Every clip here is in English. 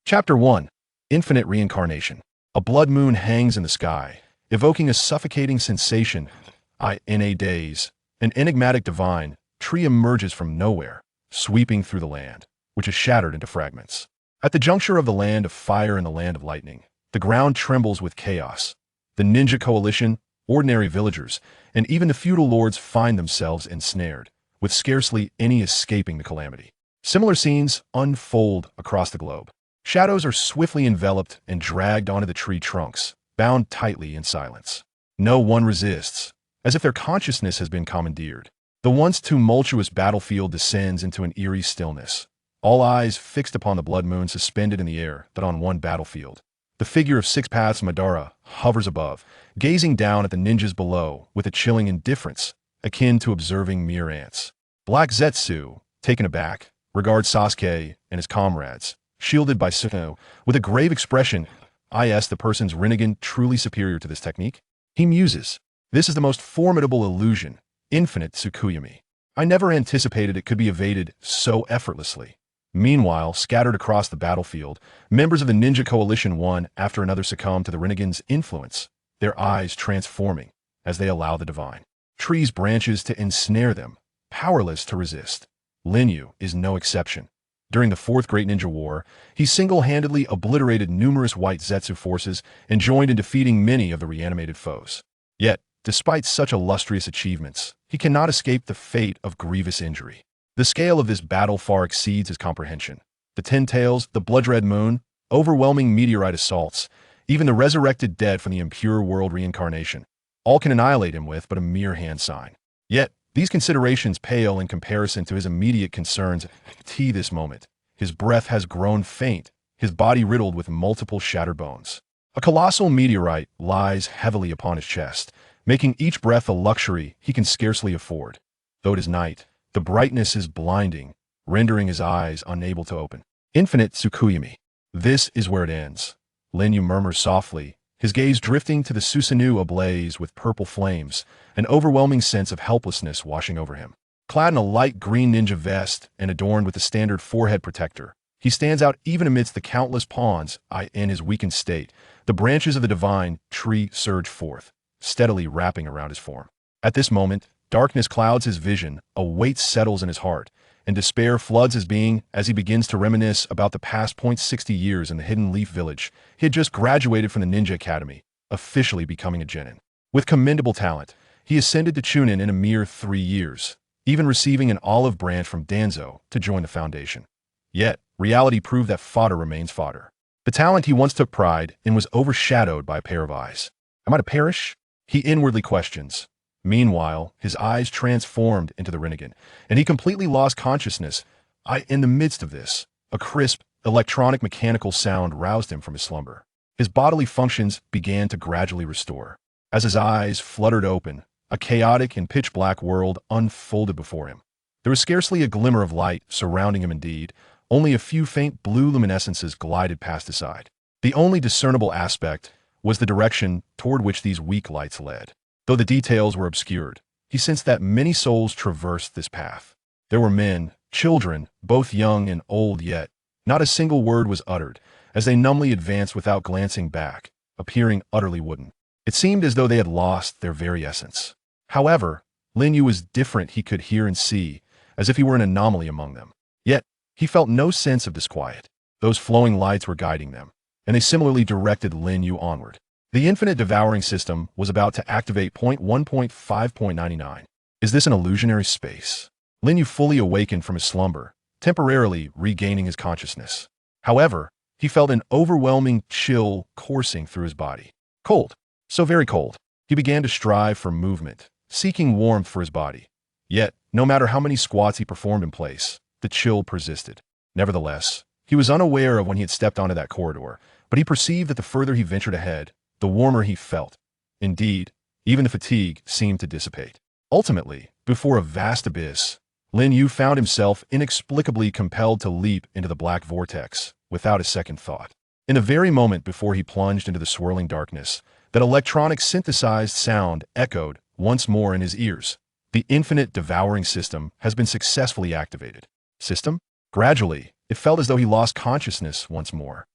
Chapter 1. Infinite Reincarnation. A blood moon hangs in the sky, evoking a suffocating sensation. In a daze, an enigmatic divine tree emerges from nowhere, sweeping through the land, which is shattered into fragments. At the juncture of the land of fire and the land of lightning, the ground trembles with chaos. The ninja coalition, ordinary villagers, and even the feudal lords find themselves ensnared, with scarcely any escaping the calamity. Similar scenes unfold across the globe. Shadows are swiftly enveloped and dragged onto the tree trunks, bound tightly in silence. No one resists, as if their consciousness has been commandeered. The once tumultuous battlefield descends into an eerie stillness, all eyes fixed upon the blood moon suspended in the air that on one battlefield. The figure of Six Paths Madara hovers above, gazing down at the ninjas below with a chilling indifference, akin to observing mere ants. Black Zetsu, taken aback, regards Sasuke and his comrades, shielded by Suno, with a grave expression. Is the person's Rinnegan truly superior to this technique? He muses. This is the most formidable illusion, infinite Tsukuyami. I never anticipated it could be evaded so effortlessly. Meanwhile, scattered across the battlefield, members of the ninja coalition one after another succumb to the Rinnegan's influence, their eyes transforming as they allow the divine tree's branches to ensnare them, powerless to resist. Linyu is no exception. During the Fourth Great Ninja War, he single-handedly obliterated numerous white Zetsu forces and joined in defeating many of the reanimated foes. Yet, despite such illustrious achievements, he cannot escape the fate of grievous injury. The scale of this battle far exceeds his comprehension. The Ten Tails, the blood-red moon, overwhelming meteorite assaults, even the resurrected dead from the impure world reincarnation, all can annihilate him with but a mere hand sign. Yet, these considerations pale in comparison to his immediate concerns. This moment, his breath has grown faint, his body riddled with multiple shattered bones. A colossal meteorite lies heavily upon his chest, making each breath a luxury he can scarcely afford. Though it is night, the brightness is blinding, rendering his eyes unable to open. Infinite Tsukuyami. This is where it ends. Linyu murmurs softly, his gaze drifting to the Susanoo ablaze with purple flames, an overwhelming sense of helplessness washing over him. Clad in a light green ninja vest and adorned with the standard forehead protector, he stands out even amidst the countless pawns. In his weakened state, the branches of the divine tree surge forth, steadily wrapping around his form. At this moment, darkness clouds his vision, a weight settles in his heart, and despair floods his being as he begins to reminisce about the past 60 years in the Hidden Leaf Village. He had just graduated from the Ninja Academy, officially becoming a genin. With commendable talent, he ascended to Chunin in a mere 3 years, even receiving an olive branch from Danzo to join the foundation. Yet, reality proved that fodder remains fodder. The talent he once took pride in was overshadowed by a pair of eyes. Am I to perish? He inwardly questions. Meanwhile, his eyes transformed into the Rinnegan, and he completely lost consciousness. In the midst of this, a crisp, electronic mechanical sound roused him from his slumber. His bodily functions began to gradually restore. As his eyes fluttered open, a chaotic and pitch-black world unfolded before him. There was scarcely a glimmer of light surrounding him indeed, only a few faint blue luminescences glided past his side. The only discernible aspect was the direction toward which these weak lights led. Though the details were obscured, he sensed that many souls traversed this path. There were men, children, both young and old, yet not a single word was uttered, as they numbly advanced without glancing back, appearing utterly wooden. It seemed as though they had lost their very essence. However, Linyu was different. He could hear and see, as if he were an anomaly among them. Yet, he felt no sense of disquiet. Those flowing lights were guiding them, and they similarly directed Linyu onward. The infinite devouring system was about to activate 1.5.99. Is this an illusionary space? Linyu fully awakened from his slumber, temporarily regaining his consciousness. However, he felt an overwhelming chill coursing through his body. Cold. So very cold. He began to strive for movement, seeking warmth for his body. Yet, no matter how many squats he performed in place, the chill persisted. Nevertheless, he was unaware of when he had stepped onto that corridor, but he perceived that the further he ventured ahead, the warmer he felt. Indeed, even the fatigue seemed to dissipate. Ultimately, before a vast abyss, Linyu found himself inexplicably compelled to leap into the black vortex, without a second thought. In the very moment before he plunged into the swirling darkness, that electronic synthesized sound echoed once more in his ears. The infinite devouring system has been successfully activated. System? Gradually, it felt as though he lost consciousness once more.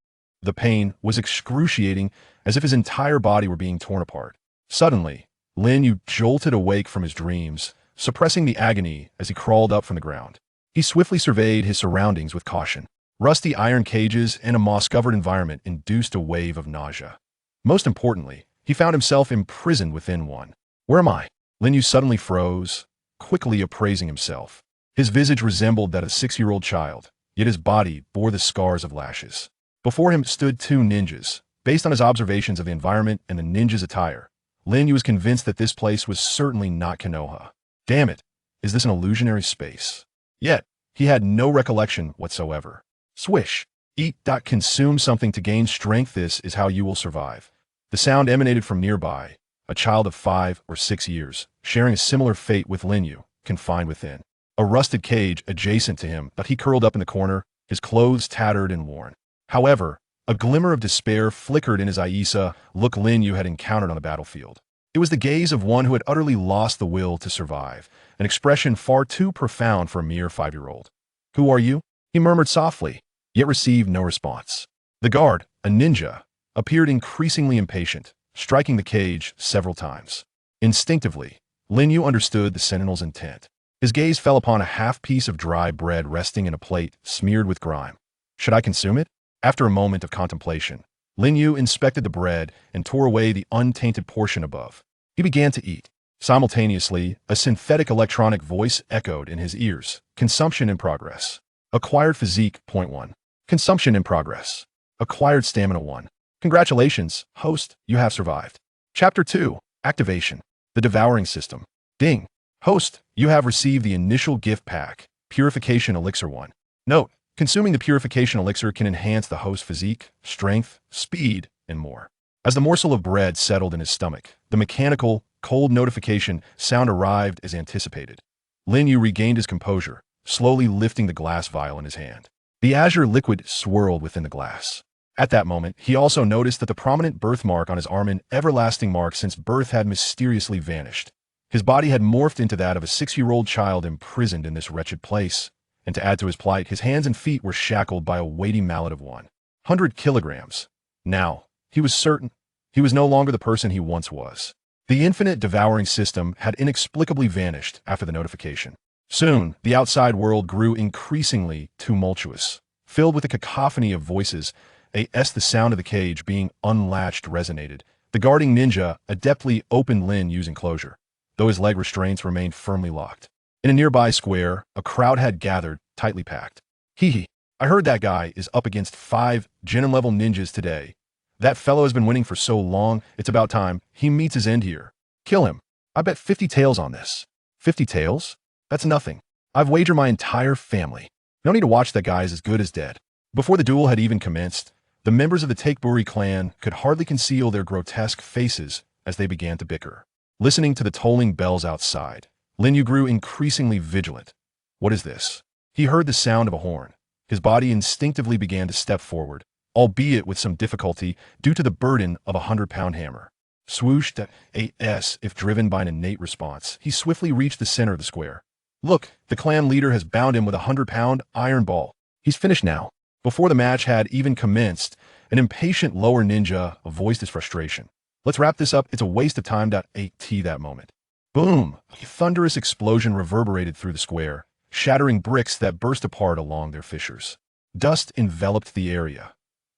The pain was excruciating, as if his entire body were being torn apart. Suddenly, Lin Yu jolted awake from his dreams, suppressing the agony as he crawled up from the ground. He swiftly surveyed his surroundings with caution. Rusty iron cages and a moss-covered environment induced a wave of nausea. Most importantly, he found himself imprisoned within one. Where am I? Lin Yu suddenly froze, quickly appraising himself. His visage resembled that of a 6-year-old child, yet his body bore the scars of lashes. Before him stood two ninjas. Based on his observations of the environment and the ninja's attire, Lin Yu was convinced that this place was certainly not Konoha. Damn it, is this an illusionary space? Yet, he had no recollection whatsoever. Swish. Eat. Consume something to gain strength. This is how you will survive. The sound emanated from nearby, a child of 5 or 6 years, sharing a similar fate with Lin Yu, confined within a rusted cage adjacent to him, but he curled up in the corner, his clothes tattered and worn. However, a glimmer of despair flickered in his Aisa look Lin Yu had encountered on the battlefield. It was the gaze of one who had utterly lost the will to survive, an expression far too profound for a mere 5-year-old. Who are you? He murmured softly, yet received no response. The guard, a ninja, appeared increasingly impatient, striking the cage several times. Instinctively, Lin Yu understood the sentinel's intent. His gaze fell upon a half-piece of dry bread resting in a plate smeared with grime. Should I consume it? After a moment of contemplation, Lin Yu inspected the bread and tore away the untainted portion above. He began to eat. Simultaneously, a synthetic electronic voice echoed in his ears. Consumption in progress. Acquired physique, 0.1. Consumption in progress. Acquired stamina 1. Congratulations, host, you have survived. Chapter 2. Activation. The Devouring System. Ding. Host, you have received the initial gift pack, Purification Elixir 1. Note, consuming the Purification Elixir can enhance the host's physique, strength, speed, and more. As the morsel of bread settled in his stomach, the mechanical, cold notification sound arrived as anticipated. Lin Yu regained his composure, slowly lifting the glass vial in his hand. The azure liquid swirled within the glass. At that moment, he also noticed that the prominent birthmark on his arm, an everlasting mark since birth, had mysteriously vanished. His body had morphed into that of a 6-year-old child imprisoned in this wretched place. And to add to his plight, his hands and feet were shackled by a weighty mallet of 100 kilograms. Now, he was certain he was no longer the person he once was. The infinite devouring system had inexplicably vanished after the notification. Soon, the outside world grew increasingly tumultuous, filled with a cacophony of voices. The sound of the cage being unlatched resonated. The guarding ninja adeptly opened Lin Yu's enclosure, though his leg restraints remained firmly locked. In a nearby square, a crowd had gathered, tightly packed. Hee, I heard that guy is up against 5 genin-level ninjas today. That fellow has been winning for so long, it's about time he meets his end here. Kill him. I bet 50 taels on this. 50 taels? That's nothing. I've wagered my entire family. No need to watch, that guy is as good as dead. Before the duel had even commenced, the members of the Takeburi clan could hardly conceal their grotesque faces as they began to bicker. Listening to the tolling bells outside, Lin Yu grew increasingly vigilant. What is this? He heard the sound of a horn. His body instinctively began to step forward, albeit with some difficulty due to the burden of a 100-pound hammer. Swoosh. If driven by an innate response, he swiftly reached the center of the square. Look, the clan leader has bound him with a 100-pound iron ball. He's finished now. Before the match had even commenced, an impatient lower ninja voiced his frustration. Let's wrap this up. It's a waste of time. That moment. Boom! A thunderous explosion reverberated through the square, shattering bricks that burst apart along their fissures. Dust enveloped the area.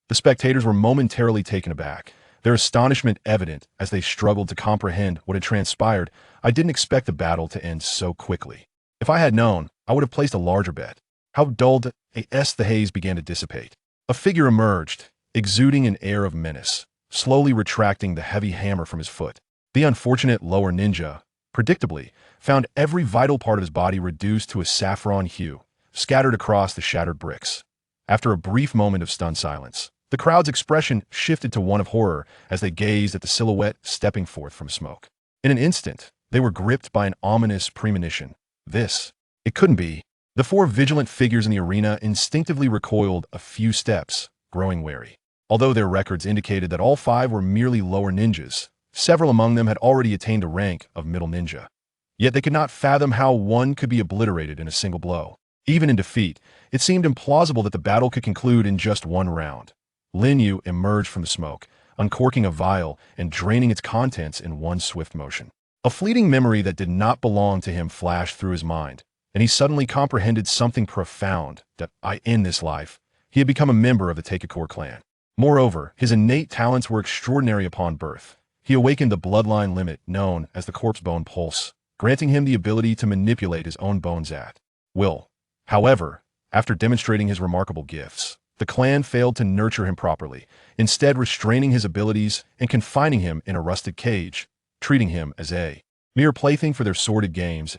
The spectators were momentarily taken aback, their astonishment evident as they struggled to comprehend what had transpired. I didn't expect the battle to end so quickly. If I had known, I would have placed a larger bet. How dulled. The haze began to dissipate. A figure emerged, exuding an air of menace, slowly retracting the heavy hammer from his foot. The unfortunate lower ninja, predictably, found every vital part of his body reduced to a saffron hue, scattered across the shattered bricks. After a brief moment of stunned silence, the crowd's expression shifted to one of horror as they gazed at the silhouette stepping forth from smoke. In an instant, they were gripped by an ominous premonition. It couldn't be. The 4 vigilant figures in the arena instinctively recoiled a few steps, growing wary. Although their records indicated that all 5 were merely lower ninjas, several among them had already attained the rank of middle ninja. Yet they could not fathom how one could be obliterated in a single blow. Even in defeat, it seemed implausible that the battle could conclude in just one round. Lin Yu emerged from the smoke, uncorking a vial and draining its contents in one swift motion. A fleeting memory that did not belong to him flashed through his mind, and he suddenly comprehended something profound, that in this life, he had become a member of the Takakor clan. Moreover, his innate talents were extraordinary upon birth. He awakened the bloodline limit known as the corpse bone pulse, granting him the ability to manipulate his own bones at will. However, after demonstrating his remarkable gifts, the clan failed to nurture him properly, instead restraining his abilities and confining him in a rusted cage, treating him as a mere plaything for their sordid games.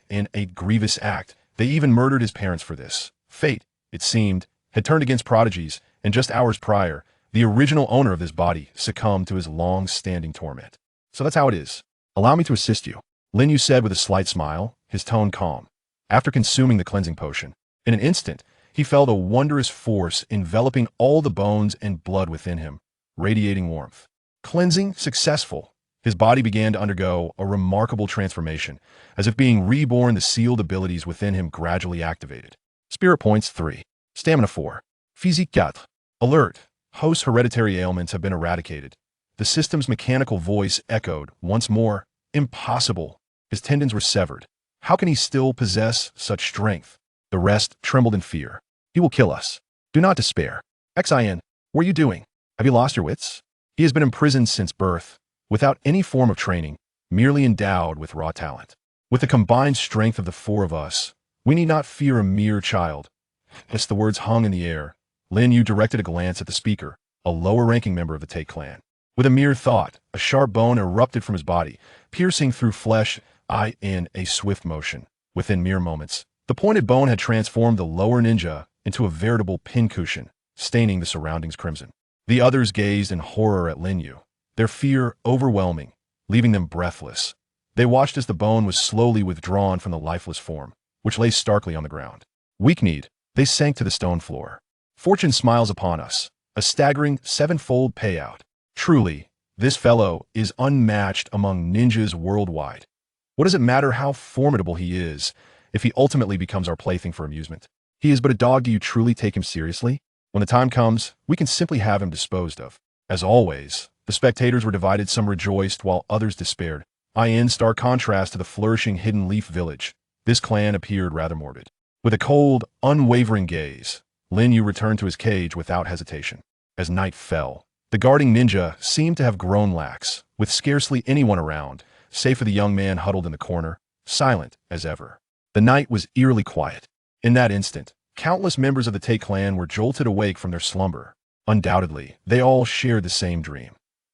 In a grievous act, they even murdered his parents for this. Fate, it seemed, had turned against prodigies, and just hours prior, the original owner of this body succumbed to his long-standing torment. So that's how it is. Allow me to assist you, Lin Yu said with a slight smile, his tone calm. After consuming the cleansing potion, in an instant, he felt a wondrous force enveloping all the bones and blood within him, radiating warmth. Cleansing successful. His body began to undergo a remarkable transformation, as if being reborn. The sealed abilities within him gradually activated. Spirit points 3. Stamina 4. Physique 4. Alert. Host's hereditary ailments have been eradicated. The system's mechanical voice echoed once more. Impossible. His tendons were severed. How can he still possess such strength? The rest trembled in fear. He will kill us. Do not despair. Xin, what are you doing? Have you lost your wits? He has been imprisoned since birth, without any form of training, merely endowed with raw talent. With the combined strength of the four of us, we need not fear a mere child. As the words hung in the air, Lin Yu directed a glance at the speaker, a lower-ranking member of the Take clan. With a mere thought, a sharp bone erupted from his body, piercing through flesh. In a swift motion, within mere moments, the pointed bone had transformed the lower ninja into a veritable pincushion, staining the surroundings crimson. The others gazed in horror at Lin Yu, their fear overwhelming, leaving them breathless. They watched as the bone was slowly withdrawn from the lifeless form, which lay starkly on the ground. Weak-kneed, they sank to the stone floor. Fortune smiles upon us, a staggering 7-fold payout. Truly, this fellow is unmatched among ninjas worldwide. What does it matter how formidable he is, if he ultimately becomes our plaything for amusement? He is but a dog. Do you truly take him seriously? When the time comes, we can simply have him disposed of. As always, the spectators were divided. Some rejoiced while others despaired. In stark contrast to the flourishing Hidden Leaf village, this clan appeared rather morbid. With a cold, unwavering gaze, Lin Yu returned to his cage without hesitation. As night fell, the guarding ninja seemed to have grown lax, with scarcely anyone around, save for the young man huddled in the corner, silent as ever. The night was eerily quiet. In that instant, countless members of the Take clan were jolted awake from their slumber. Undoubtedly, they all shared the same dream.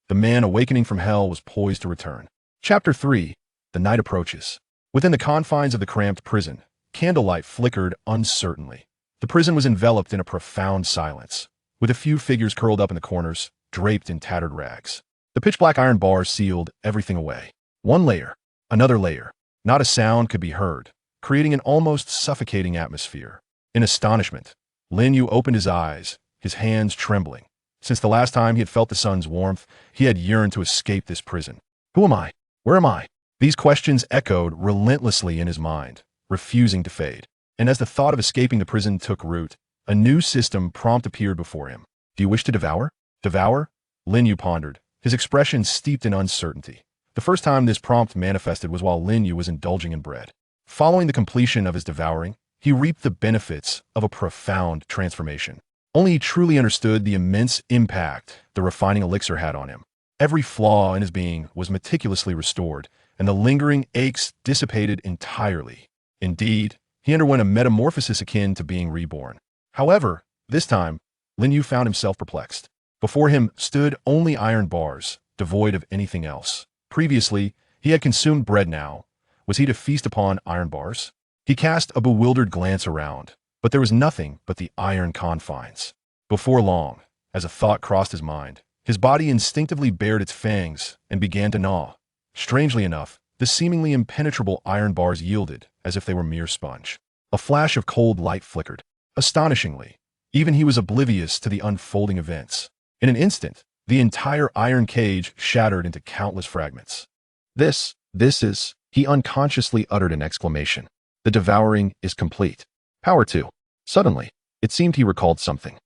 The man awakening from hell was poised to return. Chapter 3. The night approaches. Within the confines of the cramped prison, candlelight flickered uncertainly. The prison was enveloped in a profound silence, with a few figures curled up in the corners, draped in tattered rags. The pitch-black iron bars sealed everything away. One layer, another layer. Not a sound could be heard, creating an almost suffocating atmosphere. In astonishment, Lin Yu opened his eyes, his hands trembling. Since the last time he had felt the sun's warmth, he had yearned to escape this prison. Who am I? Where am I? These questions echoed relentlessly in his mind, refusing to fade. And as the thought of escaping the prison took root, a new system prompt appeared before him. Do you wish to devour? Devour? Lin Yu pondered, his expression steeped in uncertainty. The first time this prompt manifested was while Lin Yu was indulging in bread. Following the completion of his devouring, he reaped the benefits of a profound transformation. Only he truly understood the immense impact the refining elixir had on him. Every flaw in his being was meticulously restored, and the lingering aches dissipated entirely. Indeed, he underwent a metamorphosis akin to being reborn. However, this time, Lin Yu found himself perplexed. Before him stood only iron bars, devoid of anything else. Previously, he had consumed bread. Now, was he to feast upon iron bars? He cast a bewildered glance around, but there was nothing but the iron confines. Before long, as a thought crossed his mind, his body instinctively bared its fangs and began to gnaw. Strangely enough, the seemingly impenetrable iron bars yielded as if they were mere sponge. A flash of cold light flickered. Astonishingly, even he was oblivious to the unfolding events. In an instant, the entire iron cage shattered into countless fragments. This is, he unconsciously uttered an exclamation. The devouring is complete. Power 2. Suddenly, it seemed he recalled something.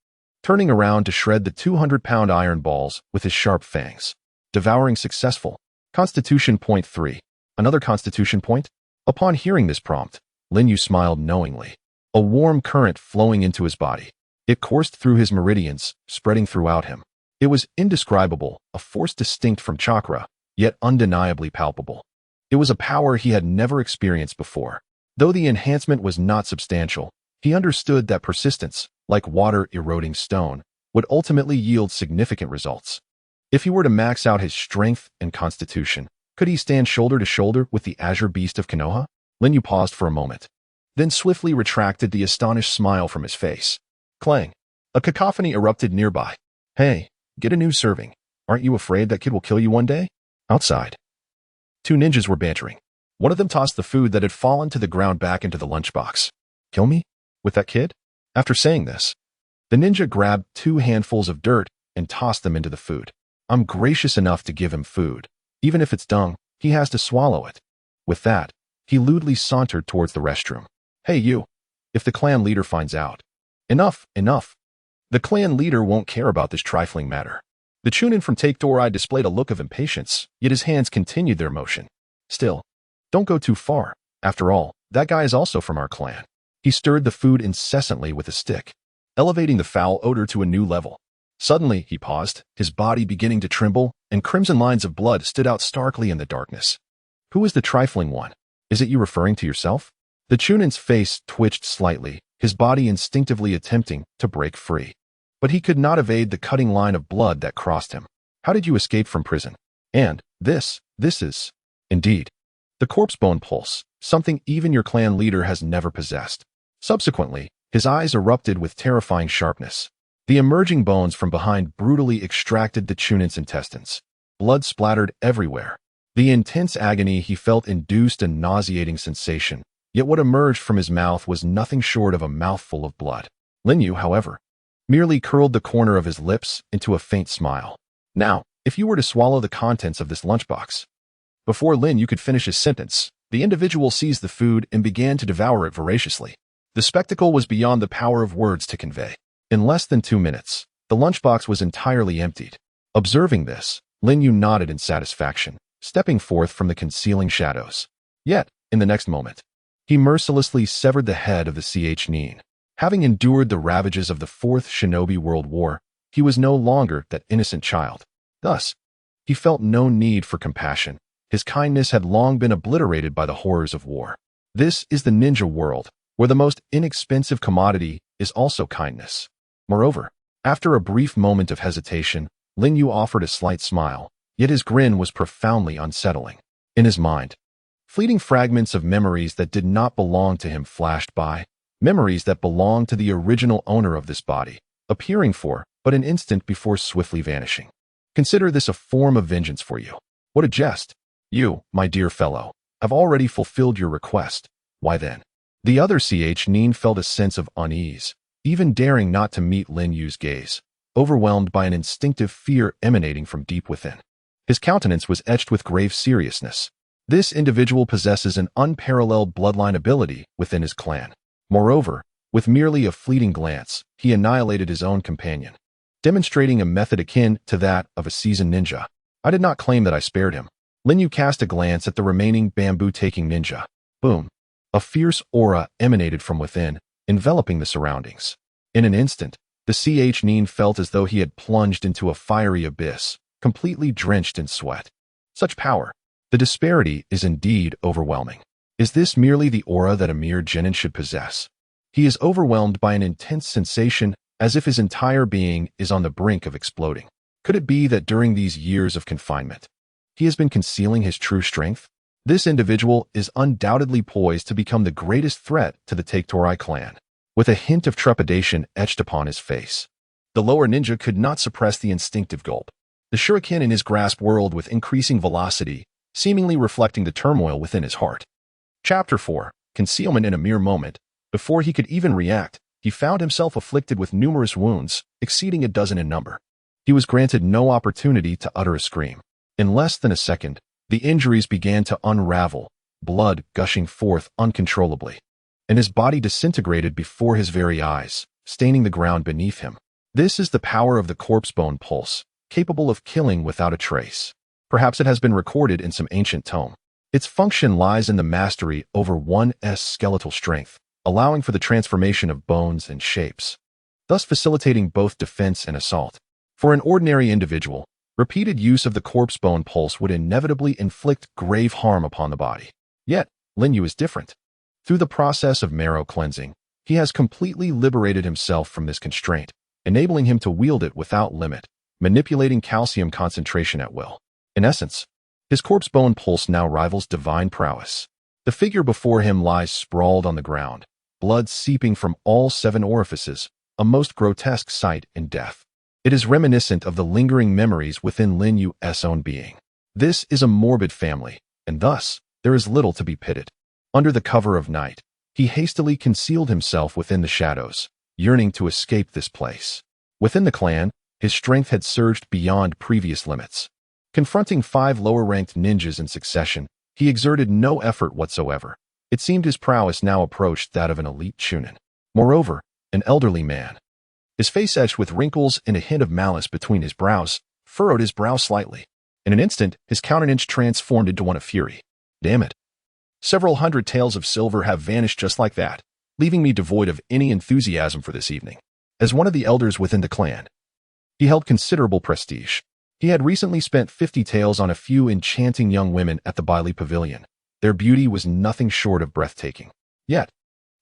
turning around to shred the 200-pound iron balls with his sharp fangs. Devouring successful. Constitution point 3. Another constitution point? Upon hearing this prompt, Lin Yu smiled knowingly. A warm current flowing into his body. It coursed through his meridians, spreading throughout him. It was indescribable, a force distinct from chakra, yet undeniably palpable. It was a power he had never experienced before. Though the enhancement was not substantial, he understood that persistence, like water eroding stone, would ultimately yield significant results. If he were to max out his strength and constitution, could he stand shoulder to shoulder with the azure beast of Konoha? Lin Yu paused for a moment, then swiftly retracted the astonished smile from his face. Clang! A cacophony erupted nearby. Hey, get a new serving. Aren't you afraid that kid will kill you one day? Outside, two ninjas were bantering. One of them tossed the food that had fallen to the ground back into the lunchbox. Kill me? With that kid? After saying this, the ninja grabbed 2 handfuls of dirt and tossed them into the food. I'm gracious enough to give him food. Even if it's dung, he has to swallow it. With that, he lewdly sauntered towards the restroom. Hey you, if the clan leader finds out. Enough, enough. The clan leader won't care about this trifling matter. The Chunin from Take Dorai displayed a look of impatience, yet his hands continued their motion. Still, don't go too far. After all, that guy is also from our clan. He stirred the food incessantly with a stick, elevating the foul odor to a new level. Suddenly, he paused, his body beginning to tremble, and crimson lines of blood stood out starkly in the darkness. Who is the trifling one? Is it you referring to yourself? The Chunin's face twitched slightly, his body instinctively attempting to break free. But he could not evade the cutting line of blood that crossed him. How did you escape from prison? And this is, indeed, the corpse bone pulse, something even your clan leader has never possessed. Subsequently, his eyes erupted with terrifying sharpness. The emerging bones from behind brutally extracted the Chunin's intestines. Blood splattered everywhere. The intense agony he felt induced a nauseating sensation, yet what emerged from his mouth was nothing short of a mouthful of blood. Lin Yu, however, merely curled the corner of his lips into a faint smile. Now, if you were to swallow the contents of this lunchbox. Before Lin Yu could finish his sentence, the individual seized the food and began to devour it voraciously. The spectacle was beyond the power of words to convey. In less than 2 minutes, the lunchbox was entirely emptied. Observing this, Lin Yu nodded in satisfaction, stepping forth from the concealing shadows. Yet, in the next moment, he mercilessly severed the head of the Ch-Nin. Having endured the ravages of the Fourth Shinobi World War, he was no longer that innocent child. Thus, he felt no need for compassion. His kindness had long been obliterated by the horrors of war. This is the ninja world, where the most inexpensive commodity is also kindness. Moreover, after a brief moment of hesitation, Lin Yu offered a slight smile, yet his grin was profoundly unsettling. In his mind, fleeting fragments of memories that did not belong to him flashed by, memories that belonged to the original owner of this body, appearing for but an instant before swiftly vanishing. Consider this a form of vengeance for you. What a jest! You, my dear fellow, have already fulfilled your request. Why then? The other Ch-Nin felt a sense of unease, even daring not to meet Lin Yu's gaze, overwhelmed by an instinctive fear emanating from deep within. His countenance was etched with grave seriousness. This individual possesses an unparalleled bloodline ability within his clan. Moreover, with merely a fleeting glance, he annihilated his own companion, demonstrating a method akin to that of a seasoned ninja. I did not claim that I spared him. Lin Yu cast a glance at the remaining bamboo-taking ninja. Boom. A fierce aura emanated from within, enveloping the surroundings. In an instant, the Ch-Nin felt as though he had plunged into a fiery abyss, completely drenched in sweat. Such power. The disparity is indeed overwhelming. Is this merely the aura that a mere genin should possess? He is overwhelmed by an intense sensation as if his entire being is on the brink of exploding. Could it be that during these years of confinement, he has been concealing his true strength? This individual is undoubtedly poised to become the greatest threat to the Take Dorai clan, with a hint of trepidation etched upon his face. The lower ninja could not suppress the instinctive gulp. The shuriken in his grasp whirled with increasing velocity, seemingly reflecting the turmoil within his heart. Chapter 4. Concealment. In a mere moment, before he could even react, he found himself afflicted with numerous wounds, exceeding a dozen in number. He was granted no opportunity to utter a scream. In less than a second, the injuries began to unravel, blood gushing forth uncontrollably, and his body disintegrated before his very eyes, staining the ground beneath him. This is the power of the corpse bone pulse, capable of killing without a trace. Perhaps it has been recorded in some ancient tome. Its function lies in the mastery over one's skeletal strength, allowing for the transformation of bones and shapes, thus facilitating both defense and assault. For an ordinary individual, repeated use of the corpse bone pulse would inevitably inflict grave harm upon the body. Yet, Lin Yu is different. Through the process of marrow cleansing, he has completely liberated himself from this constraint, enabling him to wield it without limit, manipulating calcium concentration at will. In essence, his corpse bone pulse now rivals divine prowess. The figure before him lies sprawled on the ground, blood seeping from all 7 orifices, a most grotesque sight in death. It is reminiscent of the lingering memories within Lin Yu's own being. This is a morbid family, and thus, there is little to be pitied. Under the cover of night, he hastily concealed himself within the shadows, yearning to escape this place. Within the clan, his strength had surged beyond previous limits. Confronting 5 lower-ranked ninjas in succession, he exerted no effort whatsoever. It seemed his prowess now approached that of an elite chunin. Moreover, an elderly man, his face etched with wrinkles and a hint of malice between his brows, furrowed his brow slightly. In an instant, his countenance transformed into one of fury. Damn it. Several hundred taels of silver have vanished just like that, leaving me devoid of any enthusiasm for this evening. As one of the elders within the clan, he held considerable prestige. He had recently spent 50 taels on a few enchanting young women at the Bailey Pavilion. Their beauty was nothing short of breathtaking. Yet,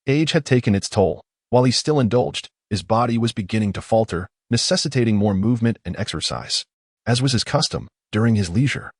age had taken its toll. While he still indulged, his body was beginning to falter, necessitating more movement and exercise. As was his custom, during his leisure,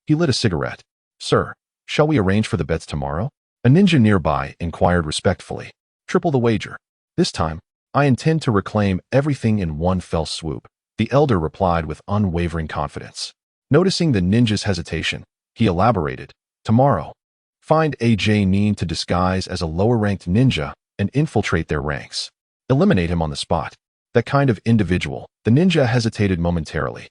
he lit a cigarette. "Sir, shall we arrange for the bets tomorrow?" A ninja nearby inquired respectfully. "Triple the wager. This time, I intend to reclaim everything in one fell swoop," the elder replied with unwavering confidence. Noticing the ninja's hesitation, he elaborated. "Tomorrow, find AJ Neen to disguise as a lower-ranked ninja and infiltrate their ranks. Eliminate him on the spot." That kind of individual, the ninja hesitated momentarily.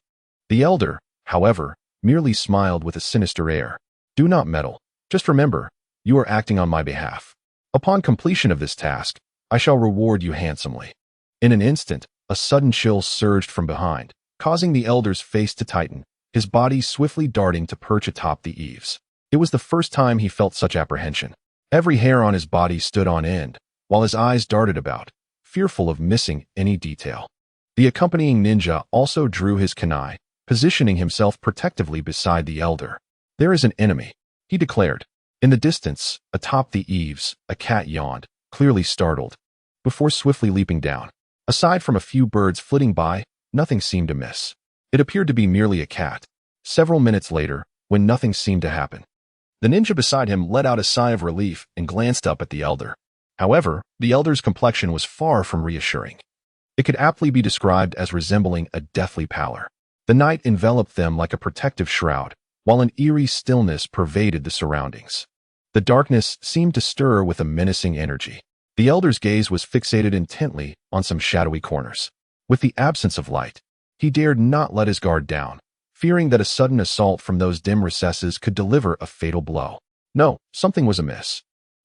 The elder, however, merely smiled with a sinister air. "Do not meddle. Just remember, you are acting on my behalf. Upon completion of this task, I shall reward you handsomely." In an instant, a sudden chill surged from behind, causing the elder's face to tighten, his body swiftly darting to perch atop the eaves. It was the first time he felt such apprehension. Every hair on his body stood on end, while his eyes darted about, fearful of missing any detail. The accompanying ninja also drew his kunai, positioning himself protectively beside the elder. "There is an enemy," he declared. In the distance, atop the eaves, a cat yawned, clearly startled, before swiftly leaping down. Aside from a few birds flitting by, nothing seemed amiss. It appeared to be merely a cat. Several minutes later, when nothing seemed to happen, the ninja beside him let out a sigh of relief and glanced up at the elder. However, the elder's complexion was far from reassuring. It could aptly be described as resembling a deathly pallor. The night enveloped them like a protective shroud, while an eerie stillness pervaded the surroundings. The darkness seemed to stir with a menacing energy. The elder's gaze was fixated intently on some shadowy corners. With the absence of light, he dared not let his guard down, fearing that a sudden assault from those dim recesses could deliver a fatal blow. No, something was amiss.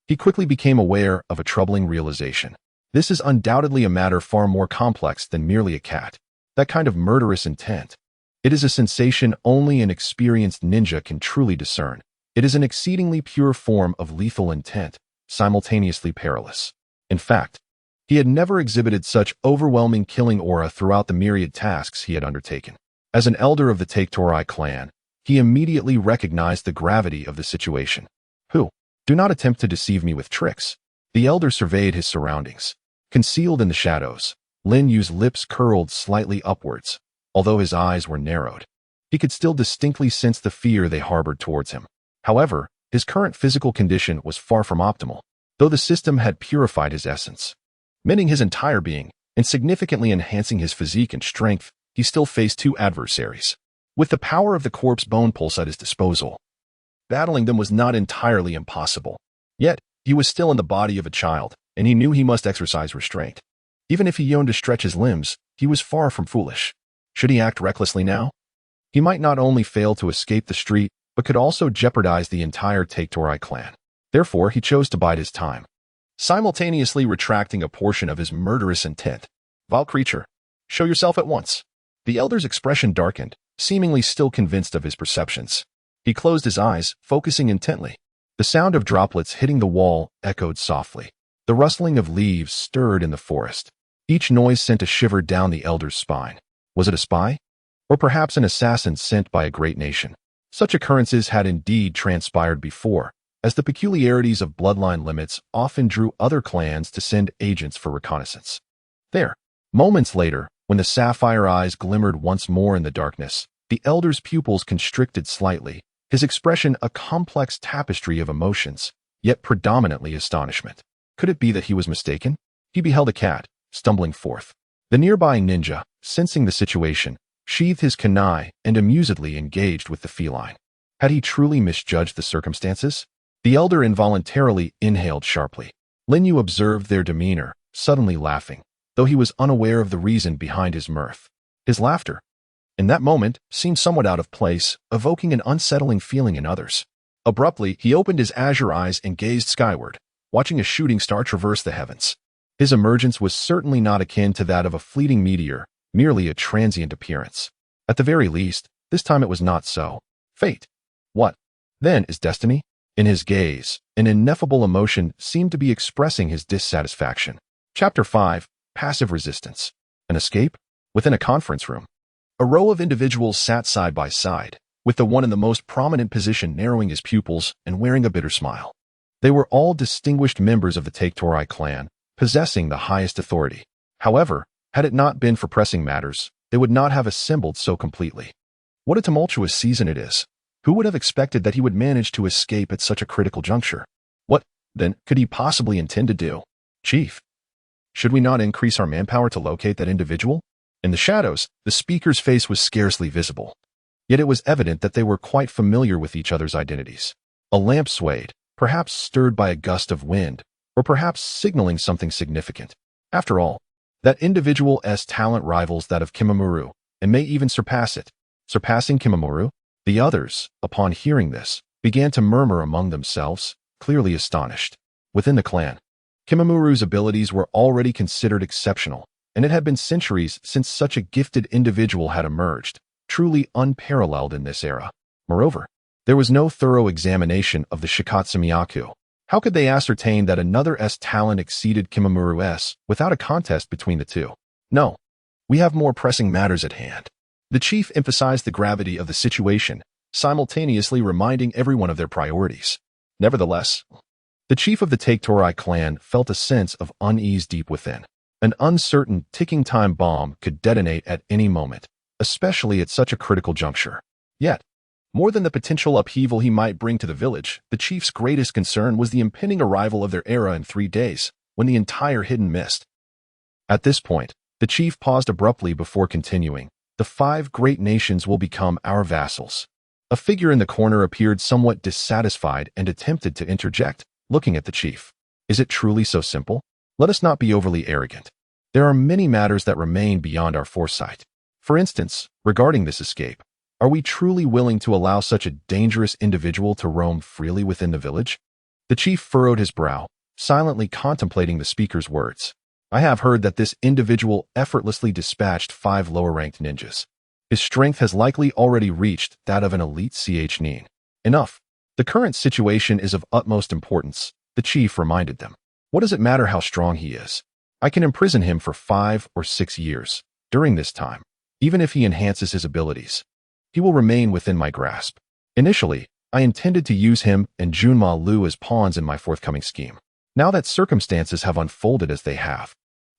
He quickly became aware of a troubling realization. This is undoubtedly a matter far more complex than merely a cat. That kind of murderous intent. It is a sensation only an experienced ninja can truly discern. It is an exceedingly pure form of lethal intent, simultaneously perilous. In fact, he had never exhibited such overwhelming killing aura throughout the myriad tasks he had undertaken. As an elder of the Take-Torai clan, he immediately recognized the gravity of the situation. Do not attempt to deceive me with tricks." The elder surveyed his surroundings. Concealed in the shadows, Lin Yu's lips curled slightly upwards. Although his eyes were narrowed, he could still distinctly sense the fear they harbored towards him. However, his current physical condition was far from optimal, though the system had purified his essence, mending his entire being, and significantly enhancing his physique and strength. He still faced 2 adversaries. With the power of the corpse bone pulse at his disposal, battling them was not entirely impossible. Yet, he was still in the body of a child, and he knew he must exercise restraint. Even if he yearned to stretch his limbs, he was far from foolish. Should he act recklessly now? He might not only fail to escape the street, but could also jeopardize the entire Take-Torai clan. Therefore, he chose to bide his time, simultaneously retracting a portion of his murderous intent. "Vile creature, Show yourself at once. The elder's expression darkened, seemingly still convinced of his perceptions. He closed his eyes, focusing intently. The sound of droplets hitting the wall echoed softly. The rustling of leaves stirred in the forest. Each noise sent a shiver down the elder's spine. Was it a spy? Or perhaps an assassin sent by a great nation? Such occurrences had indeed transpired before, as the peculiarities of bloodline limits often drew other clans to send agents for reconnaissance. There, moments later, when the sapphire eyes glimmered once more in the darkness, the elder's pupils constricted slightly, his expression a complex tapestry of emotions, yet predominantly astonishment. Could it be that he was mistaken? He beheld a cat, stumbling forth. The nearby ninja, sensing the situation, sheathed his kunai and amusedly engaged with the feline. Had he truly misjudged the circumstances? The elder involuntarily inhaled sharply. Linyu observed their demeanor, suddenly laughing, though he was unaware of the reason behind his mirth. His laughter, in that moment, seemed somewhat out of place, evoking an unsettling feeling in others. Abruptly, he opened his azure eyes and gazed skyward, watching a shooting star traverse the heavens. His emergence was certainly not akin to that of a fleeting meteor, merely a transient appearance. At the very least, this time it was not so. Fate. What, then, is destiny? In his gaze, an ineffable emotion seemed to be expressing his dissatisfaction. Chapter 5. Passive Resistance. An escape? Within a conference room. A row of individuals sat side by side, with the one in the most prominent position narrowing his pupils and wearing a bitter smile. They were all distinguished members of the Take-Torai clan, possessing the highest authority. However, had it not been for pressing matters, they would not have assembled so completely. What a tumultuous season it is. Who would have expected that he would manage to escape at such a critical juncture? What, then, could he possibly intend to do? Chief, should we not increase our manpower to locate that individual? In the shadows, the speaker's face was scarcely visible. Yet it was evident that they were quite familiar with each other's identities. A lamp swayed, perhaps stirred by a gust of wind, or perhaps signaling something significant. After all, that individual's talent rivals that of Kimamuru, and may even surpass it. Surpassing Kimamuru? The others, upon hearing this, began to murmur among themselves, clearly astonished. Within the clan, Kimamuru's abilities were already considered exceptional, and it had been centuries since such a gifted individual had emerged, truly unparalleled in this era. Moreover, there was no thorough examination of the Shikatsu Myaku. How could they ascertain that another's talent exceeded Kimamuru's without a contest between the two? No, we have more pressing matters at hand. The chief emphasized the gravity of the situation, simultaneously reminding everyone of their priorities. Nevertheless, the chief of the Take-Torai clan felt a sense of unease deep within. An uncertain, ticking time bomb could detonate at any moment, especially at such a critical juncture. Yet, more than the potential upheaval he might bring to the village, the chief's greatest concern was the impending arrival of their era in 3 days, when the entire hidden mist. At this point, the chief paused abruptly before continuing. The 5 great nations will become our vassals. A figure in the corner appeared somewhat dissatisfied and attempted to interject, looking at the chief. Is it truly so simple? Let us not be overly arrogant. There are many matters that remain beyond our foresight. For instance, regarding this escape, are we truly willing to allow such a dangerous individual to roam freely within the village? The chief furrowed his brow, silently contemplating the speaker's words. I have heard that this individual effortlessly dispatched 5 lower-ranked ninjas. His strength has likely already reached that of an elite nin. Enough. The current situation is of utmost importance, the chief reminded them. What does it matter how strong he is? I can imprison him for 5 or 6 years. During this time, even if he enhances his abilities, he will remain within my grasp. Initially, I intended to use him and Junma Liu as pawns in my forthcoming scheme. Now that circumstances have unfolded as they have,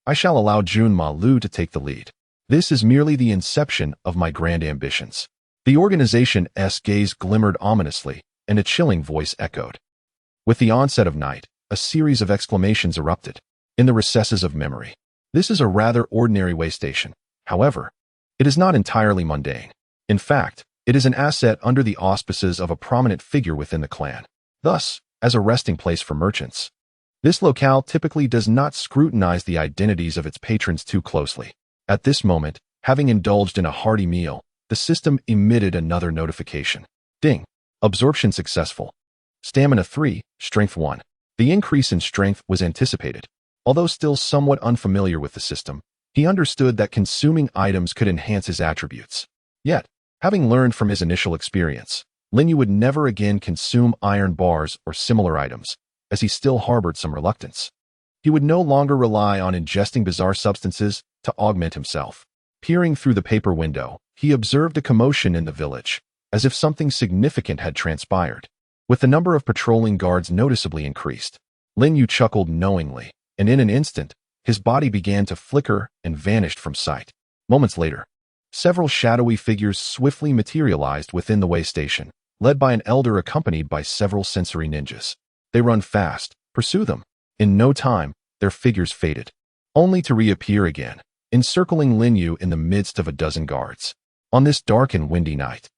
I shall allow Junma Liu to take the lead. This is merely the inception of my grand ambitions. The organization's gaze glimmered ominously, and a chilling voice echoed. With the onset of night, a series of exclamations erupted. In the recesses of memory. This is a rather ordinary way station. However, it is not entirely mundane. In fact, it is an asset under the auspices of a prominent figure within the clan. Thus, as a resting place for merchants. This locale typically does not scrutinize the identities of its patrons too closely. At this moment, having indulged in a hearty meal, the system emitted another notification. Ding. Absorption successful. Stamina 3, Strength 1. The increase in strength was anticipated. Although still somewhat unfamiliar with the system, He understood that consuming items could enhance his attributes. Yet, having learned from his initial experience, Lin Yu would never again consume iron bars or similar items, as he still harbored some reluctance. He would no longer rely on ingesting bizarre substances to augment himself. Peering through the paper window, he observed a commotion in the village, as if something significant had transpired. With the number of patrolling guards noticeably increased, Lin Yu chuckled knowingly, and in an instant, his body began to flicker and vanished from sight. Moments later, several shadowy figures swiftly materialized within the way station, led by an elder accompanied by several sensory ninjas. They run fast. Pursue them. In no time, their figures faded, only to reappear again, encircling Lin Yu in the midst of a dozen guards. On this dark and windy night,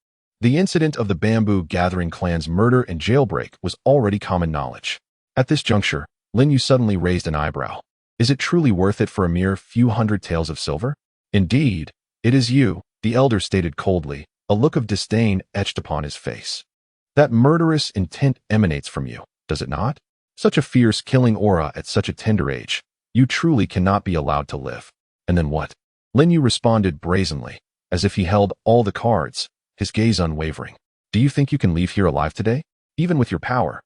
the incident of the Bamboo Gathering clan's murder and jailbreak was already common knowledge. At this juncture, Lin Yu suddenly raised an eyebrow. Is it truly worth it for a mere few hundred taels of silver? Indeed, it is you, the elder stated coldly, a look of disdain etched upon his face. That murderous intent emanates from you, does it not? Such a fierce, killing aura at such a tender age. You truly cannot be allowed to live. And then what? Lin Yu responded brazenly, as if he held all the cards, his gaze unwavering. Do you think you can leave here alive today? Even with your power?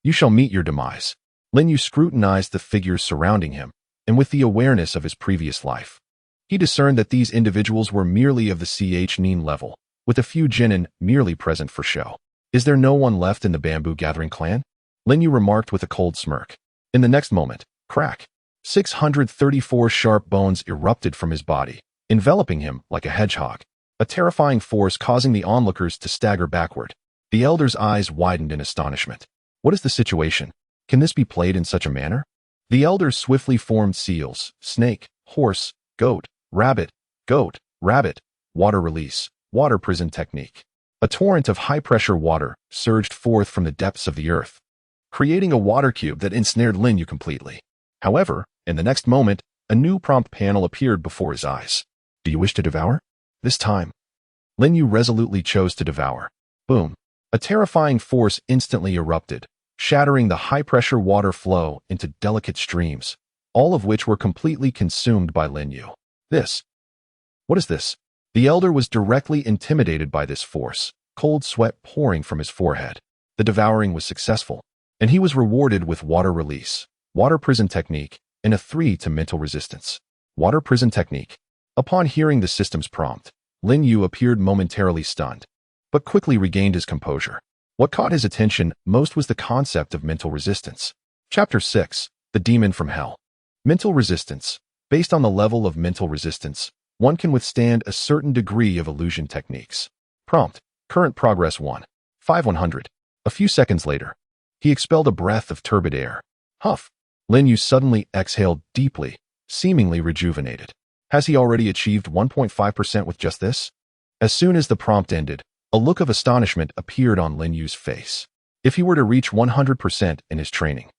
You shall meet your demise. Lin Yu scrutinized the figures surrounding him, and with the awareness of his previous life, he discerned that these individuals were merely of the ch level, with a few genin merely present for show. Is there no one left in the Bamboo Gathering clan? Lin Yu remarked with a cold smirk. In the next moment, crack! 634 sharp bones erupted from his body, enveloping him like a hedgehog, a terrifying force causing the onlookers to stagger backward. The elder's eyes widened in astonishment. What is the situation? Can this be played in such a manner? The elder swiftly formed seals, snake, horse, goat, rabbit, water release, water prison technique. A torrent of high-pressure water surged forth from the depths of the earth, creating a water cube that ensnared Lin Yu completely. However, in the next moment, a new prompt panel appeared before his eyes. Do you wish to devour? This time, Lin Yu resolutely chose to devour. Boom! A terrifying force instantly erupted, shattering the high-pressure water flow into delicate streams, all of which were completely consumed by Lin Yu. What is this? The elder was directly intimidated by this force, cold sweat pouring from his forehead. The devouring was successful, and he was rewarded with water release, water prison technique, and a 3 to mental resistance. Water prison technique. Upon hearing the system's prompt, Lin Yu appeared momentarily stunned, but quickly regained his composure. What caught his attention most was the concept of mental resistance. Chapter 6. The Demon from Hell. Mental resistance. Based on the level of mental resistance, one can withstand a certain degree of illusion techniques. Prompt. Current progress 1. 5/100. A few seconds later, he expelled a breath of turbid air. Huff. Lin Yu suddenly exhaled deeply, seemingly rejuvenated. Has he already achieved 1.5% with just this? As soon as the prompt ended, a look of astonishment appeared on Lin Yu's face. If he were to reach 100% in his training,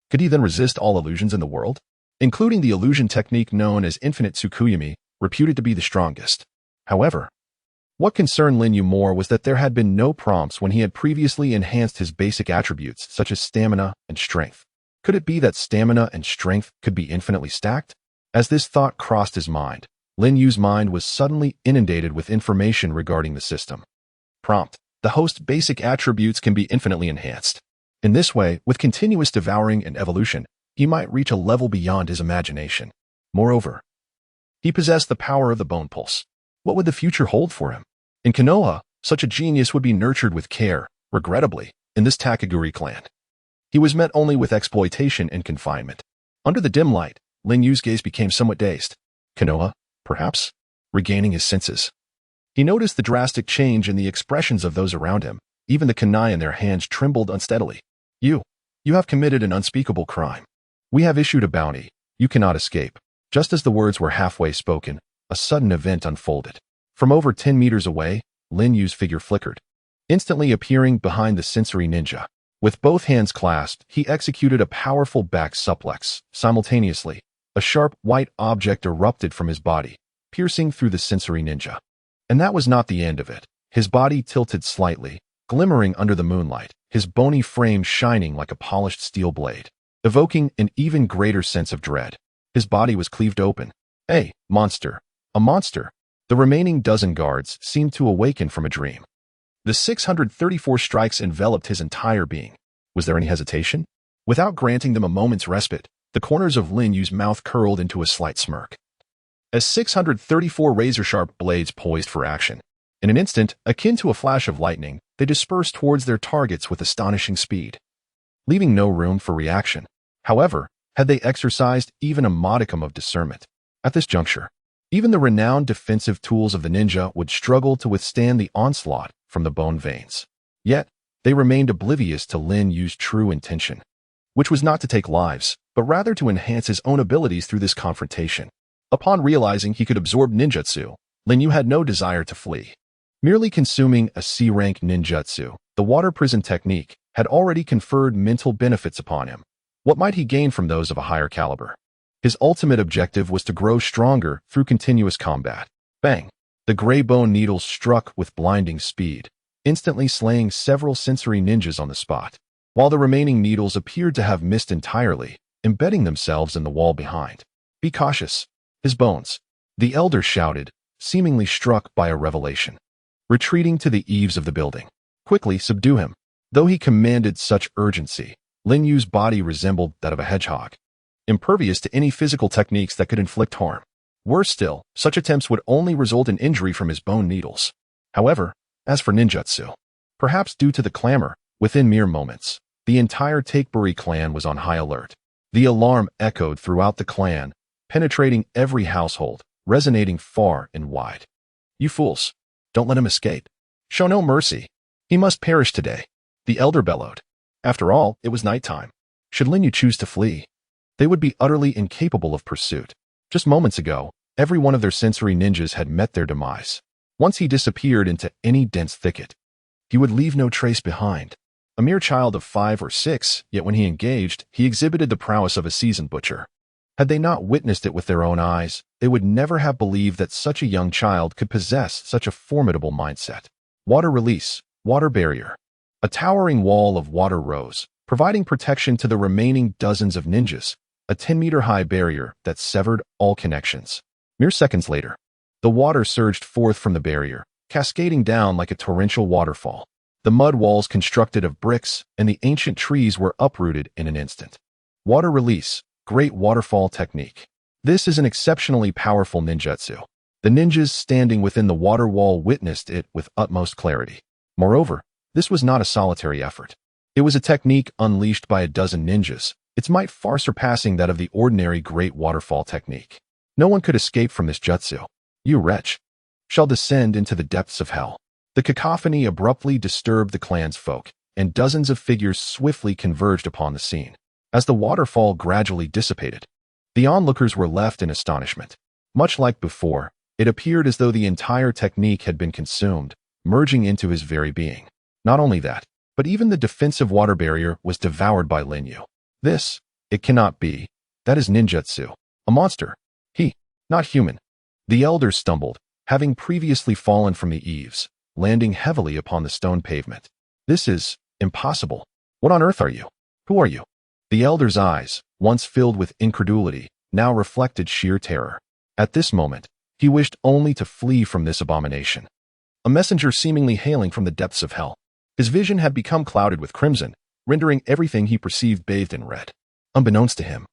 could he then resist all illusions in the world, including the illusion technique known as infinite Tsukuyami, reputed to be the strongest? However, what concerned Lin Yu more was that there had been no prompts when he had previously enhanced his basic attributes such as stamina and strength. Could it be that stamina and strength could be infinitely stacked? As this thought crossed his mind, Lin Yu's mind was suddenly inundated with information regarding the system. Prompt. The host's basic attributes can be infinitely enhanced. In this way, with continuous devouring and evolution, he might reach a level beyond his imagination. Moreover, he possessed the power of the bone pulse. What would the future hold for him? In Konoha, such a genius would be nurtured with care. Regrettably, in this Takaguri clan, he was met only with exploitation and confinement. Under the dim light, Lin Yu's gaze became somewhat dazed. Konoha, perhaps? Regaining his senses, he noticed the drastic change in the expressions of those around him. Even the kunai in their hands trembled unsteadily. You have committed an unspeakable crime. We have issued a bounty. You cannot escape. Just as the words were halfway spoken, a sudden event unfolded. From over 10 meters away, Lin Yu's figure flickered, instantly appearing behind the sensory ninja. With both hands clasped, he executed a powerful back suplex. Simultaneously, a sharp white object erupted from his body, piercing through the sensory ninja. And that was not the end of it. His body tilted slightly, glimmering under the moonlight, his bony frame shining like a polished steel blade, evoking an even greater sense of dread. His body was cleaved open, Hey, monster. A monster. The remaining dozen guards seemed to awaken from a dream. The 634 strikes enveloped his entire being. Was there any hesitation? Without granting them a moment's respite, the corners of Lin Yu's mouth curled into a slight smirk. As 634 razor-sharp blades poised for action, in an instant, akin to a flash of lightning, they dispersed towards their targets with astonishing speed, leaving no room for reaction. However, had they exercised even a modicum of discernment, at this juncture, even the renowned defensive tools of the ninja would struggle to withstand the onslaught from the bone veins. Yet, they remained oblivious to Lin Yu's true intention, which was not to take lives, but rather to enhance his own abilities through this confrontation. Upon realizing he could absorb ninjutsu, Lin Yu had no desire to flee. Merely consuming a C-rank ninjutsu, the water prison technique, had already conferred mental benefits upon him. What might he gain from those of a higher caliber? His ultimate objective was to grow stronger through continuous combat. Bang! The gray bone needles struck with blinding speed, instantly slaying several sensory ninjas on the spot, while the remaining needles appeared to have missed entirely, embedding themselves in the wall behind. Be cautious. His bones. The elder shouted, seemingly struck by a revelation. Retreating to the eaves of the building. Quickly subdue him. Though he commanded such urgency, Lin Yu's body resembled that of a hedgehog, impervious to any physical techniques that could inflict harm. Worse still, such attempts would only result in injury from his bone needles. However, as for ninjutsu, perhaps due to the clamor, within mere moments, the entire Takeburi clan was on high alert. The alarm echoed throughout the clan, penetrating every household, resonating far and wide. You fools! Don't let him escape. Show no mercy. He must perish today, the elder bellowed. After all, it was nighttime. Should Lin Yu choose to flee, they would be utterly incapable of pursuit. Just moments ago, every one of their sensory ninjas had met their demise. Once he disappeared into any dense thicket, he would leave no trace behind. A mere child of 5 or 6, yet when he engaged, he exhibited the prowess of a seasoned butcher. Had they not witnessed it with their own eyes, they would never have believed that such a young child could possess such a formidable mindset. Water release, water barrier. A towering wall of water rose, providing protection to the remaining dozens of ninjas, a 10-meter-high barrier that severed all connections. Mere seconds later, the water surged forth from the barrier, cascading down like a torrential waterfall. The mud walls constructed of bricks and the ancient trees were uprooted in an instant. Water release. Great waterfall technique. This is an exceptionally powerful ninjutsu. The ninjas standing within the water wall witnessed it with utmost clarity. Moreover, this was not a solitary effort. It was a technique unleashed by a dozen ninjas, its might far surpassing that of the ordinary great waterfall technique. No one could escape from this jutsu. You wretch shall descend into the depths of hell. The cacophony abruptly disturbed the clan's folk, and dozens of figures swiftly converged upon the scene. As the waterfall gradually dissipated, the onlookers were left in astonishment. Much like before, it appeared as though the entire technique had been consumed, merging into his very being. Not only that, but even the defensive water barrier was devoured by Lin Yu. This, it cannot be. That is ninjutsu. A monster. He, not human. The elder stumbled, having previously fallen from the eaves, landing heavily upon the stone pavement. This is impossible. What on earth are you? Who are you? The elder's eyes, once filled with incredulity, now reflected sheer terror. At this moment, he wished only to flee from this abomination. A messenger seemingly hailing from the depths of hell. His vision had become clouded with crimson, rendering everything he perceived bathed in red. Unbeknownst to him,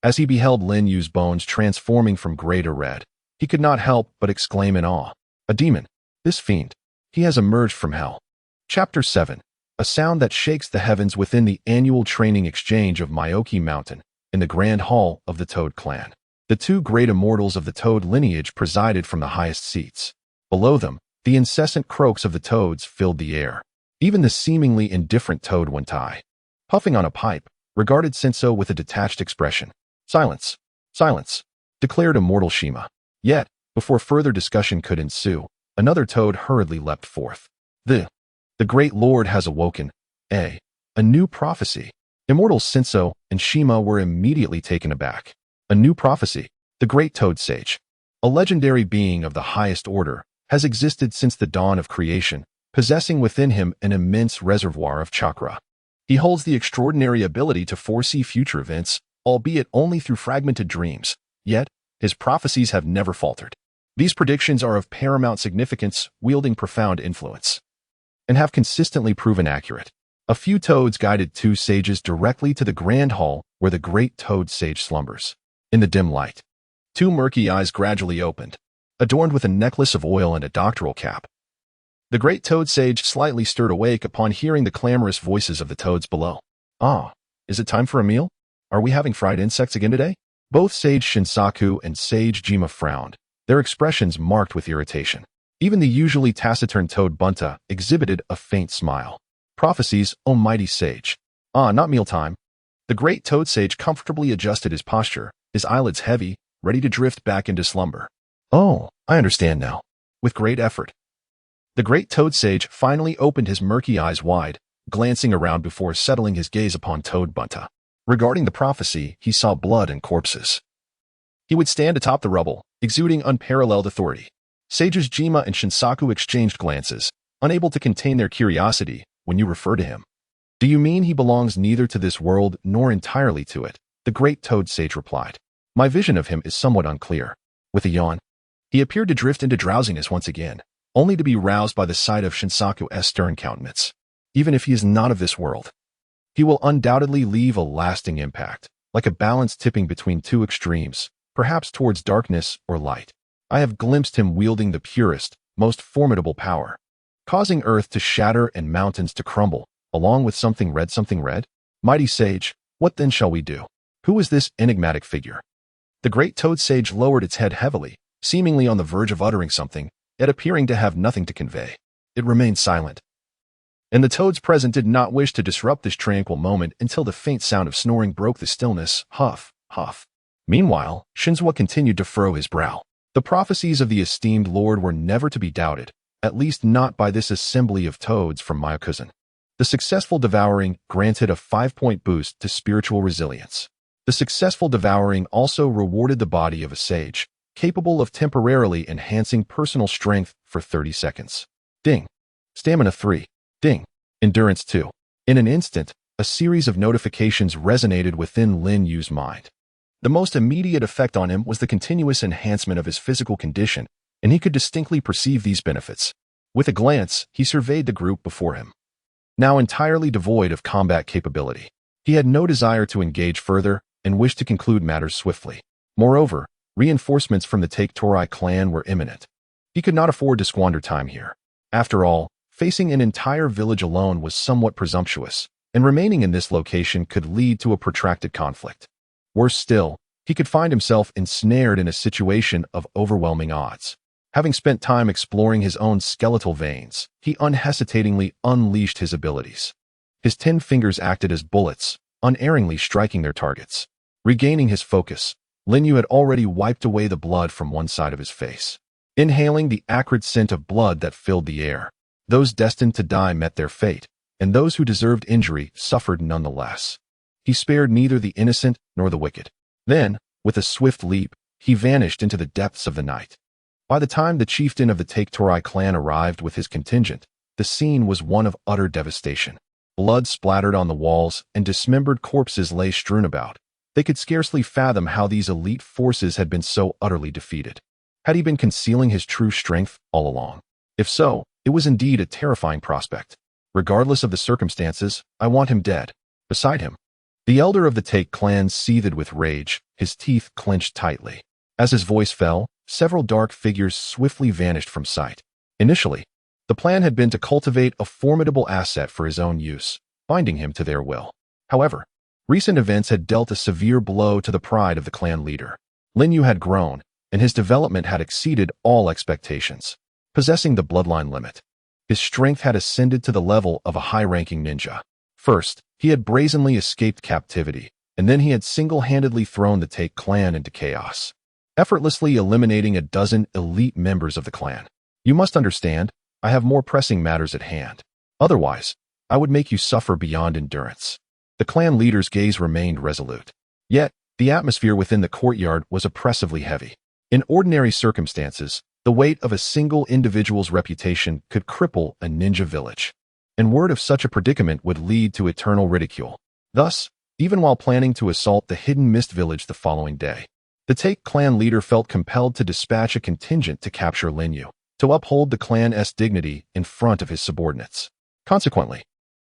as he beheld Lin Yu's bones transforming from gray to red, he could not help but exclaim in awe. A demon. This fiend. He has emerged from hell. Chapter 7. A sound that shakes the heavens within the annual training exchange of Myoki Mountain, in the grand hall of the Toad clan. The two great immortals of the Toad lineage presided from the highest seats. Below them, the incessant croaks of the toads filled the air. Even the seemingly indifferent Toad Wentai, puffing on a pipe, regarded Senso with a detached expression. Silence, silence, declared immortal Shima. Yet, before further discussion could ensue, another toad hurriedly leapt forth. The great lord has awoken. A new prophecy. Immortal Senso and Shima were immediately taken aback. A new prophecy. The great toad sage, a legendary being of the highest order, has existed since the dawn of creation, possessing within him an immense reservoir of chakra. He holds the extraordinary ability to foresee future events, albeit only through fragmented dreams. Yet, His prophecies have never faltered. These predictions are of paramount significance, wielding profound influence, and have consistently proven accurate. A few toads guided two sages directly to the grand hall where the great toad sage slumbers. In the dim light, two murky eyes gradually opened, adorned with a necklace of oil and a doctoral cap. The great toad sage slightly stirred awake upon hearing the clamorous voices of the toads below. Ah, is it time for a meal? Are we having fried insects again today? Both Sage Shinsaku and Sage Jima frowned, their expressions marked with irritation. Even the usually taciturn toad Bunta exhibited a faint smile. Prophecies, O mighty sage. Ah, not mealtime. The great toad sage comfortably adjusted his posture, his eyelids heavy, ready to drift back into slumber. Oh, I understand now. With great effort, the great toad sage finally opened his murky eyes wide, glancing around before settling his gaze upon Toad Bunta. Regarding the prophecy, he saw blood and corpses. He would stand atop the rubble, exuding unparalleled authority. Sages Jima and Shinsaku exchanged glances, unable to contain their curiosity when you refer to him. Do you mean he belongs neither to this world nor entirely to it? The great toad sage replied. My vision of him is somewhat unclear. With a yawn, he appeared to drift into drowsiness once again, only to be roused by the sight of Shinsaku's stern countenance. Even if he is not of this world, he will undoubtedly leave a lasting impact, like a balance tipping between two extremes, perhaps towards darkness or light. I have glimpsed him wielding the purest, most formidable power, causing earth to shatter and mountains to crumble, along with something red. Mighty sage, what then shall we do? Who is this enigmatic figure? The great toad sage lowered its head heavily, seemingly on the verge of uttering something, yet appearing to have nothing to convey. It remained silent, and the toads present did not wish to disrupt this tranquil moment until the faint sound of snoring broke the stillness. Huff, huff. Meanwhile, Shinzawa continued to furrow his brow. The prophecies of the esteemed lord were never to be doubted, at least not by this assembly of toads from Myokuzen. The successful devouring granted a 5-point boost to spiritual resilience. The successful devouring also rewarded the body of a sage, capable of temporarily enhancing personal strength for 30 seconds. Ding. Stamina 3. Ding. Endurance 2. In an instant, a series of notifications resonated within Lin Yu's mind. The most immediate effect on him was the continuous enhancement of his physical condition, and he could distinctly perceive these benefits. With a glance, he surveyed the group before him, now entirely devoid of combat capability. He had no desire to engage further and wished to conclude matters swiftly. Moreover, reinforcements from the Take Torai clan were imminent. He could not afford to squander time here. After all, facing an entire village alone was somewhat presumptuous, and remaining in this location could lead to a protracted conflict. Worse still, he could find himself ensnared in a situation of overwhelming odds. Having spent time exploring his own skeletal veins, he unhesitatingly unleashed his abilities. His 10 fingers acted as bullets, unerringly striking their targets. Regaining his focus, Lin Yu had already wiped away the blood from one side of his face. Inhaling the acrid scent of blood that filled the air, those destined to die met their fate, and those who deserved injury suffered nonetheless. He spared neither the innocent nor the wicked. Then, with a swift leap, he vanished into the depths of the night. By the time the chieftain of the Take Torai clan arrived with his contingent, the scene was one of utter devastation. Blood splattered on the walls and dismembered corpses lay strewn about. They could scarcely fathom how these elite forces had been so utterly defeated. Had he been concealing his true strength all along? If so, it was indeed a terrifying prospect. Regardless of the circumstances, I want him dead. Beside him, the elder of the Take clan seethed with rage, his teeth clenched tightly. As his voice fell, several dark figures swiftly vanished from sight. Initially, the plan had been to cultivate a formidable asset for his own use, binding him to their will. However, recent events had dealt a severe blow to the pride of the clan leader. Lin Yu had grown, and his development had exceeded all expectations. Possessing the bloodline limit, his strength had ascended to the level of a high-ranking ninja. First, he had brazenly escaped captivity, and then he had single-handedly thrown the Take clan into chaos, effortlessly eliminating a dozen elite members of the clan. You must understand, I have more pressing matters at hand. Otherwise, I would make you suffer beyond endurance. The clan leader's gaze remained resolute. Yet, the atmosphere within the courtyard was oppressively heavy. In ordinary circumstances, the weight of a single individual's reputation could cripple a ninja village, and word of such a predicament would lead to eternal ridicule. Thus, even while planning to assault the Hidden Mist village the following day, The Take clan leader felt compelled to dispatch a contingent to capture Linyu, to uphold the clan's dignity in front of his subordinates. Consequently,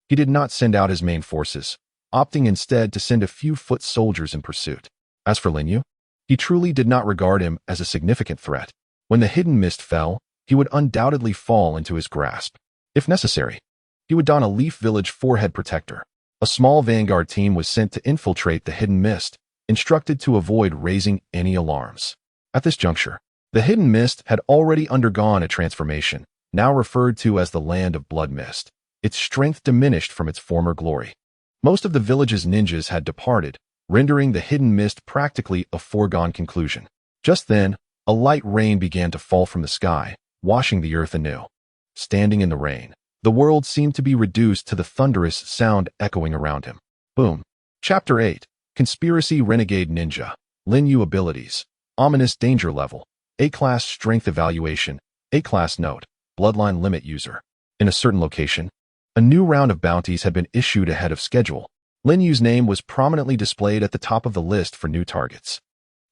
he did not send out his main forces, opting instead to send a few foot soldiers in pursuit. As for Linyu, he truly did not regard him as a significant threat. When the hidden mist fell, he would undoubtedly fall into his grasp. If necessary, he would don a Leaf Village forehead protector. A small vanguard team was sent to infiltrate the hidden mist, instructed to avoid raising any alarms. At this juncture, the hidden mist had already undergone a transformation, now referred to as the Land of Blood Mist. Its strength diminished from its former glory. Most of the village's ninjas had departed, rendering the hidden mist practically a foregone conclusion. Just then, a light rain began to fall from the sky, washing the earth anew. Standing in the rain, the world seemed to be reduced to the thunderous sound echoing around him. Boom. Chapter 8. Conspiracy Renegade Ninja. Linyu Abilities. Ominous Danger Level. A-Class Strength Evaluation. A-Class Note. Bloodline Limit User. In a certain location, a new round of bounties had been issued ahead of schedule. Linyu's name was prominently displayed at the top of the list for new targets.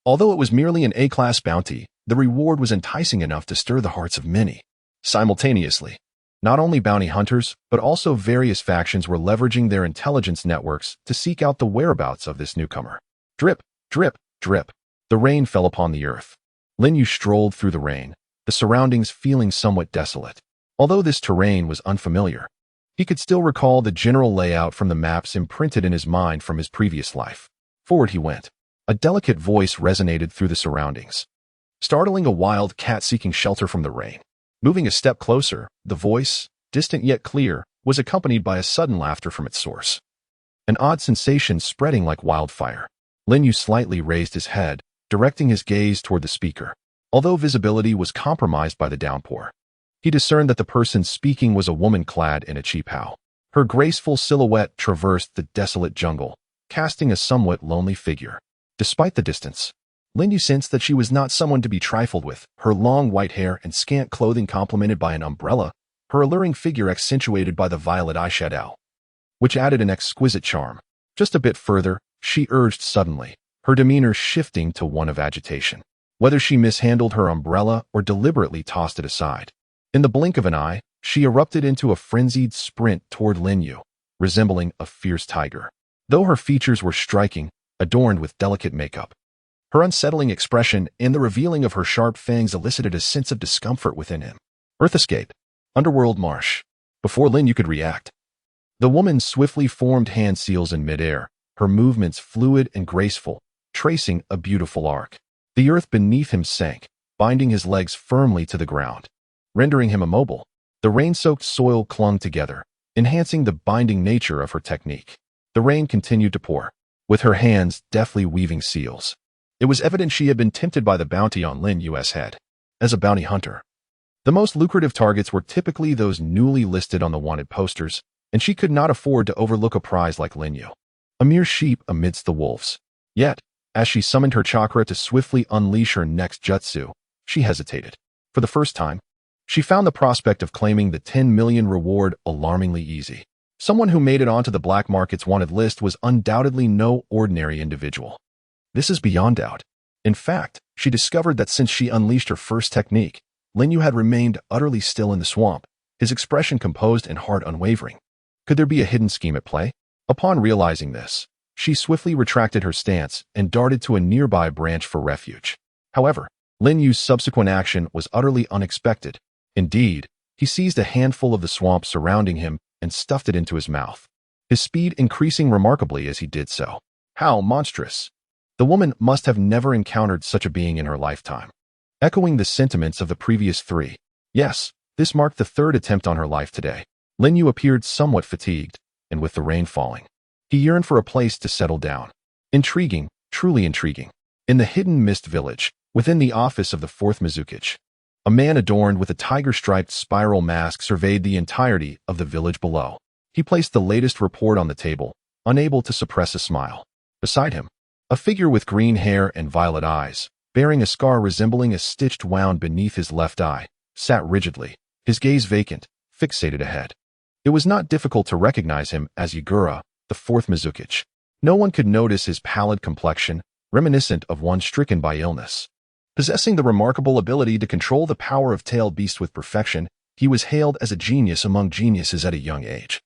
Although it was merely an A-Class bounty, the reward was enticing enough to stir the hearts of many. Simultaneously, not only bounty hunters, but also various factions were leveraging their intelligence networks to seek out the whereabouts of this newcomer. Drip, drip, drip. The rain fell upon the earth. Linyu strolled through the rain, the surroundings feeling somewhat desolate. Although this terrain was unfamiliar, he could still recall the general layout from the maps imprinted in his mind from his previous life. Forward he went. A delicate voice resonated through the surroundings, startling a wild cat seeking shelter from the rain. Moving a step closer, the voice, distant yet clear, was accompanied by a sudden laughter from its source. An odd sensation spreading like wildfire. Linyu slightly raised his head, directing his gaze toward the speaker. Although visibility was compromised by the downpour, he discerned that the person speaking was a woman clad in a qipao. Her graceful silhouette traversed the desolate jungle, casting a somewhat lonely figure. Despite the distance, Linyu sensed that she was not someone to be trifled with. Her long white hair and scant clothing complemented by an umbrella, her alluring figure accentuated by the violet eyeshadow, which added an exquisite charm. Just a bit further, she urged suddenly, her demeanor shifting to one of agitation. Whether she mishandled her umbrella or deliberately tossed it aside, in the blink of an eye, she erupted into a frenzied sprint toward Linyu, resembling a fierce tiger. Though her features were striking, adorned with delicate makeup, her unsettling expression and the revealing of her sharp fangs elicited a sense of discomfort within him. Earth Escape. Underworld Marsh. Before Linyu could react, the woman swiftly formed hand seals in midair, her movements fluid and graceful, tracing a beautiful arc. The earth beneath him sank, binding his legs firmly to the ground, rendering him immobile. The rain-soaked soil clung together, enhancing the binding nature of her technique. The rain continued to pour, with her hands deftly weaving seals. It was evident she had been tempted by the bounty on Linyu's head. As a bounty hunter, the most lucrative targets were typically those newly listed on the wanted posters, and she could not afford to overlook a prize like Linyu, a mere sheep amidst the wolves. Yet, as she summoned her chakra to swiftly unleash her next jutsu, she hesitated. For the first time, she found the prospect of claiming the 10 million reward alarmingly easy. Someone who made it onto the black market's wanted list was undoubtedly no ordinary individual. This is beyond doubt. In fact, she discovered that since she unleashed her first technique, Linyu had remained utterly still in the swamp, his expression composed and heart unwavering. Could there be a hidden scheme at play? Upon realizing this, she swiftly retracted her stance and darted to a nearby branch for refuge. However, Linyu's subsequent action was utterly unexpected. Indeed, he seized a handful of the swamp surrounding him and stuffed it into his mouth, his speed increasing remarkably as he did so. How monstrous! The woman must have never encountered such a being in her lifetime. Echoing the sentiments of the previous three, yes, this marked the third attempt on her life today. Linyu appeared somewhat fatigued, and with the rain falling, he yearned for a place to settle down. Intriguing, truly intriguing. In the hidden mist village, within the office of the fourth Mizukage, a man adorned with a tiger-striped spiral mask surveyed the entirety of the village below. He placed the latest report on the table, unable to suppress a smile. Beside him, a figure with green hair and violet eyes, bearing a scar resembling a stitched wound beneath his left eye, sat rigidly, his gaze vacant, fixated ahead. It was not difficult to recognize him as Yagura, the fourth Mizukage. No one could notice his pallid complexion, reminiscent of one stricken by illness. Possessing the remarkable ability to control the power of tailed beasts with perfection, he was hailed as a genius among geniuses at a young age.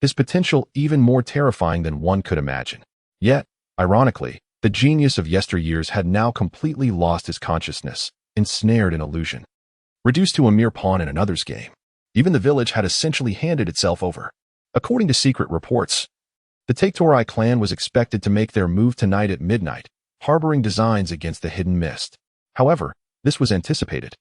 His potential even more terrifying than one could imagine. Yet, ironically, the genius of yesteryears had now completely lost his consciousness, ensnared in illusion. Reduced to a mere pawn in another's game, even the village had essentially handed itself over. According to secret reports, the Taektorai clan was expected to make their move tonight at midnight, harboring designs against the hidden mist. However, this was anticipated,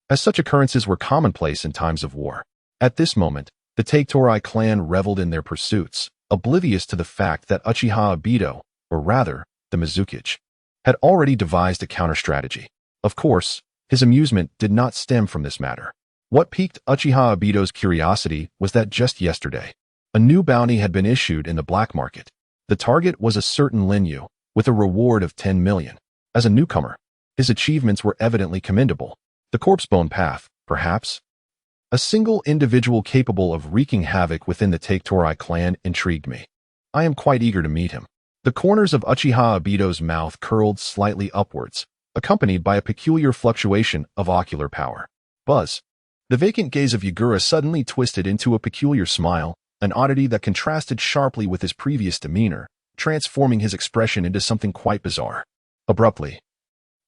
as such occurrences were commonplace in times of war. At this moment, the Taektorai clan reveled in their pursuits, oblivious to the fact that Uchiha Obito, or rather, the Mizukage, had already devised a counter-strategy. Of course, his amusement did not stem from this matter. What piqued Uchiha Obito's curiosity was that just yesterday, a new bounty had been issued in the black market. The target was a certain Linyu, with a reward of 10 million. As a newcomer, his achievements were evidently commendable. The corpse-bone path, perhaps? A single individual capable of wreaking havoc within the Taektorai clan intrigued me. I am quite eager to meet him. The corners of Uchiha Obito's mouth curled slightly upwards, accompanied by a peculiar fluctuation of ocular power. Buzz. The vacant gaze of Yagura suddenly twisted into a peculiar smile, an oddity that contrasted sharply with his previous demeanor, transforming his expression into something quite bizarre. Abruptly,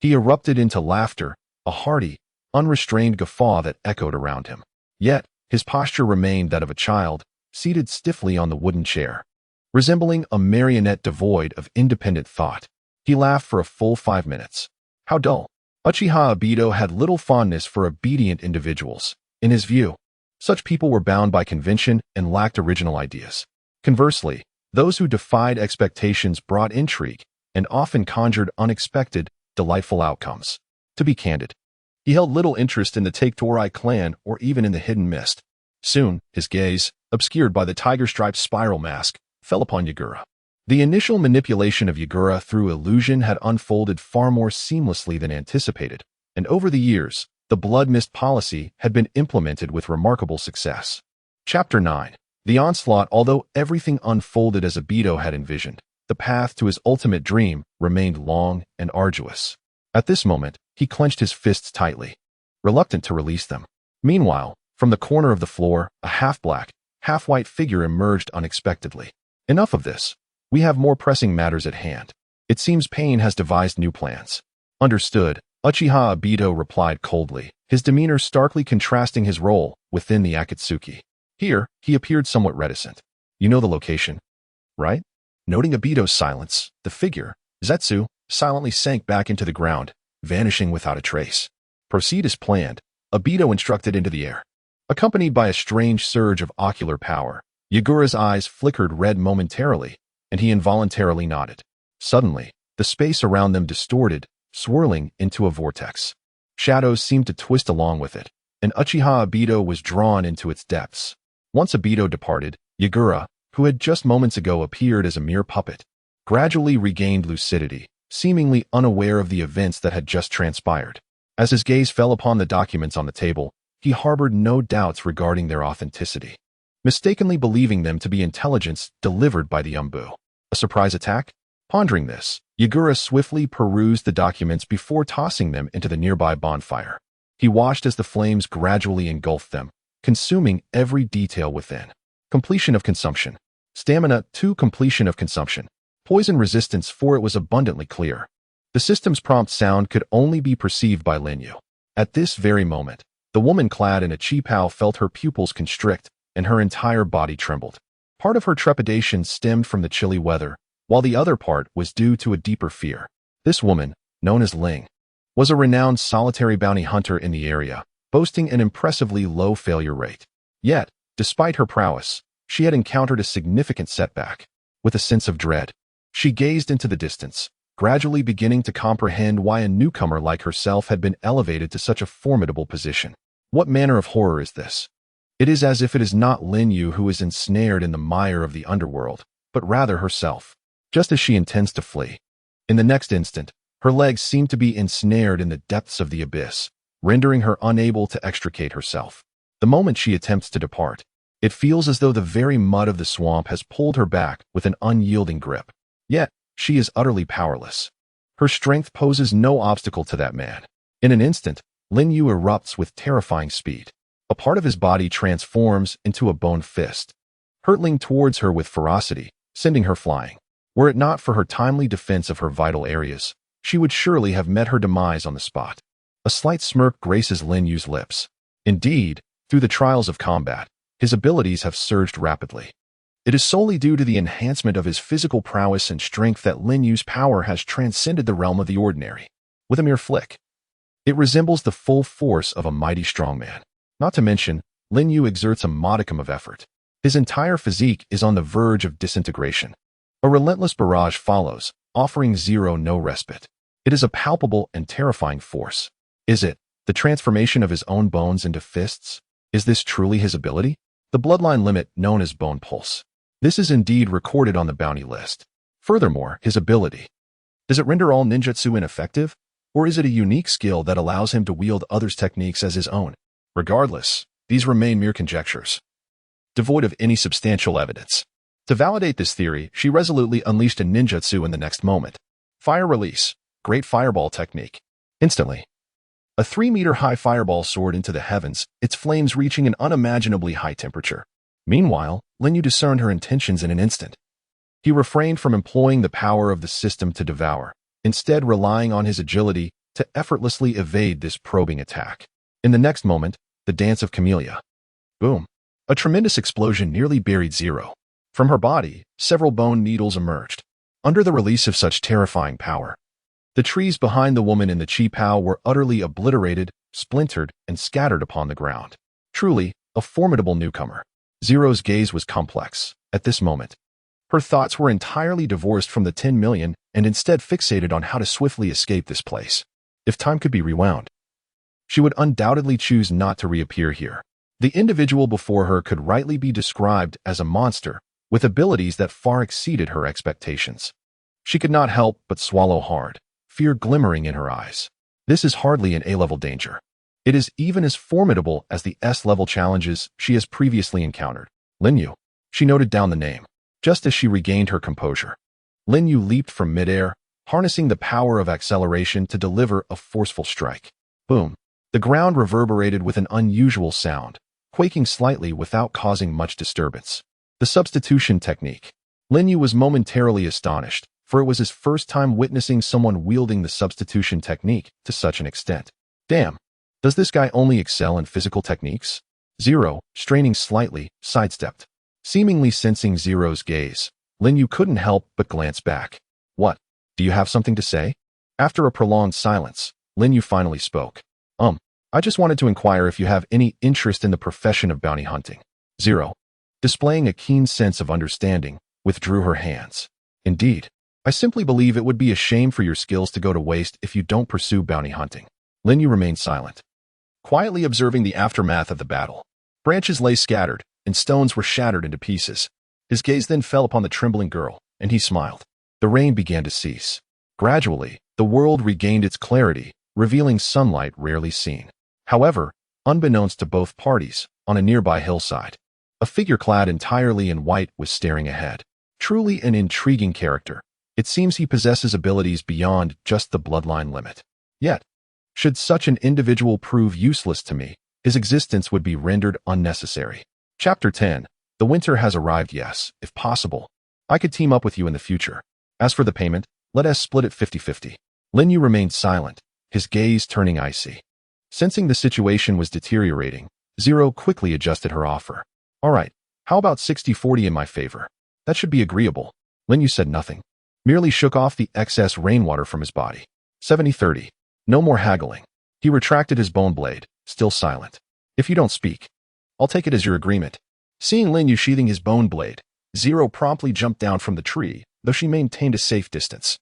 he erupted into laughter, a hearty, unrestrained guffaw that echoed around him. Yet, his posture remained that of a child, seated stiffly on the wooden chair, resembling a marionette devoid of independent thought. He laughed for a full 5 minutes. How dull. Uchiha Obito had little fondness for obedient individuals. In his view, such people were bound by convention and lacked original ideas. Conversely, those who defied expectations brought intrigue and often conjured unexpected, delightful outcomes. To be candid, he held little interest in the Taektorai clan or even in the hidden mist. Soon, his gaze, obscured by the tiger-striped spiral mask, fell upon Yagura. The initial manipulation of Yagura through illusion had unfolded far more seamlessly than anticipated, and over the years, the blood mist policy had been implemented with remarkable success. Chapter 9. The Onslaught. Although everything unfolded as Obito had envisioned, the path to his ultimate dream remained long and arduous. At this moment, he clenched his fists tightly, reluctant to release them. Meanwhile, from the corner of the floor, a half-black, half-white figure emerged unexpectedly. Enough of this. We have more pressing matters at hand. It seems Pain has devised new plans. Understood, Uchiha Obito replied coldly, his demeanor starkly contrasting his role within the Akatsuki. Here, he appeared somewhat reticent. You know the location, right? Noting Obito's silence, the figure, Zetsu, silently sank back into the ground, vanishing without a trace. Proceed as planned, Obito instructed into the air. Accompanied by a strange surge of ocular power, Yagura's eyes flickered red momentarily, and he involuntarily nodded. Suddenly, the space around them distorted, swirling into a vortex. Shadows seemed to twist along with it, and Uchiha Obito was drawn into its depths. Once Obito departed, Yagura, who had just moments ago appeared as a mere puppet, gradually regained lucidity, seemingly unaware of the events that had just transpired. As his gaze fell upon the documents on the table, he harbored no doubts regarding their authenticity, mistakenly believing them to be intelligence delivered by the Umbu. A surprise attack? Pondering this, Yagura swiftly perused the documents before tossing them into the nearby bonfire. He watched as the flames gradually engulfed them, consuming every detail within. Completion of consumption. Stamina 2. Completion of consumption. Poison resistance 4. It was abundantly clear. The system's prompt sound could only be perceived by Linyu. At this very moment, the woman clad in a qipao felt her pupils constrict, and her entire body trembled. Part of her trepidation stemmed from the chilly weather, while the other part was due to a deeper fear. This woman, known as Ling, was a renowned solitary bounty hunter in the area, boasting an impressively low failure rate. Yet, despite her prowess, she had encountered a significant setback. With a sense of dread, she gazed into the distance, gradually beginning to comprehend why a newcomer like herself had been elevated to such a formidable position. What manner of horror is this? It is as if it is not Linyu who is ensnared in the mire of the underworld, but rather herself, just as she intends to flee. In the next instant, her legs seem to be ensnared in the depths of the abyss, rendering her unable to extricate herself. The moment she attempts to depart, it feels as though the very mud of the swamp has pulled her back with an unyielding grip. Yet, she is utterly powerless. Her strength poses no obstacle to that man. In an instant, Lin Yu erupts with terrifying speed. A part of his body transforms into a bone fist, hurtling towards her with ferocity, sending her flying. Were it not for her timely defense of her vital areas, she would surely have met her demise on the spot. A slight smirk graces Lin Yu's lips. Indeed, through the trials of combat, his abilities have surged rapidly. It is solely due to the enhancement of his physical prowess and strength that Lin Yu's power has transcended the realm of the ordinary. With a mere flick, it resembles the full force of a mighty strongman. Not to mention, Lin Yu exerts a modicum of effort. His entire physique is on the verge of disintegration. A relentless barrage follows, offering Zero no respite. It is a palpable and terrifying force. Is it the transformation of his own bones into fists? Is this truly his ability? The bloodline limit known as bone pulse. This is indeed recorded on the bounty list. Furthermore, his ability. Does it render all ninjutsu ineffective? Or is it a unique skill that allows him to wield others' techniques as his own? Regardless, these remain mere conjectures, devoid of any substantial evidence. To validate this theory, she resolutely unleashed a ninjutsu in the next moment. Fire release. Great fireball technique. Instantly, a 3-meter-high fireball soared into the heavens, its flames reaching an unimaginably high temperature. Meanwhile, Lin Yu discerned her intentions in an instant. He refrained from employing the power of the system to devour, instead relying on his agility to effortlessly evade this probing attack. In the next moment, the dance of Camellia. Boom. A tremendous explosion nearly buried Zero. From her body, several bone needles emerged. Under the release of such terrifying power, the trees behind the woman in the chi pao were utterly obliterated, splintered, and scattered upon the ground. Truly, a formidable newcomer. Zero's gaze was complex. At this moment, her thoughts were entirely divorced from the 10 million and instead fixated on how to swiftly escape this place. If time could be rewound, she would undoubtedly choose not to reappear here. The individual before her could rightly be described as a monster, with abilities that far exceeded her expectations. She could not help but swallow hard, fear glimmering in her eyes. This is hardly an A-level danger. It is even as formidable as the S-level challenges she has previously encountered. Lin Yu. She noted down the name. Just as she regained her composure, Lin Yu leaped from midair, harnessing the power of acceleration to deliver a forceful strike. Boom. The ground reverberated with an unusual sound, quaking slightly without causing much disturbance. The substitution technique. Lin Yu was momentarily astonished, for it was his first time witnessing someone wielding the substitution technique to such an extent. Damn. Does this guy only excel in physical techniques? Zero, straining slightly, sidestepped. Seemingly sensing Zero's gaze, Lin Yu couldn't help but glance back. What? Do you have something to say? After a prolonged silence, Lin Yu finally spoke. I just wanted to inquire if you have any interest in the profession of bounty hunting. Zero, displaying a keen sense of understanding, withdrew her hands. Indeed, I simply believe it would be a shame for your skills to go to waste if you don't pursue bounty hunting. Lin Yu remained silent, quietly observing the aftermath of the battle. Branches lay scattered, and stones were shattered into pieces. His gaze then fell upon the trembling girl, and he smiled. The rain began to cease. Gradually, the world regained its clarity, revealing sunlight rarely seen. However, unbeknownst to both parties, on a nearby hillside, a figure clad entirely in white was staring ahead. Truly an intriguing character. It seems he possesses abilities beyond just the bloodline limit. Yet, should such an individual prove useless to me, his existence would be rendered unnecessary. Chapter 10. The winter has arrived. Yes, if possible, I could team up with you in the future. As for the payment, let us split it 50-50. Lin Yu remained silent, his gaze turning icy. Sensing the situation was deteriorating, Zero quickly adjusted her offer. All right, how about 60-40 in my favor? That should be agreeable. Lin Yu said nothing, merely shook off the excess rainwater from his body. 70-30. No more haggling. He retracted his bone blade, still silent. If you don't speak, I'll take it as your agreement. Seeing Lin Yu sheathing his bone blade, Zero promptly jumped down from the tree, though she maintained a safe distance.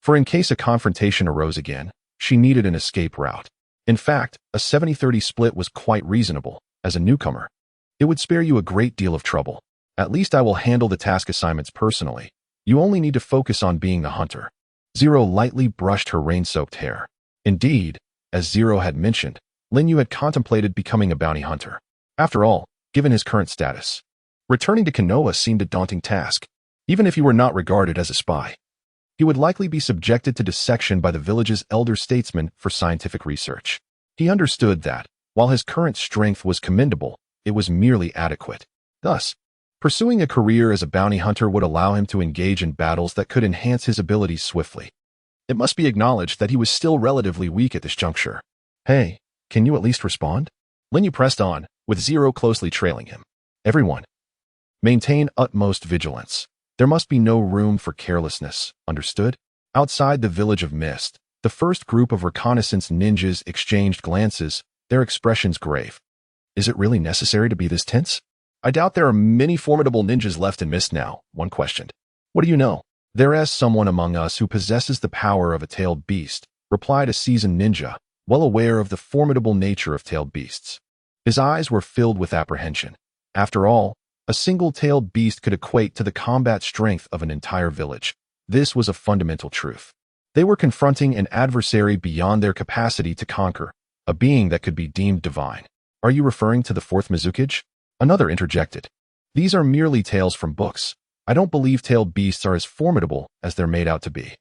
For in case a confrontation arose again, she needed an escape route. In fact, a 70-30 split was quite reasonable. As a newcomer, it would spare you a great deal of trouble. At least I will handle the task assignments personally. You only need to focus on being the hunter. Zero lightly brushed her rain-soaked hair. Indeed, as Zero had mentioned, Lin Yu had contemplated becoming a bounty hunter. After all, given his current status, returning to Konoha seemed a daunting task, even if he were not regarded as a spy. he would likely be subjected to dissection by the village's elder statesman for scientific research. He understood that, while his current strength was commendable, it was merely adequate. Thus, pursuing a career as a bounty hunter would allow him to engage in battles that could enhance his abilities swiftly. It must be acknowledged that he was still relatively weak at this juncture. "Hey, can you at least respond?" Linyu pressed on, with Zero closely trailing him. "Everyone, maintain utmost vigilance. There must be no room for carelessness, understood?" Outside the village of Mist, the first group of reconnaissance ninjas exchanged glances, their expressions grave. "Is it really necessary to be this tense?" "I doubt there are many formidable ninjas left in Mist now," one questioned. "What do you know?" "There is someone among us who possesses the power of a tailed beast," replied a seasoned ninja, well aware of the formidable nature of tailed beasts. His eyes were filled with apprehension. After all, a single tailed beast could equate to the combat strength of an entire village. This was a fundamental truth. They were confronting an adversary beyond their capacity to conquer, a being that could be deemed divine. "Are you referring to the fourth Mizukage?" Another interjected. "These are merely tales from books. I don't believe tailed beasts are as formidable as they're made out to be.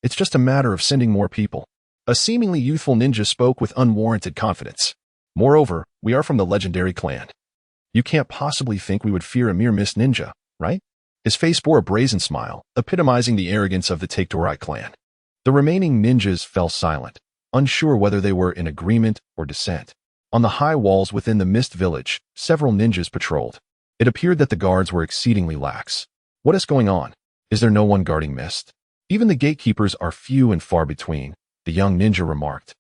It's just a matter of sending more people." A seemingly youthful ninja spoke with unwarranted confidence. "Moreover, we are from the legendary clan. You can't possibly think we would fear a mere mist ninja, right?" His face bore a brazen smile, epitomizing the arrogance of the Take-Torai clan. The remaining ninjas fell silent, unsure whether they were in agreement or dissent. On the high walls within the Mist Village, several ninjas patrolled. It appeared that the guards were exceedingly lax. "What is going on? Is there no one guarding Mist?" "Even the gatekeepers are few and far between," the young ninja remarked,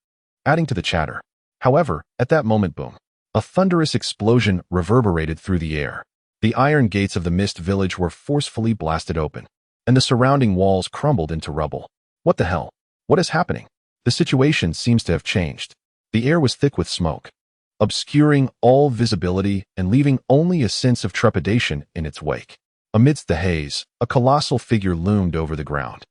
adding to the chatter. However, at that moment, boom. A thunderous explosion reverberated through the air. The iron gates of the Mist Village were forcefully blasted open, and the surrounding walls crumbled into rubble. "What the hell? What is happening?" The situation seems to have changed. The air was thick with smoke, obscuring all visibility and leaving only a sense of trepidation in its wake. Amidst the haze, a colossal figure loomed over the ground,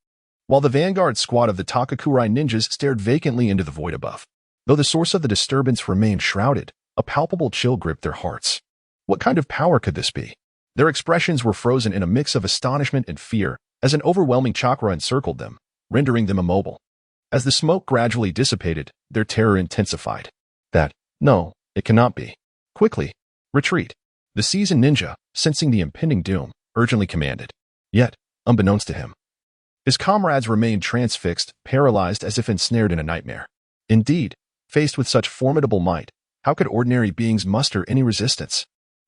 while the vanguard squad of the Takakurai ninjas stared vacantly into the void above. Though the source of the disturbance remained shrouded, a palpable chill gripped their hearts. What kind of power could this be? Their expressions were frozen in a mix of astonishment and fear as an overwhelming chakra encircled them, rendering them immobile. As the smoke gradually dissipated, their terror intensified. No, it cannot be. "Quickly, retreat." The seasoned ninja, sensing the impending doom, urgently commanded. Yet, unbeknownst to him, his comrades remained transfixed, paralyzed as if ensnared in a nightmare. Indeed, faced with such formidable might, how could ordinary beings muster any resistance?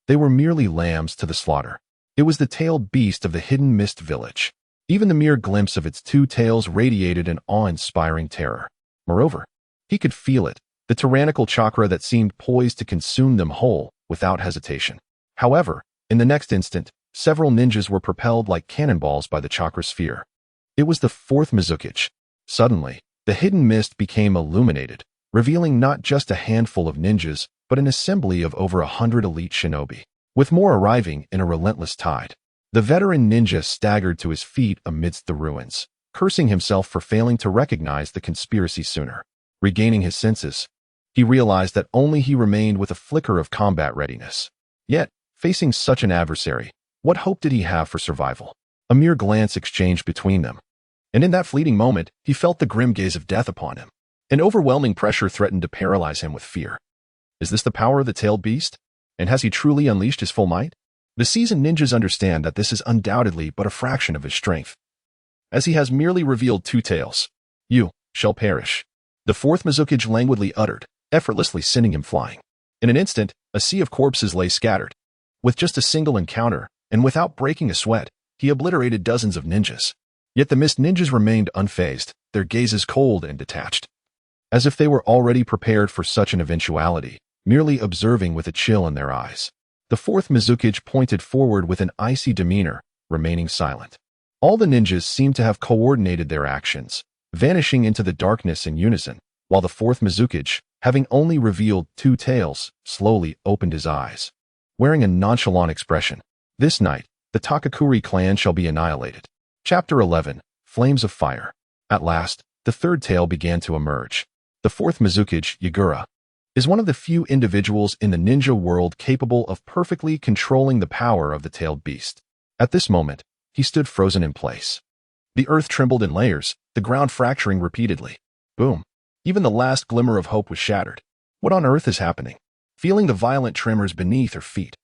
They were merely lambs to the slaughter. It was the tailed beast of the hidden Mist Village. Even the mere glimpse of its two tails radiated an awe-inspiring terror. Moreover, he could feel it, the tyrannical chakra that seemed poised to consume them whole without hesitation. However, in the next instant, several ninjas were propelled like cannonballs by the chakra sphere. It was the fourth Mizukage. Suddenly, the hidden mist became illuminated, revealing not just a handful of ninjas, but an assembly of over 100 elite shinobi, with more arriving in a relentless tide. The veteran ninja staggered to his feet amidst the ruins, cursing himself for failing to recognize the conspiracy sooner. Regaining his senses, he realized that only he remained with a flicker of combat readiness. Yet, facing such an adversary, what hope did he have for survival? A mere glance exchanged between them, and in that fleeting moment, he felt the grim gaze of death upon him. An overwhelming pressure threatened to paralyze him with fear. Is this the power of the tailed beast? And has he truly unleashed his full might? The seasoned ninjas understand that this is undoubtedly but a fraction of his strength, as he has merely revealed two tails. "You shall perish," the fourth Mizukage languidly uttered, effortlessly sending him flying. In an instant, a sea of corpses lay scattered. With just a single encounter, and without breaking a sweat, he obliterated dozens of ninjas. Yet the Mist ninjas remained unfazed, their gazes cold and detached, as if they were already prepared for such an eventuality, merely observing with a chill in their eyes. The fourth Mizukage pointed forward with an icy demeanor, remaining silent. All the ninjas seemed to have coordinated their actions, vanishing into the darkness in unison, while the fourth Mizukage, having only revealed two tails, slowly opened his eyes. Wearing a nonchalant expression, "This night, the Takakuri clan shall be annihilated." Chapter 11, Flames of Fire. At last, the third tail began to emerge. The fourth Mizukage, Yagura, is one of the few individuals in the ninja world capable of perfectly controlling the power of the tailed beast. At this moment, he stood frozen in place. The earth trembled in layers, the ground fracturing repeatedly. Boom. Even the last glimmer of hope was shattered. What on earth is happening? Feeling the violent tremors beneath her feet,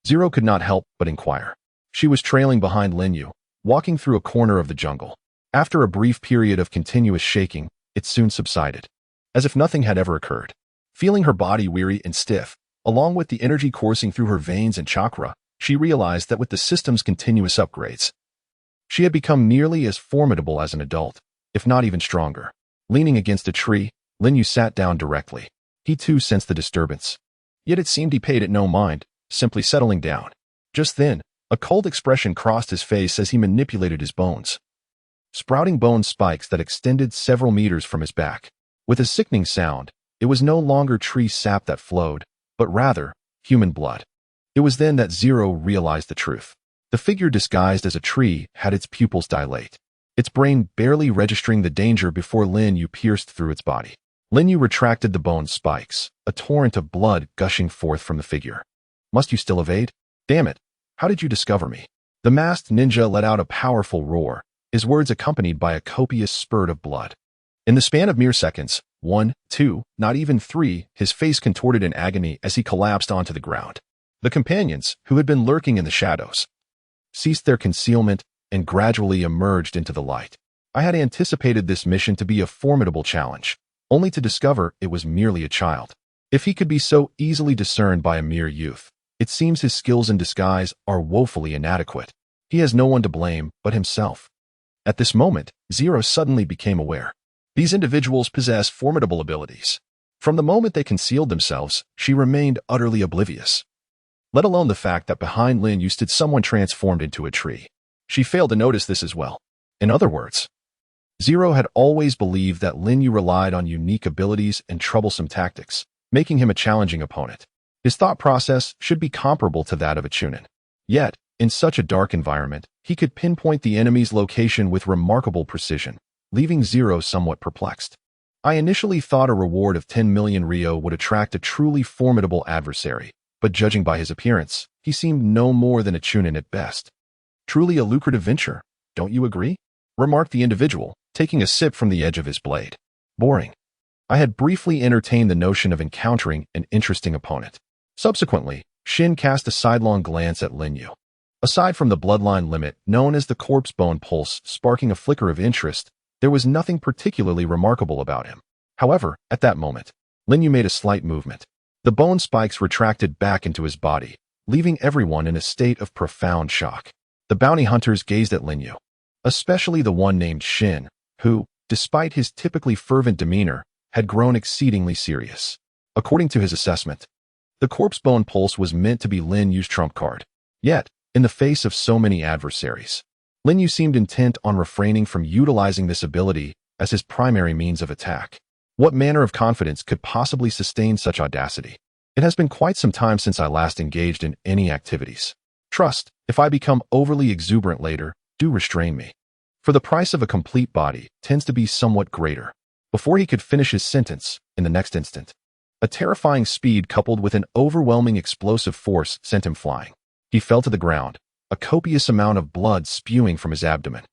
Zero could not help but inquire. She was trailing behind Linyu, walking through a corner of the jungle. After a brief period of continuous shaking, it soon subsided, as if nothing had ever occurred. Feeling her body weary and stiff, along with the energy coursing through her veins and chakra, she realized that with the system's continuous upgrades, she had become nearly as formidable as an adult, if not even stronger. Leaning against a tree, Linyu sat down directly. He too sensed the disturbance. Yet it seemed he paid it no mind, simply settling down. Just then, a cold expression crossed his face as he manipulated his bones. Sprouting bone spikes that extended several meters from his back. With a sickening sound, it was no longer tree sap that flowed, but rather, human blood. It was then that Zero realized the truth. The figure disguised as a tree had its pupils dilate, its brain barely registering the danger before Linyu pierced through its body. Linyu retracted the bone spikes, a torrent of blood gushing forth from the figure. Must you still evade? Damn it. How did you discover me? The masked ninja let out a powerful roar, his words accompanied by a copious spurt of blood. In the span of mere seconds, 1, 2, not even 3, his face contorted in agony as he collapsed onto the ground. The companions, who had been lurking in the shadows, ceased their concealment and gradually emerged into the light. I had anticipated this mission to be a formidable challenge, only to discover it was merely a child. If he could be so easily discerned by a mere youth, it seems his skills in disguise are woefully inadequate. He has no one to blame but himself. At this moment, Zero suddenly became aware. These individuals possess formidable abilities. From the moment they concealed themselves, she remained utterly oblivious. Let alone the fact that behind Linyu stood someone transformed into a tree. She failed to notice this as well. In other words, Zero had always believed that Linyu relied on unique abilities and troublesome tactics, making him a challenging opponent. His thought process should be comparable to that of a Chunin. Yet, in such a dark environment, he could pinpoint the enemy's location with remarkable precision, leaving Zero somewhat perplexed. I initially thought a reward of 10 million Ryo would attract a truly formidable adversary, but judging by his appearance, he seemed no more than a Chunin at best. Truly a lucrative venture, don't you agree? Remarked the individual, taking a sip from the edge of his blade. Boring. I had briefly entertained the notion of encountering an interesting opponent. Subsequently, Shin cast a sidelong glance at Linyu. Aside from the bloodline limit known as the corpse bone pulse sparking a flicker of interest, there was nothing particularly remarkable about him. However, at that moment, Linyu made a slight movement. The bone spikes retracted back into his body, leaving everyone in a state of profound shock. The bounty hunters gazed at Linyu, especially the one named Shin, who, despite his typically fervent demeanor, had grown exceedingly serious. According to his assessment, the corpse bone pulse was meant to be Linyu's trump card. Yet, in the face of so many adversaries, Linyu seemed intent on refraining from utilizing this ability as his primary means of attack. What manner of confidence could possibly sustain such audacity? It has been quite some time since I last engaged in any activities. Trust, if I become overly exuberant later, do restrain me. For the price of a complete body tends to be somewhat greater. Before he could finish his sentence, in the next instant, a terrifying speed coupled with an overwhelming explosive force sent him flying. He fell to the ground, a copious amount of blood spewing from his abdomen.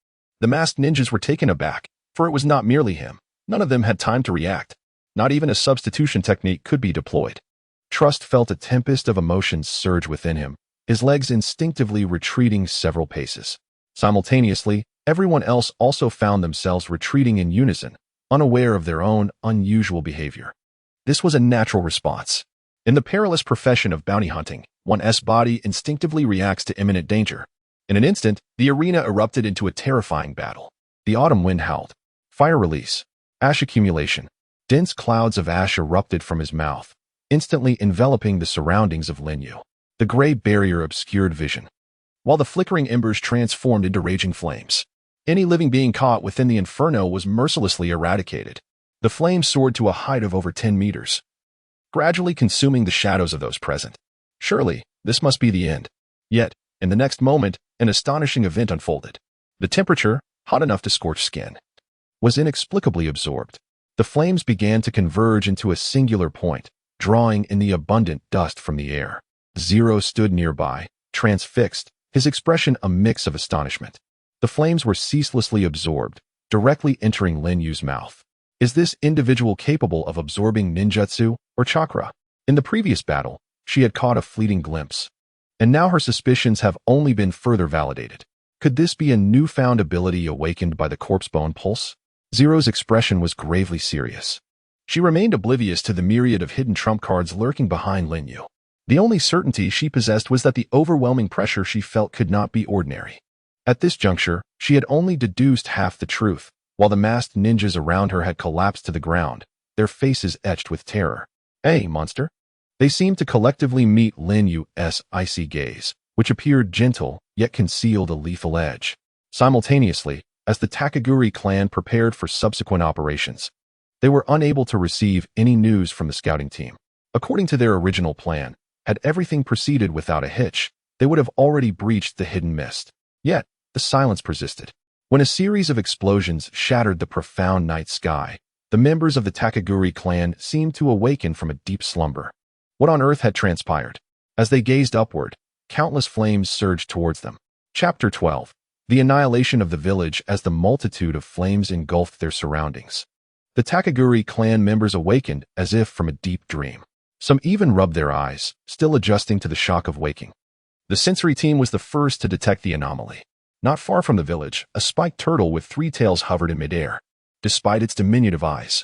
The masked ninjas were taken aback, for it was not merely him. None of them had time to react. Not even a substitution technique could be deployed. Trust felt a tempest of emotions surge within him, his legs instinctively retreating several paces. Simultaneously, everyone else also found themselves retreating in unison, unaware of their own unusual behavior. This was a natural response. In the perilous profession of bounty hunting, one's body instinctively reacts to imminent danger. In an instant, the arena erupted into a terrifying battle. The autumn wind howled. Fire release. Ash accumulation. Dense clouds of ash erupted from his mouth, instantly enveloping the surroundings of Linyu. The gray barrier obscured vision, while the flickering embers transformed into raging flames. Any living being caught within the inferno was mercilessly eradicated. The flames soared to a height of over 10 meters, gradually consuming the shadows of those present. Surely, this must be the end. Yet, in the next moment, an astonishing event unfolded. The temperature, hot enough to scorch skin, was inexplicably absorbed. The flames began to converge into a singular point, drawing in the abundant dust from the air. Zero stood nearby, transfixed, his expression a mix of astonishment, The flames were ceaselessly absorbed, directly entering Lin Yu's mouth. Is this individual capable of absorbing ninjutsu or chakra? In the previous battle, she had caught a fleeting glimpse, and now her suspicions have only been further validated. Could this be a newfound ability awakened by the corpse bone pulse? Zero's expression was gravely serious. She remained oblivious to the myriad of hidden trump cards lurking behind Lin Yu. The only certainty she possessed was that the overwhelming pressure she felt could not be ordinary. At this juncture, she had only deduced half the truth, while the masked ninjas around her had collapsed to the ground, their faces etched with terror. "Hey, monster!" They seemed to collectively meet Lin Yu's icy gaze, which appeared gentle, yet concealed a lethal edge. Simultaneously, as the Takaguri clan prepared for subsequent operations, they were unable to receive any news from the scouting team. According to their original plan, had everything proceeded without a hitch, they would have already breached the hidden mist. Yet, the silence persisted. When a series of explosions shattered the profound night sky, the members of the Takaguri clan seemed to awaken from a deep slumber. What on earth had transpired? As they gazed upward, countless flames surged towards them. Chapter 12. The annihilation of the village as the multitude of flames engulfed their surroundings. The Takaguri clan members awakened as if from a deep dream. Some even rubbed their eyes, still adjusting to the shock of waking. The sensory team was the first to detect the anomaly. Not far from the village, a spiked turtle with 3 tails hovered in midair, despite its diminutive eyes.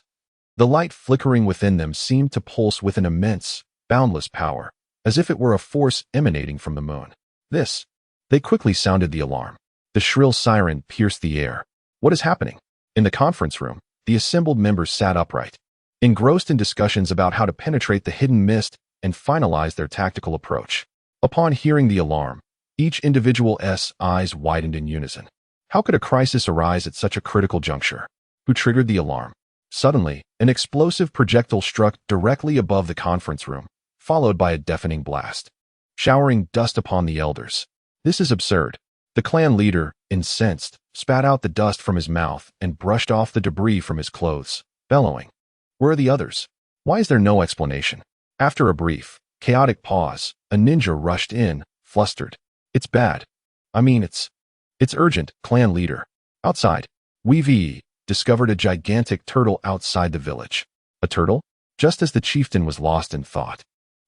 The light flickering within them seemed to pulse with an immense, boundless power, as if it were a force emanating from the moon. They quickly sounded the alarm. The shrill siren pierced the air. What is happening? In the conference room, the assembled members sat upright, engrossed in discussions about how to penetrate the hidden mist and finalize their tactical approach. Upon hearing the alarm, each individual's eyes widened in unison. How could a crisis arise at such a critical juncture? Who triggered the alarm? Suddenly, an explosive projectile struck directly above the conference room, followed by a deafening blast, showering dust upon the elders. This is absurd. The clan leader, incensed, spat out the dust from his mouth and brushed off the debris from his clothes, bellowing. Where are the others? Why is there no explanation? After a brief, chaotic pause, a ninja rushed in, flustered. It's bad. It's urgent, clan leader. Outside, we discovered a gigantic turtle outside the village. A turtle? Just as the chieftain was lost in thought,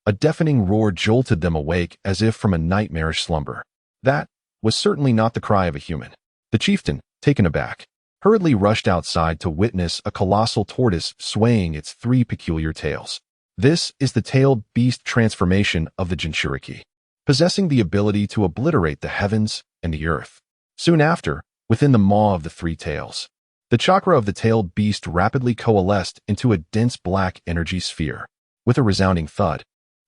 a deafening roar jolted them awake as if from a nightmarish slumber. That was certainly not the cry of a human. The chieftain, taken aback, hurriedly rushed outside to witness a colossal tortoise swaying its 3 peculiar tails. This is the tailed beast transformation of the Jinchuriki, possessing the ability to obliterate the heavens and the earth. Soon after, within the maw of the 3 tails, the chakra of the tailed beast rapidly coalesced into a dense black energy sphere. With a resounding thud,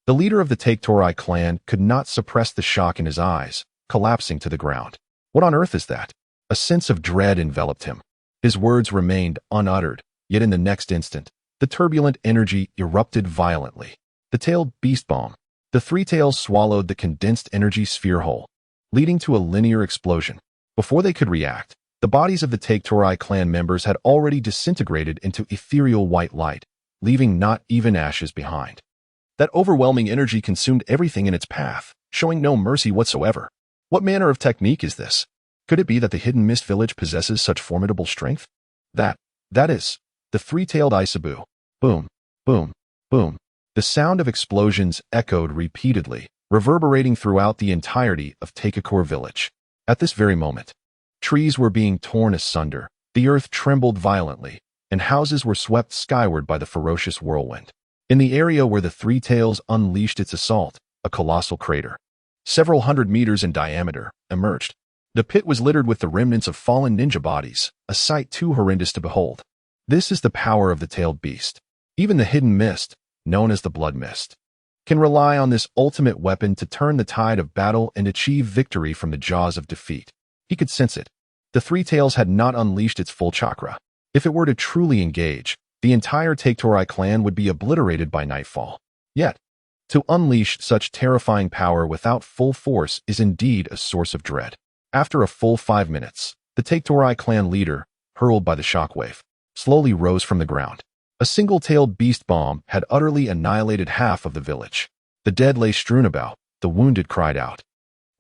the leader of the Taketorai clan could not suppress the shock in his eyes, collapsing to the ground. What on earth is that? A sense of dread enveloped him. His words remained unuttered, yet in the next instant, the turbulent energy erupted violently. The tailed beast bomb. The 3 tails swallowed the condensed energy sphere whole, leading to a linear explosion. Before they could react, the bodies of the Taketorai clan members had already disintegrated into ethereal white light, leaving not even ashes behind. That overwhelming energy consumed everything in its path, showing no mercy whatsoever. What manner of technique is this? Could it be that the hidden mist village possesses such formidable strength? That is, the 3-tailed Isabu. Boom, boom, boom. The sound of explosions echoed repeatedly, reverberating throughout the entirety of Takakure village. At this very moment, trees were being torn asunder, the earth trembled violently, and houses were swept skyward by the ferocious whirlwind. In the area where the 3 tails unleashed its assault, a colossal crater, several hundred meters in diameter, emerged. The pit was littered with the remnants of fallen ninja bodies, a sight too horrendous to behold. This is the power of the tailed beast. Even the hidden mist, known as the blood mist, can rely on this ultimate weapon to turn the tide of battle and achieve victory from the jaws of defeat. He could sense it. The 3 tails had not unleashed its full chakra. If it were to truly engage, the entire Taketorai clan would be obliterated by nightfall. Yet, to unleash such terrifying power without full force is indeed a source of dread. After a full 5 minutes, the Taketorai clan leader, hurled by the shockwave, slowly rose from the ground. A single-tailed beast bomb had utterly annihilated half of the village. The dead lay strewn about, the wounded cried out,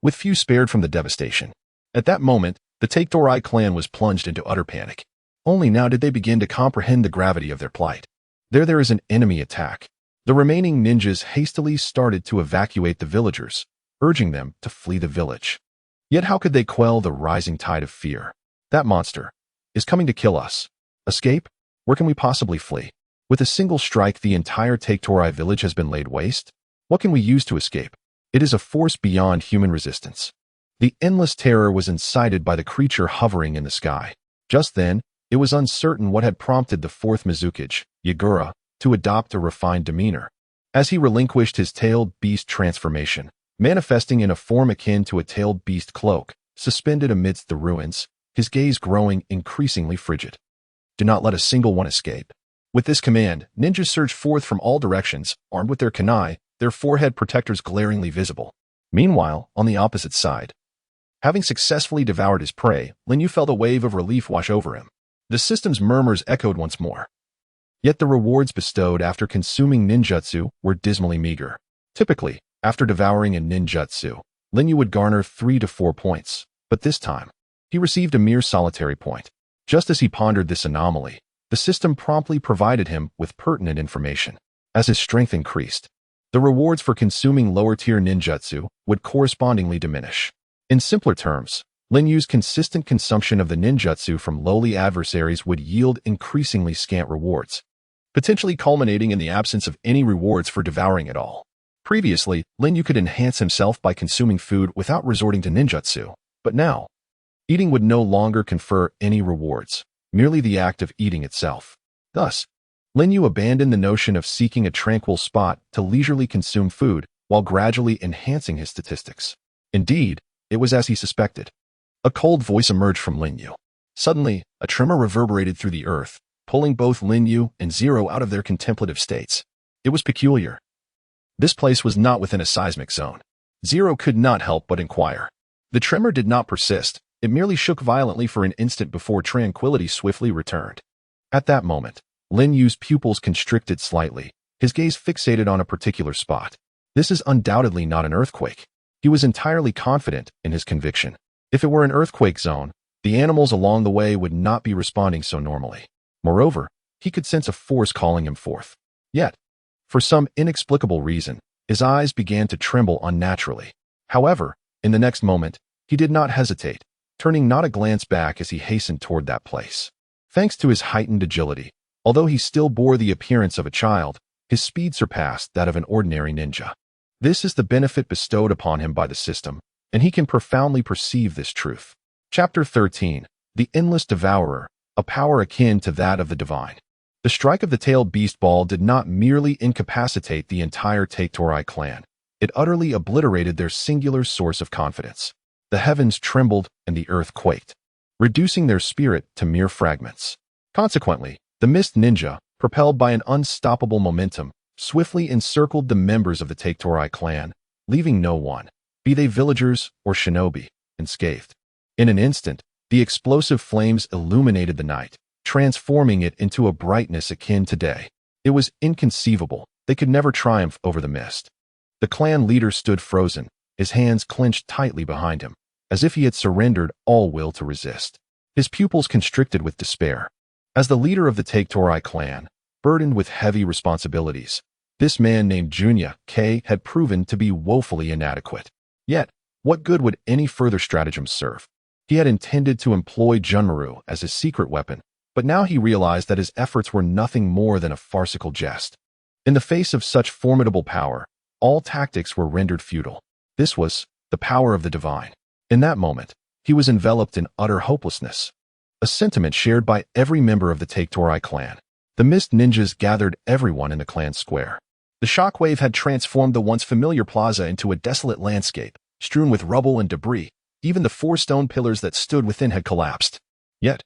with few spared from the devastation. At that moment, The Take-Torai clan was plunged into utter panic. Only now did they begin to comprehend the gravity of their plight. There is an enemy attack. The remaining ninjas hastily started to evacuate the villagers, urging them to flee the village. Yet how could they quell the rising tide of fear? That monster is coming to kill us. Escape? Where can we possibly flee? With a single strike, the entire Take-Torai village has been laid waste? What can we use to escape? It is a force beyond human resistance. The endless terror was incited by the creature hovering in the sky. Just then, it was uncertain what had prompted the fourth Mizukage, Yagura, to adopt a refined demeanor. As he relinquished his tailed beast transformation, manifesting in a form akin to a tailed beast cloak, suspended amidst the ruins, his gaze growing increasingly frigid. Do not let a single one escape. With this command, ninjas surged forth from all directions, armed with their kunai, their forehead protectors glaringly visible. Meanwhile, on the opposite side, having successfully devoured his prey, Linyu felt a wave of relief wash over him. The system's murmurs echoed once more. Yet the rewards bestowed after consuming ninjutsu were dismally meager. Typically, after devouring a ninjutsu, Linyu would garner 3 to 4 points, but this time, he received a mere solitary point. Just as he pondered this anomaly, the system promptly provided him with pertinent information. As his strength increased, the rewards for consuming lower-tier ninjutsu would correspondingly diminish. In simpler terms, Linyu's consistent consumption of the ninjutsu from lowly adversaries would yield increasingly scant rewards, potentially culminating in the absence of any rewards for devouring it all. Previously, Linyu could enhance himself by consuming food without resorting to ninjutsu, but now, eating would no longer confer any rewards, merely the act of eating itself. Thus, Linyu abandoned the notion of seeking a tranquil spot to leisurely consume food while gradually enhancing his statistics. Indeed, it was as he suspected. A cold voice emerged from Linyu. Suddenly, a tremor reverberated through the earth, pulling both Linyu and Zero out of their contemplative states. It was peculiar. This place was not within a seismic zone. Zero could not help but inquire. The tremor did not persist. It merely shook violently for an instant before tranquility swiftly returned. At that moment, Linyu's pupils constricted slightly, his gaze fixated on a particular spot. This is undoubtedly not an earthquake. He was entirely confident in his conviction. If it were an earthquake zone, the animals along the way would not be responding so normally. Moreover, he could sense a force calling him forth. Yet, for some inexplicable reason, his eyes began to tremble unnaturally. However, in the next moment, he did not hesitate, turning not a glance back as he hastened toward that place. Thanks to his heightened agility, although he still bore the appearance of a child, his speed surpassed that of an ordinary ninja. This is the benefit bestowed upon him by the system, and he can profoundly perceive this truth. Chapter 13. The Endless Devourer, a power akin to that of the divine. The strike of the tailed beast ball did not merely incapacitate the entire Take-Torai clan. It utterly obliterated their singular source of confidence. The heavens trembled and the earth quaked, reducing their spirit to mere fragments. Consequently, the Mist Ninja, propelled by an unstoppable momentum, swiftly encircled the members of the Take-Torai clan, leaving no one, be they villagers or shinobi, unscathed. In an instant, the explosive flames illuminated the night, transforming it into a brightness akin to day. It was inconceivable. They could never triumph over the mist. The clan leader stood frozen, his hands clenched tightly behind him, as if he had surrendered all will to resist. His pupils constricted with despair. As the leader of the Take-Torai clan, burdened with heavy responsibilities, this man named Junya K had proven to be woefully inadequate. Yet, what good would any further stratagems serve? He had intended to employ Junmaru as his secret weapon, but now he realized that his efforts were nothing more than a farcical jest. In the face of such formidable power, all tactics were rendered futile. This was the power of the divine. In that moment, he was enveloped in utter hopelessness, a sentiment shared by every member of the Take-Torai clan. The Mist Ninjas gathered everyone in the clan square. The shockwave had transformed the once familiar plaza into a desolate landscape, strewn with rubble and debris. Even the 4 stone pillars that stood within had collapsed. Yet,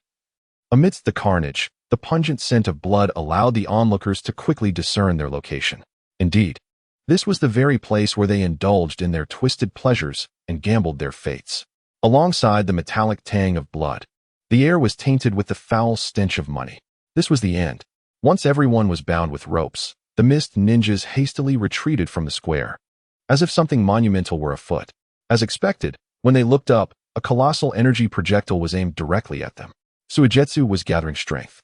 amidst the carnage, the pungent scent of blood allowed the onlookers to quickly discern their location. Indeed, this was the very place where they indulged in their twisted pleasures and gambled their fates. Alongside the metallic tang of blood, the air was tainted with the foul stench of money. This was the end. Once everyone was bound with ropes, the Mist Ninjas hastily retreated from the square, as if something monumental were afoot. As expected, when they looked up, A colossal energy projectile was aimed directly at them. Suigetsu was gathering strength.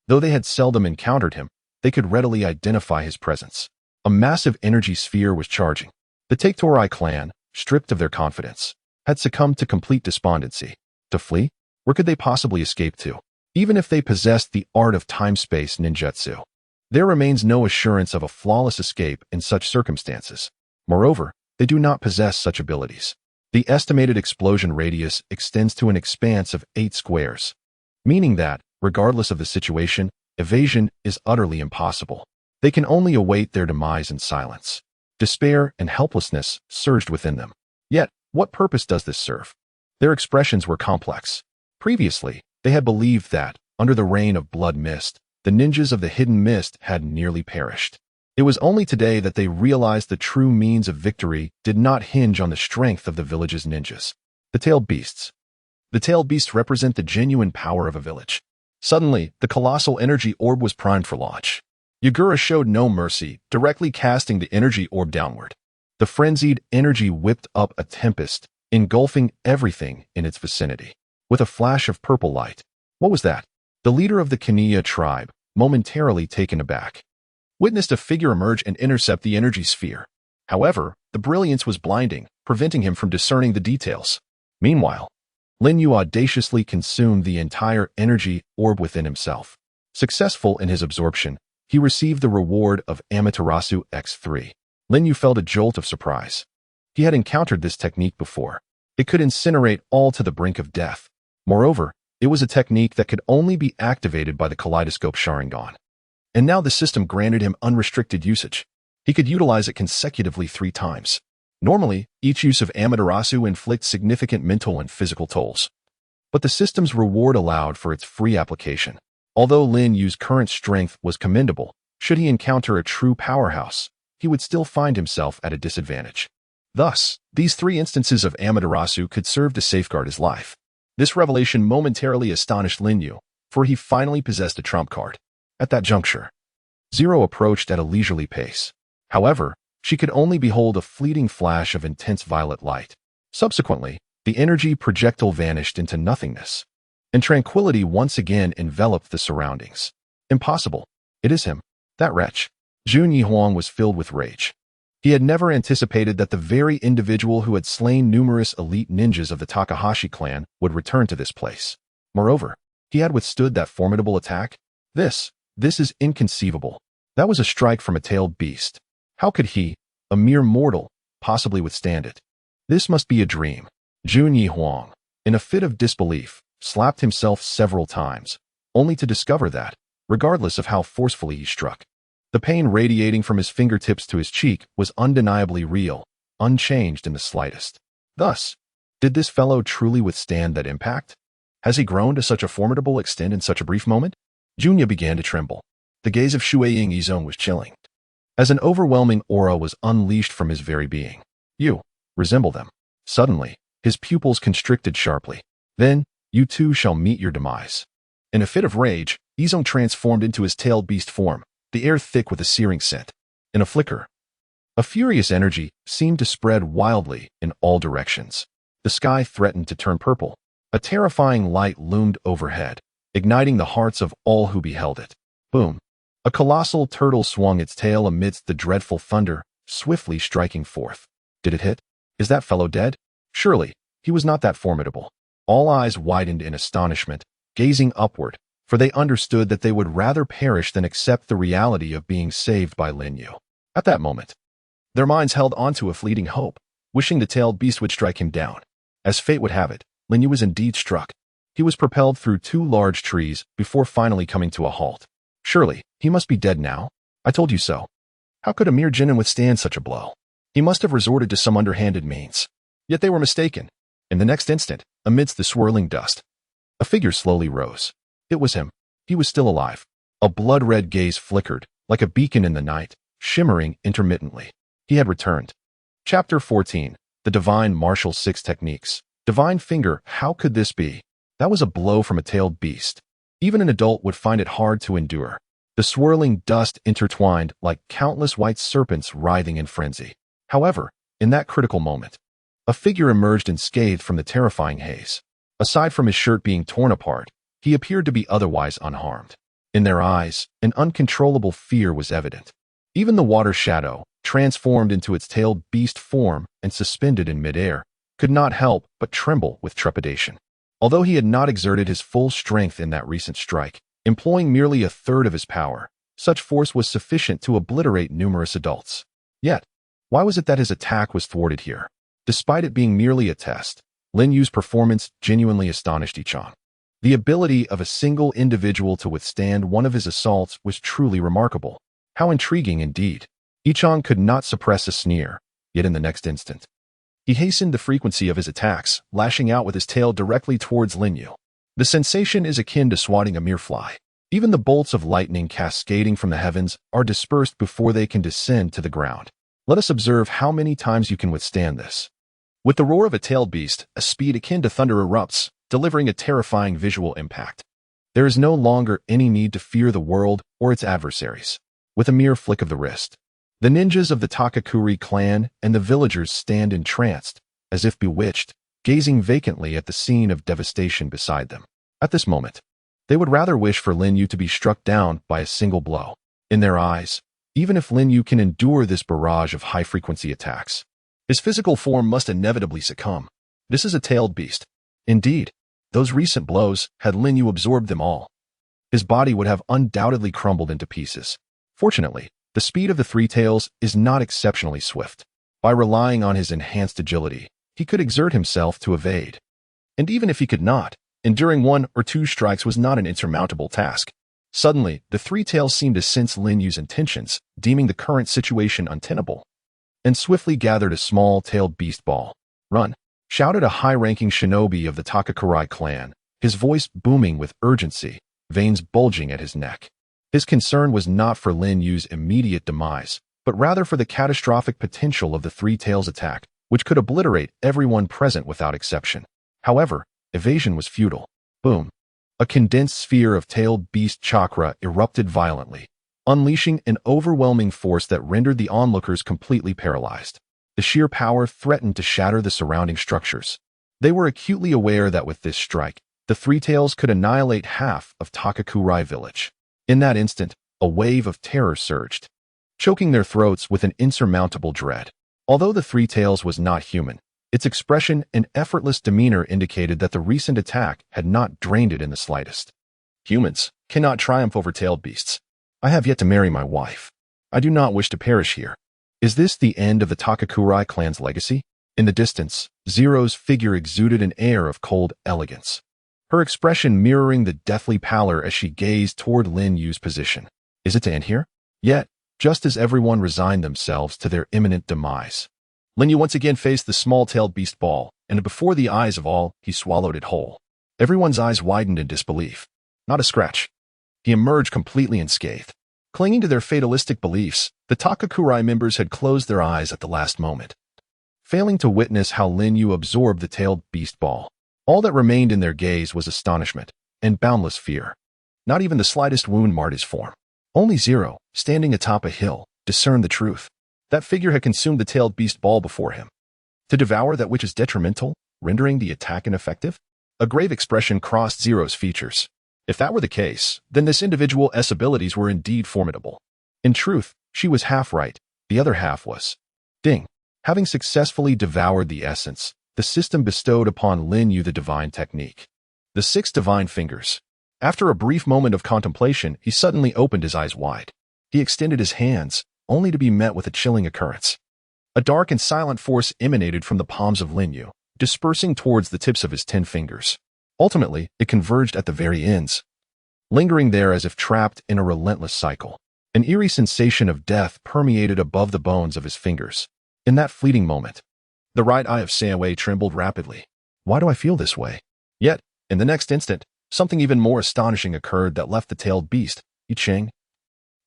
Though they had seldom encountered him, they could readily identify his presence. A massive energy sphere was charging. The Taketorai clan, stripped of their confidence, had succumbed to complete despondency. To flee? Where could they possibly escape to? Even if they possessed the art of time-space ninjutsu, there remains no assurance of a flawless escape in such circumstances. Moreover, they do not possess such abilities. The estimated explosion radius extends to an expanse of 8 squares, meaning that, regardless of the situation, evasion is utterly impossible. They can only await their demise in silence. Despair and helplessness surged within them. Yet, what purpose does this serve? Their expressions were complex. Previously, they had believed that, under the reign of Blood Mist, the ninjas of the Hidden Mist had nearly perished. It was only today that they realized the true means of victory did not hinge on the strength of the village's ninjas. The tailed beasts. The tailed beasts represent the genuine power of a village. Suddenly, the colossal energy orb was primed for launch. Yagura showed no mercy, directly casting the energy orb downward. The frenzied energy whipped up a tempest, engulfing everything in its vicinity. With a flash of purple light. What was that? The leader of the Kaniya tribe, momentarily taken aback, witnessed a figure emerge and intercept the energy sphere. However, the brilliance was blinding, preventing him from discerning the details. Meanwhile, Lin Yu audaciously consumed the entire energy orb within himself. Successful in his absorption, he received the reward of Amaterasu X3. Lin Yu felt a jolt of surprise. He had encountered this technique before. It could incinerate all to the brink of death. Moreover, it was a technique that could only be activated by the Kaleidoscope Sharingan. And now the system granted him unrestricted usage. He could utilize it consecutively 3 times. Normally, each use of Amaterasu inflicts significant mental and physical tolls. But the system's reward allowed for its free application. Although Lin Yu's current strength was commendable, should he encounter a true powerhouse, he would still find himself at a disadvantage. Thus, these 3 instances of Amaterasu could serve to safeguard his life. This revelation momentarily astonished Lin Yu, for he finally possessed a trump card. At that juncture, Zero approached at a leisurely pace. However, she could only behold a fleeting flash of intense violet light. Subsequently, the energy projectile vanished into nothingness, and tranquility once again enveloped the surroundings. Impossible. It is him. That wretch. Jun Yihuang was filled with rage. He had never anticipated that the very individual who had slain numerous elite ninjas of the Takahashi clan would return to this place. Moreover, he had withstood that formidable attack. This is inconceivable. That was a strike from a tailed beast. How could he, a mere mortal, possibly withstand it? This must be a dream. Jun Yihuang, in a fit of disbelief, slapped himself several times, only to discover that, regardless of how forcefully he struck, the pain radiating from his fingertips to his cheek was undeniably real, unchanged in the slightest. Thus, did this fellow truly withstand that impact? Has he grown to such a formidable extent in such a brief moment? Junya began to tremble. The gaze of Shueying Yizong was chilling, as an overwhelming aura was unleashed from his very being. You resemble them. Suddenly, his pupils constricted sharply. Then, you too shall meet your demise. In a fit of rage, Yizong transformed into his tailed beast form, the air thick with a searing scent. In a flicker, a furious energy seemed to spread wildly in all directions. The sky threatened to turn purple. A terrifying light loomed overhead, igniting the hearts of all who beheld it. Boom! A colossal turtle swung its tail amidst the dreadful thunder, swiftly striking forth. Did it hit? Is that fellow dead? Surely, he was not that formidable. All eyes widened in astonishment, gazing upward, for they understood that they would rather perish than accept the reality of being saved by Lin Yu. At that moment, their minds held onto a fleeting hope, wishing the tailed beast would strike him down. As fate would have it, Lin Yu was indeed struck. He was propelled through 2 large trees before finally coming to a halt. Surely, he must be dead now. I told you so. How could a mere genin withstand such a blow? He must have resorted to some underhanded means. Yet they were mistaken. In the next instant, amidst the swirling dust, a figure slowly rose. It was him. He was still alive. A blood-red gaze flickered, like a beacon in the night, shimmering intermittently. He had returned. Chapter 14. The Divine Martial 6 Techniques. Divine Finger, how could this be? That was a blow from a tailed beast. Even an adult would find it hard to endure. The swirling dust intertwined like countless white serpents writhing in frenzy. However, in that critical moment, A figure emerged unscathed from the terrifying haze. Aside from his shirt being torn apart, he appeared to be otherwise unharmed. In their eyes, an uncontrollable fear was evident. Even the water shadow, transformed into its tailed beast form and suspended in midair, could not help but tremble with trepidation. Although he had not exerted his full strength in that recent strike, employing merely a third of his power, such force was sufficient to obliterate numerous adults. Yet, why was it that his attack was thwarted here? Despite it being merely a test, Lin Yu's performance genuinely astonished Ichang. The ability of a single individual to withstand one of his assaults was truly remarkable. How intriguing indeed. Ichang could not suppress a sneer, yet in the next instant, he hastened the frequency of his attacks, lashing out with his tail directly towards Lin Yu. The sensation is akin to swatting a mere fly. Even the bolts of lightning cascading from the heavens are dispersed before they can descend to the ground. Let us observe how many times you can withstand this. With the roar of a tailed beast, a speed akin to thunder erupts, delivering a terrifying visual impact. There is no longer any need to fear the world or its adversaries. With a mere flick of the wrist, the ninjas of the Takakuri clan and the villagers stand entranced, as if bewitched, gazing vacantly at the scene of devastation beside them. At this moment, they would rather wish for Lin Yu to be struck down by a single blow. In their eyes, even if Lin Yu can endure this barrage of high-frequency attacks, his physical form must inevitably succumb. This is a tailed beast. Indeed, those recent blows, had Lin Yu absorbed them all, his body would have undoubtedly crumbled into pieces. Fortunately, the speed of the three tails is not exceptionally swift. By relying on his enhanced agility, he could exert himself to evade. And even if he could not, enduring one or two strikes was not an insurmountable task. Suddenly, the three tails seemed to sense Lin Yu's intentions, deeming the current situation untenable, and swiftly gathered a small tailed beast ball. "Run!" shouted a high-ranking shinobi of the Takakuri clan, his voice booming with urgency, veins bulging at his neck. His concern was not for Lin Yu's immediate demise, but rather for the catastrophic potential of the three tails attack, which could obliterate everyone present without exception. However, evasion was futile. Boom! A condensed sphere of tailed beast chakra erupted violently, unleashing an overwhelming force that rendered the onlookers completely paralyzed. The sheer power threatened to shatter the surrounding structures. They were acutely aware that with this strike, the three tails could annihilate half of Takakuri village. In that instant, a wave of terror surged, choking their throats with an insurmountable dread. Although the three tails was not human, its expression and effortless demeanor indicated that the recent attack had not drained it in the slightest. Humans cannot triumph over tailed beasts. I have yet to marry my wife. I do not wish to perish here. Is this the end of the Takakuri clan's legacy? In the distance, Zero's figure exuded an air of cold elegance, her expression mirroring the deathly pallor as she gazed toward Lin Yu's position. Is it to end here? Yet, just as everyone resigned themselves to their imminent demise, Lin Yu once again faced the small-tailed beast ball, and before the eyes of all, he swallowed it whole. Everyone's eyes widened in disbelief. Not a scratch. He emerged completely unscathed. Clinging to their fatalistic beliefs, the Takakuri members had closed their eyes at the last moment, failing to witness how Lin Yu absorbed the tailed beast ball. All that remained in their gaze was astonishment and boundless fear. Not even the slightest wound marred his form. Only Zero, standing atop a hill, discerned the truth. That figure had consumed the tailed beast ball before him. To devour that which is detrimental, rendering the attack ineffective? A grave expression crossed Zero's features. If that were the case, then this individual's abilities were indeed formidable. In truth, she was half right, the other half was. Ding. Having successfully devoured the essence, the system bestowed upon Lin Yu the divine technique. The 6 divine fingers. After a brief moment of contemplation, he suddenly opened his eyes wide. He extended his hands, only to be met with a chilling occurrence. A dark and silent force emanated from the palms of Lin Yu, dispersing towards the tips of his 10 fingers. Ultimately, it converged at the very ends, lingering there as if trapped in a relentless cycle. An eerie sensation of death permeated above the bones of his fingers. In that fleeting moment, the right eye of Sayaway trembled rapidly. Why do I feel this way? Yet, in the next instant, something even more astonishing occurred that left the tailed beast, Yicheng,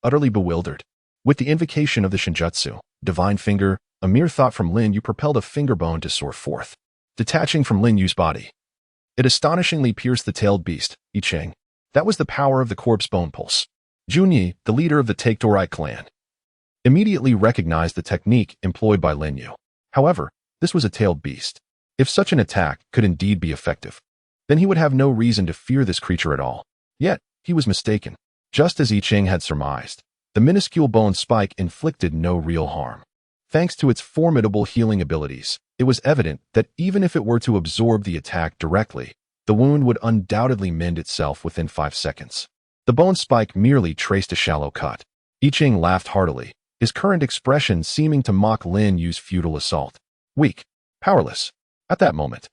utterly bewildered. With the invocation of the Shinjutsu, divine finger, a mere thought from Lin Yu propelled a finger bone to soar forth. Detaching from Lin Yu's body, it astonishingly pierced the tailed beast, Yicheng. That was the power of the corpse bone pulse. Junyi, the leader of the Takakuri clan, immediately recognized the technique employed by Lin Yu. However, This was a tailed beast. If such an attack could indeed be effective, then he would have no reason to fear this creature at all. Yet, he was mistaken. Just as I Ching had surmised, the minuscule bone spike inflicted no real harm. Thanks to its formidable healing abilities, it was evident that even if it were to absorb the attack directly, the wound would undoubtedly mend itself within 5 seconds. The bone spike merely traced a shallow cut. I Ching laughed heartily, his current expression seeming to mock Lin Yu's futile assault. Weak, powerless. At that moment,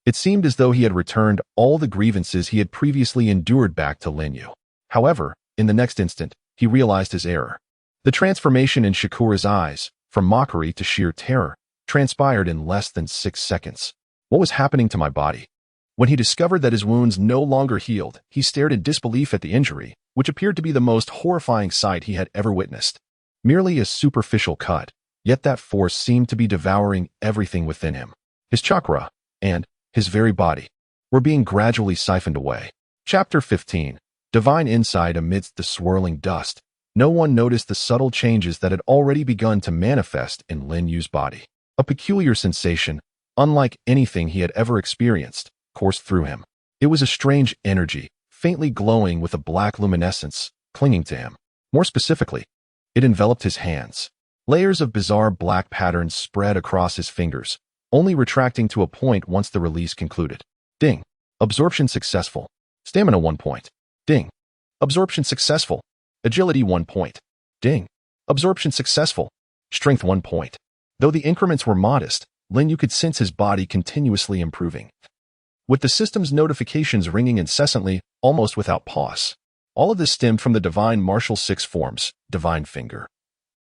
it seemed as though he had returned all the grievances he had previously endured back to Lin Yu. However, in the next instant, he realized his error. The transformation in Shakura's eyes, from mockery to sheer terror, transpired in less than 6 seconds. What was happening to my body? When he discovered that his wounds no longer healed, he stared in disbelief at the injury, which appeared to be the most horrifying sight he had ever witnessed. Merely a superficial cut, yet that force seemed to be devouring everything within him. His chakra, and his very body, were being gradually siphoned away. Chapter 15. Divine Insight. Amidst the swirling dust, no one noticed the subtle changes that had already begun to manifest in Lin Yu's body. A peculiar sensation, unlike anything he had ever experienced, coursed through him. It was a strange energy, faintly glowing with a black luminescence, clinging to him. More specifically, it enveloped his hands. Layers of bizarre black patterns spread across his fingers, only retracting to a point once the release concluded. Ding. Absorption successful. Stamina 1 point. Ding. Absorption successful. Agility 1 point. Ding. Absorption successful. Strength 1 point. Though the increments were modest, Lin Yu could sense his body continuously improving, with the system's notifications ringing incessantly, almost without pause. All of this stemmed from the divine martial 6 forms, divine finger,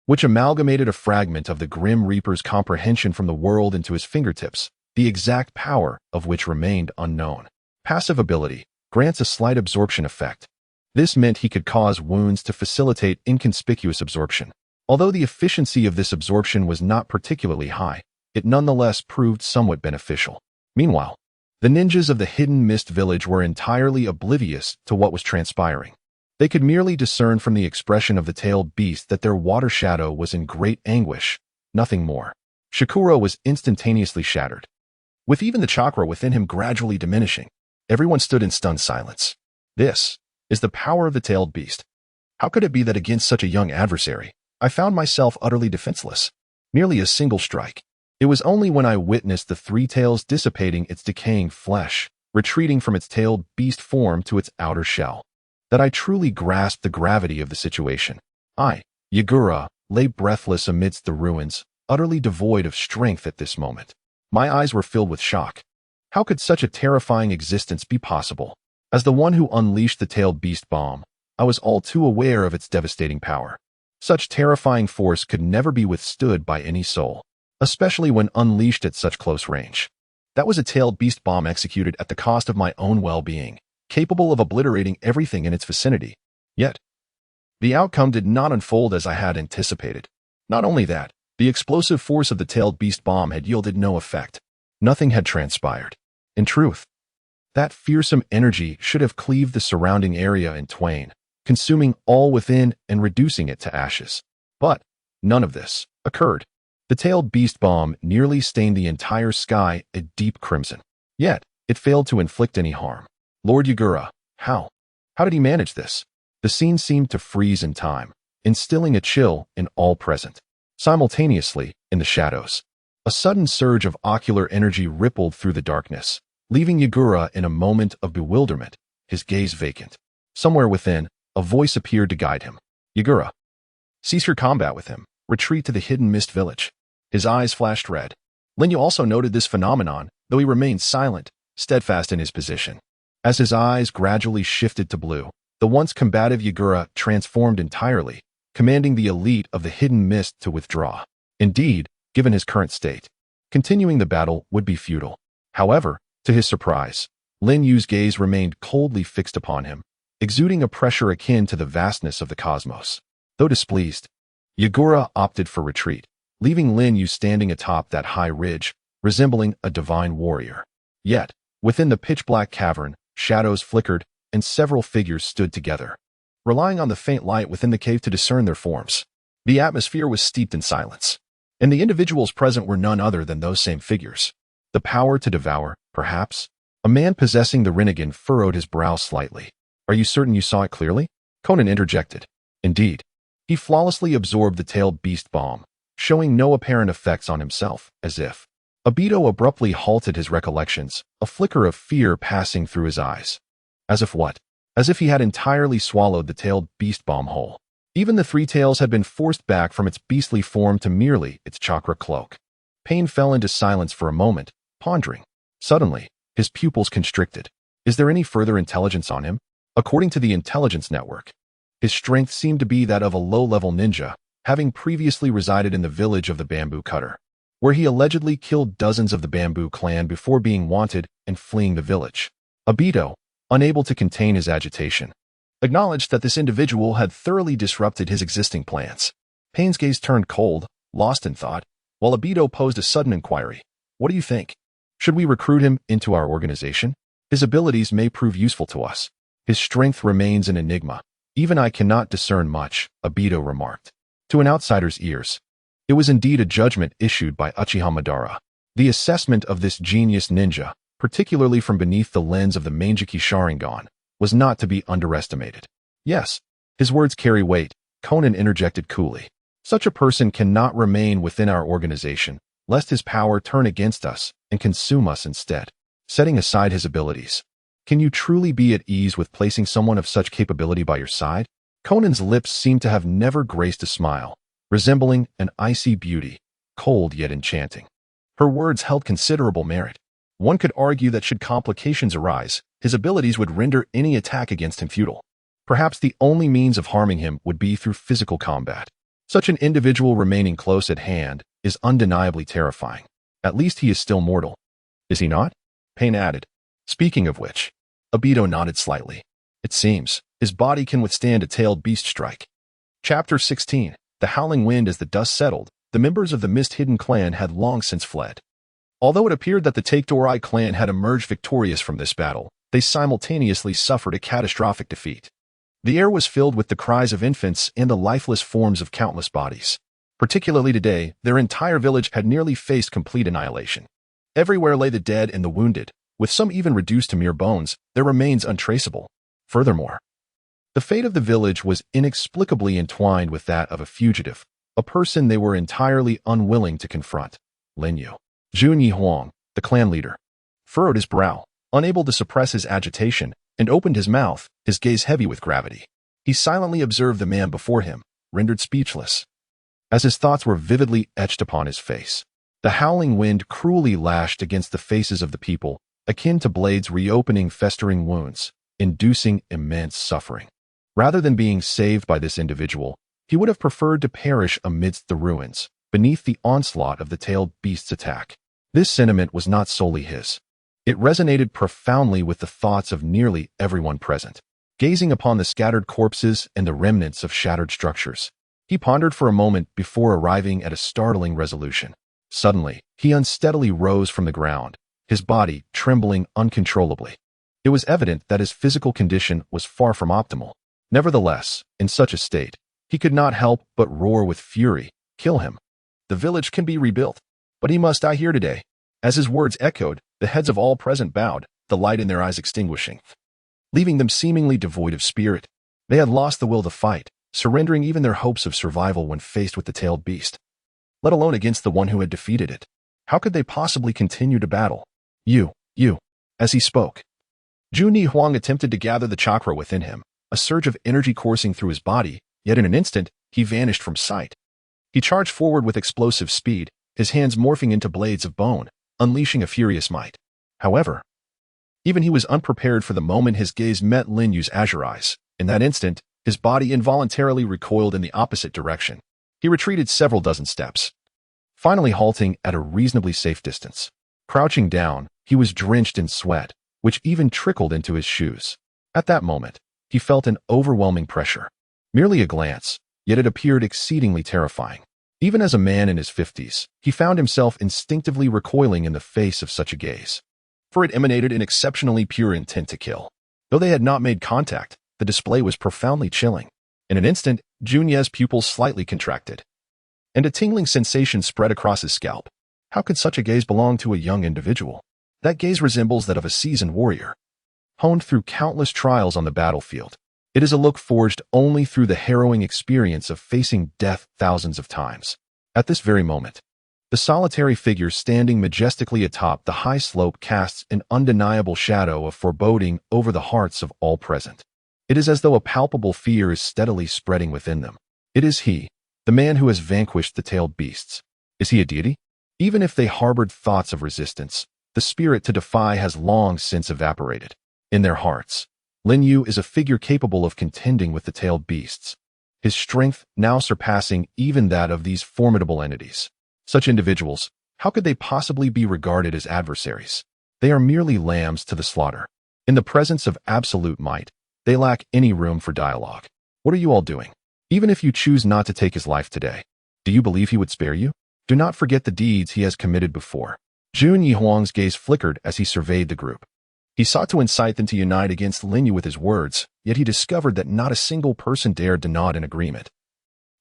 which amalgamated a fragment of the Grim Reaper's comprehension from the world into his fingertips, the exact power of which remained unknown. Passive ability grants a slight absorption effect. This meant he could cause wounds to facilitate inconspicuous absorption. Although the efficiency of this absorption was not particularly high, it nonetheless proved somewhat beneficial. Meanwhile, the ninjas of the Hidden Mist Village were entirely oblivious to what was transpiring. They could merely discern from the expression of the tailed beast that their water shadow was in great anguish, nothing more. Shakura was instantaneously shattered, with even the chakra within him gradually diminishing. Everyone stood in stunned silence. This is the power of the tailed beast. How could it be that against such a young adversary, I found myself utterly defenseless? Merely a single strike. It was only when I witnessed the 3 tails dissipating its decaying flesh, retreating from its tailed beast form to its outer shell, that I truly grasped the gravity of the situation. I, Yagura, lay breathless amidst the ruins, utterly devoid of strength at this moment. My eyes were filled with shock. How could such a terrifying existence be possible? As the one who unleashed the tailed beast bomb, I was all too aware of its devastating power. Such terrifying force could never be withstood by any soul, especially when unleashed at such close range. That was a tailed beast bomb executed at the cost of my own well-being, capable of obliterating everything in its vicinity. Yet, the outcome did not unfold as I had anticipated. Not only that, the explosive force of the tailed beast bomb had yielded no effect. Nothing had transpired. In truth, that fearsome energy should have cleaved the surrounding area in twain, consuming all within and reducing it to ashes. But none of this occurred. The tailed beast bomb nearly stained the entire sky a deep crimson. Yet, it failed to inflict any harm. Lord Yagura, how? How did he manage this? The scene seemed to freeze in time, instilling a chill in all present. Simultaneously, in the shadows, a sudden surge of ocular energy rippled through the darkness, leaving Yagura in a moment of bewilderment, his gaze vacant. Somewhere within, a voice appeared to guide him. Yagura, cease your combat with him. Retreat to the Hidden Mist Village. His eyes flashed red. Lin Yu also noted this phenomenon, though he remained silent, steadfast in his position. As his eyes gradually shifted to blue, the once combative Yagura transformed entirely, commanding the elite of the Hidden Mist to withdraw. Indeed, given his current state, continuing the battle would be futile. However, to his surprise, Lin Yu's gaze remained coldly fixed upon him, exuding a pressure akin to the vastness of the cosmos. Though displeased, Yagura opted for retreat, leaving Lin Yu standing atop that high ridge, resembling a divine warrior. Yet, within the pitch-black cavern, shadows flickered, and several figures stood together, relying on the faint light within the cave to discern their forms. The atmosphere was steeped in silence. and the individuals present were none other than those same figures. The power to devour, perhaps? A man possessing the Rinnegan furrowed his brow slightly. Are you certain you saw it clearly? Conan interjected. Indeed. He flawlessly absorbed the tailed beast bomb, showing no apparent effects on himself, as if. Obito abruptly halted his recollections, a flicker of fear passing through his eyes. As if what? As if he had entirely swallowed the tailed beast bomb whole. Even the three tails had been forced back from its beastly form to merely its chakra cloak. Pain fell into silence for a moment, pondering. Suddenly, his pupils constricted. Is there any further intelligence on him? According to the intelligence network, his strength seemed to be that of a low-level ninja, having previously resided in the village of the Bamboo Cutter, where he allegedly killed dozens of the Bamboo clan before being wanted and fleeing the village. Obito, unable to contain his agitation, acknowledged that this individual had thoroughly disrupted his existing plans. Pain's gaze turned cold, lost in thought, while Obito posed a sudden inquiry. What do you think? Should we recruit him into our organization? His abilities may prove useful to us. His strength remains an enigma. Even I cannot discern much, Obito remarked. To an outsider's ears, it was indeed a judgment issued by Uchiha Madara. The assessment of this genius ninja, particularly from beneath the lens of the Manjiki Sharingan, was not to be underestimated. Yes, his words carry weight, Conan interjected coolly. Such a person cannot remain within our organization, lest his power turn against us and consume us instead. Setting aside his abilities, can you truly be at ease with placing someone of such capability by your side? Conan's lips seemed to have never graced a smile, resembling an icy beauty, cold yet enchanting. Her words held considerable merit. One could argue that should complications arise, his abilities would render any attack against him futile. Perhaps the only means of harming him would be through physical combat. Such an individual remaining close at hand is undeniably terrifying. At least he is still mortal. Is he not? Pain added. Speaking of which, Obito nodded slightly. It seems his body can withstand a tailed beast strike. Chapter 16. The Howling Wind. As the dust settled, the members of the Mist-Hidden clan had long since fled. Although it appeared that the Take-Dorai clan had emerged victorious from this battle, they simultaneously suffered a catastrophic defeat. The air was filled with the cries of infants and the lifeless forms of countless bodies. Particularly today, their entire village had nearly faced complete annihilation. Everywhere lay the dead and the wounded, with some even reduced to mere bones, their remains untraceable. Furthermore, the fate of the village was inexplicably entwined with that of a fugitive, a person they were entirely unwilling to confront. Lin Yu. Junyi Huang, the clan leader, furrowed his brow, unable to suppress his agitation, and opened his mouth, his gaze heavy with gravity. He silently observed the man before him, rendered speechless, as his thoughts were vividly etched upon his face. The howling wind cruelly lashed against the faces of the people, akin to blades reopening festering wounds, inducing immense suffering. Rather than being saved by this individual, he would have preferred to perish amidst the ruins, beneath the onslaught of the tailed beast's attack. This sentiment was not solely his. It resonated profoundly with the thoughts of nearly everyone present. Gazing upon the scattered corpses and the remnants of shattered structures, he pondered for a moment before arriving at a startling resolution. Suddenly, he unsteadily rose from the ground, his body trembling uncontrollably. It was evident that his physical condition was far from optimal. Nevertheless, in such a state, he could not help but roar with fury. Kill him. The village can be rebuilt, but he must die here today. As his words echoed, the heads of all present bowed, the light in their eyes extinguishing, leaving them seemingly devoid of spirit. They had lost the will to fight, surrendering even their hopes of survival when faced with the tailed beast, let alone against the one who had defeated it. How could they possibly continue to battle? You. As he spoke, Junyi Huang attempted to gather the chakra within him, a surge of energy coursing through his body, yet in an instant, he vanished from sight. He charged forward with explosive speed, his hands morphing into blades of bone, unleashing a furious might. However, even he was unprepared for the moment his gaze met Lin Yu's azure eyes. In that instant, his body involuntarily recoiled in the opposite direction. He retreated several dozen steps, finally halting at a reasonably safe distance. Crouching down, he was drenched in sweat, which even trickled into his shoes. At that moment, he felt an overwhelming pressure. Merely a glance, yet it appeared exceedingly terrifying. Even as a man in his 50s, he found himself instinctively recoiling in the face of such a gaze, for it emanated an exceptionally pure intent to kill. Though they had not made contact, the display was profoundly chilling. In an instant, Junyi's pupils slightly contracted, and a tingling sensation spread across his scalp. How could such a gaze belong to a young individual? That gaze resembles that of a seasoned warrior, honed through countless trials on the battlefield. It is a look forged only through the harrowing experience of facing death thousands of times. At this very moment, the solitary figure standing majestically atop the high slope casts an undeniable shadow of foreboding over the hearts of all present. It is as though a palpable fear is steadily spreading within them. It is he, the man who has vanquished the tailed beasts. Is he a deity? Even if they harbored thoughts of resistance, the spirit to defy has long since evaporated. In their hearts, Lin Yu is a figure capable of contending with the tailed beasts, his strength now surpassing even that of these formidable entities. Such individuals, how could they possibly be regarded as adversaries? They are merely lambs to the slaughter. In the presence of absolute might, they lack any room for dialogue. What are you all doing? Even if you choose not to take his life today, do you believe he would spare you? Do not forget the deeds he has committed before. Jun Yihuang's gaze flickered as he surveyed the group. He sought to incite them to unite against Lin Yu with his words, yet he discovered that not a single person dared to nod in agreement.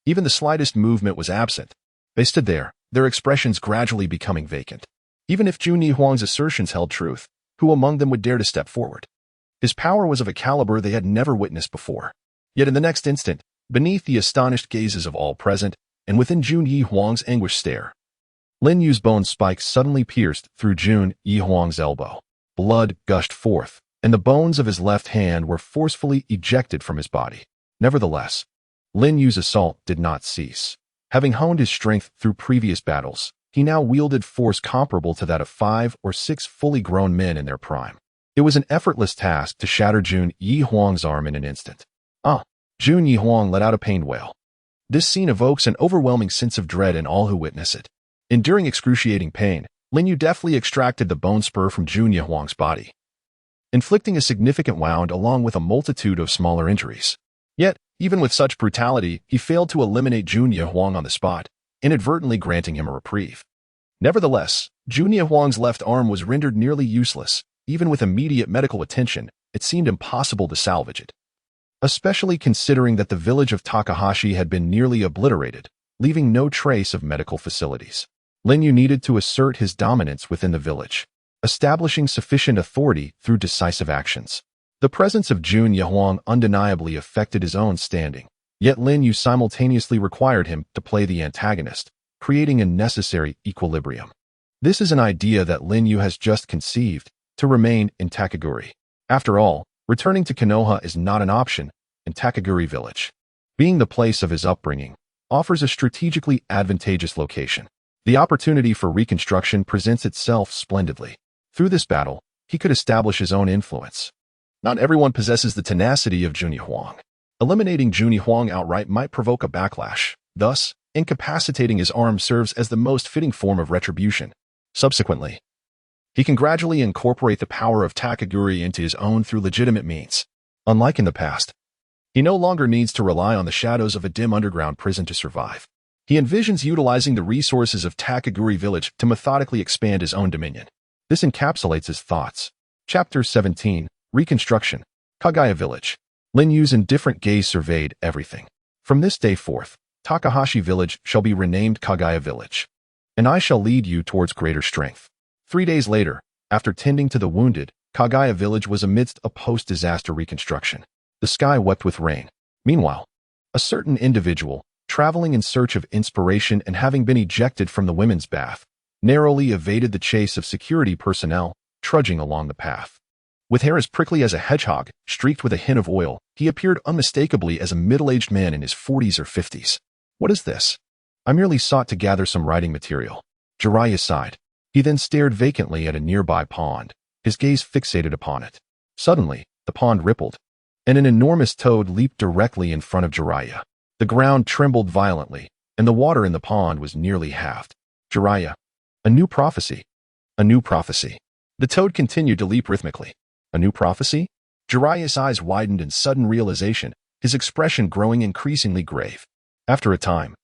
Even the slightest movement was absent. They stood there, their expressions gradually becoming vacant. Even if Jun Yihuang's assertions held truth, who among them would dare to step forward? His power was of a caliber they had never witnessed before. Yet in the next instant, beneath the astonished gazes of all present, and within Jun Yihuang's anguished stare, Lin Yu's bone spike suddenly pierced through Jun Yihuang's elbow. Blood gushed forth, and the bones of his left hand were forcefully ejected from his body. Nevertheless, Lin Yu's assault did not cease. Having honed his strength through previous battles, he now wielded force comparable to that of 5 or 6 fully grown men in their prime. It was an effortless task to shatter Jun Yihuang's arm in an instant. Jun Yihuang let out a pained wail. This scene evokes an overwhelming sense of dread in all who witness it. Enduring excruciating pain, Lin Yu deftly extracted the bone spur from Jun Yihuang's body, inflicting a significant wound along with a multitude of smaller injuries. Yet, even with such brutality, he failed to eliminate Jun Yihuang on the spot, inadvertently granting him a reprieve. Nevertheless, Jun Yihuang's left arm was rendered nearly useless. Even with immediate medical attention, it seemed impossible to salvage it, especially considering that the village of Takahashi had been nearly obliterated, leaving no trace of medical facilities. Lin Yu needed to assert his dominance within the village, establishing sufficient authority through decisive actions. The presence of Jun Yihuang undeniably affected his own standing, yet Lin Yu simultaneously required him to play the antagonist, creating a necessary equilibrium. This is an idea that Lin Yu has just conceived, to remain in Takaguri. After all, returning to Konoha is not an option in Takaguri village. Being the place of his upbringing, offers a strategically advantageous location. The opportunity for reconstruction presents itself splendidly. Through this battle, he could establish his own influence. Not everyone possesses the tenacity of Jun Yihuang. Eliminating Jun Yihuang outright might provoke a backlash. Thus, incapacitating his arm serves as the most fitting form of retribution. Subsequently, he can gradually incorporate the power of Takaguri into his own through legitimate means. Unlike in the past, he no longer needs to rely on the shadows of a dim underground prison to survive. He envisions utilizing the resources of Takaguri village to methodically expand his own dominion. This encapsulates his thoughts. Chapter 17, Reconstruction. Kagaya Village. Lin Yu's indifferent gaze surveyed everything. From this day forth, Takahashi Village shall be renamed Kagaya Village, and I shall lead you towards greater strength. 3 days later, after tending to the wounded, Kagaya Village was amidst a post-disaster reconstruction. The sky wept with rain. Meanwhile, a certain individual, traveling in search of inspiration and having been ejected from the women's bath, narrowly evaded the chase of security personnel, trudging along the path. With hair as prickly as a hedgehog, streaked with a hint of oil, he appeared unmistakably as a middle-aged man in his 40s or 50s. What is this? I merely sought to gather some writing material. Jiraiya sighed. He then stared vacantly at a nearby pond, his gaze fixated upon it. Suddenly, the pond rippled, and an enormous toad leaped directly in front of Jiraiya. The ground trembled violently, and the water in the pond was nearly halved. Jiraiya. A new prophecy. A new prophecy. The toad continued to leap rhythmically. A new prophecy? Jiraiya's eyes widened in sudden realization, his expression growing increasingly grave. After a time,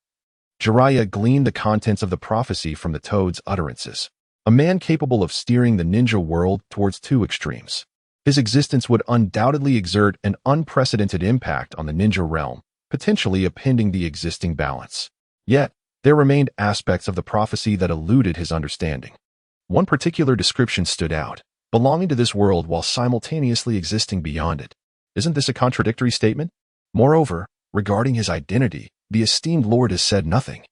Jiraiya gleaned the contents of the prophecy from the toad's utterances. A man capable of steering the ninja world towards 2 extremes. His existence would undoubtedly exert an unprecedented impact on the ninja realm, potentially upending the existing balance. Yet, there remained aspects of the prophecy that eluded his understanding. One particular description stood out: belonging to this world while simultaneously existing beyond it. Isn't this a contradictory statement? Moreover, regarding his identity, the esteemed Lord has said nothing,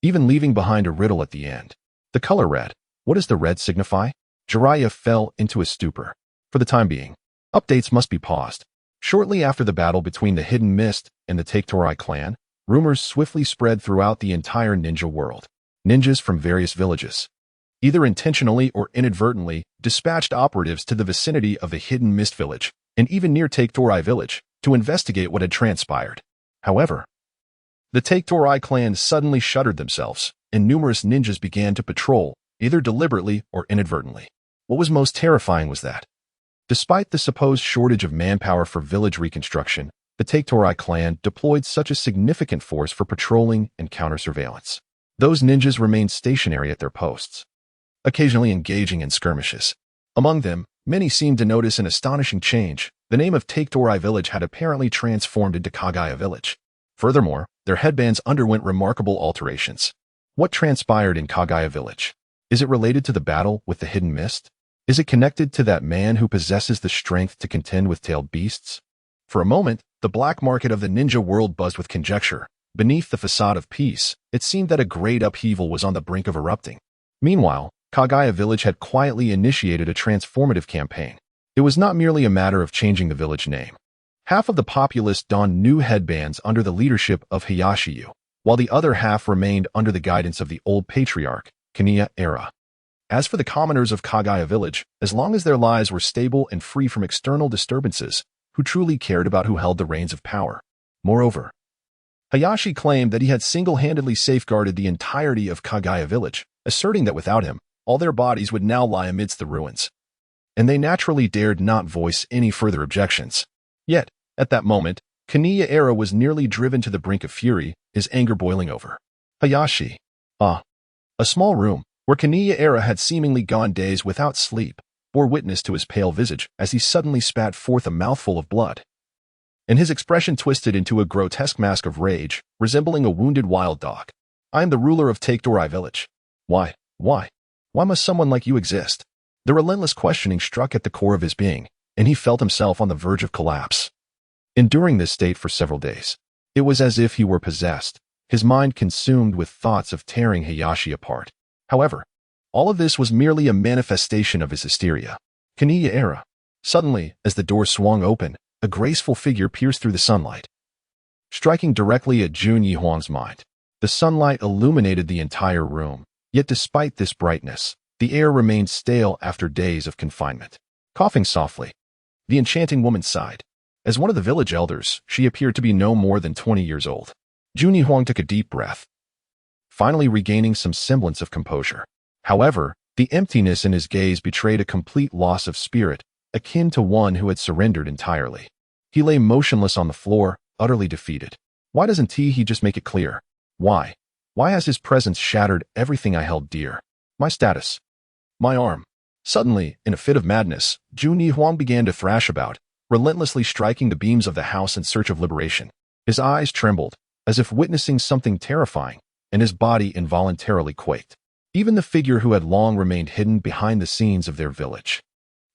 even leaving behind a riddle at the end. The color red. What does the red signify? Jiraiya fell into a stupor. For the time being, updates must be paused. Shortly after the battle between the Hidden Mist and the Take-Torai clan, rumors swiftly spread throughout the entire ninja world. Ninjas from various villages, either intentionally or inadvertently, dispatched operatives to the vicinity of the Hidden Mist village, and even near Take-Torai village, to investigate what had transpired. However, the Take-Torai clan suddenly shuttered themselves, and numerous ninjas began to patrol, either deliberately or inadvertently. What was most terrifying was that, despite the supposed shortage of manpower for village reconstruction, the Take-Torai clan deployed such a significant force for patrolling and counter-surveillance. Those ninjas remained stationary at their posts, occasionally engaging in skirmishes. Among them, many seemed to notice an astonishing change. The name of Take-Torai village had apparently transformed into Kagaya village. Furthermore, their headbands underwent remarkable alterations. What transpired in Kagaya village? Is it related to the battle with the Hidden Mist? Is it connected to that man who possesses the strength to contend with tailed beasts? For a moment, the black market of the ninja world buzzed with conjecture. Beneath the facade of peace, it seemed that a great upheaval was on the brink of erupting. Meanwhile, Kagaya village had quietly initiated a transformative campaign. It was not merely a matter of changing the village name. Half of the populace donned new headbands under the leadership of Hayashiyu, while the other half remained under the guidance of the old patriarch, Kaniya-era. As for the commoners of Kagaya village, as long as their lives were stable and free from external disturbances, who truly cared about who held the reins of power? Moreover, Hayashi claimed that he had single-handedly safeguarded the entirety of Kagaya village, asserting that without him, all their bodies would now lie amidst the ruins. And they naturally dared not voice any further objections. Yet, at that moment, Kaniya-era was nearly driven to the brink of fury, his anger boiling over. Hayashi. A small room, where Kaniya-era had seemingly gone days without sleep, bore witness to his pale visage as he suddenly spat forth a mouthful of blood. And his expression twisted into a grotesque mask of rage, resembling a wounded wild dog. I am the ruler of Take-Torai village. Why must someone like you exist? The relentless questioning struck at the core of his being, and he felt himself on the verge of collapse. Enduring this state for several days, it was as if he were possessed, his mind consumed with thoughts of tearing Hayashi apart. However, all of this was merely a manifestation of his hysteria. Kaniya-era. Suddenly, as the door swung open, a graceful figure pierced through the sunlight, striking directly at Jun Yihuang's mind. The sunlight illuminated the entire room, yet despite this brightness, the air remained stale after days of confinement. Coughing softly, the enchanting woman sighed. As one of the village elders, she appeared to be no more than 20 years old. Jun Yihuang took a deep breath, finally regaining some semblance of composure. However, the emptiness in his gaze betrayed a complete loss of spirit, akin to one who had surrendered entirely. He lay motionless on the floor, utterly defeated. Why doesn't he just make it clear? Why? Why has his presence shattered everything I held dear? My status. My arm. Suddenly, in a fit of madness, Jun Yihuang began to thrash about, relentlessly striking the beams of the house in search of liberation. His eyes trembled, as if witnessing something terrifying, and his body involuntarily quaked. Even the figure who had long remained hidden behind the scenes of their village.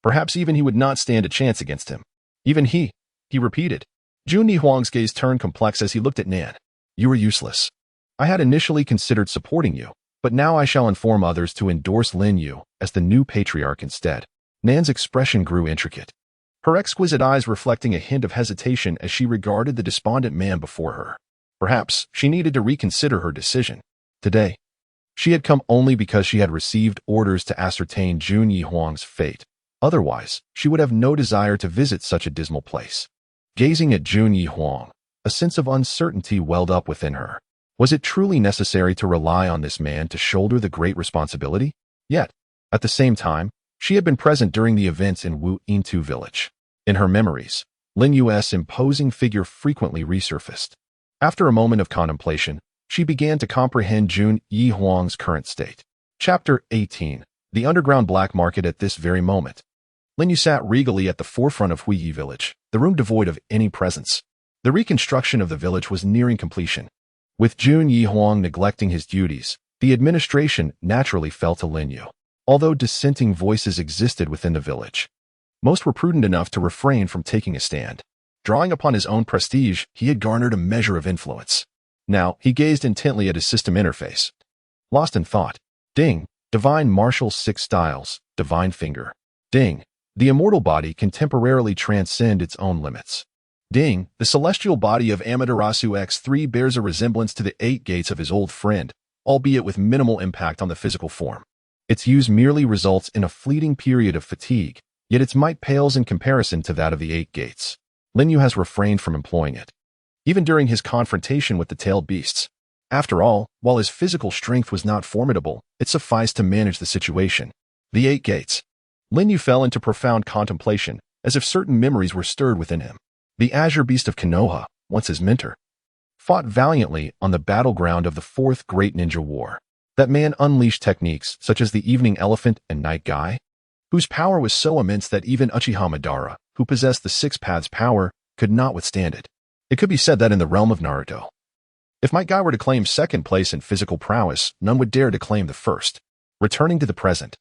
Perhaps even he would not stand a chance against him. Even he repeated. Jun Yihuang's gaze turned complex as he looked at Nan. You are useless. I had initially considered supporting you, but now I shall inform others to endorse Lin Yu as the new patriarch instead. Nan's expression grew intricate, her exquisite eyes reflecting a hint of hesitation as she regarded the despondent man before her. Perhaps she needed to reconsider her decision. Today, she had come only because she had received orders to ascertain Jun Yihuang's fate. Otherwise, she would have no desire to visit such a dismal place. Gazing at Jun Yihuang, a sense of uncertainty welled up within her. Was it truly necessary to rely on this man to shoulder the great responsibility? Yet, at the same time, she had been present during the events in Wu Yintu village. In her memories, Lin Yu's imposing figure frequently resurfaced. After a moment of contemplation, she began to comprehend Jun Yihuang's current state. Chapter 18. The Underground Black Market. At this very moment, Lin Yu sat regally at the forefront of Huiyi village, the room devoid of any presence. The reconstruction of the village was nearing completion. With Jun Yihuang neglecting his duties, the administration naturally fell to Lin Yu. Although dissenting voices existed within the village, most were prudent enough to refrain from taking a stand. Drawing upon his own prestige, he had garnered a measure of influence. Now, he gazed intently at his system interface. Lost in thought. Ding. Divine Martial 6 Styles. Divine Finger. Ding. The immortal body can temporarily transcend its own limits. Ding. The celestial body of Amaterasu X3 bears a resemblance to the 8 gates of his old friend, albeit with minimal impact on the physical form. Its use merely results in a fleeting period of fatigue, yet its might pales in comparison to that of the 8 gates. Lin Yu has refrained from employing it, even during his confrontation with the tailed beasts. After all, while his physical strength was not formidable, it sufficed to manage the situation. The 8 gates. Lin Yu fell into profound contemplation, as if certain memories were stirred within him. The Azure Beast of Konoha, once his mentor, fought valiantly on the battleground of the 4th Great Ninja War. That man unleashed techniques such as the Evening Elephant and Night Guy, whose power was so immense that even Uchiha Madara, who possessed the 6 Paths power, could not withstand it. It could be said that in the realm of Naruto, if Might Guy were to claim 2nd place in physical prowess, none would dare to claim the 1st. Returning to the present,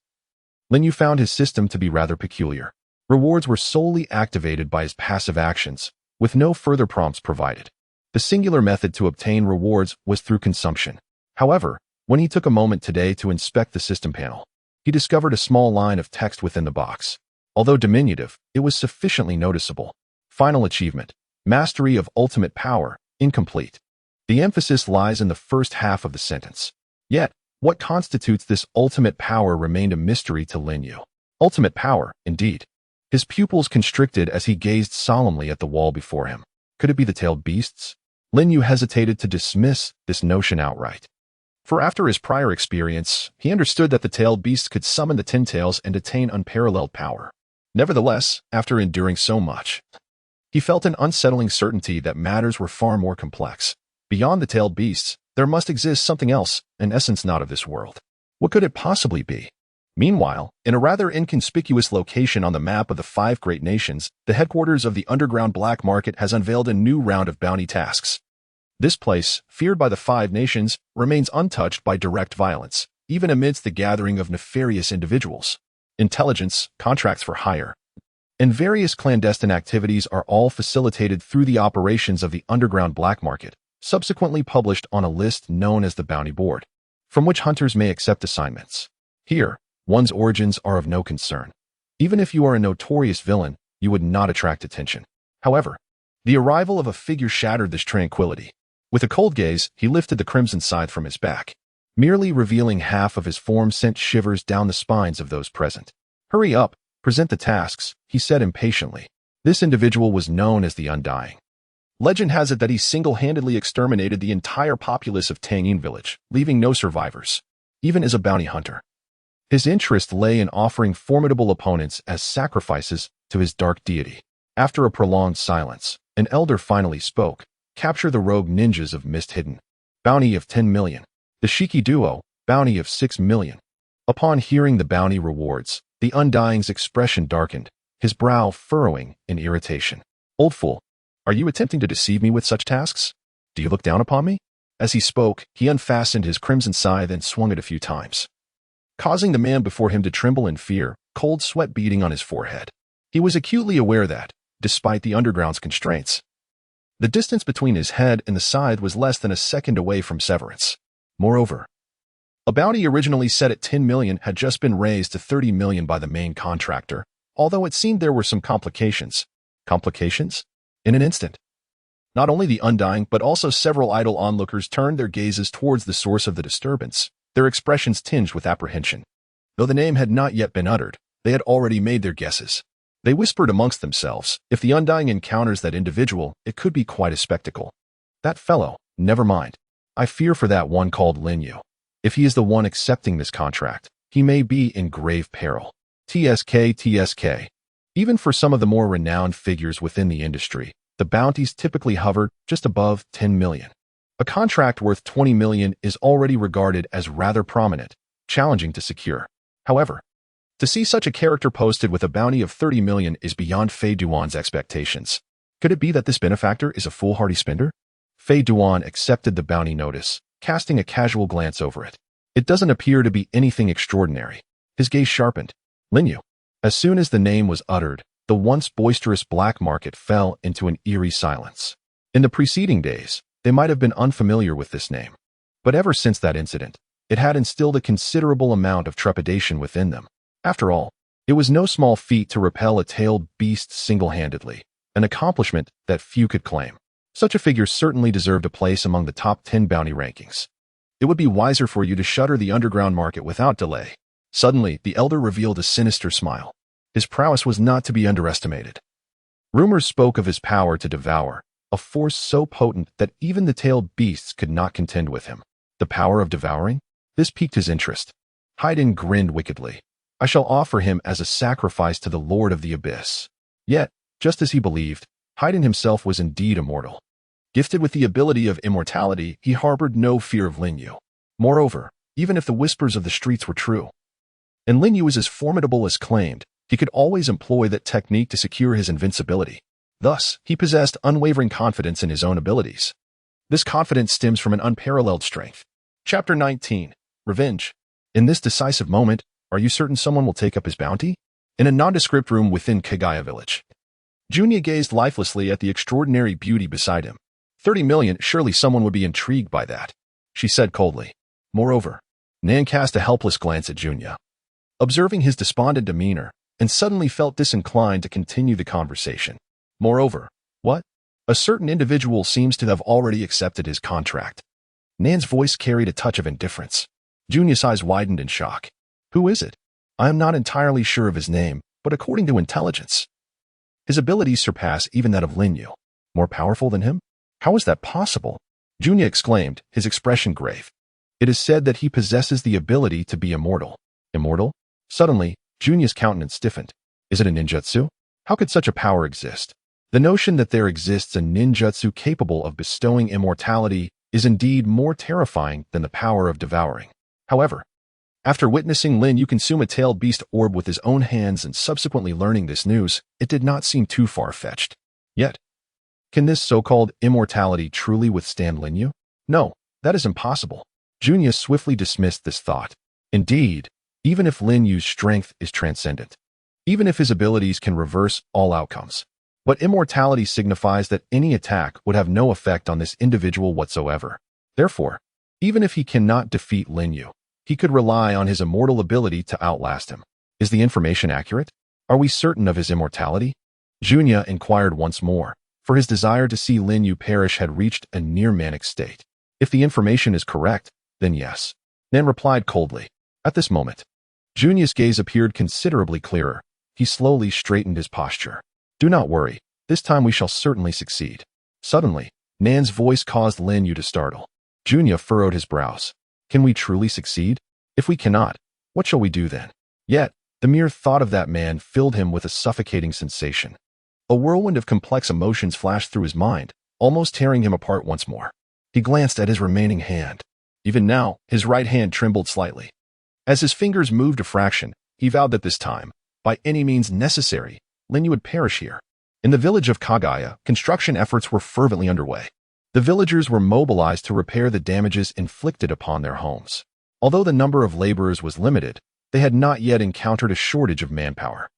Lin Yu found his system to be rather peculiar. Rewards were solely activated by his passive actions, with no further prompts provided. The singular method to obtain rewards was through consumption. However, when he took a moment today to inspect the system panel, he discovered a small line of text within the box. Although diminutive, it was sufficiently noticeable. Final achievement. Mastery of ultimate power, incomplete. The emphasis lies in the first half of the sentence. Yet, what constitutes this ultimate power remained a mystery to Lin Yu. Ultimate power, indeed. His pupils constricted as he gazed solemnly at the wall before him. Could it be the tailed beasts? Lin Yu hesitated to dismiss this notion outright. For after his prior experience, he understood that the tailed beasts could summon the 10 tails and attain unparalleled power. Nevertheless, after enduring so much, he felt an unsettling certainty that matters were far more complex. Beyond the tailed beasts, there must exist something else, an essence not of this world. What could it possibly be? Meanwhile, in a rather inconspicuous location on the map of the 5 great nations, the headquarters of the underground black market has unveiled a new round of bounty tasks. This place, feared by the 5 nations, remains untouched by direct violence, even amidst the gathering of nefarious individuals. Intelligence, contracts for hire, and various clandestine activities are all facilitated through the operations of the underground black market, subsequently published on a list known as the Bounty Board, from which hunters may accept assignments. Here, one's origins are of no concern. Even if you are a notorious villain, you would not attract attention. However, the arrival of a figure shattered this tranquility. With a cold gaze, he lifted the crimson scythe from his back. Merely revealing half of his form sent shivers down the spines of those present. Hurry up, present the tasks, he said impatiently. This individual was known as the Undying. Legend has it that he single-handedly exterminated the entire populace of Tangyin village, leaving no survivors, even as a bounty hunter. His interest lay in offering formidable opponents as sacrifices to his dark deity. After a prolonged silence, an elder finally spoke. Capture the rogue ninjas of Mist Hidden. Bounty of 10 million. The Shiki duo, bounty of 6 million. Upon hearing the bounty rewards, the Undying's expression darkened, his brow furrowing in irritation. Old fool, are you attempting to deceive me with such tasks? Do you look down upon me? As he spoke, he unfastened his crimson scythe and swung it a few times, causing the man before him to tremble in fear, cold sweat beading on his forehead. He was acutely aware that, despite the underground's constraints, the distance between his head and the scythe was less than a second away from severance. Moreover, a bounty originally set at 10 million had just been raised to 30 million by the main contractor, although it seemed there were some complications. Complications? In an instant, not only the Undying but also several idle onlookers turned their gazes towards the source of the disturbance, their expressions tinged with apprehension. Though the name had not yet been uttered, they had already made their guesses. They whispered amongst themselves, if the Undying encounters that individual, it could be quite a spectacle. That fellow, never mind. I fear for that one called Lin Yu. If he is the one accepting this contract, he may be in grave peril. TSK. Even for some of the more renowned figures within the industry, the bounties typically hover just above 10 million. A contract worth 20 million is already regarded as rather prominent, challenging to secure. However, to see such a character posted with a bounty of 30 million is beyond Fei Duan's expectations. Could it be that this benefactor is a foolhardy spender? Fei Duan accepted the bounty notice, casting a casual glance over it. It doesn't appear to be anything extraordinary. His gaze sharpened. Linyu. As soon as the name was uttered, the once boisterous black market fell into an eerie silence. In the preceding days, they might have been unfamiliar with this name. But ever since that incident, it had instilled a considerable amount of trepidation within them. After all, it was no small feat to repel a tailed beast single-handedly, an accomplishment that few could claim. Such a figure certainly deserved a place among the top 10 bounty rankings. It would be wiser for you to shutter the underground market without delay. Suddenly, the elder revealed a sinister smile. His prowess was not to be underestimated. Rumors spoke of his power to devour, a force so potent that even the tailed beasts could not contend with him. The power of devouring? This piqued his interest. Haydn grinned wickedly. I shall offer him as a sacrifice to the Lord of the Abyss. Yet, just as he believed, Haydn himself was indeed immortal. Gifted with the ability of immortality, he harbored no fear of Linyu. Moreover, even if the whispers of the streets were true, and Linyu was as formidable as claimed, he could always employ that technique to secure his invincibility. Thus, he possessed unwavering confidence in his own abilities. This confidence stems from an unparalleled strength. Chapter 19. Revenge. In this decisive moment, are you certain someone will take up his bounty? In a nondescript room within Kagaya village, Junya gazed lifelessly at the extraordinary beauty beside him. 30 million, surely someone would be intrigued by that, she said coldly. Moreover, Nan cast a helpless glance at Junya, observing his despondent demeanor, and suddenly felt disinclined to continue the conversation. Moreover, what? A certain individual seems to have already accepted his contract. Nan's voice carried a touch of indifference. Junya's eyes widened in shock. Who is it? I am not entirely sure of his name, but according to intelligence, his abilities surpass even that of Linyu. More powerful than him? How is that possible? Junya exclaimed, his expression grave. It is said that he possesses the ability to be immortal. Immortal? Suddenly, Junya's countenance stiffened. Is it a ninjutsu? How could such a power exist? The notion that there exists a ninjutsu capable of bestowing immortality is indeed more terrifying than the power of devouring. However, after witnessing Linyu consume a tailed beast orb with his own hands and subsequently learning this news, it did not seem too far-fetched. Yet, can this so-called immortality truly withstand Linyu? No, that is impossible. Junya swiftly dismissed this thought. Indeed, even if Linyu's strength is transcendent, even if his abilities can reverse all outcomes, but immortality signifies that any attack would have no effect on this individual whatsoever. Therefore, even if he cannot defeat Linyu, he could rely on his immortal ability to outlast him. Is the information accurate? Are we certain of his immortality? Junya inquired once more, for his desire to see Linyu perish had reached a near-manic state. If the information is correct, then yes. Nan replied coldly. At this moment, Junya's gaze appeared considerably clearer. He slowly straightened his posture. Do not worry, this time we shall certainly succeed. Suddenly, Nan's voice caused Linyu to startle. Junya furrowed his brows. Can we truly succeed? If we cannot, what shall we do then? Yet, the mere thought of that man filled him with a suffocating sensation. A whirlwind of complex emotions flashed through his mind, almost tearing him apart once more. He glanced at his remaining hand. Even now, his right hand trembled slightly. As his fingers moved a fraction, he vowed that this time, by any means necessary, Linyu would perish here. In the village of Kagaya, construction efforts were fervently underway. The villagers were mobilized to repair the damages inflicted upon their homes. Although the number of laborers was limited, they had not yet encountered a shortage of manpower.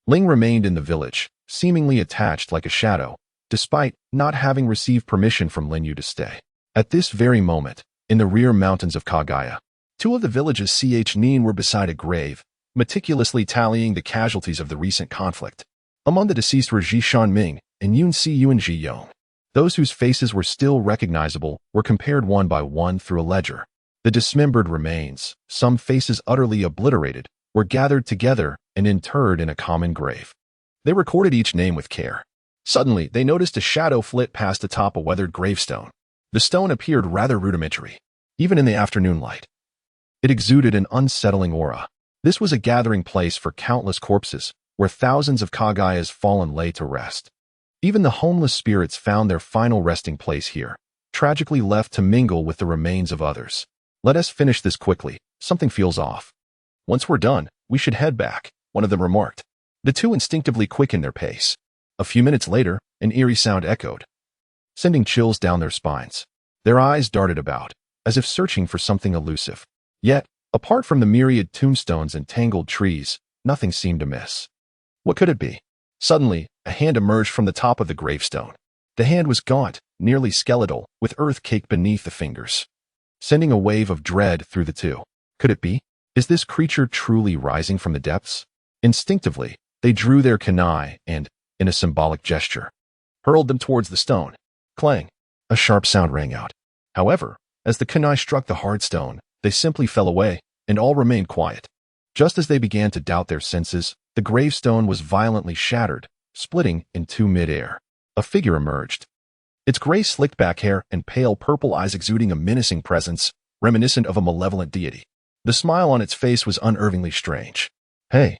Ling remained in the village, seemingly attached like a shadow, despite not having received permission from Linyu to stay. At this very moment, in the rear mountains of Kagaya, two of the village's Nin were beside a grave, meticulously tallying the casualties of the recent conflict. Among the deceased were Ji Shanming and Yun Si and Ji Yong. Those whose faces were still recognizable were compared one by one through a ledger. The dismembered remains, some faces utterly obliterated, were gathered together and interred in a common grave. They recorded each name with care. Suddenly, they noticed a shadow flit past atop a weathered gravestone. The stone appeared rather rudimentary, even in the afternoon light. It exuded an unsettling aura. This was a gathering place for countless corpses, where thousands of Kagaya's fallen lay to rest. Even the homeless spirits found their final resting place here, tragically left to mingle with the remains of others. Let us finish this quickly. Something feels off. Once we're done, we should head back, one of them remarked. The two instinctively quickened their pace. A few minutes later, an eerie sound echoed. sending chills down their spines. Their eyes darted about, as if searching for something elusive. Yet, apart from the myriad tombstones and tangled trees, nothing seemed amiss. What could it be? Suddenly, a hand emerged from the top of the gravestone. The hand was gaunt, nearly skeletal, with earth caked beneath the fingers, sending a wave of dread through the two. Could it be? Is this creature truly rising from the depths? Instinctively, they drew their kunai and, in a symbolic gesture, hurled them towards the stone. Clang! A sharp sound rang out. However, as the kunai struck the hard stone, they simply fell away, and all remained quiet. Just as they began to doubt their senses, the gravestone was violently shattered, splitting in two mid-air. A figure emerged, its gray slicked-back hair and pale purple eyes exuding a menacing presence, reminiscent of a malevolent deity. The smile on its face was unervingly strange. "Hey,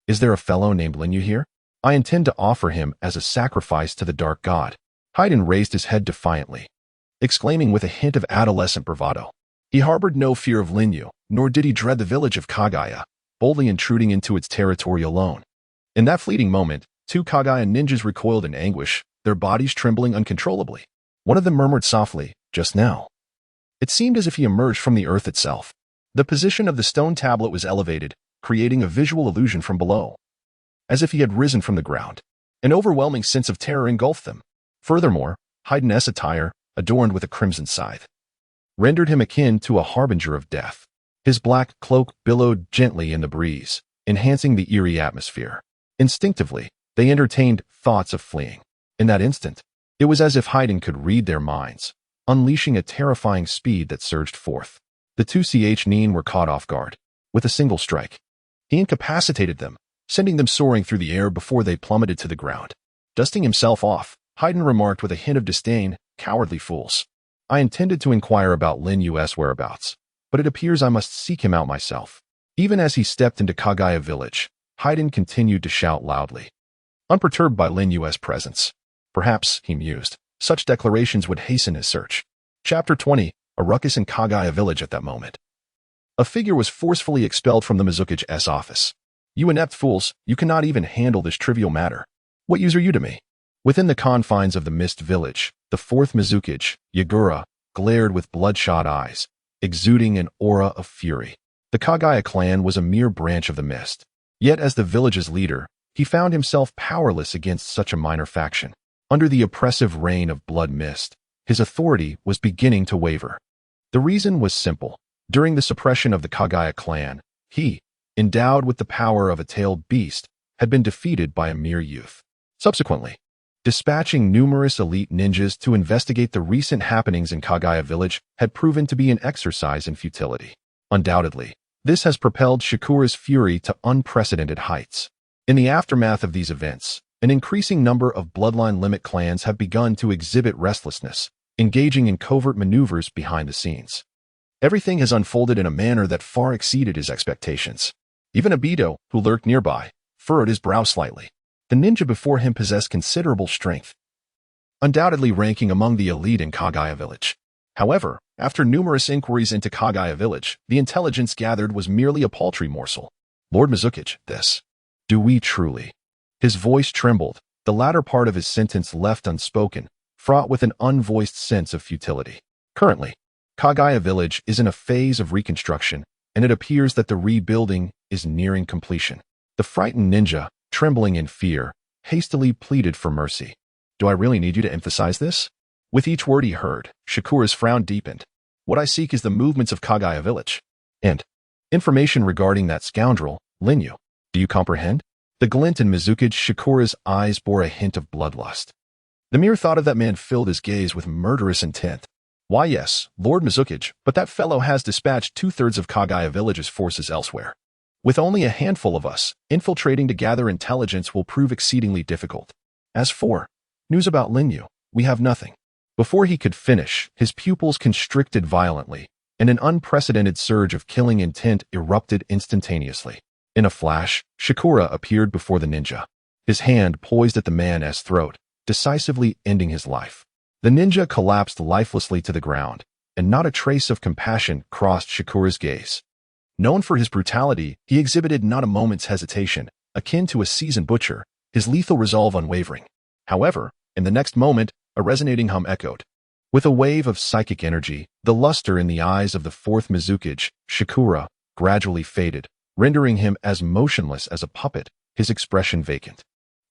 is there a fellow named Linyu here? I intend to offer him as a sacrifice to the dark god." Haydn raised his head defiantly, exclaiming with a hint of adolescent bravado. He harbored no fear of Linyu, nor did he dread the village of Kagaya, boldly intruding into its territory alone. In that fleeting moment, two Kagaya ninjas recoiled in anguish, their bodies trembling uncontrollably. One of them murmured softly, "Just now." It seemed as if he emerged from the earth itself. The position of the stone tablet was elevated, creating a visual illusion from below, as if he had risen from the ground. An overwhelming sense of terror engulfed them. Furthermore, Haydn's attire, adorned with a crimson scythe, rendered him akin to a harbinger of death. His black cloak billowed gently in the breeze, enhancing the eerie atmosphere. Instinctively, they entertained thoughts of fleeing. In that instant, it was as if Haydn could read their minds, unleashing a terrifying speed that surged forth. The two nin were caught off guard. With a single strike, he incapacitated them, sending them soaring through the air before they plummeted to the ground. Dusting himself off, Haydn remarked with a hint of disdain, "Cowardly fools. I intended to inquire about Linyu's whereabouts, but it appears I must seek him out myself." Even as he stepped into Kagaya village, Haydn continued to shout loudly, unperturbed by Linyu's presence. Perhaps, he mused, such declarations would hasten his search. Chapter 20. A ruckus in Kagaya village at that moment. A figure was forcefully expelled from the Mizuki's office. "You inept fools, you cannot even handle this trivial matter. What use are you to me?" Within the confines of the mist village, the fourth Mizuki, Yagura, glared with bloodshot eyes, exuding an aura of fury. The Kagaya clan was a mere branch of the mist. Yet as the village's leader, he found himself powerless against such a minor faction. Under the oppressive reign of blood mist, his authority was beginning to waver. The reason was simple. During the suppression of the Kagaya clan, he, endowed with the power of a tailed beast, had been defeated by a mere youth. Subsequently, dispatching numerous elite ninjas to investigate the recent happenings in Kagaya village had proven to be an exercise in futility. Undoubtedly, this has propelled Shikura's fury to unprecedented heights. In the aftermath of these events, an increasing number of bloodline limit clans have begun to exhibit restlessness, engaging in covert maneuvers behind the scenes. Everything has unfolded in a manner that far exceeded his expectations. Even Abido, who lurked nearby, furrowed his brow slightly. The ninja before him possessed considerable strength, undoubtedly ranking among the elite in Kagaya village. However, after numerous inquiries into Kagaya village, the intelligence gathered was merely a paltry morsel. "Lord Mizuki, this. Do we truly?" His voice trembled, the latter part of his sentence left unspoken, fraught with an unvoiced sense of futility. Currently, Kagaya village is in a phase of reconstruction, and it appears that the rebuilding is nearing completion. The frightened ninja, trembling in fear, hastily pleaded for mercy. "Do I really need you to emphasize this?" With each word he heard, Shikura's frown deepened. "What I seek is the movements of Kagaya village. And information regarding that scoundrel, Linyu. Do you comprehend?" The glint in Mizuki Shikura's eyes bore a hint of bloodlust. The mere thought of that man filled his gaze with murderous intent. "Why yes, Lord Mizuki, but that fellow has dispatched 2/3 of Kagaya village's forces elsewhere. With only a handful of us, infiltrating to gather intelligence will prove exceedingly difficult. As for news about Linyu, we have nothing." Before he could finish, his pupils constricted violently, and an unprecedented surge of killing intent erupted instantaneously. In a flash, Shikura appeared before the ninja, his hand poised at the man's throat, decisively ending his life. The ninja collapsed lifelessly to the ground, and not a trace of compassion crossed Shikura's gaze. Known for his brutality, he exhibited not a moment's hesitation, akin to a seasoned butcher, his lethal resolve unwavering. However, in the next moment, A resonating hum echoed. With a wave of psychic energy, the luster in the eyes of the fourth Mizukage, Shikura, gradually faded, rendering him as motionless as a puppet, his expression vacant.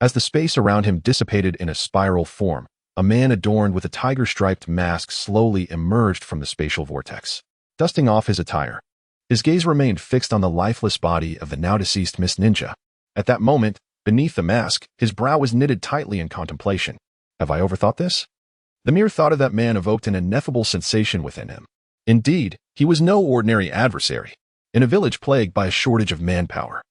As the space around him dissipated in a spiral form, a man adorned with a tiger-striped mask slowly emerged from the spatial vortex. Dusting off his attire, his gaze remained fixed on the lifeless body of the now-deceased Miss Ninja. At that moment, beneath the mask, his brow was knitted tightly in contemplation. Have I overthought this? The mere thought of that man evoked an ineffable sensation within him. Indeed, he was no ordinary adversary, in a village plagued by a shortage of manpower.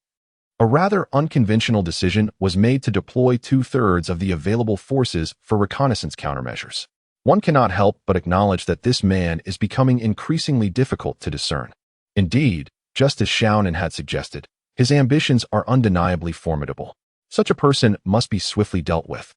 A rather unconventional decision was made to deploy 2/3 of the available forces for reconnaissance countermeasures. One cannot help but acknowledge that this man is becoming increasingly difficult to discern. Indeed, just as Xiaonan had suggested, his ambitions are undeniably formidable. Such a person must be swiftly dealt with.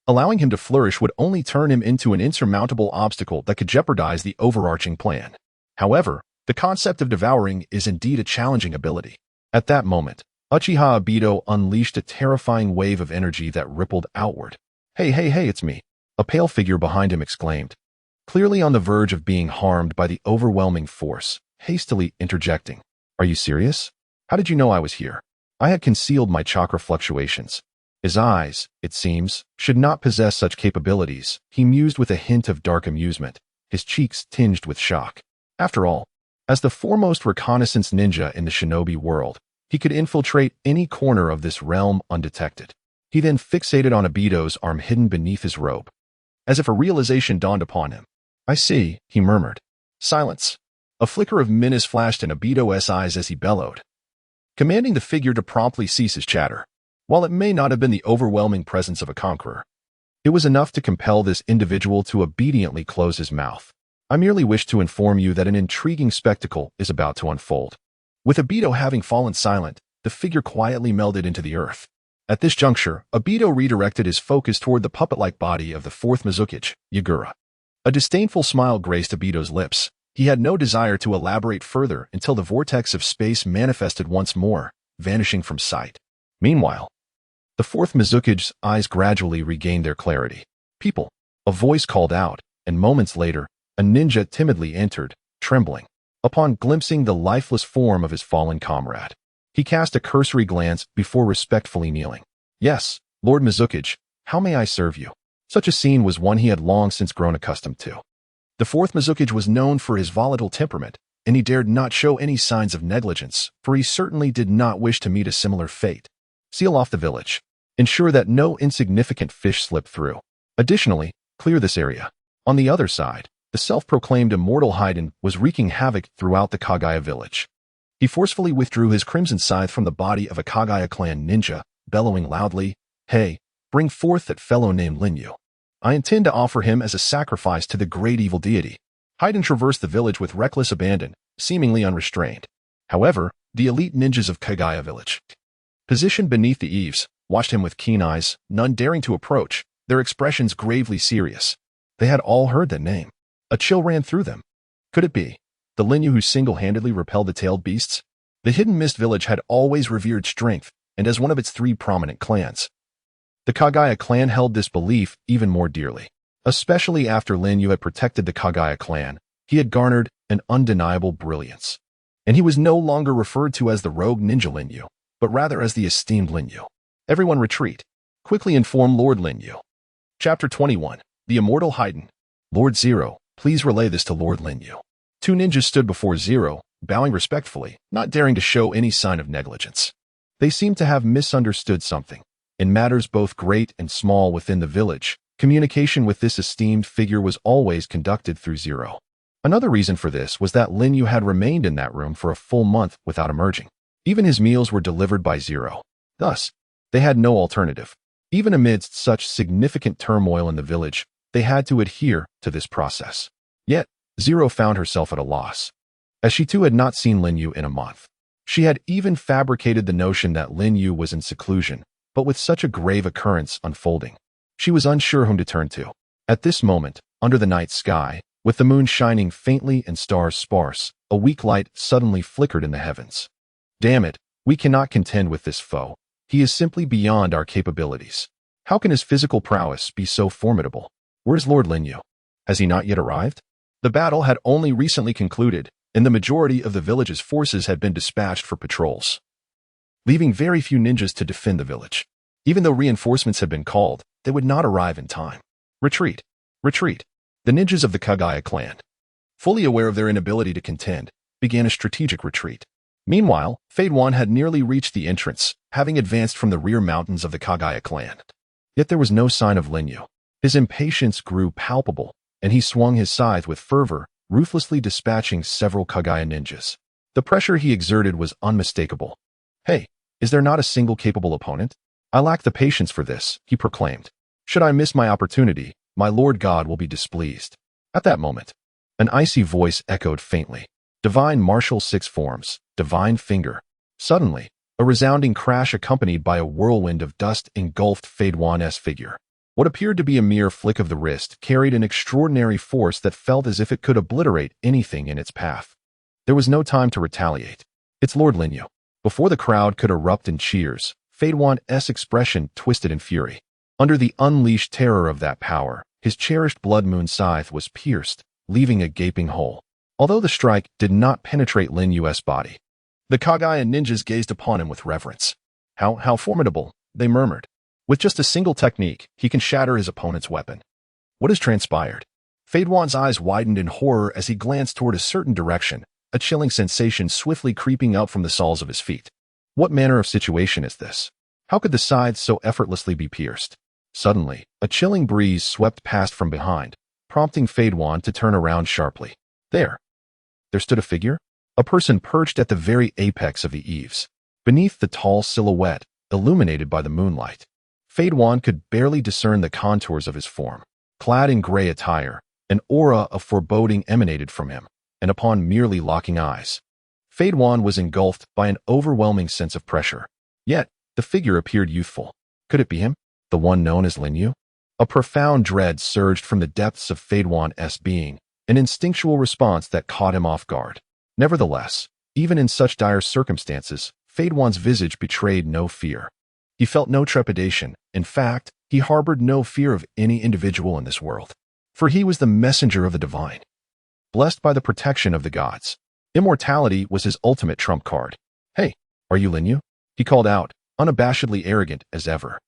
Allowing him to flourish would only turn him into an insurmountable obstacle that could jeopardize the overarching plan. However, the concept of devouring is indeed a challenging ability. At that moment, Uchiha Obito unleashed a terrifying wave of energy that rippled outward. Hey, it's me," a pale figure behind him exclaimed, clearly on the verge of being harmed by the overwhelming force, hastily interjecting. "Are you serious? How did you know I was here?" I had concealed my chakra fluctuations. His eyes, it seems, should not possess such capabilities, he mused with a hint of dark amusement, his cheeks tinged with shock. After all, as the foremost reconnaissance ninja in the shinobi world, he could infiltrate any corner of this realm undetected. He then fixated on Obito's arm hidden beneath his robe. As if a realization dawned upon him. "I see," he murmured. Silence. A flicker of menace flashed in Obito's eyes as he bellowed, commanding the figure to promptly cease his chatter. While it may not have been the overwhelming presence of a conqueror, it was enough to compel this individual to obediently close his mouth. "I merely wish to inform you that an intriguing spectacle is about to unfold." With Obito having fallen silent, the figure quietly melded into the earth. At this juncture, Obito redirected his focus toward the puppet-like body of the fourth Mizukage, Yagura. A disdainful smile graced Obito's lips. He had no desire to elaborate further until the vortex of space manifested once more, vanishing from sight. Meanwhile, the fourth Mizukage's eyes gradually regained their clarity. "People," a voice called out, and moments later, a ninja timidly entered, trembling. Upon glimpsing the lifeless form of his fallen comrade, he cast a cursory glance before respectfully kneeling. "Yes, Lord Mizukage, how may I serve you?" Such a scene was one he had long since grown accustomed to. The fourth Mizukage was known for his volatile temperament, and he dared not show any signs of negligence, for he certainly did not wish to meet a similar fate. "Seal off the village. Ensure that no insignificant fish slip through. Additionally, clear this area." On the other side, the self-proclaimed immortal Haiden was wreaking havoc throughout the Kagaya village. He forcefully withdrew his crimson scythe from the body of a Kagaya clan ninja, bellowing loudly, "Hey, bring forth that fellow named Linyu. I intend to offer him as a sacrifice to the great evil deity." Haiden traversed the village with reckless abandon, seemingly unrestrained. However, the elite ninjas of Kagaya village, positioned beneath the eaves, watched him with keen eyes, none daring to approach, their expressions gravely serious. They had all heard that name. A chill ran through them. Could it be the Linyu who single-handedly repelled the tailed beasts? The Hidden Mist village had always revered strength, and as one of its 3 prominent clans, the Kagaya clan held this belief even more dearly. Especially after Linyu had protected the Kagaya clan, he had garnered an undeniable brilliance. And he was no longer referred to as the rogue ninja Linyu, but rather as the esteemed Linyu. "Everyone retreat. Quickly inform Lord Linyu." Chapter 21. The Immortal Haiden. "Lord Zero, please relay this to Lord Linyu." 2 ninjas stood before Zero, bowing respectfully, not daring to show any sign of negligence. They seemed to have misunderstood something. In matters both great and small within the village, communication with this esteemed figure was always conducted through Zero. Another reason for this was that Linyu had remained in that room for a full month without emerging. Even his meals were delivered by Zero. Thus, they had no alternative. Even amidst such significant turmoil in the village, they had to adhere to this process. Yet, Zero found herself at a loss, as she too had not seen Linyu in a month. She had even fabricated the notion that Linyu was in seclusion, but with such a grave occurrence unfolding, she was unsure whom to turn to. At this moment, under the night sky, with the moon shining faintly and stars sparse, a weak light suddenly flickered in the heavens. "Damn it, we cannot contend with this foe. He is simply beyond our capabilities. How can his physical prowess be so formidable? Where's Lord Linyu? Has he not yet arrived? The battle had only recently concluded, and the majority of the village's forces had been dispatched for patrols, leaving very few ninjas to defend the village. Even though reinforcements had been called, they would not arrive in time. Retreat! Retreat! The ninjas of the Kagaya clan, fully aware of their inability to contend, began a strategic retreat. Meanwhile, Fade One had nearly reached the entrance, having advanced from the rear mountains of the Kagaya clan. Yet there was no sign of Linyu. His impatience grew palpable, and he swung his scythe with fervor, ruthlessly dispatching several Kagaya ninjas. The pressure he exerted was unmistakable. "Hey, is there not a single capable opponent? I lack the patience for this," he proclaimed. "Should I miss my opportunity, my Lord God will be displeased." At that moment, an icy voice echoed faintly. "Divine martial six forms, divine finger." Suddenly, a resounding crash accompanied by a whirlwind of dust engulfed Fade One's figure. What appeared to be a mere flick of the wrist carried an extraordinary force that felt as if it could obliterate anything in its path. There was no time to retaliate. "It's Lord Linyu." Before the crowd could erupt in cheers, Fade One's expression twisted in fury. Under the unleashed terror of that power, his cherished blood moon scythe was pierced, leaving a gaping hole. Although the strike did not penetrate Linyu's body, the Kagaya ninjas gazed upon him with reverence. How formidable," they murmured. "With just a single technique, he can shatter his opponent's weapon." What has transpired? Fade One's eyes widened in horror as he glanced toward a certain direction, a chilling sensation swiftly creeping up from the soles of his feet. What manner of situation is this? How could the scythe so effortlessly be pierced? Suddenly, a chilling breeze swept past from behind, prompting Fade One to turn around sharply. There stood a figure, a person perched at the very apex of the eaves. Beneath the tall silhouette, illuminated by the moonlight, Fade One could barely discern the contours of his form. Clad in gray attire, an aura of foreboding emanated from him, and upon merely locking eyes, Fade One was engulfed by an overwhelming sense of pressure. Yet, the figure appeared youthful. Could it be him, the one known as Linyu? A profound dread surged from the depths of Fade One's being, an instinctual response that caught him off guard. Nevertheless, even in such dire circumstances, Fade One's visage betrayed no fear. He felt no trepidation. In fact, he harbored no fear of any individual in this world. For he was the messenger of the divine, blessed by the protection of the gods. Immortality was his ultimate trump card. "Hey, are you Linyu?" he called out, unabashedly arrogant as ever.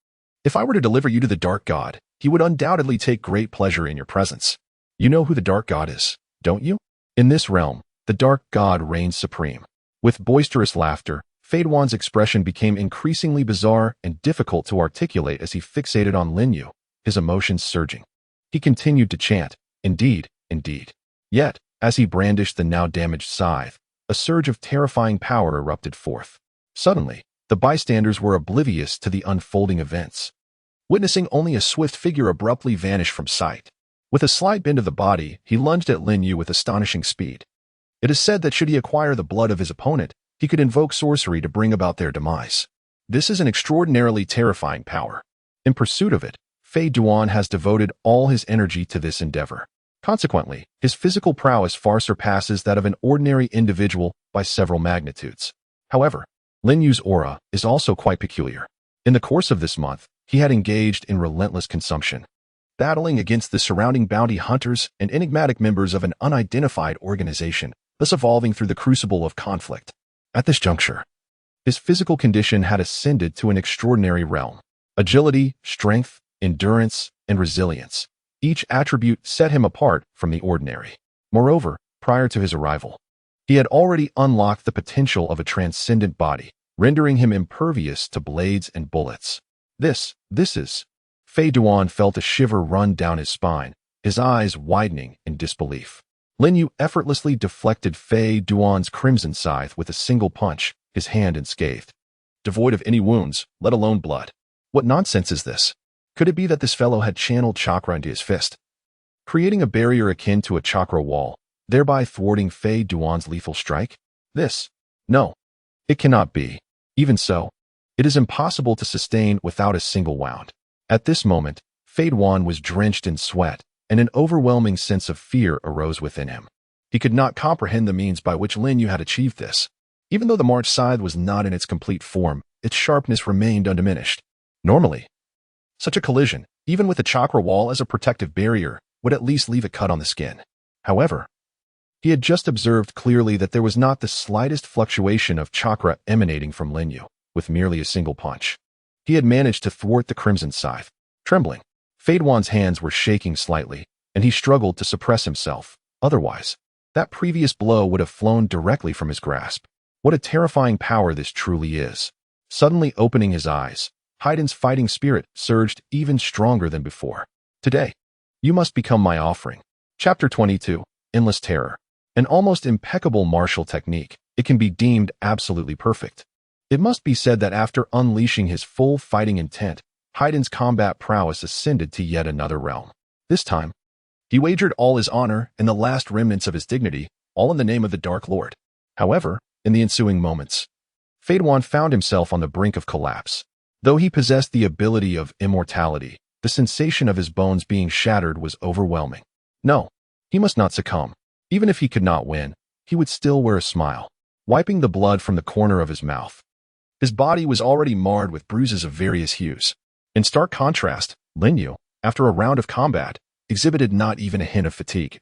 "If I were to deliver you to the Dark God, he would undoubtedly take great pleasure in your presence. You know who the Dark God is, don't you? In this realm, the Dark God reigns supreme." With boisterous laughter, Fade One's expression became increasingly bizarre and difficult to articulate as he fixated on Linyu, his emotions surging. He continued to chant, "Indeed, indeed." Yet, as he brandished the now damaged scythe, a surge of terrifying power erupted forth. Suddenly, the bystanders were oblivious to the unfolding events, witnessing only a swift figure abruptly vanish from sight. With a slight bend of the body, he lunged at Linyu with astonishing speed. It is said that should he acquire the blood of his opponent, he could invoke sorcery to bring about their demise. This is an extraordinarily terrifying power. In pursuit of it, Fade One has devoted all his energy to this endeavor. Consequently, his physical prowess far surpasses that of an ordinary individual by several magnitudes. However, Linyu's aura is also quite peculiar. In the course of this month, he had engaged in relentless consumption, battling against the surrounding bounty hunters and enigmatic members of an unidentified organization, thus evolving through the crucible of conflict. At this juncture, his physical condition had ascended to an extraordinary realm. Agility, strength, endurance, and resilience. Each attribute set him apart from the ordinary. Moreover, prior to his arrival, he had already unlocked the potential of a transcendent body, rendering him impervious to blades and bullets. This is... Fade One felt a shiver run down his spine, his eyes widening in disbelief. Linyu effortlessly deflected Fade One's crimson scythe with a single punch, his hand unscathed, devoid of any wounds, let alone blood. What nonsense is this? Could it be that this fellow had channeled chakra into his fist, creating a barrier akin to a chakra wall, thereby thwarting Fade One's lethal strike? No, it cannot be. Even so, it is impossible to sustain without a single wound. At this moment, Fade One was drenched in sweat, and an overwhelming sense of fear arose within him. He could not comprehend the means by which Linyu had achieved this. Even though the March scythe was not in its complete form, its sharpness remained undiminished. Normally, such a collision, even with the chakra wall as a protective barrier, would at least leave a cut on the skin. However, he had just observed clearly that there was not the slightest fluctuation of chakra emanating from Linyu, with merely a single punch. He had managed to thwart the crimson scythe. Trembling, Feiduan's hands were shaking slightly, and he struggled to suppress himself. Otherwise, that previous blow would have flown directly from his grasp. What a terrifying power this truly is. Suddenly opening his eyes, Haiden's fighting spirit surged even stronger than before. Today, you must become my offering. Chapter 22, Endless Terror. An almost impeccable martial technique, it can be deemed absolutely perfect. It must be said that after unleashing his full fighting intent, Haiden's combat prowess ascended to yet another realm. This time, he wagered all his honor and the last remnants of his dignity, all in the name of the Dark Lord. However, in the ensuing moments, Feiduan found himself on the brink of collapse. Though he possessed the ability of immortality, the sensation of his bones being shattered was overwhelming. No, he must not succumb. Even if he could not win, he would still wear a smile, wiping the blood from the corner of his mouth. His body was already marred with bruises of various hues. In stark contrast, Linyu, after a round of combat, exhibited not even a hint of fatigue,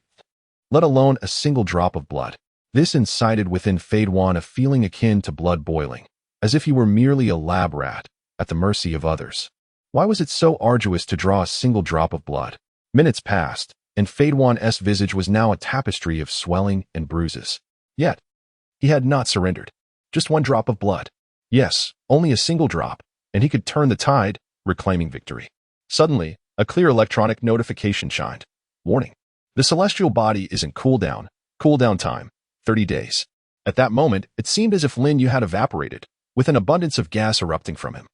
let alone a single drop of blood. This incited within Feiduan a feeling akin to blood boiling, as if he were merely a lab rat, at the mercy of others. Why was it so arduous to draw a single drop of blood? Minutes passed, and Feiduan's visage was now a tapestry of swelling and bruises. Yet, he had not surrendered. Just one drop of blood. Yes, only a single drop, and he could turn the tide, reclaiming victory. Suddenly, a clear electronic notification shined. Warning. The celestial body is in cooldown. Cooldown time, 30 days. At that moment, it seemed as if Linyu had evaporated, with an abundance of gas erupting from him.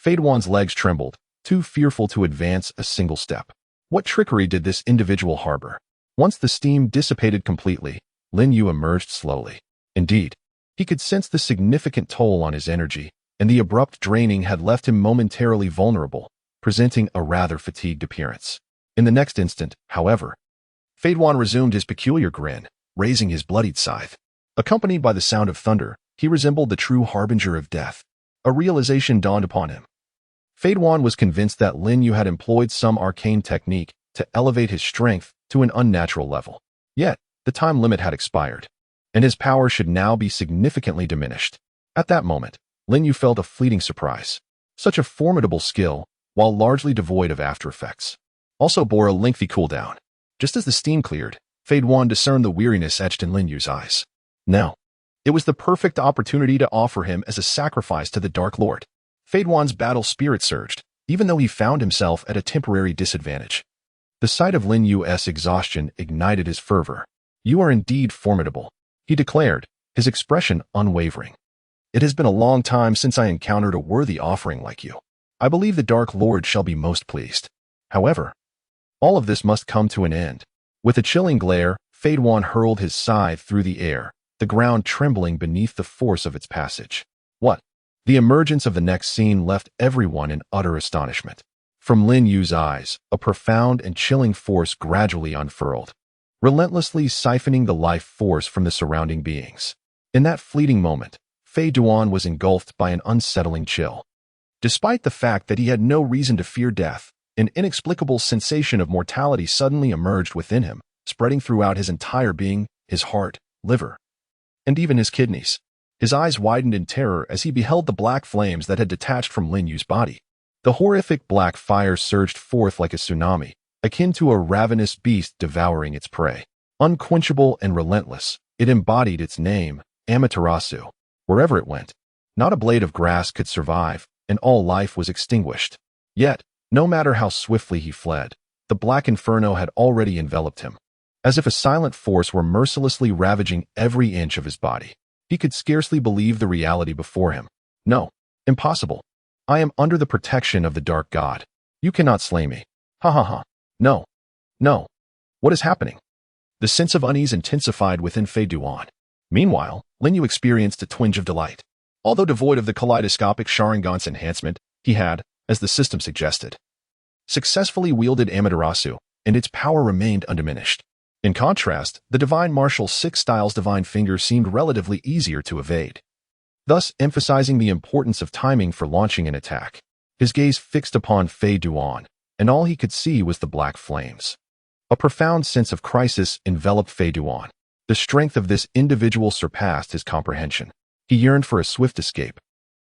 Feiduan's legs trembled, too fearful to advance a single step. What trickery did this individual harbor? Once the steam dissipated completely, Linyu emerged slowly. Indeed, he could sense the significant toll on his energy, and the abrupt draining had left him momentarily vulnerable, presenting a rather fatigued appearance. In the next instant, however, Feiduan resumed his peculiar grin, raising his bloodied scythe. Accompanied by the sound of thunder, he resembled the true harbinger of death. A realization dawned upon him. Feiduan was convinced that Linyu had employed some arcane technique to elevate his strength to an unnatural level. Yet, the time limit had expired, and his power should now be significantly diminished. At that moment, Linyu felt a fleeting surprise. Such a formidable skill, while largely devoid of after effects, also bore a lengthy cooldown. Just as the steam cleared, Feiduan discerned the weariness etched in Linyu's eyes. Now, it was the perfect opportunity to offer him as a sacrifice to the Dark Lord. Feiduan's battle spirit surged, even though he found himself at a temporary disadvantage. The sight of Linyu's exhaustion ignited his fervor. You are indeed formidable, he declared, his expression unwavering. It has been a long time since I encountered a worthy offering like you. I believe the Dark Lord shall be most pleased. However, all of this must come to an end. With a chilling glare, Feiduan hurled his scythe through the air, the ground trembling beneath the force of its passage. What? The emergence of the next scene left everyone in utter astonishment. From Linyu's eyes, a profound and chilling force gradually unfurled, relentlessly siphoning the life force from the surrounding beings. In that fleeting moment, Feiduan was engulfed by an unsettling chill. Despite the fact that he had no reason to fear death, an inexplicable sensation of mortality suddenly emerged within him, spreading throughout his entire being, his heart, liver, and even his kidneys. His eyes widened in terror as he beheld the black flames that had detached from Linyu's body. The horrific black fire surged forth like a tsunami, akin to a ravenous beast devouring its prey. Unquenchable and relentless, it embodied its name, Amaterasu. Wherever it went, not a blade of grass could survive, and all life was extinguished. Yet, no matter how swiftly he fled, the black inferno had already enveloped him, as if a silent force were mercilessly ravaging every inch of his body. He could scarcely believe the reality before him. No, impossible. I am under the protection of the Dark God. You cannot slay me. Ha ha ha. No. No. What is happening? The sense of unease intensified within Feiduan. Meanwhile, Linyu experienced a twinge of delight. Although devoid of the kaleidoscopic Sharingan's enhancement, he had, as the system suggested, successfully wielded Amaterasu, and its power remained undiminished. In contrast, the Divine Martial 6 Style's Divine Finger seemed relatively easier to evade, thus emphasizing the importance of timing for launching an attack. His gaze fixed upon Feiduan, and all he could see was the black flames. A profound sense of crisis enveloped Fei Duan. The strength of this individual surpassed his comprehension. He yearned for a swift escape.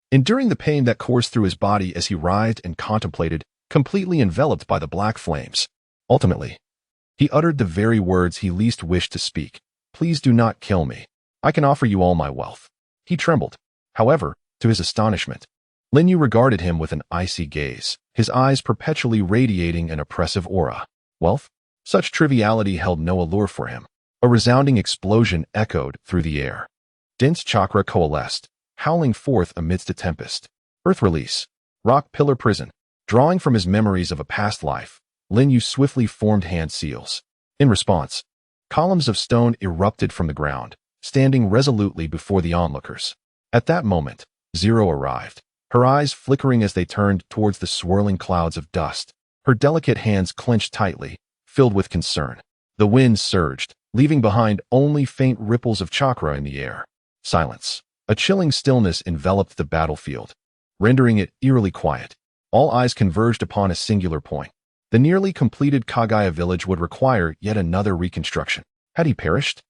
Enduring the pain that coursed through his body as he writhed and contemplated, completely enveloped by the black flames. Ultimately, he uttered the very words he least wished to speak. "Please do not kill me. I can offer you all my wealth." He trembled. However, to his astonishment, Lin Yu regarded him with an icy gaze, his eyes perpetually radiating an oppressive aura. Wealth? Such triviality held no allure for him. A resounding explosion echoed through the air. Dense chakra coalesced, howling forth amidst a tempest. Earth release. Rock pillar prison. Drawing from his memories of a past life, Lin Yu swiftly formed hand seals. In response, columns of stone erupted from the ground, standing resolutely before the onlookers. At that moment, Zero arrived, her eyes flickering as they turned towards the swirling clouds of dust. Her delicate hands clenched tightly, filled with concern. The wind surged, leaving behind only faint ripples of chakra in the air. Silence. A chilling stillness enveloped the battlefield, rendering it eerily quiet. All eyes converged upon a singular point. The nearly completed Kagaya village would require yet another reconstruction. Had he perished?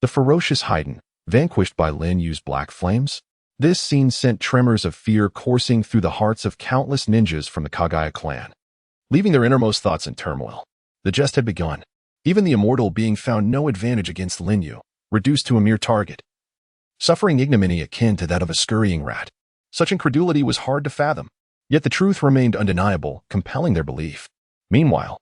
The ferocious Haiden, vanquished by Lin Yu's black flames? This scene sent tremors of fear coursing through the hearts of countless ninjas from the Kagaya clan, leaving their innermost thoughts in turmoil. The jest had begun. Even the immortal being found no advantage against Lin Yu, reduced to a mere target, suffering ignominy akin to that of a scurrying rat. Such incredulity was hard to fathom, yet the truth remained undeniable, compelling their belief. Meanwhile,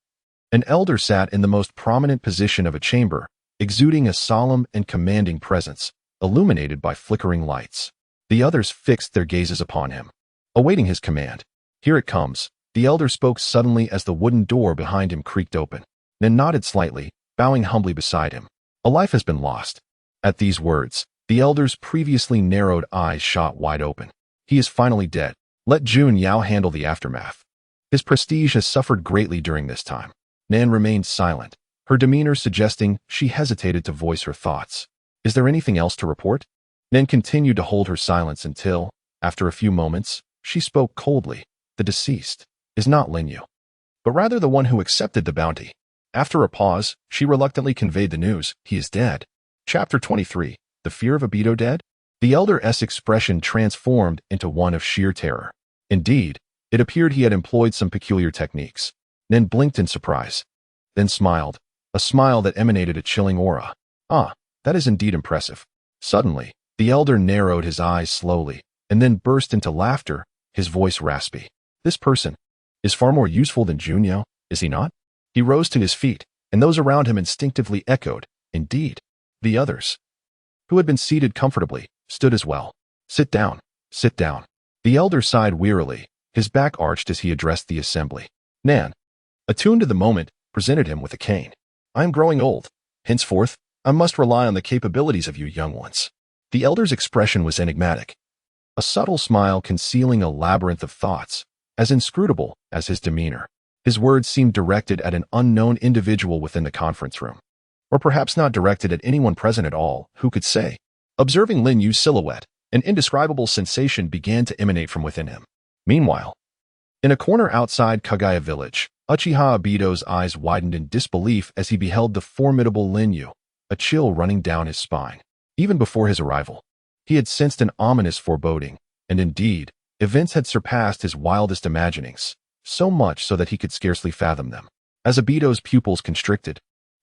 an elder sat in the most prominent position of a chamber, exuding a solemn and commanding presence, illuminated by flickering lights. The others fixed their gazes upon him, awaiting his command. "Here it comes," the elder spoke suddenly as the wooden door behind him creaked open, then nodded slightly, bowing humbly beside him. "A life has been lost." At these words, the elder's previously narrowed eyes shot wide open. "He is finally dead. Let Jun Yao handle the aftermath. His prestige has suffered greatly during this time." Nan remained silent, her demeanor suggesting she hesitated to voice her thoughts. "Is there anything else to report?" Nan continued to hold her silence until, after a few moments, she spoke coldly. "The deceased is not Lin Yu, but rather the one who accepted the bounty." After a pause, she reluctantly conveyed the news. "He is dead." Chapter 23. The Fear of Obito Dead? The elder's expression transformed into one of sheer terror. Indeed, it appeared he had employed some peculiar techniques. Then blinked in surprise, then smiled, a smile that emanated a chilling aura. "Ah, that is indeed impressive." Suddenly, the elder narrowed his eyes slowly, and then burst into laughter, his voice raspy. "This person is far more useful than Junyao, is he not?" He rose to his feet, and those around him instinctively echoed, "Indeed." The others, who had been seated comfortably, stood as well. "Sit down, sit down." The elder sighed wearily, his back arched as he addressed the assembly. Nan, attuned to the moment, presented him with a cane. "I am growing old. Henceforth, I must rely on the capabilities of you young ones." The elder's expression was enigmatic, a subtle smile concealing a labyrinth of thoughts, as inscrutable as his demeanor. His words seemed directed at an unknown individual within the conference room, or perhaps not directed at anyone present at all, who could say. Observing Lin Yu's silhouette, an indescribable sensation began to emanate from within him. Meanwhile, in a corner outside Kagaya village, Uchiha Obito's eyes widened in disbelief as he beheld the formidable Lin Yu, a chill running down his spine. Even before his arrival, he had sensed an ominous foreboding, and indeed, events had surpassed his wildest imaginings, so much so that he could scarcely fathom them. As Obito's pupils constricted,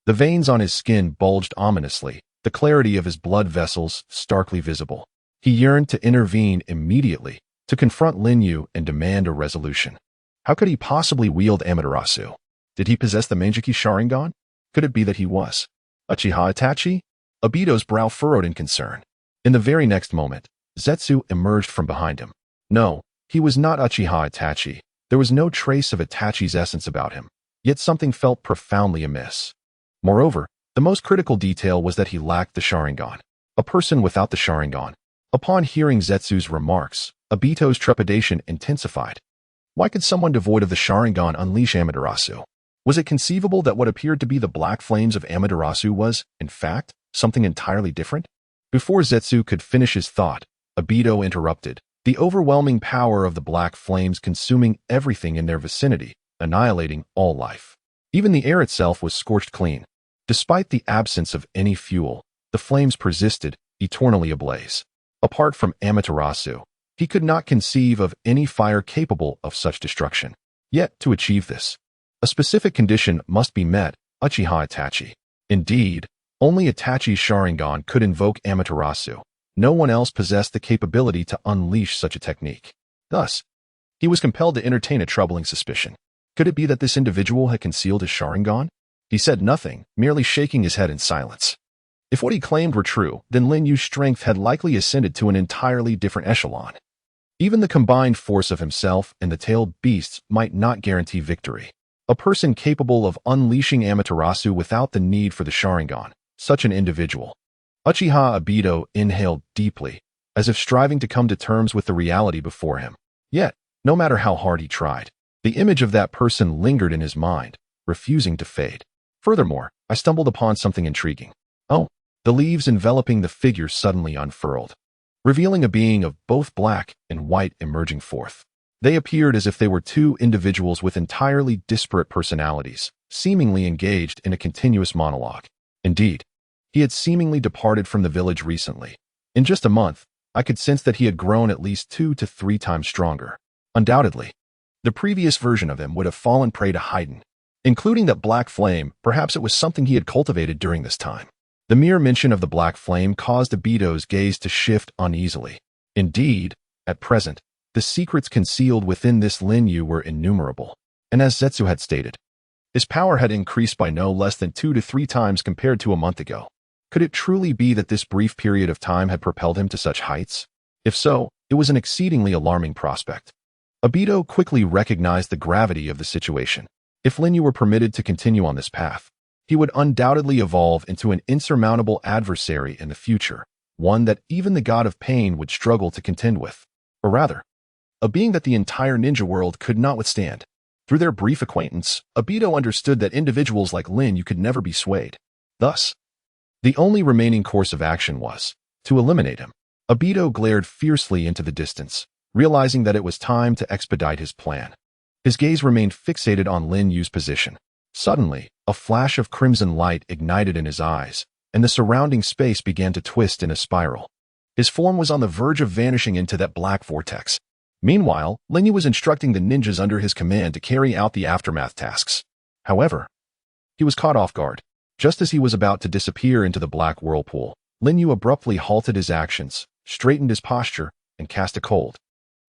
the veins on his skin bulged ominously, the clarity of his blood vessels starkly visible. He yearned to intervene immediately, to confront Lin Yu and demand a resolution. How could he possibly wield Amaterasu? Did he possess the Manjiki Sharingan? Could it be that he was Uchiha Itachi? Obito's brow furrowed in concern. In the very next moment, Zetsu emerged from behind him. No, he was not Uchiha Itachi. There was no trace of Itachi's essence about him, yet something felt profoundly amiss. Moreover, the most critical detail was that he lacked the Sharingan. A person without the Sharingan. Upon hearing Zetsu's remarks, Obito's trepidation intensified. Why could someone devoid of the Sharingan unleash Amaterasu? Was it conceivable that what appeared to be the black flames of Amaterasu was, in fact, something entirely different? Before Zetsu could finish his thought, Obito interrupted. The overwhelming power of the black flames consuming everything in their vicinity, annihilating all life. Even the air itself was scorched clean. Despite the absence of any fuel, the flames persisted, eternally ablaze. Apart from Amaterasu, he could not conceive of any fire capable of such destruction. Yet, to achieve this, a specific condition must be met, Uchiha Itachi. Indeed, only Itachi's Sharingan could invoke Amaterasu. No one else possessed the capability to unleash such a technique. Thus, he was compelled to entertain a troubling suspicion. Could it be that this individual had concealed his Sharingan? He said nothing, merely shaking his head in silence. If what he claimed were true, then Lin Yu's strength had likely ascended to an entirely different echelon. Even the combined force of himself and the tailed beasts might not guarantee victory. A person capable of unleashing Amaterasu without the need for the Sharingan, such an individual. Uchiha Obito inhaled deeply, as if striving to come to terms with the reality before him. Yet, no matter how hard he tried, the image of that person lingered in his mind, refusing to fade. Furthermore, I stumbled upon something intriguing. Oh, the leaves enveloping the figure suddenly unfurled, revealing a being of both black and white emerging forth. They appeared as if they were two individuals with entirely disparate personalities, seemingly engaged in a continuous monologue. Indeed, he had seemingly departed from the village recently. In just a month, I could sense that he had grown at least 2 to 3 times stronger. Undoubtedly, the previous version of him would have fallen prey to Haiden. Including that black flame, perhaps it was something he had cultivated during this time. The mere mention of the black flame caused Obito's gaze to shift uneasily. Indeed, at present, the secrets concealed within this Lin Yu were innumerable. And as Zetsu had stated, his power had increased by no less than 2 to 3 times compared to a month ago. Could it truly be that this brief period of time had propelled him to such heights? If so, it was an exceedingly alarming prospect. Obito quickly recognized the gravity of the situation. If Lin Yu were permitted to continue on this path, he would undoubtedly evolve into an insurmountable adversary in the future, one that even the god of pain would struggle to contend with. Or rather, a being that the entire ninja world could not withstand. Through their brief acquaintance, Obito understood that individuals like Lin Yu could never be swayed. Thus, the only remaining course of action was to eliminate him. Obito glared fiercely into the distance, realizing that it was time to expedite his plan. His gaze remained fixated on Lin Yu's position. Suddenly, a flash of crimson light ignited in his eyes, and the surrounding space began to twist in a spiral. His form was on the verge of vanishing into that black vortex. Meanwhile, Lin Yu was instructing the ninjas under his command to carry out the aftermath tasks. However, he was caught off guard. Just as he was about to disappear into the black whirlpool, Lin Yu abruptly halted his actions, straightened his posture, and cast a cold,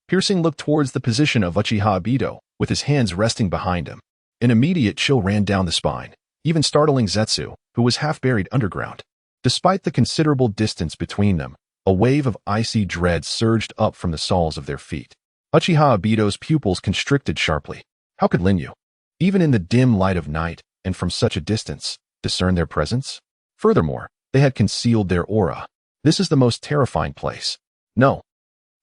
piercing look towards the position of Uchiha Obito, with his hands resting behind him. An immediate chill ran down the spine, even startling Zetsu, who was half buried underground. Despite the considerable distance between them, a wave of icy dread surged up from the soles of their feet. Uchiha Obito's pupils constricted sharply. How could Lin Yu, even in the dim light of night and from such a distance, discern their presence? Furthermore, they had concealed their aura. This is the most terrifying place. No,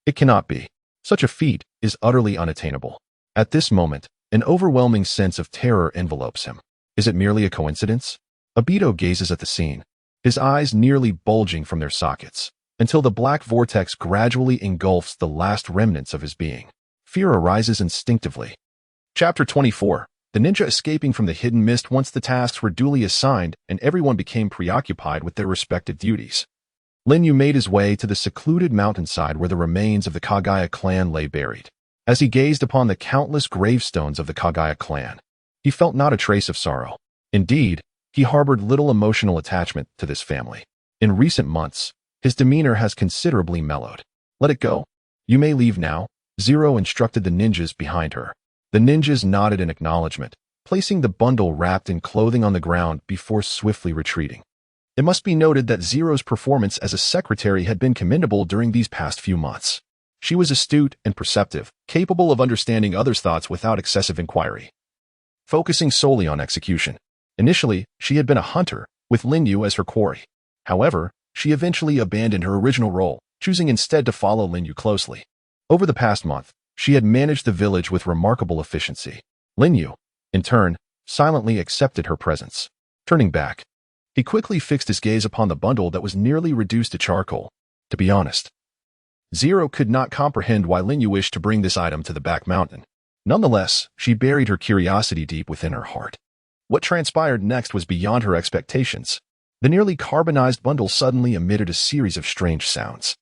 it cannot be. Such a feat is utterly unattainable. At this moment, an overwhelming sense of terror envelopes him. Is it merely a coincidence? Obito gazes at the scene, his eyes nearly bulging from their sockets, until the black vortex gradually engulfs the last remnants of his being. Fear arises instinctively. Chapter 24. The ninja escaping from the hidden mist once the tasks were duly assigned and everyone became preoccupied with their respective duties. Lin Yu made his way to the secluded mountainside where the remains of the Kagaya clan lay buried. As he gazed upon the countless gravestones of the Kagaya clan, he felt not a trace of sorrow. Indeed, he harbored little emotional attachment to this family. In recent months, his demeanor has considerably mellowed. Let it go. You may leave now, Zero instructed the ninjas behind her. The ninjas nodded in acknowledgement, placing the bundle wrapped in clothing on the ground before swiftly retreating. It must be noted that Zero's performance as a secretary had been commendable during these past few months. She was astute and perceptive, capable of understanding others' thoughts without excessive inquiry, focusing solely on execution. Initially, she had been a hunter, with Lin Yu as her quarry. However, she eventually abandoned her original role, choosing instead to follow Lin Yu closely. Over the past month, she had managed the village with remarkable efficiency. Lin Yu, in turn, silently accepted her presence. Turning back, he quickly fixed his gaze upon the bundle that was nearly reduced to charcoal. To be honest, Zero could not comprehend why Lin Yu wished to bring this item to the back mountain. Nonetheless, she buried her curiosity deep within her heart. What transpired next was beyond her expectations. The nearly carbonized bundle suddenly emitted a series of strange sounds.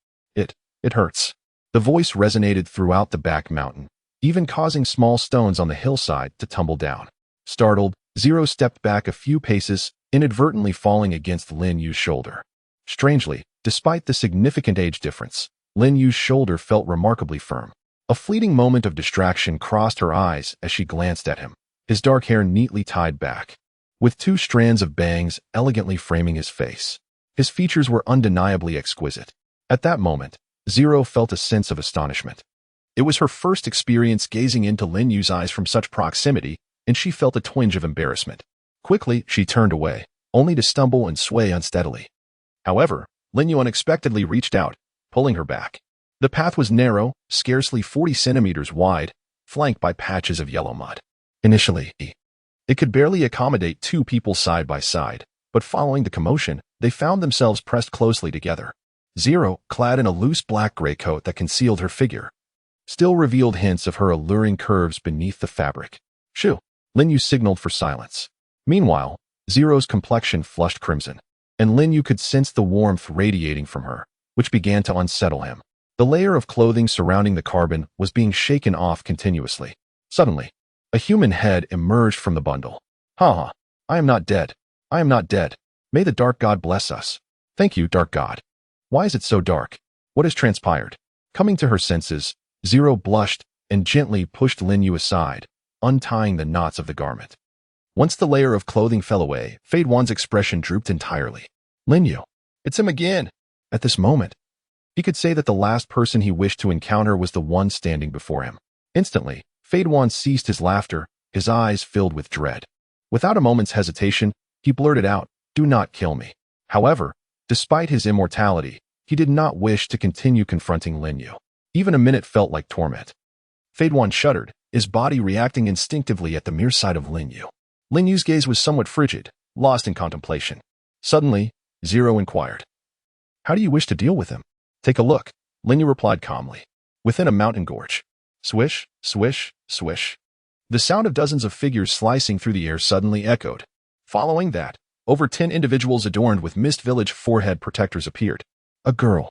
It hurts. The voice resonated throughout the back mountain, even causing small stones on the hillside to tumble down. Startled, Zero stepped back a few paces, inadvertently falling against Lin Yu's shoulder. Strangely, despite the significant age difference, Lin Yu's shoulder felt remarkably firm. A fleeting moment of distraction crossed her eyes as she glanced at him, his dark hair neatly tied back, with two strands of bangs elegantly framing his face. His features were undeniably exquisite. At that moment, Zero felt a sense of astonishment. It was her first experience gazing into Lin Yu's eyes from such proximity, and she felt a twinge of embarrassment. Quickly, she turned away, only to stumble and sway unsteadily. However, Lin Yu unexpectedly reached out, pulling her back. The path was narrow, scarcely 40 centimeters wide, flanked by patches of yellow mud. Initially, it could barely accommodate two people side by side, but following the commotion, they found themselves pressed closely together. Zero, clad in a loose black-gray coat that concealed her figure, still revealed hints of her alluring curves beneath the fabric. Shoo! Lin Yu signaled for silence. Meanwhile, Zero's complexion flushed crimson, and Lin Yu could sense the warmth radiating from her, which began to unsettle him. The layer of clothing surrounding the carbon was being shaken off continuously. Suddenly, a human head emerged from the bundle. Ha! I am not dead. I am not dead. May the Dark God bless us. Thank you, Dark God. Why is it so dark? What has transpired? Coming to her senses, Zero blushed and gently pushed Lin Yu aside, untying the knots of the garment. Once the layer of clothing fell away, Fade Wan's expression drooped entirely. Lin Yu. It's him again. At this moment, he could say that the last person he wished to encounter was the one standing before him. Instantly, Fade Wan ceased his laughter, his eyes filled with dread. Without a moment's hesitation, he blurted out, "Do not kill me." However, despite his immortality, he did not wish to continue confronting Lin Yu. Even a minute felt like torment. Fade Wan shuddered, his body reacting instinctively at the mere sight of Lin Yu. Lin Yu's gaze was somewhat frigid, lost in contemplation. Suddenly, Zero inquired, "How do you wish to deal with him?" "Take a look," Lin Yu replied calmly. Within a mountain gorge. Swish, swish, swish. The sound of dozens of figures slicing through the air suddenly echoed. Following that, over 10 individuals adorned with Mist Village forehead protectors appeared. A girl,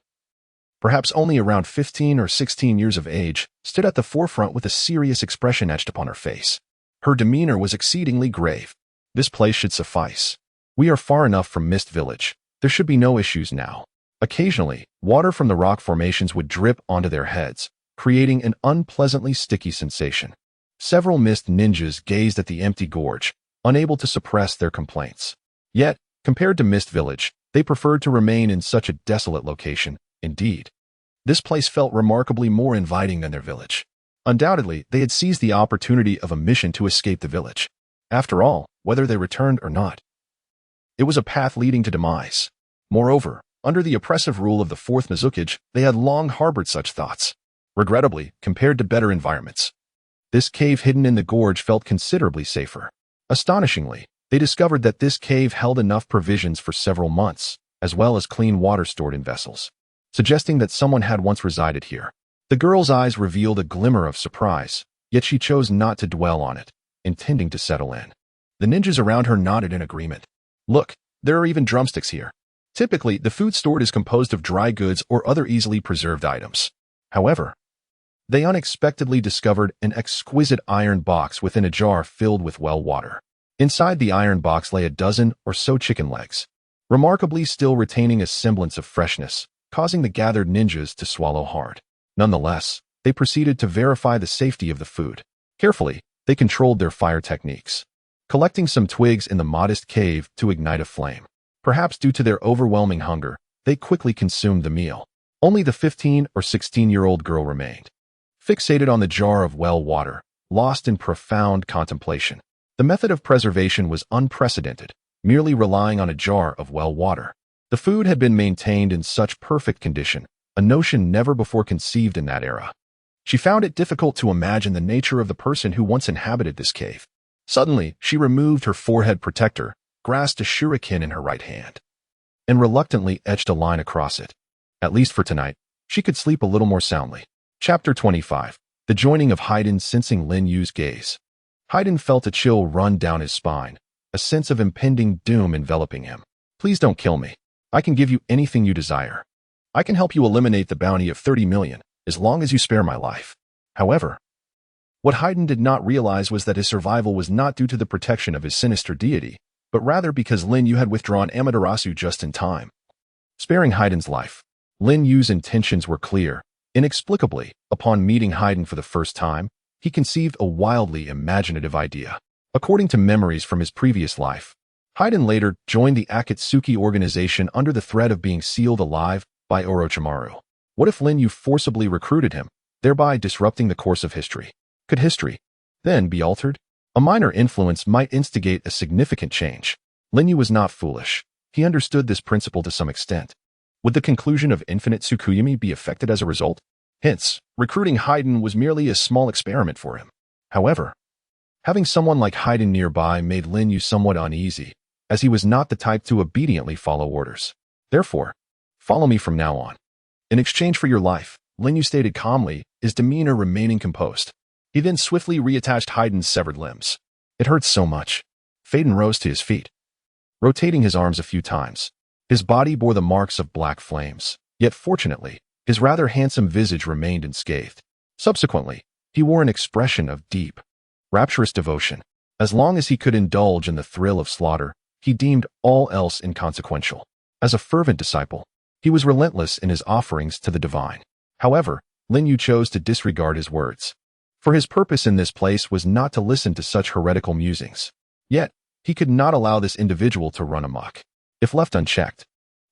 perhaps only around 15 or 16 years of age, stood at the forefront with a serious expression etched upon her face. Her demeanor was exceedingly grave. This place should suffice. We are far enough from Mist Village. There should be no issues now. Occasionally, water from the rock formations would drip onto their heads, creating an unpleasantly sticky sensation. Several mist ninjas gazed at the empty gorge, unable to suppress their complaints. Yet, compared to Mist Village, they preferred to remain in such a desolate location. Indeed, this place felt remarkably more inviting than their village. Undoubtedly, they had seized the opportunity of a mission to escape the village. After all, whether they returned or not, it was a path leading to demise. Moreover, under the oppressive rule of the Fourth Mizukage, they had long harbored such thoughts. Regrettably, compared to better environments, this cave hidden in the gorge felt considerably safer. Astonishingly, they discovered that this cave held enough provisions for several months, as well as clean water stored in vessels, suggesting that someone had once resided here. The girl's eyes revealed a glimmer of surprise, yet she chose not to dwell on it, intending to settle in. The ninjas around her nodded in agreement. Look, there are even drumsticks here. Typically, the food stored is composed of dry goods or other easily preserved items. However, they unexpectedly discovered an exquisite iron box within a jar filled with well water. Inside the iron box lay a dozen or so chicken legs, remarkably still retaining a semblance of freshness, causing the gathered ninjas to swallow hard. Nonetheless, they proceeded to verify the safety of the food. Carefully, they controlled their fire techniques, collecting some twigs in the modest cave to ignite a flame. Perhaps due to their overwhelming hunger, they quickly consumed the meal. Only the 15 or 16-year-old girl remained, fixated on the jar of well water, lost in profound contemplation. The method of preservation was unprecedented, merely relying on a jar of well water. The food had been maintained in such perfect condition, a notion never before conceived in that era. She found it difficult to imagine the nature of the person who once inhabited this cave. Suddenly, she removed her forehead protector, grasped a shuriken in her right hand, and reluctantly etched a line across it. At least for tonight, she could sleep a little more soundly. Chapter 25. the joining of Haydn sensing Lin Yu's gaze. Haydn felt a chill run down his spine, a sense of impending doom enveloping him. Please don't kill me. I can give you anything you desire. I can help you eliminate the bounty of 30 million, as long as you spare my life. However, what Haydn did not realize was that his survival was not due to the protection of his sinister deity, but rather because Lin Yu had withdrawn Amaterasu just in time. Sparing Haydn's life. Lin Yu's intentions were clear. Inexplicably, upon meeting Haydn for the first time, he conceived a wildly imaginative idea. According to memories from his previous life, Haydn later joined the Akatsuki organization under the threat of being sealed alive by Orochimaru. What if Lin Yu forcibly recruited him, thereby disrupting the course of history? Could history then be altered? A minor influence might instigate a significant change. Lin Yu was not foolish. He understood this principle to some extent. Would the conclusion of Infinite Tsukuyomi be affected as a result? Hence, recruiting Haydn was merely a small experiment for him. However, having someone like Haydn nearby made Lin Yu somewhat uneasy, as he was not the type to obediently follow orders. Therefore, follow me from now on. In exchange for your life, Lin Yu stated calmly, his demeanor remaining composed. He then swiftly reattached Haydn's severed limbs. It hurts so much. Faden rose to his feet, rotating his arms a few times. His body bore the marks of black flames, yet fortunately, his rather handsome visage remained unscathed. Subsequently, he wore an expression of deep, rapturous devotion. As long as he could indulge in the thrill of slaughter, he deemed all else inconsequential. As a fervent disciple, he was relentless in his offerings to the divine. However, Lin Yu chose to disregard his words. For his purpose in this place was not to listen to such heretical musings. Yet, he could not allow this individual to run amok. If left unchecked,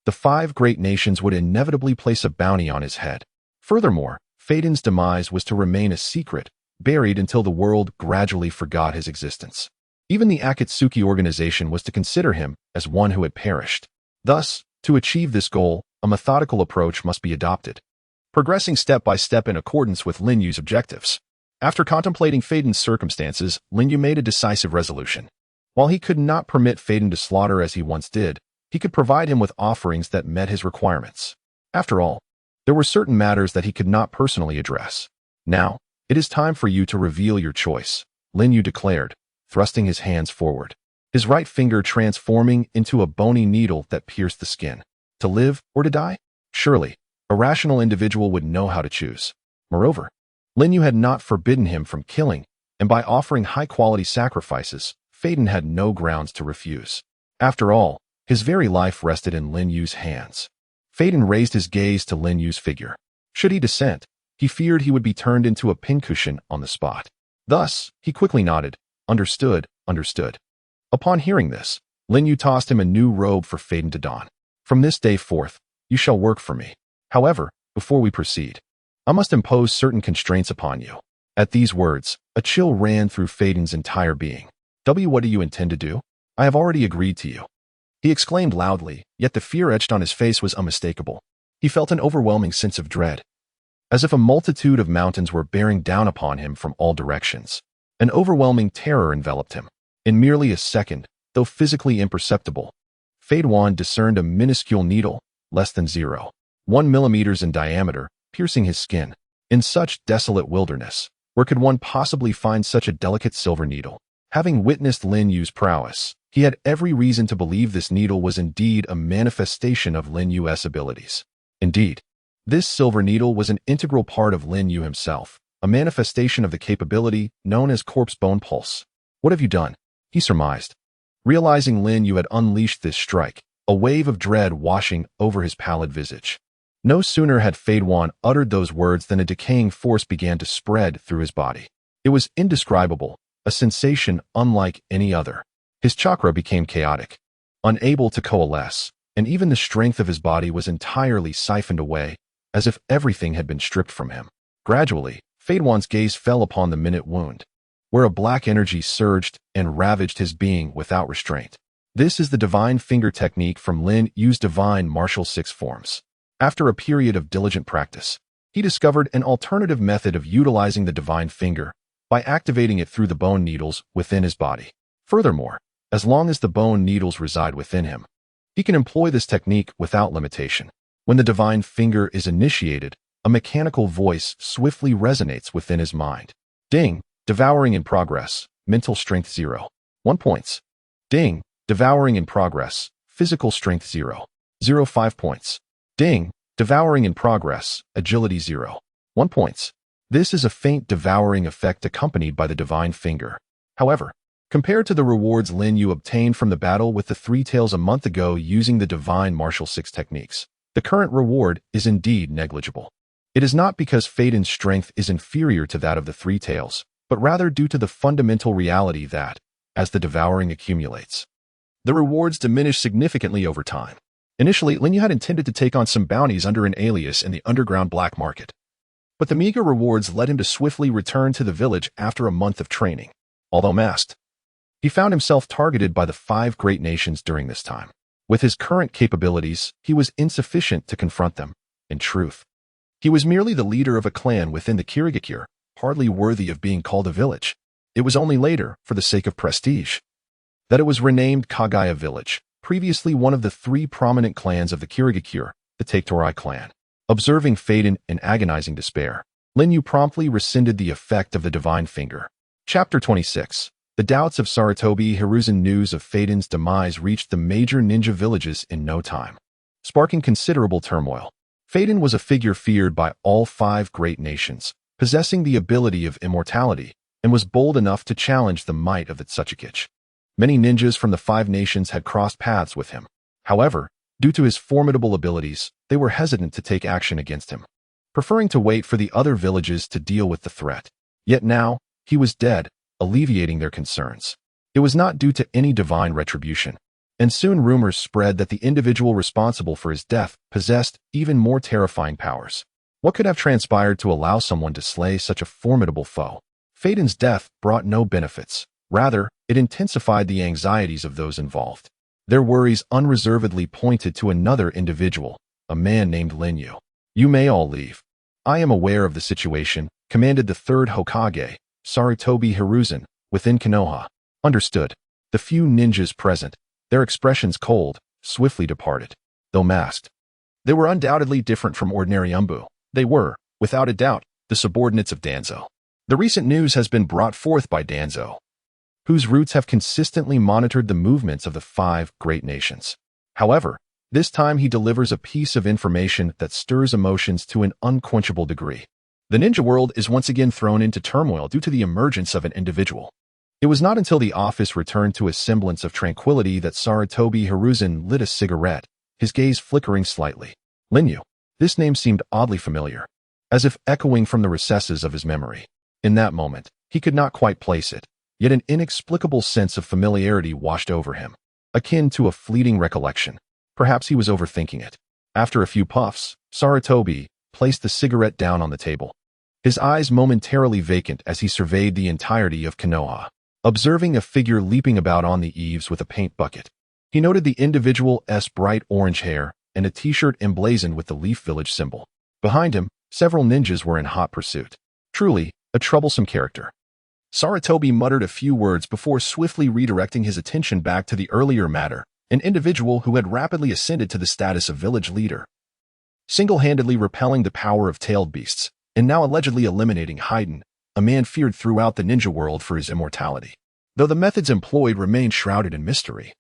the 5 great nations would inevitably place a bounty on his head. Furthermore, Faden's demise was to remain a secret, buried until the world gradually forgot his existence. Even the Akatsuki organization was to consider him as one who had perished. Thus, to achieve this goal, a methodical approach must be adopted, progressing step by step in accordance with Lin Yu's objectives. After contemplating Faden's circumstances, Lin Yu made a decisive resolution. While he could not permit Faden to slaughter as he once did, he could provide him with offerings that met his requirements. After all, there were certain matters that he could not personally address. Now, it is time for you to reveal your choice, Lin Yu declared, thrusting his hands forward, his right finger transforming into a bony needle that pierced the skin. To live or to die? Surely, a rational individual would know how to choose. Moreover, Lin Yu had not forbidden him from killing, and by offering high-quality sacrifices, Faden had no grounds to refuse. After all, his very life rested in Lin Yu's hands. Faden raised his gaze to Lin Yu's figure. Should he dissent, he feared he would be turned into a pincushion on the spot. Thus, he quickly nodded. Understood, understood. Upon hearing this, Lin Yu tossed him a new robe for Faden to don. From this day forth, you shall work for me. However, before we proceed, I must impose certain constraints upon you. At these words, a chill ran through Faden's entire being. What do you intend to do? I have already agreed to you. He exclaimed loudly, yet the fear etched on his face was unmistakable. He felt an overwhelming sense of dread, as if a multitude of mountains were bearing down upon him from all directions. An overwhelming terror enveloped him. In merely a second, though physically imperceptible, Fadewan discerned a minuscule needle, less than 0.1 millimeters in diameter, piercing his skin. In such desolate wilderness, where could one possibly find such a delicate silver needle? Having witnessed Lin Yu's prowess, he had every reason to believe this needle was indeed a manifestation of Lin Yu's abilities. Indeed, this silver needle was an integral part of Lin Yu himself, a manifestation of the capability known as corpse bone pulse. What have you done? He surmised. Realizing Lin Yu had unleashed this strike, a wave of dread washing over his pallid visage. No sooner had Fadewan uttered those words than a decaying force began to spread through his body. It was indescribable, a sensation unlike any other. His chakra became chaotic, unable to coalesce, and even the strength of his body was entirely siphoned away, as if everything had been stripped from him. Gradually, Fadewan's gaze fell upon the minute wound, where a black energy surged and ravaged his being without restraint. This is the divine finger technique from Lin Yu's divine martial 6 forms. After a period of diligent practice, he discovered an alternative method of utilizing the divine finger by activating it through the bone needles within his body. Furthermore, as long as the bone needles reside within him, he can employ this technique without limitation. When the divine finger is initiated, A mechanical voice swiftly resonates within his mind. Ding, devouring in progress, mental strength 0. 1 points. Ding, devouring in progress, physical strength 0. 0.5 points. Ding, devouring in progress, agility 0. 1 points. This is a faint devouring effect accompanied by the divine finger. However, compared to the rewards Lin Yu obtained from the battle with the Three Tails a month ago using the divine martial 6 techniques, the current reward is indeed negligible. It is not because Feiden's strength is inferior to that of the Three Tails, but rather due to the fundamental reality that, as the devouring accumulates, the rewards diminish significantly over time. Initially, Lin Yu had intended to take on some bounties under an alias in the underground black market, but the meager rewards led him to swiftly return to the village after a month of training. Although masked, he found himself targeted by the 5 great nations during this time. With his current capabilities, he was insufficient to confront them. In truth, he was merely the leader of a clan within the Kirigakure, hardly worthy of being called a village. It was only later, for the sake of prestige, that it was renamed Kagaya Village, previously one of the 3 prominent clans of the Kirigakure, the Taketorai clan. Observing Feiden in agonizing despair, Lin Yu promptly rescinded the effect of the divine finger. Chapter 26. The doubts of Sarutobi Hiruzen. News of Feiden's demise reached the major ninja villages in no time, sparking considerable turmoil. Feiden was a figure feared by all 5 great nations, possessing the ability of immortality, and was bold enough to challenge the might of the Tsuchikage. Many ninjas from the 5 nations had crossed paths with him. However, due to his formidable abilities, they were hesitant to take action against him, preferring to wait for the other villages to deal with the threat. Yet now, he was dead, alleviating their concerns. It was not due to any divine retribution, and soon rumors spread that the individual responsible for his death possessed even more terrifying powers. What could have transpired to allow someone to slay such a formidable foe? Feiden's death brought no benefits. Rather, it intensified the anxieties of those involved. Their worries unreservedly pointed to another individual, a man named Lin Yu. You may all leave. I am aware of the situation, commanded the 3rd Hokage, Sarutobi Hiruzen, within Konoha. Understood. The few ninjas present, their expressions cold, swiftly departed. Though masked, they were undoubtedly different from ordinary Umbu. They were, without a doubt, the subordinates of Danzo. The recent news has been brought forth by Danzo, whose roots have consistently monitored the movements of the 5 great nations. However, this time he delivers a piece of information that stirs emotions to an unquenchable degree. The ninja world is once again thrown into turmoil due to the emergence of an individual. It was not until the office returned to a semblance of tranquility that Sarutobi Hiruzen lit a cigarette, his gaze flickering slightly. Lin Yu. This name seemed oddly familiar, as if echoing from the recesses of his memory. In that moment, he could not quite place it, yet an inexplicable sense of familiarity washed over him, akin to a fleeting recollection. Perhaps he was overthinking it. After a few puffs, Sarutobi placed the cigarette down on the table, his eyes momentarily vacant as he surveyed the entirety of Konoha. Observing a figure leaping about on the eaves with a paint bucket, he noted the individual's bright orange hair and a t-shirt emblazoned with the Leaf Village symbol. Behind him, several ninjas were in hot pursuit. Truly, a troublesome character. Sarutobi muttered a few words before swiftly redirecting his attention back to the earlier matter, an individual who had rapidly ascended to the status of village leader, single-handedly repelling the power of tailed beasts, and now allegedly eliminating Haiden, a man feared throughout the ninja world for his immortality. Though the methods employed remained shrouded in mystery,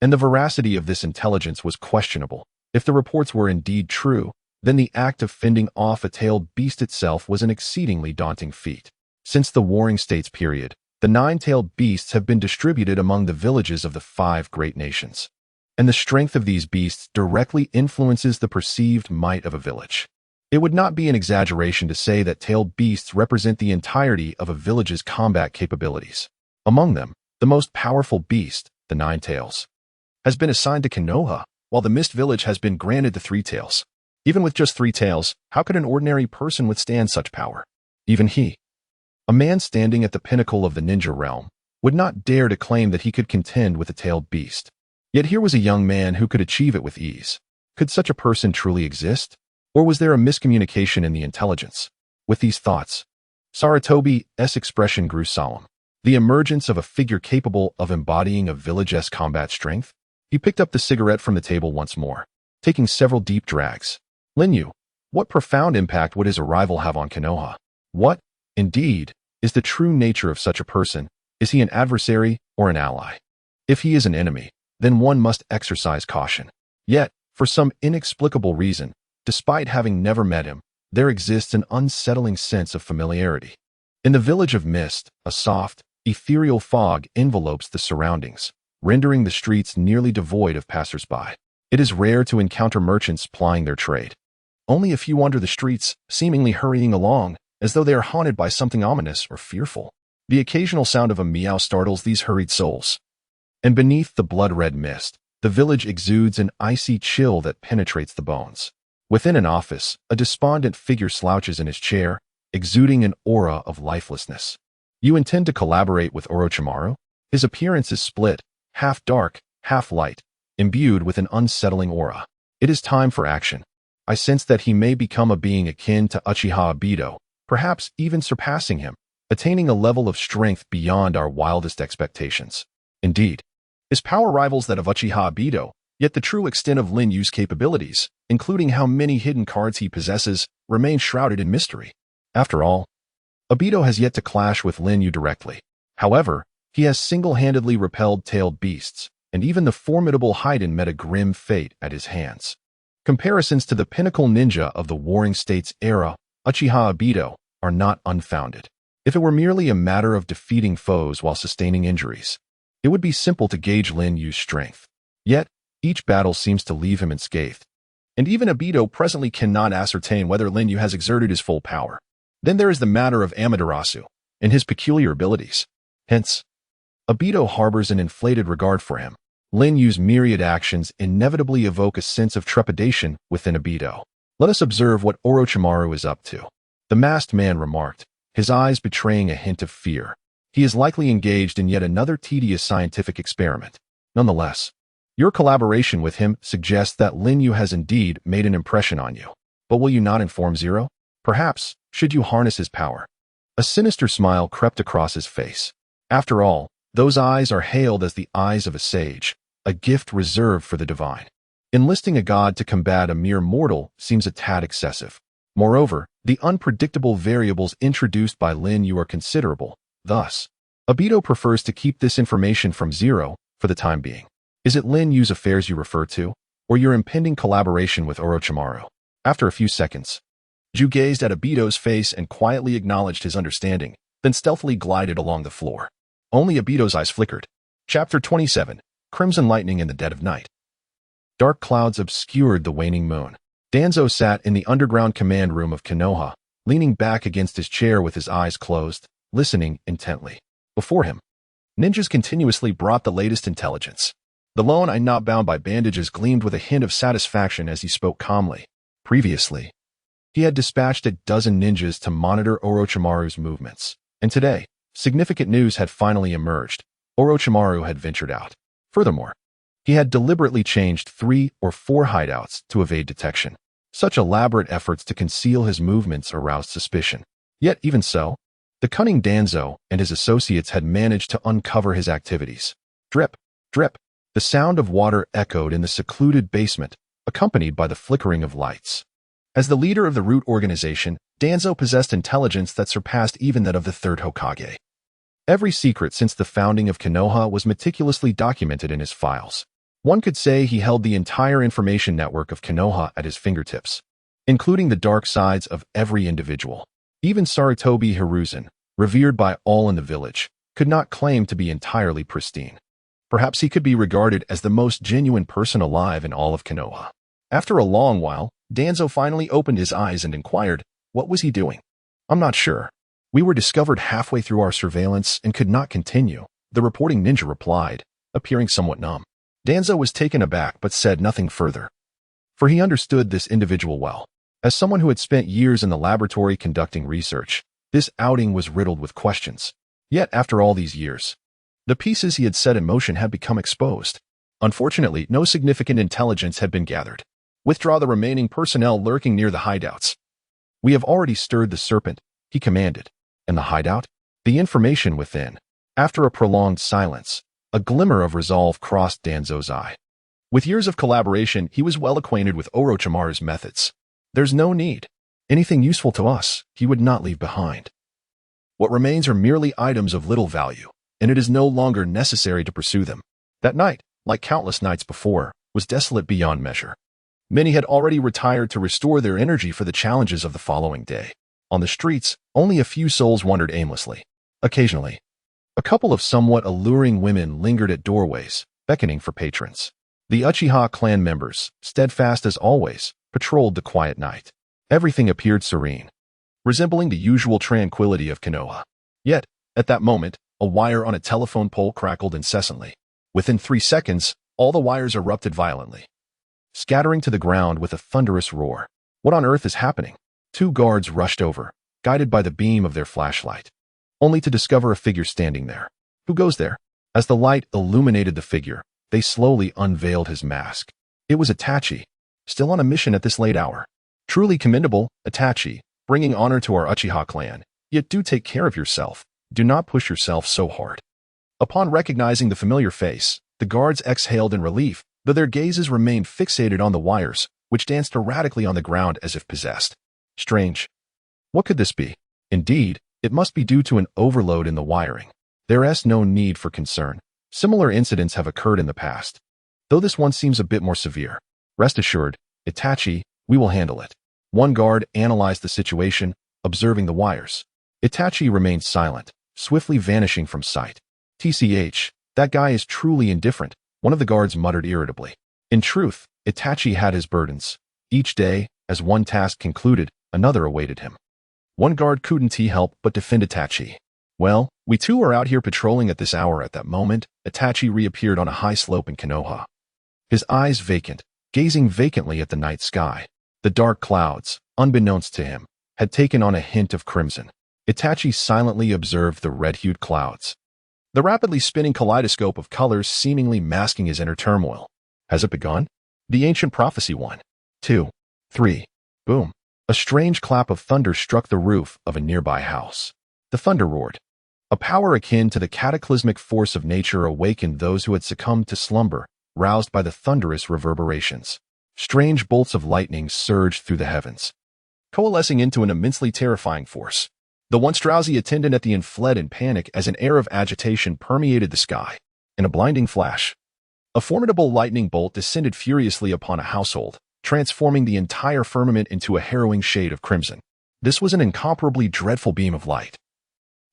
and the veracity of this intelligence was questionable, if the reports were indeed true, then the act of fending off a tailed beast itself was an exceedingly daunting feat. Since the Warring States period, the 9-tailed beasts have been distributed among the villages of the 5 great nations, and the strength of these beasts directly influences the perceived might of a village. It would not be an exaggeration to say that tailed beasts represent the entirety of a village's combat capabilities. Among them, the most powerful beast, the 9 tails, has been assigned to Konoha, while the Mist Village has been granted the 3 tails. Even with just 3 tails, how could an ordinary person withstand such power? Even he, a man standing at the pinnacle of the ninja realm, would not dare to claim that he could contend with a tailed beast. Yet here was a young man who could achieve it with ease. Could such a person truly exist? Or was there a miscommunication in the intelligence? With these thoughts, Sarutobi's expression grew solemn. The emergence of a figure capable of embodying a village's combat strength? He picked up the cigarette from the table once more, taking several deep drags. Lin Yu, What profound impact would his arrival have on Konoha? What, indeed, is the true nature of such a person? Is he an adversary or an ally? If he is an enemy, then one must exercise caution. Yet, for some inexplicable reason, despite having never met him, there exists an unsettling sense of familiarity. In the village of Mist, a soft, ethereal fog envelopes the surroundings, rendering the streets nearly devoid of passers-by. It is rare to encounter merchants plying their trade. Only a few wander the streets, seemingly hurrying along, as though they are haunted by something ominous or fearful. The occasional sound of a meow startles these hurried souls. And beneath the blood-red mist, the village exudes an icy chill that penetrates the bones. Within an office, a despondent figure slouches in his chair, exuding an aura of lifelessness. You intend to collaborate with Orochimaru? His appearance is split, half dark, half light, imbued with an unsettling aura. It is time for action. I sense that he may become a being akin to Uchiha Obito, perhaps even surpassing him, attaining a level of strength beyond our wildest expectations. Indeed, his power rivals that of Uchiha Obito, yet the true extent of Lin Yu's capabilities, including how many hidden cards he possesses, remain shrouded in mystery. After all, Obito has yet to clash with Lin Yu directly. However, he has single-handedly repelled tailed beasts, and even the formidable Haiden met a grim fate at his hands. Comparisons to the pinnacle ninja of the Warring States era, Uchiha Obito, are not unfounded. If it were merely a matter of defeating foes while sustaining injuries, it would be simple to gauge Lin Yu's strength. Yet, each battle seems to leave him unscathed. And even Obito presently cannot ascertain whether Lin Yu has exerted his full power. Then there is the matter of Amaterasu and his peculiar abilities. Hence, Obito harbors an inflated regard for him. Lin Yu's myriad actions inevitably evoke a sense of trepidation within Obito. Let us observe what Orochimaru is up to. The masked man remarked, his eyes betraying a hint of fear. He is likely engaged in yet another tedious scientific experiment. Nonetheless, your collaboration with him suggests that Lin Yu has indeed made an impression on you. But will you not inform Zero? Perhaps, should you harness his power? A sinister smile crept across his face. After all, those eyes are hailed as the eyes of a sage, a gift reserved for the divine. Enlisting a god to combat a mere mortal seems a tad excessive. Moreover, the unpredictable variables introduced by Lin Yu are considerable. Thus, Obito prefers to keep this information from Zero for the time being. Is it Lin Yu's affairs you refer to, or your impending collaboration with Orochimaru? After a few seconds, Ju gazed at Obito's face and quietly acknowledged his understanding, then stealthily glided along the floor. Only Obito's eyes flickered. Chapter 27, Crimson Lightning in the Dead of Night. Dark clouds obscured the waning moon. Danzo sat in the underground command room of Konoha, leaning back against his chair with his eyes closed, listening intently. Before him, ninjas continuously brought the latest intelligence. The lone eye not bound by bandages gleamed with a hint of satisfaction as he spoke calmly. Previously, he had dispatched a dozen ninjas to monitor Orochimaru's movements, and today, significant news had finally emerged. Orochimaru had ventured out. Furthermore, he had deliberately changed 3 or 4 hideouts to evade detection. Such elaborate efforts to conceal his movements aroused suspicion. Yet even so, the cunning Danzo and his associates had managed to uncover his activities. Drip, drip. The sound of water echoed in the secluded basement, accompanied by the flickering of lights. As the leader of the Root organization, Danzo possessed intelligence that surpassed even that of the third Hokage. Every secret since the founding of Konoha was meticulously documented in his files. One could say he held the entire information network of Konoha at his fingertips, including the dark sides of every individual. Even Sarutobi Hiruzen, revered by all in the village, could not claim to be entirely pristine. Perhaps he could be regarded as the most genuine person alive in all of Konoha. After a long while, Danzo finally opened his eyes and inquired, what was he doing? I'm not sure. We were discovered halfway through our surveillance and could not continue, the reporting ninja replied, appearing somewhat numb. Danzo was taken aback but said nothing further, for he understood this individual well. As someone who had spent years in the laboratory conducting research, this outing was riddled with questions. Yet after all these years, the pieces he had set in motion had become exposed. Unfortunately, no significant intelligence had been gathered. Withdraw the remaining personnel lurking near the hideouts. We have already stirred the serpent, he commanded. And the hideout? The information within. After a prolonged silence, a glimmer of resolve crossed Danzo's eye. With years of collaboration, he was well acquainted with Orochimaru's methods. There's no need. Anything useful to us, he would not leave behind. What remains are merely items of little value, and it is no longer necessary to pursue them. That night, like countless nights before, was desolate beyond measure. Many had already retired to restore their energy for the challenges of the following day. On the streets, only a few souls wandered aimlessly. Occasionally, a couple of somewhat alluring women lingered at doorways, beckoning for patrons. The Uchiha clan members, steadfast as always, patrolled the quiet night. Everything appeared serene, resembling the usual tranquility of Konoha. Yet, at that moment, a wire on a telephone pole crackled incessantly. Within 3 seconds, all the wires erupted violently, scattering to the ground with a thunderous roar. What on earth is happening? 2 guards rushed over, guided by the beam of their flashlight, only to discover a figure standing there. Who goes there? As the light illuminated the figure, they slowly unveiled his mask. It was Itachi, still on a mission at this late hour. Truly commendable, Itachi, bringing honor to our Uchiha clan. Yet do take care of yourself. Do not push yourself so hard. Upon recognizing the familiar face, the guards exhaled in relief, though their gazes remained fixated on the wires, which danced erratically on the ground as if possessed. Strange. What could this be? Indeed, it must be due to an overload in the wiring. There is no need for concern. Similar incidents have occurred in the past, though this one seems a bit more severe. Rest assured, Itachi, we will handle it. One guard analyzed the situation, observing the wires. Itachi remained silent, swiftly vanishing from sight. TCH, that guy is truly indifferent, one of the guards muttered irritably. In truth, Itachi had his burdens. Each day, as one task concluded, another awaited him. One guard couldn't help but defend Itachi. Well, we two are out here patrolling at this hour. At that moment, Itachi reappeared on a high slope in Konoha. His eyes vacant, gazing vacantly at the night sky. The dark clouds, unbeknownst to him, had taken on a hint of crimson. Itachi silently observed the red-hued clouds, the rapidly spinning kaleidoscope of colors seemingly masking his inner turmoil. Has it begun? The ancient prophecy 1, 2, 3. Boom. A strange clap of thunder struck the roof of a nearby house. The thunder roared. A power akin to the cataclysmic force of nature awakened those who had succumbed to slumber, roused by the thunderous reverberations. Strange bolts of lightning surged through the heavens, coalescing into an immensely terrifying force. The once drowsy attendant at the inn fled in panic as an air of agitation permeated the sky. In a blinding flash, a formidable lightning bolt descended furiously upon a household, transforming the entire firmament into a harrowing shade of crimson. This was an incomparably dreadful beam of light,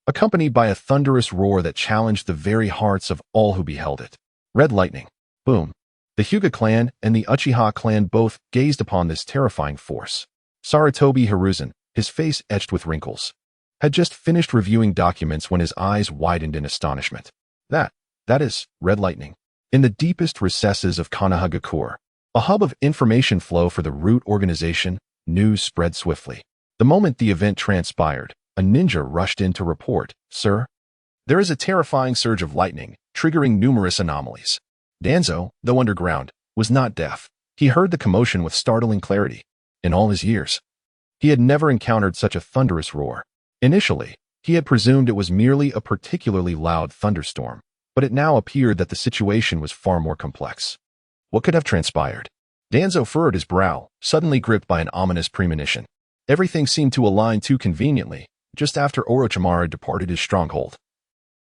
accompanied by a thunderous roar that challenged the very hearts of all who beheld it. Red lightning. Boom. The Hyuga clan and the Uchiha clan both gazed upon this terrifying force. Sarutobi Hiruzen, his face etched with wrinkles, had just finished reviewing documents when his eyes widened in astonishment. That is, red lightning. In the deepest recesses of Konohagakure, a hub of information flow for the root organization, news spread swiftly. The moment the event transpired, a ninja rushed in to report, "Sir, there is a terrifying surge of lightning, triggering numerous anomalies." Danzo, though underground, was not deaf. He heard the commotion with startling clarity. In all his years, he had never encountered such a thunderous roar. Initially, he had presumed it was merely a particularly loud thunderstorm, but it now appeared that the situation was far more complex. What could have transpired? Danzo furrowed his brow, suddenly gripped by an ominous premonition. Everything seemed to align too conveniently, just after Orochimaru departed his stronghold.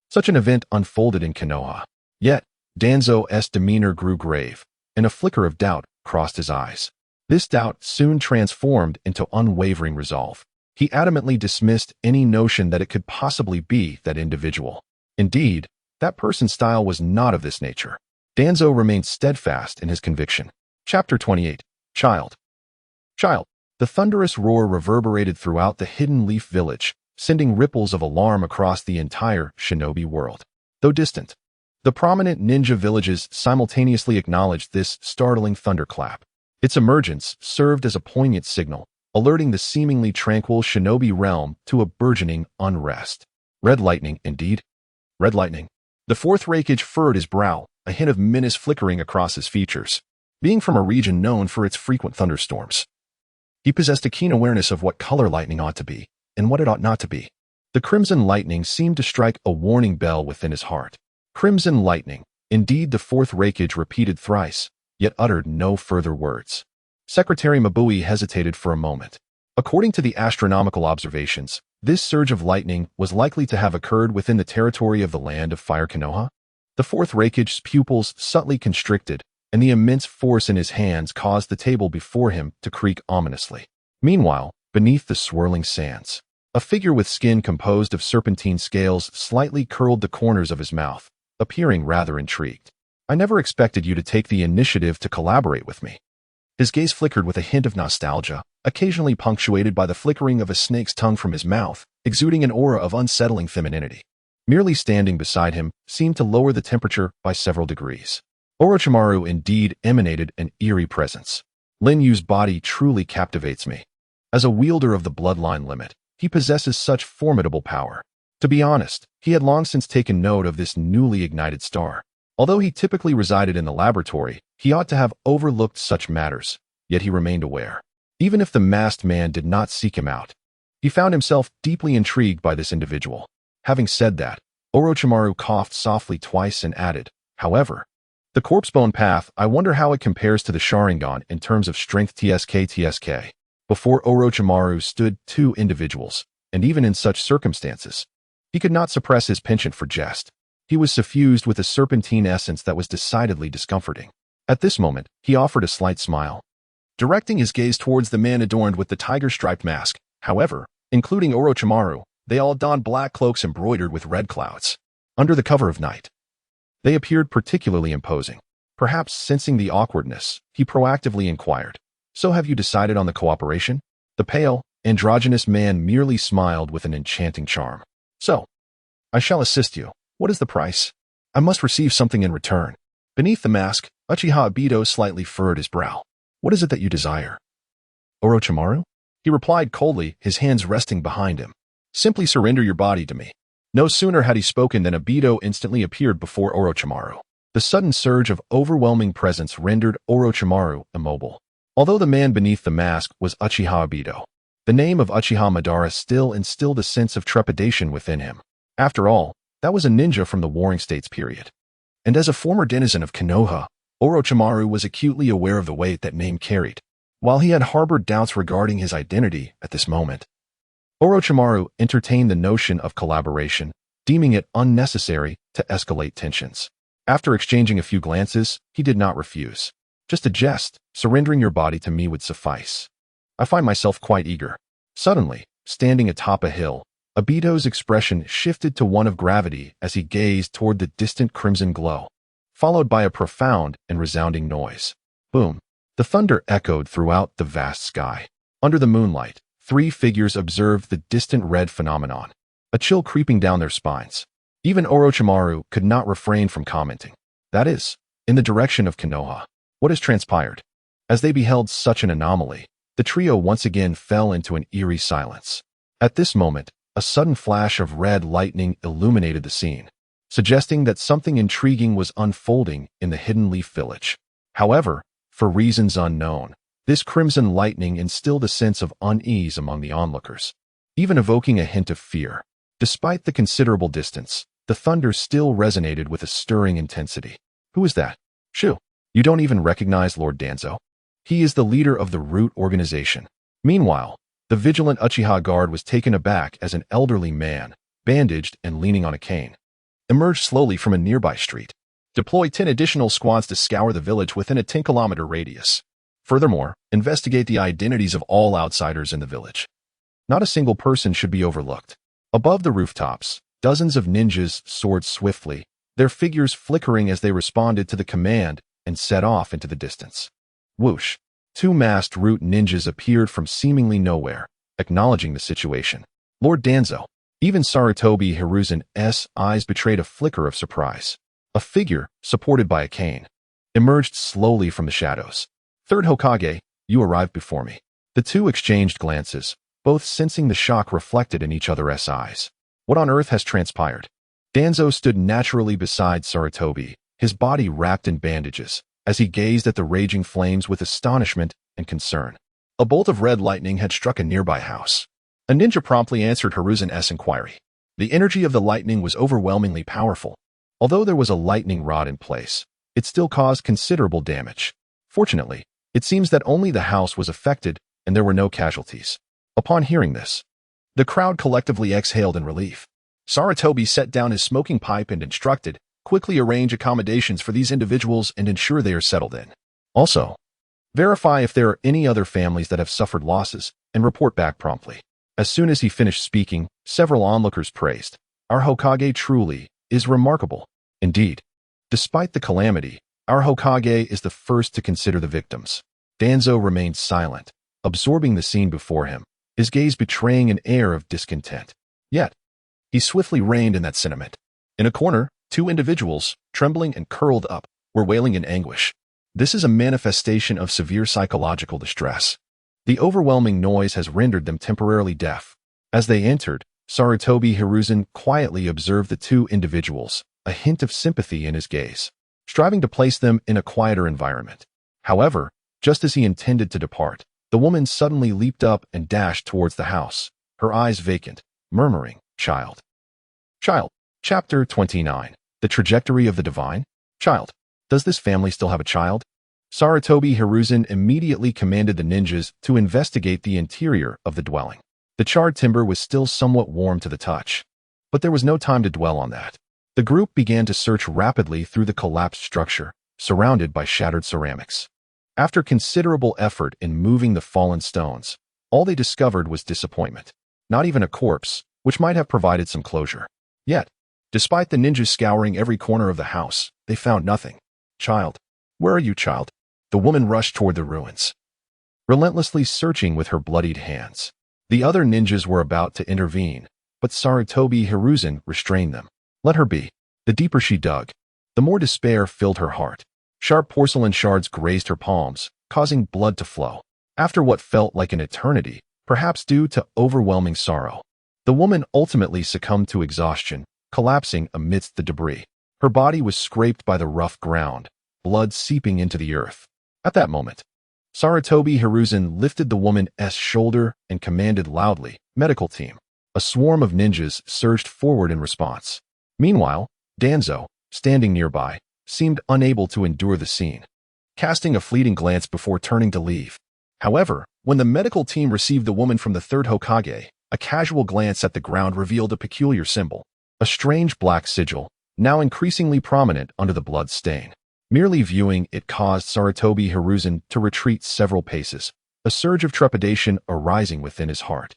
Such an event unfolded in Konoha. Yet, Danzo's demeanor grew grave, and a flicker of doubt crossed his eyes. This doubt soon transformed into unwavering resolve. He adamantly dismissed any notion that it could possibly be that individual. Indeed, that person's style was not of this nature. Danzo remained steadfast in his conviction. Chapter 28. Child. The thunderous roar reverberated throughout the Hidden Leaf Village, sending ripples of alarm across the entire shinobi world. Though distant, the prominent ninja villages simultaneously acknowledged this startling thunderclap. Its emergence served as a poignant signal, alerting the seemingly tranquil shinobi realm to a burgeoning unrest. Red lightning, indeed. Red lightning. The fourth Reikage furrowed his brow, a hint of menace flickering across his features. Being from a region known for its frequent thunderstorms, he possessed a keen awareness of what color lightning ought to be, and what it ought not to be. The crimson lightning seemed to strike a warning bell within his heart. Crimson lightning. Indeed, the fourth Reikage repeated thrice, yet uttered no further words. Secretary Mabui hesitated for a moment. According to the astronomical observations, this surge of lightning was likely to have occurred within the territory of the land of Fire Konoha. The fourth Raikage's pupils subtly constricted, and the immense force in his hands caused the table before him to creak ominously. Meanwhile, beneath the swirling sands, a figure with skin composed of serpentine scales slightly curled the corners of his mouth, appearing rather intrigued. I never expected you to take the initiative to collaborate with me. His gaze flickered with a hint of nostalgia, occasionally punctuated by the flickering of a snake's tongue from his mouth, exuding an aura of unsettling femininity. Merely standing beside him seemed to lower the temperature by several degrees. Orochimaru indeed emanated an eerie presence. Lin Yu's body truly captivates me. As a wielder of the bloodline limit, he possesses such formidable power. To be honest, he had long since taken note of this newly ignited star. Although he typically resided in the laboratory, he ought to have overlooked such matters, yet he remained aware. Even if the masked man did not seek him out, he found himself deeply intrigued by this individual. Having said that, Orochimaru coughed softly twice and added, however, the corpse-bone path, I wonder how it compares to the Sharingan in terms of strength TSK. Before Orochimaru stood two individuals, and even in such circumstances, he could not suppress his penchant for jest. He was suffused with a serpentine essence that was decidedly discomforting. At this moment, he offered a slight smile, directing his gaze towards the man adorned with the tiger-striped mask. However, including Orochimaru, they all donned black cloaks embroidered with red clouds. Under the cover of night, they appeared particularly imposing. Perhaps sensing the awkwardness, he proactively inquired, "So have you decided on the cooperation?" The pale, androgynous man merely smiled with an enchanting charm. "So, I shall assist you. What is the price? I must receive something in return." Beneath the mask, Uchiha Obito slightly furrowed his brow. "What is it that you desire?" "Orochimaru?" He replied coldly, his hands resting behind him. "Simply surrender your body to me." No sooner had he spoken than Obito instantly appeared before Orochimaru. The sudden surge of overwhelming presence rendered Orochimaru immobile. Although the man beneath the mask was Uchiha Obito, the name of Uchiha Madara still instilled a sense of trepidation within him. After all, that was a ninja from the Warring States period. And as a former denizen of Konoha, Orochimaru was acutely aware of the weight that name carried. While he had harbored doubts regarding his identity at this moment, Orochimaru entertained the notion of collaboration, deeming it unnecessary to escalate tensions. After exchanging a few glances, he did not refuse. "Just a jest, surrendering your body to me would suffice. I find myself quite eager." Suddenly, standing atop a hill, Obito's expression shifted to one of gravity as he gazed toward the distant crimson glow, followed by a profound and resounding noise. Boom! The thunder echoed throughout the vast sky. Under the moonlight, three figures observed the distant red phenomenon, a chill creeping down their spines. Even Orochimaru could not refrain from commenting, "That is, in the direction of Konoha. What has transpired?" As they beheld such an anomaly, the trio once again fell into an eerie silence. At this moment, a sudden flash of red lightning illuminated the scene, suggesting that something intriguing was unfolding in the Hidden Leaf Village. However, for reasons unknown, this crimson lightning instilled a sense of unease among the onlookers, even evoking a hint of fear. Despite the considerable distance, the thunder still resonated with a stirring intensity. "Who is that? Shoo, you don't even recognize Lord Danzo? He is the leader of the Root organization." Meanwhile, the vigilant Uchiha guard was taken aback as an elderly man, bandaged and leaning on a cane, emerged slowly from a nearby street. "Deploy 10 additional squads to scour the village within a 10-kilometer radius. Furthermore, investigate the identities of all outsiders in the village. Not a single person should be overlooked." Above the rooftops, dozens of ninjas soared swiftly, their figures flickering as they responded to the command and set off into the distance. Whoosh! 2 masked Root ninjas appeared from seemingly nowhere, acknowledging the situation. "Lord Danzo." Even Sarutobi Hiruzen's eyes betrayed a flicker of surprise. A figure, supported by a cane, emerged slowly from the shadows. "Third Hokage, you arrived before me." The two exchanged glances, both sensing the shock reflected in each other's eyes. What on earth has transpired? Danzo stood naturally beside Sarutobi, his body wrapped in bandages, as he gazed at the raging flames with astonishment and concern. A bolt of red lightning had struck a nearby house. A ninja promptly answered Hiruzen's inquiry. The energy of the lightning was overwhelmingly powerful. Although there was a lightning rod in place, it still caused considerable damage. Fortunately, It seems that only the house was affected and there were no casualties. Upon hearing this, the crowd collectively exhaled in relief. Saratobi set down his smoking pipe and instructed, quickly arrange accommodations for these individuals and ensure they are settled in. Also, verify if there are any other families that have suffered losses and report back promptly. As soon as he finished speaking, several onlookers praised, "Our Hokage truly is remarkable." Indeed, despite the calamity, our Hokage is the first to consider the victims. Danzo remained silent, absorbing the scene before him, his gaze betraying an air of discontent. Yet, he swiftly reined in that sentiment. In a corner, two individuals, trembling and curled up, were wailing in anguish. This is a manifestation of severe psychological distress. The overwhelming noise has rendered them temporarily deaf. As they entered, Sarutobi Hiruzen quietly observed the two individuals, a hint of sympathy in his gaze, striving to place them in a quieter environment. However, just as he intended to depart, the woman suddenly leaped up and dashed towards the house, her eyes vacant, murmuring, "Child. Child." Chapter 29. The Trajectory of the Divine? Child. Does this family still have a child? Sarutobi Hiruzen immediately commanded the ninjas to investigate the interior of the dwelling. The charred timber was still somewhat warm to the touch, but there was no time to dwell on that. The group began to search rapidly through the collapsed structure, surrounded by shattered ceramics. After considerable effort in moving the fallen stones, all they discovered was disappointment. Not even a corpse, which might have provided some closure. Yet, despite the ninjas scouring every corner of the house, they found nothing. "Child. Where are you, child?" The woman rushed toward the ruins, relentlessly searching with her bloodied hands. The other ninjas were about to intervene, but Sarutobi Hiruzen restrained them. Let her be. The deeper she dug, the more despair filled her heart. Sharp porcelain shards grazed her palms, causing blood to flow. After what felt like an eternity, perhaps due to overwhelming sorrow, the woman ultimately succumbed to exhaustion, collapsing amidst the debris. Her body was scraped by the rough ground, blood seeping into the earth. At that moment, Sarutobi Hiruzen lifted the woman's shoulder and commanded loudly, "Medical team." A swarm of ninjas surged forward in response. Meanwhile, Danzo, standing nearby, seemed unable to endure the scene, casting a fleeting glance before turning to leave. However, when the medical team received the woman from the third Hokage, a casual glance at the ground revealed a peculiar symbol, a strange black sigil, now increasingly prominent under the blood stain. Merely viewing it caused Sarutobi Hiruzen to retreat several paces, a surge of trepidation arising within his heart.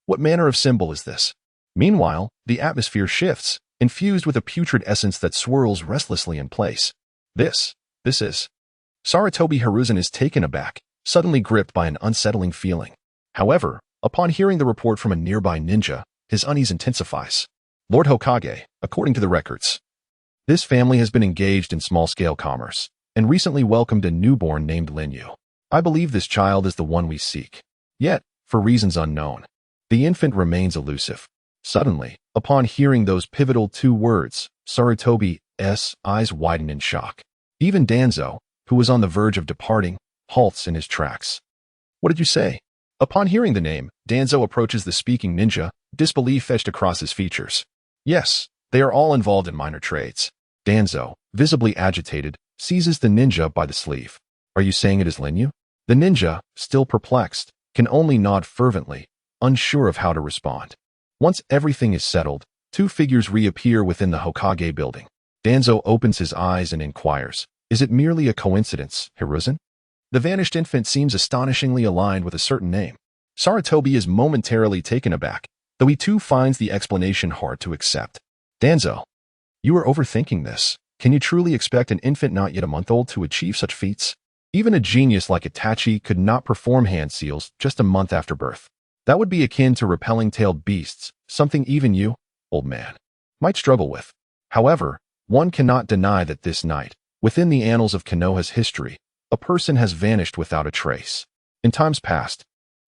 What manner of symbol is this? Meanwhile, the atmosphere shifts, infused with a putrid essence that swirls restlessly in place. This is... Sarutobi Hiruzen is taken aback, suddenly gripped by an unsettling feeling. However, upon hearing the report from a nearby ninja, his unease intensifies. "Lord Hokage, according to the records, this family has been engaged in small-scale commerce and recently welcomed a newborn named Linyu. I believe this child is the one we seek. Yet, for reasons unknown, the infant remains elusive." Suddenly, upon hearing those pivotal two words, Sarutobi's eyes widen in shock. Even Danzo, who was on the verge of departing, halts in his tracks. "What did you say?" Upon hearing the name, Danzo approaches the speaking ninja, disbelief etched across his features. "Yes, they are all involved in minor trades." Danzo, visibly agitated, seizes the ninja by the sleeve. "Are you saying it is Linyu?" The ninja, still perplexed, can only nod fervently, unsure of how to respond. Once everything is settled, two figures reappear within the Hokage building. Danzo opens his eyes and inquires, "Is it merely a coincidence, Hiruzen?" The vanished infant seems astonishingly aligned with a certain name. Sarutobi is momentarily taken aback, though he too finds the explanation hard to accept. "Danzo, you are overthinking this. Can you truly expect an infant not yet a month old to achieve such feats? Even a genius like Itachi could not perform hand seals just a month after birth. That would be akin to repelling-tailed beasts, something even you, old man, might struggle with." However, one cannot deny that this night, within the annals of Konoha's history, a person has vanished without a trace. In times past,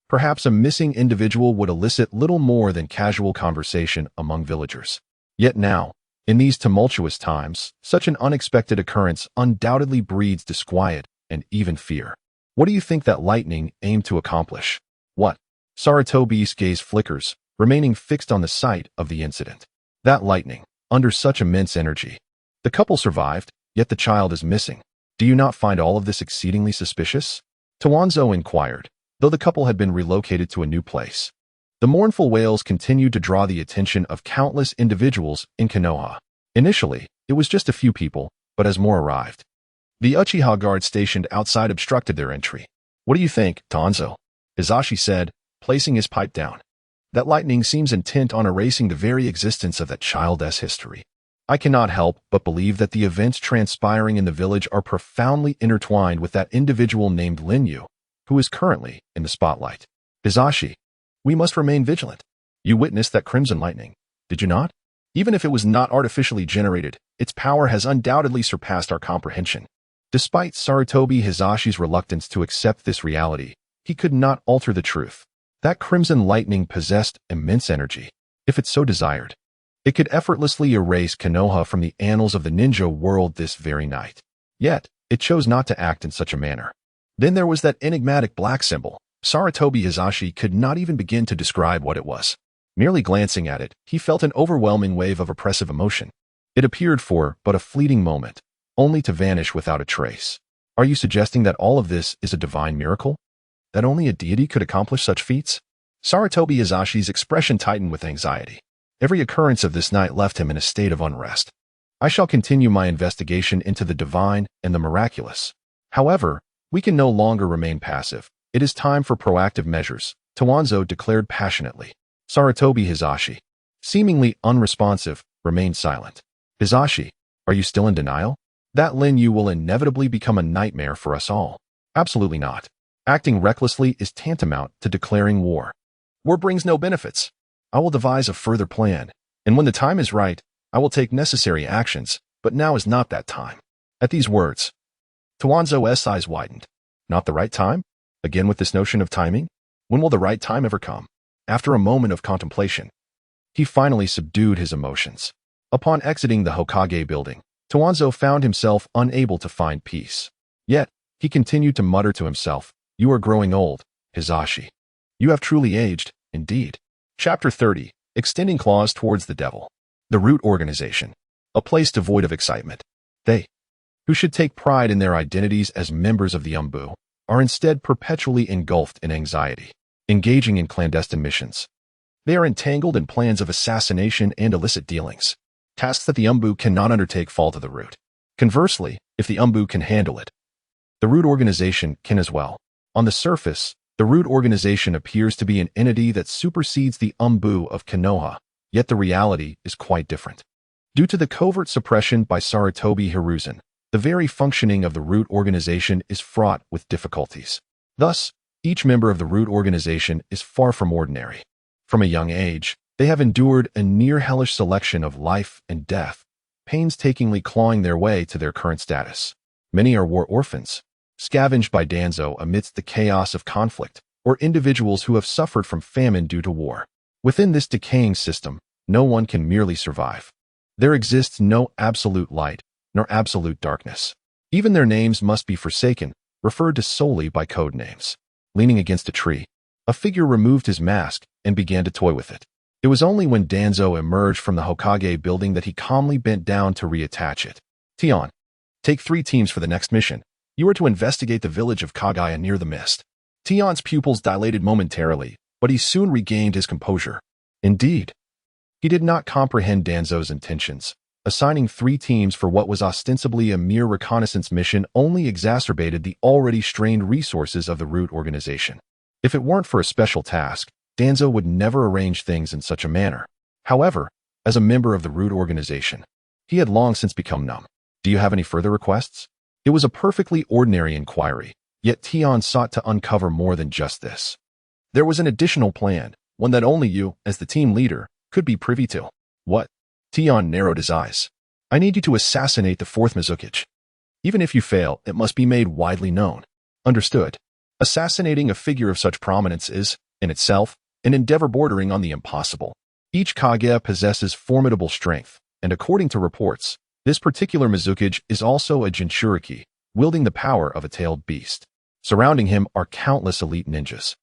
perhaps a missing individual would elicit little more than casual conversation among villagers. Yet now, in these tumultuous times, such an unexpected occurrence undoubtedly breeds disquiet and even fear. What do you think that lightning aimed to accomplish? What? Sarutobi's gaze flickers, remaining fixed on the site of the incident. That lightning, under such immense energy. The couple survived, yet the child is missing. Do you not find all of this exceedingly suspicious? Tuanzo inquired, though the couple had been relocated to a new place. The mournful wails continued to draw the attention of countless individuals in Konoha. Initially, it was just a few people, but as more arrived, the Uchiha guard stationed outside obstructed their entry. "What do you think, Tuanzo?" Hisashi said, placing his pipe down. "That lightning seems intent on erasing the very existence of that child's history. I cannot help but believe that the events transpiring in the village are profoundly intertwined with that individual named Linyu, who is currently in the spotlight. Hisashi, we must remain vigilant. You witnessed that crimson lightning, did you not? Even if it was not artificially generated, its power has undoubtedly surpassed our comprehension." Despite Sarutobi Hisashi's reluctance to accept this reality, he could not alter the truth. That crimson lightning possessed immense energy. If it so desired, it could effortlessly erase Konoha from the annals of the ninja world this very night. Yet, it chose not to act in such a manner. Then there was that enigmatic black symbol. Sarutobi Hisashi could not even begin to describe what it was. Merely glancing at it, he felt an overwhelming wave of oppressive emotion. It appeared for but a fleeting moment, only to vanish without a trace. Are you suggesting that all of this is a divine miracle? That only a deity could accomplish such feats? Sarutobi Hisashi's expression tightened with anxiety. Every occurrence of this night left him in a state of unrest. I shall continue my investigation into the divine and the miraculous. However, we can no longer remain passive. It is time for proactive measures, Tuanzo declared passionately. Sarutobi Hisashi, seemingly unresponsive, remained silent. Hisashi, are you still in denial? That Linyu will inevitably become a nightmare for us all. Absolutely not. Acting recklessly is tantamount to declaring war. War brings no benefits. I will devise a further plan, and when the time is right, I will take necessary actions, but now is not that time. At these words, Tuanzo's eyes widened. Not the right time? Again with this notion of timing? When will the right time ever come? After a moment of contemplation, he finally subdued his emotions. Upon exiting the Hokage building, Tuanzo found himself unable to find peace. Yet, he continued to mutter to himself, "You are growing old, Hisashi. You have truly aged, indeed." Chapter 30, Extending Claws Towards the Devil. The Root Organization. A place devoid of excitement. They, who should take pride in their identities as members of the Umbu, are instead perpetually engulfed in anxiety, engaging in clandestine missions. They are entangled in plans of assassination and illicit dealings. Tasks that the Umbu cannot undertake fall to the root. Conversely, if the Umbu can handle it, the Root Organization can as well. On the surface, the Root Organization appears to be an entity that supersedes the Umbu of Konoha, yet the reality is quite different. Due to the covert suppression by Sarutobi Hiruzen, the very functioning of the Root Organization is fraught with difficulties. Thus, each member of the Root Organization is far from ordinary. From a young age, they have endured a near-hellish selection of life and death, painstakingly clawing their way to their current status. Many are war orphans, scavenged by Danzo amidst the chaos of conflict, or individuals who have suffered from famine due to war. Within this decaying system, no one can merely survive. There exists no absolute light, nor absolute darkness. Even their names must be forsaken, referred to solely by code names. Leaning against a tree, a figure removed his mask and began to toy with it. It was only when Danzo emerged from the Hokage building that he calmly bent down to reattach it. Tion, take 3 teams for the next mission. You are to investigate the village of Kagaya near the mist. Tion's pupils dilated momentarily, but he soon regained his composure. Indeed, he did not comprehend Danzo's intentions. Assigning 3 teams for what was ostensibly a mere reconnaissance mission only exacerbated the already strained resources of the Root Organization. If it weren't for a special task, Danzo would never arrange things in such a manner. However, as a member of the Root Organization, he had long since become numb. Do you have any further requests? It was a perfectly ordinary inquiry, yet Tion sought to uncover more than just this. There was an additional plan, one that only you, as the team leader, could be privy to. What? Tion narrowed his eyes. I need you to assassinate the 4th Mizukage. Even if you fail, it must be made widely known. Understood. Assassinating a figure of such prominence is, in itself, an endeavor bordering on the impossible. Each Kage possesses formidable strength, and according to reports, this particular Mizukage is also a Jinchuriki, wielding the power of a tailed beast. Surrounding him are countless elite ninjas.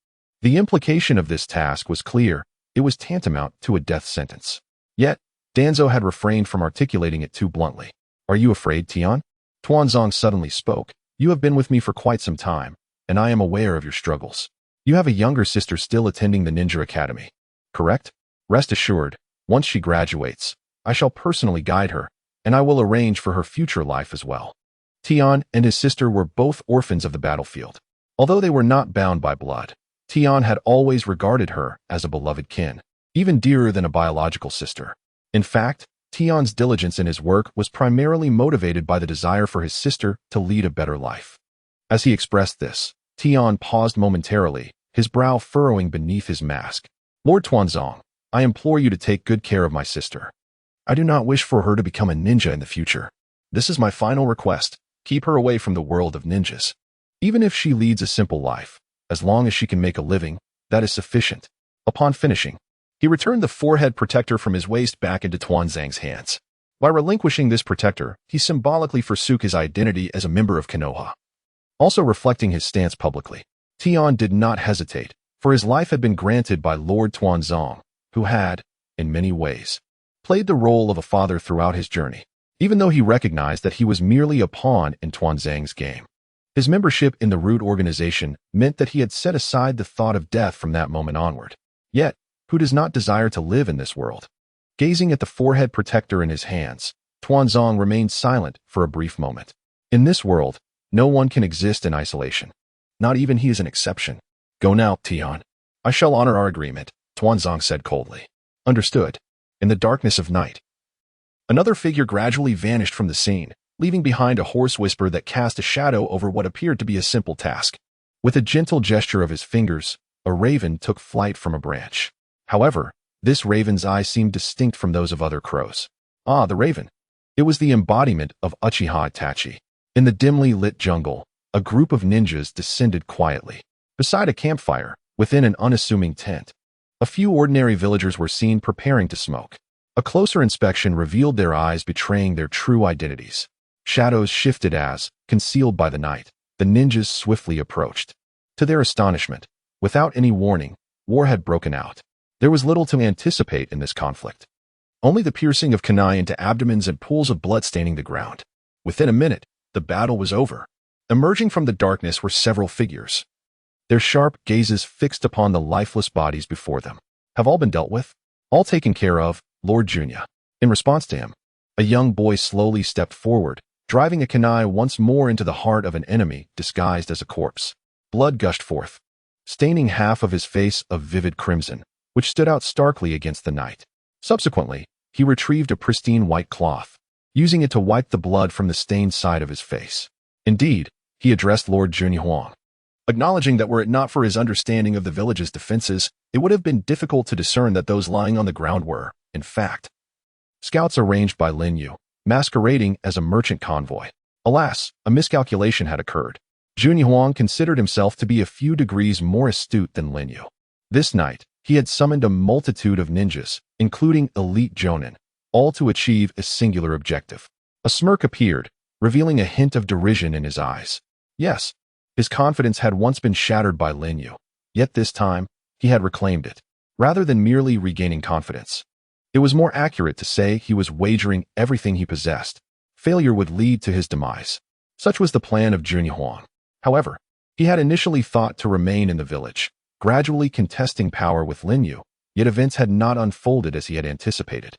The implication of this task was clear. It was tantamount to a death sentence. Yet, Danzo had refrained from articulating it too bluntly. Are you afraid, Tion? Tuanzong suddenly spoke. You have been with me for quite some time. and I am aware of your struggles. You have a younger sister still attending the Ninja Academy, correct? Rest assured, once she graduates, I shall personally guide her, and I will arrange for her future life as well. Tian and his sister were both orphans of the battlefield. Although they were not bound by blood, Tian had always regarded her as a beloved kin, even dearer than a biological sister. In fact, Tian's diligence in his work was primarily motivated by the desire for his sister to lead a better life. As he expressed this, Tian paused momentarily, his brow furrowing beneath his mask. Lord Tuanzong, I implore you to take good care of my sister. I do not wish for her to become a ninja in the future. This is my final request. Keep her away from the world of ninjas. Even if she leads a simple life, as long as she can make a living, that is sufficient. Upon finishing, he returned the forehead protector from his waist back into Tuanzang's hands. By relinquishing this protector, he symbolically forsook his identity as a member of Konoha. Also reflecting his stance publicly, Tian did not hesitate, for his life had been granted by Lord Tuanzong, who had, in many ways, played the role of a father throughout his journey, even though he recognized that he was merely a pawn in Tuanzang's game. His membership in the root organization meant that he had set aside the thought of death from that moment onward. Yet, who does not desire to live in this world? Gazing at the forehead protector in his hands, Tuanzong remained silent for a brief moment. In this world, no one can exist in isolation. Not even he is an exception. Go now, Tian. I shall honor our agreement, Tuanzong said coldly. Understood. In the darkness of night, another figure gradually vanished from the scene, leaving behind a hoarse whisper that cast a shadow over what appeared to be a simple task. With a gentle gesture of his fingers, a raven took flight from a branch. However, this raven's eyes seemed distinct from those of other crows. Ah, the raven. It was the embodiment of Uchiha Itachi. In the dimly lit jungle, a group of ninjas descended quietly. Beside a campfire, within an unassuming tent, a few ordinary villagers were seen preparing to smoke. A closer inspection revealed their eyes betraying their true identities. Shadows shifted as, concealed by the night, the ninjas swiftly approached. To their astonishment, without any warning, war had broken out. There was little to anticipate in this conflict. Only the piercing of kunai into abdomens and pools of blood staining the ground. Within a minute, the battle was over. Emerging from the darkness were several figures, their sharp gazes fixed upon the lifeless bodies before them. Have all been dealt with? All taken care of, Lord Junya. In response to him, a young boy slowly stepped forward, driving a kunai once more into the heart of an enemy disguised as a corpse. Blood gushed forth, staining half of his face of vivid crimson, which stood out starkly against the night. Subsequently, he retrieved a pristine white cloth, using it to wipe the blood from the stained side of his face. Indeed, he addressed Lord Junyi, acknowledging that were it not for his understanding of the village's defenses, it would have been difficult to discern that those lying on the ground were, in fact, scouts arranged by Lin Yu, masquerading as a merchant convoy. Alas, a miscalculation had occurred. Junyi considered himself to be a few degrees more astute than Lin Yu. This night, he had summoned a multitude of ninjas, including elite jonin, all to achieve a singular objective. A smirk appeared, revealing a hint of derision in his eyes. Yes, his confidence had once been shattered by Lin Yu, yet this time, he had reclaimed it. Rather than merely regaining confidence, it was more accurate to say he was wagering everything he possessed. Failure would lead to his demise. Such was the plan of Junyi. However, he had initially thought to remain in the village, gradually contesting power with Lin Yu, yet events had not unfolded as he had anticipated.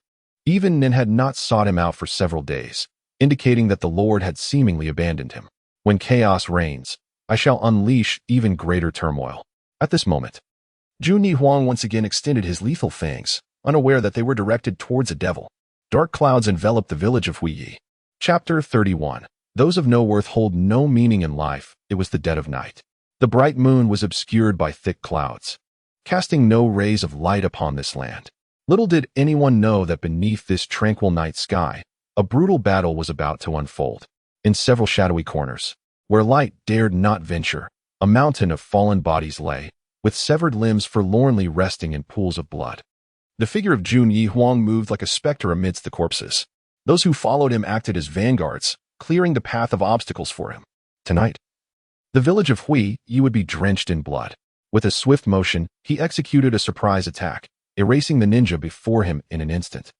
Even Nin had not sought him out for several days, indicating that the Lord had seemingly abandoned him. When chaos reigns, I shall unleash even greater turmoil. At this moment, Junyi once again extended his lethal fangs, unaware that they were directed towards a devil. Dark clouds enveloped the village of Huiyi. Chapter 31. Those of no worth hold no meaning in life. It was the dead of night. The bright moon was obscured by thick clouds, casting no rays of light upon this land. Little did anyone know that beneath this tranquil night sky, a brutal battle was about to unfold. In several shadowy corners, where light dared not venture, a mountain of fallen bodies lay, with severed limbs forlornly resting in pools of blood. The figure of Junyi moved like a specter amidst the corpses. Those who followed him acted as vanguards, clearing the path of obstacles for him. Tonight, the village of Huiyi would be drenched in blood. With a swift motion, he executed a surprise attack, erasing the ninja before him in an instant,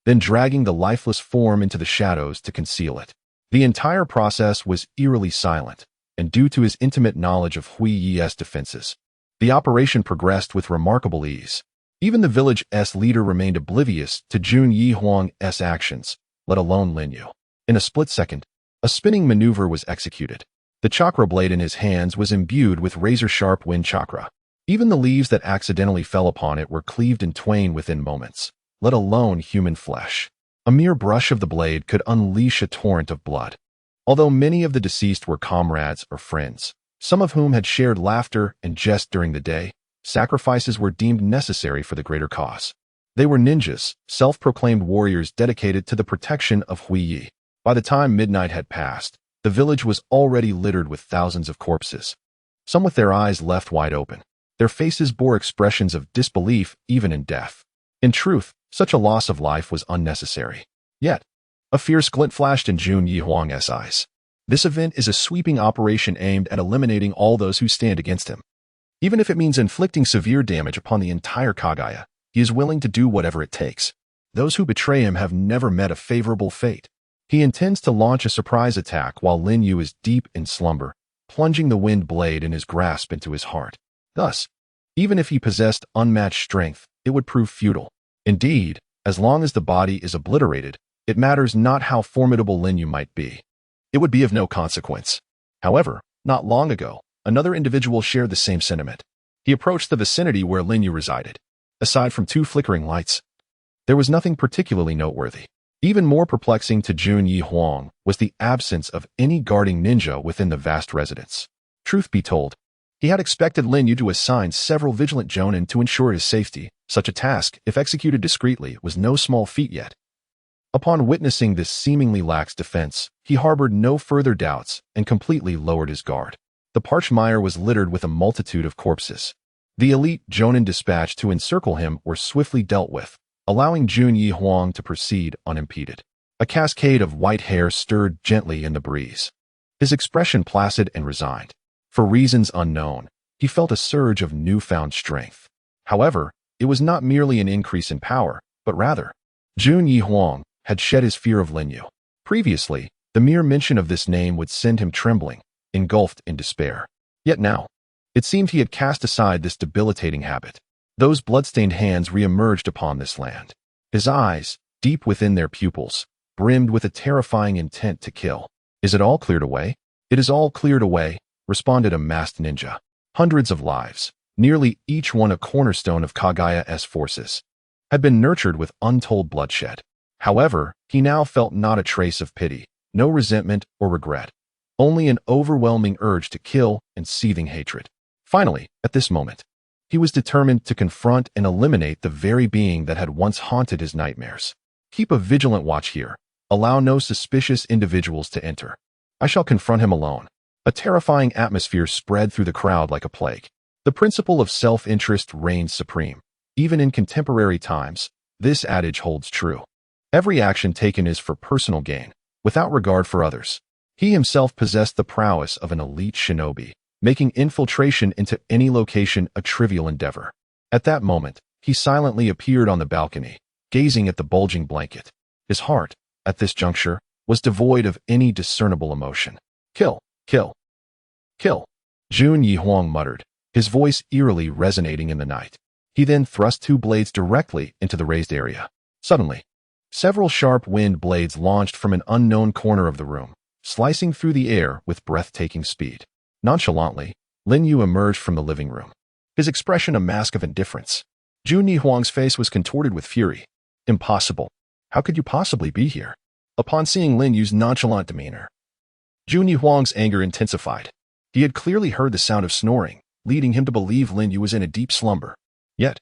then dragging the lifeless form into the shadows to conceal it. The entire process was eerily silent, and due to his intimate knowledge of Hui Yi's defenses, the operation progressed with remarkable ease. Even the village's leader remained oblivious to Jun Yi Huang's actions, let alone Lin Yu. In a split second, a spinning maneuver was executed. The chakra blade in his hands was imbued with razor-sharp wind chakra. Even the leaves that accidentally fell upon it were cleaved in twain within moments, let alone human flesh. A mere brush of the blade could unleash a torrent of blood. Although many of the deceased were comrades or friends, some of whom had shared laughter and jest during the day, sacrifices were deemed necessary for the greater cause. They were ninjas, self-proclaimed warriors dedicated to the protection of Hui Yi. By the time midnight had passed, the village was already littered with thousands of corpses, some with their eyes left wide open. Their faces bore expressions of disbelief even in death. In truth, such a loss of life was unnecessary. Yet, a fierce glint flashed in Jun Yi Huang's eyes. This event is a sweeping operation aimed at eliminating all those who stand against him. Even if it means inflicting severe damage upon the entire Kagaya, he is willing to do whatever it takes. Those who betray him have never met a favorable fate. He intends to launch a surprise attack while Lin Yu is deep in slumber, plunging the wind blade in his grasp into his heart. Thus, even if he possessed unmatched strength, it would prove futile. Indeed, as long as the body is obliterated, it matters not how formidable Lin Yu might be. It would be of no consequence. However, not long ago, another individual shared the same sentiment. He approached the vicinity where Lin Yu resided. Aside from two flickering lights, there was nothing particularly noteworthy. Even more perplexing to Jun Yi Huang was the absence of any guarding ninja within the vast residence. Truth be told, he had expected Lin Yu to assign several vigilant jonin to ensure his safety. Such a task, if executed discreetly, was no small feat yet. Upon witnessing this seemingly lax defense, he harbored no further doubts and completely lowered his guard. The parched mire was littered with a multitude of corpses. The elite jonin dispatched to encircle him were swiftly dealt with, allowing Jun Yi Huang to proceed unimpeded. A cascade of white hair stirred gently in the breeze. His expression placid and resigned. For reasons unknown, he felt a surge of newfound strength. However, it was not merely an increase in power, but rather, Jun Yi Huang had shed his fear of Lin Yu. Previously, the mere mention of this name would send him trembling, engulfed in despair. Yet now, it seemed he had cast aside this debilitating habit. Those blood-stained hands re-emerged upon this land. His eyes, deep within their pupils, brimmed with a terrifying intent to kill. Is it all cleared away? It is all cleared away, responded a masked ninja. Hundreds of lives, nearly each one a cornerstone of Kagaya's forces, had been nurtured with untold bloodshed. However, he now felt not a trace of pity, no resentment or regret, only an overwhelming urge to kill and seething hatred. Finally, at this moment, he was determined to confront and eliminate the very being that had once haunted his nightmares. Keep a vigilant watch here. Allow no suspicious individuals to enter. I shall confront him alone. A terrifying atmosphere spread through the crowd like a plague. The principle of self-interest reigns supreme. Even in contemporary times, this adage holds true. Every action taken is for personal gain, without regard for others. He himself possessed the prowess of an elite shinobi, making infiltration into any location a trivial endeavor. At that moment, he silently appeared on the balcony, gazing at the bulging blanket. His heart, at this juncture, was devoid of any discernible emotion. Kill, kill, kill, Jun Yi Huang muttered, his voice eerily resonating in the night. He then thrust two blades directly into the raised area. Suddenly, several sharp wind blades launched from an unknown corner of the room, slicing through the air with breathtaking speed. Nonchalantly, Lin Yu emerged from the living room, his expression a mask of indifference. Jun Yi Huang's face was contorted with fury. Impossible. How could you possibly be here? Upon seeing Lin Yu's nonchalant demeanor, Jun Yi Huang's anger intensified. He had clearly heard the sound of snoring, leading him to believe Lin Yu was in a deep slumber. Yet,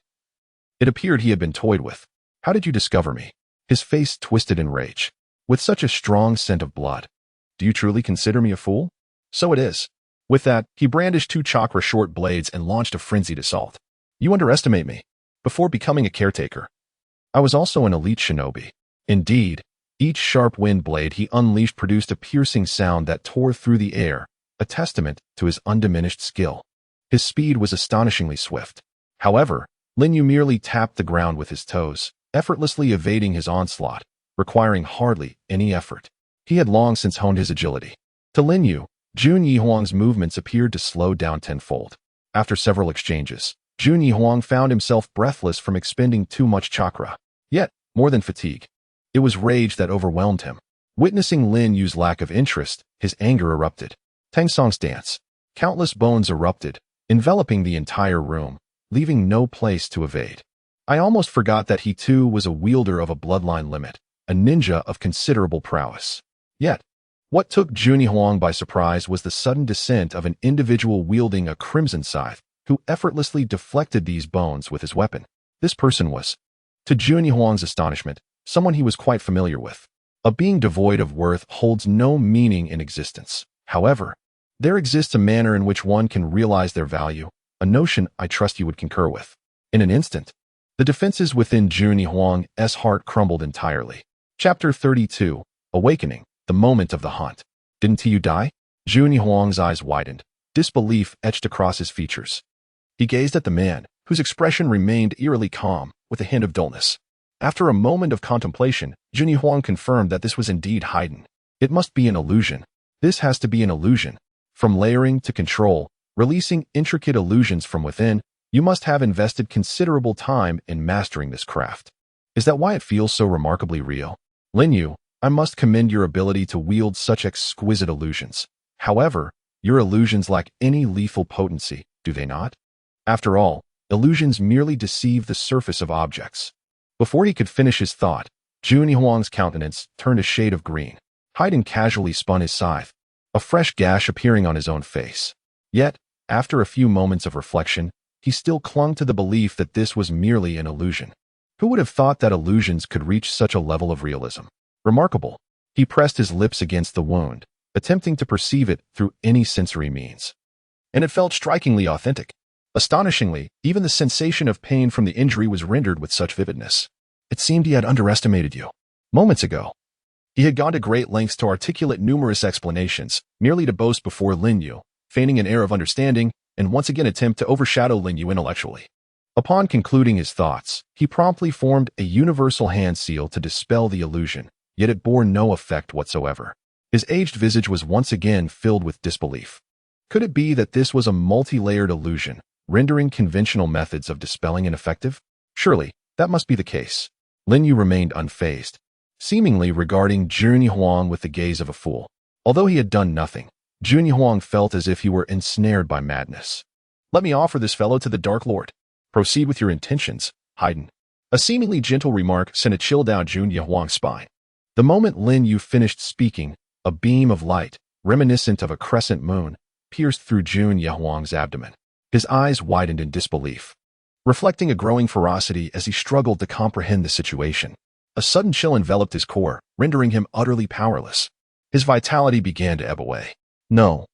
it appeared he had been toyed with. How did you discover me? His face twisted in rage. With such a strong scent of blood, do you truly consider me a fool? So it is. With that, he brandished two chakra short blades and launched a frenzied assault. You underestimate me. Before becoming a caretaker, I was also an elite shinobi. Indeed, each sharp wind blade he unleashed produced a piercing sound that tore through the air, a testament to his undiminished skill. His speed was astonishingly swift. However, Lin Yu merely tapped the ground with his toes, effortlessly evading his onslaught, requiring hardly any effort. He had long since honed his agility. To Lin Yu, Jun Yihuang's movements appeared to slow down tenfold. After several exchanges, Jun Yihuang found himself breathless from expending too much chakra. Yet, more than fatigue, it was rage that overwhelmed him. Witnessing Lin Yu's lack of interest, his anger erupted. Tang Song's dance. Countless bones erupted, enveloping the entire room, leaving no place to evade. I almost forgot that he too was a wielder of a bloodline limit, a ninja of considerable prowess. Yet, what took Jun Yihuang by surprise was the sudden descent of an individual wielding a crimson scythe, who effortlessly deflected these bones with his weapon. This person was, to Jun Yihuang's astonishment, someone he was quite familiar with. A being devoid of worth holds no meaning in existence. However, there exists a manner in which one can realize their value, a notion I trust you would concur with. In an instant, the defenses within Jun Yihuang's heart crumbled entirely. Chapter 32, Awakening, the moment of the hunt. Didn't you die? Jun Yihuang's eyes widened. Disbelief etched across his features. He gazed at the man, whose expression remained eerily calm, with a hint of dullness. After a moment of contemplation, Jun Yihuang confirmed that this was indeed Haydn. It must be an illusion. This has to be an illusion. From layering to control, releasing intricate illusions from within, you must have invested considerable time in mastering this craft. Is that why it feels so remarkably real? Lin Yu, I must commend your ability to wield such exquisite illusions. However, your illusions lack any lethal potency, do they not? After all, illusions merely deceive the surface of objects. Before he could finish his thought, Jun Yihuang's countenance turned a shade of green. Haydn casually spun his scythe, a fresh gash appearing on his own face. Yet, after a few moments of reflection, he still clung to the belief that this was merely an illusion. Who would have thought that illusions could reach such a level of realism? Remarkable. He pressed his lips against the wound, attempting to perceive it through any sensory means. And it felt strikingly authentic. Astonishingly, even the sensation of pain from the injury was rendered with such vividness. It seemed he had underestimated you. Moments ago, he had gone to great lengths to articulate numerous explanations, merely to boast before Lin Yu, feigning an air of understanding, and once again attempt to overshadow Lin Yu intellectually. Upon concluding his thoughts, he promptly formed a universal hand seal to dispel the illusion, yet it bore no effect whatsoever. His aged visage was once again filled with disbelief. Could it be that this was a multi-layered illusion, rendering conventional methods of dispelling ineffective? Surely, that must be the case. Lin Yu remained unfazed, seemingly regarding Jun Yihuang with the gaze of a fool. Although he had done nothing, Jun Yihuang felt as if he were ensnared by madness. Let me offer this fellow to the Dark Lord. Proceed with your intentions, Haydn. A seemingly gentle remark sent a chill down Jun Yihuang's spine. The moment Lin Yu finished speaking, a beam of light, reminiscent of a crescent moon, pierced through Jun Yihuang's abdomen. His eyes widened in disbelief, reflecting a growing ferocity as he struggled to comprehend the situation. A sudden chill enveloped his core, rendering him utterly powerless. His vitality began to ebb away. No.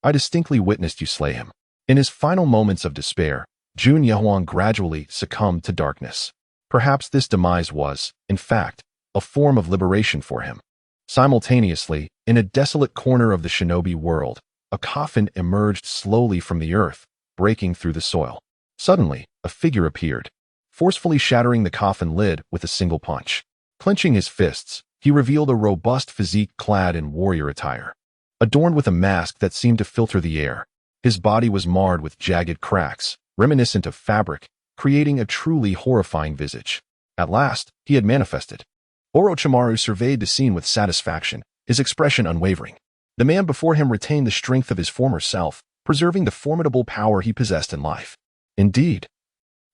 I distinctly witnessed you slay him. In his final moments of despair, Jun Yihuang gradually succumbed to darkness. Perhaps this demise was, in fact, a form of liberation for him. Simultaneously, in a desolate corner of the shinobi world, a coffin emerged slowly from the earth, breaking through the soil. Suddenly, a figure appeared, forcefully shattering the coffin lid with a single punch. Clenching his fists, he revealed a robust physique clad in warrior attire, adorned with a mask that seemed to filter the air. His body was marred with jagged cracks, reminiscent of fabric, creating a truly horrifying visage. At last, he had manifested. Orochimaru surveyed the scene with satisfaction, his expression unwavering. The man before him retained the strength of his former self, preserving the formidable power he possessed in life. Indeed,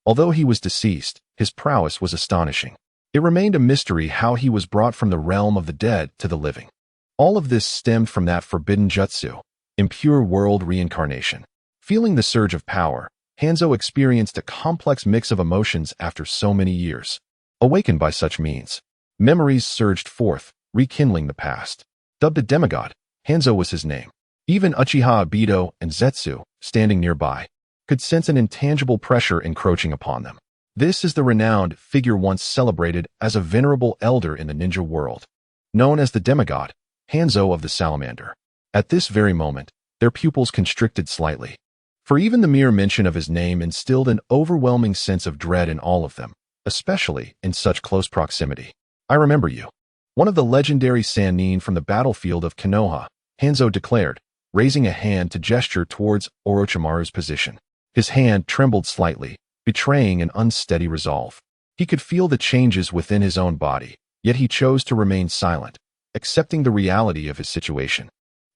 although he was deceased, his prowess was astonishing. It remained a mystery how he was brought from the realm of the dead to the living. All of this stemmed from that forbidden jutsu, impure world reincarnation. Feeling the surge of power, Hanzo experienced a complex mix of emotions after so many years. Awakened by such means, memories surged forth, rekindling the past. Dubbed a demigod, Hanzo was his name. Even Uchiha Obito and Zetsu, standing nearby, could sense an intangible pressure encroaching upon them. This is the renowned figure once celebrated as a venerable elder in the ninja world. Known as the demigod, Hanzo of the Salamander. At this very moment, their pupils constricted slightly. For even the mere mention of his name instilled an overwhelming sense of dread in all of them, especially in such close proximity. I remember you. One of the legendary Sannin from the battlefield of Konoha, Hanzo declared, raising a hand to gesture towards Orochimaru's position. His hand trembled slightly, betraying an unsteady resolve. He could feel the changes within his own body, yet he chose to remain silent, accepting the reality of his situation.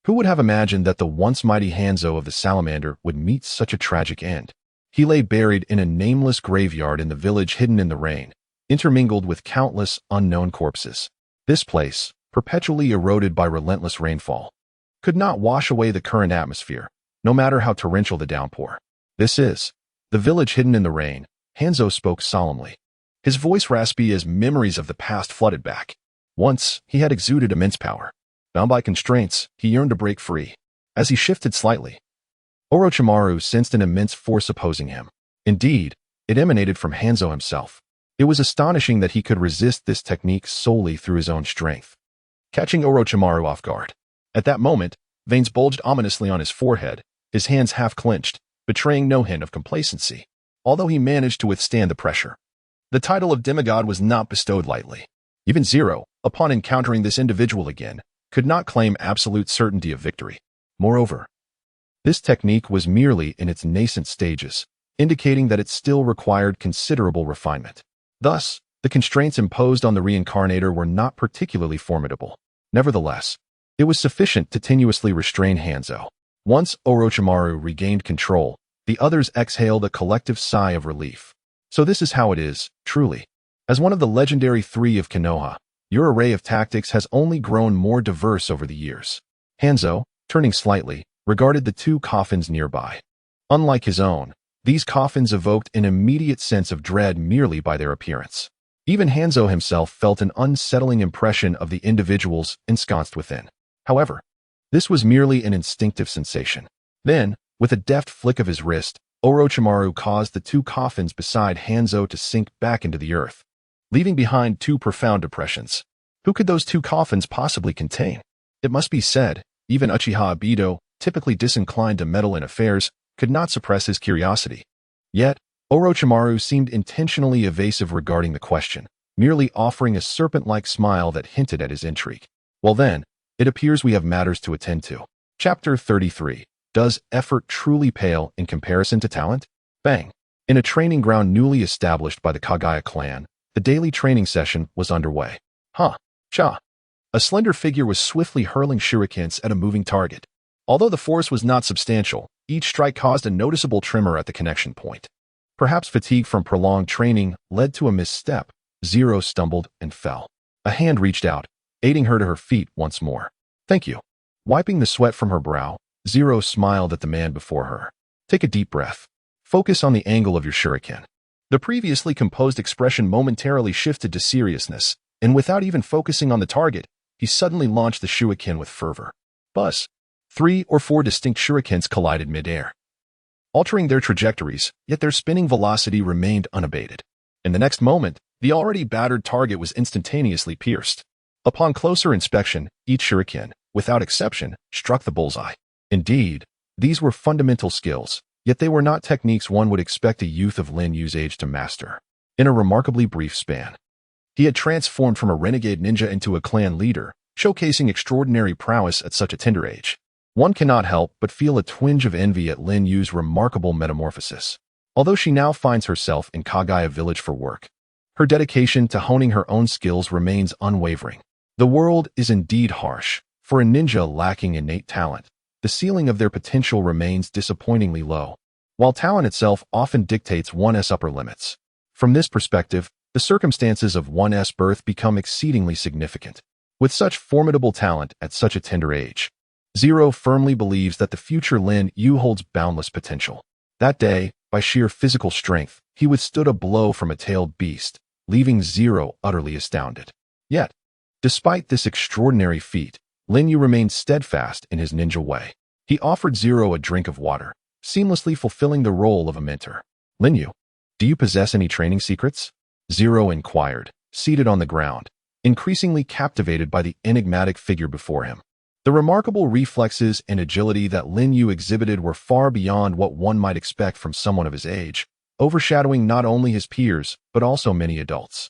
Who would have imagined that the once mighty Hanzo of the Salamander would meet such a tragic end? He lay buried in a nameless graveyard in the village hidden in the rain, intermingled with countless unknown corpses. This place, perpetually eroded by relentless rainfall, could not wash away the current atmosphere, no matter how torrential the downpour. This is the village hidden in the rain, Hanzo spoke solemnly. His voice raspy as memories of the past flooded back. Once, he had exuded immense power. Bound by constraints, he yearned to break free. As he shifted slightly, Orochimaru sensed an immense force opposing him. Indeed, it emanated from Hanzo himself. It was astonishing that he could resist this technique solely through his own strength. Catching Orochimaru off guard. At that moment, veins bulged ominously on his forehead, his hands half clenched, betraying no hint of complacency. Although he managed to withstand the pressure, the title of demigod was not bestowed lightly. Even Zero, upon encountering this individual again, could not claim absolute certainty of victory. Moreover, this technique was merely in its nascent stages, indicating that it still required considerable refinement. Thus, the constraints imposed on the reincarnator were not particularly formidable. Nevertheless, it was sufficient to tenuously restrain Hanzo. Once Orochimaru regained control, the others exhaled a collective sigh of relief. So this is how it is, truly. As one of the legendary three of Konoha, your array of tactics has only grown more diverse over the years. Hanzo, turning slightly, regarded the two coffins nearby. Unlike his own, these coffins evoked an immediate sense of dread merely by their appearance. Even Hanzo himself felt an unsettling impression of the individuals ensconced within. However, this was merely an instinctive sensation. Then, with a deft flick of his wrist, Orochimaru caused the two coffins beside Hanzo to sink back into the earth, leaving behind two profound depressions. Who could those two coffins possibly contain? It must be said, even Uchiha Obito, typically disinclined to meddle in affairs, could not suppress his curiosity. Yet, Orochimaru seemed intentionally evasive regarding the question, merely offering a serpent-like smile that hinted at his intrigue. Well then, it appears we have matters to attend to. Chapter 33. Does effort truly pale in comparison to talent? Bang! In a training ground newly established by the Kagaya clan, the daily training session was underway. Cha! A slender figure was swiftly hurling shurikens at a moving target. Although the force was not substantial, each strike caused a noticeable tremor at the connection point. Perhaps fatigue from prolonged training led to a misstep. Zero stumbled and fell. A hand reached out, aiding her to her feet once more. Thank you. Wiping the sweat from her brow, Zero smiled at the man before her. Take a deep breath. Focus on the angle of your shuriken. The previously composed expression momentarily shifted to seriousness, and without even focusing on the target, he suddenly launched the shuriken with fervor. Buzz! 3 or 4 distinct shurikens collided mid-air, altering their trajectories, yet their spinning velocity remained unabated. In the next moment, the already battered target was instantaneously pierced. Upon closer inspection, each shuriken, without exception, struck the bullseye. Indeed, these were fundamental skills, yet they were not techniques one would expect a youth of Lin Yu's age to master. In a remarkably brief span, he had transformed from a renegade ninja into a clan leader, showcasing extraordinary prowess at such a tender age. One cannot help but feel a twinge of envy at Lin Yu's remarkable metamorphosis. Although she now finds herself in Kagaya village for work, her dedication to honing her own skills remains unwavering. The world is indeed harsh. For a ninja lacking innate talent, the ceiling of their potential remains disappointingly low, while talent itself often dictates one's upper limits. From this perspective, the circumstances of one's birth become exceedingly significant. With such formidable talent at such a tender age, Zero firmly believes that the future Lin Yu holds boundless potential. That day, by sheer physical strength, he withstood a blow from a tailed beast, leaving Zero utterly astounded. Yet, despite this extraordinary feat, Lin Yu remained steadfast in his ninja way. He offered Zero a drink of water, seamlessly fulfilling the role of a mentor. Lin Yu, do you possess any training secrets? Zero inquired, seated on the ground, increasingly captivated by the enigmatic figure before him. The remarkable reflexes and agility that Lin Yu exhibited were far beyond what one might expect from someone of his age, overshadowing not only his peers, but also many adults.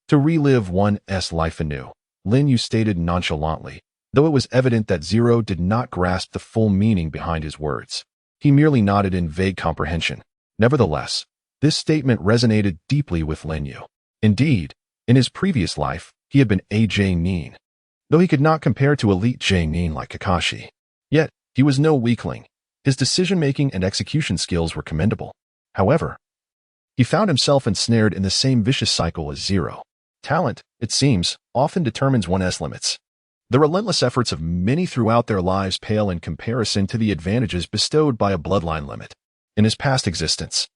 To relive one's life anew, Lin Yu stated nonchalantly, though it was evident that Zero did not grasp the full meaning behind his words. He merely nodded in vague comprehension. Nevertheless, this statement resonated deeply with Lin Yu. Indeed, in his previous life, he had been a Nin, though he could not compare to elite Nin like Kakashi. Yet, he was no weakling. His decision-making and execution skills were commendable. However, he found himself ensnared in the same vicious cycle as Zero. Talent, it seems, often determines one's limits. The relentless efforts of many throughout their lives pale in comparison to the advantages bestowed by a bloodline limit. In his past existence,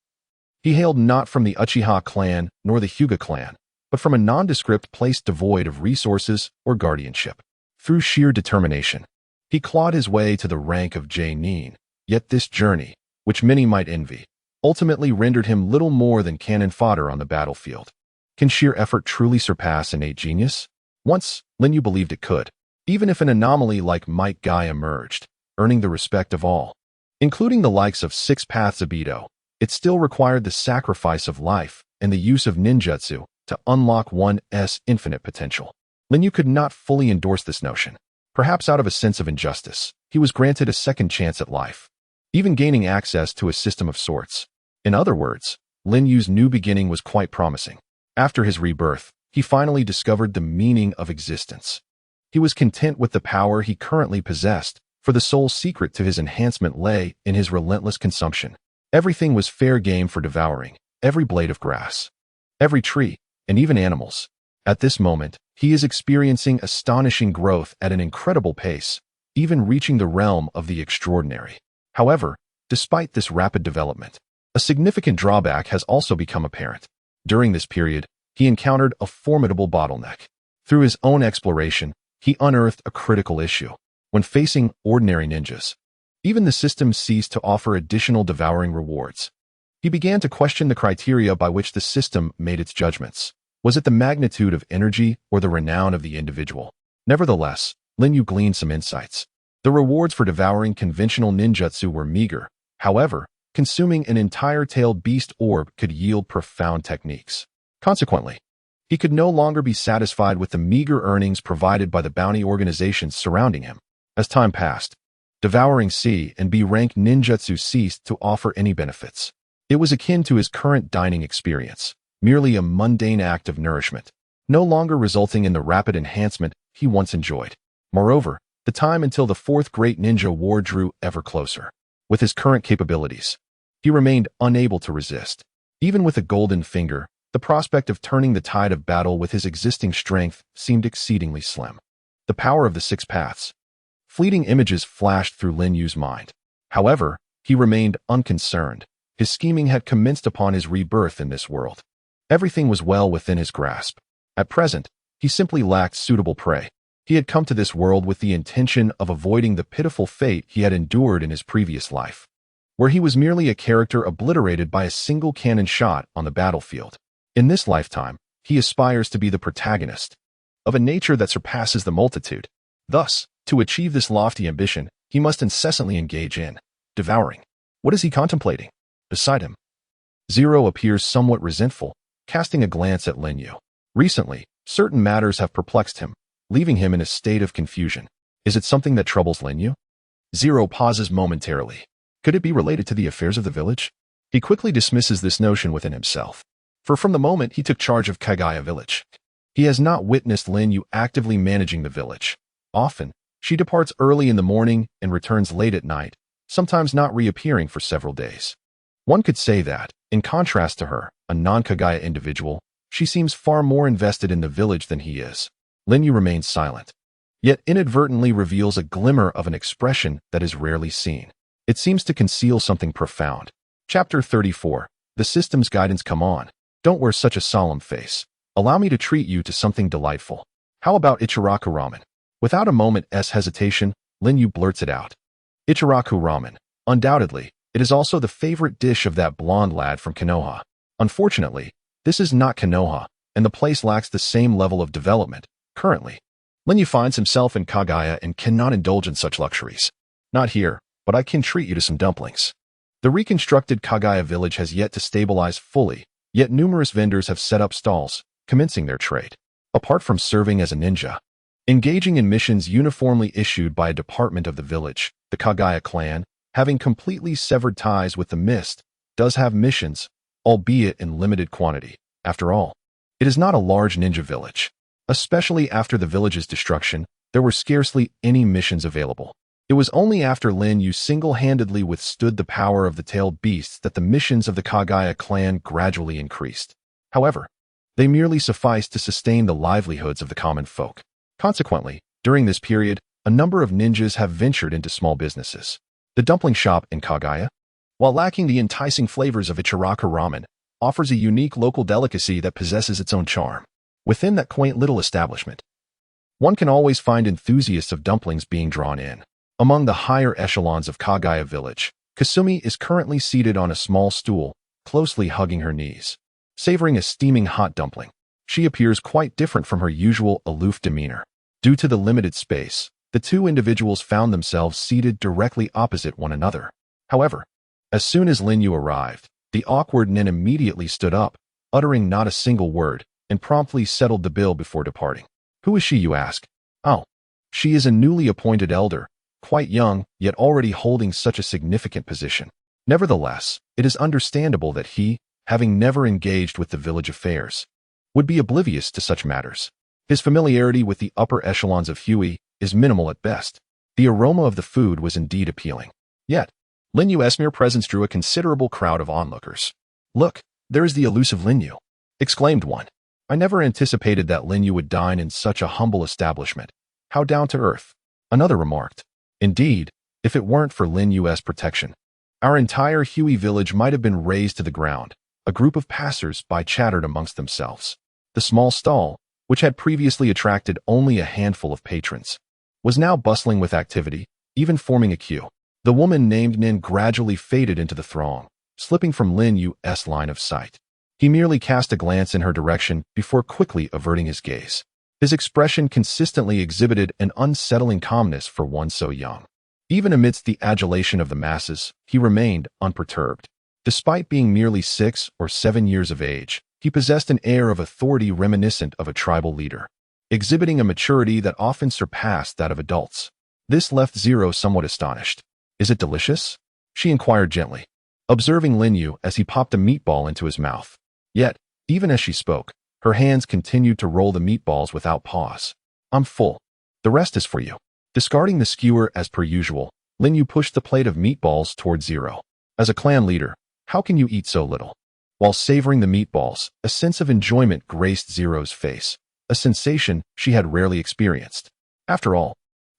he hailed not from the Uchiha clan nor the Hyuga clan, but from a nondescript place devoid of resources or guardianship. Through sheer determination, he clawed his way to the rank of Nin, yet this journey, which many might envy, ultimately rendered him little more than cannon fodder on the battlefield. Can sheer effort truly surpass innate genius? Once, Lin Yu believed it could, even if an anomaly like Might Guy emerged, earning the respect of all, including the likes of Six Paths Obito. It still required the sacrifice of life and the use of ninjutsu to unlock one's infinite potential. Lin Yu could not fully endorse this notion. Perhaps out of a sense of injustice, he was granted a second chance at life, even gaining access to a system of sorts. In other words, Lin Yu's new beginning was quite promising. After his rebirth, he finally discovered the meaning of existence. He was content with the power he currently possessed, for the sole secret to his enhancement lay in his relentless consumption. Everything was fair game for devouring, every blade of grass, every tree, and even animals. At this moment, he is experiencing astonishing growth at an incredible pace, even reaching the realm of the extraordinary. However, despite this rapid development, a significant drawback has also become apparent. During this period, he encountered a formidable bottleneck. Through his own exploration, he unearthed a critical issue. When facing ordinary ninjas, even the system ceased to offer additional devouring rewards. He began to question the criteria by which the system made its judgments. Was it the magnitude of energy or the renown of the individual? Nevertheless, Lin Yu gleaned some insights. The rewards for devouring conventional ninjutsu were meager. However, consuming an entire tailed beast orb could yield profound techniques. Consequently, he could no longer be satisfied with the meager earnings provided by the bounty organizations surrounding him. As time passed, devouring C and B rank ninjutsu ceased to offer any benefits. It was akin to his current dining experience, merely a mundane act of nourishment, no longer resulting in the rapid enhancement he once enjoyed. Moreover, the time until the fourth great ninja war drew ever closer. With his current capabilities, he remained unable to resist. Even with a golden finger, the prospect of turning the tide of battle with his existing strength seemed exceedingly slim. The power of the Six Paths. Fleeting images flashed through Lin Yu's mind. However, he remained unconcerned. His scheming had commenced upon his rebirth in this world. Everything was well within his grasp. At present, he simply lacked suitable prey. He had come to this world with the intention of avoiding the pitiful fate he had endured in his previous life, where he was merely a character obliterated by a single cannon shot on the battlefield. In this lifetime, he aspires to be the protagonist of a nature that surpasses the multitude. Thus, to achieve this lofty ambition, he must incessantly engage in devouring. What is he contemplating? Beside him, Zero appears somewhat resentful, casting a glance at Lin Yu. Recently, certain matters have perplexed him, leaving him in a state of confusion. Is it something that troubles Lin Yu? Zero pauses momentarily. Could it be related to the affairs of the village? He quickly dismisses this notion within himself. For from the moment he took charge of Kagaya village, he has not witnessed Lin Yu actively managing the village. Often, she departs early in the morning and returns late at night, sometimes not reappearing for several days. One could say that, in contrast to her, a non-Kagaya individual, she seems far more invested in the village than he is. Lin Yu remains silent, yet inadvertently reveals a glimmer of an expression that is rarely seen. It seems to conceal something profound. Chapter 34. The system's guidance. Come on. Don't wear such a solemn face. Allow me to treat you to something delightful. How about Ichiraku ramen? Without a moment's hesitation, Lin Yu blurts it out. Ichiraku ramen. Undoubtedly, it is also the favorite dish of that blonde lad from Konoha. Unfortunately, this is not Konoha, and the place lacks the same level of development. Currently, Lin Yu finds himself in Kagaya and cannot indulge in such luxuries. Not here, but I can treat you to some dumplings. The reconstructed Kagaya village has yet to stabilize fully, yet numerous vendors have set up stalls, commencing their trade. Apart from serving as a ninja, engaging in missions uniformly issued by a department of the village. The Kagaya clan, having completely severed ties with the mist, does have missions, albeit in limited quantity. After all, it is not a large ninja village. Especially after the village's destruction, there were scarcely any missions available. It was only after Lin Yu single-handedly withstood the power of the tailed beasts that the missions of the Kagaya clan gradually increased. However, they merely sufficed to sustain the livelihoods of the common folk. Consequently, during this period, a number of ninjas have ventured into small businesses. The dumpling shop in Kagaya, while lacking the enticing flavors of Ichiraka ramen, offers a unique local delicacy that possesses its own charm. Within that quaint little establishment, one can always find enthusiasts of dumplings being drawn in. Among the higher echelons of Kagaya village, Kasumi is currently seated on a small stool, closely hugging her knees, savoring a steaming hot dumpling. She appears quite different from her usual aloof demeanor. Due to the limited space, the two individuals found themselves seated directly opposite one another. However, as soon as Lin Yu arrived, the awkward Nin immediately stood up, uttering not a single word, and promptly settled the bill before departing. Who is she, you ask? Oh, she is a newly appointed elder, quite young, yet already holding such a significant position. Nevertheless, it is understandable that he, having never engaged with the village affairs, would be oblivious to such matters. His familiarity with the upper echelons of Huey is minimal at best. The aroma of the food was indeed appealing. Yet, Lin Yu's mere presence drew a considerable crowd of onlookers. "Look, there is the elusive Lin Yu," exclaimed one. "I never anticipated that Lin Yu would dine in such a humble establishment. How down to earth," another remarked. "Indeed, if it weren't for Lin Yu's protection, our entire Huey village might have been razed to the ground." A group of passers-by chattered amongst themselves. The small stall, which had previously attracted only a handful of patrons, was now bustling with activity, even forming a queue. The woman named Nin gradually faded into the throng, slipping from Lin Yu's line of sight. He merely cast a glance in her direction before quickly averting his gaze. His expression consistently exhibited an unsettling calmness for one so young. Even amidst the adulation of the masses, he remained unperturbed. Despite being merely 6 or 7 years of age, he possessed an air of authority reminiscent of a tribal leader, exhibiting a maturity that often surpassed that of adults. This left Zero somewhat astonished. "Is it delicious?" she inquired gently, observing Lin Yu as he popped a meatball into his mouth. Yet, even as she spoke, her hands continued to roll the meatballs without pause. "I'm full. The rest is for you." Discarding the skewer as per usual, Lin Yu pushed the plate of meatballs toward Zero. As a clan leader, how can you eat so little? While savoring the meatballs, a sense of enjoyment graced Zero's face, a sensation she had rarely experienced. After all,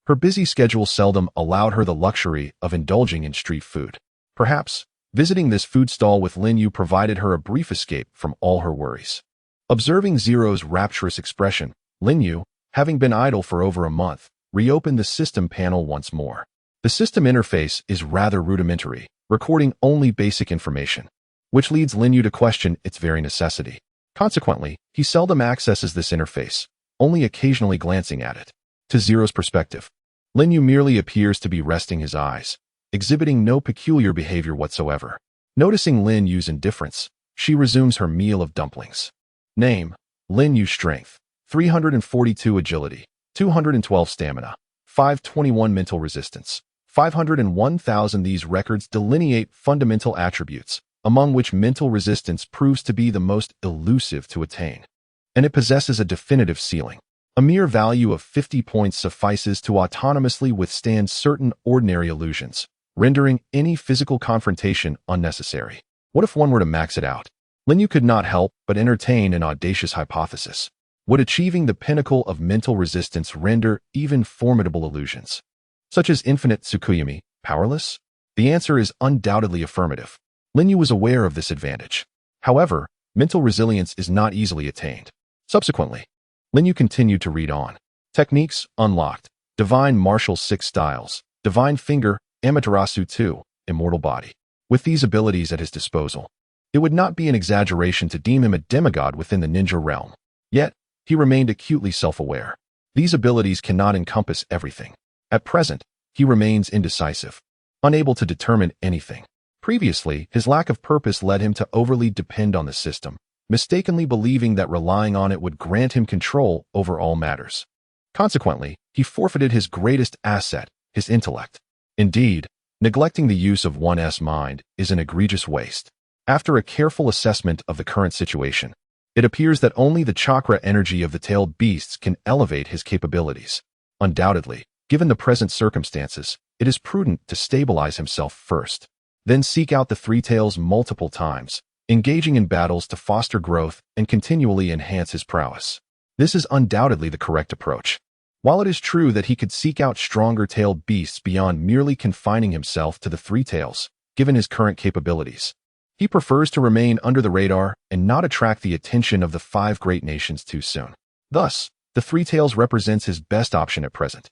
her busy schedule seldom allowed her the luxury of indulging in street food. Perhaps, visiting this food stall with Lin Yu provided her a brief escape from all her worries. Observing Zero's rapturous expression, Lin Yu, having been idle for over a month, reopened the system panel once more. The system interface is rather rudimentary, recording only basic information, which leads Lin Yu to question its very necessity. Consequently, he seldom accesses this interface, only occasionally glancing at it. To Zero's perspective, Lin Yu merely appears to be resting his eyes, exhibiting no peculiar behavior whatsoever. Noticing Lin Yu's indifference, she resumes her meal of dumplings. Name: Lin Yu. Strength: 342 agility, 212 stamina, 521 mental resistance, 501,000. These records delineate fundamental attributes, among which mental resistance proves to be the most elusive to attain. And it possesses a definitive ceiling. A mere value of 50 points suffices to autonomously withstand certain ordinary illusions, rendering any physical confrontation unnecessary. What if one were to max it out? Lin Yu could not help but entertain an audacious hypothesis. Would achieving the pinnacle of mental resistance render even formidable illusions, such as infinite Tsukuyomi, powerless? The answer is undoubtedly affirmative. Lin Yu was aware of this advantage. However, mental resilience is not easily attained. Subsequently, Lin Yu continued to read on. Techniques unlocked: Divine Martial 6 styles, Divine Finger, Amaterasu 2, Immortal Body. With these abilities at his disposal, it would not be an exaggeration to deem him a demigod within the ninja realm. Yet, he remained acutely self-aware. These abilities cannot encompass everything. At present, he remains indecisive, unable to determine anything. Previously, his lack of purpose led him to overly depend on the system, mistakenly believing that relying on it would grant him control over all matters. Consequently, he forfeited his greatest asset, his intellect. Indeed, neglecting the use of one's mind is an egregious waste. After a careful assessment of the current situation, it appears that only the chakra energy of the tailed beasts can elevate his capabilities. Undoubtedly, given the present circumstances, it is prudent to stabilize himself first. Then seek out the three tails multiple times, engaging in battles to foster growth and continually enhance his prowess. This is undoubtedly the correct approach. While it is true that he could seek out stronger tailed beasts beyond merely confining himself to the three tails, given his current capabilities, he prefers to remain under the radar and not attract the attention of the five great nations too soon. Thus, the three tails represents his best option at present.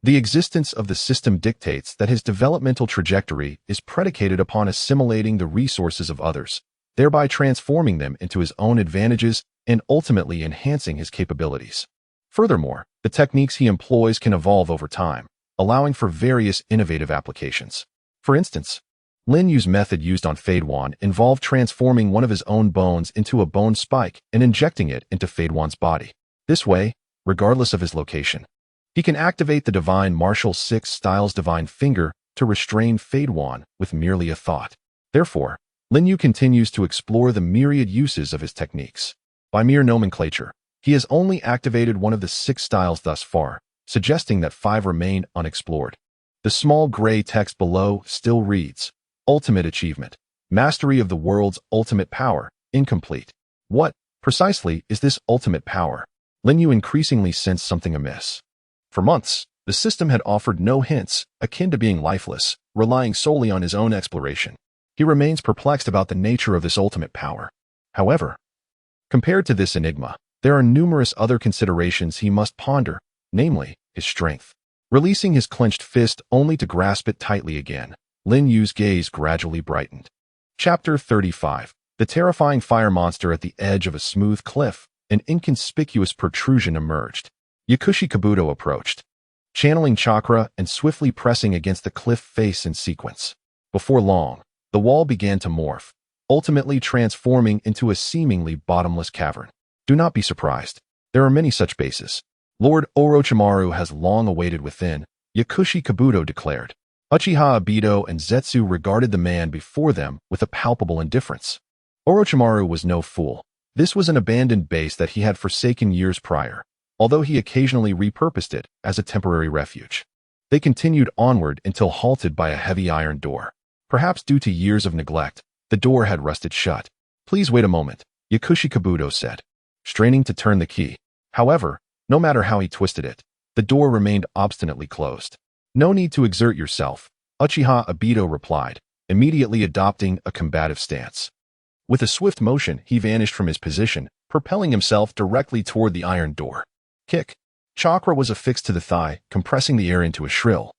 The existence of the system dictates that his developmental trajectory is predicated upon assimilating the resources of others, thereby transforming them into his own advantages and ultimately enhancing his capabilities. Furthermore, the techniques he employs can evolve over time, allowing for various innovative applications. For instance, Lin Yu's method used on Fadewan involved transforming one of his own bones into a bone spike and injecting it into Fadewan's body. This way, regardless of his location, he can activate the divine martial six style's divine finger to restrain Fadewan with merely a thought. Therefore, Lin Yu continues to explore the myriad uses of his techniques. By mere nomenclature, he has only activated one of the six styles thus far, suggesting that five remain unexplored. The small gray text below still reads, Ultimate Achievement, Mastery of the World's Ultimate Power, Incomplete. What, precisely, is this ultimate power? Lin Yu increasingly sensed something amiss. For months, the system had offered no hints, akin to being lifeless, relying solely on his own exploration. He remains perplexed about the nature of this ultimate power. However, compared to this enigma, there are numerous other considerations he must ponder, namely, his strength. Releasing his clenched fist only to grasp it tightly again, Lin Yu's gaze gradually brightened. Chapter 35. The terrifying fire monster at the edge of a smooth cliff, an inconspicuous protrusion emerged. Yakushi Kabuto approached, channeling chakra and swiftly pressing against the cliff face in sequence. Before long, the wall began to morph, ultimately transforming into a seemingly bottomless cavern. Do not be surprised. There are many such bases. Lord Orochimaru has long awaited within, Yakushi Kabuto declared. Uchiha Obito and Zetsu regarded the man before them with a palpable indifference. Orochimaru was no fool. This was an abandoned base that he had forsaken years prior, although he occasionally repurposed it as a temporary refuge. They continued onward until halted by a heavy iron door. Perhaps due to years of neglect, the door had rusted shut. Please wait a moment, Yakushi Kabuto said, straining to turn the key. However, no matter how he twisted it, the door remained obstinately closed. No need to exert yourself, Uchiha Obito replied, immediately adopting a combative stance. With a swift motion, he vanished from his position, propelling himself directly toward the iron door. Kick. Chakra was affixed to the thigh, compressing the air into a shrill,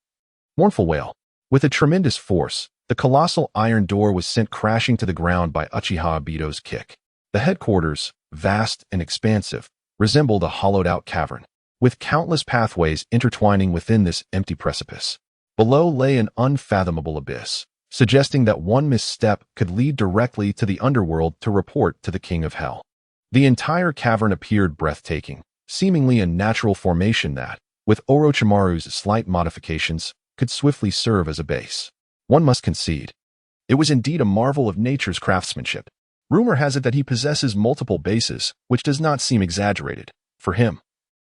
mournful wail. With a tremendous force, the colossal iron door was sent crashing to the ground by Uchiha Obito's kick. The headquarters, vast and expansive, resembled a hollowed-out cavern, with countless pathways intertwining within this empty precipice. Below lay an unfathomable abyss, suggesting that one misstep could lead directly to the underworld to report to the King of Hell. The entire cavern appeared breathtaking, seemingly a natural formation that, with Orochimaru's slight modifications, could swiftly serve as a base. One must concede. It was indeed a marvel of nature's craftsmanship. Rumor has it that he possesses multiple bases, which does not seem exaggerated. For him,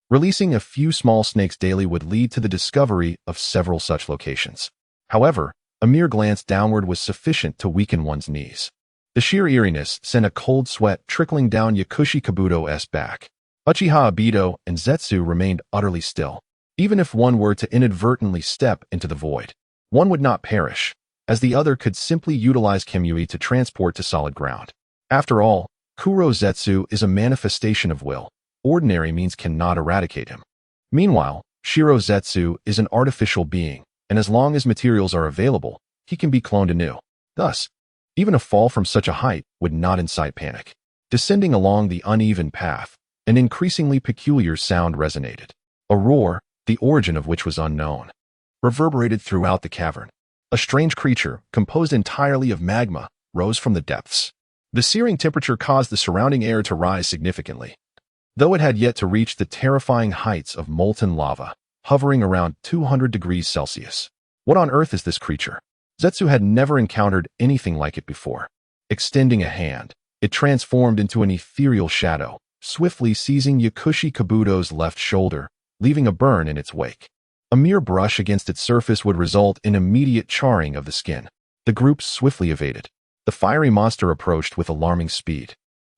releasing a few small snakes daily would lead to the discovery of several such locations. However, a mere glance downward was sufficient to weaken one's knees. The sheer eeriness sent a cold sweat trickling down Yakushi Kabuto's back. Uchiha Obito and Zetsu remained utterly still. Even if one were to inadvertently step into the void, one would not perish, as the other could simply utilize Kimui to transport to solid ground. After all, Kuro Zetsu is a manifestation of will. Ordinary means cannot eradicate him. Meanwhile, Shiro Zetsu is an artificial being, and as long as materials are available, he can be cloned anew. Thus, even a fall from such a height would not incite panic. Descending along the uneven path, an increasingly peculiar sound resonated. A roar, the origin of which was unknown, reverberated throughout the cavern. A strange creature, composed entirely of magma, rose from the depths. The searing temperature caused the surrounding air to rise significantly. though it had yet to reach the terrifying heights of molten lava, hovering around 200 degrees Celsius. What on earth is this creature? Zetsu had never encountered anything like it before. Extending a hand, it transformed into an ethereal shadow, swiftly seizing Yakushi Kabuto's left shoulder, leaving a burn in its wake. A mere brush against its surface would result in immediate charring of the skin. The group swiftly evaded. The fiery monster approached with alarming speed,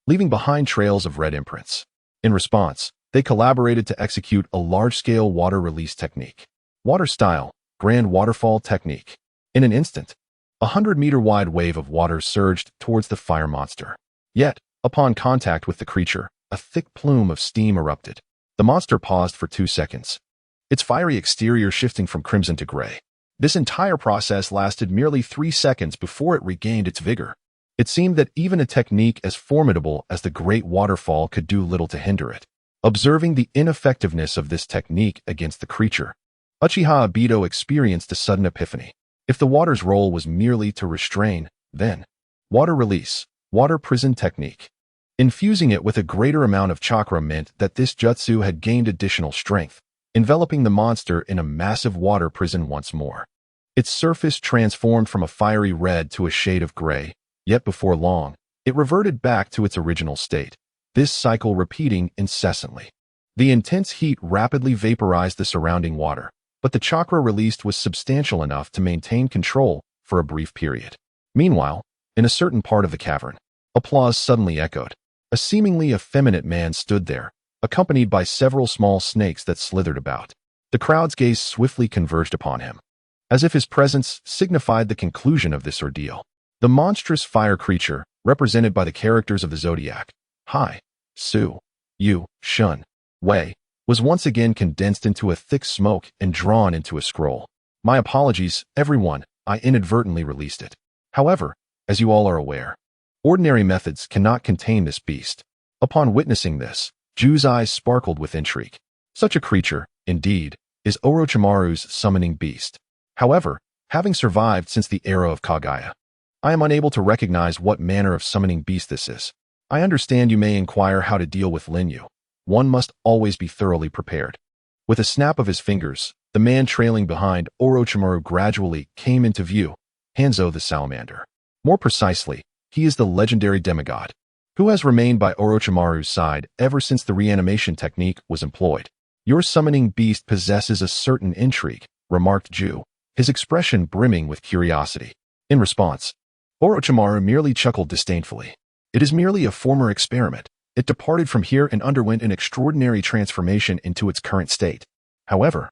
leaving behind trails of red imprints. In response, they collaborated to execute a large-scale water release technique. Water style, grand waterfall technique. In an instant, 100-meter-wide wave of water surged towards the fire monster. Yet, upon contact with the creature, a thick plume of steam erupted. The monster paused for 2 seconds, its fiery exterior shifting from crimson to gray. This entire process lasted merely 3 seconds before it regained its vigor. It seemed that even a technique as formidable as the Great Waterfall could do little to hinder it. Observing the ineffectiveness of this technique against the creature, Uchiha Obito experienced a sudden epiphany. If the water's role was merely to restrain, then water release, water prison technique. Infusing it with a greater amount of chakra meant that this jutsu had gained additional strength, enveloping the monster in a massive water prison once more. Its surface transformed from a fiery red to a shade of gray, yet before long, it reverted back to its original state, this cycle repeating incessantly. The intense heat rapidly vaporized the surrounding water, but the chakra released was substantial enough to maintain control for a brief period. Meanwhile, in a certain part of the cavern, applause suddenly echoed. A seemingly effeminate man stood there, accompanied by several small snakes that slithered about. The crowd's gaze swiftly converged upon him, as if his presence signified the conclusion of this ordeal. The monstrous fire creature, represented by the characters of the zodiac, Hai, Su, Yu, Shun, Wei, was once again condensed into a thick smoke and drawn into a scroll. My apologies, everyone, I inadvertently released it. However, as you all are aware, ordinary methods cannot contain this beast. Upon witnessing this, Ju's eyes sparkled with intrigue. Such a creature, indeed, is Orochimaru's summoning beast. However, having survived since the era of Kaguya, I am unable to recognize what manner of summoning beast this is. I understand you may inquire how to deal with Linyu. One must always be thoroughly prepared. With a snap of his fingers, the man trailing behind Orochimaru gradually came into view, Hanzo the Salamander. More precisely, he is the legendary demigod, who has remained by Orochimaru's side ever since the reanimation technique was employed. Your summoning beast possesses a certain intrigue, remarked Ju, his expression brimming with curiosity. In response, Orochimaru merely chuckled disdainfully. It is merely a former experiment. It departed from here and underwent an extraordinary transformation into its current state. However,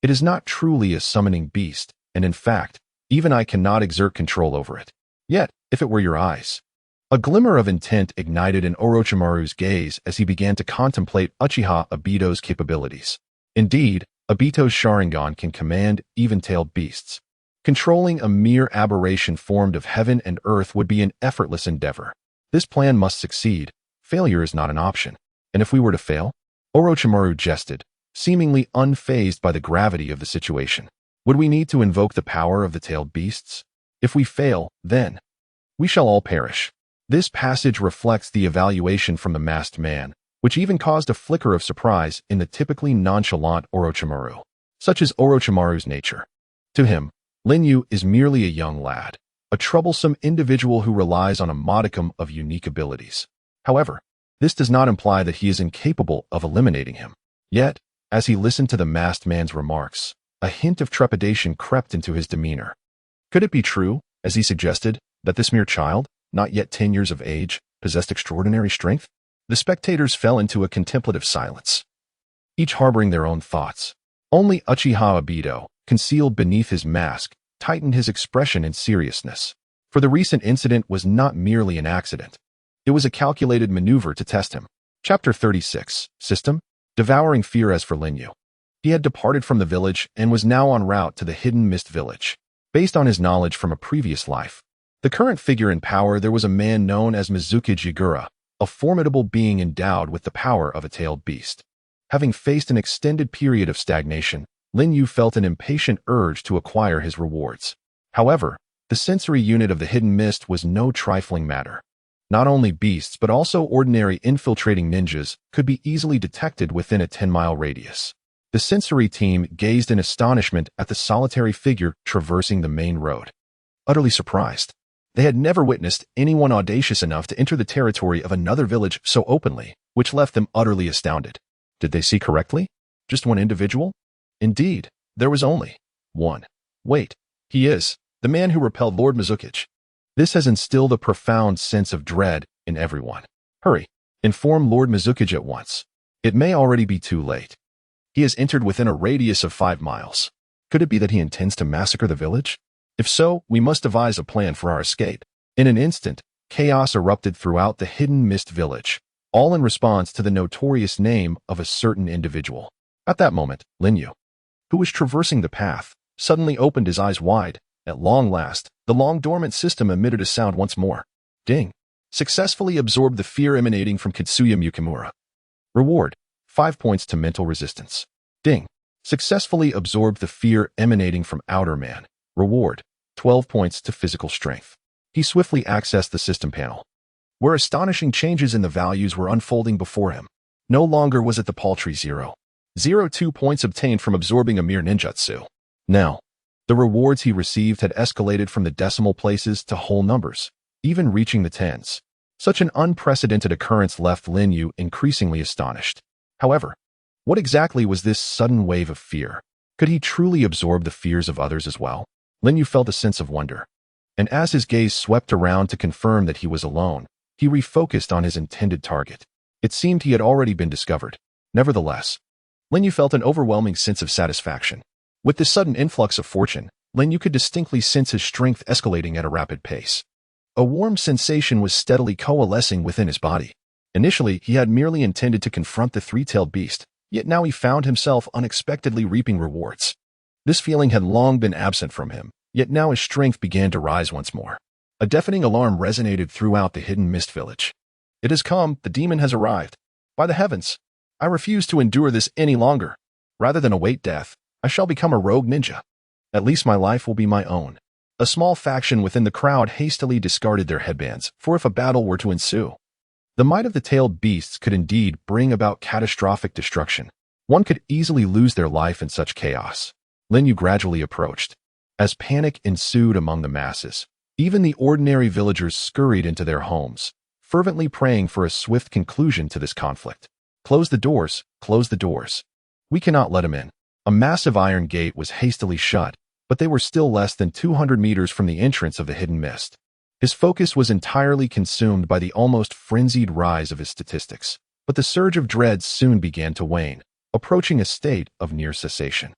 it is not truly a summoning beast, and in fact, even I cannot exert control over it. Yet, if it were your eyes. A glimmer of intent ignited in Orochimaru's gaze as he began to contemplate Uchiha Obito's capabilities. Indeed, Obito's Sharingan can command even-tailed beasts. Controlling a mere aberration formed of heaven and earth would be an effortless endeavor. This plan must succeed. Failure is not an option. And if we were to fail? Orochimaru jested, seemingly unfazed by the gravity of the situation. Would we need to invoke the power of the tailed beasts? If we fail, then we shall all perish. This passage reflects the evaluation from the masked man, which even caused a flicker of surprise in the typically nonchalant Orochimaru. Such is Orochimaru's nature. To him, Linyu is merely a young lad, a troublesome individual who relies on a modicum of unique abilities. However, this does not imply that he is incapable of eliminating him. Yet, as he listened to the masked man's remarks, a hint of trepidation crept into his demeanor. Could it be true, as he suggested, that this mere child, not yet 10 years of age, possessed extraordinary strength? The spectators fell into a contemplative silence, each harboring their own thoughts. Only Uchiha Obito, concealed beneath his mask, tightened his expression in seriousness. For the recent incident was not merely an accident. It was a calculated maneuver to test him. Chapter 36, System, Devouring Fear. As for Linyu, he had departed from the village and was now en route to the Hidden Mist Village. Based on his knowledge from a previous life, the current figure in power there was a man known as Mizuki Jigura, a formidable being endowed with the power of a tailed beast. Having faced an extended period of stagnation, Linyu felt an impatient urge to acquire his rewards. However, the sensory unit of the Hidden Mist was no trifling matter. Not only beasts but also ordinary infiltrating ninjas could be easily detected within a 10-mile radius. The sensory team gazed in astonishment at the solitary figure traversing the main road. Utterly surprised. They had never witnessed anyone audacious enough to enter the territory of another village so openly, which left them utterly astounded. Did they see correctly? Just one individual? Indeed, there was only one. Wait, he is the man who repelled Lord Mizuki's. This has instilled a profound sense of dread in everyone. Hurry, inform Lord Mizuki at once. It may already be too late. He has entered within a radius of 5 miles. Could it be that he intends to massacre the village? If so, we must devise a plan for our escape. In an instant, chaos erupted throughout the hidden mist village, all in response to the notorious name of a certain individual. At that moment, Lin Yu, who was traversing the path, suddenly opened his eyes wide. At long last, the long-dormant system emitted a sound once more. Ding. Successfully absorbed the fear emanating from Kitsuya Mukimura. Reward: 5 points to mental resistance. Ding. Successfully absorbed the fear emanating from Outer Man. Reward: 12 points to physical strength. He swiftly accessed the system panel, where astonishing changes in the values were unfolding before him. No longer was it the paltry 0.02 points obtained from absorbing a mere ninjutsu. Now, the rewards he received had escalated from the decimal places to whole numbers, even reaching the tens. Such an unprecedented occurrence left Lin Yu increasingly astonished. However, what exactly was this sudden wave of fear? Could he truly absorb the fears of others as well? Lin Yu felt a sense of wonder, and as his gaze swept around to confirm that he was alone, he refocused on his intended target. It seemed he had already been discovered. Nevertheless, Lin Yu felt an overwhelming sense of satisfaction. With this sudden influx of fortune, Lin Yu could distinctly sense his strength escalating at a rapid pace. A warm sensation was steadily coalescing within his body. Initially, he had merely intended to confront the three-tailed beast, yet now he found himself unexpectedly reaping rewards. This feeling had long been absent from him, yet now his strength began to rise once more. A deafening alarm resonated throughout the hidden mist village. It has come, the demon has arrived. By the heavens, I refuse to endure this any longer. Rather than await death, I shall become a rogue ninja. At least my life will be my own. A small faction within the crowd hastily discarded their headbands, for if a battle were to ensue, the might of the tailed beasts could indeed bring about catastrophic destruction. One could easily lose their life in such chaos. Lin Yu gradually approached. As panic ensued among the masses, even the ordinary villagers scurried into their homes, fervently praying for a swift conclusion to this conflict. Close the doors, close the doors. We cannot let him in. A massive iron gate was hastily shut, but they were still less than 200 meters from the entrance of the hidden mist. His focus was entirely consumed by the almost frenzied rise of his statistics, but the surge of dread soon began to wane, approaching a state of near cessation.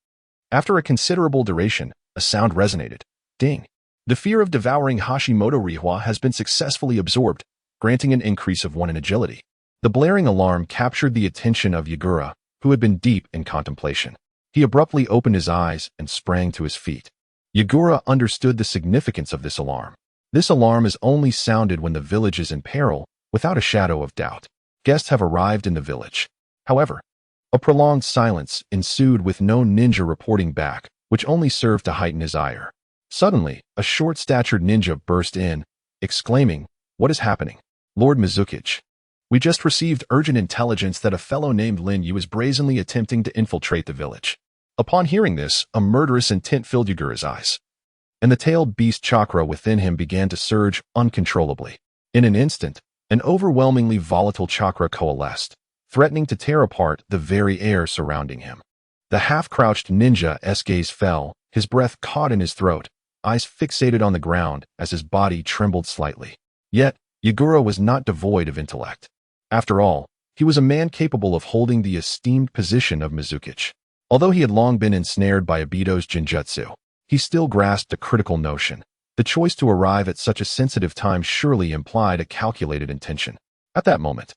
After a considerable duration, a sound resonated. Ding. The fear of devouring Hashimoto Rihua has been successfully absorbed, granting an increase of 1 in agility. The blaring alarm captured the attention of Yagura, who had been deep in contemplation. He abruptly opened his eyes and sprang to his feet. Yagura understood the significance of this alarm. This alarm is only sounded when the village is in peril, without a shadow of doubt. Guests have arrived in the village. However, a prolonged silence ensued with no ninja reporting back, which only served to heighten his ire. Suddenly, a short-statured ninja burst in, exclaiming, "What is happening? Lord Mizuki, we just received urgent intelligence that a fellow named Lin Yu is brazenly attempting to infiltrate the village." Upon hearing this, a murderous intent filled Yagura's eyes, and the tailed beast chakra within him began to surge uncontrollably. In an instant, an overwhelmingly volatile chakra coalesced, threatening to tear apart the very air surrounding him. The half-crouched ninja's gaze fell, his breath caught in his throat, eyes fixated on the ground as his body trembled slightly. Yet, Yagura was not devoid of intellect. After all, he was a man capable of holding the esteemed position of Mizuki. Although he had long been ensnared by Obito's genjutsu, he still grasped a critical notion. The choice to arrive at such a sensitive time surely implied a calculated intention. At that moment,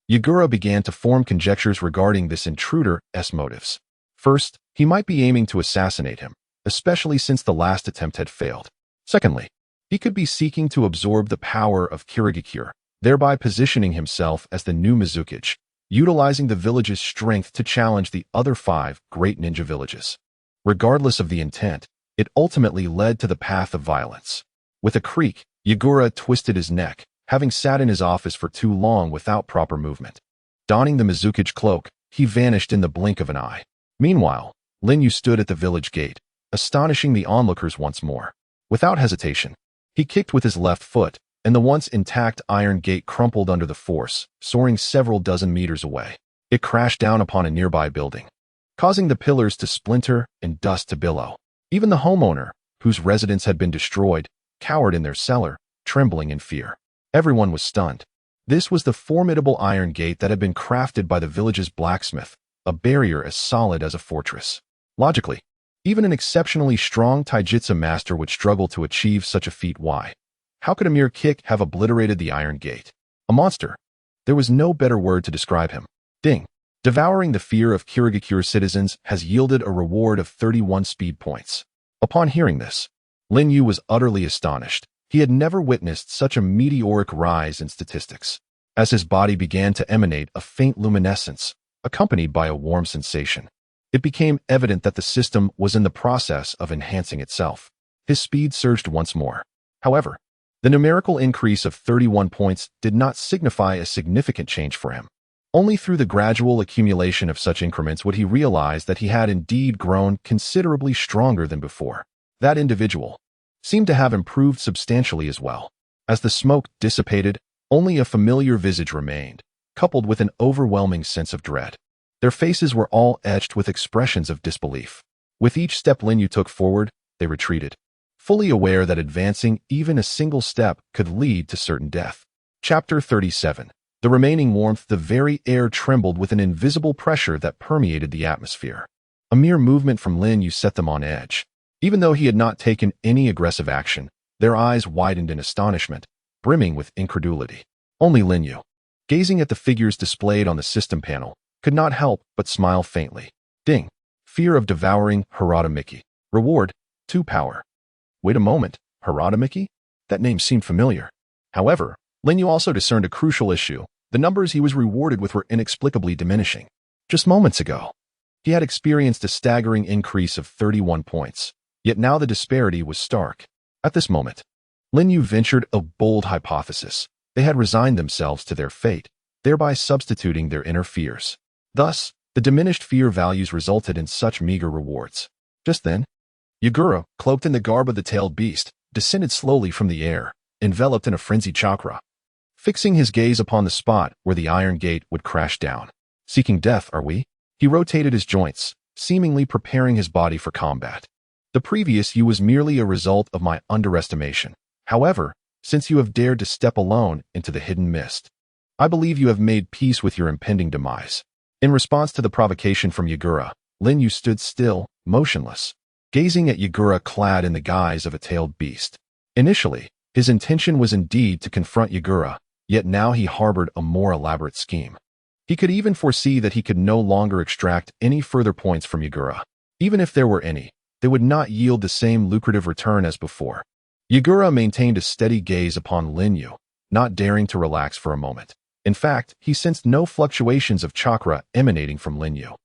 Yagura began to form conjectures regarding this intruder's motives. First, he might be aiming to assassinate him, especially since the last attempt had failed. Secondly, he could be seeking to absorb the power of Kirigakure, thereby positioning himself as the new Mizuki, utilizing the village's strength to challenge the other 5 great ninja villages. Regardless of the intent, it ultimately led to the path of violence. With a creak, Yagura twisted his neck, having sat in his office for too long without proper movement. Donning the Mizukage cloak, he vanished in the blink of an eye. Meanwhile, Lin Yu stood at the village gate, astonishing the onlookers once more. Without hesitation, he kicked with his left foot, and the once intact iron gate crumpled under the force, soaring several dozen meters away. It crashed down upon a nearby building, causing the pillars to splinter and dust to billow. Even the homeowner, whose residence had been destroyed, cowered in their cellar, trembling in fear. Everyone was stunned. This was the formidable iron gate that had been crafted by the village's blacksmith, a barrier as solid as a fortress. Logically, even an exceptionally strong taijutsu master would struggle to achieve such a feat. Why? How could a mere kick have obliterated the iron gate? A monster. There was no better word to describe him. Ding. Devouring the fear of Kirigakure citizens has yielded a reward of 31 speed points. Upon hearing this, Lin Yu was utterly astonished. He had never witnessed such a meteoric rise in statistics. As his body began to emanate a faint luminescence, accompanied by a warm sensation, it became evident that the system was in the process of enhancing itself. His speed surged once more. However, the numerical increase of 31 points did not signify a significant change for him. Only through the gradual accumulation of such increments would he realize that he had indeed grown considerably stronger than before. That individual seemed to have improved substantially as well. As the smoke dissipated, only a familiar visage remained, coupled with an overwhelming sense of dread. Their faces were all etched with expressions of disbelief. With each step Lin Yu took forward, they retreated, fully aware that advancing even a single step could lead to certain death. Chapter 37. The remaining warmth, the very air trembled with an invisible pressure that permeated the atmosphere. A mere movement from Lin Yu set them on edge. Even though he had not taken any aggressive action, their eyes widened in astonishment, brimming with incredulity. Only Lin Yu, gazing at the figures displayed on the system panel, could not help but smile faintly. Ding. Fear of devouring Harada Miki. Reward, 2 power. Wait a moment, Harada Miki? That name seemed familiar. However, Lin Yu also discerned a crucial issue. The numbers he was rewarded with were inexplicably diminishing. Just moments ago, he had experienced a staggering increase of 31 points, yet now the disparity was stark. At this moment, Lin Yu ventured a bold hypothesis. They had resigned themselves to their fate, thereby substituting their inner fears. Thus, the diminished fear values resulted in such meager rewards. Just then, Yagura, cloaked in the garb of the tailed beast, descended slowly from the air, enveloped in a frenzied chakra. Fixing his gaze upon the spot where the iron gate would crash down. Seeking death, are we? He rotated his joints, seemingly preparing his body for combat. The previous you was merely a result of my underestimation. However, since you have dared to step alone into the hidden mist, I believe you have made peace with your impending demise. In response to the provocation from Yagura, Lin Yu stood still, motionless, gazing at Yagura clad in the guise of a tailed beast. Initially, his intention was indeed to confront Yagura, yet now he harbored a more elaborate scheme. He could even foresee that he could no longer extract any further points from Yagura. Even if there were any, they would not yield the same lucrative return as before. Yagura maintained a steady gaze upon Lin Yu, not daring to relax for a moment. In fact, he sensed no fluctuations of chakra emanating from Lin Yu,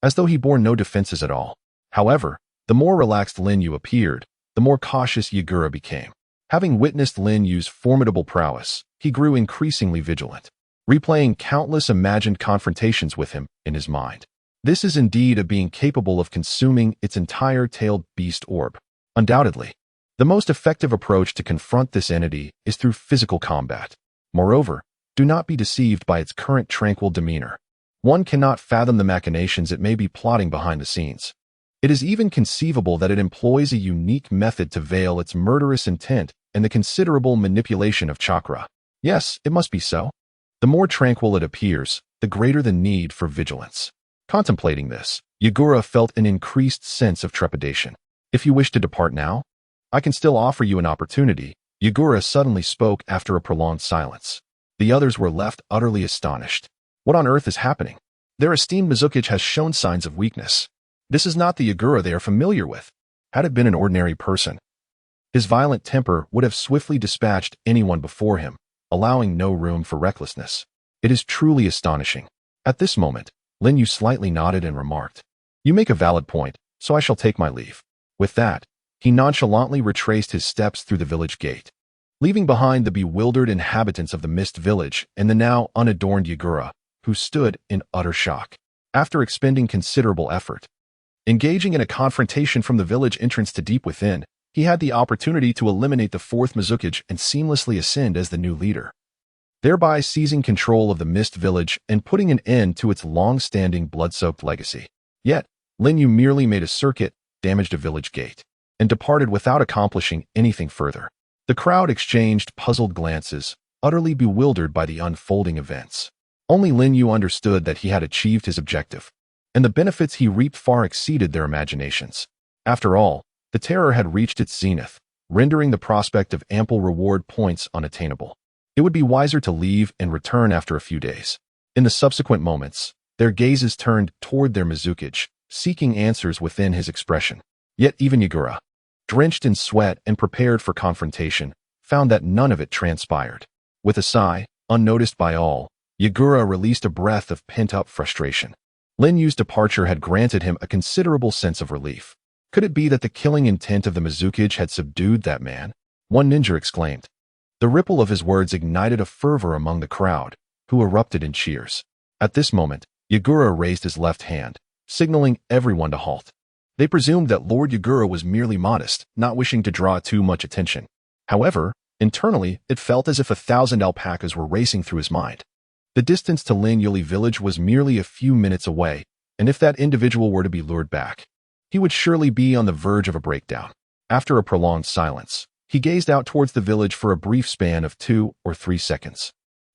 as though he bore no defenses at all. However, the more relaxed Lin Yu appeared, the more cautious Yagura became. Having witnessed Lin Yu's formidable prowess, he grew increasingly vigilant, replaying countless imagined confrontations with him in his mind. This is indeed a being capable of consuming its entire tailed beast orb. Undoubtedly, the most effective approach to confront this entity is through physical combat. Moreover, do not be deceived by its current tranquil demeanor. One cannot fathom the machinations it may be plotting behind the scenes. It is even conceivable that it employs a unique method to veil its murderous intent and the considerable manipulation of chakra. Yes, it must be so. The more tranquil it appears, the greater the need for vigilance. Contemplating this, Yagura felt an increased sense of trepidation. If you wish to depart now, I can still offer you an opportunity. Yagura suddenly spoke after a prolonged silence. The others were left utterly astonished. What on earth is happening? Their esteemed Mizukage has shown signs of weakness. This is not the Yagura they are familiar with. Had it been an ordinary person, his violent temper would have swiftly dispatched anyone before him, allowing no room for recklessness. It is truly astonishing. At this moment, Lin Yu slightly nodded and remarked, "You make a valid point, so I shall take my leave." With that, he nonchalantly retraced his steps through the village gate. leaving behind the bewildered inhabitants of the mist village and the now unadorned Yagura, who stood in utter shock. After expending considerable effort, engaging in a confrontation from the village entrance to deep within, he had the opportunity to eliminate the fourth Mizukage and seamlessly ascend as the new leader, thereby seizing control of the mist village and putting an end to its long-standing blood-soaked legacy. Yet, Lin Yu merely made a circuit, damaged a village gate, and departed without accomplishing anything further. The crowd exchanged puzzled glances, utterly bewildered by the unfolding events. Only Lin Yu understood that he had achieved his objective, and the benefits he reaped far exceeded their imaginations. After all, the terror had reached its zenith, rendering the prospect of ample reward points unattainable. It would be wiser to leave and return after a few days. In the subsequent moments, their gazes turned toward their Mizukage, seeking answers within his expression. Yet even Yagura, drenched in sweat and prepared for confrontation, found that none of it transpired. With a sigh, unnoticed by all, Yagura released a breath of pent-up frustration. Lin Yu's departure had granted him a considerable sense of relief. Could it be that the killing intent of the Mizukage had subdued that man? One ninja exclaimed. The ripple of his words ignited a fervor among the crowd, who erupted in cheers. At this moment, Yagura raised his left hand, signaling everyone to halt. They presumed that Lord Yagura was merely modest, not wishing to draw too much attention. However, internally, it felt as if 1,000 alpacas were racing through his mind. The distance to Lin Yuli village was merely a few minutes away, and if that individual were to be lured back, he would surely be on the verge of a breakdown. After a prolonged silence, he gazed out towards the village for a brief span of 2 or 3 seconds.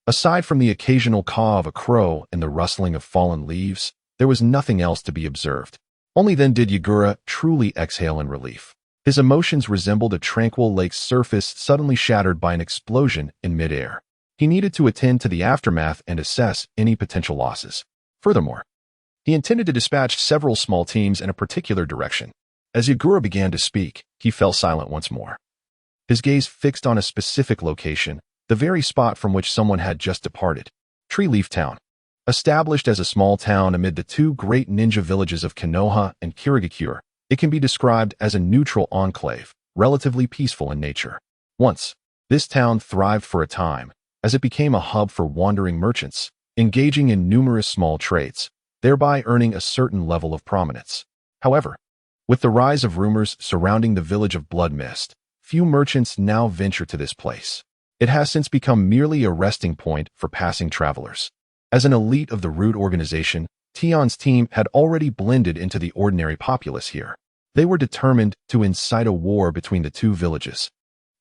Aside from the occasional caw of a crow and the rustling of fallen leaves, there was nothing else to be observed. Only then did Yagura truly exhale in relief. His emotions resembled a tranquil lake's surface suddenly shattered by an explosion in midair. He needed to attend to the aftermath and assess any potential losses. Furthermore, he intended to dispatch several small teams in a particular direction. As Yagura began to speak, he fell silent once more. His gaze fixed on a specific location, the very spot from which someone had just departed. Tree Leaf Town. Established as a small town amid the two great ninja villages of Konoha and Kirigakure, it can be described as a neutral enclave, relatively peaceful in nature. Once, this town thrived for a time, as it became a hub for wandering merchants, engaging in numerous small trades, thereby earning a certain level of prominence. However, with the rise of rumors surrounding the village of Blood Mist, few merchants now venture to this place. It has since become merely a resting point for passing travelers. As an elite of the root organization, Tion's team had already blended into the ordinary populace here. They were determined to incite a war between the two villages,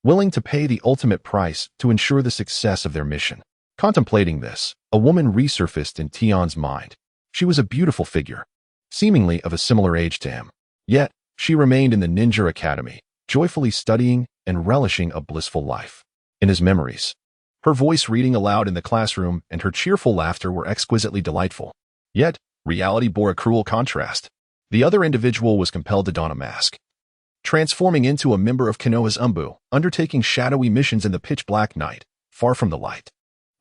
willing to pay the ultimate price to ensure the success of their mission. Contemplating this, a woman resurfaced in Tion's mind. She was a beautiful figure, seemingly of a similar age to him. Yet, she remained in the ninja academy, joyfully studying and relishing a blissful life. In his memories, her voice reading aloud in the classroom and her cheerful laughter were exquisitely delightful. Yet, reality bore a cruel contrast. The other individual was compelled to don a mask, transforming into a member of Konoha's Umbu, undertaking shadowy missions in the pitch-black night, far from the light.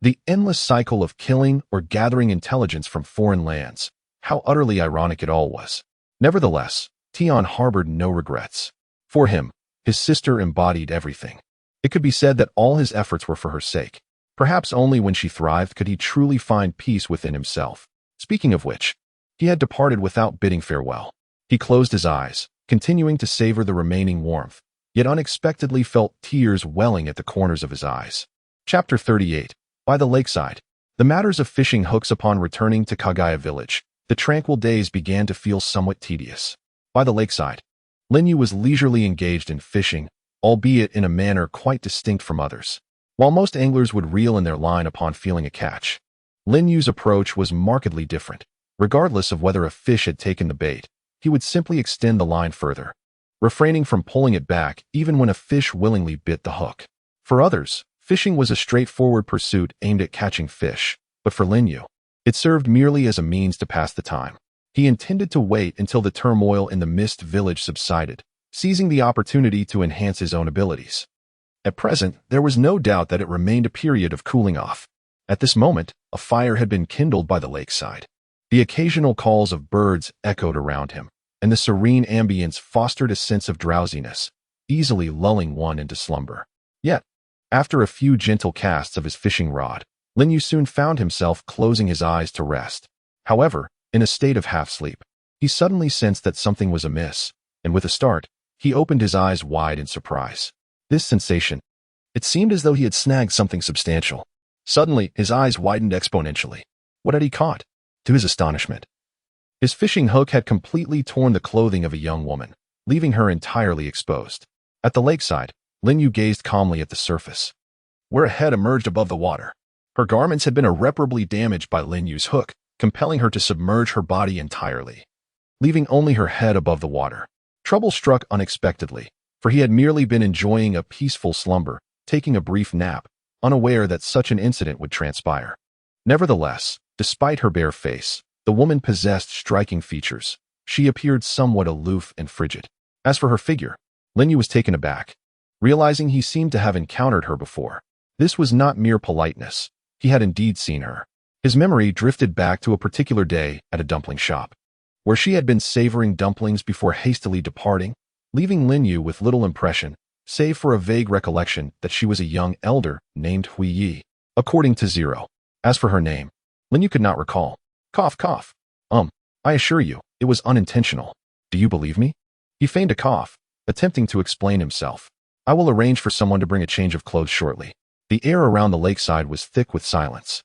The endless cycle of killing or gathering intelligence from foreign lands, how utterly ironic it all was. Nevertheless, Tion harbored no regrets. For him, his sister embodied everything. It could be said that all his efforts were for her sake. Perhaps only when she thrived could he truly find peace within himself. Speaking of which, he had departed without bidding farewell. He closed his eyes, continuing to savor the remaining warmth, yet unexpectedly felt tears welling at the corners of his eyes. Chapter 38. By the lakeside. The matters of fishing hooks. Upon returning to Kagaya village, the tranquil days began to feel somewhat tedious. By the lakeside, Lin Yu was leisurely engaged in fishing, albeit in a manner quite distinct from others. While most anglers would reel in their line upon feeling a catch, Lin Yu's approach was markedly different. Regardless of whether a fish had taken the bait, he would simply extend the line further, refraining from pulling it back even when a fish willingly bit the hook. For others, fishing was a straightforward pursuit aimed at catching fish, but for Lin Yu, it served merely as a means to pass the time. He intended to wait until the turmoil in the mist village subsided, seizing the opportunity to enhance his own abilities. At present, there was no doubt that it remained a period of cooling off. At this moment, a fire had been kindled by the lakeside. The occasional calls of birds echoed around him, and the serene ambience fostered a sense of drowsiness, easily lulling one into slumber. Yet, After a few gentle casts of his fishing rod, Lin Yu soon found himself closing his eyes to rest. However, in a state of half-sleep, he suddenly sensed that something was amiss, and with a start, he opened his eyes wide in surprise. This sensation, it seemed as though he had snagged something substantial. Suddenly, his eyes widened exponentially. What had he caught? To his astonishment, his fishing hook had completely torn the clothing of a young woman, leaving her entirely exposed. At the lakeside, Lin Yu gazed calmly at the surface, where a head emerged above the water. Her garments had been irreparably damaged by Lin Yu's hook, compelling her to submerge her body entirely, leaving only her head above the water. Trouble struck unexpectedly, for he had merely been enjoying a peaceful slumber, taking a brief nap, unaware that such an incident would transpire. Nevertheless, despite her bare face, the woman possessed striking features. She appeared somewhat aloof and frigid. As for her figure, Lin Yu was taken aback, realizing he seemed to have encountered her before. This was not mere politeness. He had indeed seen her. His memory drifted back to a particular day at a dumpling shop, where she had been savoring dumplings before hastily departing, leaving Lin Yu with little impression, save for a vague recollection that she was a young elder named Hui Yi, according to Zero. As for her name, Lin Yu could not recall. Cough, cough. I assure you, it was unintentional. Do you believe me? He feigned a cough, attempting to explain himself. I will arrange for someone to bring a change of clothes shortly. The air around the lakeside was thick with silence,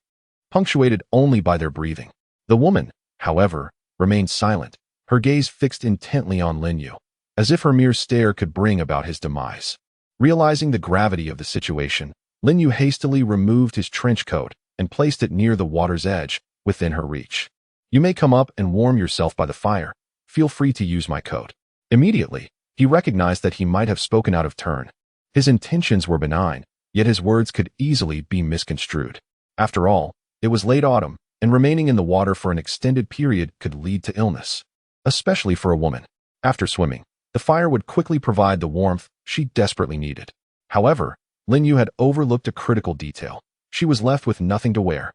punctuated only by their breathing. The woman, however, remained silent, her gaze fixed intently on Lin Yu, as if her mere stare could bring about his demise. Realizing the gravity of the situation, Lin Yu hastily removed his trench coat and placed it near the water's edge, within her reach. You may come up and warm yourself by the fire. Feel free to use my coat. Immediately, he recognized that he might have spoken out of turn. His intentions were benign, yet his words could easily be misconstrued. After all, it was late autumn, and remaining in the water for an extended period could lead to illness, especially for a woman. After swimming, the fire would quickly provide the warmth she desperately needed. However, Lin Yu had overlooked a critical detail. She was left with nothing to wear.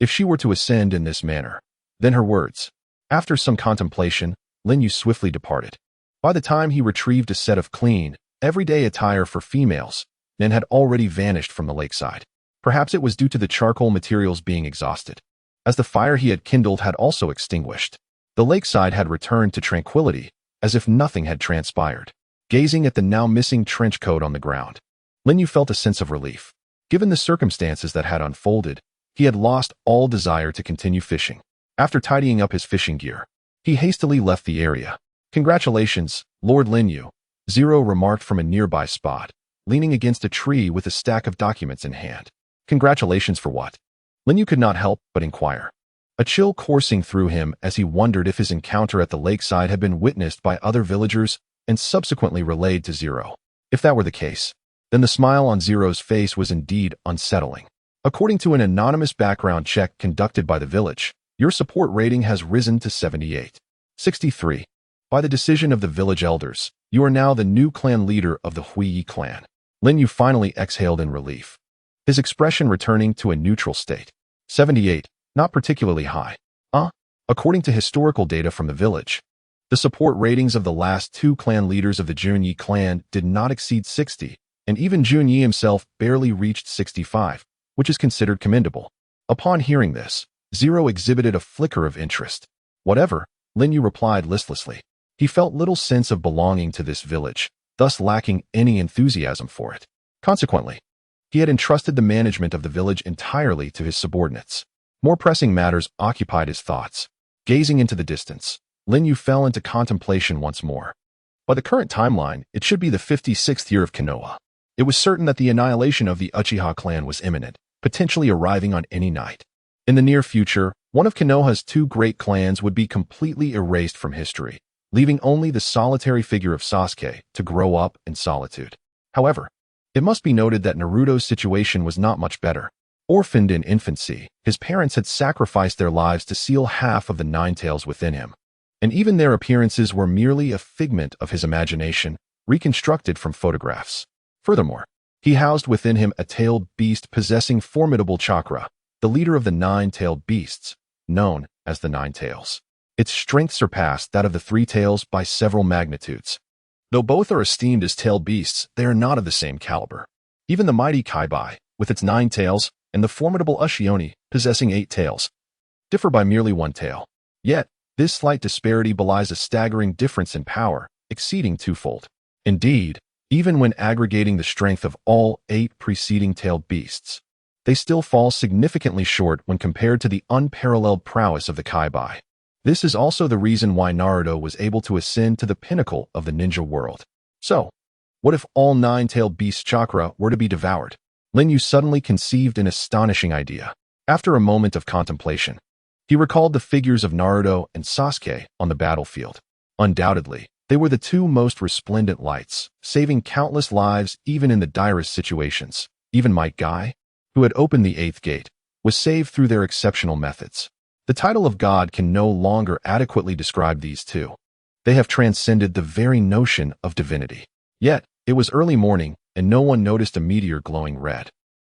If she were to ascend in this manner, then her words. After some contemplation, Lin Yu swiftly departed. By the time he retrieved a set of clean, everyday attire for females, Nen had already vanished from the lakeside. Perhaps it was due to the charcoal materials being exhausted, as the fire he had kindled had also extinguished. The lakeside had returned to tranquility, as if nothing had transpired. Gazing at the now missing trench coat on the ground, Lin Yu felt a sense of relief. Given the circumstances that had unfolded, he had lost all desire to continue fishing. After tidying up his fishing gear, he hastily left the area. Congratulations, Lord Lin Yu, Zero remarked from a nearby spot, leaning against a tree with a stack of documents in hand. Congratulations for what? Lin Yu could not help but inquire, a chill coursing through him as he wondered if his encounter at the lakeside had been witnessed by other villagers and subsequently relayed to Zero. If that were the case, then the smile on Zero's face was indeed unsettling. According to an anonymous background check conducted by the village, your support rating has risen to 78. 63. By the decision of the village elders, you are now the new clan leader of the Hui Yi clan. Lin Yu finally exhaled in relief, his expression returning to a neutral state. 78. Not particularly high. According to historical data from the village, the support ratings of the last two clan leaders of the Junyi clan did not exceed 60, and even Junyi himself barely reached 65, which is considered commendable. Upon hearing this, Zero exhibited a flicker of interest. Whatever, Lin Yu replied listlessly. He felt little sense of belonging to this village, thus lacking any enthusiasm for it. Consequently, he had entrusted the management of the village entirely to his subordinates. More pressing matters occupied his thoughts. Gazing into the distance, Lin Yu fell into contemplation once more. By the current timeline, it should be the 56th year of Konoha. It was certain that the annihilation of the Uchiha clan was imminent, potentially arriving on any night. In the near future, one of Konoha's two great clans would be completely erased from history, leaving only the solitary figure of Sasuke to grow up in solitude. However, it must be noted that Naruto's situation was not much better. Orphaned in infancy, his parents had sacrificed their lives to seal half of the nine tails within him, and even their appearances were merely a figment of his imagination, reconstructed from photographs. Furthermore, he housed within him a tailed beast possessing formidable chakra, the leader of the nine-tailed beasts, known as the Nine Tails. Its strength surpassed that of the three tails by several magnitudes. Though both are esteemed as tailed beasts, they are not of the same caliber. Even the mighty Kaibai, with its 9 tails, and the formidable Ushioni, possessing 8 tails, differ by merely 1 tail. Yet, this slight disparity belies a staggering difference in power, exceeding twofold. Indeed, even when aggregating the strength of all 8 preceding tailed beasts, they still fall significantly short when compared to the unparalleled prowess of the Kaibai. This is also the reason why Naruto was able to ascend to the pinnacle of the ninja world. So, what if all 9-tailed beast chakra were to be devoured? Lin Yu suddenly conceived an astonishing idea. After a moment of contemplation, he recalled the figures of Naruto and Sasuke on the battlefield. Undoubtedly, they were the 2 most resplendent lights, saving countless lives even in the direst situations. Even Might Guy, who had opened the 8th gate, was saved through their exceptional methods. The title of God can no longer adequately describe these 2. They have transcended the very notion of divinity. Yet, it was early morning, and no one noticed a meteor glowing red,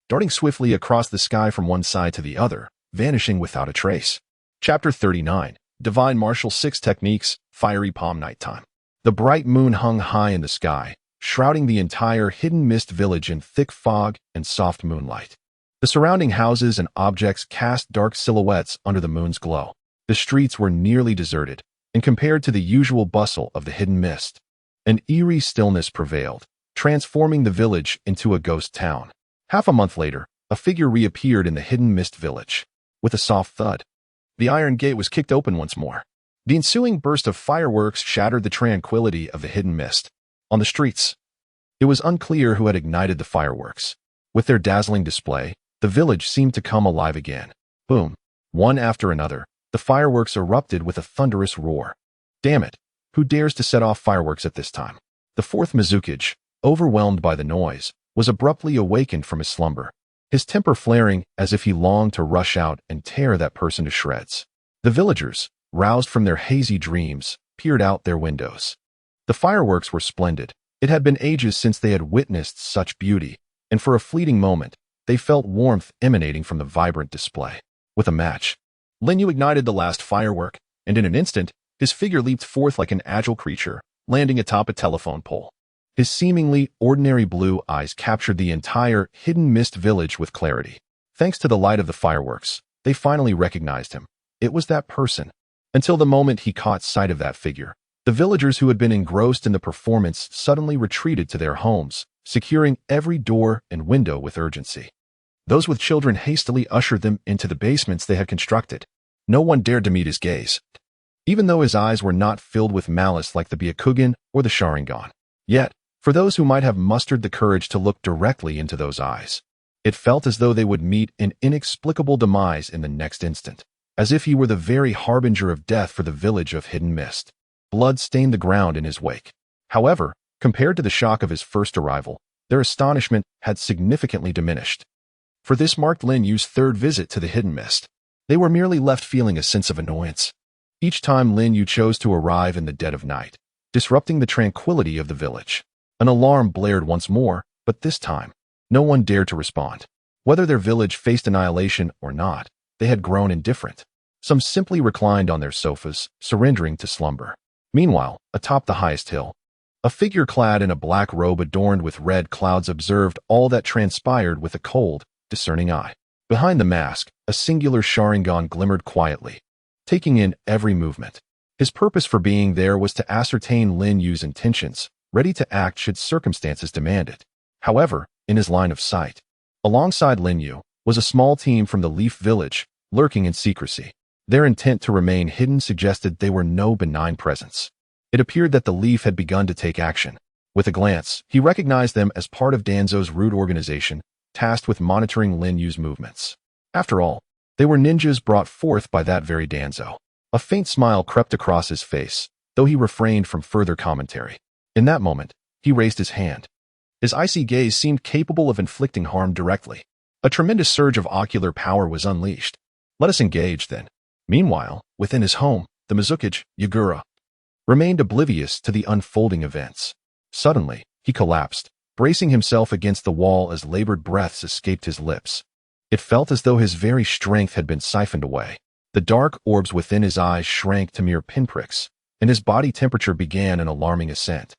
darting swiftly across the sky from one side to the other, vanishing without a trace. Chapter 39. Divine Martial 6 Techniques, Fiery Palm Nighttime. The bright moon hung high in the sky, shrouding the entire hidden mist village in thick fog and soft moonlight. The surrounding houses and objects cast dark silhouettes under the moon's glow. The streets were nearly deserted, and compared to the usual bustle of the hidden mist, an eerie stillness prevailed, transforming the village into a ghost town. Half a month later, a figure reappeared in the hidden mist village. With a soft thud, the iron gate was kicked open once more. The ensuing burst of fireworks shattered the tranquility of the hidden mist. On the streets, it was unclear who had ignited the fireworks. With their dazzling display, the village seemed to come alive again. Boom. One after another, the fireworks erupted with a thunderous roar. Damn it! Who dares to set off fireworks at this time? The 4th Mizukage, overwhelmed by the noise, was abruptly awakened from his slumber, his temper flaring as if he longed to rush out and tear that person to shreds. The villagers, roused from their hazy dreams, peered out their windows. The fireworks were splendid. It had been ages since they had witnessed such beauty, and for a fleeting moment, they felt warmth emanating from the vibrant display. With a match, Lin Yu ignited the last firework, and in an instant, his figure leaped forth like an agile creature, landing atop a telephone pole. His seemingly ordinary blue eyes captured the entire hidden mist village with clarity. Thanks to the light of the fireworks, they finally recognized him. It was that person. Until the moment he caught sight of that figure, the villagers who had been engrossed in the performance suddenly retreated to their homes, securing every door and window with urgency. Those with children hastily ushered them into the basements they had constructed. No one dared to meet his gaze, even though his eyes were not filled with malice like the Byakugan or the Sharingan. Yet, for those who might have mustered the courage to look directly into those eyes, it felt as though they would meet an inexplicable demise in the next instant, as if he were the very harbinger of death for the village of Hidden Mist. Blood stained the ground in his wake. However, compared to the shock of his first arrival, their astonishment had significantly diminished. For this marked Lin Yu's 3rd visit to the Hidden Mist. They were merely left feeling a sense of annoyance. Each time Lin Yu chose to arrive in the dead of night, disrupting the tranquility of the village. An alarm blared once more, but this time, no one dared to respond. Whether their village faced annihilation or not, they had grown indifferent. Some simply reclined on their sofas, surrendering to slumber. Meanwhile, atop the highest hill, a figure clad in a black robe adorned with red clouds observed all that transpired with a cold, discerning eye. Behind the mask, a singular Sharingan glimmered quietly, taking in every movement. His purpose for being there was to ascertain Lin Yu's intentions, ready to act should circumstances demand it. However, in his line of sight, alongside Lin Yu, was a small team from the Leaf Village, lurking in secrecy. Their intent to remain hidden suggested they were no benign presence. It appeared that the Leaf had begun to take action. With a glance, he recognized them as part of Danzo's rude organization, tasked with monitoring Lin Yu's movements. After all, they were ninjas brought forth by that very Danzo. A faint smile crept across his face, though he refrained from further commentary. In that moment, he raised his hand. His icy gaze seemed capable of inflicting harm directly. A tremendous surge of ocular power was unleashed. Let us engage, then. Meanwhile, within his home, the Mizukage, Yagura, remained oblivious to the unfolding events. Suddenly, he collapsed, bracing himself against the wall as labored breaths escaped his lips. It felt as though his very strength had been siphoned away. The dark orbs within his eyes shrank to mere pinpricks, and his body temperature began an alarming ascent.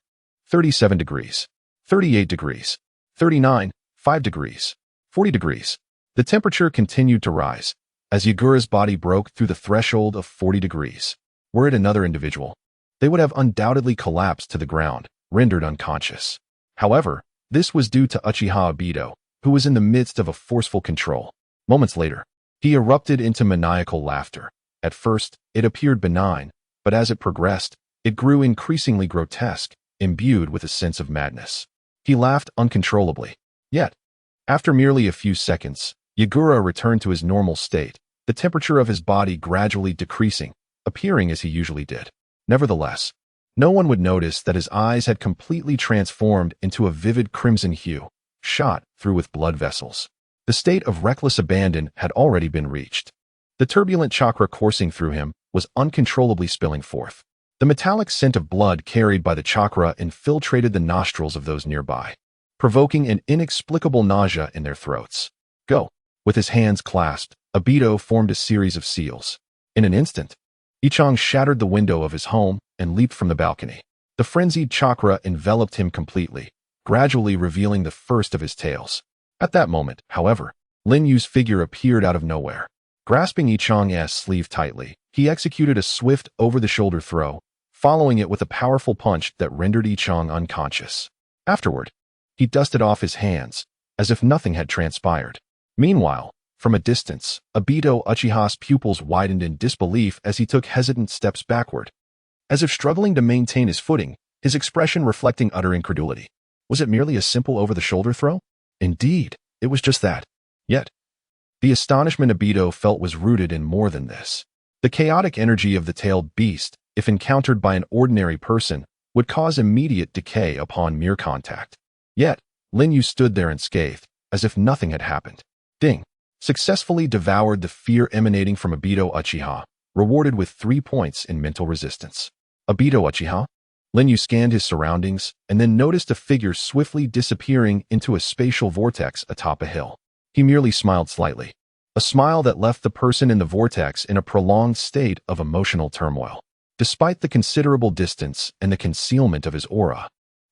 37 degrees, 38 degrees, 39, 5 degrees, 40 degrees. The temperature continued to rise as Yagura's body broke through the threshold of 40 degrees. Were it another individual, they would have undoubtedly collapsed to the ground, rendered unconscious. However, this was due to Uchiha Obito, who was in the midst of a forceful control. Moments later, he erupted into maniacal laughter. At first, it appeared benign, but as it progressed, it grew increasingly grotesque, imbued with a sense of madness. He laughed uncontrollably. Yet, after merely a few seconds, Yagura returned to his normal state, the temperature of his body gradually decreasing, appearing as he usually did. Nevertheless, no one would notice that his eyes had completely transformed into a vivid crimson hue, shot through with blood vessels. The state of reckless abandon had already been reached. The turbulent chakra coursing through him was uncontrollably spilling forth. The metallic scent of blood carried by the chakra infiltrated the nostrils of those nearby, provoking an inexplicable nausea in their throats. Go! With his hands clasped, Obito formed a series of seals. In an instant, Ichang shattered the window of his home and leaped from the balcony. The frenzied chakra enveloped him completely, gradually revealing the first of his tails. At that moment, however, Lin Yu's figure appeared out of nowhere. Grasping Ichang's sleeve tightly, he executed a swift over-the-shoulder throw, following it with a powerful punch that rendered Ichang unconscious. Afterward, he dusted off his hands, as if nothing had transpired. Meanwhile, from a distance, Obito Uchiha's pupils widened in disbelief as he took hesitant steps backward, as if struggling to maintain his footing, his expression reflecting utter incredulity. Was it merely a simple over-the-shoulder throw? Indeed, it was just that. Yet, the astonishment Obito felt was rooted in more than this. The chaotic energy of the tailed beast, if encountered by an ordinary person, would cause immediate decay upon mere contact. Yet, Lin Yu stood there unscathed, as if nothing had happened. Ding! Successfully devoured the fear emanating from Obito Uchiha, rewarded with 3 points in mental resistance. Obito Uchiha? Lin Yu scanned his surroundings and then noticed a figure swiftly disappearing into a spatial vortex atop a hill. He merely smiled slightly, a smile that left the person in the vortex in a prolonged state of emotional turmoil. Despite the considerable distance and the concealment of his aura,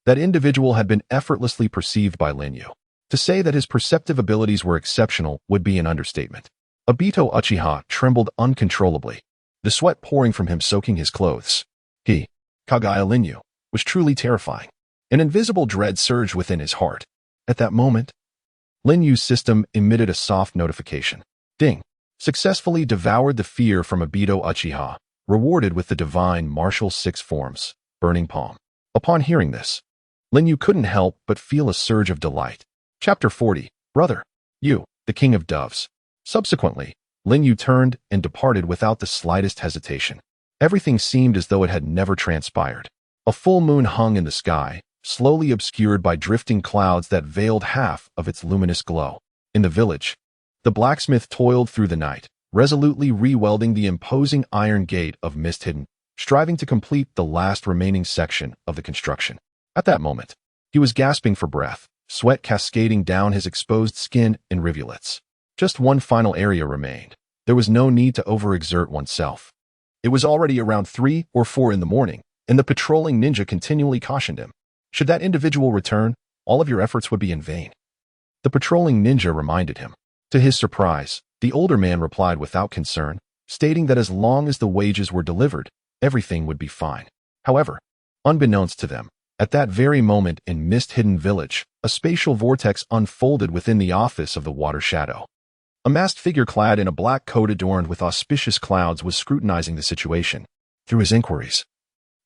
that individual had been effortlessly perceived by Lin Yu. To say that his perceptive abilities were exceptional would be an understatement. Obito Uchiha trembled uncontrollably, the sweat pouring from him soaking his clothes. He, Kagaya Lin Yu, was truly terrifying. An invisible dread surged within his heart. At that moment, Lin Yu's system emitted a soft notification. Ding! Successfully devoured the fear from Obito Uchiha, rewarded with the divine martial 6 forms, burning palm. Upon hearing this, Lin Yu couldn't help but feel a surge of delight. Chapter 40, Brother, you, the King of Doves. Subsequently, Lin Yu turned and departed without the slightest hesitation. Everything seemed as though it had never transpired. A full moon hung in the sky, slowly obscured by drifting clouds that veiled half of its luminous glow. In the village, the blacksmith toiled through the night, resolutely re-welding the imposing iron gate of Mist Hidden, striving to complete the last remaining section of the construction. At that moment, he was gasping for breath, sweat cascading down his exposed skin in rivulets. Just one final area remained. There was no need to overexert oneself. It was already around 3 or 4 in the morning, and the patrolling ninja continually cautioned him. Should that individual return, all of your efforts would be in vain. The patrolling ninja reminded him. To his surprise, the older man replied without concern, stating that as long as the wages were delivered, everything would be fine. However, unbeknownst to them, at that very moment in Mist-Hidden Village, a spatial vortex unfolded within the office of the Water Shadow. A masked figure clad in a black coat adorned with auspicious clouds was scrutinizing the situation. Through his inquiries,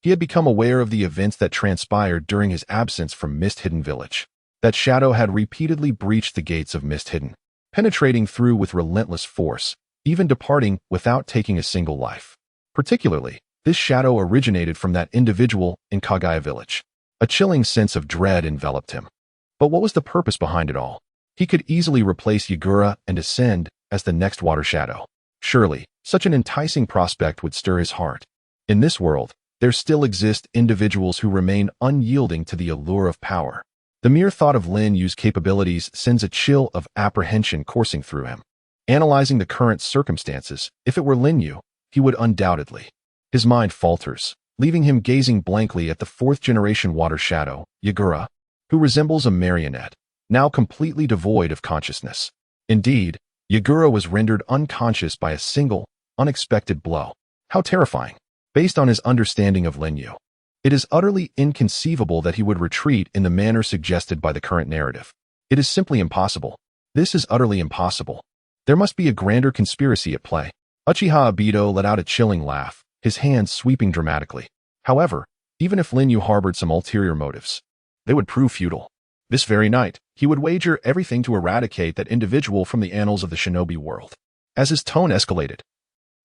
he had become aware of the events that transpired during his absence from Mist-Hidden Village. That shadow had repeatedly breached the gates of Mist-Hidden, penetrating through with relentless force, even departing without taking a single life. Particularly, this shadow originated from that individual in Kagaya Village. A chilling sense of dread enveloped him. But what was the purpose behind it all? He could easily replace Yagura and ascend as the next Water Shadow. Surely, such an enticing prospect would stir his heart. In this world, there still exist individuals who remain unyielding to the allure of power. The mere thought of Lin Yu's capabilities sends a chill of apprehension coursing through him. Analyzing the current circumstances, if it were Lin Yu, he would undoubtedly. His mind falters, leaving him gazing blankly at the 4th-generation Water Shadow, Yagura, who resembles a marionette, now completely devoid of consciousness. Indeed, Yagura was rendered unconscious by a single, unexpected blow. How terrifying! Based on his understanding of Linyu, it is utterly inconceivable that he would retreat in the manner suggested by the current narrative. It is simply impossible. This is utterly impossible. There must be a grander conspiracy at play. Uchiha Obito let out a chilling laugh, his hands sweeping dramatically. However, even if Linyu harbored some ulterior motives, they would prove futile. This very night, he would wager everything to eradicate that individual from the annals of the shinobi world. As his tone escalated,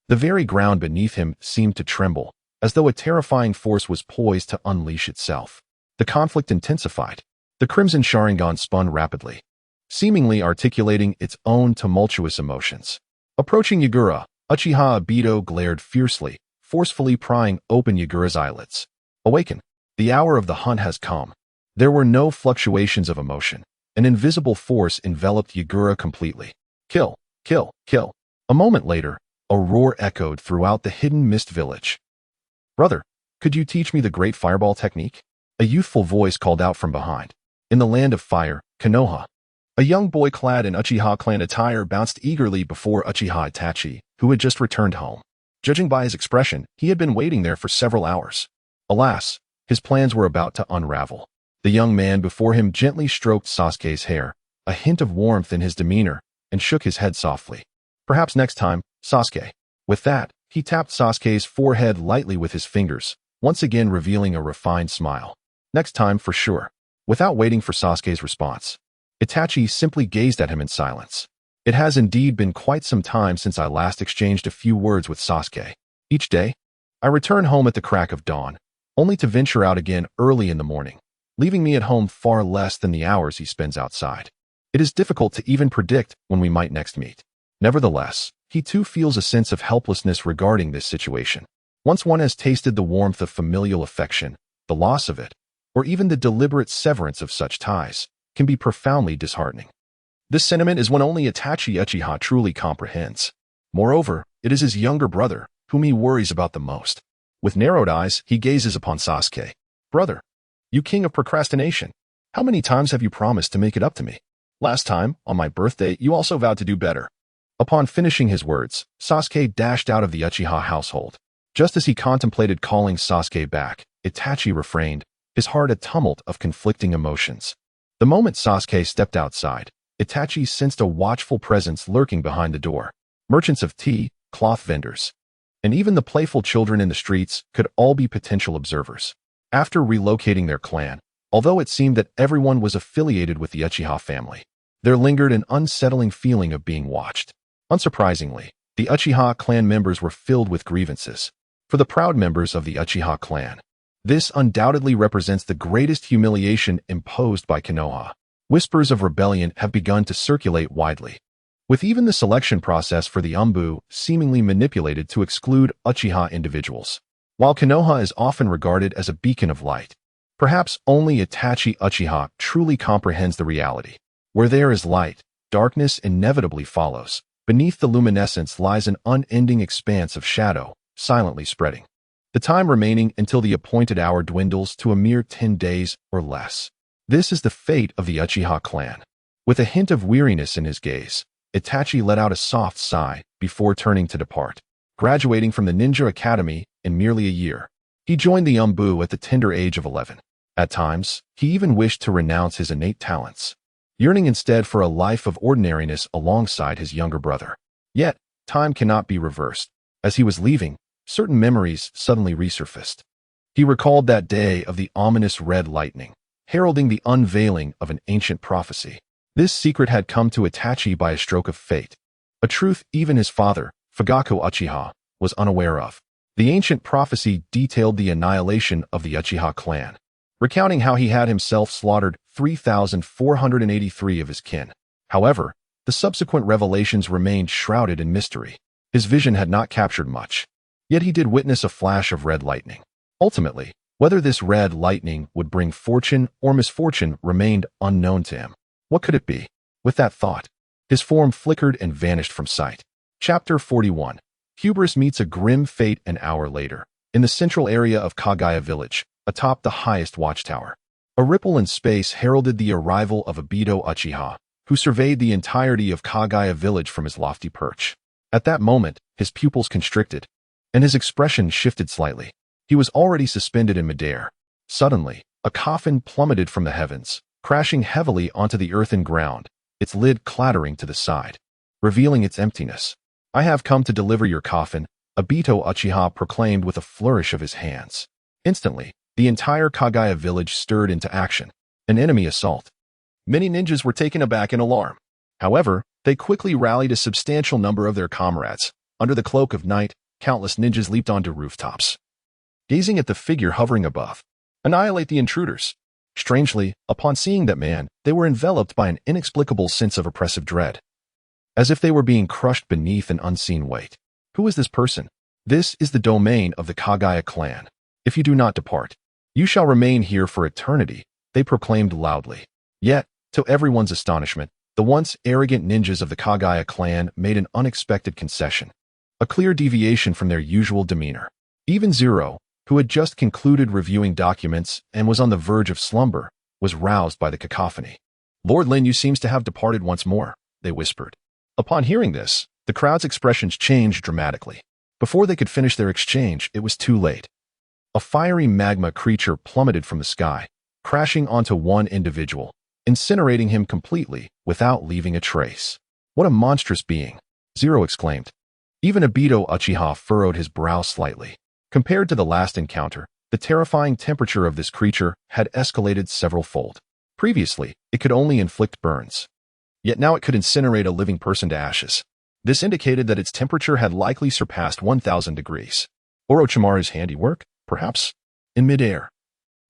the very ground beneath him seemed to tremble, as though a terrifying force was poised to unleash itself. The conflict intensified. The Crimson Sharingan spun rapidly, seemingly articulating its own tumultuous emotions. Approaching Yagura, Uchiha Obito glared fiercely, forcefully prying open Yagura's eyelids. Awaken. The hour of the hunt has come. There were no fluctuations of emotion. An invisible force enveloped Yagura completely. Kill, kill, kill. A moment later, a roar echoed throughout the hidden mist village. Brother, could you teach me the great fireball technique? A youthful voice called out from behind. In the land of fire, Konoha. A young boy clad in Uchiha clan attire bounced eagerly before Uchiha Itachi, who had just returned home. Judging by his expression, he had been waiting there for several hours. Alas, his plans were about to unravel. The young man before him gently stroked Sasuke's hair, a hint of warmth in his demeanor, and shook his head softly. Perhaps next time, Sasuke. With that, he tapped Sasuke's forehead lightly with his fingers, once again revealing a refined smile. Next time for sure. Without waiting for Sasuke's response, Itachi simply gazed at him in silence. It has indeed been quite some time since I last exchanged a few words with Sasuke. Each day, I return home at the crack of dawn, only to venture out again early in the morning, leaving me at home far less than the hours he spends outside. It is difficult to even predict when we might next meet. Nevertheless, he too feels a sense of helplessness regarding this situation. Once one has tasted the warmth of familial affection, the loss of it, or even the deliberate severance of such ties, can be profoundly disheartening. This sentiment is one only Itachi Uchiha truly comprehends. Moreover, it is his younger brother, whom he worries about the most. With narrowed eyes, he gazes upon Sasuke. Brother, you king of procrastination, how many times have you promised to make it up to me? Last time, on my birthday, you also vowed to do better. Upon finishing his words, Sasuke dashed out of the Uchiha household. Just as he contemplated calling Sasuke back, Itachi refrained, his heart a tumult of conflicting emotions. The moment Sasuke stepped outside, Itachi sensed a watchful presence lurking behind the door. Merchants of tea, cloth vendors, and even the playful children in the streets could all be potential observers. After relocating their clan, although it seemed that everyone was affiliated with the Uchiha family, there lingered an unsettling feeling of being watched. Unsurprisingly, the Uchiha clan members were filled with grievances. For the proud members of the Uchiha clan, this undoubtedly represents the greatest humiliation imposed by Konoha. Whispers of rebellion have begun to circulate widely, with even the selection process for the Umbu seemingly manipulated to exclude Uchiha individuals. While Konoha is often regarded as a beacon of light, perhaps only Itachi Uchiha truly comprehends the reality. Where there is light, darkness inevitably follows. Beneath the luminescence lies an unending expanse of shadow, silently spreading. The time remaining until the appointed hour dwindles to a mere 10 days or less. This is the fate of the Uchiha clan. With a hint of weariness in his gaze, Itachi let out a soft sigh before turning to depart. Graduating from the Ninja Academy in merely a year, he joined the Umbu at the tender age of 11. At times, he even wished to renounce his innate talents, yearning instead for a life of ordinariness alongside his younger brother. Yet, time cannot be reversed. As he was leaving, certain memories suddenly resurfaced. He recalled that day of the ominous red lightning, heralding the unveiling of an ancient prophecy. This secret had come to Itachi by a stroke of fate, a truth even his father, Fugaku Uchiha, was unaware of. The ancient prophecy detailed the annihilation of the Uchiha clan, recounting how he had himself slaughtered 3,483 of his kin. However, the subsequent revelations remained shrouded in mystery. His vision had not captured much, yet he did witness a flash of red lightning. Ultimately, whether this red lightning would bring fortune or misfortune remained unknown to him. What could it be? With that thought, his form flickered and vanished from sight. Chapter 41. Hubris meets a grim fate an hour later, in the central area of Kagaya village, atop the highest watchtower. A ripple in space heralded the arrival of Obito Uchiha, who surveyed the entirety of Kagaya village from his lofty perch. At that moment, his pupils constricted, and his expression shifted slightly. He was already suspended in midair. Suddenly, a coffin plummeted from the heavens, crashing heavily onto the earthen ground, its lid clattering to the side, revealing its emptiness. "I have come to deliver your coffin," Obito Uchiha proclaimed with a flourish of his hands. Instantly, the entire Kagaya village stirred into action. An enemy assault. Many ninjas were taken aback in alarm. However, they quickly rallied a substantial number of their comrades. Under the cloak of night, countless ninjas leaped onto rooftops, gazing at the figure hovering above. Annihilate the intruders. Strangely, upon seeing that man, they were enveloped by an inexplicable sense of oppressive dread, as if they were being crushed beneath an unseen weight. Who is this person? This is the domain of the Kagaya clan. If you do not depart, you shall remain here for eternity, they proclaimed loudly. Yet, to everyone's astonishment, the once arrogant ninjas of the Kagaya clan made an unexpected concession, a clear deviation from their usual demeanor. Even Zero, who had just concluded reviewing documents and was on the verge of slumber, was roused by the cacophony. "Lord Lin Yu seems to have departed once more," they whispered. Upon hearing this, the crowd's expressions changed dramatically. Before they could finish their exchange, it was too late. A fiery magma creature plummeted from the sky, crashing onto one individual, incinerating him completely without leaving a trace. "What a monstrous being!" Zero exclaimed. Even Obito Uchiha furrowed his brow slightly. Compared to the last encounter, the terrifying temperature of this creature had escalated several-fold. Previously, it could only inflict burns. Yet now it could incinerate a living person to ashes. This indicated that its temperature had likely surpassed 1,000 degrees. Orochimaru's handiwork, perhaps? In midair,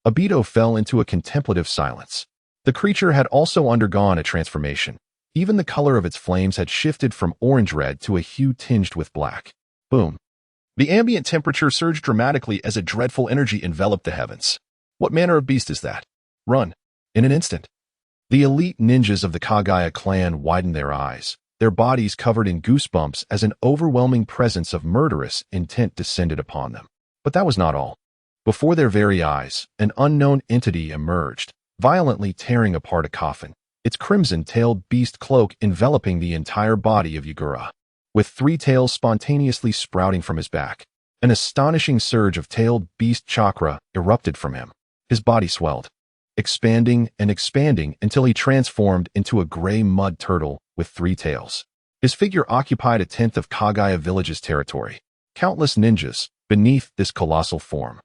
Obito fell into a contemplative silence. The creature had also undergone a transformation. Even the color of its flames had shifted from orange-red to a hue tinged with black. Boom. The ambient temperature surged dramatically as a dreadful energy enveloped the heavens. What manner of beast is that? Run. In an instant. The elite ninjas of the Kagaya clan widened their eyes, their bodies covered in goosebumps as an overwhelming presence of murderous intent descended upon them. But that was not all. Before their very eyes, an unknown entity emerged, violently tearing apart a coffin, its crimson-tailed beast cloak enveloping the entire body of Yagura. With 3 tails spontaneously sprouting from his back, an astonishing surge of tailed beast chakra erupted from him. His body swelled, expanding and expanding until he transformed into a gray mud turtle with 3 tails. His figure occupied a tenth of Kagaya village's territory. Countless ninjas, beneath this colossal form,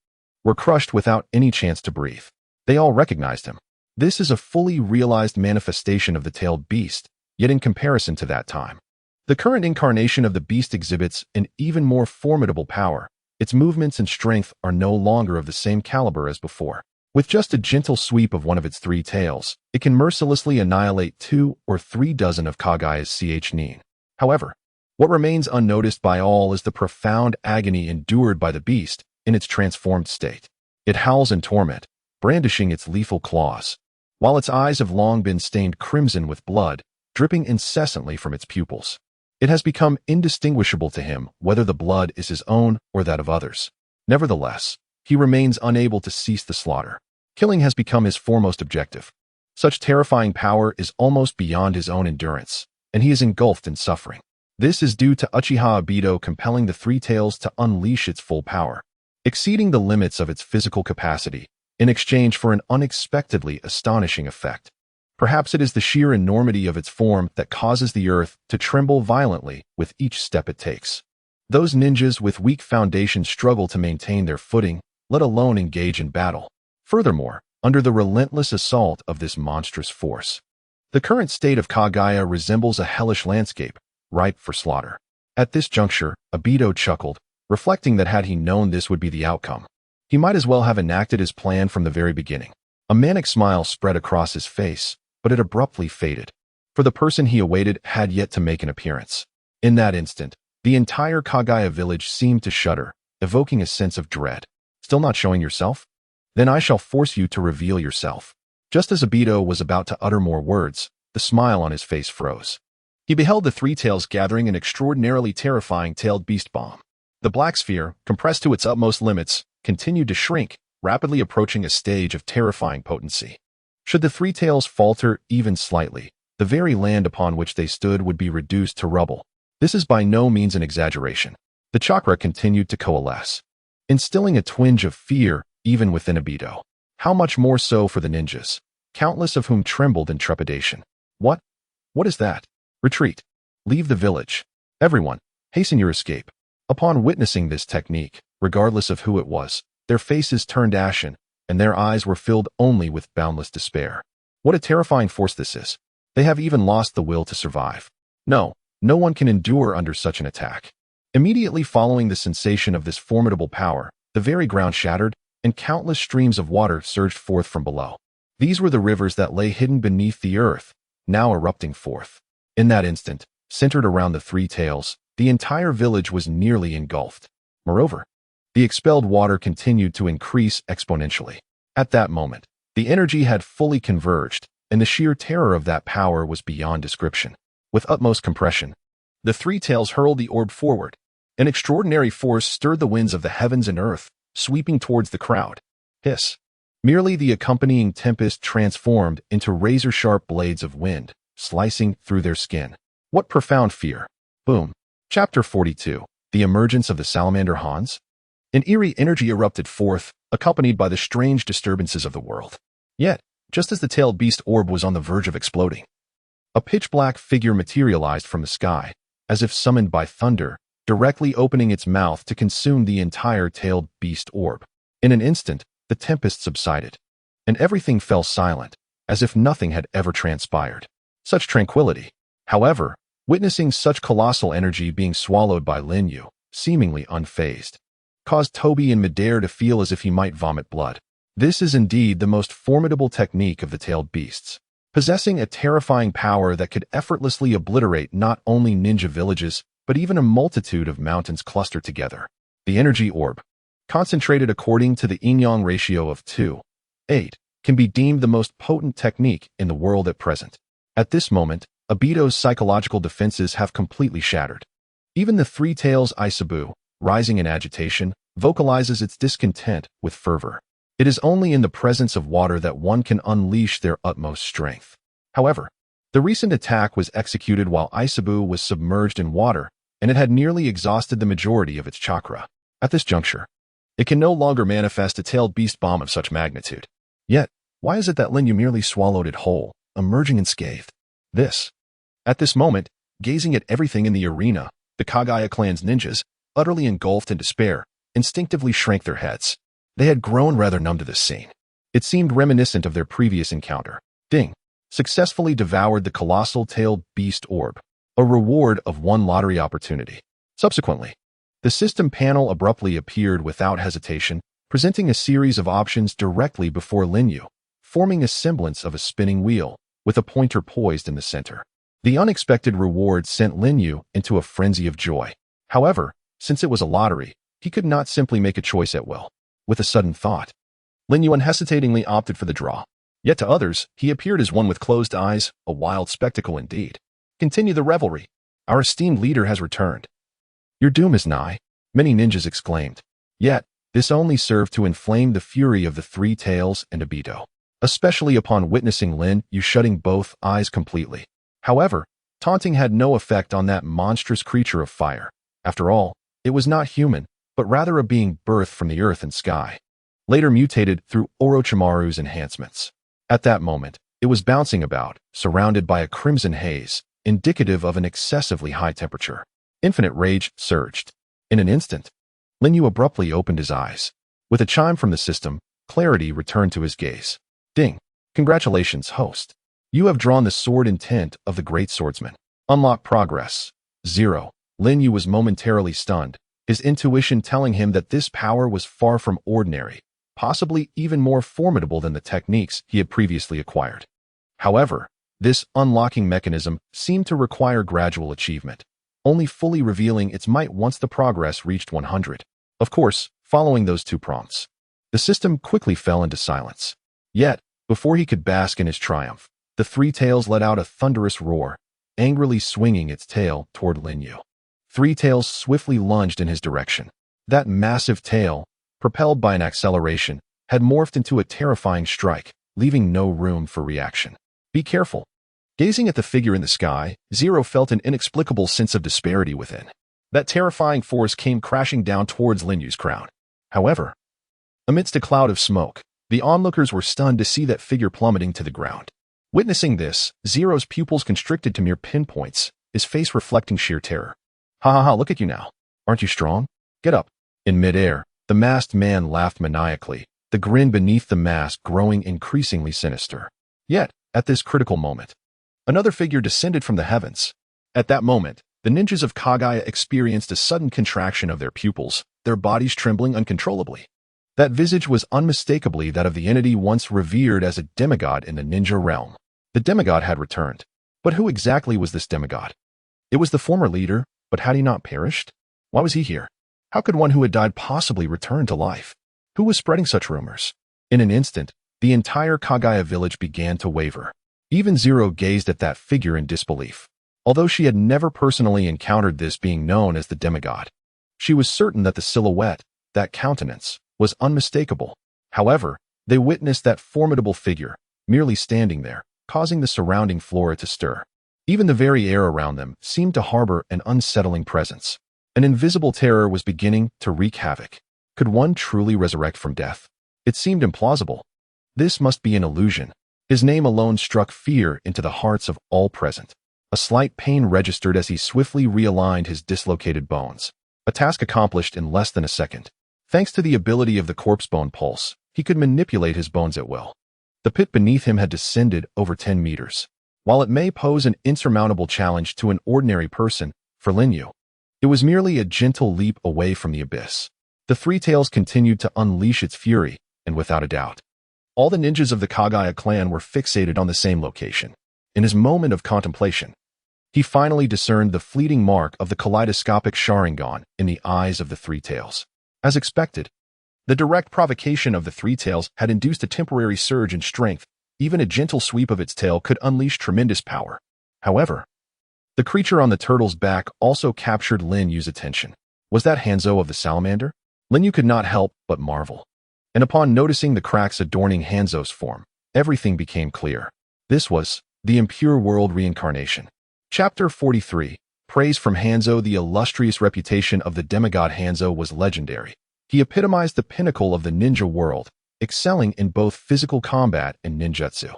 were crushed without any chance to breathe. They all recognized him. This is a fully realized manifestation of the tailed beast, yet in comparison to that time, the current incarnation of the beast exhibits an even more formidable power. Its movements and strength are no longer of the same caliber as before. With just a gentle sweep of one of its 3 tails, it can mercilessly annihilate 2 or 3 dozen of Kagaya's nin. However, what remains unnoticed by all is the profound agony endured by the beast in its transformed state. It howls in torment, brandishing its lethal claws, while its eyes have long been stained crimson with blood, dripping incessantly from its pupils. It has become indistinguishable to him whether the blood is his own or that of others. Nevertheless, he remains unable to cease the slaughter. Killing has become his foremost objective. Such terrifying power is almost beyond his own endurance, and he is engulfed in suffering. This is due to Uchiha Obito compelling the 3 tails to unleash its full power, exceeding the limits of its physical capacity, in exchange for an unexpectedly astonishing effect. Perhaps it is the sheer enormity of its form that causes the earth to tremble violently with each step it takes. Those ninjas with weak foundations struggle to maintain their footing, let alone engage in battle. Furthermore, under the relentless assault of this monstrous force, the current state of Kagaya resembles a hellish landscape, ripe for slaughter. At this juncture, Obito chuckled, reflecting that had he known this would be the outcome, he might as well have enacted his plan from the very beginning. A manic smile spread across his face, but it abruptly faded, for the person he awaited had yet to make an appearance. In that instant, the entire Kagaya village seemed to shudder, evoking a sense of dread. "Still not showing yourself? Then I shall force you to reveal yourself." Just as Obito was about to utter more words, the smile on his face froze. He beheld the 3 tails gathering an extraordinarily terrifying tailed beast bomb. The black sphere, compressed to its utmost limits, continued to shrink, rapidly approaching a stage of terrifying potency. Should the three tails falter even slightly, the very land upon which they stood would be reduced to rubble. This is by no means an exaggeration. The chakra continued to coalesce, instilling a twinge of fear even within Obito. How much more so for the ninjas, countless of whom trembled in trepidation. What? What is that? Retreat. Leave the village. Everyone, hasten your escape. Upon witnessing this technique, regardless of who it was, their faces turned ashen, and their eyes were filled only with boundless despair. What a terrifying force this is. They have even lost the will to survive. No one can endure under such an attack. Immediately following the sensation of this formidable power, the very ground shattered, and countless streams of water surged forth from below. These were the rivers that lay hidden beneath the earth, now erupting forth. In that instant, centered around the three tails, the entire village was nearly engulfed. Moreover, the expelled water continued to increase exponentially. At that moment, the energy had fully converged, and the sheer terror of that power was beyond description. With utmost compression, the three tails hurled the orb forward. An extraordinary force stirred the winds of the heavens and earth, sweeping towards the crowd. Hiss. Merely the accompanying tempest transformed into razor-sharp blades of wind, slicing through their skin. What profound fear. Boom. Chapter 42. The Emergence of the Salamander Hans. An eerie energy erupted forth, accompanied by the strange disturbances of the world. Yet, just as the tailed beast orb was on the verge of exploding, a pitch-black figure materialized from the sky, as if summoned by thunder, directly opening its mouth to consume the entire tailed beast orb. In an instant, the tempest subsided, and everything fell silent, as if nothing had ever transpired. Such tranquility, however, witnessing such colossal energy being swallowed by Lin Yu, seemingly unfazed, caused Toby in midair to feel as if he might vomit blood. This is indeed the most formidable technique of the tailed beasts, possessing a terrifying power that could effortlessly obliterate not only ninja villages, but even a multitude of mountains clustered together. The energy orb, concentrated according to the yin-yang ratio of 2:8, can be deemed the most potent technique in the world at present. At this moment, Obito's psychological defenses have completely shattered. Even the three tails Isabu, rising in agitation, vocalizes its discontent with fervor. It is only in the presence of water that one can unleash their utmost strength. However, the recent attack was executed while Isabu was submerged in water, and it had nearly exhausted the majority of its chakra. At this juncture, it can no longer manifest a tailed beast bomb of such magnitude. Yet, why is it that Lin Yu merely swallowed it whole, emerging unscathed? At this moment, gazing at everything in the arena, the Kagaya clan's ninjas, utterly engulfed in despair, instinctively shrank their heads. They had grown rather numb to this scene. It seemed reminiscent of their previous encounter. Ding successfully devoured the colossal tailed beast orb, a reward of one lottery opportunity. Subsequently, the system panel abruptly appeared without hesitation, presenting a series of options directly before Lin Yu, forming a semblance of a spinning wheel, with a pointer poised in the center. The unexpected reward sent Lin Yu into a frenzy of joy. However, since it was a lottery, he could not simply make a choice at will. With a sudden thought, Lin Yu unhesitatingly opted for the draw. Yet to others, he appeared as one with closed eyes, a wild spectacle indeed. Continue the revelry. Our esteemed leader has returned. Your doom is nigh, many ninjas exclaimed. Yet, this only served to inflame the fury of the three tails and Obito, especially upon witnessing Lin Yu shutting both eyes completely. However, taunting had no effect on that monstrous creature of fire. After all, it was not human, but rather a being birthed from the earth and sky, later mutated through Orochimaru's enhancements. At that moment, it was bouncing about, surrounded by a crimson haze, indicative of an excessively high temperature. Infinite rage surged. In an instant, Lin Yu abruptly opened his eyes. With a chime from the system, clarity returned to his gaze. Ding. Congratulations, host. You have drawn the sword intent of the great swordsman. Unlock progress. 0. Lin Yu was momentarily stunned, his intuition telling him that this power was far from ordinary, possibly even more formidable than the techniques he had previously acquired. However, this unlocking mechanism seemed to require gradual achievement, only fully revealing its might once the progress reached 100. Of course, following those two prompts, the system quickly fell into silence. Yet, before he could bask in his triumph, the three tails let out a thunderous roar, angrily swinging its tail toward Lin Yu. Three tails swiftly lunged in his direction. That massive tail, propelled by an acceleration, had morphed into a terrifying strike, leaving no room for reaction. Be careful. Gazing at the figure in the sky, Zero felt an inexplicable sense of disparity within. That terrifying force came crashing down towards Lin Yu's crown. However, amidst a cloud of smoke, the onlookers were stunned to see that figure plummeting to the ground. Witnessing this, Zero's pupils constricted to mere pinpoints, his face reflecting sheer terror. Ha ha ha, look at you now. Aren't you strong? Get up. In midair, the masked man laughed maniacally, the grin beneath the mask growing increasingly sinister. Yet, at this critical moment, another figure descended from the heavens. At that moment, the ninjas of Kagaya experienced a sudden contraction of their pupils, their bodies trembling uncontrollably. That visage was unmistakably that of the entity once revered as a demigod in the ninja realm. The demigod had returned. But who exactly was this demigod? It was the former leader, but had he not perished? Why was he here? How could one who had died possibly return to life? Who was spreading such rumors? In an instant, the entire Kagaya village began to waver. Even Zero gazed at that figure in disbelief. Although she had never personally encountered this being known as the demigod, she was certain that the silhouette, that countenance, was unmistakable. However, they witnessed that formidable figure, merely standing there, causing the surrounding flora to stir. Even the very air around them seemed to harbor an unsettling presence. An invisible terror was beginning to wreak havoc. Could one truly resurrect from death? It seemed implausible. This must be an illusion. His name alone struck fear into the hearts of all present. A slight pain registered as he swiftly realigned his dislocated bones. A task accomplished in less than a second. Thanks to the ability of the corpse bone pulse, he could manipulate his bones at will. The pit beneath him had descended over 10 meters. While it may pose an insurmountable challenge to an ordinary person, for Lin Yu, it was merely a gentle leap away from the abyss. The Three Tails continued to unleash its fury, and without a doubt, all the ninjas of the Kagaya clan were fixated on the same location. In his moment of contemplation, he finally discerned the fleeting mark of the kaleidoscopic Sharingan in the eyes of the Three Tails. As expected, the direct provocation of the Three Tails had induced a temporary surge in strength. Even a gentle sweep of its tail could unleash tremendous power. However, the creature on the turtle's back also captured Lin Yu's attention. Was that Hanzo of the salamander? Lin Yu could not help but marvel. And upon noticing the cracks adorning Hanzo's form, everything became clear. This was the impure world reincarnation. Chapter 43. Praise from Hanzo. The illustrious reputation of the demigod Hanzo was legendary. He epitomized the pinnacle of the ninja world, excelling in both physical combat and ninjutsu.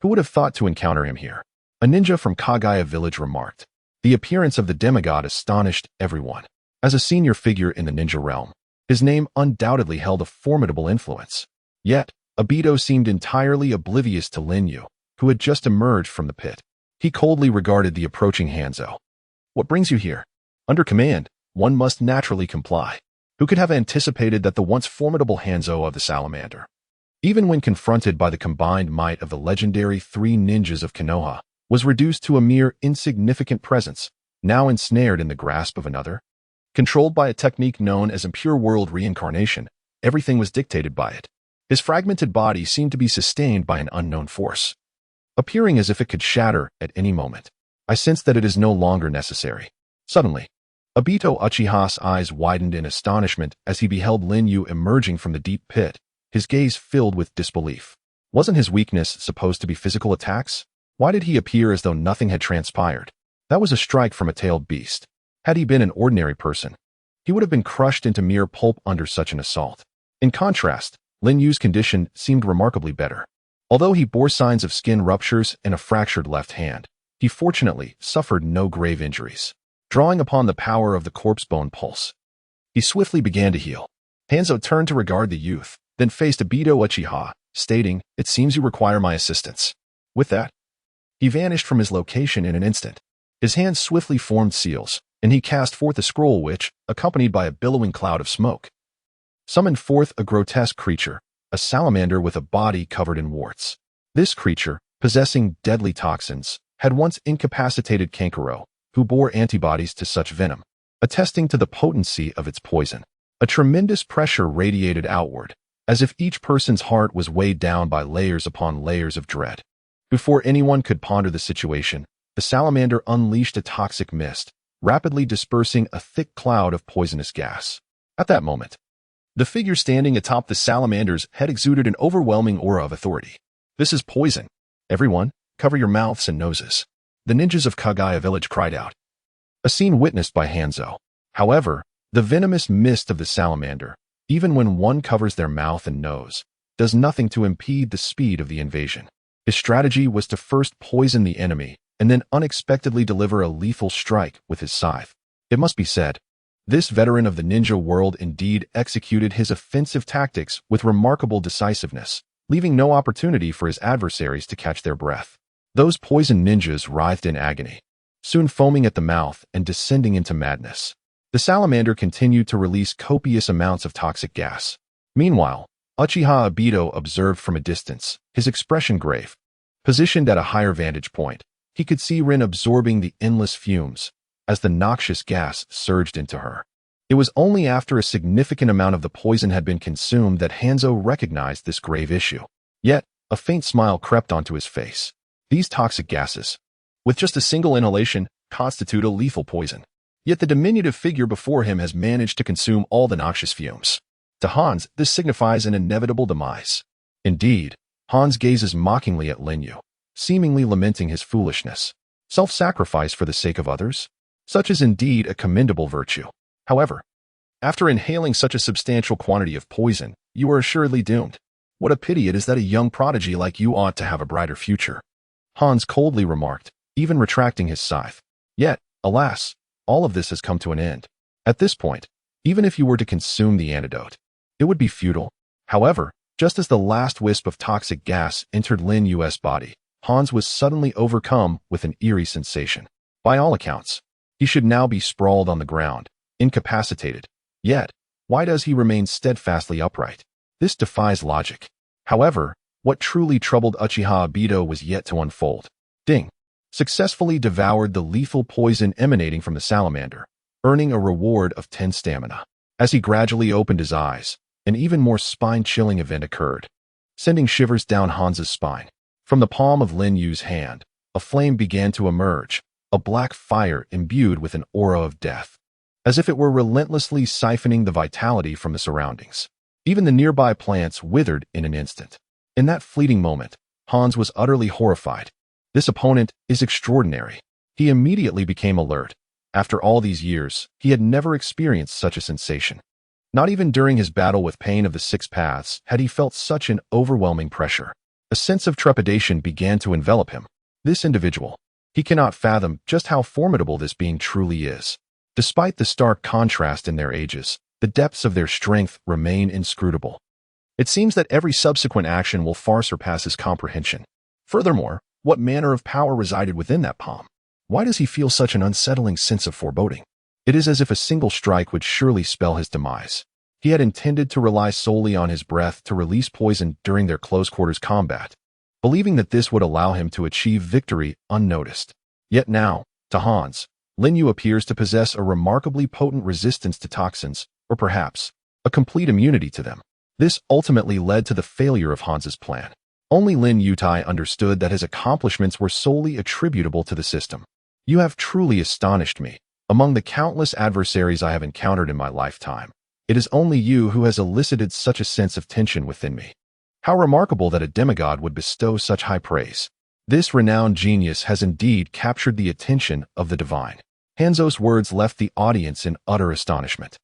Who would have thought to encounter him here? A ninja from Kagaya village remarked. The appearance of the demigod astonished everyone. As a senior figure in the ninja realm, his name undoubtedly held a formidable influence. Yet, Obito seemed entirely oblivious to Lin Yu, who had just emerged from the pit. He coldly regarded the approaching Hanzo. What brings you here? Under command, one must naturally comply. Who could have anticipated that the once formidable Hanzo of the salamander, even when confronted by the combined might of the legendary three ninjas of Konoha, was reduced to a mere insignificant presence, now ensnared in the grasp of another? Controlled by a technique known as impure world reincarnation, everything was dictated by it. His fragmented body seemed to be sustained by an unknown force, appearing as if it could shatter at any moment. I sensed that it is no longer necessary. Suddenly, Obito Uchiha's eyes widened in astonishment as he beheld Lin Yu emerging from the deep pit, his gaze filled with disbelief. Wasn't his weakness supposed to be physical attacks? Why did he appear as though nothing had transpired? That was a strike from a tailed beast. Had he been an ordinary person, he would have been crushed into mere pulp under such an assault. In contrast, Lin Yu's condition seemed remarkably better. Although he bore signs of skin ruptures and a fractured left hand, he fortunately suffered no grave injuries. Drawing upon the power of the corpse bone pulse, he swiftly began to heal. Hanzo turned to regard the youth, then faced Obito Uchiha, stating, "It seems you require my assistance." With that, he vanished from his location in an instant. His hands swiftly formed seals, and he cast forth a scroll which, accompanied by a billowing cloud of smoke, summoned forth a grotesque creature, a salamander with a body covered in warts. This creature, possessing deadly toxins, had once incapacitated Kankuro, who bore antibodies to such venom, attesting to the potency of its poison. A tremendous pressure radiated outward, as if each person's heart was weighed down by layers upon layers of dread. Before anyone could ponder the situation, the salamander unleashed a toxic mist, rapidly dispersing a thick cloud of poisonous gas. At that moment, The figure standing atop the salamander's head exuded an overwhelming aura of authority. "This is poison. Everyone, cover your mouths and noses," the ninjas of Kagaya village cried out. A scene witnessed by Hanzo. However, the venomous mist of the salamander, even when one covers their mouth and nose, does nothing to impede the speed of the invasion. His strategy was to first poison the enemy and then unexpectedly deliver a lethal strike with his scythe. It must be said, this veteran of the ninja world indeed executed his offensive tactics with remarkable decisiveness, leaving no opportunity for his adversaries to catch their breath. Those poisoned ninjas writhed in agony, soon foaming at the mouth and descending into madness. The salamander continued to release copious amounts of toxic gas. Meanwhile, Uchiha Obito observed from a distance, his expression grave. Positioned at a higher vantage point, he could see Rin absorbing the endless fumes as the noxious gas surged into her. It was only after a significant amount of the poison had been consumed that Hanzo recognized this grave issue. Yet, a faint smile crept onto his face. These toxic gases, with just a single inhalation, constitute a lethal poison. Yet the diminutive figure before him has managed to consume all the noxious fumes. To Hans, this signifies an inevitable demise. Indeed, Hans gazes mockingly at Lin Yu, seemingly lamenting his foolishness. Self-sacrifice for the sake of others? Such is indeed a commendable virtue. However, after inhaling such a substantial quantity of poison, you are assuredly doomed. What a pity it is that a young prodigy like you ought to have a brighter future. Hans coldly remarked, even retracting his scythe. Yet, alas, all of this has come to an end. At this point, even if you were to consume the antidote, it would be futile. However, just as the last wisp of toxic gas entered Lin Yu's body, Hans was suddenly overcome with an eerie sensation. By all accounts, he should now be sprawled on the ground, incapacitated. Yet, why does he remain steadfastly upright? This defies logic. However, what truly troubled Uchiha Obito was yet to unfold. Ding successfully devoured the lethal poison emanating from the salamander, earning a reward of 10 stamina. As he gradually opened his eyes, an even more spine-chilling event occurred, sending shivers down Hans's spine. From the palm of Lin Yu's hand, a flame began to emerge, a black fire imbued with an aura of death, as if it were relentlessly siphoning the vitality from the surroundings. Even the nearby plants withered in an instant. In that fleeting moment, Hans was utterly horrified. This opponent is extraordinary. He immediately became alert. After all these years, he had never experienced such a sensation. Not even during his battle with Pain of the Six Paths had he felt such an overwhelming pressure. A sense of trepidation began to envelop him. This individual. He cannot fathom just how formidable this being truly is. Despite the stark contrast in their ages, the depths of their strength remain inscrutable. It seems that every subsequent action will far surpass his comprehension. Furthermore, what manner of power resided within that palm? Why does he feel such an unsettling sense of foreboding? It is as if a single strike would surely spell his demise. He had intended to rely solely on his breath to release poison during their close-quarters combat, believing that this would allow him to achieve victory unnoticed. Yet now, to Hans, Lin Yu appears to possess a remarkably potent resistance to toxins, or perhaps, a complete immunity to them. This ultimately led to the failure of Hans's plan. Only Lin Yutai understood that his accomplishments were solely attributable to the system. You have truly astonished me. Among the countless adversaries I have encountered in my lifetime, it is only you who has elicited such a sense of tension within me. How remarkable that a demigod would bestow such high praise. This renowned genius has indeed captured the attention of the divine. Hanzo's words left the audience in utter astonishment.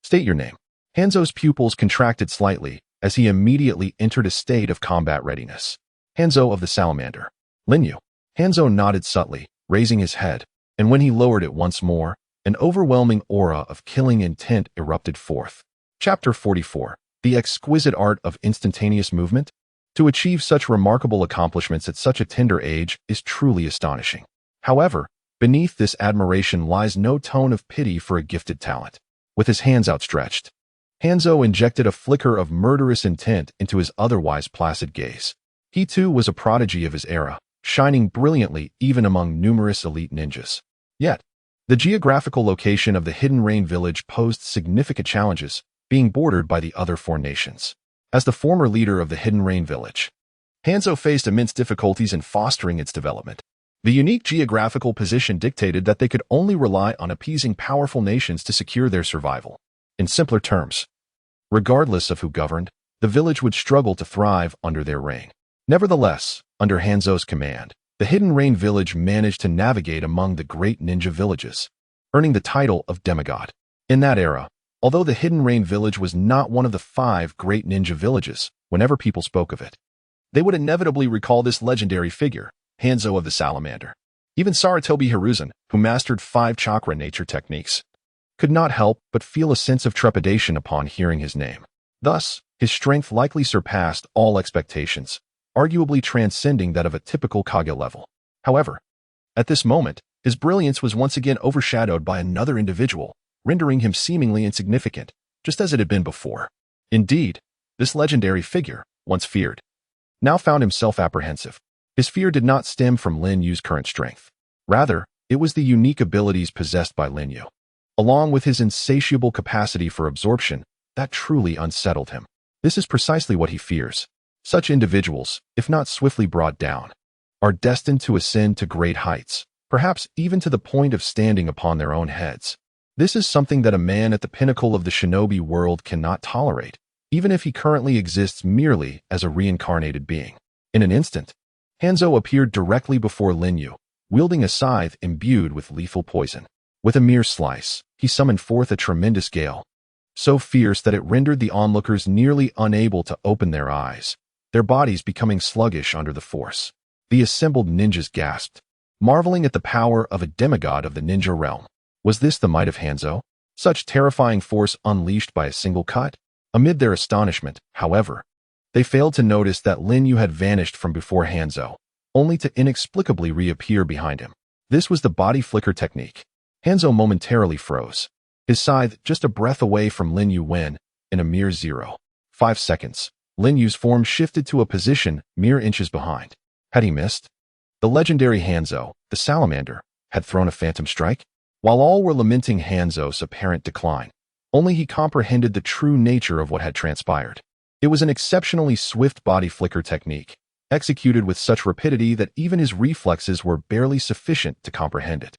State your name. Hanzo's pupils contracted slightly as he immediately entered a state of combat readiness. Hanzo of the Salamander. Lin Yu. Hanzo nodded subtly, raising his head, and when he lowered it once more, an overwhelming aura of killing intent erupted forth. Chapter 44. The exquisite art of instantaneous movement? To achieve such remarkable accomplishments at such a tender age is truly astonishing. However, beneath this admiration lies no tone of pity for a gifted talent. With his hands outstretched, Hanzo injected a flicker of murderous intent into his otherwise placid gaze. He too was a prodigy of his era, shining brilliantly even among numerous elite ninjas. Yet, the geographical location of the Hidden Rain village posed significant challenges, being bordered by the other four nations. As the former leader of the Hidden Rain village, Hanzo faced immense difficulties in fostering its development. The unique geographical position dictated that they could only rely on appeasing powerful nations to secure their survival. In simpler terms, Regardless of who governed, the village would struggle to thrive under their reign. Nevertheless, under Hanzo's command, the Hidden Rain village managed to navigate among the great ninja villages, earning the title of demigod. In that era, although the Hidden Rain village was not one of the 5 great ninja villages, whenever people spoke of it, they would inevitably recall this legendary figure, Hanzo of the Salamander. Even Sarutobi Hiruzen, who mastered 5 chakra nature techniques, could not help but feel a sense of trepidation upon hearing his name. Thus, his strength likely surpassed all expectations, arguably transcending that of a typical Kage level. However, at this moment, his brilliance was once again overshadowed by another individual, rendering him seemingly insignificant, just as it had been before. Indeed, this legendary figure, once feared, now found himself apprehensive. His fear did not stem from Lin Yu's current strength. Rather, it was the unique abilities possessed by Lin Yu, along with his insatiable capacity for absorption, that truly unsettled him. This is precisely what he fears. Such individuals, if not swiftly brought down, are destined to ascend to great heights, perhaps even to the point of standing upon their own heads. This is something that a man at the pinnacle of the shinobi world cannot tolerate, even if he currently exists merely as a reincarnated being. In an instant, Hanzo appeared directly before Lin Yu, wielding a scythe imbued with lethal poison. With a mere slice, he summoned forth a tremendous gale, so fierce that it rendered the onlookers nearly unable to open their eyes, their bodies becoming sluggish under the force. The assembled ninjas gasped, marveling at the power of a demigod of the ninja realm. Was this the might of Hanzo? Such terrifying force unleashed by a single cut? Amid their astonishment, however, they failed to notice that Lin Yu had vanished from before Hanzo, only to inexplicably reappear behind him. This was the body flicker technique. Hanzo momentarily froze, his scythe just a breath away from Lin Yu when, in a mere 0.5 seconds, Lin Yu's form shifted to a position mere inches behind. Had he missed? The legendary Hanzo, the Salamander, had thrown a phantom strike? While all were lamenting Hanzo's apparent decline, only he comprehended the true nature of what had transpired. It was an exceptionally swift body flicker technique, executed with such rapidity that even his reflexes were barely sufficient to comprehend it.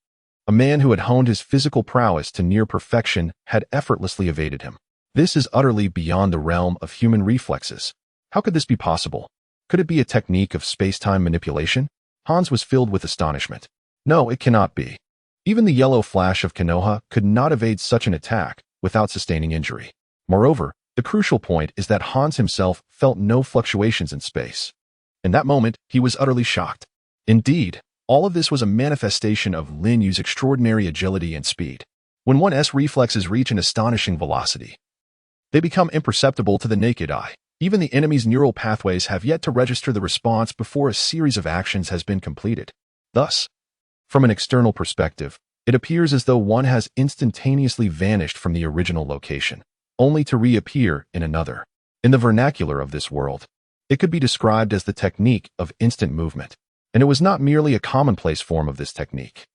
A man who had honed his physical prowess to near perfection had effortlessly evaded him. This is utterly beyond the realm of human reflexes. How could this be possible? Could it be a technique of space-time manipulation? Hans was filled with astonishment. No, it cannot be. Even the yellow flash of Konoha could not evade such an attack without sustaining injury. Moreover, the crucial point is that Hans himself felt no fluctuations in space. In that moment, he was utterly shocked. Indeed, all of this was a manifestation of Lin Yu's extraordinary agility and speed. When one's reflexes reach an astonishing velocity, they become imperceptible to the naked eye. Even the enemy's neural pathways have yet to register the response before a series of actions has been completed. Thus, from an external perspective, it appears as though one has instantaneously vanished from the original location, only to reappear in another. In the vernacular of this world, it could be described as the technique of instant movement, and it was not merely a commonplace form of this technique.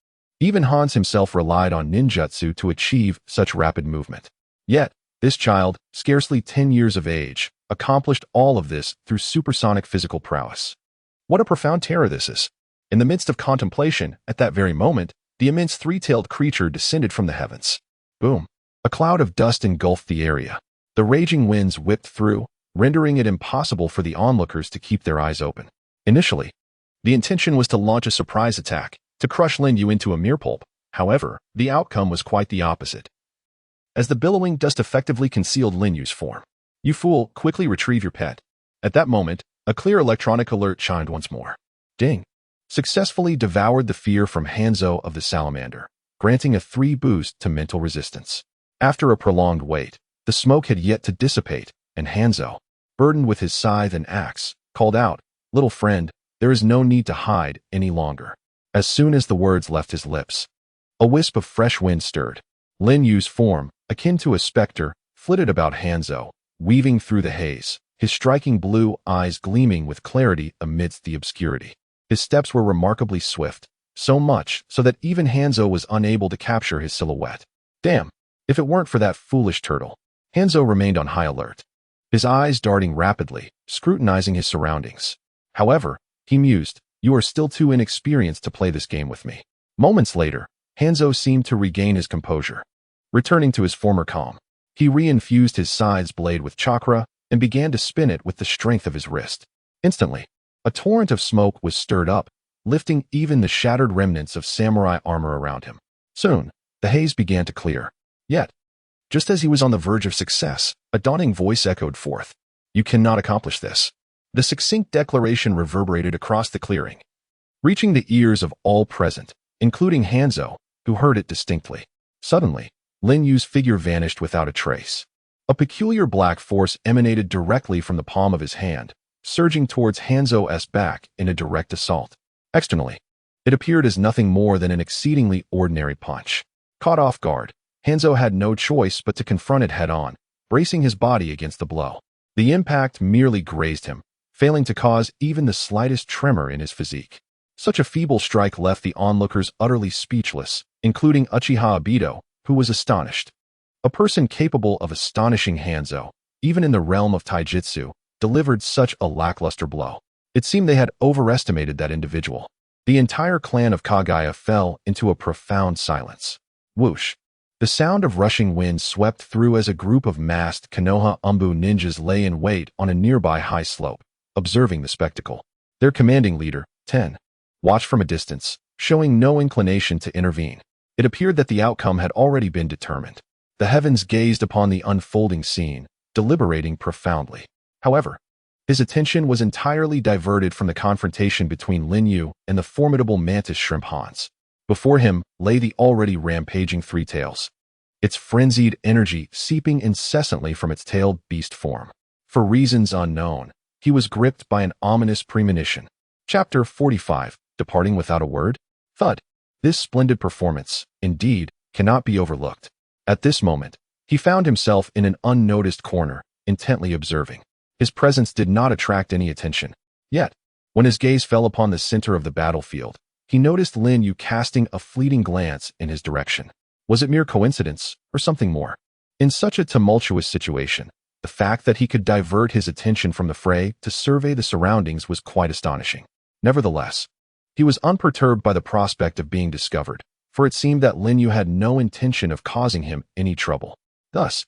Even Hans himself relied on ninjutsu to achieve such rapid movement. Yet, this child, scarcely 10 years of age, accomplished all of this through supersonic physical prowess. What a profound terror this is. In the midst of contemplation, at that very moment, the immense three-tailed creature descended from the heavens. Boom! A cloud of dust engulfed the area. The raging winds whipped through, rendering it impossible for the onlookers to keep their eyes open. Initially, the intention was to launch a surprise attack, to crush Lin Yu into a mere pulp. However, the outcome was quite the opposite. As the billowing dust effectively concealed Lin Yu's form. You fool, quickly retrieve your pet. At that moment, a clear electronic alert chimed once more. Ding! Successfully devoured the fear from Hanzo of the Salamander, granting a 3 boost to mental resistance. After a prolonged wait, the smoke had yet to dissipate, and Hanzo, burdened with his scythe and axe, called out, "Little friend, there is no need to hide any longer." As soon as the words left his lips, a wisp of fresh wind stirred. Lin Yu's form, akin to a specter, flitted about Hanzo, weaving through the haze, his striking blue eyes gleaming with clarity amidst the obscurity. His steps were remarkably swift, so much so that even Hanzo was unable to capture his silhouette. Damn, if it weren't for that foolish turtle. Hanzo remained on high alert, his eyes darting rapidly, scrutinizing his surroundings. However, he mused, you are still too inexperienced to play this game with me. Moments later, Hanzo seemed to regain his composure. Returning to his former calm, He reinfused his scythe's blade with chakra and began to spin it with the strength of his wrist. Instantly, a torrent of smoke was stirred up, lifting even the shattered remnants of samurai armor around him. Soon, the haze began to clear. Yet, just as he was on the verge of success, a daunting voice echoed forth. "You cannot accomplish this." The succinct declaration reverberated across the clearing, reaching the ears of all present, including Hanzo, who heard it distinctly. Suddenly, Lin Yu's figure vanished without a trace. A peculiar black force emanated directly from the palm of his hand, surging towards Hanzo's back in a direct assault. Externally, it appeared as nothing more than an exceedingly ordinary punch. Caught off guard, Hanzo had no choice but to confront it head-on, bracing his body against the blow. The impact merely grazed him, failing to cause even the slightest tremor in his physique. Such a feeble strike left the onlookers utterly speechless, including Uchiha Obito, who was astonished. A person capable of astonishing Hanzo, even in the realm of taijutsu, delivered such a lackluster blow. It seemed they had overestimated that individual. The entire clan of Kagaya fell into a profound silence. Whoosh! The sound of rushing wind swept through as a group of masked Konoha Umbu ninjas lay in wait on a nearby high slope, observing the spectacle. Their commanding leader, Ten, watched from a distance, showing no inclination to intervene. It appeared that the outcome had already been determined. The heavens gazed upon the unfolding scene, deliberating profoundly. However, his attention was entirely diverted from the confrontation between Lin Yu and the formidable mantis shrimp Hans. Before him lay the already rampaging Three Tails, its frenzied energy seeping incessantly from its tailed beast form. For reasons unknown, he was gripped by an ominous premonition. Chapter 45, Departing Without a Word? Thud. This splendid performance, indeed, cannot be overlooked. At this moment, he found himself in an unnoticed corner, intently observing. His presence did not attract any attention. Yet, when his gaze fell upon the center of the battlefield, he noticed Lin Yu casting a fleeting glance in his direction. Was it mere coincidence, or something more? In such a tumultuous situation, the fact that he could divert his attention from the fray to survey the surroundings was quite astonishing. Nevertheless, he was unperturbed by the prospect of being discovered, for it seemed that Lin Yu had no intention of causing him any trouble. Thus,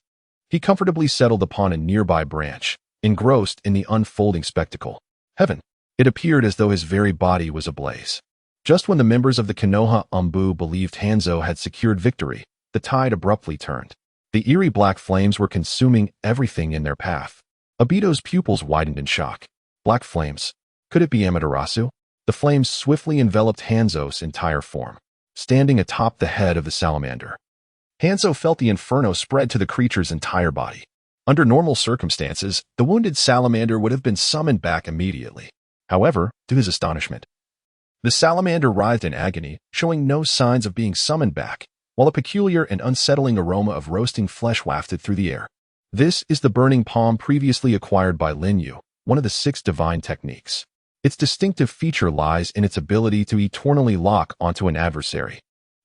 he comfortably settled upon a nearby branch, engrossed in the unfolding spectacle. Heaven! It appeared as though his very body was ablaze. Just when the members of the Konoha Umbu believed Hanzo had secured victory, the tide abruptly turned. The eerie black flames were consuming everything in their path. Obito's pupils widened in shock. Black flames. Could it be Amaterasu? The flames swiftly enveloped Hanzo's entire form, standing atop the head of the salamander. Hanzo felt the inferno spread to the creature's entire body. Under normal circumstances, the wounded salamander would have been summoned back immediately. However, to his astonishment, the salamander writhed in agony, showing no signs of being summoned back, while a peculiar and unsettling aroma of roasting flesh wafted through the air. This is the burning palm previously acquired by Lin Yu, one of the 6 divine techniques. Its distinctive feature lies in its ability to eternally lock onto an adversary,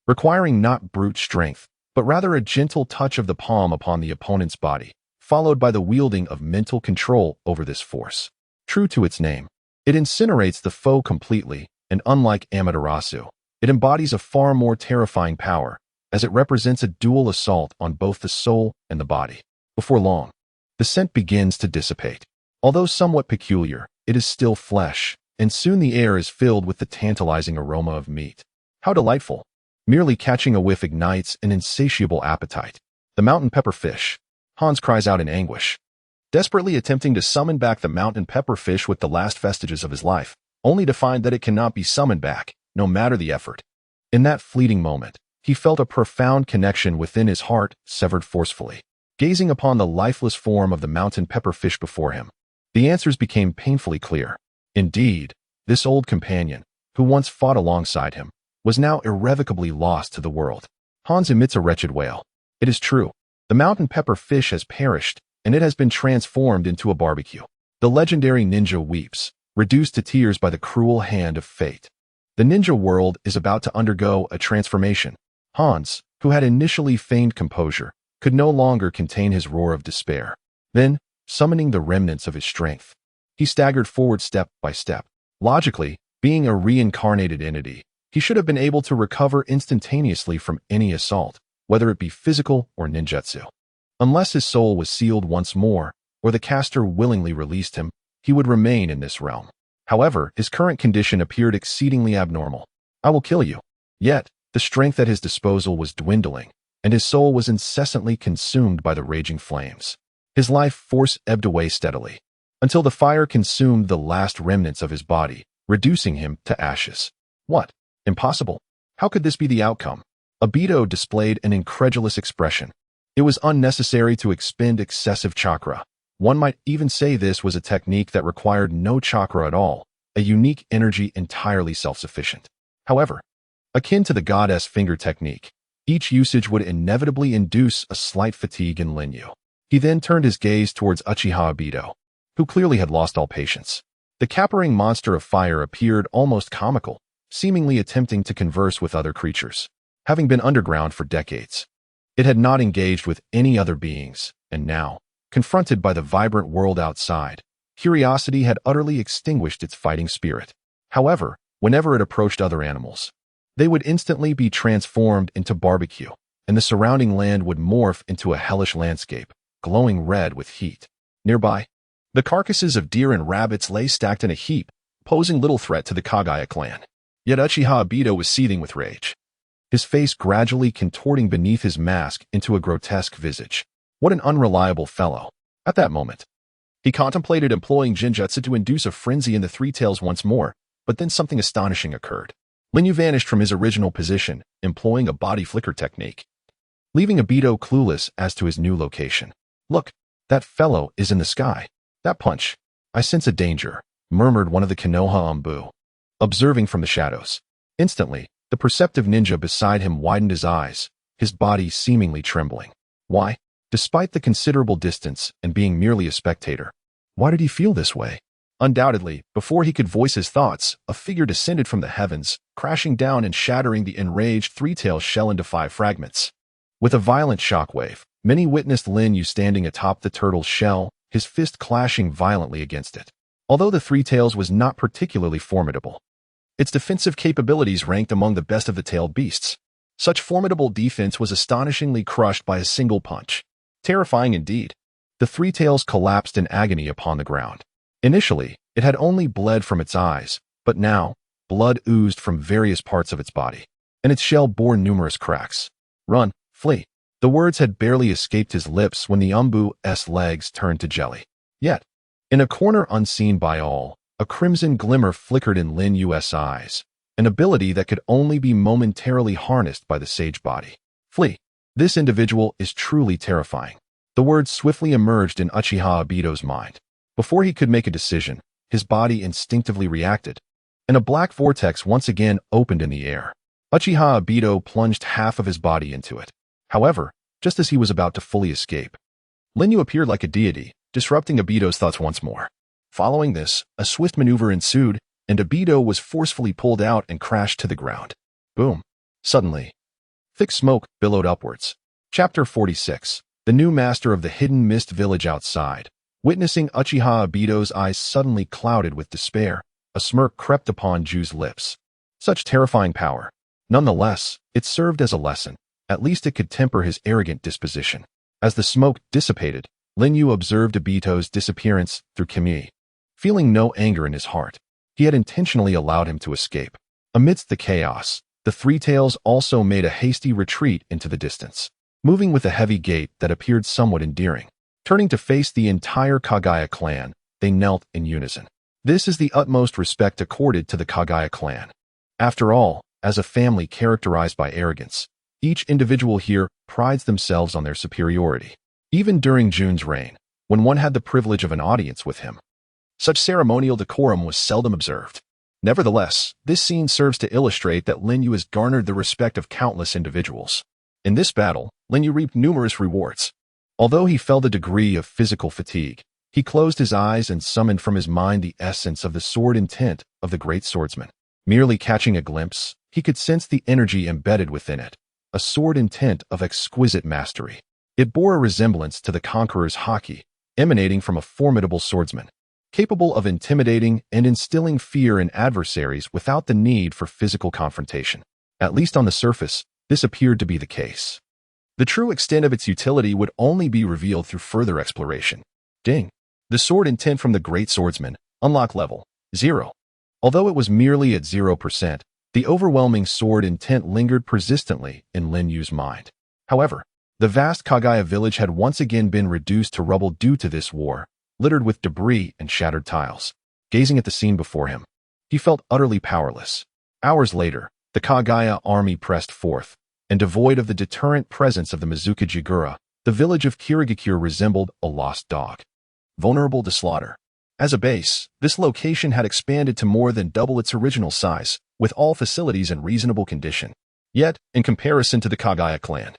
requiring not brute strength, but rather a gentle touch of the palm upon the opponent's body, followed by the wielding of mental control over this force. True to its name, it incinerates the foe completely, and unlike Amaterasu, it embodies a far more terrifying power, as it represents a dual assault on both the soul and the body. Before long, the scent begins to dissipate. Although somewhat peculiar, it is still flesh, and soon the air is filled with the tantalizing aroma of meat. How delightful! Merely catching a whiff ignites an insatiable appetite. The mountain pepper fish. Hans cries out in anguish, desperately attempting to summon back the mountain pepper fish with the last vestiges of his life, only to find that it cannot be summoned back, no matter the effort. In that fleeting moment, he felt a profound connection within his heart severed forcefully. Gazing upon the lifeless form of the mountain pepper fish before him, the answers became painfully clear. Indeed, this old companion, who once fought alongside him, was now irrevocably lost to the world. Hans emits a wretched wail. It is true. The mountain pepper fish has perished, and it has been transformed into a barbecue. The legendary ninja weeps, reduced to tears by the cruel hand of fate. The ninja world is about to undergo a transformation. Hans, who had initially feigned composure, could no longer contain his roar of despair. Then, summoning the remnants of his strength, he staggered forward step by step. Logically, being a reincarnated entity, he should have been able to recover instantaneously from any assault, whether it be physical or ninjutsu. Unless his soul was sealed once more, or the caster willingly released him, he would remain in this realm. However, his current condition appeared exceedingly abnormal. I will kill you. Yet, the strength at his disposal was dwindling, and his soul was incessantly consumed by the raging flames. His life force ebbed away steadily, until the fire consumed the last remnants of his body, reducing him to ashes. What? Impossible. How could this be the outcome? Obito displayed an incredulous expression. It was unnecessary to expend excessive chakra. One might even say this was a technique that required no chakra at all, a unique energy entirely self-sufficient. However, akin to the goddess finger technique, each usage would inevitably induce a slight fatigue in Linyu. He then turned his gaze towards Uchiha Obito, who clearly had lost all patience. The capering monster of fire appeared almost comical, seemingly attempting to converse with other creatures. Having been underground for decades, it had not engaged with any other beings, and now, confronted by the vibrant world outside, curiosity had utterly extinguished its fighting spirit. However, whenever it approached other animals, they would instantly be transformed into barbecue, and the surrounding land would morph into a hellish landscape, glowing red with heat. Nearby, the carcasses of deer and rabbits lay stacked in a heap, posing little threat to the Kagaya clan. Yet Uchiha Obito was seething with rage, his face gradually contorting beneath his mask into a grotesque visage. What an unreliable fellow. At that moment, he contemplated employing Jinjutsu to induce a frenzy in the Three Tails once more, but then something astonishing occurred. Linyu vanished from his original position, employing a body flicker technique, leaving Obito clueless as to his new location. Look, that fellow is in the sky. That punch. I sense a danger, murmured one of the Konoha Anbu, observing from the shadows. Instantly, the perceptive ninja beside him widened his eyes, his body seemingly trembling. Why? Despite the considerable distance and being merely a spectator, why did he feel this way? Undoubtedly, before he could voice his thoughts, a figure descended from the heavens, crashing down and shattering the enraged three-tailed shell into 5 fragments. With a violent shockwave, many witnessed Linyu standing atop the turtle's shell, his fist clashing violently against it. Although the Three Tails was not particularly formidable, its defensive capabilities ranked among the best of the tailed beasts. Such formidable defense was astonishingly crushed by a single punch. Terrifying indeed. The Three Tails collapsed in agony upon the ground. Initially, it had only bled from its eyes, but now, blood oozed from various parts of its body, and its shell bore numerous cracks. Run, flee. The words had barely escaped his lips when the Umbu's legs turned to jelly. Yet, in a corner unseen by all, a crimson glimmer flickered in Lin Yu's eyes, an ability that could only be momentarily harnessed by the sage body. Flee. This individual is truly terrifying. The words swiftly emerged in Uchiha Obito's mind. Before he could make a decision, his body instinctively reacted, and a black vortex once again opened in the air. Uchiha Obito plunged half of his body into it. However, just as he was about to fully escape, Linyu appeared like a deity, disrupting Obito's thoughts once more. Following this, a swift maneuver ensued, and Obito was forcefully pulled out and crashed to the ground. Boom. Suddenly, thick smoke billowed upwards. Chapter 46. The new master of the hidden mist village outside. Witnessing Uchiha Obito's eyes suddenly clouded with despair, a smirk crept upon Ju's lips. Such terrifying power. Nonetheless, it served as a lesson. At least it could temper his arrogant disposition. As the smoke dissipated, Linyu observed Obito's disappearance through chime. Feeling no anger in his heart, he had intentionally allowed him to escape. Amidst the chaos, the Three Tails also made a hasty retreat into the distance, moving with a heavy gait that appeared somewhat endearing. Turning to face the entire Kagaya clan, they knelt in unison. This is the utmost respect accorded to the Kagaya clan. After all, as a family characterized by arrogance, each individual here prides themselves on their superiority. Even during Jun's reign, when one had the privilege of an audience with him, such ceremonial decorum was seldom observed. Nevertheless, this scene serves to illustrate that Linyu has garnered the respect of countless individuals. In this battle, Linyu reaped numerous rewards. Although he felt a degree of physical fatigue, he closed his eyes and summoned from his mind the essence of the sword intent of the great swordsman. Merely catching a glimpse, he could sense the energy embedded within it, a sword intent of exquisite mastery. It bore a resemblance to the conqueror's haki, emanating from a formidable swordsman, capable of intimidating and instilling fear in adversaries without the need for physical confrontation. At least on the surface, this appeared to be the case. The true extent of its utility would only be revealed through further exploration. Ding. The sword intent from the Great Swordsman, unlock level 0. Although it was merely at 0%, the overwhelming sword intent lingered persistently in Lin Yu's mind. However, the vast Kagaya village had once again been reduced to rubble due to this war, littered with debris and shattered tiles. Gazing at the scene before him, he felt utterly powerless. Hours later, the Kagaya army pressed forth, and devoid of the deterrent presence of the Mizuka Jigura, the village of Kirigakure resembled a lost dog, vulnerable to slaughter. As a base, this location had expanded to more than double its original size, with all facilities in reasonable condition. Yet, in comparison to the Kagaya clan,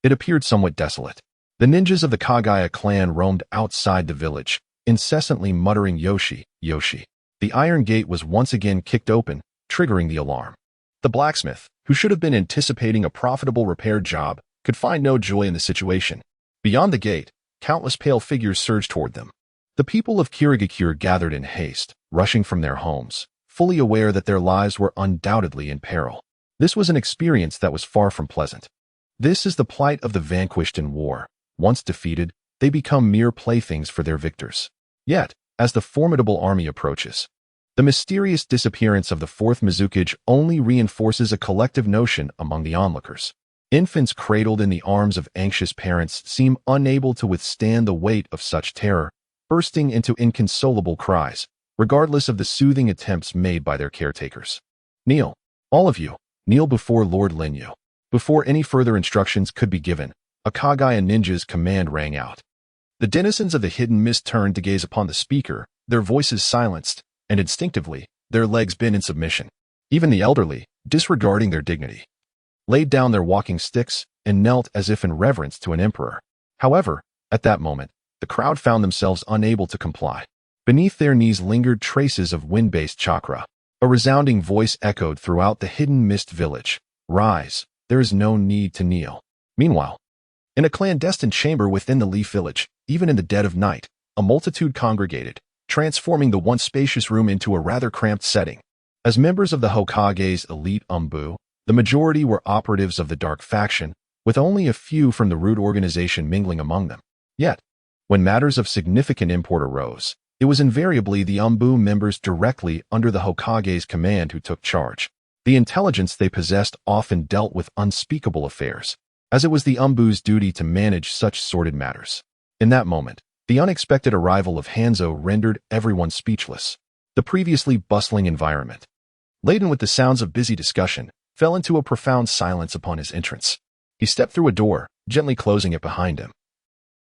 it appeared somewhat desolate. The ninjas of the Kagaya clan roamed outside the village, incessantly muttering Yoshi, Yoshi. The iron gate was once again kicked open, triggering the alarm. The blacksmith, who should have been anticipating a profitable repair job, could find no joy in the situation. Beyond the gate, countless pale figures surged toward them. The people of Kirigakure gathered in haste, rushing from their homes, fully aware that their lives were undoubtedly in peril. This was an experience that was far from pleasant. This is the plight of the vanquished in war. Once defeated, they become mere playthings for their victors. Yet, as the formidable army approaches, the mysterious disappearance of the fourth Mizukage only reinforces a collective notion among the onlookers. Infants cradled in the arms of anxious parents seem unable to withstand the weight of such terror, bursting into inconsolable cries, regardless of the soothing attempts made by their caretakers. Kneel, all of you, kneel before Lord Lin Yu. Before any further instructions could be given, a Kagaya ninja's command rang out. The denizens of the hidden mist turned to gaze upon the speaker, their voices silenced, and instinctively, their legs bent in submission. Even the elderly, disregarding their dignity, laid down their walking sticks and knelt as if in reverence to an emperor. However, at that moment, the crowd found themselves unable to comply. Beneath their knees lingered traces of wind-based chakra. A resounding voice echoed throughout the hidden mist village. Rise, there is no need to kneel. Meanwhile, in a clandestine chamber within the Leaf Village, even in the dead of night, a multitude congregated, transforming the once spacious room into a rather cramped setting. As members of the Hokage's elite Umbu, the majority were operatives of the Dark Faction, with only a few from the Root organization mingling among them. Yet, when matters of significant import arose, it was invariably the Umbu members directly under the Hokage's command who took charge. The intelligence they possessed often dealt with unspeakable affairs, as it was the Umbu's duty to manage such sordid matters. In that moment, the unexpected arrival of Hanzo rendered everyone speechless. The previously bustling environment, laden with the sounds of busy discussion, fell into a profound silence upon his entrance. He stepped through a door, gently closing it behind him,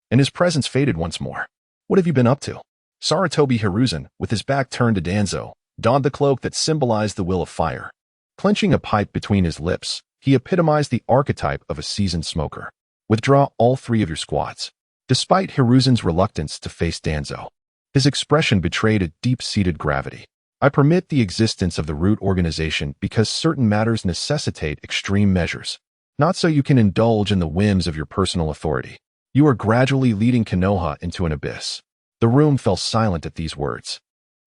and his presence faded once more. What have you been up to? Sarutobi Hiruzen, with his back turned to Danzo, donned the cloak that symbolized the will of fire. Clenching a pipe between his lips, he epitomized the archetype of a seasoned smoker. Withdraw all three of your squads. Despite Hiruzen's reluctance to face Danzo, his expression betrayed a deep-seated gravity. I permit the existence of the Root organization because certain matters necessitate extreme measures, not so you can indulge in the whims of your personal authority. You are gradually leading Konoha into an abyss. The room fell silent at these words.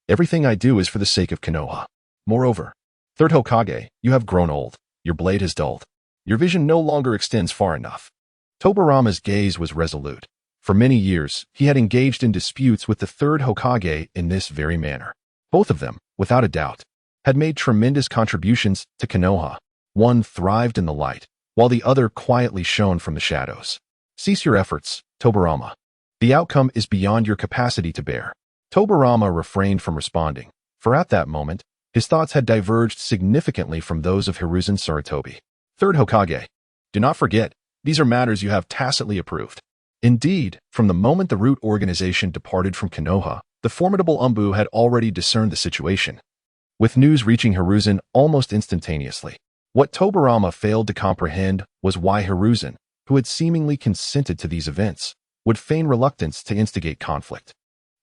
Everything I do is for the sake of Konoha. Moreover, Third Hokage, you have grown old. Your blade has dulled. Your vision no longer extends far enough. Tobarama's gaze was resolute. For many years, he had engaged in disputes with the third Hokage in this very manner. Both of them, without a doubt, had made tremendous contributions to Konoha. One thrived in the light, while the other quietly shone from the shadows. Cease your efforts, Tobarama. The outcome is beyond your capacity to bear. Tobarama refrained from responding, for at that moment, his thoughts had diverged significantly from those of Hiruzen Sarutobi. Third Hokage, do not forget, these are matters you have tacitly approved. Indeed, from the moment the Root organization departed from Konoha, the formidable Umbu had already discerned the situation, with news reaching Hiruzen almost instantaneously. What Tobarama failed to comprehend was why Hiruzen, who had seemingly consented to these events, would feign reluctance to instigate conflict.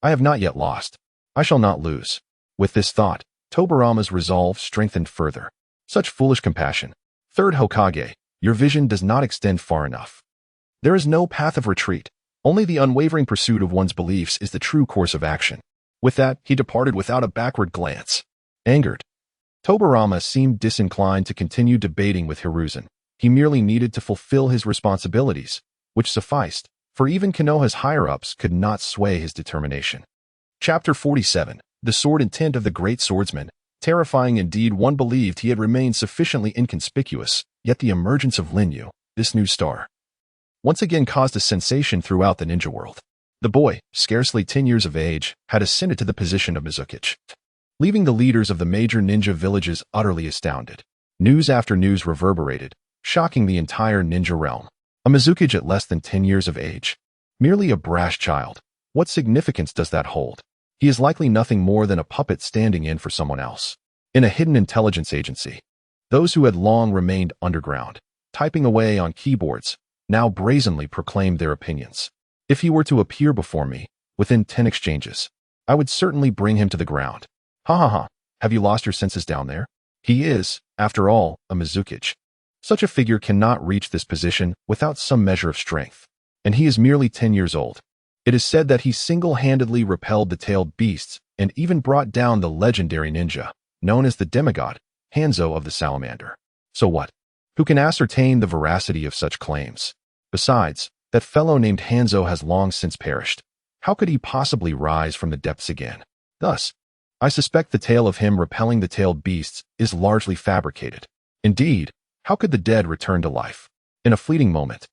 I have not yet lost. I shall not lose. With this thought, Tobarama's resolve strengthened further. Such foolish compassion. Third Hokage, your vision does not extend far enough. There is no path of retreat. Only the unwavering pursuit of one's beliefs is the true course of action. With that, he departed without a backward glance. Angered, Tobarama seemed disinclined to continue debating with Hiruzen. He merely needed to fulfill his responsibilities, which sufficed, for even Konoha's higher-ups could not sway his determination. Chapter 47. The Sword Intent of the Great Swordsman. Terrifying indeed, one believed he had remained sufficiently inconspicuous, yet the emergence of Linyu, this new star, once again caused a sensation throughout the ninja world. The boy, scarcely 10 years of age, had ascended to the position of Mizukichi, leaving the leaders of the major ninja villages utterly astounded. News after news reverberated, shocking the entire ninja realm. A Mizukichi at less than 10 years of age. Merely a brash child. What significance does that hold? He is likely nothing more than a puppet standing in for someone else. In a hidden intelligence agency. Those who had long remained underground, typing away on keyboards, now brazenly proclaimed their opinions. If he were to appear before me, within 10 exchanges, I would certainly bring him to the ground. Ha ha ha, have you lost your senses down there? He is, after all, a Mizukichi. Such a figure cannot reach this position without some measure of strength. And he is merely 10 years old. It is said that he single-handedly repelled the tailed beasts and even brought down the legendary ninja, known as the demigod, Hanzo of the Salamander. So what? Who can ascertain the veracity of such claims? Besides, that fellow named Hanzo has long since perished. How could he possibly rise from the depths again? Thus, I suspect the tale of him repelling the tailed beasts is largely fabricated. Indeed, how could the dead return to life? In a fleeting moment,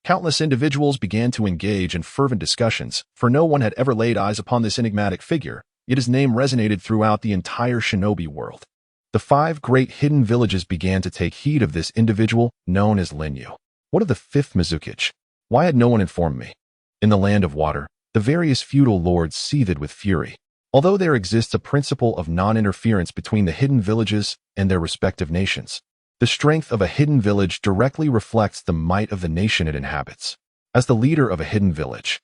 countless individuals began to engage in fervent discussions, for no one had ever laid eyes upon this enigmatic figure, yet his name resonated throughout the entire shinobi world. The 5 great hidden villages began to take heed of this individual known as Linyu. What of the 5th Mizukichi? Why had no one informed me? In the land of water, the various feudal lords seethed with fury. Although there exists a principle of non-interference between the hidden villages and their respective nations, the strength of a hidden village directly reflects the might of the nation it inhabits. As the leader of a hidden village,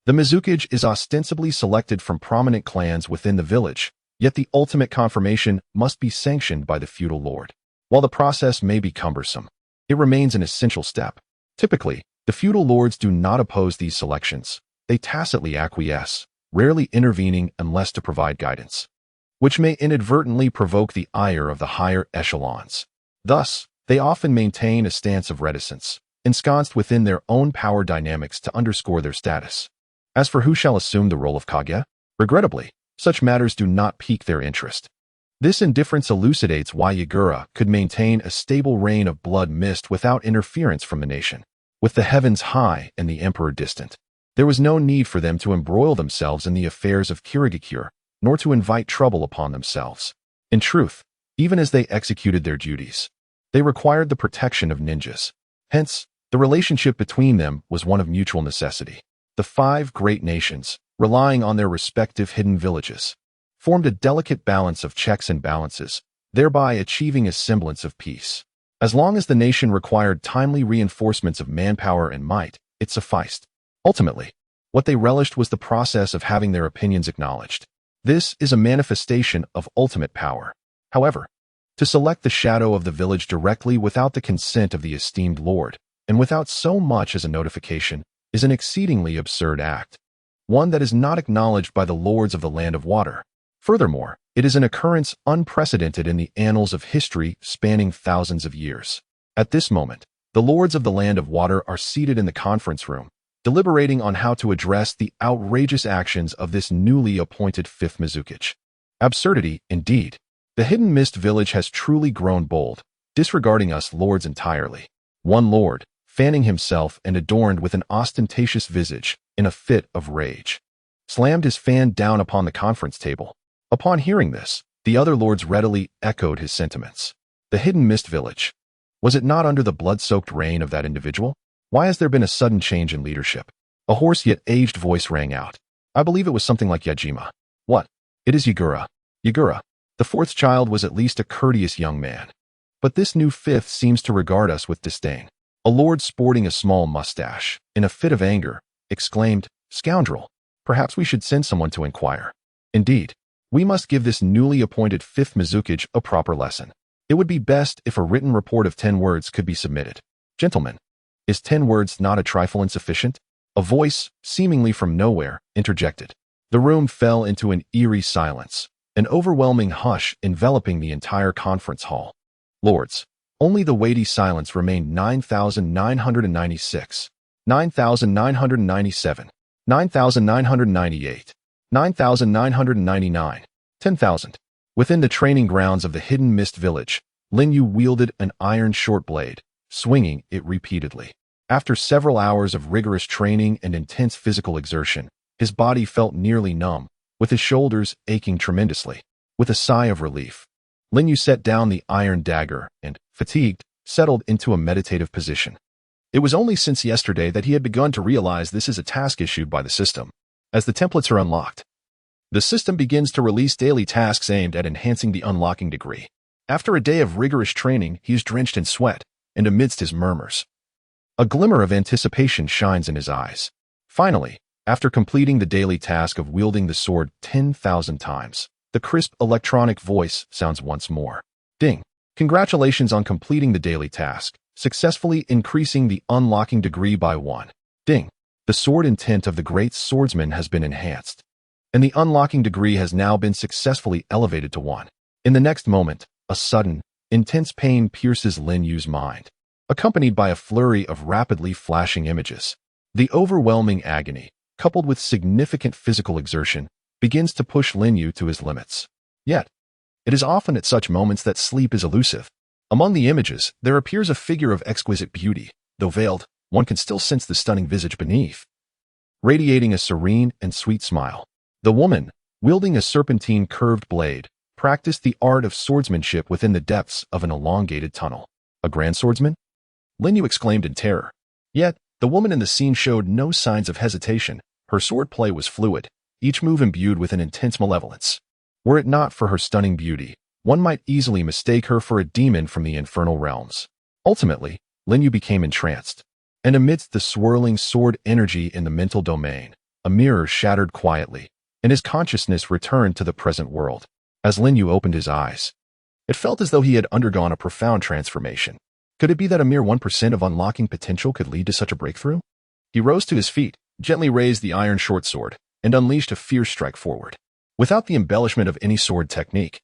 the Mizukichi is ostensibly selected from prominent clans within the village, yet the ultimate confirmation must be sanctioned by the feudal lord. While the process may be cumbersome, it remains an essential step. Typically, the feudal lords do not oppose these selections. They tacitly acquiesce, rarely intervening unless to provide guidance, which may inadvertently provoke the ire of the higher echelons. Thus, they often maintain a stance of reticence, ensconced within their own power dynamics to underscore their status. As for who shall assume the role of Kage, regrettably, such matters do not pique their interest. This indifference elucidates why Yagura could maintain a stable reign of blood mist without interference from the nation. With the heavens high and the emperor distant, there was no need for them to embroil themselves in the affairs of Kirigakure, nor to invite trouble upon themselves. In truth, even as they executed their duties, they required the protection of ninjas. Hence, the relationship between them was one of mutual necessity. The 5 great nations, relying on their respective hidden villages, formed a delicate balance of checks and balances, thereby achieving a semblance of peace. As long as the nation required timely reinforcements of manpower and might, it sufficed. Ultimately, what they relished was the process of having their opinions acknowledged. This is a manifestation of ultimate power. However, to select the shadow of the village directly without the consent of the esteemed lord, and without so much as a notification, is an exceedingly absurd act, one that is not acknowledged by the lords of the land of water. Furthermore, it is an occurrence unprecedented in the annals of history spanning thousands of years. At this moment, the lords of the land of water are seated in the conference room, deliberating on how to address the outrageous actions of this newly appointed 5th Mizukichi. Absurdity, indeed. The hidden mist village has truly grown bold, disregarding us lords entirely. One lord, fanning himself and adorned with an ostentatious visage, in a fit of rage, slammed his fan down upon the conference table. Upon hearing this, the other lords readily echoed his sentiments. The hidden mist village. Was it not under the blood-soaked reign of that individual? Why has there been a sudden change in leadership? A hoarse yet aged voice rang out. I believe it was something like Yajima. What? It is Yagura. Yagura. The 4th child was at least a courteous young man. But this new 5th seems to regard us with disdain. A lord sporting a small mustache, in a fit of anger, exclaimed, Scoundrel! Perhaps we should send someone to inquire. Indeed, we must give this newly appointed 5th Mizukichi a proper lesson. It would be best if a written report of 10 words could be submitted. Gentlemen, is 10 words not a trifle insufficient? A voice, seemingly from nowhere, interjected. The room fell into an eerie silence, an overwhelming hush enveloping the entire conference hall. Lords, Only the weighty silence remained. 9,996, 9,997, 9,998, 9,999, 10,000. Within the training grounds of the hidden mist village, Lin Yu wielded an iron short blade, swinging it repeatedly. After several hours of rigorous training and intense physical exertion, his body felt nearly numb, with his shoulders aching tremendously. With a sigh of relief, Lin Yu set down the iron dagger and, fatigued, settled into a meditative position. It was only since yesterday that he had begun to realize this is a task issued by the system. As the templates are unlocked, the system begins to release daily tasks aimed at enhancing the unlocking degree. After a day of rigorous training, he is drenched in sweat, and amidst his murmurs, a glimmer of anticipation shines in his eyes. Finally, after completing the daily task of wielding the sword 10,000 times, the crisp electronic voice sounds once more. Ding! Congratulations on completing the daily task, successfully increasing the unlocking degree by 1. Ding! The sword intent of the great swordsman has been enhanced, and the unlocking degree has now been successfully elevated to 1. In the next moment, a sudden, intense pain pierces Lin Yu's mind, accompanied by a flurry of rapidly flashing images. The overwhelming agony, coupled with significant physical exertion, begins to push Lin Yu to his limits. Yet, it is often at such moments that sleep is elusive. Among the images, there appears a figure of exquisite beauty. Though veiled, one can still sense the stunning visage beneath, radiating a serene and sweet smile. The woman, wielding a serpentine curved blade, practiced the art of swordsmanship within the depths of an elongated tunnel. A grand swordsman? Lin Yu exclaimed in terror. Yet, the woman in the scene showed no signs of hesitation. Her swordplay was fluid, each move imbued with an intense malevolence. Were it not for her stunning beauty, one might easily mistake her for a demon from the infernal realms. Ultimately, Lin Yu became entranced, and amidst the swirling sword energy in the mental domain, a mirror shattered quietly, and his consciousness returned to the present world. As Lin Yu opened his eyes, it felt as though he had undergone a profound transformation. Could it be that a mere 1% of unlocking potential could lead to such a breakthrough? He rose to his feet, gently raised the iron short sword, and unleashed a fierce strike forward. Without the embellishment of any sword technique,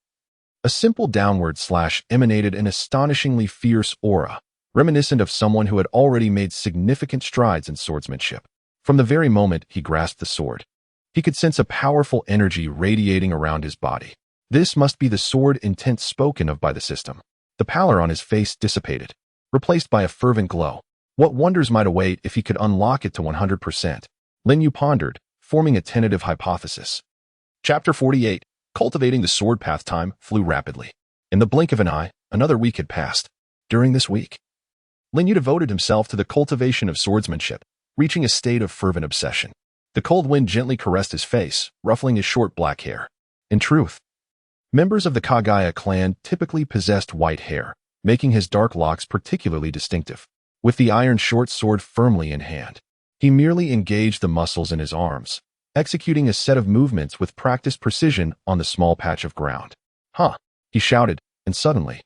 a simple downward slash emanated an astonishingly fierce aura, reminiscent of someone who had already made significant strides in swordsmanship. From the very moment he grasped the sword, he could sense a powerful energy radiating around his body. This must be the sword intent spoken of by the system. The pallor on his face dissipated, replaced by a fervent glow. What wonders might await if he could unlock it to 100%? Lin Yu pondered, forming a tentative hypothesis. Chapter 48. Cultivating the sword path. Time flew rapidly. In the blink of an eye, another week had passed. During this week, Lin Yu devoted himself to the cultivation of swordsmanship, reaching a state of fervent obsession. The cold wind gently caressed his face, ruffling his short black hair. In truth, members of the Kagaya clan typically possessed white hair, making his dark locks particularly distinctive. With the iron short sword firmly in hand, he merely engaged the muscles in his arms, executing a set of movements with practiced precision on the small patch of ground. "Huh!" he shouted, and suddenly,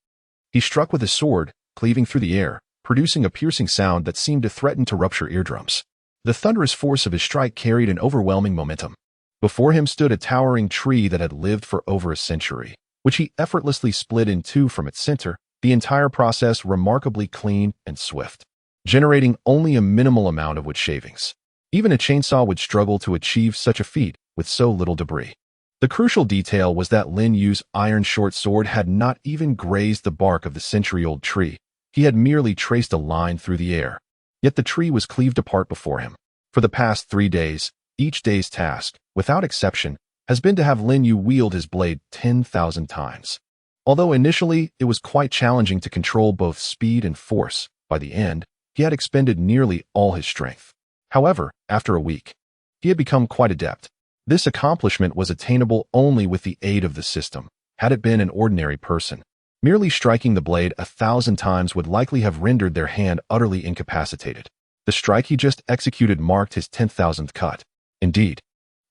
he struck with his sword, cleaving through the air, producing a piercing sound that seemed to threaten to rupture eardrums. The thunderous force of his strike carried an overwhelming momentum. Before him stood a towering tree that had lived for over a century, which he effortlessly split in two from its center, the entire process remarkably clean and swift, generating only a minimal amount of wood shavings. Even a chainsaw would struggle to achieve such a feat with so little debris. The crucial detail was that Lin Yu's iron short sword had not even grazed the bark of the century-old tree. He had merely traced a line through the air. Yet the tree was cleaved apart before him. For the past 3 days, each day's task, without exception, has been to have Lin Yu wield his blade 10,000 times. Although initially it was quite challenging to control both speed and force, by the end, he had expended nearly all his strength. However, after a week, he had become quite adept. This accomplishment was attainable only with the aid of the system. Had it been an ordinary person, merely striking the blade 1,000 times would likely have rendered their hand utterly incapacitated. The strike he just executed marked his 10,000th cut. Indeed,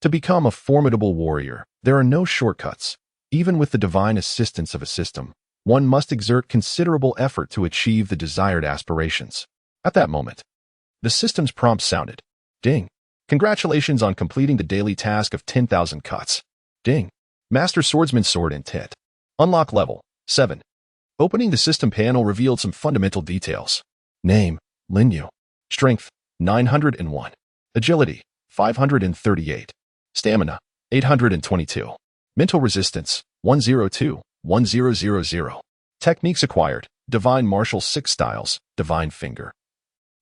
to become a formidable warrior, there are no shortcuts. Even with the divine assistance of a system, one must exert considerable effort to achieve the desired aspirations. At that moment, the system's prompt sounded. Ding. Congratulations on completing the daily task of 10,000 cuts. Ding. Master Swordsman Sword Intent. Unlock level 7. Opening the system panel revealed some fundamental details. Name, Lin Yu. Strength, 901. Agility, 538. Stamina, 822. Mental resistance, 102, 1000. Techniques acquired, Divine Martial 6 Styles, Divine Finger.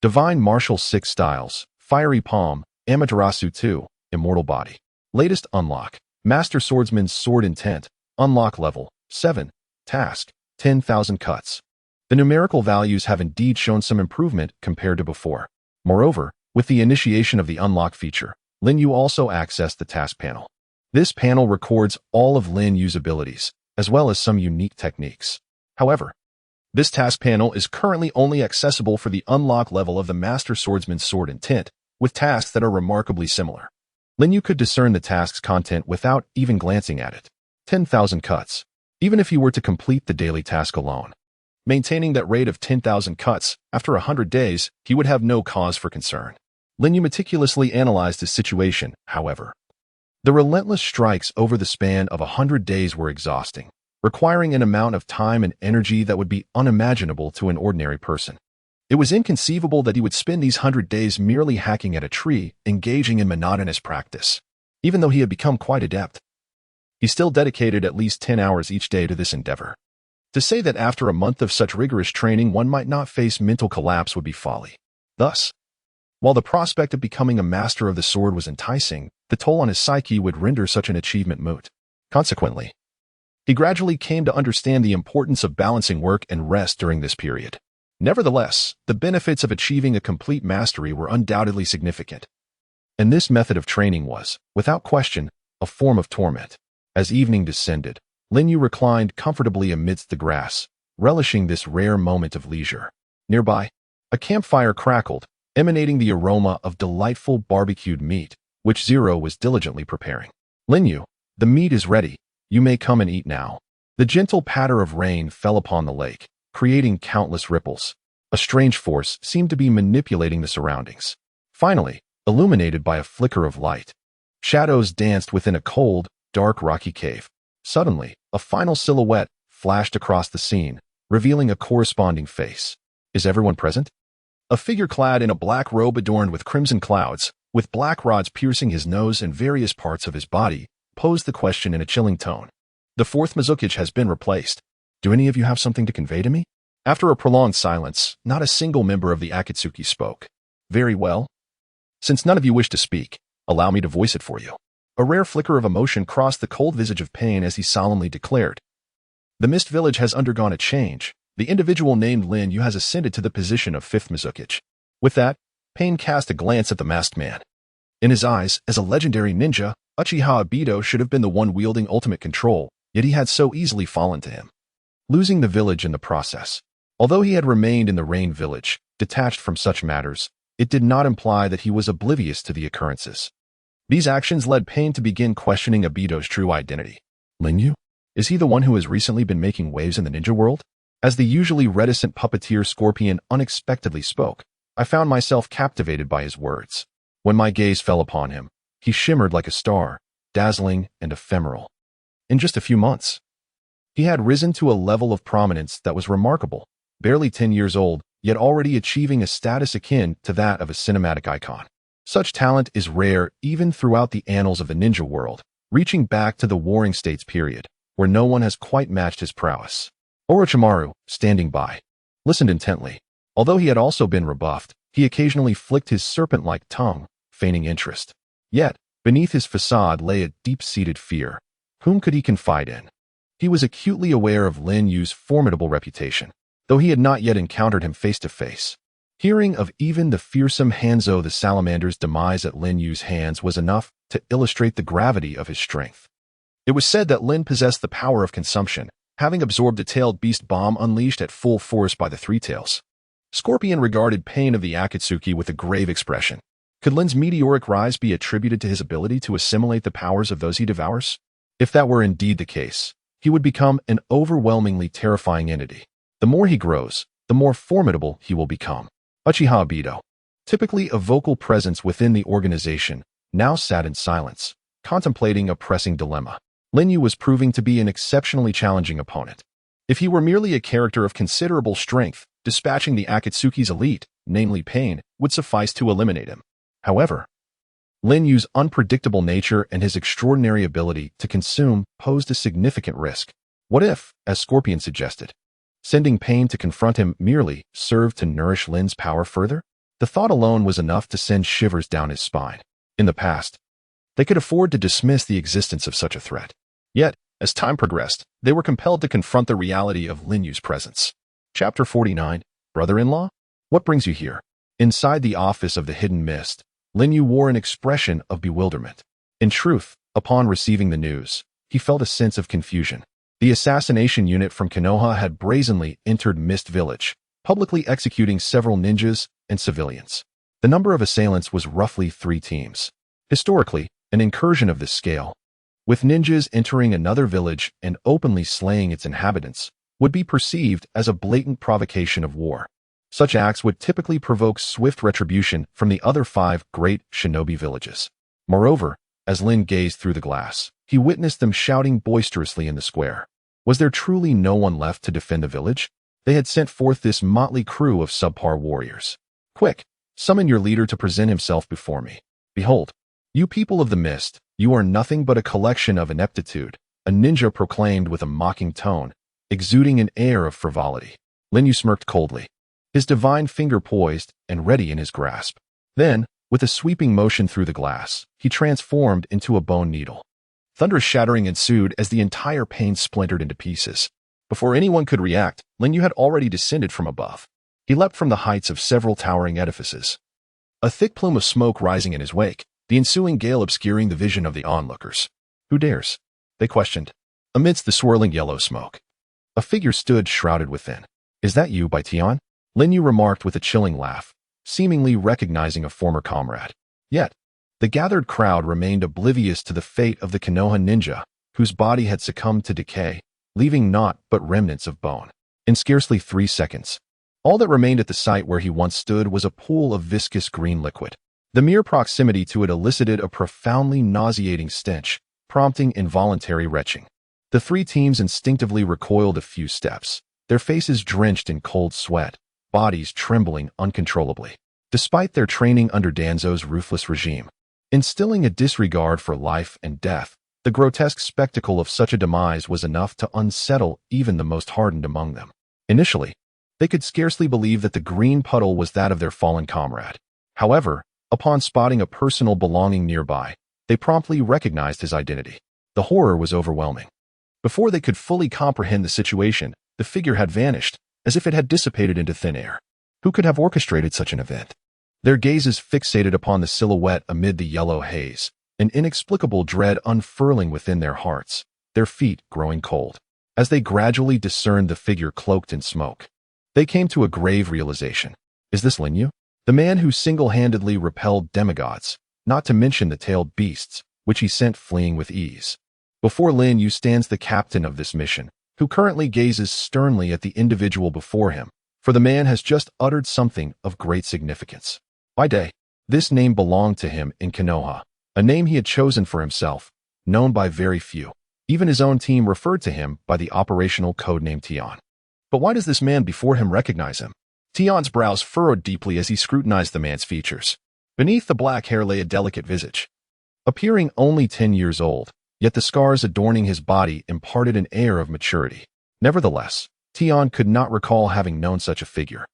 Divine Martial 6 Styles, Fiery Palm, Amaterasu 2, Immortal Body. Latest unlock, Master Swordsman's Sword Intent, unlock level, 7, task, 10,000 cuts. The numerical values have indeed shown some improvement compared to before. Moreover, with the initiation of the unlock feature, Lin Yu also accessed the task panel. This panel records all of Lin Yu's abilities, as well as some unique techniques. However, this task panel is currently only accessible for the unlock level of the Master Swordsman's Sword Intent, with tasks that are remarkably similar. Lin Yu could discern the task's content without even glancing at it. 10,000 cuts. Even if he were to complete the daily task alone, maintaining that rate of 10,000 cuts after 100 days, he would have no cause for concern. Lin Yu meticulously analyzed his situation, however. The relentless strikes over the span of 100 days were exhausting, requiring an amount of time and energy that would be unimaginable to an ordinary person. It was inconceivable that he would spend these 100 days merely hacking at a tree, engaging in monotonous practice. Even though he had become quite adept, he still dedicated at least 10 hours each day to this endeavor. To say that after a month of such rigorous training one might not face mental collapse would be folly. Thus, while the prospect of becoming a master of the sword was enticing, the toll on his psyche would render such an achievement moot. Consequently, he gradually came to understand the importance of balancing work and rest during this period. Nevertheless, the benefits of achieving a complete mastery were undoubtedly significant. And this method of training was, without question, a form of torment. As evening descended, Lin Yu reclined comfortably amidst the grass, relishing this rare moment of leisure. Nearby, a campfire crackled, emanating the aroma of delightful barbecued meat, which Zero was diligently preparing. Lin Yu, the meat is ready. You may come and eat now. The gentle patter of rain fell upon the lake, creating countless ripples. A strange force seemed to be manipulating the surroundings. Finally, illuminated by a flicker of light, shadows danced within a cold, dark rocky cave. Suddenly, a final silhouette flashed across the scene, revealing a corresponding face. Is everyone present? A figure clad in a black robe adorned with crimson clouds, with black rods piercing his nose and various parts of his body, posed the question in a chilling tone. The fourth Mizuki's has been replaced. Do any of you have something to convey to me? After a prolonged silence, not a single member of the Akatsuki spoke. Very well. Since none of you wish to speak, allow me to voice it for you. A rare flicker of emotion crossed the cold visage of Pain as he solemnly declared. The Mist Village has undergone a change. The individual named Lin Yu has ascended to the position of fifth Mizuki's. With that, Pain cast a glance at the masked man. In his eyes, as a legendary ninja, Uchiha Obito should have been the one wielding ultimate control, yet he had so easily fallen to him, losing the village in the process. Although he had remained in the Rain Village, detached from such matters, it did not imply that he was oblivious to the occurrences. These actions led Pain to begin questioning Obito's true identity. Lin Yu? Is he the one who has recently been making waves in the ninja world? As the usually reticent puppeteer Scorpion unexpectedly spoke, I found myself captivated by his words. When my gaze fell upon him, he shimmered like a star, dazzling and ephemeral. In just a few months, he had risen to a level of prominence that was remarkable, barely 10 years old, yet already achieving a status akin to that of a cinematic icon. Such talent is rare even throughout the annals of the ninja world, reaching back to the Warring States period, where no one has quite matched his prowess. Orochimaru, standing by, listened intently. Although he had also been rebuffed, he occasionally flicked his serpent-like tongue, feigning interest. Yet, beneath his facade lay a deep-seated fear. Whom could he confide in? He was acutely aware of Lin Yu's formidable reputation, though he had not yet encountered him face to face. Hearing of even the fearsome Hanzo the Salamander's demise at Lin Yu's hands was enough to illustrate the gravity of his strength. It was said that Lin possessed the power of consumption, having absorbed a tailed beast bomb unleashed at full force by the Three Tails. Scorpion regarded Pain of the Akatsuki with a grave expression. Could Lin's meteoric rise be attributed to his ability to assimilate the powers of those he devours? If that were indeed the case, he would become an overwhelmingly terrifying entity. The more he grows, the more formidable he will become. Uchiha Obito, typically a vocal presence within the organization, now sat in silence, contemplating a pressing dilemma. Lin Yu was proving to be an exceptionally challenging opponent. If he were merely a character of considerable strength, dispatching the Akatsuki's elite, namely Pain, would suffice to eliminate him. However, Lin Yu's unpredictable nature and his extraordinary ability to consume posed a significant risk. What if, as Scorpion suggested, sending Pain to confront him merely served to nourish Lin's power further? The thought alone was enough to send shivers down his spine. In the past, they could afford to dismiss the existence of such a threat. Yet, as time progressed, they were compelled to confront the reality of Lin Yu's presence. Chapter 49, Brother-in-Law? What brings you here? Inside the office of the Hidden Mist, Lin Yu wore an expression of bewilderment. In truth, upon receiving the news, he felt a sense of confusion. The assassination unit from Konoha had brazenly entered Mist Village, publicly executing several ninjas and civilians. The number of assailants was roughly 3 teams. Historically, an incursion of this scale, with ninjas entering another village and openly slaying its inhabitants, would be perceived as a blatant provocation of war. Such acts would typically provoke swift retribution from the other 5 great shinobi villages. Moreover, as Lin gazed through the glass, he witnessed them shouting boisterously in the square. Was there truly no one left to defend the village? They had sent forth this motley crew of subpar warriors. Quick, summon your leader to present himself before me. Behold, you people of the mist, you are nothing but a collection of ineptitude, a ninja proclaimed with a mocking tone, exuding an air of frivolity. Lin Yu smirked coldly, his divine finger poised and ready in his grasp. Then, with a sweeping motion through the glass, he transformed into a bone needle. Thunderous shattering ensued as the entire pane splintered into pieces. Before anyone could react, Lin Yu had already descended from above. He leapt from the heights of several towering edifices, a thick plume of smoke rising in his wake, the ensuing gale obscuring the vision of the onlookers. Who dares? They questioned. Amidst the swirling yellow smoke, a figure stood shrouded within. Is that you, Baitian? Lin Yu remarked with a chilling laugh, seemingly recognizing a former comrade. Yet, the gathered crowd remained oblivious to the fate of the Konoha ninja, whose body had succumbed to decay, leaving naught but remnants of bone. In scarcely 3 seconds, all that remained at the site where he once stood was a pool of viscous green liquid. The mere proximity to it elicited a profoundly nauseating stench, prompting involuntary retching. The 3 teams instinctively recoiled a few steps, their faces drenched in cold sweat, bodies trembling uncontrollably. Despite their training under Danzo's ruthless regime, instilling a disregard for life and death, the grotesque spectacle of such a demise was enough to unsettle even the most hardened among them. Initially, they could scarcely believe that the green puddle was that of their fallen comrade. However, upon spotting a personal belonging nearby, they promptly recognized his identity. The horror was overwhelming. Before they could fully comprehend the situation, the figure had vanished, as if it had dissipated into thin air. Who could have orchestrated such an event? Their gazes fixated upon the silhouette amid the yellow haze, an inexplicable dread unfurling within their hearts, their feet growing cold. As they gradually discerned the figure cloaked in smoke, they came to a grave realization. Is this Lin Yu? The man who single-handedly repelled demigods, not to mention the tailed beasts, which he sent fleeing with ease. Before Lin Yu stands the captain of this mission, who currently gazes sternly at the individual before him, for the man has just uttered something of great significance. By day, this name belonged to him in Konoha, a name he had chosen for himself, known by very few. Even his own team referred to him by the operational codename Tian. But why does this man before him recognize him? Tian's brows furrowed deeply as he scrutinized the man's features. Beneath the black hair lay a delicate visage, appearing only 10 years old, yet the scars adorning his body imparted an air of maturity. Nevertheless, Tian could not recall having known such a figure.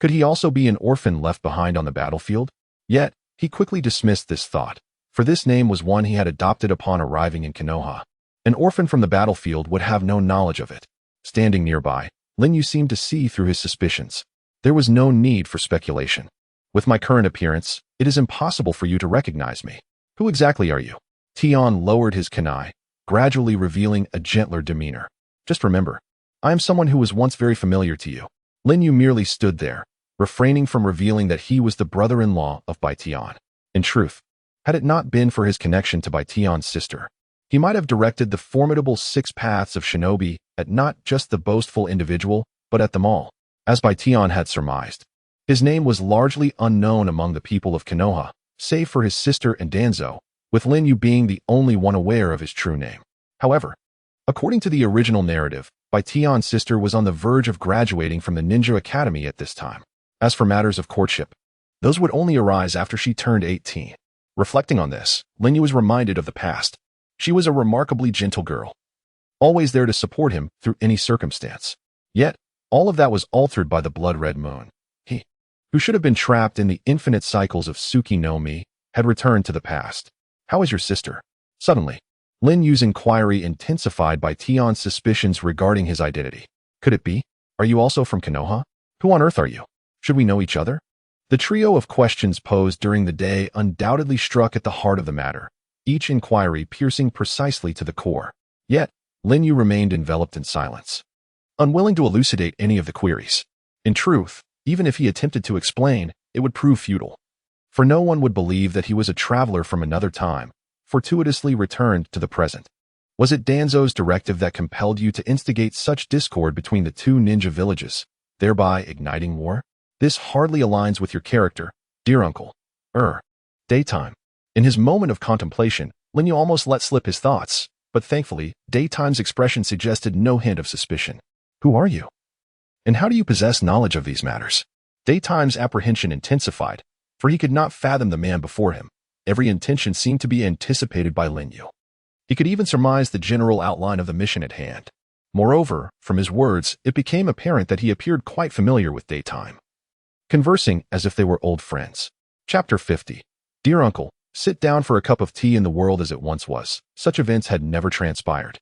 Could he also be an orphan left behind on the battlefield? Yet, he quickly dismissed this thought, for this name was one he had adopted upon arriving in Konoha. An orphan from the battlefield would have no knowledge of it. Standing nearby, Lin Yu seemed to see through his suspicions. There was no need for speculation. With my current appearance, it is impossible for you to recognize me. Who exactly are you? Tian lowered his kunai, gradually revealing a gentler demeanor. Just remember, I am someone who was once very familiar to you. Lin Yu merely stood there, refraining from revealing that he was the brother-in-law of Bai Tian. In truth, had it not been for his connection to Bai Tian's sister, he might have directed the formidable 6 paths of shinobi at not just the boastful individual, but at them all. As Bai Tian had surmised, his name was largely unknown among the people of Konoha, save for his sister and Danzo, with Lin Yu being the only one aware of his true name. However, according to the original narrative, Bai Tian's sister was on the verge of graduating from the Ninja Academy at this time. As for matters of courtship, those would only arise after she turned 18. Reflecting on this, Lin Yu was reminded of the past. She was a remarkably gentle girl, always there to support him through any circumstance. Yet, all of that was altered by the blood-red moon. He, who should have been trapped in the infinite cycles of Tsuki no Mi, had returned to the past. How is your sister? Suddenly, Lin Yu's inquiry intensified by Tian's suspicions regarding his identity. Could it be? Are you also from Konoha? Who on earth are you? Should we know each other? The trio of questions posed during the day undoubtedly struck at the heart of the matter, each inquiry piercing precisely to the core. Yet, Lin Yu remained enveloped in silence, unwilling to elucidate any of the queries. In truth, even if he attempted to explain, it would prove futile. For no one would believe that he was a traveler from another time, fortuitously returned to the present. Was it Danzo's directive that compelled you to instigate such discord between the two ninja villages, thereby igniting war? This hardly aligns with your character, dear uncle. Daytime. In his moment of contemplation, Lin Yu almost let slip his thoughts, but thankfully, Daytime's expression suggested no hint of suspicion. Who are you? And how do you possess knowledge of these matters? Daytime's apprehension intensified, for he could not fathom the man before him. Every intention seemed to be anticipated by Lin Yu. He could even surmise the general outline of the mission at hand. Moreover, from his words, it became apparent that he appeared quite familiar with Daytime, conversing as if they were old friends. Chapter 50. Dear uncle, sit down for a cup of tea. In the world as it once was, such events had never transpired.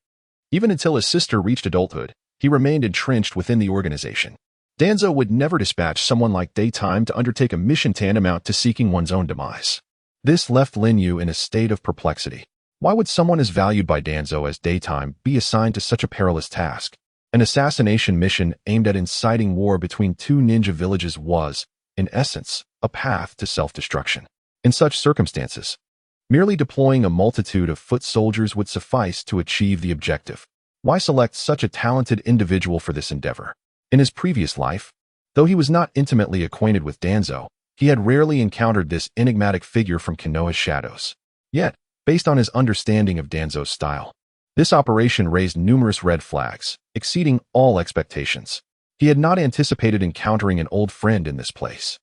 Even until his sister reached adulthood, he remained entrenched within the organization. Danzo would never dispatch someone like Daytime to undertake a mission tantamount to seeking one's own demise. This left Lin Yu in a state of perplexity. Why would someone as valued by Danzo as Daytime be assigned to such a perilous task? An assassination mission aimed at inciting war between two ninja villages was, in essence, a path to self-destruction. In such circumstances, merely deploying a multitude of foot soldiers would suffice to achieve the objective. Why select such a talented individual for this endeavor? In his previous life, though he was not intimately acquainted with Danzo, he had rarely encountered this enigmatic figure from Konoha's shadows. Yet, based on his understanding of Danzo's style, this operation raised numerous red flags, exceeding all expectations. He had not anticipated encountering an old friend in this place.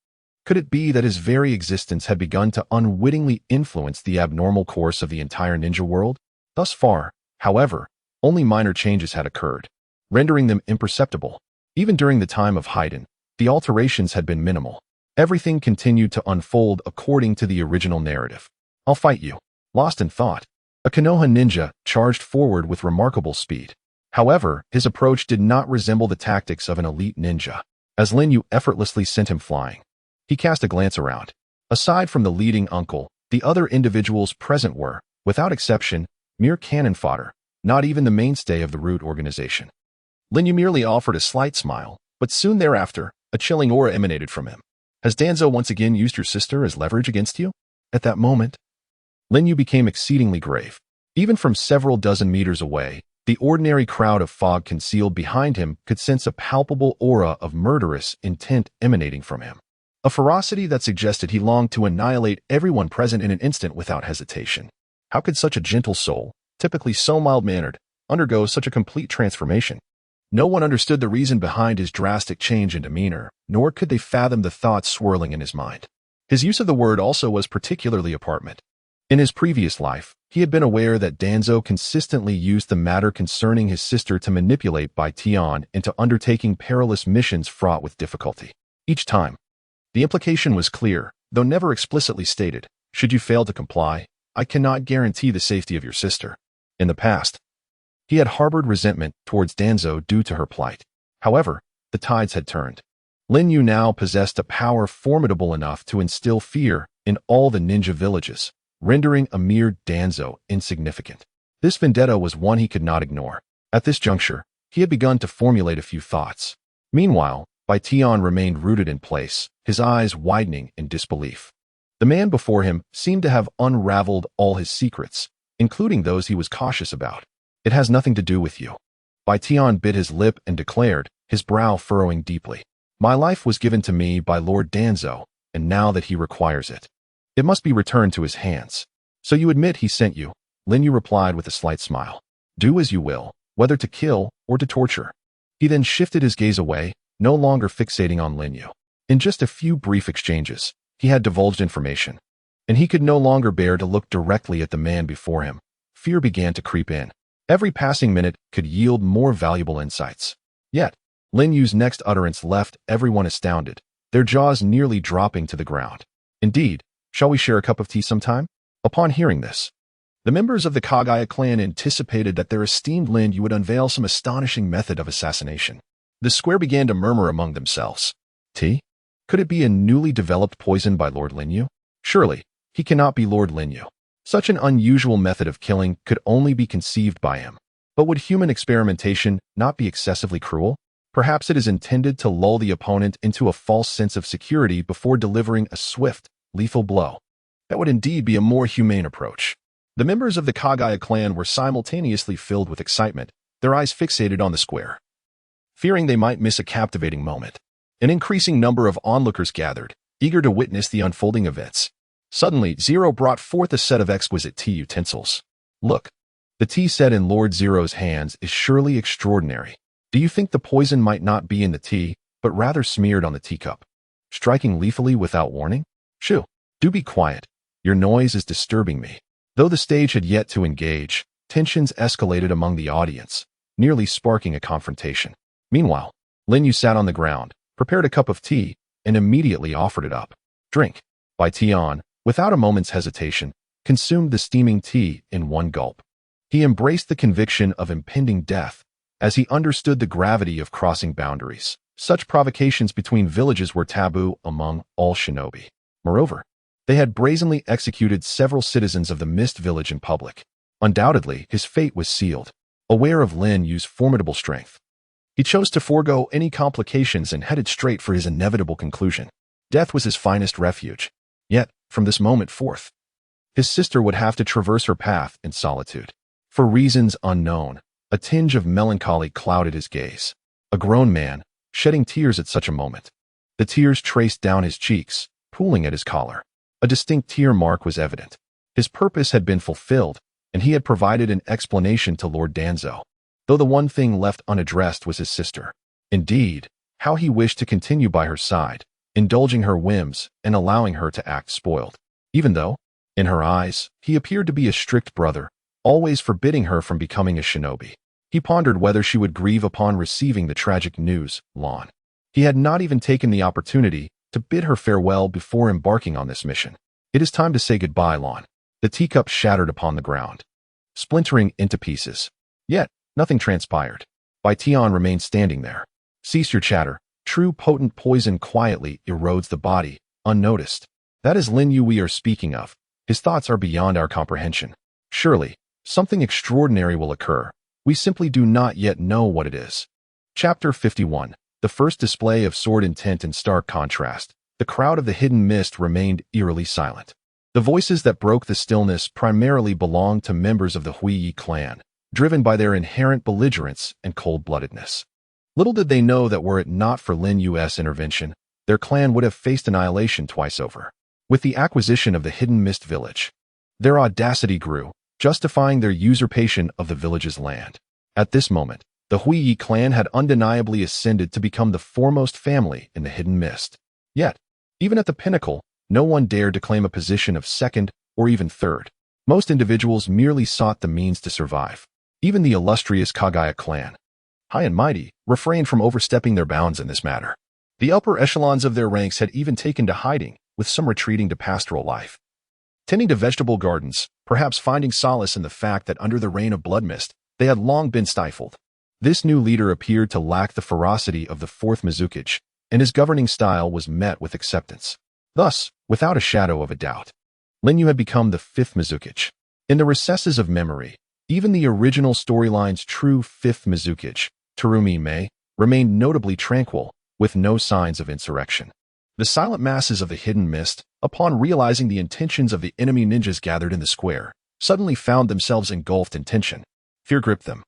Could it be that his very existence had begun to unwittingly influence the abnormal course of the entire ninja world? Thus far, however, only minor changes had occurred, rendering them imperceptible. Even during the time of Haiden, the alterations had been minimal. Everything continued to unfold according to the original narrative. I'll fight you. Lost in thought, a Konoha ninja charged forward with remarkable speed. However, his approach did not resemble the tactics of an elite ninja. As Lin Yu effortlessly sent him flying, he cast a glance around. Aside from the leading uncle, the other individuals present were, without exception, mere cannon fodder, not even the mainstay of the root organization. Lin Yu merely offered a slight smile, but soon thereafter, a chilling aura emanated from him. Has Danzo once again used your sister as leverage against you? At that moment, Lin Yu became exceedingly grave. Even from several dozen meters away, the ordinary crowd of fog concealed behind him could sense a palpable aura of murderous intent emanating from him. A ferocity that suggested he longed to annihilate everyone present in an instant without hesitation. How could such a gentle soul, typically so mild-mannered, undergo such a complete transformation? No one understood the reason behind his drastic change in demeanor, nor could they fathom the thoughts swirling in his mind. His use of the word also was particularly apartment. In his previous life, he had been aware that Danzo consistently used the matter concerning his sister to manipulate Bai Tian into undertaking perilous missions fraught with difficulty. Each time, the implication was clear, though never explicitly stated. Should you fail to comply, I cannot guarantee the safety of your sister. In the past, he had harbored resentment towards Danzo due to her plight. However, the tides had turned. Lin Yu now possessed a power formidable enough to instill fear in all the ninja villages, rendering a mere Danzo insignificant. This vendetta was one he could not ignore. At this juncture, he had begun to formulate a few thoughts. Meanwhile, Bai Tian remained rooted in place, his eyes widening in disbelief. The man before him seemed to have unraveled all his secrets, including those he was cautious about. It has nothing to do with you. Bai Tian bit his lip and declared, his brow furrowing deeply. My life was given to me by Lord Danzo, and now that he requires it, it must be returned to his hands. So you admit he sent you? Lin Yu replied with a slight smile. Do as you will, whether to kill or to torture. He then shifted his gaze away, no longer fixating on Lin Yu. In just a few brief exchanges, he had divulged information, and he could no longer bear to look directly at the man before him. Fear began to creep in. Every passing minute could yield more valuable insights. Yet, Lin Yu's next utterance left everyone astounded, their jaws nearly dropping to the ground. Indeed, shall we share a cup of tea sometime? Upon hearing this, the members of the Kagaya clan anticipated that their esteemed Lin Yu would unveil some astonishing method of assassination. The square began to murmur among themselves. Tea? Could it be a newly developed poison by Lord Lin Yu? Surely, he cannot be Lord Lin Yu. Such an unusual method of killing could only be conceived by him. But would human experimentation not be excessively cruel? Perhaps it is intended to lull the opponent into a false sense of security before delivering a swift, lethal blow. That would indeed be a more humane approach. The members of the Kagaya clan were simultaneously filled with excitement, their eyes fixated on the square, fearing they might miss a captivating moment. An increasing number of onlookers gathered, eager to witness the unfolding events. Suddenly, Zero brought forth a set of exquisite tea utensils. Look, the tea set in Lord Zero's hands is surely extraordinary. Do you think the poison might not be in the tea, but rather smeared on the teacup, striking lethally without warning? Shoo, do be quiet. Your noise is disturbing me. Though the stage had yet to engage, tensions escalated among the audience, nearly sparking a confrontation. Meanwhile, Lin Yu sat on the ground, prepared a cup of tea, and immediately offered it up. Drink. Bai Tian, without a moment's hesitation, consumed the steaming tea in one gulp. He embraced the conviction of impending death, as he understood the gravity of crossing boundaries. Such provocations between villages were taboo among all shinobi. Moreover, they had brazenly executed several citizens of the Mist Village in public. Undoubtedly, his fate was sealed. Aware of Lin Yu's formidable strength, he chose to forego any complications and headed straight for his inevitable conclusion. Death was his finest refuge. Yet, from this moment forth, his sister would have to traverse her path in solitude. For reasons unknown, a tinge of melancholy clouded his gaze. A grown man, shedding tears at such a moment. The tears traced down his cheeks, pooling at his collar. A distinct tear mark was evident. His purpose had been fulfilled, and he had provided an explanation to Lord Danzo. Though the one thing left unaddressed was his sister. Indeed, how he wished to continue by her side, indulging her whims and allowing her to act spoiled. Even though, in her eyes, he appeared to be a strict brother, always forbidding her from becoming a shinobi. He pondered whether she would grieve upon receiving the tragic news. Lon. He had not even taken the opportunity to bid her farewell before embarking on this mission. It is time to say goodbye, Lon. The teacup shattered upon the ground, splintering into pieces. Yet, nothing transpired. Bai Tian remained standing there. Cease your chatter. True potent poison quietly erodes the body, unnoticed. That is Lin Yu we are speaking of. His thoughts are beyond our comprehension. Surely, something extraordinary will occur. We simply do not yet know what it is. Chapter 51. The first display of sword intent in stark contrast. The crowd of the hidden mist remained eerily silent. The voices that broke the stillness primarily belonged to members of the Huiyi clan, driven by their inherent belligerence and cold-bloodedness. Little did they know that were it not for Lin Yu's intervention, their clan would have faced annihilation twice over. With the acquisition of the hidden mist village, their audacity grew, justifying their usurpation of the village's land. At this moment, the Huiyi clan had undeniably ascended to become the foremost family in the hidden mist. Yet, even at the pinnacle, no one dared to claim a position of second or even third. Most individuals merely sought the means to survive. Even the illustrious Kagaya clan, high and mighty, refrained from overstepping their bounds in this matter. The upper echelons of their ranks had even taken to hiding, with some retreating to pastoral life, tending to vegetable gardens, perhaps finding solace in the fact that under the reign of blood mist, they had long been stifled. This new leader appeared to lack the ferocity of the fourth Mizukage, and his governing style was met with acceptance. Thus, without a shadow of a doubt, Lin Yu had become the fifth Mizukage. In the recesses of memory, even the original storyline's true fifth Mizukage, Terumi Mei, remained notably tranquil, with no signs of insurrection. The silent masses of the hidden mist, upon realizing the intentions of the enemy ninjas gathered in the square, suddenly found themselves engulfed in tension. Fear gripped them.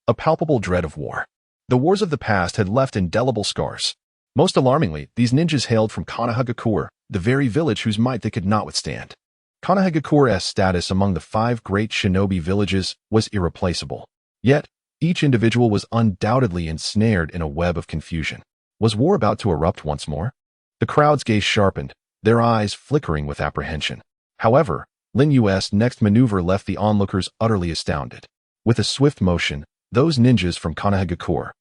A palpable dread of war. The wars of the past had left indelible scars. Most alarmingly, these ninjas hailed from Konohagakure, the very village whose might they could not withstand. Konohagakure's status among the 5 great shinobi villages was irreplaceable. Yet, Each individual was undoubtedly ensnared in a web of confusion. Was war about to erupt once more? The crowd's gaze sharpened, their eyes flickering with apprehension. However, Lin Yu's next maneuver left the onlookers utterly astounded. With a swift motion, those ninjas from Kanahagakure,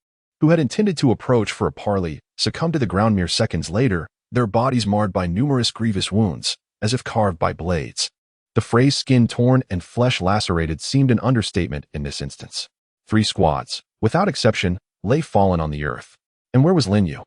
who had intended to approach for a parley, succumbed to the ground mere seconds later, their bodies marred by numerous grievous wounds, as if carved by blades. The phrase skin torn and flesh lacerated seemed an understatement in this instance. 3 squads, without exception, lay fallen on the earth. And where was Lin Yu?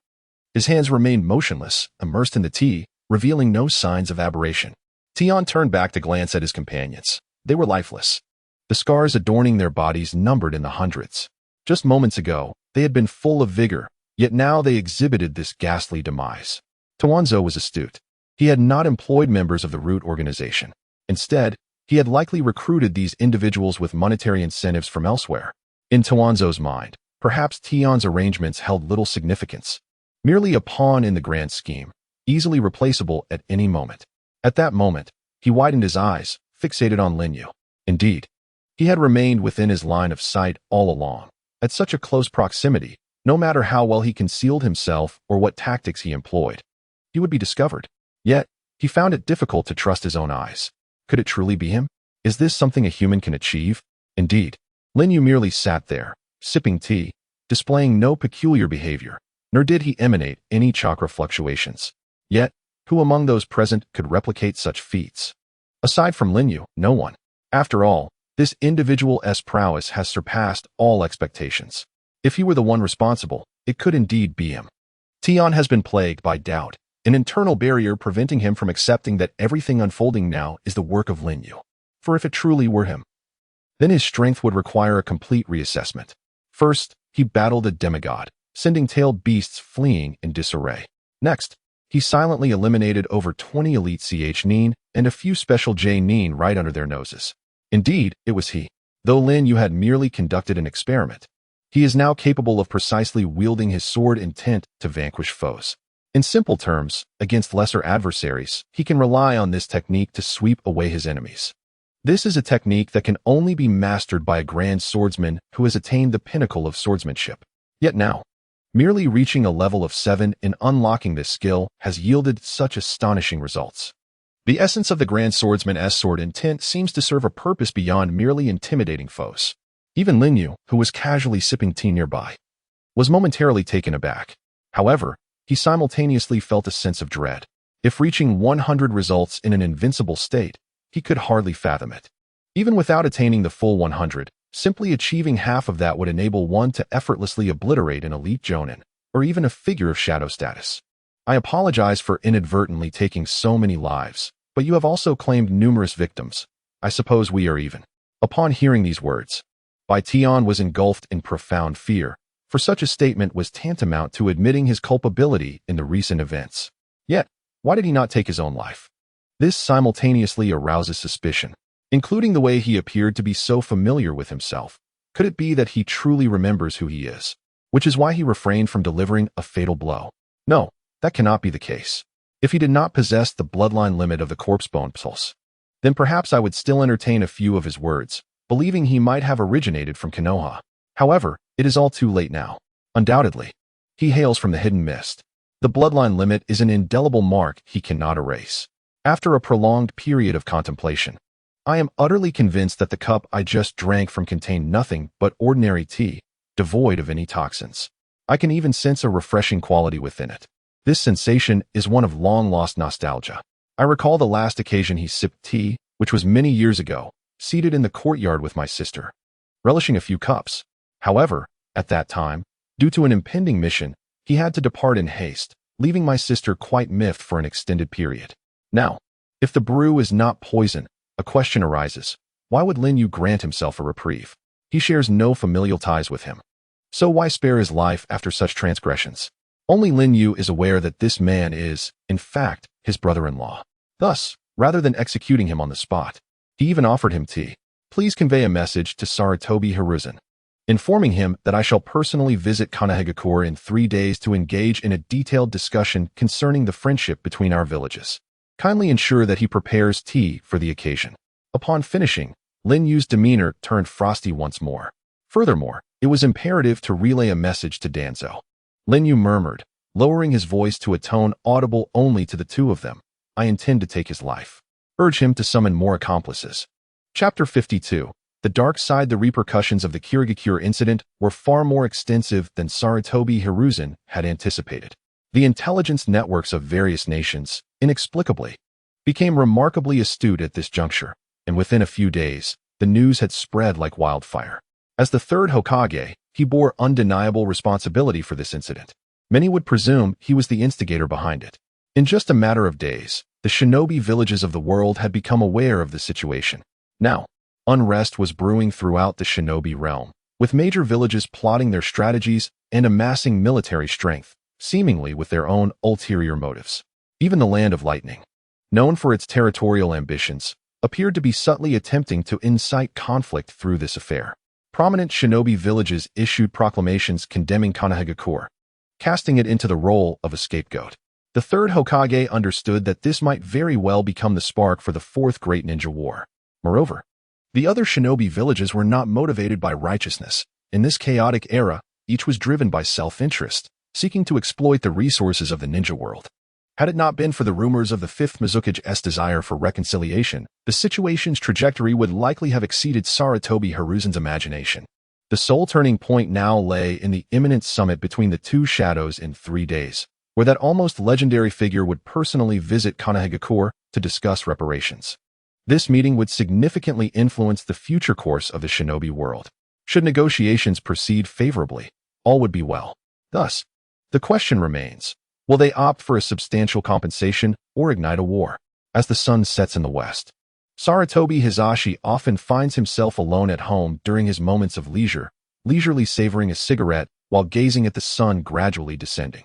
His hands remained motionless, immersed in the tea, revealing no signs of aberration. Tian turned back to glance at his companions. They were lifeless. The scars adorning their bodies numbered in the hundreds. Just moments ago, they had been full of vigor, yet now they exhibited this ghastly demise. Tuanzo was astute. He had not employed members of the root organization. Instead, he had likely recruited these individuals with monetary incentives from elsewhere. In Tuanzo's mind, perhaps Tian's arrangements held little significance. Merely a pawn in the grand scheme, easily replaceable at any moment. At that moment, he widened his eyes, fixated on Lin Yu. Indeed, he had remained within his line of sight all along. At such a close proximity, no matter how well he concealed himself or what tactics he employed, he would be discovered. Yet, he found it difficult to trust his own eyes. Could it truly be him? Is this something a human can achieve? Indeed, Lin Yu merely sat there, sipping tea, displaying no peculiar behavior, nor did he emanate any chakra fluctuations. Yet, who among those present could replicate such feats? Aside from Lin Yu, no one. After all, this individual's prowess has surpassed all expectations. If he were the one responsible, it could indeed be him. Tian has been plagued by doubt, an internal barrier preventing him from accepting that everything unfolding now is the work of Lin Yu. For if it truly were him, then his strength would require a complete reassessment. First, he battled a demigod, sending tailed beasts fleeing in disarray. Next, he silently eliminated over 20 elite Ch-Nin and a few special J-Nin right under their noses. Indeed, it was he. Though Lin Yu had merely conducted an experiment, he is now capable of precisely wielding his sword intent to vanquish foes. In simple terms, against lesser adversaries, he can rely on this technique to sweep away his enemies. This is a technique that can only be mastered by a grand swordsman who has attained the pinnacle of swordsmanship. Yet now, merely reaching a level of 7 in unlocking this skill has yielded such astonishing results. The essence of the grand swordsman's sword intent seems to serve a purpose beyond merely intimidating foes. Even Lin Yu, who was casually sipping tea nearby, was momentarily taken aback. However, he simultaneously felt a sense of dread. If reaching 100 results in an invincible state, he could hardly fathom it. Even without attaining the full 100, simply achieving half of that would enable one to effortlessly obliterate an elite jonin, or even a figure of shadow status. I apologize for inadvertently taking so many lives, but you have also claimed numerous victims. I suppose we are even. Upon hearing these words, Bai Tian was engulfed in profound fear, for such a statement was tantamount to admitting his culpability in the recent events. Yet, why did he not take his own life? This simultaneously arouses suspicion, including the way he appeared to be so familiar with himself. Could it be that he truly remembers who he is, which is why he refrained from delivering a fatal blow? No, that cannot be the case. If he did not possess the bloodline limit of the corpse bone pulse, then perhaps I would still entertain a few of his words, believing he might have originated from Konoha. However, it is all too late now. Undoubtedly, he hails from the hidden mist. The bloodline limit is an indelible mark he cannot erase. After a prolonged period of contemplation, I am utterly convinced that the cup I just drank from contained nothing but ordinary tea, devoid of any toxins. I can even sense a refreshing quality within it. This sensation is one of long-lost nostalgia. I recall the last occasion he sipped tea, which was many years ago, seated in the courtyard with my sister, relishing a few cups. However, at that time, due to an impending mission, he had to depart in haste, leaving my sister quite miffed for an extended period. Now, if the brew is not poison, a question arises. Why would Lin Yu grant himself a reprieve? He shares no familial ties with him. So why spare his life after such transgressions? Only Lin Yu is aware that this man is, in fact, his brother-in-law. Thus, rather than executing him on the spot, he even offered him tea. Please convey a message to Sarutobi Hiruzen, informing him that I shall personally visit Kanahagakure in 3 days to engage in a detailed discussion concerning the friendship between our villages. Kindly ensure that he prepares tea for the occasion. Upon finishing, Lin Yu's demeanor turned frosty once more. Furthermore, it was imperative to relay a message to Danzo. Lin Yu murmured, lowering his voice to a tone audible only to the two of them. I intend to take his life. Urge him to summon more accomplices. Chapter 52. The dark side. The repercussions of the Kirigakure incident were far more extensive than Sarutobi Hiruzen had anticipated. The intelligence networks of various nations, inexplicably, became remarkably astute at this juncture, and within a few days, the news had spread like wildfire. As the third Hokage, he bore undeniable responsibility for this incident. Many would presume he was the instigator behind it. In just a matter of days, the shinobi villages of the world had become aware of the situation. Now, unrest was brewing throughout the shinobi realm, with major villages plotting their strategies and amassing military strength, seemingly with their own ulterior motives. Even the Land of Lightning, known for its territorial ambitions, appeared to be subtly attempting to incite conflict through this affair. Prominent shinobi villages issued proclamations condemning Konohagakure, casting it into the role of a scapegoat. The third Hokage understood that this might very well become the spark for the fourth Great Ninja War. Moreover, the other shinobi villages were not motivated by righteousness. In this chaotic era, each was driven by self-interest, seeking to exploit the resources of the ninja world. Had it not been for the rumors of the fifth Mizukage's desire for reconciliation, the situation's trajectory would likely have exceeded Sarutobi Hiruzen's imagination. The sole turning point now lay in the imminent summit between the two shadows in 3 days, where that almost legendary figure would personally visit Konohagakure to discuss reparations. This meeting would significantly influence the future course of the shinobi world. Should negotiations proceed favorably, all would be well. Thus, the question remains, will they opt for a substantial compensation or ignite a war? As the sun sets in the west, Sarutobi Hizashi often finds himself alone at home during his moments of leisure, leisurely savoring a cigarette while gazing at the sun gradually descending.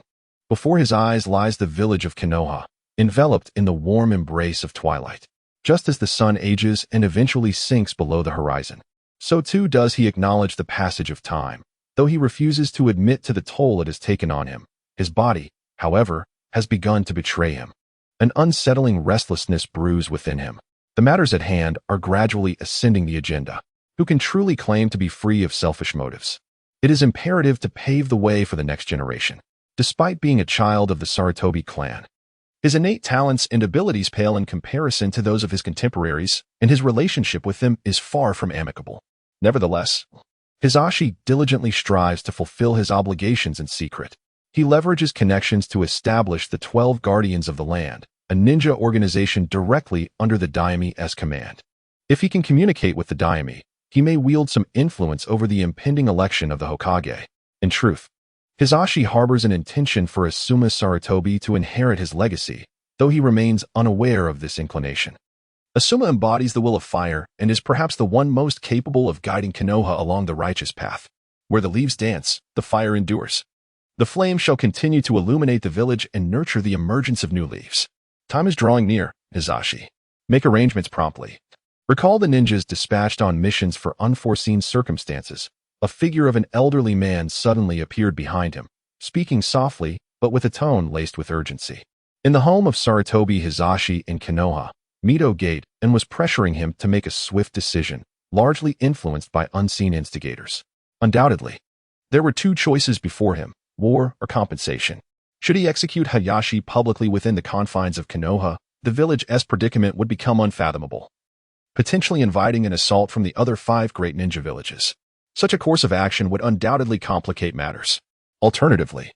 Before his eyes lies the village of Konoha, enveloped in the warm embrace of twilight. Just as the sun ages and eventually sinks below the horizon, so too does he acknowledge the passage of time, though he refuses to admit to the toll it has taken on him. His body, however, has begun to betray him. An unsettling restlessness brews within him. The matters at hand are gradually ascending the agenda. Who can truly claim to be free of selfish motives? It is imperative to pave the way for the next generation. Despite being a child of the Sarutobi clan, his innate talents and abilities pale in comparison to those of his contemporaries, and his relationship with them is far from amicable. Nevertheless, Hizashi diligently strives to fulfill his obligations in secret. He leverages connections to establish the 12 Guardians of the Land, a ninja organization directly under the Daimi's command. If he can communicate with the Daimi, he may wield some influence over the impending election of the Hokage. In truth, Hizashi harbors an intention for Asuma Sarutobi to inherit his legacy, though he remains unaware of this inclination. Asuma embodies the will of fire and is perhaps the one most capable of guiding Konoha along the righteous path. Where the leaves dance, the fire endures. The flame shall continue to illuminate the village and nurture the emergence of new leaves. Time is drawing near, Hizashi. Make arrangements promptly. Recall the ninjas dispatched on missions for unforeseen circumstances. A figure of an elderly man suddenly appeared behind him, speaking softly, but with a tone laced with urgency. In the home of Sarutobi Hizashi in Konoha, Mito gate and was pressuring him to make a swift decision, largely influenced by unseen instigators. Undoubtedly, there were 2 choices before him, war or compensation. Should he execute Hayashi publicly within the confines of Konoha, the village's predicament would become unfathomable, potentially inviting an assault from the other 5 great ninja villages. Such a course of action would undoubtedly complicate matters. Alternatively,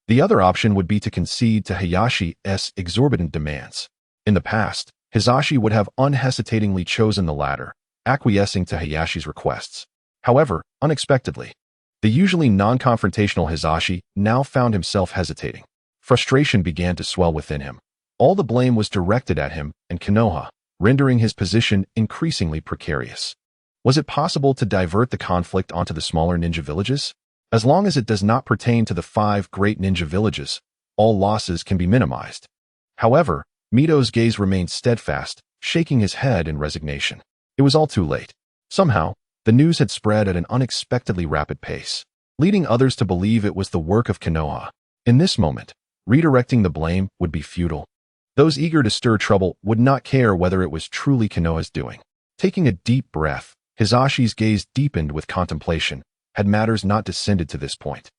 the other option would be to concede to Hayashi's exorbitant demands. In the past, Hizashi would have unhesitatingly chosen the latter, acquiescing to Hayashi's requests. However, unexpectedly, the usually non-confrontational Hizashi now found himself hesitating. Frustration began to swell within him. All the blame was directed at him and Konoha, rendering his position increasingly precarious. Was it possible to divert the conflict onto the smaller ninja villages? As long as it does not pertain to the 5 great ninja villages, all losses can be minimized. However, Mito's gaze remained steadfast, shaking his head in resignation. It was all too late. Somehow, the news had spread at an unexpectedly rapid pace, leading others to believe it was the work of Konoha. In this moment, redirecting the blame would be futile. Those eager to stir trouble would not care whether it was truly Konoha's doing. Taking a deep breath, Hizashi's gaze deepened with contemplation, had matters not descended to this point.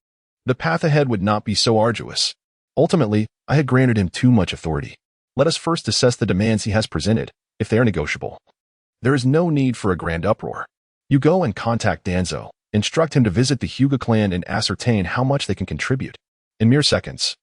The path ahead would not be so arduous. Ultimately, I had granted him too much authority. Let us first assess the demands he has presented, if they are negotiable. There is no need for a grand uproar. You go and contact Danzo, instruct him to visit the Hyuga clan and ascertain how much they can contribute. In mere seconds,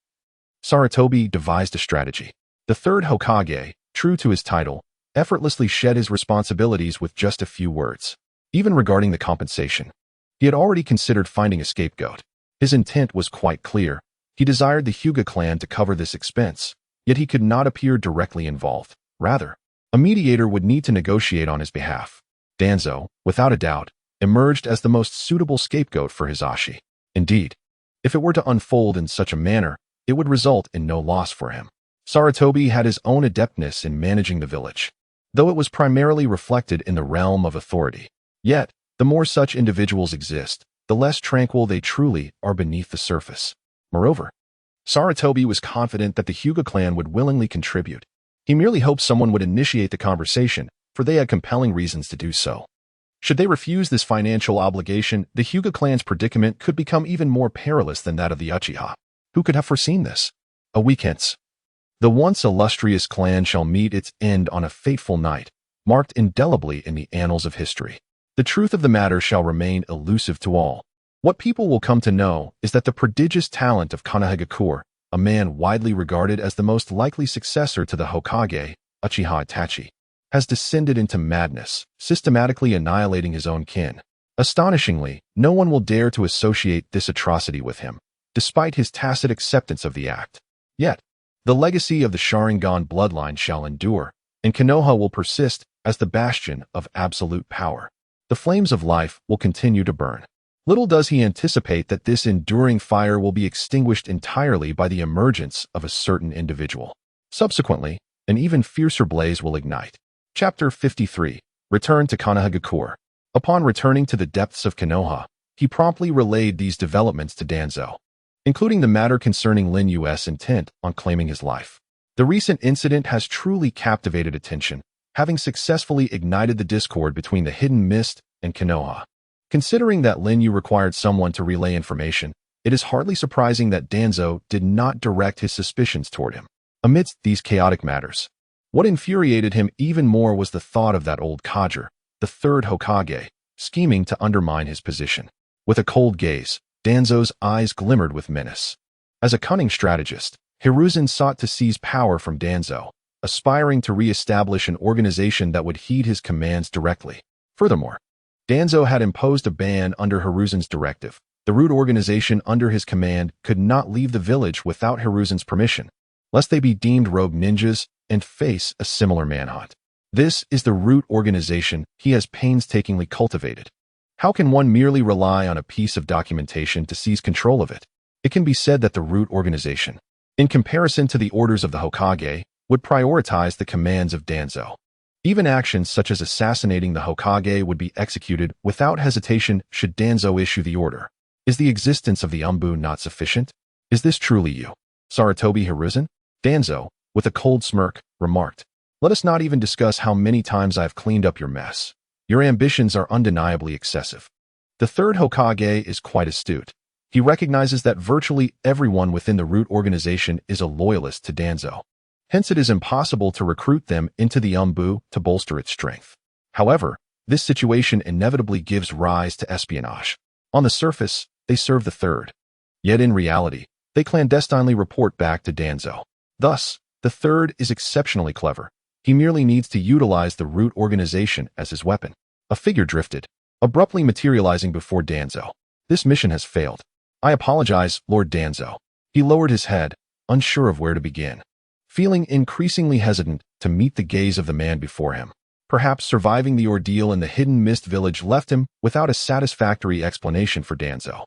Sarutobi devised a strategy. The third Hokage, true to his title, effortlessly shed his responsibilities with just a few words. Even regarding the compensation, he had already considered finding a scapegoat. His intent was quite clear. He desired the Hyuga clan to cover this expense, yet he could not appear directly involved. Rather, a mediator would need to negotiate on his behalf. Danzo, without a doubt, emerged as the most suitable scapegoat for Hisashi. Indeed, if it were to unfold in such a manner, it would result in no loss for him. Sarutobi had his own adeptness in managing the village, though it was primarily reflected in the realm of authority. Yet, the more such individuals exist, the less tranquil they truly are beneath the surface. Moreover, Sarutobi was confident that the Hyuga clan would willingly contribute. He merely hoped someone would initiate the conversation, for they had compelling reasons to do so. Should they refuse this financial obligation, the Hyuga clan's predicament could become even more perilous than that of the Uchiha. Who could have foreseen this? A week hence, the once illustrious clan shall meet its end on a fateful night, marked indelibly in the annals of history. The truth of the matter shall remain elusive to all. What people will come to know is that the prodigious talent of Konohagakure, a man widely regarded as the most likely successor to the Hokage, Uchiha Itachi, has descended into madness, systematically annihilating his own kin. Astonishingly, no one will dare to associate this atrocity with him, despite his tacit acceptance of the act. Yet, the legacy of the Sharingan bloodline shall endure, and Konoha will persist as the bastion of absolute power. The flames of life will continue to burn. Little does he anticipate that this enduring fire will be extinguished entirely by the emergence of a certain individual. Subsequently, an even fiercer blaze will ignite. Chapter 53. Return to Konohagakure. Upon returning to the depths of Konoha, he promptly relayed these developments to Danzo, including the matter concerning Lin Yu's intent on claiming his life. The recent incident has truly captivated attention, having successfully ignited the discord between the Hidden Mist and Konoha. Considering that Lin Yu required someone to relay information, it is hardly surprising that Danzo did not direct his suspicions toward him. Amidst these chaotic matters, what infuriated him even more was the thought of that old codger, the third Hokage, scheming to undermine his position. With a cold gaze, Danzo's eyes glimmered with menace. As a cunning strategist, Hiruzen sought to seize power from Danzo, aspiring to re-establish an organization that would heed his commands directly. Furthermore, Danzo had imposed a ban under Hiruzen's directive. The root organization under his command could not leave the village without Hiruzen's permission, lest they be deemed rogue ninjas and face a similar manhunt. This is the root organization he has painstakingly cultivated. How can one merely rely on a piece of documentation to seize control of it? It can be said that the root organization, in comparison to the orders of the Hokage, would prioritize the commands of Danzo. Even actions such as assassinating the Hokage would be executed without hesitation should Danzo issue the order. Is the existence of the Umbu not sufficient? Is this truly you, Sarutobi Hiruzen? Danzo, with a cold smirk, remarked, "Let us not even discuss how many times I have cleaned up your mess. Your ambitions are undeniably excessive." The third Hokage is quite astute. He recognizes that virtually everyone within the root organization is a loyalist to Danzo. Hence, it is impossible to recruit them into the Umbu to bolster its strength. However, this situation inevitably gives rise to espionage. On the surface, they serve the third. Yet in reality, they clandestinely report back to Danzo. Thus, the third is exceptionally clever. He merely needs to utilize the root organization as his weapon. A figure drifted, abruptly materializing before Danzo. This mission has failed. I apologize, Lord Danzo. He lowered his head, unsure of where to begin, feeling increasingly hesitant to meet the gaze of the man before him. Perhaps surviving the ordeal in the Hidden Mist village left him without a satisfactory explanation for Danzo.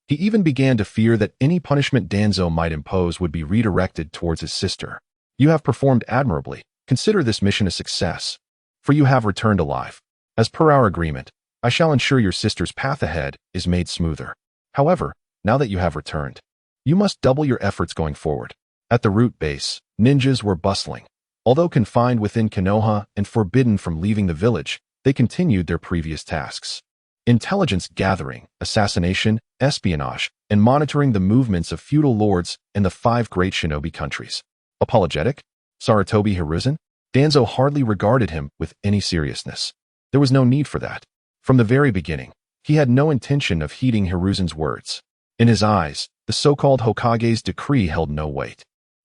He even began to fear that any punishment Danzo might impose would be redirected towards his sister. You have performed admirably. Consider this mission a success, for you have returned alive. As per our agreement, I shall ensure your sister's path ahead is made smoother. However, now that you have returned, you must double your efforts going forward. At the root base, ninjas were bustling. Although confined within Konoha and forbidden from leaving the village, they continued their previous tasks. intelligence gathering, assassination, espionage, and monitoring the movements of feudal lords in the 5 great shinobi countries. Apologetic? Sarutobi Hiruzen? Danzo hardly regarded him with any seriousness. There was no need for that. From the very beginning, he had no intention of heeding Hiruzen's words. In his eyes, the so-called Hokage's decree held no weight.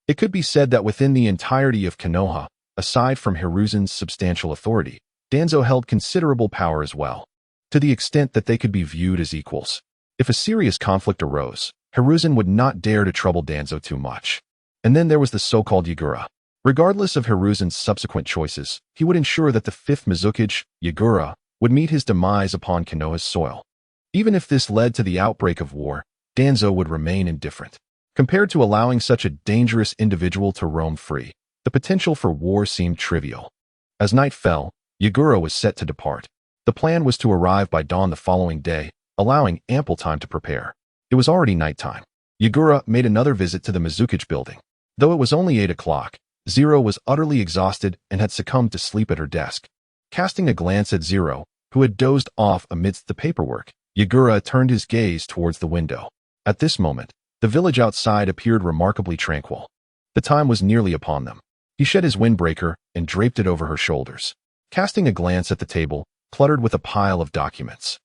It could be said that within the entirety of Konoha, aside from Hiruzen's substantial authority, Danzo held considerable power as well, to the extent that they could be viewed as equals. If a serious conflict arose, Hiruzen would not dare to trouble Danzo too much. And then there was the so-called Yagura. Regardless of Hiruzen's subsequent choices, he would ensure that the 5th Mizukage, Yagura, would meet his demise upon Konoha's soil. Even if this led to the outbreak of war, Danzo would remain indifferent. Compared to allowing such a dangerous individual to roam free, the potential for war seemed trivial. As night fell, Yagura was set to depart. The plan was to arrive by dawn the following day, allowing ample time to prepare. It was already nighttime. Yagura made another visit to the Mizukage building. Though it was only 8 o'clock, Zero was utterly exhausted and had succumbed to sleep at her desk. Casting a glance at Zero, who had dozed off amidst the paperwork, Yagura turned his gaze towards the window. At this moment, the village outside appeared remarkably tranquil. The time was nearly upon them. He shed his windbreaker and draped it over her shoulders. Casting a glance at the table, cluttered with a pile of documents,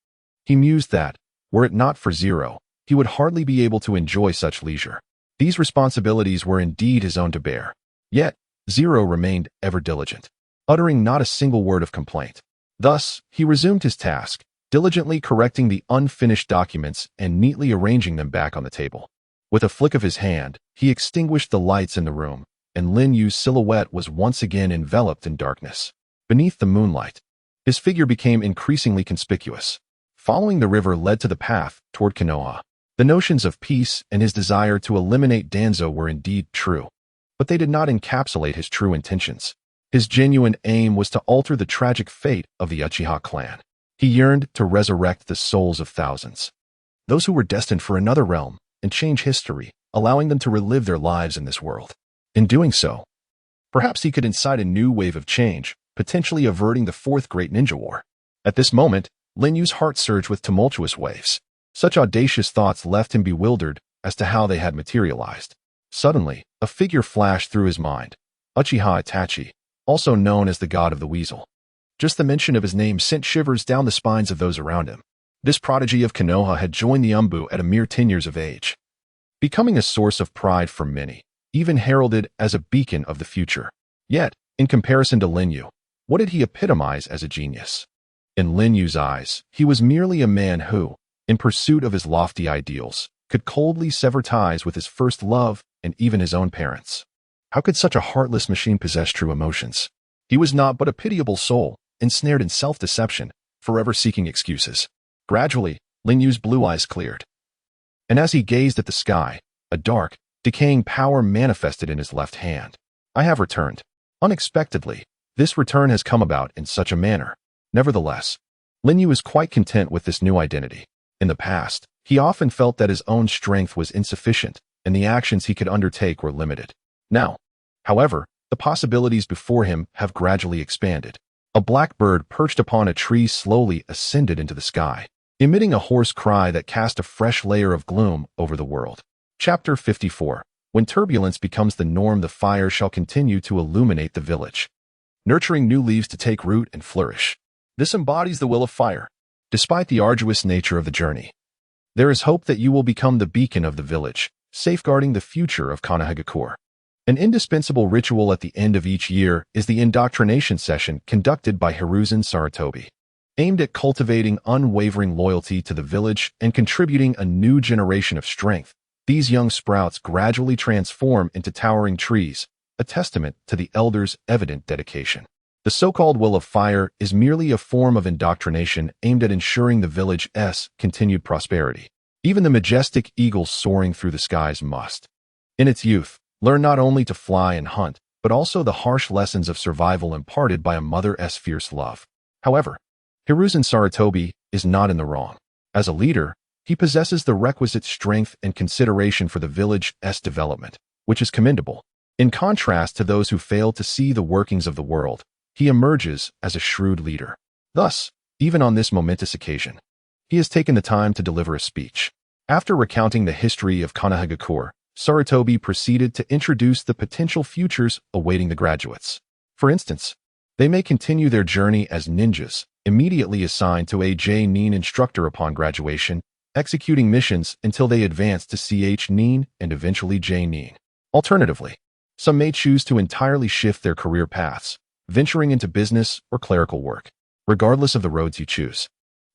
he mused that, were it not for Zero, he would hardly be able to enjoy such leisure. These responsibilities were indeed his own to bear. Yet, Zero remained ever diligent, uttering not a single word of complaint. Thus, he resumed his task, diligently correcting the unfinished documents and neatly arranging them back on the table. With a flick of his hand, he extinguished the lights in the room, and Lin Yu's silhouette was once again enveloped in darkness. Beneath the moonlight, his figure became increasingly conspicuous. Following the river led to the path toward Konoha. The notions of peace and his desire to eliminate Danzo were indeed true, but they did not encapsulate his true intentions. His genuine aim was to alter the tragic fate of the Uchiha clan. He yearned to resurrect the souls of thousands, those who were destined for another realm, and change history, allowing them to relive their lives in this world. In doing so, perhaps he could incite a new wave of change, potentially averting the 4th Great Ninja War. At this moment, Lin Yu's heart surged with tumultuous waves. Such audacious thoughts left him bewildered as to how they had materialized. Suddenly, a figure flashed through his mind. Uchiha Itachi, also known as the God of the Weasel. Just the mention of his name sent shivers down the spines of those around him. This prodigy of Konoha had joined the Umbu at a mere 10 years of age, becoming a source of pride for many, even heralded as a beacon of the future. Yet, in comparison to Lin Yu, what did he epitomize as a genius? In Lin Yu's eyes, he was merely a man who, in pursuit of his lofty ideals, could coldly sever ties with his first love and even his own parents. How could such a heartless machine possess true emotions? He was not but a pitiable soul, ensnared in self-deception, forever seeking excuses. Gradually, Lin Yu's blue eyes cleared, and as he gazed at the sky, a dark, decaying power manifested in his left hand. I have returned. Unexpectedly, this return has come about in such a manner. Nevertheless, Lin Yu is quite content with this new identity. In the past, he often felt that his own strength was insufficient, and the actions he could undertake were limited. Now, however, the possibilities before him have gradually expanded. A black bird perched upon a tree slowly ascended into the sky, emitting a hoarse cry that cast a fresh layer of gloom over the world. Chapter 54. When turbulence becomes the norm, the fire shall continue to illuminate the village, nurturing new leaves to take root and flourish. This embodies the will of fire. Despite the arduous nature of the journey, there is hope that you will become the beacon of the village, safeguarding the future of Konohagakure. An indispensable ritual at the end of each year is the indoctrination session conducted by Hiruzen Sarutobi, aimed at cultivating unwavering loyalty to the village and contributing a new generation of strength. These young sprouts gradually transform into towering trees, a testament to the elders' evident dedication. The so-called will of fire is merely a form of indoctrination aimed at ensuring the village's continued prosperity. Even the majestic eagle soaring through the skies must, in its youth, learn not only to fly and hunt, but also the harsh lessons of survival imparted by a mother's fierce love. However, Hiruzen Sarutobi is not in the wrong. As a leader, he possesses the requisite strength and consideration for the village's development, which is commendable. In contrast to those who fail to see the workings of the world, he emerges as a shrewd leader. Thus, even on this momentous occasion, he has taken the time to deliver a speech. After recounting the history of Konohagakure, Sarutobi proceeded to introduce the potential futures awaiting the graduates. For instance, they may continue their journey as ninjas, immediately assigned to a J-Nin instructor upon graduation, executing missions until they advance to Ch-Nin and eventually J-Nin. Alternatively, some may choose to entirely shift their career paths, venturing into business or clerical work. Regardless of the roads you choose,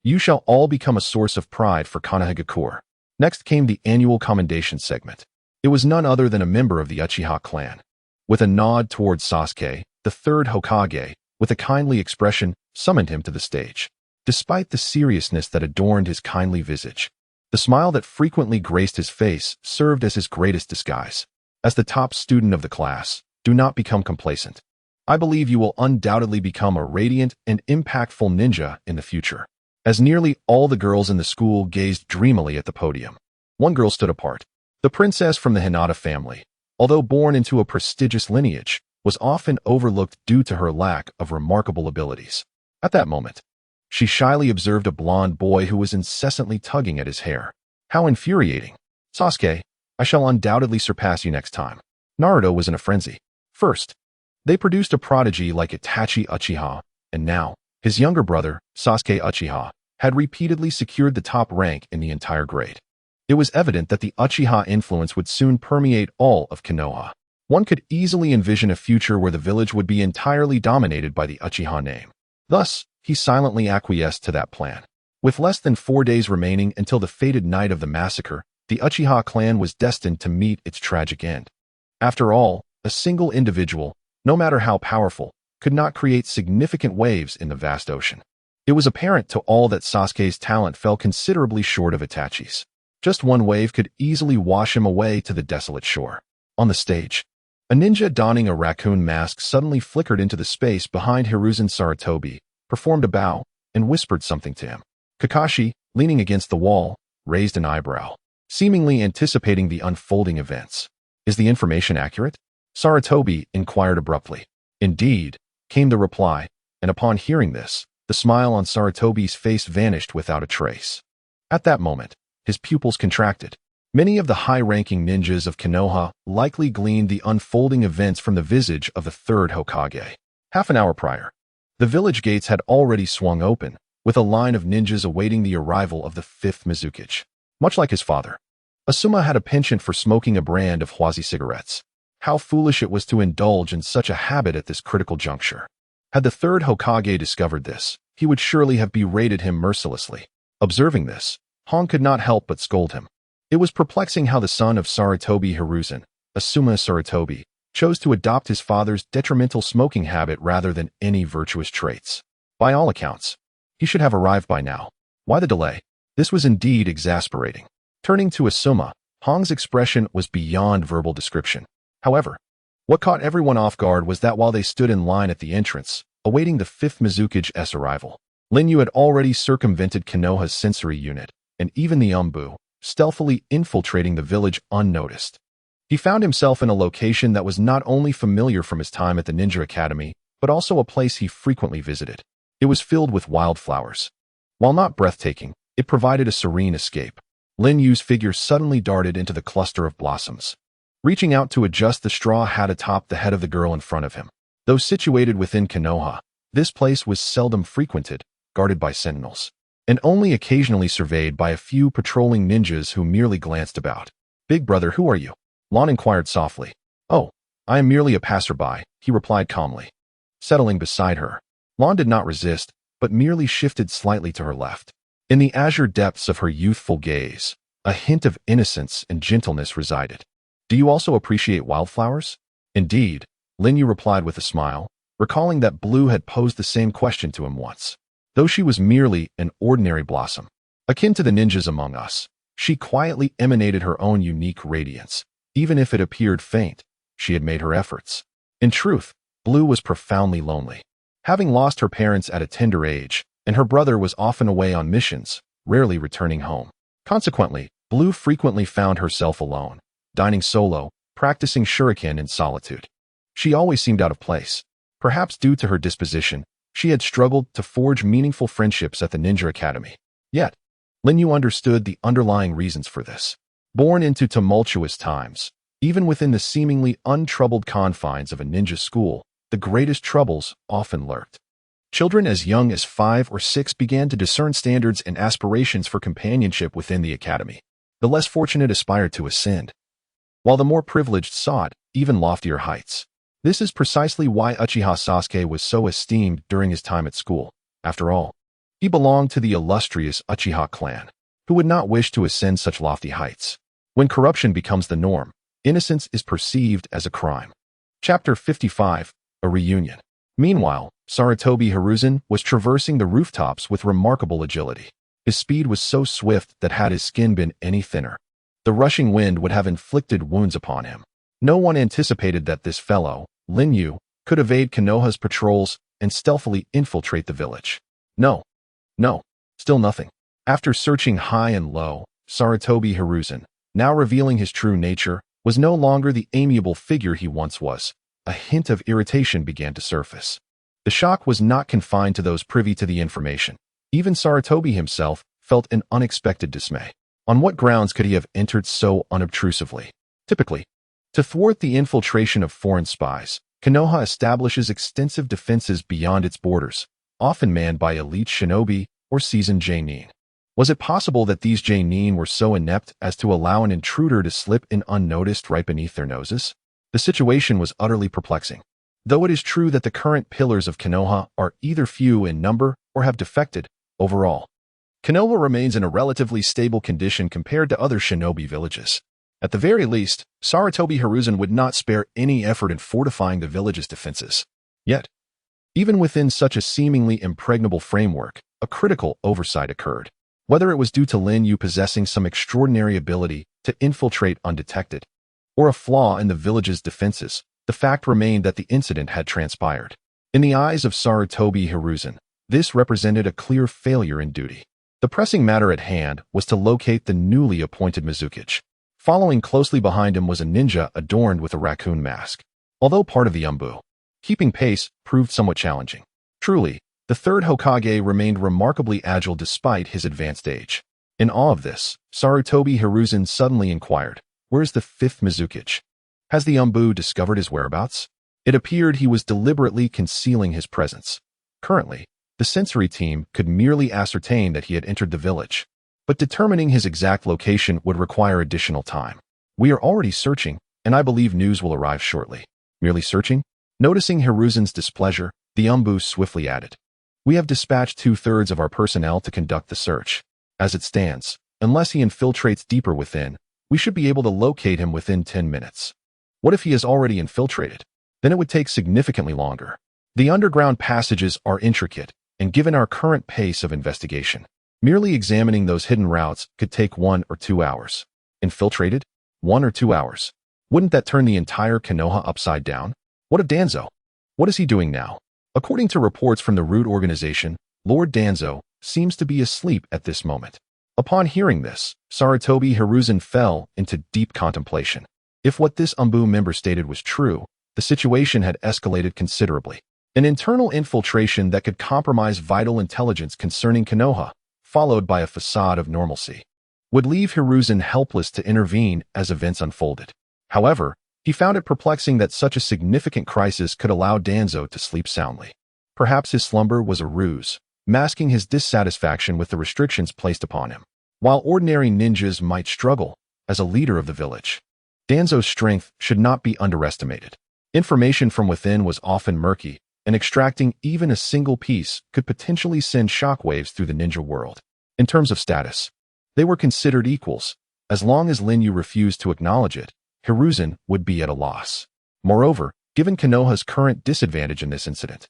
you shall all become a source of pride for Konohagakure. Next came the annual commendation segment. It was none other than a member of the Uchiha clan. With a nod towards Sasuke, the third Hokage, with a kindly expression, summoned him to the stage. Despite the seriousness that adorned his kindly visage, the smile that frequently graced his face served as his greatest disguise. As the top student of the class, do not become complacent. I believe you will undoubtedly become a radiant and impactful ninja in the future. As nearly all the girls in the school gazed dreamily at the podium, one girl stood apart. The princess from the Hinata family, although born into a prestigious lineage, was often overlooked due to her lack of remarkable abilities. At that moment, she shyly observed a blonde boy who was incessantly tugging at his hair. How infuriating! Sasuke, I shall undoubtedly surpass you next time. Naruto was in a frenzy. First, they produced a prodigy like Itachi Uchiha, and now, his younger brother, Sasuke Uchiha, had repeatedly secured the top rank in the entire grade. It was evident that the Uchiha influence would soon permeate all of Konoha. One could easily envision a future where the village would be entirely dominated by the Uchiha name. Thus, he silently acquiesced to that plan. With less than 4 days remaining until the fated night of the massacre, the Uchiha clan was destined to meet its tragic end. After all, a single individual, no matter how powerful, could not create significant waves in the vast ocean. It was apparent to all that Sasuke's talent fell considerably short of Itachi's. Just one wave could easily wash him away to the desolate shore. On the stage, a ninja donning a raccoon mask suddenly flickered into the space behind Hiruzen Sarutobi, performed a bow, and whispered something to him. Kakashi, leaning against the wall, raised an eyebrow, seemingly anticipating the unfolding events. Is the information accurate? Sarutobi inquired abruptly. Indeed, came the reply, and upon hearing this, the smile on Sarutobi's face vanished without a trace. At that moment, his pupils contracted. Many of the high-ranking ninjas of Konoha likely gleaned the unfolding events from the visage of the third Hokage. Half an hour prior, the village gates had already swung open, with a line of ninjas awaiting the arrival of the fifth Mizukage. Much like his father, Asuma had a penchant for smoking a brand of Huazi cigarettes. How foolish it was to indulge in such a habit at this critical juncture. Had the third Hokage discovered this, he would surely have berated him mercilessly. Observing this, Hong could not help but scold him. It was perplexing how the son of Sarutobi Hiruzen, Asuma Sarutobi, chose to adopt his father's detrimental smoking habit rather than any virtuous traits. By all accounts, he should have arrived by now. Why the delay? This was indeed exasperating. Turning to Asuma, Hong's expression was beyond verbal description. However, what caught everyone off guard was that while they stood in line at the entrance, awaiting the fifth Mizukage's arrival, Lin Yu had already circumvented Konoha's sensory unit, and even the Umbu, stealthily infiltrating the village unnoticed. He found himself in a location that was not only familiar from his time at the Ninja Academy, but also a place he frequently visited. It was filled with wildflowers. While not breathtaking, it provided a serene escape. Lin Yu's figure suddenly darted into the cluster of blossoms, reaching out to adjust the straw hat atop the head of the girl in front of him. Though situated within Konoha, this place was seldom frequented, guarded by sentinels, and only occasionally surveyed by a few patrolling ninjas who merely glanced about. "Big brother, who are you?" Lon inquired softly. "Oh, I am merely a passerby," he replied calmly. Settling beside her, Lon did not resist, but merely shifted slightly to her left. In the azure depths of her youthful gaze, a hint of innocence and gentleness resided. "Do you also appreciate wildflowers?" "Indeed," Lin Yu replied with a smile, recalling that Blue had posed the same question to him once. Though she was merely an ordinary blossom, akin to the ninjas among us, she quietly emanated her own unique radiance. Even if it appeared faint, she had made her efforts. In truth, Blue was profoundly lonely. Having lost her parents at a tender age, and her brother was often away on missions, rarely returning home. Consequently, Blue frequently found herself alone, dining solo, practicing shuriken in solitude. She always seemed out of place. Perhaps due to her disposition, she had struggled to forge meaningful friendships at the Ninja Academy. Yet, Lin Yu understood the underlying reasons for this. Born into tumultuous times, even within the seemingly untroubled confines of a ninja school, the greatest troubles often lurked. Children as young as 5 or 6 began to discern standards and aspirations for companionship within the academy. The less fortunate aspired to ascend, while the more privileged sought even loftier heights. This is precisely why Uchiha Sasuke was so esteemed during his time at school. After all, he belonged to the illustrious Uchiha clan, who would not wish to ascend such lofty heights. When corruption becomes the norm, innocence is perceived as a crime. Chapter 55, A Reunion. Meanwhile, Sarutobi Hiruzen was traversing the rooftops with remarkable agility. His speed was so swift that had his skin been any thinner, the rushing wind would have inflicted wounds upon him. No one anticipated that this fellow, Lin Yu, could evade Konoha's patrols and stealthily infiltrate the village. No, still nothing. After searching high and low, Sarutobi Hiruzen, now revealing his true nature, was no longer the amiable figure he once was. A hint of irritation began to surface. The shock was not confined to those privy to the information. Even Sarutobi himself felt an unexpected dismay. On what grounds could he have entered so unobtrusively? Typically, to thwart the infiltration of foreign spies, Konoha establishes extensive defenses beyond its borders, often manned by elite shinobi or seasoned genin. Was it possible that these genin were so inept as to allow an intruder to slip in unnoticed right beneath their noses? The situation was utterly perplexing. Though it is true that the current pillars of Konoha are either few in number or have defected, overall, Konoha remains in a relatively stable condition compared to other shinobi villages. At the very least, Sarutobi Hiruzen would not spare any effort in fortifying the village's defenses. Yet, even within such a seemingly impregnable framework, a critical oversight occurred. Whether it was due to Lin Yu possessing some extraordinary ability to infiltrate undetected, or a flaw in the village's defenses, the fact remained that the incident had transpired. In the eyes of Sarutobi Hiruzen, this represented a clear failure in duty. The pressing matter at hand was to locate the newly appointed Mizukage. Following closely behind him was a ninja adorned with a raccoon mask. Although part of the Umbu, keeping pace proved somewhat challenging. Truly, the third Hokage remained remarkably agile despite his advanced age. In awe of this, Sarutobi Hiruzen suddenly inquired, "Where's the 5th Mizukage? Has the Umbu discovered his whereabouts?" It appeared he was deliberately concealing his presence. Currently, the sensory team could merely ascertain that he had entered the village, but determining his exact location would require additional time. "We are already searching, and I believe news will arrive shortly." Merely searching? Noticing Hiruzen's displeasure, the Umbu swiftly added, "We have dispatched 2/3 of our personnel to conduct the search. As it stands, unless he infiltrates deeper within, we should be able to locate him within 10 minutes. What if he has already infiltrated? Then it would take significantly longer. The underground passages are intricate, and given our current pace of investigation, merely examining those hidden routes could take 1 or 2 hours. Infiltrated? 1 or 2 hours. Wouldn't that turn the entire Konoha upside down? What of Danzo? What is he doing now?" According to reports from the Root organization, Lord Danzo seems to be asleep at this moment. Upon hearing this, Sarutobi Hiruzen fell into deep contemplation. If what this Umbu member stated was true, the situation had escalated considerably. An internal infiltration that could compromise vital intelligence concerning Konoha, followed by a facade of normalcy, would leave Hiruzen helpless to intervene as events unfolded. However, he found it perplexing that such a significant crisis could allow Danzo to sleep soundly. Perhaps his slumber was a ruse, masking his dissatisfaction with the restrictions placed upon him. While ordinary ninjas might struggle, as a leader of the village, Danzo's strength should not be underestimated. Information from within was often murky, and extracting even a single piece could potentially send shockwaves through the ninja world. In terms of status, they were considered equals. As long as Lin Yu refused to acknowledge it, Hiruzen would be at a loss. Moreover, given Konoha's current disadvantage in this incident,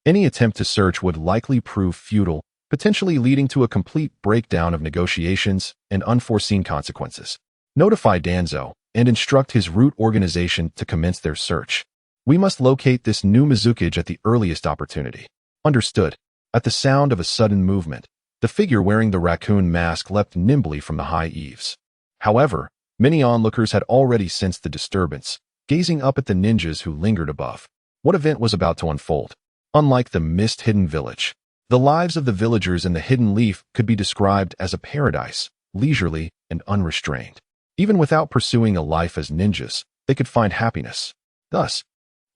any attempt to search would likely prove futile, potentially leading to a complete breakdown of negotiations and unforeseen consequences. Notify Danzo and instruct his Root organization to commence their search. We must locate this new Mizukage at the earliest opportunity. Understood. At the sound of a sudden movement, the figure wearing the raccoon mask leapt nimbly from the high eaves. However, many onlookers had already sensed the disturbance, gazing up at the ninjas who lingered above. What event was about to unfold? Unlike the mist-hidden village, The lives of the villagers in the Hidden Leaf could be described as a paradise, leisurely and unrestrained. Even without pursuing a life as ninjas, they could find happiness. Thus,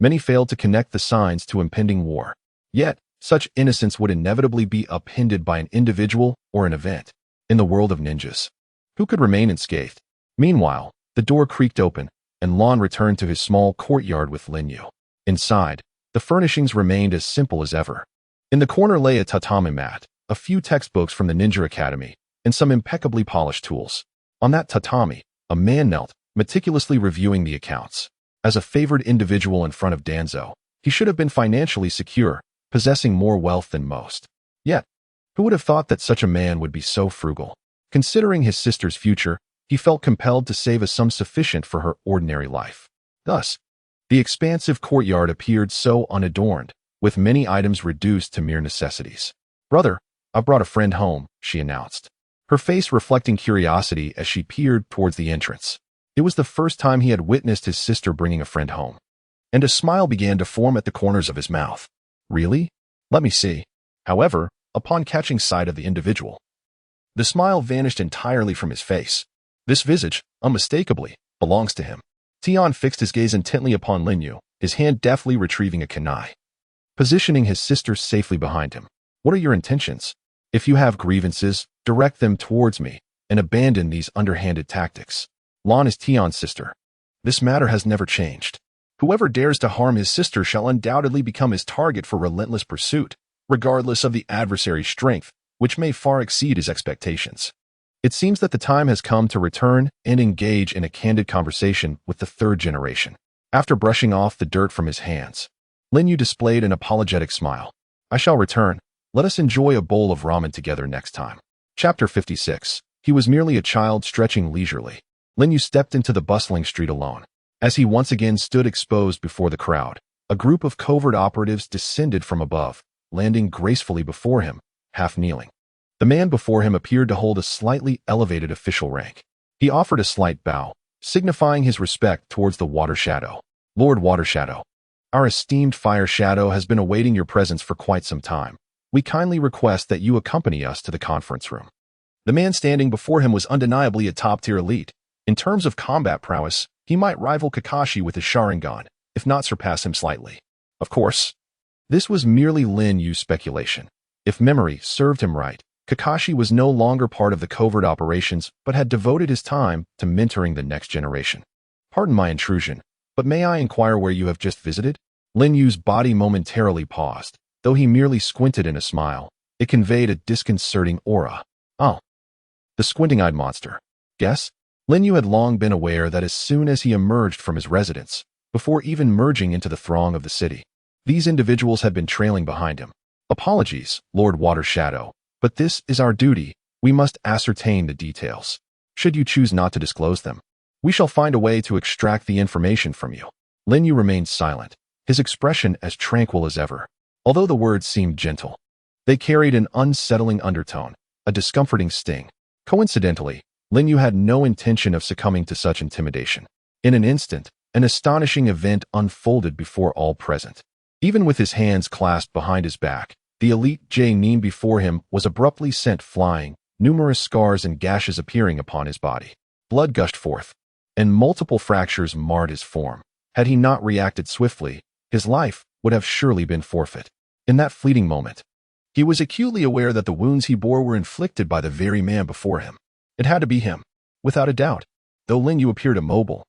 many failed to connect the signs to impending war. Yet, such innocence would inevitably be upended by an individual or an event. In the world of ninjas, who could remain unscathed? Meanwhile, the door creaked open, and Lon returned to his small courtyard with Linyu. Inside, the furnishings remained as simple as ever. In the corner lay a tatami mat, a few textbooks from the Ninja Academy, and some impeccably polished tools. On that tatami, a man knelt, meticulously reviewing the accounts. As a favored individual in front of Danzo, he should have been financially secure, possessing more wealth than most. Yet, who would have thought that such a man would be so frugal? Considering his sister's future, he felt compelled to save a sum sufficient for her ordinary life. Thus, the expansive courtyard appeared so unadorned, with many items reduced to mere necessities. "Brother, I brought a friend home," she announced, her face reflecting curiosity as she peered towards the entrance. It was the first time he had witnessed his sister bringing a friend home, and a smile began to form at the corners of his mouth. "Really? Let me see." However, upon catching sight of the individual, the smile vanished entirely from his face. This visage, unmistakably, belongs to him. Tian fixed his gaze intently upon Linyu, his hand deftly retrieving a kunai, positioning his sister safely behind him. "What are your intentions? If you have grievances, direct them towards me, and abandon these underhanded tactics. Lon is Tian's sister. This matter has never changed. Whoever dares to harm his sister shall undoubtedly become his target for relentless pursuit, regardless of the adversary's strength, which may far exceed his expectations." It seems that the time has come to return and engage in a candid conversation with the third generation. After brushing off the dirt from his hands, Linyu displayed an apologetic smile. "I shall return. Let us enjoy a bowl of ramen together next time." Chapter 56. He was merely a child stretching leisurely. Linyu stepped into the bustling street alone. As he once again stood exposed before the crowd, a group of covert operatives descended from above, landing gracefully before him, half kneeling. The man before him appeared to hold a slightly elevated official rank. He offered a slight bow, signifying his respect towards the Water Shadow. "Lord Water Shadow, our esteemed Fire Shadow has been awaiting your presence for quite some time. We kindly request that you accompany us to the conference room." The man standing before him was undeniably a top-tier elite. In terms of combat prowess, he might rival Kakashi with his Sharingan, if not surpass him slightly. Of course, this was merely Lin Yu's speculation. If memory served him right, Kakashi was no longer part of the covert operations but had devoted his time to mentoring the next generation. "Pardon my intrusion, but may I inquire where you have just visited?" Lin Yu's body momentarily paused. Though he merely squinted in a smile, it conveyed a disconcerting aura. "Oh, the squinting-eyed monster. Guess?" Lin Yu had long been aware that as soon as he emerged from his residence, before even merging into the throng of the city, these individuals had been trailing behind him. "Apologies, Lord Water Shadow, but this is our duty. We must ascertain the details. Should you choose not to disclose them, we shall find a way to extract the information from you." Lin Yu remained silent, his expression as tranquil as ever. Although the words seemed gentle, they carried an unsettling undertone, a discomforting sting. Coincidentally, Lin Yu had no intention of succumbing to such intimidation. In an instant, an astonishing event unfolded before all present. Even with his hands clasped behind his back, the elite J-Nin before him was abruptly sent flying, numerous scars and gashes appearing upon his body. Blood gushed forth, and multiple fractures marred his form. Had he not reacted swiftly, his life would have surely been forfeit. In that fleeting moment, he was acutely aware that the wounds he bore were inflicted by the very man before him. It had to be him, without a doubt. Though Lin Yu appeared immobile,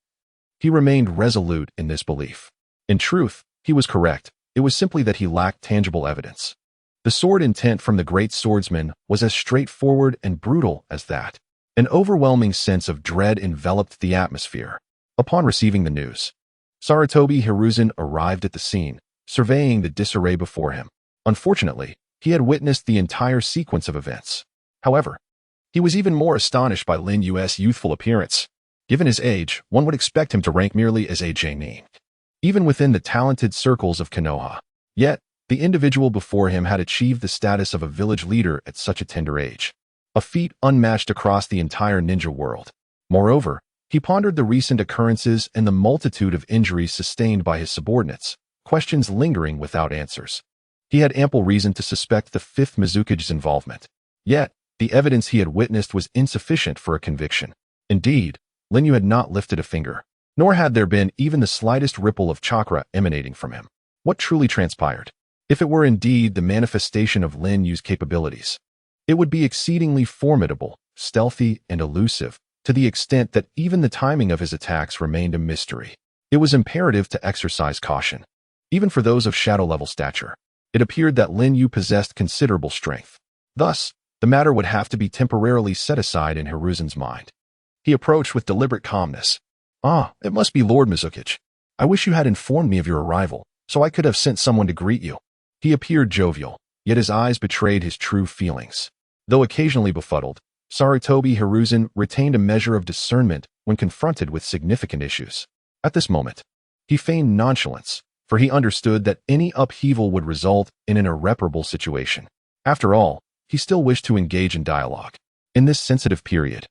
he remained resolute in this belief. In truth, he was correct. It was simply that he lacked tangible evidence. The sword intent from the great swordsman was as straightforward and brutal as that. An overwhelming sense of dread enveloped the atmosphere. Upon receiving the news, Sarutobi Hiruzen arrived at the scene, surveying the disarray before him. Unfortunately, he had witnessed the entire sequence of events. However, he was even more astonished by Lin Yu's youthful appearance. Given his age, one would expect him to rank merely as a J-Nin, even within the talented circles of Konoha. Yet, the individual before him had achieved the status of a village leader at such a tender age, a feat unmatched across the entire ninja world. Moreover, he pondered the recent occurrences and the multitude of injuries sustained by his subordinates, questions lingering without answers. He had ample reason to suspect the fifth Mizuki's involvement. Yet, the evidence he had witnessed was insufficient for a conviction. Indeed, Linyu had not lifted a finger, nor had there been even the slightest ripple of chakra emanating from him. What truly transpired? If it were indeed the manifestation of Linyu's capabilities, it would be exceedingly formidable, stealthy, and elusive, to the extent that even the timing of his attacks remained a mystery. It was imperative to exercise caution. Even for those of shadow-level stature, it appeared that Linyu possessed considerable strength. Thus, the matter would have to be temporarily set aside in Hiruzen's mind. He approached with deliberate calmness. "Ah, it must be Lord Mizuki. I wish you had informed me of your arrival, so I could have sent someone to greet you." He appeared jovial, yet his eyes betrayed his true feelings. Though occasionally befuddled, Sarutobi Hiruzen retained a measure of discernment when confronted with significant issues. At this moment, he feigned nonchalance, for he understood that any upheaval would result in an irreparable situation. After all, he still wished to engage in dialogue. In this sensitive period,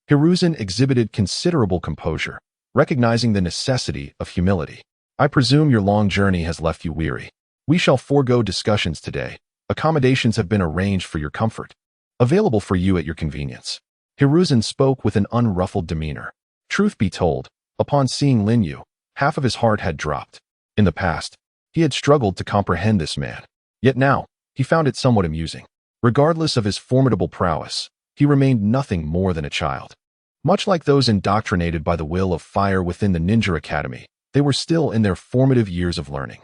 Hiruzen exhibited considerable composure, recognizing the necessity of humility. "I presume your long journey has left you weary. We shall forego discussions today. Accommodations have been arranged for your comfort, available for you at your convenience." Hiruzen spoke with an unruffled demeanor. Truth be told, upon seeing Linyu, half of his heart had dropped. In the past, he had struggled to comprehend this man. Yet now, he found it somewhat amusing. Regardless of his formidable prowess, he remained nothing more than a child. Much like those indoctrinated by the will of fire within the ninja academy, they were still in their formative years of learning.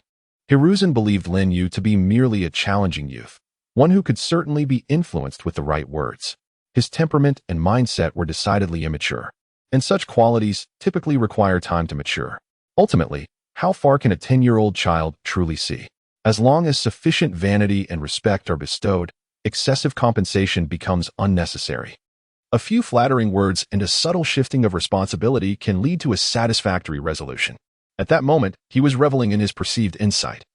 Hiruzen believed Linyu to be merely a challenging youth, one who could certainly be influenced with the right words. His temperament and mindset were decidedly immature, and such qualities typically require time to mature. Ultimately, how far can a 10-year-old child truly see? As long as sufficient vanity and respect are bestowed, excessive compensation becomes unnecessary. A few flattering words and a subtle shifting of responsibility can lead to a satisfactory resolution. At that moment, he was reveling in his perceived insight,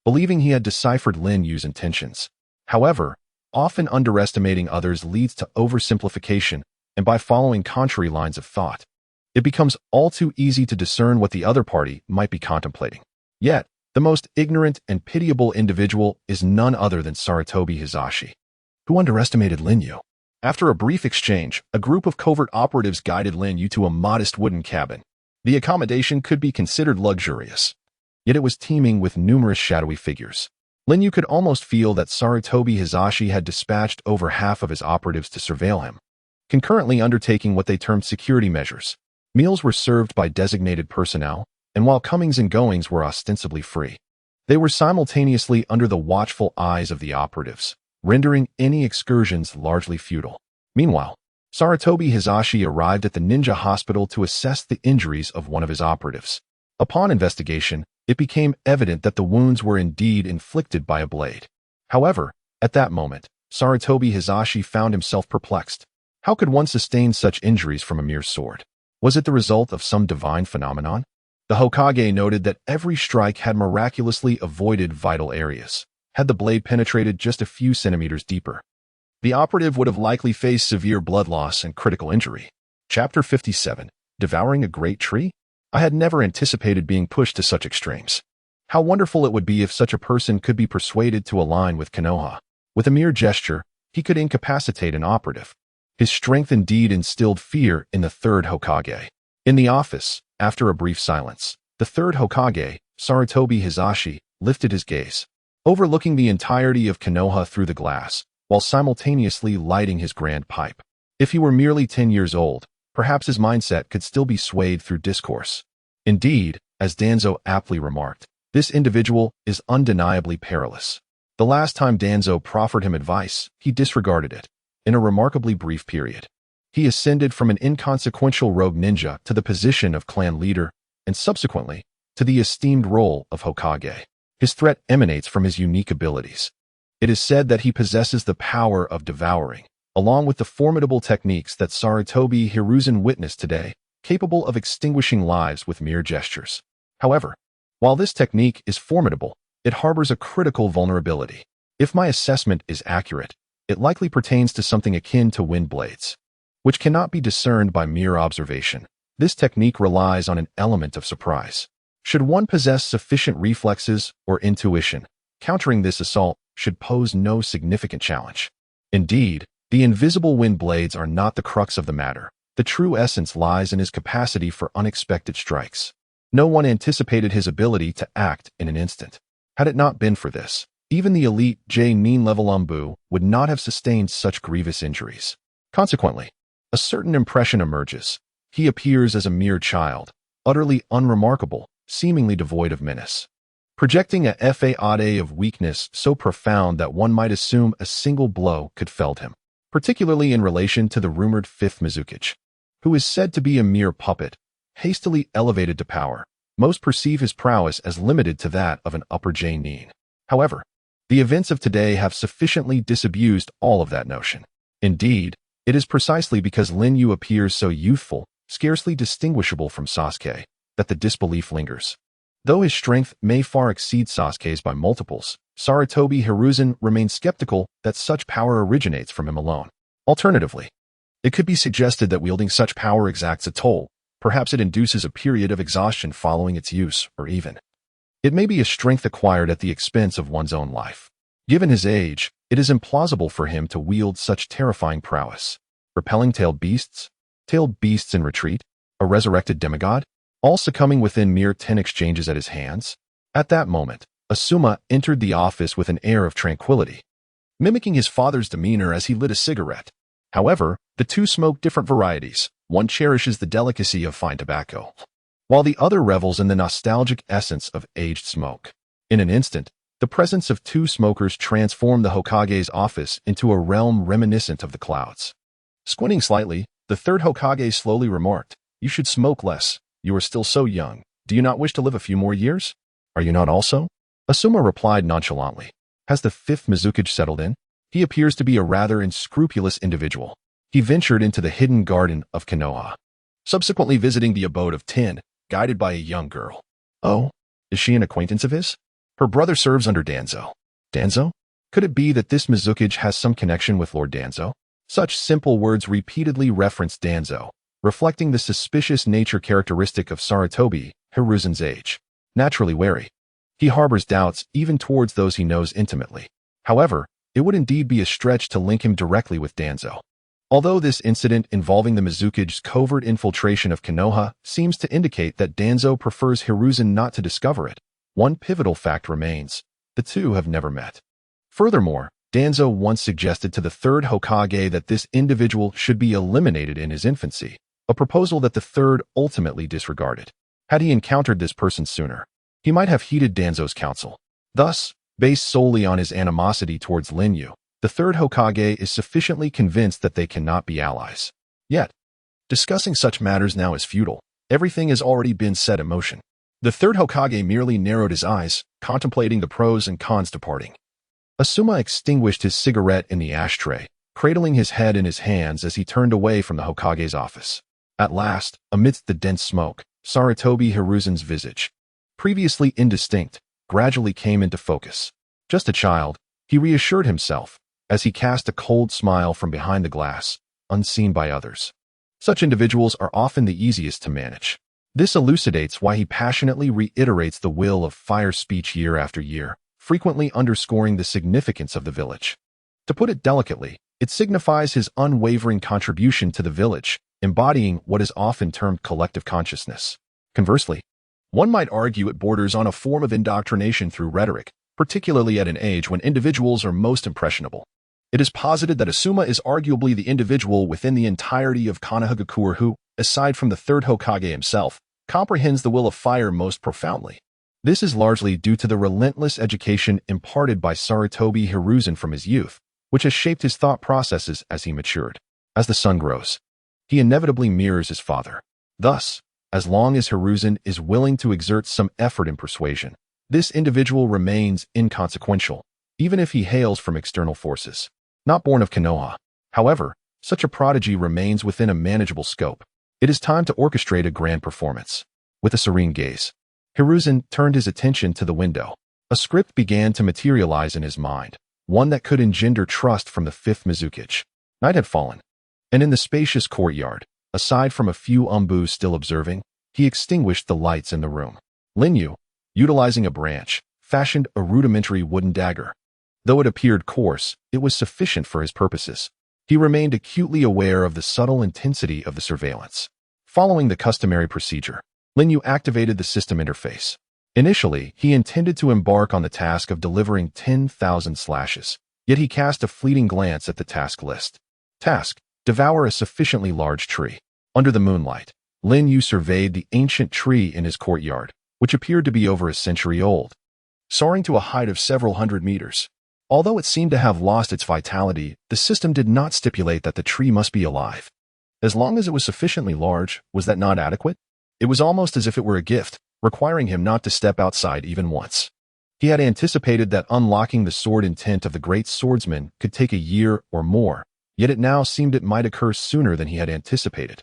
believing he had deciphered Linyu's intentions. However, often underestimating others leads to oversimplification, and by following contrary lines of thought, it becomes all too easy to discern what the other party might be contemplating. Yet, the most ignorant and pitiable individual is none other than Sarutobi Hizashi, who underestimated Linyu. After a brief exchange, a group of covert operatives guided Linyu to a modest wooden cabin. The accommodation could be considered luxurious, yet it was teeming with numerous shadowy figures. Linyu could almost feel that Sarutobi Hizashi had dispatched over half of his operatives to surveil him, concurrently undertaking what they termed security measures. Meals were served by designated personnel, and while comings and goings were ostensibly free, they were simultaneously under the watchful eyes of the operatives, rendering any excursions largely futile. Meanwhile, Sarutobi Hizashi arrived at the ninja hospital to assess the injuries of one of his operatives. Upon investigation, it became evident that the wounds were indeed inflicted by a blade. However, at that moment, Sarutobi Hizashi found himself perplexed. How could one sustain such injuries from a mere sword? Was it the result of some divine phenomenon? The Hokage noted that every strike had miraculously avoided vital areas. Had the blade penetrated just a few centimeters deeper, the operative would have likely faced severe blood loss and critical injury. Chapter 57. Devouring a Great Tree? I had never anticipated being pushed to such extremes. How wonderful it would be if such a person could be persuaded to align with Konoha. With a mere gesture, he could incapacitate an operative. His strength indeed instilled fear in the third Hokage. In the office, after a brief silence, the third Hokage, Sarutobi Hizashi, lifted his gaze, overlooking the entirety of Konoha through the glass, while simultaneously lighting his grand pipe. If he were merely 10 years old, perhaps his mindset could still be swayed through discourse. Indeed, as Danzo aptly remarked, this individual is undeniably perilous. The last time Danzo proffered him advice, he disregarded it. In a remarkably brief period, he ascended from an inconsequential rogue ninja to the position of clan leader, and subsequently, to the esteemed role of Hokage. His threat emanates from his unique abilities. It is said that he possesses the power of devouring, along with the formidable techniques that Sarutobi Hiruzen witnessed today, capable of extinguishing lives with mere gestures. However, while this technique is formidable, it harbors a critical vulnerability. If my assessment is accurate, it likely pertains to something akin to wind blades, which cannot be discerned by mere observation. This technique relies on an element of surprise. Should one possess sufficient reflexes or intuition, Countering this assault should pose no significant challenge. Indeed, the invisible wind blades are not the crux of the matter. The true essence lies in his capacity for unexpected strikes. No one anticipated his ability to act in an instant. Had it not been for this, even the elite J-Nin level Umbu would not have sustained such grievous injuries. Consequently, a certain impression emerges. He appears as a mere child, utterly unremarkable, seemingly devoid of menace, projecting a facade of weakness so profound that one might assume a single blow could fell him, particularly in relation to the rumored fifth Mizukage, who is said to be a mere puppet, hastily elevated to power. Most perceive his prowess as limited to that of an upper J-Nin. However, the events of today have sufficiently disabused all of that notion. Indeed, it is precisely because Lin Yu appears so youthful, scarcely distinguishable from Sasuke, that the disbelief lingers. Though his strength may far exceed Sasuke's by multiples, Sarutobi Hiruzen remains skeptical that such power originates from him alone. Alternatively, it could be suggested that wielding such power exacts a toll. Perhaps it induces a period of exhaustion following its use, or even it may be a strength acquired at the expense of one's own life. Given his age, it is implausible for him to wield such terrifying prowess. Repelling tailed beasts in retreat, a resurrected demigod, all succumbing within mere 10 exchanges at his hands. At that moment, Asuma entered the office with an air of tranquility, mimicking his father's demeanor as he lit a cigarette. However, the two smoke different varieties. One cherishes the delicacy of fine tobacco, while the other revels in the nostalgic essence of aged smoke. In an instant, the presence of two smokers transformed the Hokage's office into a realm reminiscent of the clouds. Squinting slightly, the third Hokage slowly remarked, "You should smoke less. You are still so young. Do you not wish to live a few more years? Are you not also?" Asuma replied nonchalantly. Has the fifth Mizukage settled in? He appears to be a rather unscrupulous individual. He ventured into the hidden garden of Konoha, subsequently visiting the abode of Tin, guided by a young girl. Oh, is she an acquaintance of his? Her brother serves under Danzo. Danzo? Could it be that this Mizukage has some connection with Lord Danzo? Such simple words repeatedly reference Danzo, reflecting the suspicious nature characteristic of Sarutobi Hiruzen's age. Naturally wary, he harbors doubts even towards those he knows intimately. However, it would indeed be a stretch to link him directly with Danzo. Although this incident involving the Mizukage's covert infiltration of Konoha seems to indicate that Danzo prefers Hiruzen not to discover it, one pivotal fact remains: the two have never met. Furthermore, Danzo once suggested to the third Hokage that this individual should be eliminated in his infancy, a proposal that the third ultimately disregarded. Had he encountered this person sooner, he might have heeded Danzo's counsel. Thus, based solely on his animosity towards Lin Yu, the third Hokage is sufficiently convinced that they cannot be allies. Yet, discussing such matters now is futile. Everything has already been set in motion. The third Hokage merely narrowed his eyes, contemplating the pros and cons departing. Asuma extinguished his cigarette in the ashtray, cradling his head in his hands as he turned away from the Hokage's office. At last, amidst the dense smoke, Sarutobi Hiruzen's visage, previously indistinct, gradually came into focus. Just a child, he reassured himself, as he cast a cold smile from behind the glass, unseen by others. Such individuals are often the easiest to manage. This elucidates why he passionately reiterates the will of fire speech year after year, frequently underscoring the significance of the village. To put it delicately, it signifies his unwavering contribution to the village, embodying what is often termed collective consciousness. Conversely, one might argue it borders on a form of indoctrination through rhetoric, particularly at an age when individuals are most impressionable. It is posited that Asuma is arguably the individual within the entirety of Konohagakure who, aside from the third Hokage himself, comprehends the will of fire most profoundly. This is largely due to the relentless education imparted by Sarutobi Hiruzen from his youth, which has shaped his thought processes as he matured. As the son grows, he inevitably mirrors his father. Thus, as long as Hiruzen is willing to exert some effort in persuasion, this individual remains inconsequential, even if he hails from external forces. Not born of Konoha, however, such a prodigy remains within a manageable scope. It is time to orchestrate a grand performance. With a serene gaze, Hiruzen turned his attention to the window. A script began to materialize in his mind, one that could engender trust from the fifth Mizukage. Night had fallen, and in the spacious courtyard, aside from a few Umbus still observing, he extinguished the lights in the room. Lin Yu, utilizing a branch, fashioned a rudimentary wooden dagger. Though it appeared coarse, it was sufficient for his purposes. He remained acutely aware of the subtle intensity of the surveillance. Following the customary procedure, Lin Yu activated the system interface. Initially, he intended to embark on the task of delivering 10,000 slashes, yet he cast a fleeting glance at the task list. Task: devour a sufficiently large tree. Under the moonlight, Lin Yu surveyed the ancient tree in his courtyard, which appeared to be over a century old. Soaring to a height of several hundred meters, although it seemed to have lost its vitality, the system did not stipulate that the tree must be alive. As long as it was sufficiently large, was that not adequate? It was almost as if it were a gift, requiring him not to step outside even once. He had anticipated that unlocking the sword intent of the great swordsman could take a year or more, yet it now seemed it might occur sooner than he had anticipated.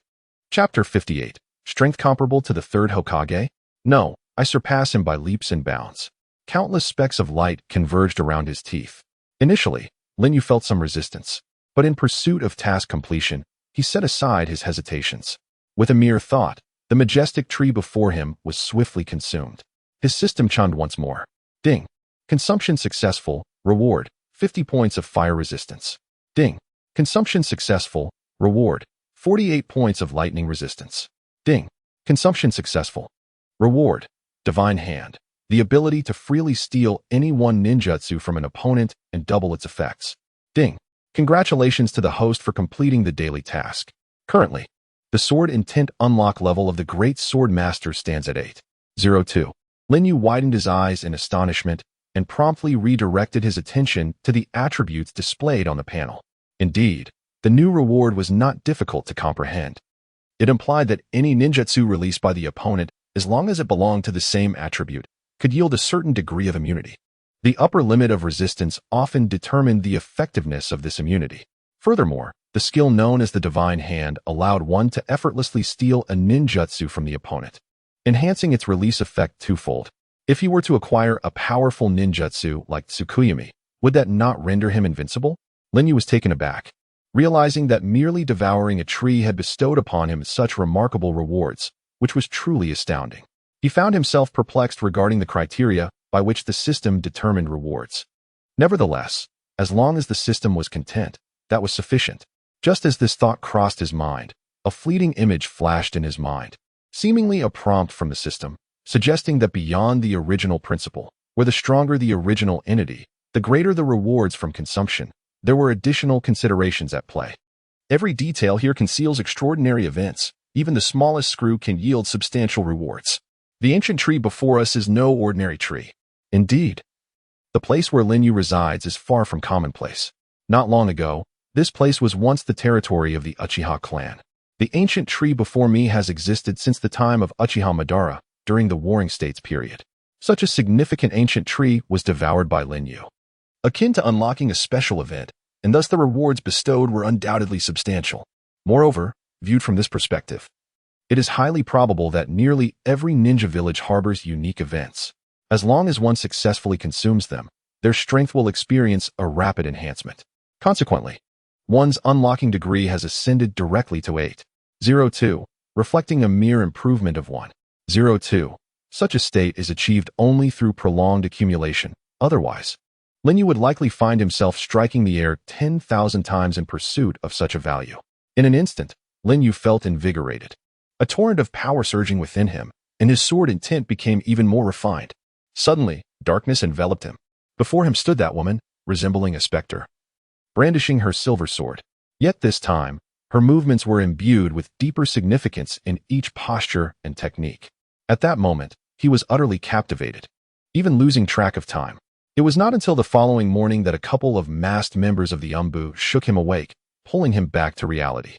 Chapter 58. Strength comparable to the third Hokage? No, I surpass him by leaps and bounds. Countless specks of light converged around his teeth. Initially, Lin Yu felt some resistance, but in pursuit of task completion, he set aside his hesitations. With a mere thought, the majestic tree before him was swiftly consumed. His system chimed once more. Ding. Consumption successful. Reward: 50 points of fire resistance. Ding. Consumption successful. Reward: 48 points of lightning resistance. Ding. Consumption successful. Reward: Divine Hand. The ability to freely steal any one ninjutsu from an opponent and double its effects. Ding. Congratulations to the host for completing the daily task. Currently, the sword intent unlock level of the Great Sword Master stands at 802. Lin Yu widened his eyes in astonishment and promptly redirected his attention to the attributes displayed on the panel. Indeed, the new reward was not difficult to comprehend. It implied that any ninjutsu released by the opponent, as long as it belonged to the same attribute, could yield a certain degree of immunity. The upper limit of resistance often determined the effectiveness of this immunity. Furthermore, the skill known as the Divine Hand allowed one to effortlessly steal a ninjutsu from the opponent, enhancing its release effect twofold. If he were to acquire a powerful ninjutsu like Tsukuyomi, would that not render him invincible? Lin Yu was taken aback, realizing that merely devouring a tree had bestowed upon him such remarkable rewards, which was truly astounding. He found himself perplexed regarding the criteria by which the system determined rewards. Nevertheless, as long as the system was content, that was sufficient. Just as this thought crossed his mind, a fleeting image flashed in his mind, seemingly a prompt from the system, suggesting that beyond the original principle, where the stronger the original entity, the greater the rewards from consumption, there were additional considerations at play. Every detail here conceals extraordinary events. Even the smallest screw can yield substantial rewards. The ancient tree before us is no ordinary tree. Indeed, the place where Lin Yu resides is far from commonplace. Not long ago, this place was once the territory of the Uchiha clan. The ancient tree before me has existed since the time of Uchiha Madara, during the Warring States period. Such a significant ancient tree was devoured by Lin Yu, akin to unlocking a special event, and thus the rewards bestowed were undoubtedly substantial. Moreover, viewed from this perspective, it is highly probable that nearly every ninja village harbors unique events. As long as one successfully consumes them, their strength will experience a rapid enhancement. Consequently, one's unlocking degree has ascended directly to 802, reflecting a mere improvement of 102. Such a state is achieved only through prolonged accumulation. Otherwise, Lin Yu would likely find himself striking the air 10,000 times in pursuit of such a value. In an instant, Lin Yu felt invigorated. A torrent of power surging within him, and his sword intent became even more refined. Suddenly, darkness enveloped him. Before him stood that woman, resembling a specter, brandishing her silver sword. Yet this time, her movements were imbued with deeper significance in each posture and technique. At that moment, he was utterly captivated, even losing track of time. It was not until the following morning that a couple of masked members of the Umbu shook him awake, pulling him back to reality.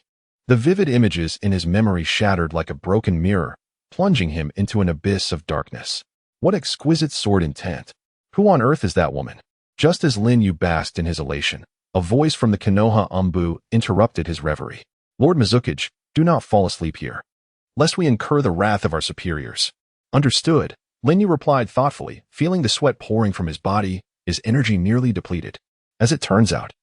The vivid images in his memory shattered like a broken mirror, plunging him into an abyss of darkness. What exquisite sword intent! Who on earth is that woman? Just as Lin Yu basked in his elation, a voice from the Konoha Umbu interrupted his reverie. Lord Mizukage, do not fall asleep here, lest we incur the wrath of our superiors. Understood, Lin Yu replied thoughtfully, feeling the sweat pouring from his body, his energy nearly depleted. As it turns out,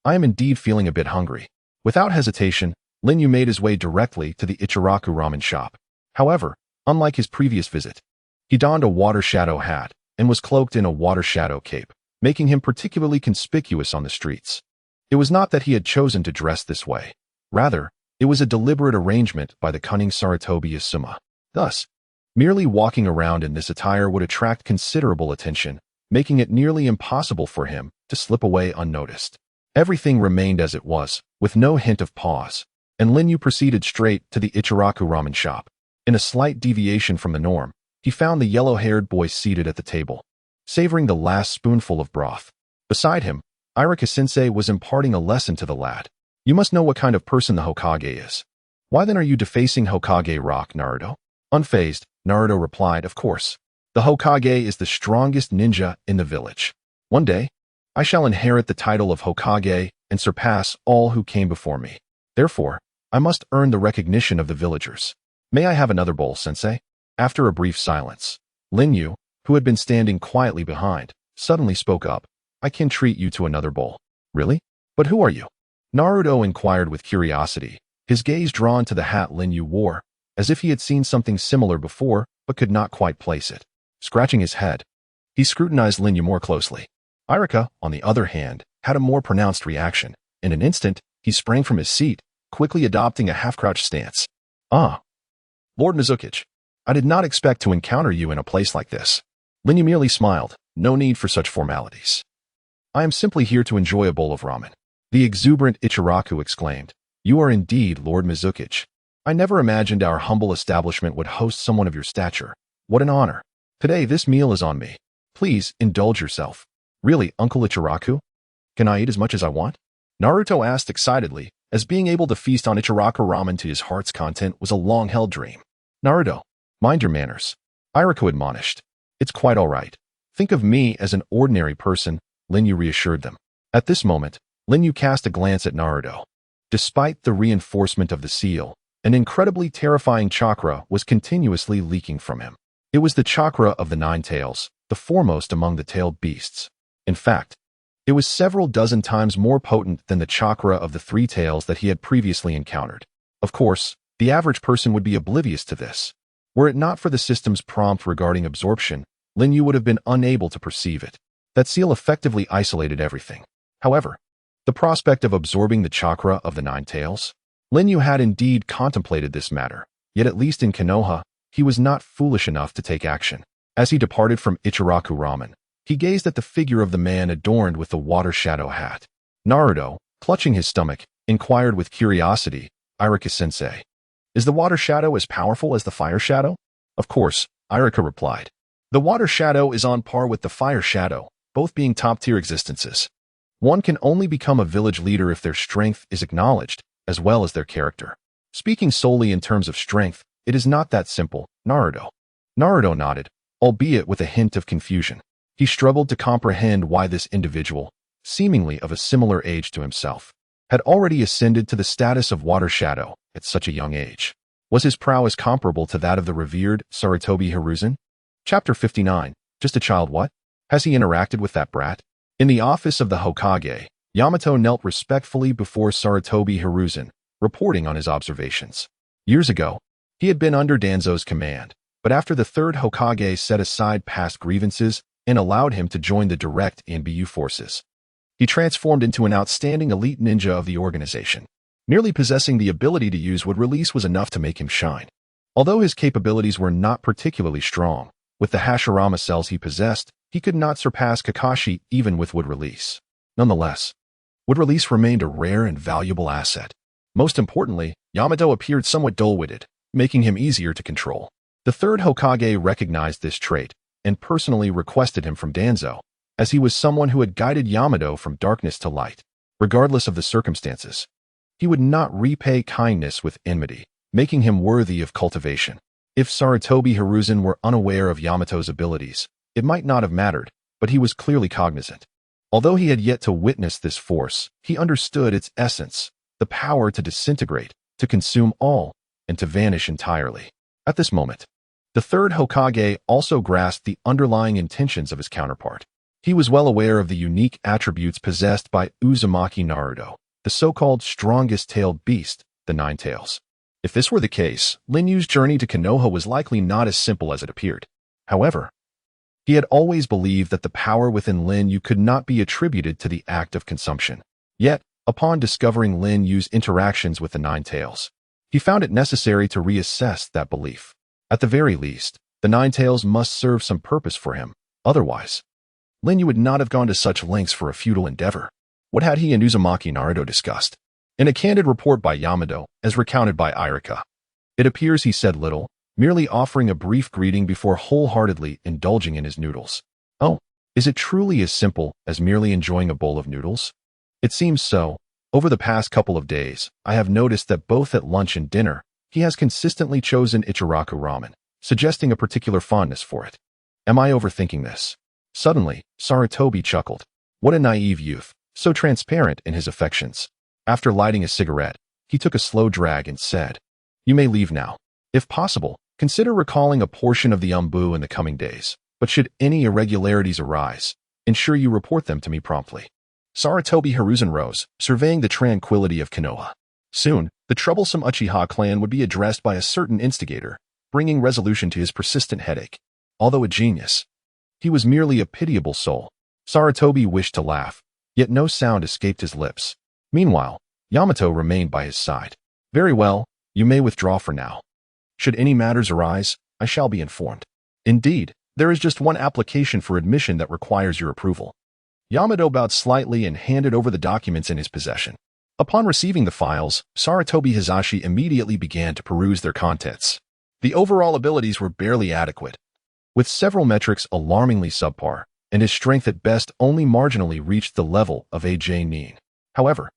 I am indeed feeling a bit hungry. Without hesitation, Lin Yu made his way directly to the Ichiraku ramen shop. However, unlike his previous visit, he donned a water shadow hat, and was cloaked in a water shadow cape, making him particularly conspicuous on the streets. It was not that he had chosen to dress this way. Rather, it was a deliberate arrangement by the cunning Sarutobi Asuma. Thus, merely walking around in this attire would attract considerable attention, making it nearly impossible for him to slip away unnoticed. Everything remained as it was, with no hint of pause, and Linyu proceeded straight to the Ichiraku ramen shop. In a slight deviation from the norm, he found the yellow-haired boy seated at the table, savoring the last spoonful of broth. Beside him, Irika-sensei was imparting a lesson to the lad. You must know what kind of person the Hokage is. Why then are you defacing Hokage rock, Naruto? Unfazed, Naruto replied, of course. The Hokage is the strongest ninja in the village. One day, I shall inherit the title of Hokage and surpass all who came before me. Therefore, I must earn the recognition of the villagers. May I have another bowl, sensei? After a brief silence, Linyu, who had been standing quietly behind, suddenly spoke up. I can treat you to another bowl. Really? But who are you? Naruto inquired with curiosity, his gaze drawn to the hat Linyu wore, as if he had seen something similar before but could not quite place it. Scratching his head, he scrutinized Linyu more closely. Irika, on the other hand, had a more pronounced reaction. In an instant, he sprang from his seat, quickly adopting a half-crouched stance. Ah, Lord Mizukichi, I did not expect to encounter you in a place like this. Linyu merely smiled. No need for such formalities. I am simply here to enjoy a bowl of ramen. The exuberant Ichiraku exclaimed. You are indeed Lord Mizukichi. I never imagined our humble establishment would host someone of your stature. What an honor. Today this meal is on me. Please indulge yourself. Really, Uncle Ichiraku? Can I eat as much as I want? Naruto asked excitedly, as being able to feast on Ichiraku ramen to his heart's content was a long-held dream. Naruto, mind your manners. Irika admonished. It's quite all right. Think of me as an ordinary person, Linyu reassured them. At this moment, Linyu cast a glance at Naruto. Despite the reinforcement of the seal, an incredibly terrifying chakra was continuously leaking from him. It was the chakra of the nine tails, the foremost among the tailed beasts. In fact, it was several dozen times more potent than the chakra of the three tails that he had previously encountered. Of course, the average person would be oblivious to this. Were it not for the system's prompt regarding absorption, Linyu would have been unable to perceive it. That seal effectively isolated everything. However, the prospect of absorbing the chakra of the nine tails? Linyu had indeed contemplated this matter, yet at least in Konoha, he was not foolish enough to take action. As he departed from Ichiraku ramen, he gazed at the figure of the man adorned with the water shadow hat. Naruto, clutching his stomach, inquired with curiosity, Irika-sensei, is the water shadow as powerful as the fire shadow? Of course, Irika replied. The water shadow is on par with the fire shadow, both being top-tier existences. One can only become a village leader if their strength is acknowledged, as well as their character. Speaking solely in terms of strength, it is not that simple, Naruto. Naruto nodded, albeit with a hint of confusion. He struggled to comprehend why this individual, seemingly of a similar age to himself, had already ascended to the status of water shadow at such a young age. Was his prowess comparable to that of the revered Sarutobi Hiruzen? Chapter 59. Just a child what? Has he interacted with that brat? In the office of the Hokage, Yamato knelt respectfully before Sarutobi Hiruzen, reporting on his observations. Years ago, he had been under Danzo's command, but after the third Hokage set aside past grievances and allowed him to join the direct Anbu forces, he transformed into an outstanding elite ninja of the organization. Merely possessing the ability to use wood release was enough to make him shine. Although his capabilities were not particularly strong, with the Hashirama cells he possessed, he could not surpass Kakashi even with wood release. Nonetheless, wood release remained a rare and valuable asset. Most importantly, Yamato appeared somewhat dull-witted, making him easier to control. The third Hokage recognized this trait and personally requested him from Danzo, as he was someone who had guided Yamato from darkness to light. Regardless of the circumstances, he would not repay kindness with enmity, making him worthy of cultivation. If Sarutobi Hiruzen were unaware of Yamato's abilities, it might not have mattered, but he was clearly cognizant. Although he had yet to witness this force, he understood its essence, the power to disintegrate, to consume all, and to vanish entirely. At this moment, the third Hokage also grasped the underlying intentions of his counterpart. He was well aware of the unique attributes possessed by Uzumaki Naruto, the so-called strongest-tailed beast, the Nine Tails. If this were the case, Linyu's journey to Konoha was likely not as simple as it appeared. However, He had always believed that the power within Lin Yu could not be attributed to the act of consumption. Yet, upon discovering Lin Yu's interactions with the Nine Tails, he found it necessary to reassess that belief. At the very least, the Nine Tails must serve some purpose for him. Otherwise, Lin Yu would not have gone to such lengths for a futile endeavor. What had he and Uzumaki Naruto discussed? In a candid report by Yamato, as recounted by Irika, it appears he said little, merely offering a brief greeting before wholeheartedly indulging in his noodles. Oh, is it truly as simple as merely enjoying a bowl of noodles? It seems so. Over the past couple of days, I have noticed that both at lunch and dinner, he has consistently chosen Ichiraku ramen, suggesting a particular fondness for it. Am I overthinking this? Suddenly, Sarutobi chuckled. What a naive youth, so transparent in his affections. After lighting a cigarette, he took a slow drag and said, "You may leave now. If possible, consider recalling a portion of the umbu in the coming days, but should any irregularities arise, ensure you report them to me promptly." Sarutobi Hiruzen rose, surveying the tranquility of Konoha. Soon, the troublesome Uchiha clan would be addressed by a certain instigator, bringing resolution to his persistent headache. Although a genius, he was merely a pitiable soul. Sarutobi wished to laugh, yet no sound escaped his lips. Meanwhile, Yamato remained by his side. "Very well, you may withdraw for now. Should any matters arise, I shall be informed. Indeed, there is just one application for admission that requires your approval." Yamato bowed slightly and handed over the documents in his possession. Upon receiving the files, Sarutobi Hizashi immediately began to peruse their contents. The overall abilities were barely adequate, with several metrics alarmingly subpar, and his strength at best only marginally reached the level of a J-nin. However,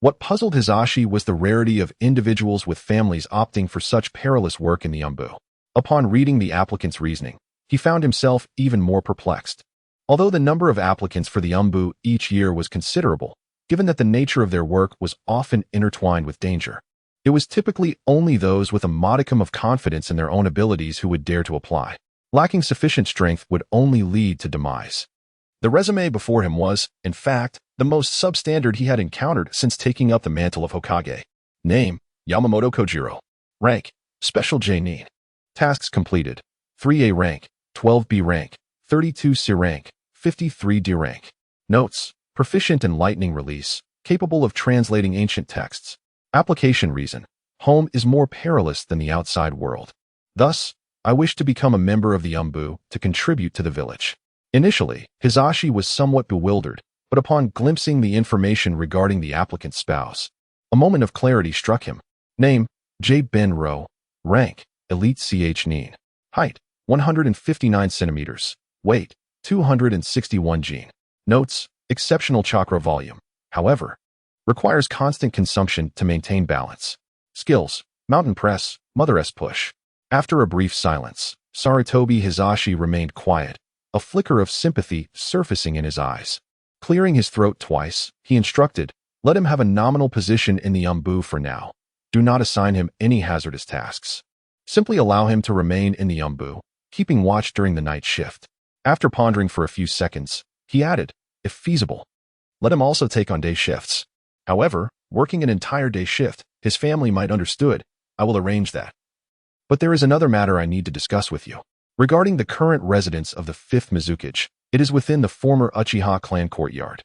what puzzled Hizashi was the rarity of individuals with families opting for such perilous work in the umbu. Upon reading the applicant's reasoning, he found himself even more perplexed. Although the number of applicants for the umbu each year was considerable, given that the nature of their work was often intertwined with danger, it was typically only those with a modicum of confidence in their own abilities who would dare to apply. Lacking sufficient strength would only lead to demise. The resume before him was, in fact, the most substandard he had encountered since taking up the mantle of Hokage. Name, Yamamoto Kojiro. Rank, Special J-nin. Tasks completed, 3A rank, 12B rank, 32C rank, 53D rank. Notes, proficient in lightning release, capable of translating ancient texts. Application reason, home is more perilous than the outside world. Thus, I wish to become a member of the umbu to contribute to the village. Initially, Hizashi was somewhat bewildered, but upon glimpsing the information regarding the applicant's spouse, a moment of clarity struck him. Name, J. Ben Ro. Rank, Elite CH Nin. Height, 159 centimeters. Weight, 261 gene. Notes, exceptional chakra volume. However, requires constant consumption to maintain balance. Skills, mountain press, mother S push. After a brief silence, Sarutobi Hizashi remained quiet, a flicker of sympathy surfacing in his eyes. Clearing his throat twice, he instructed, let him have a nominal position in the umbu for now. Do not assign him any hazardous tasks. Simply allow him to remain in the umbu, keeping watch during the night shift. After pondering for a few seconds, he added, if feasible, let him also take on day shifts. However, working an entire day shift, his family might understood. I will arrange that. But there is another matter I need to discuss with you. Regarding the current residence of the 5th Mizukage, it is within the former Uchiha clan courtyard.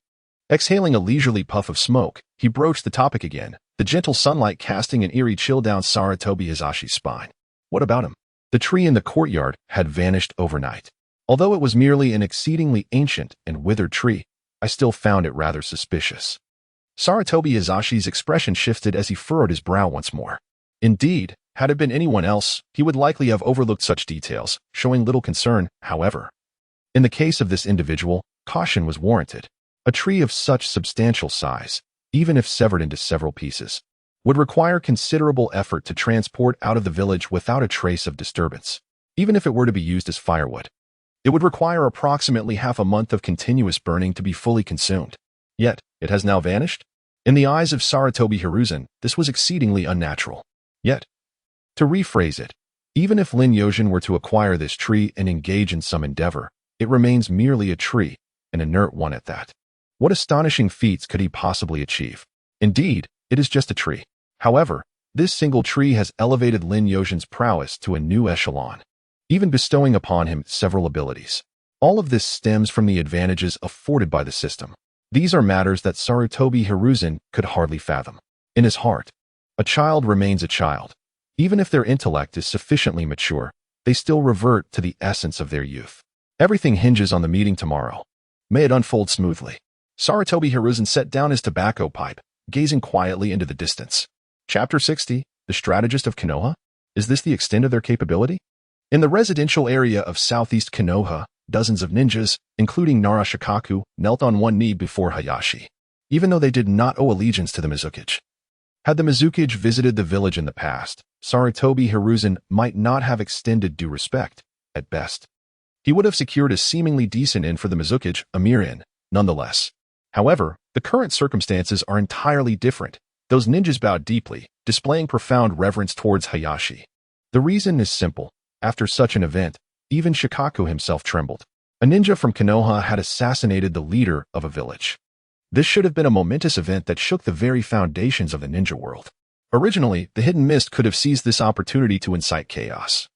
Exhaling a leisurely puff of smoke, he broached the topic again, the gentle sunlight casting an eerie chill down Sarutobi Hizashi's spine. What about him? The tree in the courtyard had vanished overnight. Although it was merely an exceedingly ancient and withered tree, I still found it rather suspicious. Sarutobi Hizashi's expression shifted as he furrowed his brow once more. Indeed, had it been anyone else, he would likely have overlooked such details, showing little concern, however. In the case of this individual, caution was warranted. A tree of such substantial size, even if severed into several pieces, would require considerable effort to transport out of the village without a trace of disturbance. Even if it were to be used as firewood, it would require approximately half a month of continuous burning to be fully consumed. Yet, it has now vanished? In the eyes of Sarutobi Hiruzen, this was exceedingly unnatural. Yet, to rephrase it, even if Lin Yojin were to acquire this tree and engage in some endeavor, it remains merely a tree, an inert one at that. What astonishing feats could he possibly achieve? Indeed, it is just a tree. However, this single tree has elevated Lin Yojin's prowess to a new echelon, even bestowing upon him several abilities. All of this stems from the advantages afforded by the system. These are matters that Sarutobi Hiruzen could hardly fathom. In his heart, a child remains a child. Even if their intellect is sufficiently mature, they still revert to the essence of their youth. Everything hinges on the meeting tomorrow. May it unfold smoothly. Sarutobi Hiruzen set down his tobacco pipe, gazing quietly into the distance. Chapter 60, The Strategist of Konoha? Is this the extent of their capability? In the residential area of southeast Konoha, dozens of ninjas, including Nara Shikaku, knelt on one knee before Hayashi, even though they did not owe allegiance to the Mizukage. Had the Mizukage visited the village in the past, Sarutobi Hiruzen might not have extended due respect, at best. He would have secured a seemingly decent inn for the Mizukage, a mere inn, nonetheless. However, the current circumstances are entirely different. Those ninjas bowed deeply, displaying profound reverence towards Hayashi. The reason is simple. After such an event, even Shikaku himself trembled. A ninja from Konoha had assassinated the leader of a village. This should have been a momentous event that shook the very foundations of the ninja world. Originally, the Hidden Mist could have seized this opportunity to incite chaos.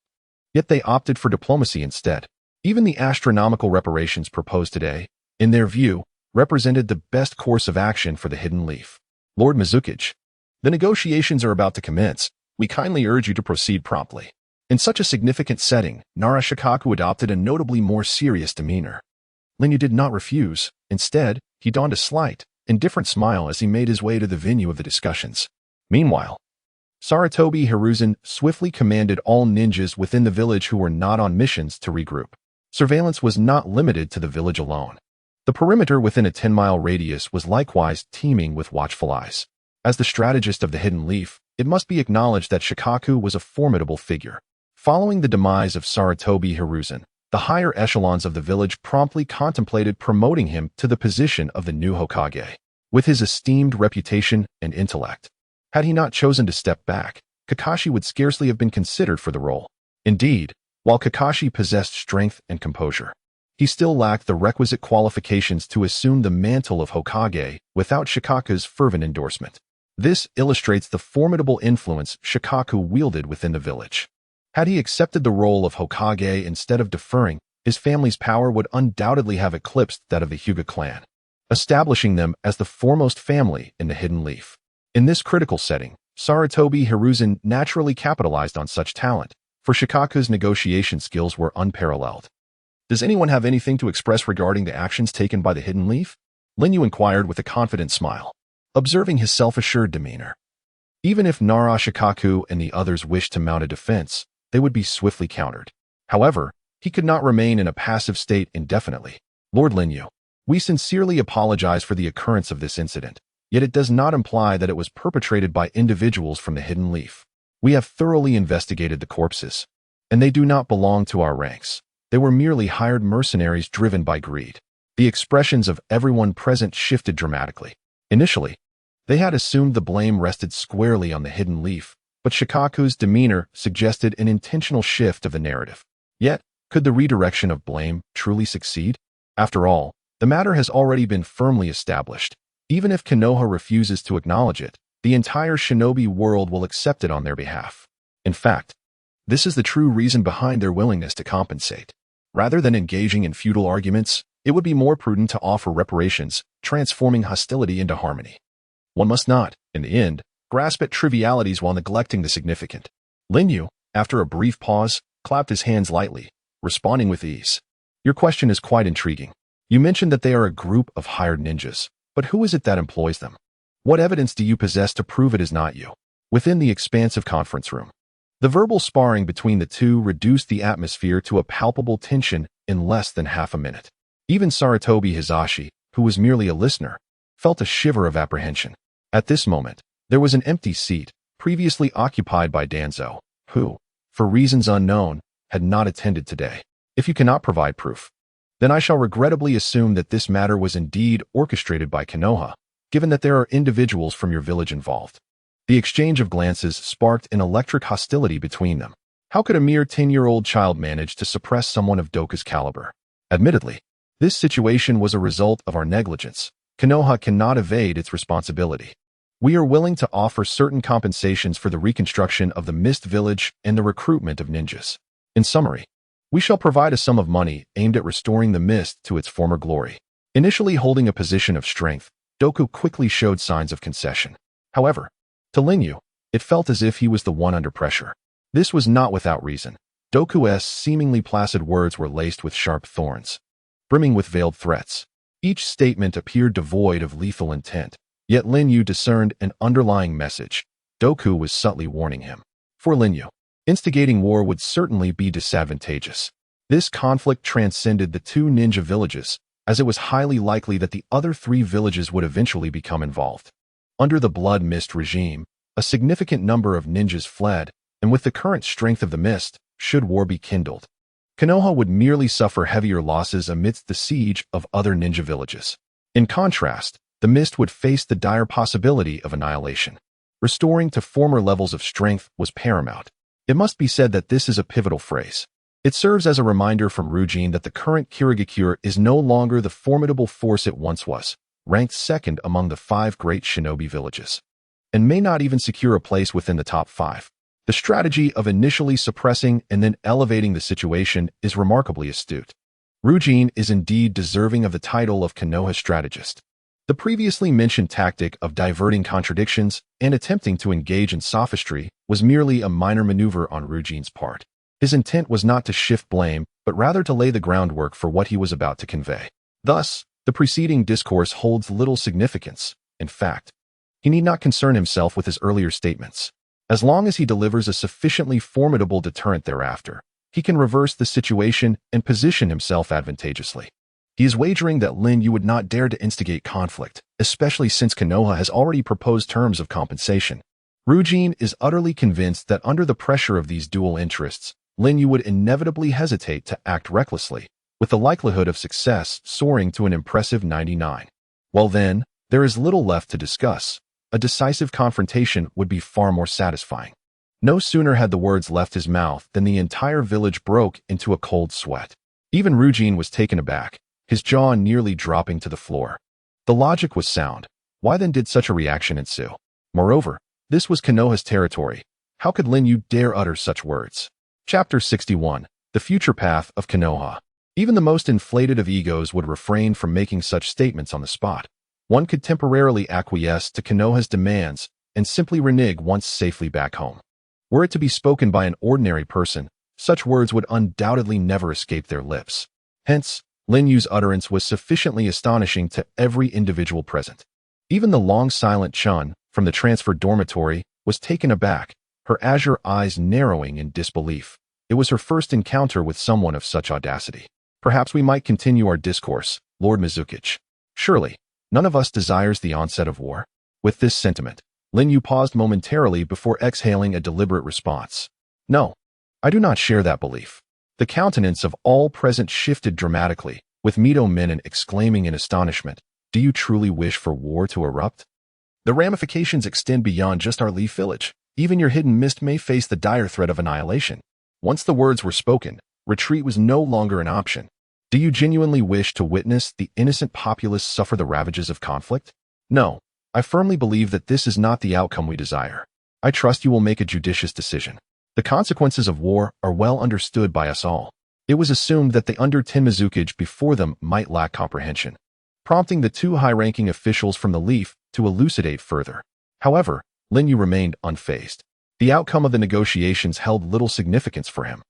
Yet they opted for diplomacy instead. Even the astronomical reparations proposed today, in their view, represented the best course of action for the Hidden Leaf. Lord Mizukage, the negotiations are about to commence. We kindly urge you to proceed promptly. In such a significant setting, Nara Shikaku adopted a notably more serious demeanor. Linyu did not refuse. Instead, he donned a slight, indifferent smile as he made his way to the venue of the discussions. Meanwhile, Sarutobi Hiruzen swiftly commanded all ninjas within the village who were not on missions to regroup. Surveillance was not limited to the village alone. The perimeter within a 10-mile radius was likewise teeming with watchful eyes. As the strategist of the Hidden Leaf, it must be acknowledged that Shikaku was a formidable figure. Following the demise of Sarutobi Hiruzen, the higher echelons of the village promptly contemplated promoting him to the position of the new Hokage. With his esteemed reputation and intellect, had he not chosen to step back, Kakashi would scarcely have been considered for the role. Indeed, while Kakashi possessed strength and composure, he still lacked the requisite qualifications to assume the mantle of Hokage without Shikaku's fervent endorsement. This illustrates the formidable influence Shikaku wielded within the village. Had he accepted the role of Hokage instead of deferring, his family's power would undoubtedly have eclipsed that of the Hyuga clan, establishing them as the foremost family in the Hidden Leaf. In this critical setting, Sarutobi Hiruzen naturally capitalized on such talent, for Shikaku's negotiation skills were unparalleled. Does anyone have anything to express regarding the actions taken by the Hidden Leaf? Linyu inquired with a confident smile, observing his self-assured demeanor. Even if Nara Shikaku and the others wished to mount a defense, they would be swiftly countered. However, he could not remain in a passive state indefinitely. Lord Linyu, we sincerely apologize for the occurrence of this incident, yet it does not imply that it was perpetrated by individuals from the Hidden Leaf. We have thoroughly investigated the corpses, and they do not belong to our ranks. They were merely hired mercenaries driven by greed. The expressions of everyone present shifted dramatically. Initially, they had assumed the blame rested squarely on the Hidden Leaf, but Shikaku's demeanor suggested an intentional shift of the narrative. Yet, could the redirection of blame truly succeed? After all, the matter has already been firmly established. Even if Konoha refuses to acknowledge it, the entire shinobi world will accept it on their behalf. In fact, this is the true reason behind their willingness to compensate. Rather than engaging in futile arguments, it would be more prudent to offer reparations, transforming hostility into harmony. One must not, in the end, grasp at trivialities while neglecting the significant. Linyu, after a brief pause, clapped his hands lightly, responding with ease. Your question is quite intriguing. You mentioned that they are a group of hired ninjas, but who is it that employs them? What evidence do you possess to prove it is not you? Within the expansive conference room, the verbal sparring between the two reduced the atmosphere to a palpable tension in less than half a minute. Even Sarutobi Hizashi, who was merely a listener, felt a shiver of apprehension. At this moment, there was an empty seat, previously occupied by Danzo, who, for reasons unknown, had not attended today. If you cannot provide proof, then I shall regrettably assume that this matter was indeed orchestrated by Konoha, given that there are individuals from your village involved. The exchange of glances sparked an electric hostility between them. How could a mere 10-year-old child manage to suppress someone of Doku's caliber? Admittedly, this situation was a result of our negligence. Konoha cannot evade its responsibility. We are willing to offer certain compensations for the reconstruction of the Mist Village and the recruitment of ninjas. In summary, We shall provide a sum of money aimed at restoring the mist to its former glory. Initially holding a position of strength, Doku quickly showed signs of concession. However, to Linyu, it felt as if he was the one under pressure. This was not without reason. Doku's seemingly placid words were laced with sharp thorns, brimming with veiled threats. Each statement appeared devoid of lethal intent, yet Linyu discerned an underlying message. Doku was subtly warning him. For Linyu, instigating war would certainly be disadvantageous. This conflict transcended the two ninja villages, as it was highly likely that the other three villages would eventually become involved. Under the Blood Mist regime, a significant number of ninjas fled, and with the current strength of the mist, should war be kindled, Konoha would merely suffer heavier losses amidst the siege of other ninja villages. In contrast, the mist would face the dire possibility of annihilation. Restoring to former levels of strength was paramount. It must be said that this is a pivotal phrase. It serves as a reminder from Ryujin that the current Kirigakure is no longer the formidable force it once was, ranked second among the 5 great shinobi villages, and may not even secure a place within the top 5. The strategy of initially suppressing and then elevating the situation is remarkably astute. Ryujin is indeed deserving of the title of Konoha strategist. The previously mentioned tactic of diverting contradictions and attempting to engage in sophistry was merely a minor maneuver on Ryujin's part. His intent was not to shift blame, but rather to lay the groundwork for what he was about to convey. Thus, the preceding discourse holds little significance. In fact, he need not concern himself with his earlier statements. As long as he delivers a sufficiently formidable deterrent thereafter, he can reverse the situation and position himself advantageously. He is wagering that Linyu would not dare to instigate conflict, especially since Konoha has already proposed terms of compensation. Ryujin is utterly convinced that under the pressure of these dual interests, Linyu would inevitably hesitate to act recklessly, with the likelihood of success soaring to an impressive 99. Well then, there is little left to discuss. A decisive confrontation would be far more satisfying. No sooner had the words left his mouth than the entire village broke into a cold sweat. Even Ryujin was taken aback, his jaw nearly dropping to the floor. The logic was sound. Why then did such a reaction ensue? Moreover, this was Konoha's territory. How could Linyu dare utter such words? Chapter 61. The Future Path of Konoha. Even the most inflated of egos would refrain from making such statements on the spot. One could temporarily acquiesce to Konoha's demands and simply renege once safely back home. Were it to be spoken by an ordinary person, such words would undoubtedly never escape their lips. Hence, Linyu's utterance was sufficiently astonishing to every individual present. Even the long-silent Chun, from the transferred dormitory, was taken aback, her azure eyes narrowing in disbelief. It was her first encounter with someone of such audacity. Perhaps we might continue our discourse, Lord Mizukichi. Surely, none of us desires the onset of war. With this sentiment, Linyu paused momentarily before exhaling a deliberate response. No, I do not share that belief. The countenance of all present shifted dramatically, with Mito Minen exclaiming in astonishment, "Do you truly wish for war to erupt? The ramifications extend beyond just our Leaf Village. Even your hidden mist may face the dire threat of annihilation." Once the words were spoken, retreat was no longer an option. Do you genuinely wish to witness the innocent populace suffer the ravages of conflict? No, I firmly believe that this is not the outcome we desire. I trust you will make a judicious decision. The consequences of war are well understood by us all. It was assumed that the under 10 Mizukichi before them might lack comprehension, prompting the 2 high-ranking officials from the Leaf to elucidate further. However, Linyu remained unfazed. The outcome of the negotiations held little significance for him.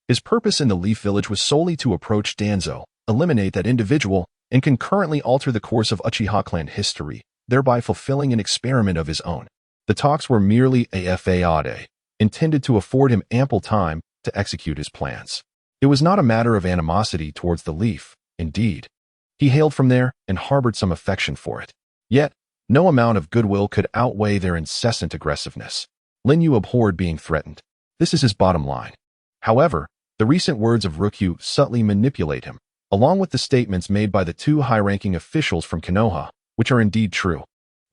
His purpose in the Leaf Village was solely to approach Danzo, eliminate that individual, and concurrently alter the course of Uchiha clan history, thereby fulfilling an experiment of his own. The talks were merely a fade, intended to afford him ample time to execute his plans. It was not a matter of animosity towards the Leaf, indeed. He hailed from there and harbored some affection for it. Yet, no amount of goodwill could outweigh their incessant aggressiveness. Linyu abhorred being threatened. This is his bottom line. However, the recent words of Rukyu subtly manipulate him, along with the statements made by the 2 high-ranking officials from Konoha, which are indeed true.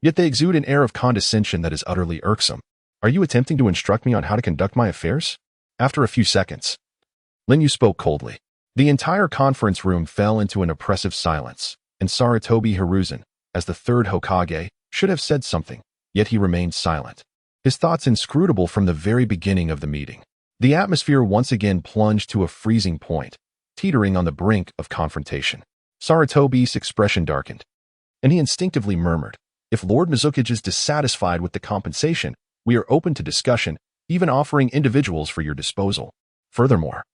Yet they exude an air of condescension that is utterly irksome. Are you attempting to instruct me on how to conduct my affairs? After a few seconds, Linyu spoke coldly. The entire conference room fell into an oppressive silence, and Sarutobi Hiruzen, as the 3rd Hokage, should have said something, yet he remained silent. His thoughts inscrutable from the very beginning of the meeting. The atmosphere once again plunged to a freezing point, teetering on the brink of confrontation. Sarutobi's expression darkened, and he instinctively murmured, "If Lord Mizukic is dissatisfied with the compensation, we are open to discussion, even offering individuals for your disposal. Furthermore,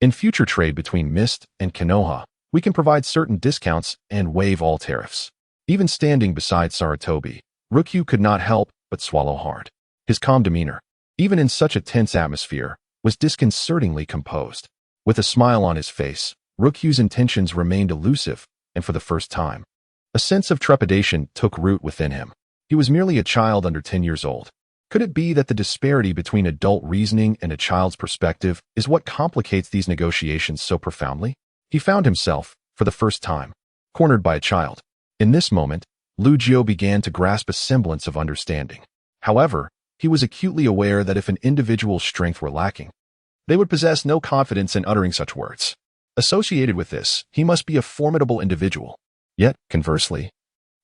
in future trade between Mist and Konoha, we can provide certain discounts and waive all tariffs." Even standing beside Sarutobi, Rukyu could not help but swallow hard. His calm demeanor, even in such a tense atmosphere, was disconcertingly composed. With a smile on his face, Rukyu's intentions remained elusive, and for the first time, a sense of trepidation took root within him. He was merely a child under 10 years old. Could it be that the disparity between adult reasoning and a child's perspective is what complicates these negotiations so profoundly? He found himself, for the first time, cornered by a child. In this moment, Lu Jiu began to grasp a semblance of understanding. However, he was acutely aware that if an individual's strength were lacking, they would possess no confidence in uttering such words. Associated with this, he must be a formidable individual. Yet, conversely,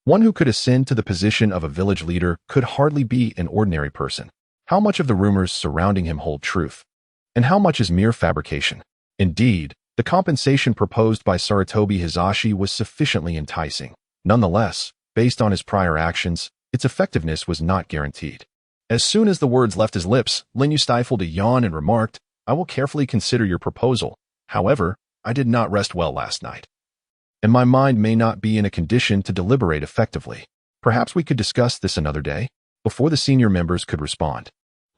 one who could ascend to the position of a village leader could hardly be an ordinary person. How much of the rumors surrounding him hold truth, and how much is mere fabrication? Indeed, the compensation proposed by Sarutobi Hizashi was sufficiently enticing. Nonetheless, based on his prior actions, its effectiveness was not guaranteed. As soon as the words left his lips, Linyu stifled a yawn and remarked, "I will carefully consider your proposal. However, I did not rest well last night, and my mind may not be in a condition to deliberate effectively. Perhaps we could discuss this another day." Before the senior members could respond,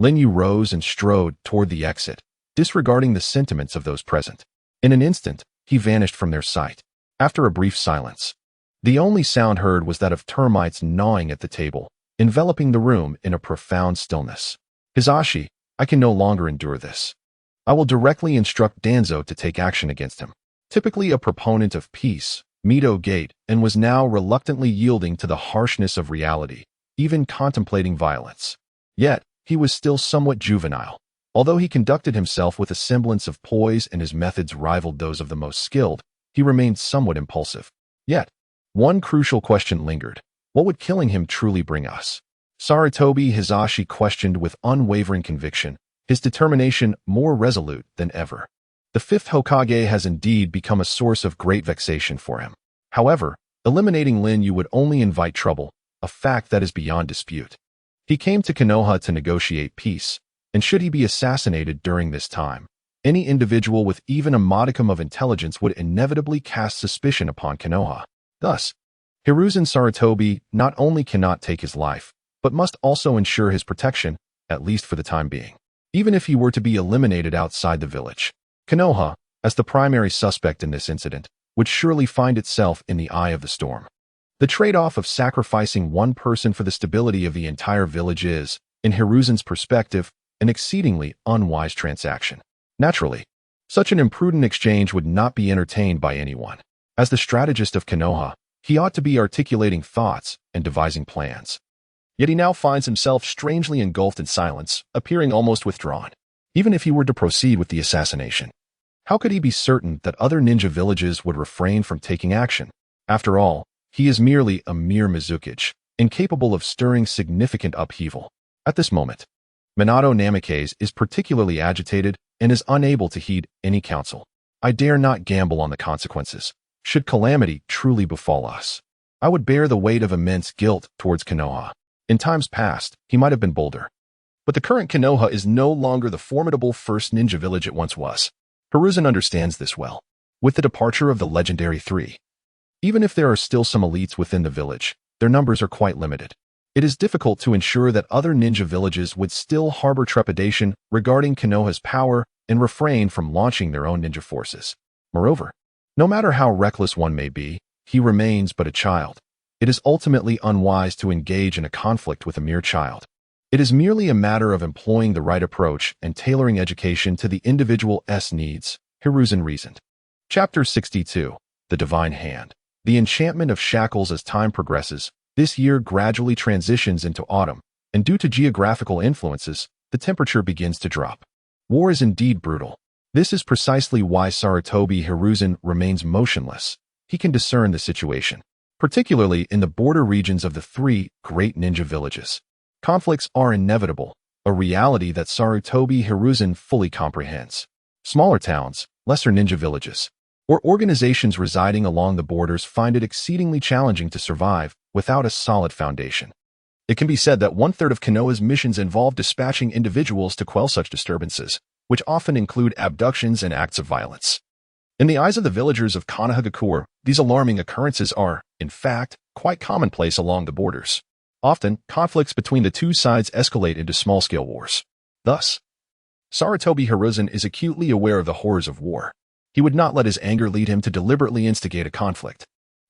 Linyu rose and strode toward the exit, disregarding the sentiments of those present. In an instant, he vanished from their sight. After a brief silence, the only sound heard was that of termites gnawing at the table, enveloping the room in a profound stillness. "Hizashi, I can no longer endure this. I will directly instruct Danzo to take action against him." Typically a proponent of peace, Mito gate and was now reluctantly yielding to the harshness of reality, even contemplating violence. Yet, he was still somewhat juvenile. Although he conducted himself with a semblance of poise and his methods rivaled those of the most skilled, he remained somewhat impulsive. Yet, one crucial question lingered. What would killing him truly bring us? Sarutobi Hizashi questioned with unwavering conviction, his determination more resolute than ever. The fifth Hokage has indeed become a source of great vexation for him. However, eliminating Lin Yu would only invite trouble, a fact that is beyond dispute. He came to Konoha to negotiate peace, and should he be assassinated during this time, any individual with even a modicum of intelligence would inevitably cast suspicion upon Konoha. Thus, Hiruzen Sarutobi not only cannot take his life, but must also ensure his protection, at least for the time being. Even if he were to be eliminated outside the village, Konoha, as the primary suspect in this incident, would surely find itself in the eye of the storm. The trade-off of sacrificing one person for the stability of the entire village is, in Hiruzen's perspective, an exceedingly unwise transaction. Naturally, such an imprudent exchange would not be entertained by anyone. As the strategist of Konoha, he ought to be articulating thoughts and devising plans. Yet he now finds himself strangely engulfed in silence, appearing almost withdrawn. Even if he were to proceed with the assassination, how could he be certain that other ninja villages would refrain from taking action? After all, he is merely a mere Mizukic, incapable of stirring significant upheaval. At this moment, Minato Namikaze is particularly agitated and is unable to heed any counsel. "I dare not gamble on the consequences. Should calamity truly befall us, I would bear the weight of immense guilt towards Konoha. In times past, he might have been bolder. But the current Konoha is no longer the formidable first ninja village it once was." Hiruzen understands this well. With the departure of the legendary three, even if there are still some elites within the village, their numbers are quite limited. It is difficult to ensure that other ninja villages would still harbor trepidation regarding Konoha's power and refrain from launching their own ninja forces. Moreover, no matter how reckless one may be, he remains but a child. It is ultimately unwise to engage in a conflict with a mere child. It is merely a matter of employing the right approach and tailoring education to the individual's needs, Hiruzen reasoned. Chapter 62. The Divine Hand. The enchantment of shackles. As time progresses, this year gradually transitions into autumn, and due to geographical influences, the temperature begins to drop. War is indeed brutal. This is precisely why Sarutobi Hiruzen remains motionless. He can discern the situation, particularly in the border regions of the three great ninja villages. Conflicts are inevitable, a reality that Sarutobi Hiruzen fully comprehends. Smaller towns, lesser ninja villages, or organizations residing along the borders find it exceedingly challenging to survive without a solid foundation. It can be said that one-third of Konoha's missions involve dispatching individuals to quell such disturbances, which often include abductions and acts of violence. In the eyes of the villagers of Konohagakure, these alarming occurrences are, in fact, quite commonplace along the borders. Often, conflicts between the two sides escalate into small-scale wars. Thus, Sarutobi Hiruzen is acutely aware of the horrors of war. He would not let his anger lead him to deliberately instigate a conflict.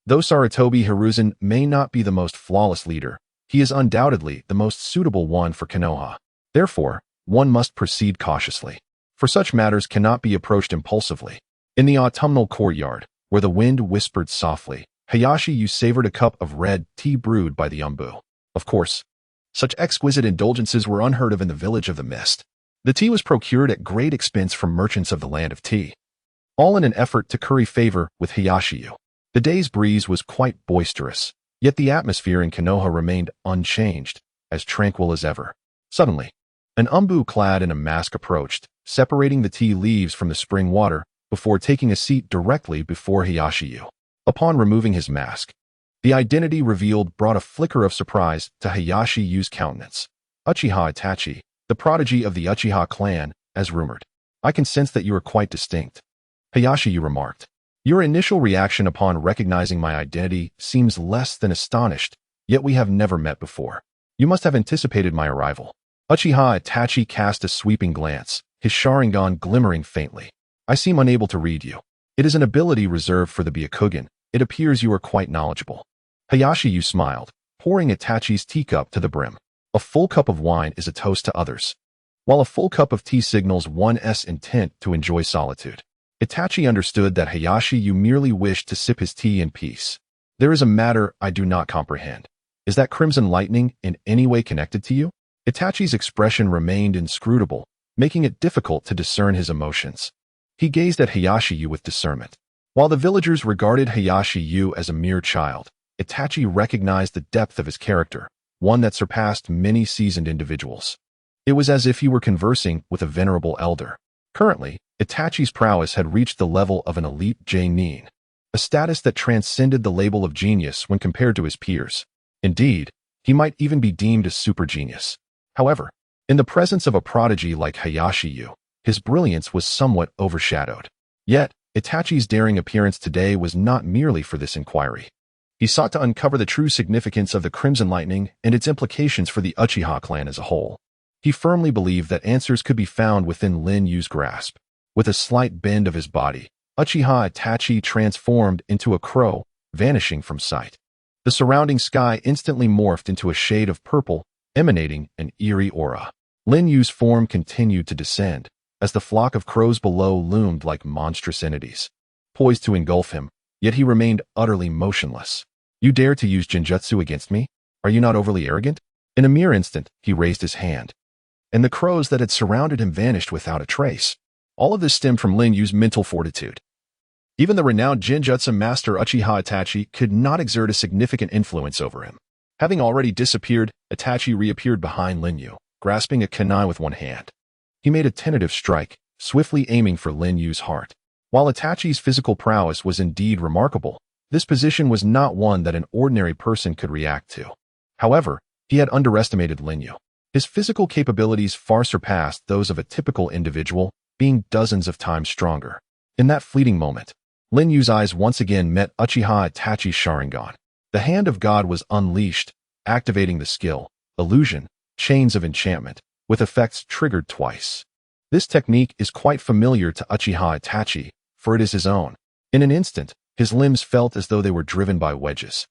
Though Sarutobi Hiruzen may not be the most flawless leader, he is undoubtedly the most suitable one for Konoha. Therefore, one must proceed cautiously, for such matters cannot be approached impulsively. In the autumnal courtyard, where the wind whispered softly, Hayashi savored a cup of red tea brewed by the umbu. Of course, such exquisite indulgences were unheard of in the village of the mist. The tea was procured at great expense from merchants of the land of tea, all in an effort to curry favor with Hayashi. The day's breeze was quite boisterous, yet the atmosphere in Konoha remained unchanged, as tranquil as ever. Suddenly, an umbu clad in a mask approached, separating the tea leaves from the spring water before taking a seat directly before Hayashi. Upon removing his mask, the identity revealed brought a flicker of surprise to Hayashi's countenance. Uchiha Itachi, the prodigy of the Uchiha clan, as rumored. I can sense that you are quite distinct. Hayashi remarked. Your initial reaction upon recognizing my identity seems less than astonished, yet we have never met before. You must have anticipated my arrival. Uchiha Itachi cast a sweeping glance, his Sharingan glimmering faintly. I seem unable to read you. It is an ability reserved for the Byakugan. It appears you are quite knowledgeable. Hayashi smiled, pouring Itachi's teacup to the brim. A full cup of wine is a toast to others, while a full cup of tea signals one's intent to enjoy solitude. Itachi understood that Hayashi merely wished to sip his tea in peace. There is a matter I do not comprehend. Is that crimson lightning in any way connected to you? Itachi's expression remained inscrutable, making it difficult to discern his emotions. He gazed at Hayashi with discernment. While the villagers regarded Hayashi as a mere child, Itachi recognized the depth of his character, one that surpassed many seasoned individuals. It was as if he were conversing with a venerable elder. Currently, Itachi's prowess had reached the level of an elite genin, a status that transcended the label of genius when compared to his peers. Indeed, he might even be deemed a super genius. However, in the presence of a prodigy like Hayashi, his brilliance was somewhat overshadowed. Yet, Itachi's daring appearance today was not merely for this inquiry. He sought to uncover the true significance of the Crimson Lightning and its implications for the Uchiha clan as a whole. He firmly believed that answers could be found within Lin Yu's grasp. With a slight bend of his body, Uchiha Itachi transformed into a crow, vanishing from sight. The surrounding sky instantly morphed into a shade of purple, emanating an eerie aura. Lin Yu's form continued to descend, as the flock of crows below loomed like monstrous entities, poised to engulf him, yet he remained utterly motionless. You dare to use Genjutsu against me? Are you not overly arrogant? In a mere instant, he raised his hand, and the crows that had surrounded him vanished without a trace. All of this stemmed from Lin Yu's mental fortitude. Even the renowned Genjutsu master Uchiha Itachi could not exert a significant influence over him. Having already disappeared, Itachi reappeared behind Lin Yu, grasping a kunai with one hand. He made a tentative strike, swiftly aiming for Lin Yu's heart. While Itachi's physical prowess was indeed remarkable, this position was not one that an ordinary person could react to. However, he had underestimated Lin Yu. His physical capabilities far surpassed those of a typical individual, being dozens of times stronger. In that fleeting moment, Lin Yu's eyes once again met Uchiha Itachi's Sharingan. The hand of God was unleashed, activating the skill, illusion, chains of enchantment, with effects triggered twice. This technique is quite familiar to Uchiha Itachi, for it is his own. In an instant, his limbs felt as though they were driven by wedges,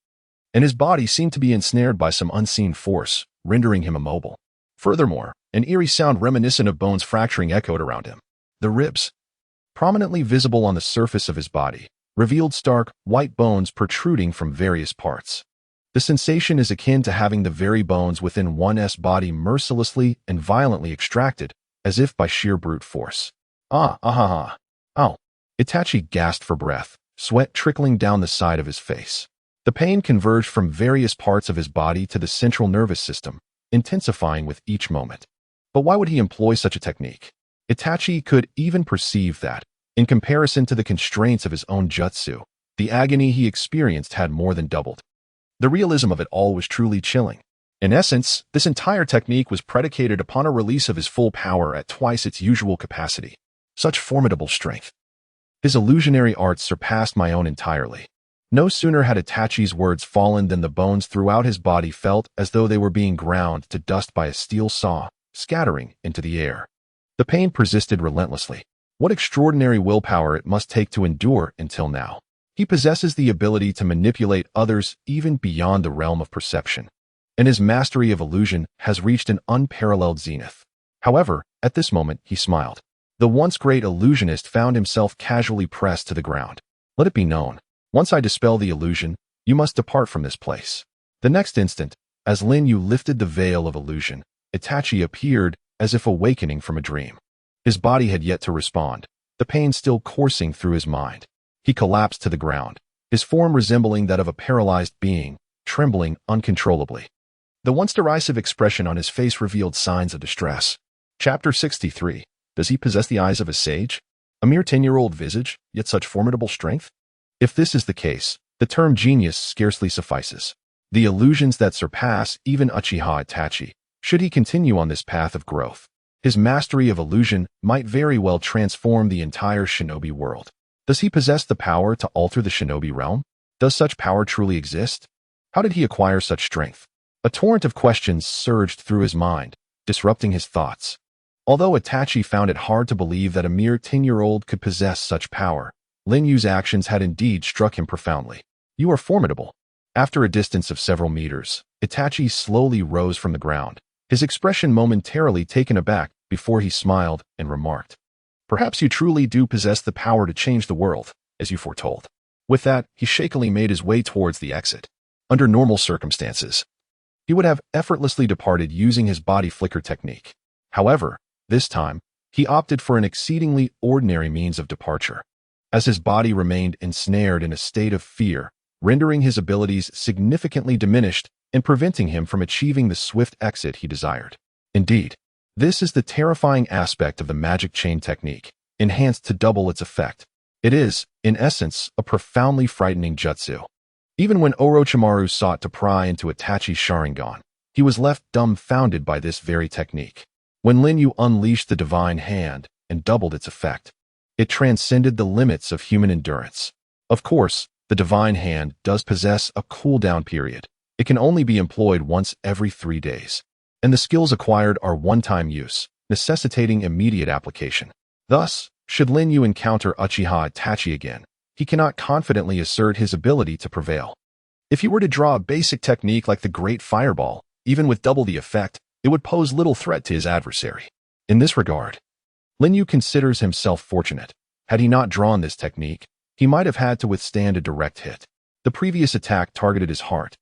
and his body seemed to be ensnared by some unseen force, rendering him immobile. Furthermore, an eerie sound reminiscent of bones fracturing echoed around him. The ribs, prominently visible on the surface of his body, revealed stark, white bones protruding from various parts. The sensation is akin to having the very bones within one's body mercilessly and violently extracted, as if by sheer brute force. Ow! Itachi gasped for breath, sweat trickling down the side of his face. The pain converged from various parts of his body to the central nervous system, intensifying with each moment. But why would he employ such a technique? Itachi could even perceive that, in comparison to the constraints of his own jutsu, the agony he experienced had more than doubled. The realism of it all was truly chilling. In essence, this entire technique was predicated upon a release of his full power at twice its usual capacity. Such formidable strength. His illusionary arts surpassed my own entirely. No sooner had Itachi's words fallen than the bones throughout his body felt as though they were being ground to dust by a steel saw, scattering into the air. The pain persisted relentlessly. What extraordinary willpower it must take to endure until now. He possesses the ability to manipulate others even beyond the realm of perception, and his mastery of illusion has reached an unparalleled zenith. However, at this moment, he smiled. The once great illusionist found himself casually pressed to the ground. Let it be known, once I dispel the illusion, you must depart from this place. The next instant, as Lin Yu lifted the veil of illusion, Itachi appeared as if awakening from a dream. His body had yet to respond, the pain still coursing through his mind. He collapsed to the ground, his form resembling that of a paralyzed being, trembling uncontrollably. The once derisive expression on his face revealed signs of distress. Chapter 63. Does he possess the eyes of a sage? A mere 10-year-old visage, yet such formidable strength? If this is the case, the term genius scarcely suffices. The illusions that surpass even Uchiha Itachi, should he continue on this path of growth. His mastery of illusion might very well transform the entire shinobi world. Does he possess the power to alter the shinobi realm? Does such power truly exist? How did he acquire such strength? A torrent of questions surged through his mind, disrupting his thoughts. Although Itachi found it hard to believe that a mere 10-year-old could possess such power, Lin Yu's actions had indeed struck him profoundly. You are formidable. After a distance of several meters, Itachi slowly rose from the ground, his expression momentarily taken aback before he smiled and remarked, "Perhaps you truly do possess the power to change the world, as you foretold." With that, he shakily made his way towards the exit. Under normal circumstances, he would have effortlessly departed using his body flicker technique. However, this time, he opted for an exceedingly ordinary means of departure, as his body remained ensnared in a state of fear, rendering his abilities significantly diminished and preventing him from achieving the swift exit he desired. Indeed, this is the terrifying aspect of the magic chain technique, enhanced to double its effect. It is, in essence, a profoundly frightening jutsu. Even when Orochimaru sought to pry into Itachi's Sharingan, he was left dumbfounded by this very technique. When Lin Yu unleashed the divine hand and doubled its effect, it transcended the limits of human endurance. Of course, the divine hand does possess a cooldown period. It can only be employed once every 3 days, and the skills acquired are one-time use, necessitating immediate application. Thus, should Lin Yu encounter Uchiha Itachi again, he cannot confidently assert his ability to prevail. If he were to draw a basic technique like the Great Fireball, even with double the effect, it would pose little threat to his adversary. In this regard, Lin Yu considers himself fortunate. Had he not drawn this technique, he might have had to withstand a direct hit. The previous attack targeted his heart,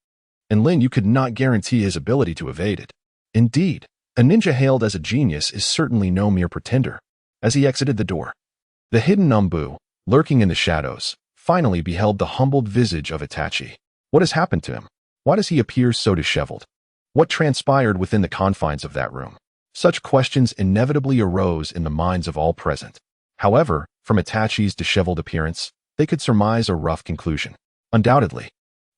and Lin Yu could not guarantee his ability to evade it. Indeed, a ninja hailed as a genius is certainly no mere pretender. As he exited the door, the hidden Umbu, lurking in the shadows, finally beheld the humbled visage of Itachi. What has happened to him? Why does he appear so disheveled? What transpired within the confines of that room? Such questions inevitably arose in the minds of all present. However, from Itachi's disheveled appearance, they could surmise a rough conclusion. Undoubtedly,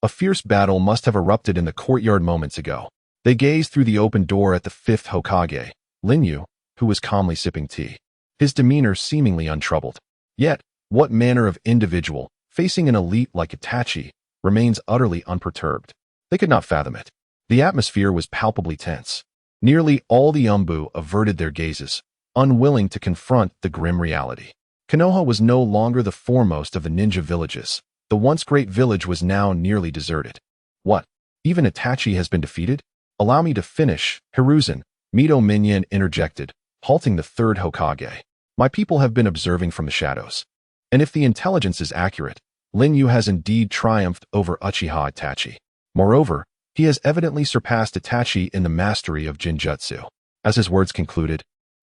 a fierce battle must have erupted in the courtyard moments ago. They gazed through the open door at the fifth Hokage, Lin Yu, who was calmly sipping tea, his demeanor seemingly untroubled. Yet, what manner of individual, facing an elite like Itachi, remains utterly unperturbed? They could not fathom it. The atmosphere was palpably tense. Nearly all the Umbu averted their gazes, unwilling to confront the grim reality. Konoha was no longer the foremost of the ninja villages. The once great village was now nearly deserted. What? Even Itachi has been defeated? Allow me to finish, Hiruzen, Mito Minyan interjected, halting the third Hokage. My people have been observing from the shadows. And if the intelligence is accurate, Lin Yu has indeed triumphed over Uchiha Itachi. Moreover, he has evidently surpassed Itachi in the mastery of Jinjutsu. As his words concluded,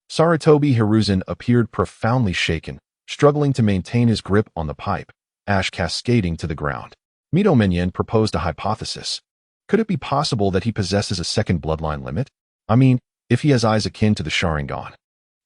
Sarutobi Hiruzen appeared profoundly shaken, struggling to maintain his grip on the pipe, ash cascading to the ground. Mito Minyan proposed a hypothesis. Could it be possible that he possesses a second bloodline limit? I mean, if he has eyes akin to the Sharingan.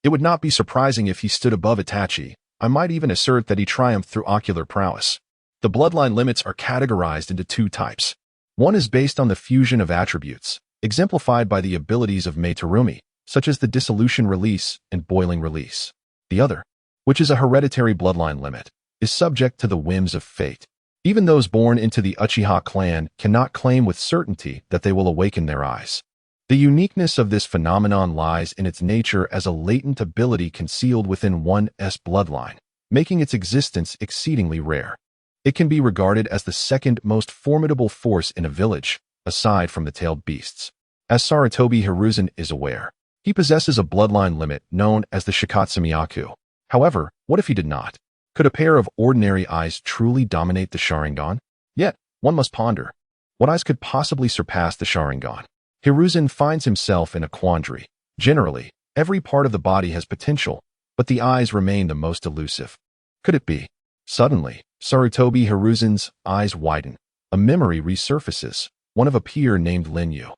It would not be surprising if he stood above Itachi. I might even assert that he triumphed through ocular prowess. The bloodline limits are categorized into two types. One is based on the fusion of attributes, exemplified by the abilities of Meitarumi, such as the dissolution release and boiling release. The other, which is a hereditary bloodline limit, is subject to the whims of fate. Even those born into the Uchiha clan cannot claim with certainty that they will awaken their eyes. The uniqueness of this phenomenon lies in its nature as a latent ability concealed within one's bloodline, making its existence exceedingly rare. It can be regarded as the second most formidable force in a village, aside from the tailed beasts. As Sarutobi Hiruzen is aware, he possesses a bloodline limit known as the Shikatsumiyaku. However, what if he did not? Could a pair of ordinary eyes truly dominate the Sharingan? Yet, one must ponder, what eyes could possibly surpass the Sharingan? Hiruzen finds himself in a quandary. Generally, every part of the body has potential, but the eyes remain the most elusive. Could it be? Suddenly, Sarutobi Hiruzen's eyes widen. A memory resurfaces, one of a peer named Linyu,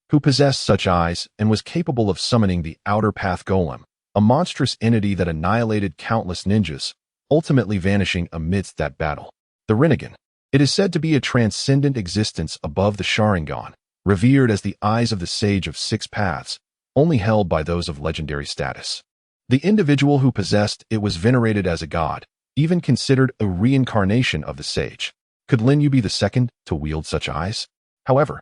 who possessed such eyes and was capable of summoning the Outer Path Golem, a monstrous entity that annihilated countless ninjas, ultimately vanishing amidst that battle. The Rinnegan. It is said to be a transcendent existence above the Sharingan, revered as the eyes of the Sage of Six Paths, only held by those of legendary status. The individual who possessed it was venerated as a god, even considered a reincarnation of the sage. Could Linyu be the second to wield such eyes? However,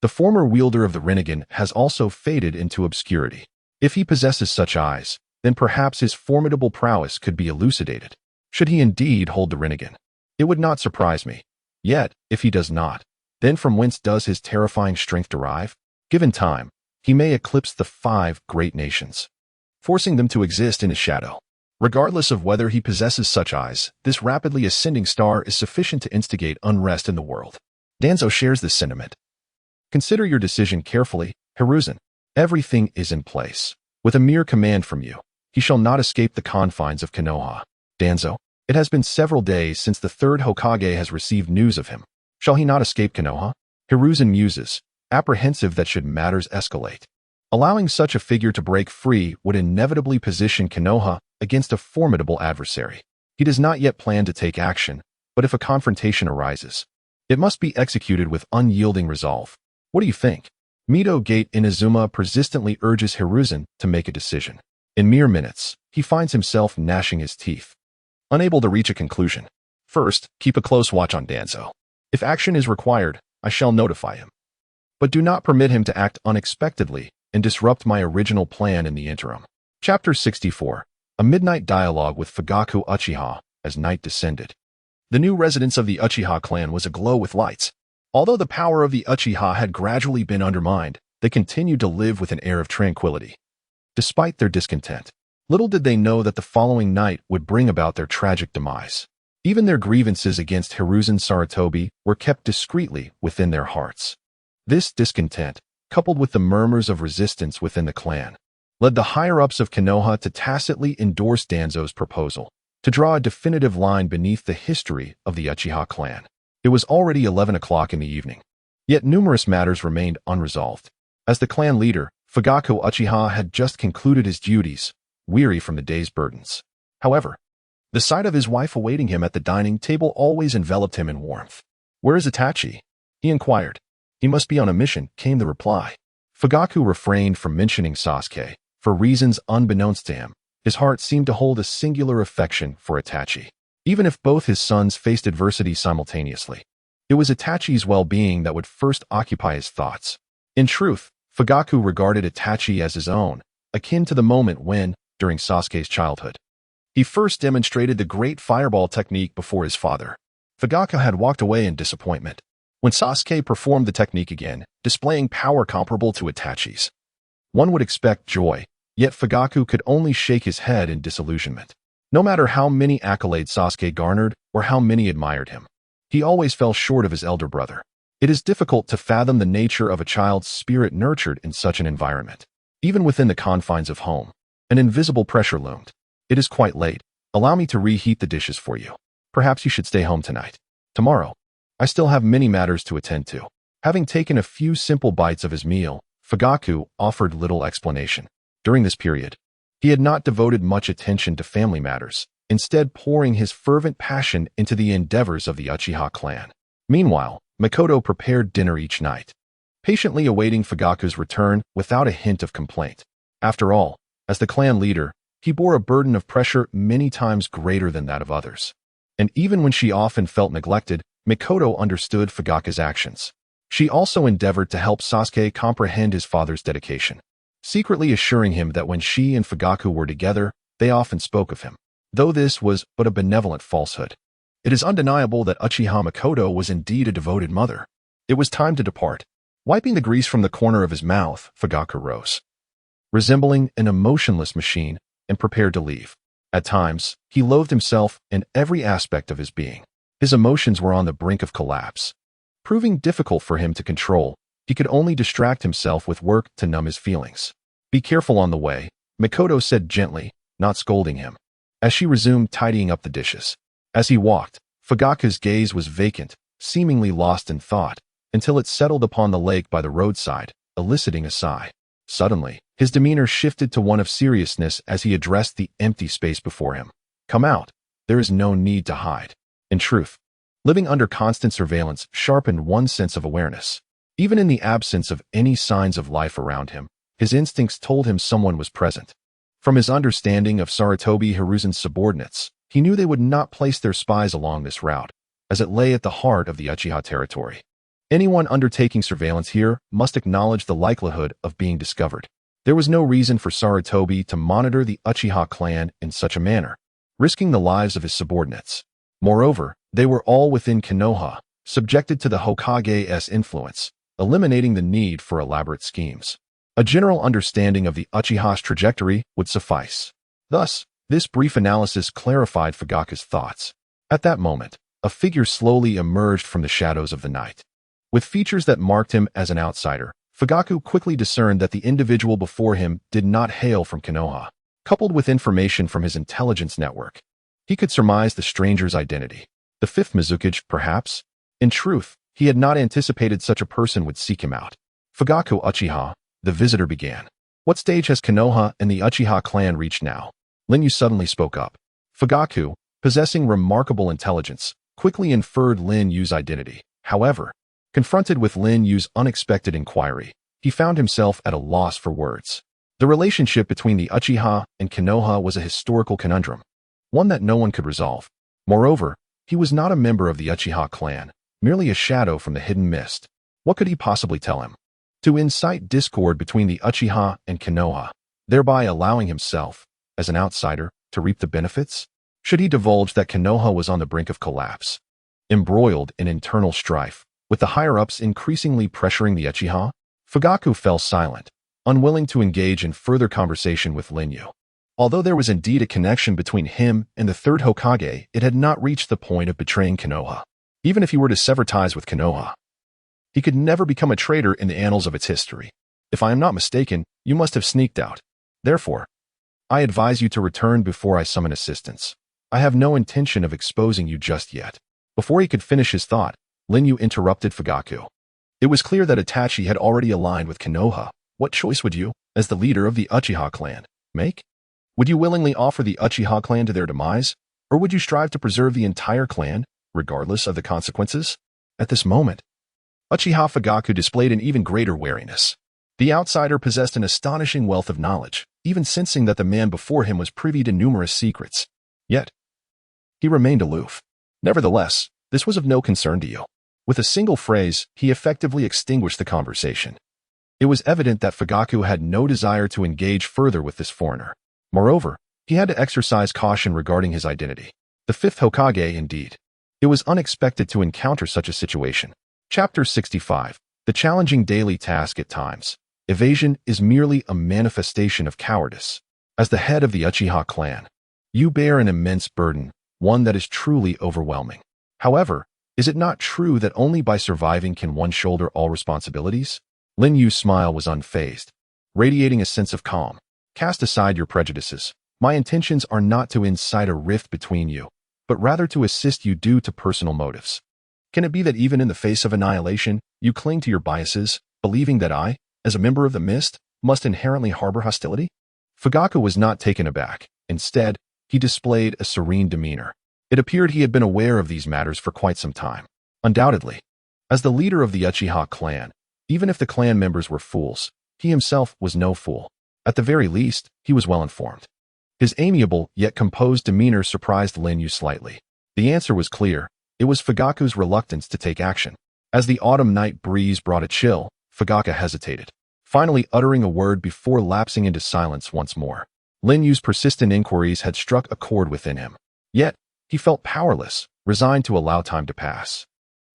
the former wielder of the Rinnegan has also faded into obscurity. If he possesses such eyes, then perhaps his formidable prowess could be elucidated. Should he indeed hold the Rinnegan? It would not surprise me. Yet, if he does not, then from whence does his terrifying strength derive? Given time, he may eclipse the 5 great nations, forcing them to exist in his shadow. Regardless of whether he possesses such eyes, this rapidly ascending star is sufficient to instigate unrest in the world. Danzo shares this sentiment. Consider your decision carefully, Hiruzen. Everything is in place. With a mere command from you, he shall not escape the confines of Konoha. Danzo, it has been several days since the 3rd Hokage has received news of him. Shall he not escape Konoha? Hiruzen muses, apprehensive that should matters escalate. Allowing such a figure to break free would inevitably position Konoha against a formidable adversary. He does not yet plan to take action, but if a confrontation arises, it must be executed with unyielding resolve. What do you think? Mito Gate Inazuma persistently urges Hiruzen to make a decision. In mere minutes, he finds himself gnashing his teeth, unable to reach a conclusion. First, keep a close watch on Danzo. If action is required, I shall notify him. But do not permit him to act unexpectedly and disrupt my original plan in the interim. Chapter 64. A midnight dialogue with Fugaku Uchiha as night descended. The new residence of the Uchiha clan was aglow with lights. Although the power of the Uchiha had gradually been undermined, they continued to live with an air of tranquility. Despite their discontent, little did they know that the following night would bring about their tragic demise. Even their grievances against Hiruzen Sarutobi were kept discreetly within their hearts. This discontent, coupled with the murmurs of resistance within the clan, led the higher-ups of Konoha to tacitly endorse Danzo's proposal to draw a definitive line beneath the history of the Uchiha clan. It was already 11 o'clock in the evening, yet numerous matters remained unresolved. As the clan leader, Fugaku Uchiha had just concluded his duties, weary from the day's burdens. However, the sight of his wife awaiting him at the dining table always enveloped him in warmth. "Where is Itachi?" he inquired. "He must be on a mission," came the reply. Fugaku refrained from mentioning Sasuke. For reasons unbeknownst to him, his heart seemed to hold a singular affection for Itachi. Even if both his sons faced adversity simultaneously, it was Itachi's well-being that would first occupy his thoughts. In truth, Fugaku regarded Itachi as his own, akin to the moment when, during Sasuke's childhood, he first demonstrated the great fireball technique before his father. Fugaku had walked away in disappointment when Sasuke performed the technique again, displaying power comparable to Itachi's. One would expect joy, yet Fugaku could only shake his head in disillusionment. No matter how many accolades Sasuke garnered or how many admired him, he always fell short of his elder brother. It is difficult to fathom the nature of a child's spirit nurtured in such an environment. Even within the confines of home, an invisible pressure loomed. "It is quite late. Allow me to reheat the dishes for you. Perhaps you should stay home tonight. Tomorrow, I still have many matters to attend to." Having taken a few simple bites of his meal, Fugaku offered little explanation. During this period, he had not devoted much attention to family matters, instead pouring his fervent passion into the endeavors of the Uchiha clan. Meanwhile, Makoto prepared dinner each night, patiently awaiting Fugaku's return without a hint of complaint. After all, as the clan leader, he bore a burden of pressure many times greater than that of others. And even when she often felt neglected, Makoto understood Fugaku's actions. She also endeavored to help Sasuke comprehend his father's dedication, secretly assuring him that when she and Fugaku were together, they often spoke of him. Though this was but a benevolent falsehood, it is undeniable that Uchiha Makoto was indeed a devoted mother. It was time to depart. Wiping the grease from the corner of his mouth, Fugaku rose, resembling an emotionless machine, and prepared to leave. At times, he loathed himself and every aspect of his being. His emotions were on the brink of collapse. Proving difficult for him to control, he could only distract himself with work to numb his feelings. "Be careful on the way," Makoto said gently, not scolding him, as she resumed tidying up the dishes. As he walked, Fugaku's gaze was vacant, seemingly lost in thought, until it settled upon the lake by the roadside, eliciting a sigh. Suddenly, his demeanor shifted to one of seriousness as he addressed the empty space before him. "Come out. There is no need to hide." In truth, living under constant surveillance sharpened one's sense of awareness. Even in the absence of any signs of life around him, his instincts told him someone was present. From his understanding of Sarutobi Hiruzen's subordinates, he knew they would not place their spies along this route, as it lay at the heart of the Uchiha territory. Anyone undertaking surveillance here must acknowledge the likelihood of being discovered. There was no reason for Sarutobi to monitor the Uchiha clan in such a manner, risking the lives of his subordinates. Moreover, they were all within Konoha, subjected to the Hokage's influence, eliminating the need for elaborate schemes. A general understanding of the Uchiha's trajectory would suffice. Thus, this brief analysis clarified Fugaku's thoughts. At that moment, a figure slowly emerged from the shadows of the night. With features that marked him as an outsider, Fugaku quickly discerned that the individual before him did not hail from Konoha. Coupled with information from his intelligence network, he could surmise the stranger's identity. The fifth Mizukage, perhaps? In truth, he had not anticipated such a person would seek him out. "Fugaku Uchiha," the visitor began. "What stage has Konoha and the Uchiha clan reached now?" Linyu suddenly spoke up. Fugaku, possessing remarkable intelligence, quickly inferred Lin Yu's identity. However, confronted with Lin Yu's unexpected inquiry, he found himself at a loss for words. The relationship between the Uchiha and Konoha was a historical conundrum, one that no one could resolve. Moreover, he was not a member of the Uchiha clan, merely a shadow from the hidden mist. What could he possibly tell him? To incite discord between the Uchiha and Konoha, thereby allowing himself, as an outsider, to reap the benefits? Should he divulge that Konoha was on the brink of collapse, embroiled in internal strife, with the higher-ups increasingly pressuring the Uchiha? Fugaku fell silent, unwilling to engage in further conversation with Lin Yu. Although there was indeed a connection between him and the third Hokage, it had not reached the point of betraying Konoha. Even if he were to sever ties with Konoha, he could never become a traitor in the annals of its history. "If I am not mistaken, you must have sneaked out. Therefore, I advise you to return before I summon assistance. I have no intention of exposing you just yet." Before he could finish his thought, Lin Yu interrupted Fugaku. It was clear that Itachi had already aligned with Konoha. "What choice would you, as the leader of the Uchiha clan, make? Would you willingly offer the Uchiha clan to their demise, or would you strive to preserve the entire clan, regardless of the consequences?" At this moment, Uchiha Fugaku displayed an even greater wariness. The outsider possessed an astonishing wealth of knowledge, even sensing that the man before him was privy to numerous secrets. Yet, he remained aloof. Nevertheless, this was of no concern to you. With a single phrase, he effectively extinguished the conversation. It was evident that Fugaku had no desire to engage further with this foreigner. Moreover, he had to exercise caution regarding his identity. The fifth Hokage, indeed. It was unexpected to encounter such a situation. Chapter 65. The challenging daily task at times. Evasion is merely a manifestation of cowardice. As the head of the Uchiha clan, you bear an immense burden, one that is truly overwhelming. However, is it not true that only by surviving can one shoulder all responsibilities? Lin Yu's smile was unfazed, radiating a sense of calm. "Cast aside your prejudices. My intentions are not to incite a rift between you, but rather to assist you due to personal motives. Can it be that even in the face of annihilation, you cling to your biases, believing that I, as a member of the Mist, must inherently harbor hostility? Fugaku was not taken aback. Instead, he displayed a serene demeanor. It appeared he had been aware of these matters for quite some time. Undoubtedly, as the leader of the Uchiha clan, even if the clan members were fools, he himself was no fool. At the very least, he was well informed. His amiable yet composed demeanor surprised Lin Yu slightly. The answer was clear. It was Fugaku's reluctance to take action. As the autumn night breeze brought a chill, Fugaku hesitated, finally uttering a word before lapsing into silence once more. Lin Yu's persistent inquiries had struck a chord within him. Yet, he felt powerless, resigned to allow time to pass,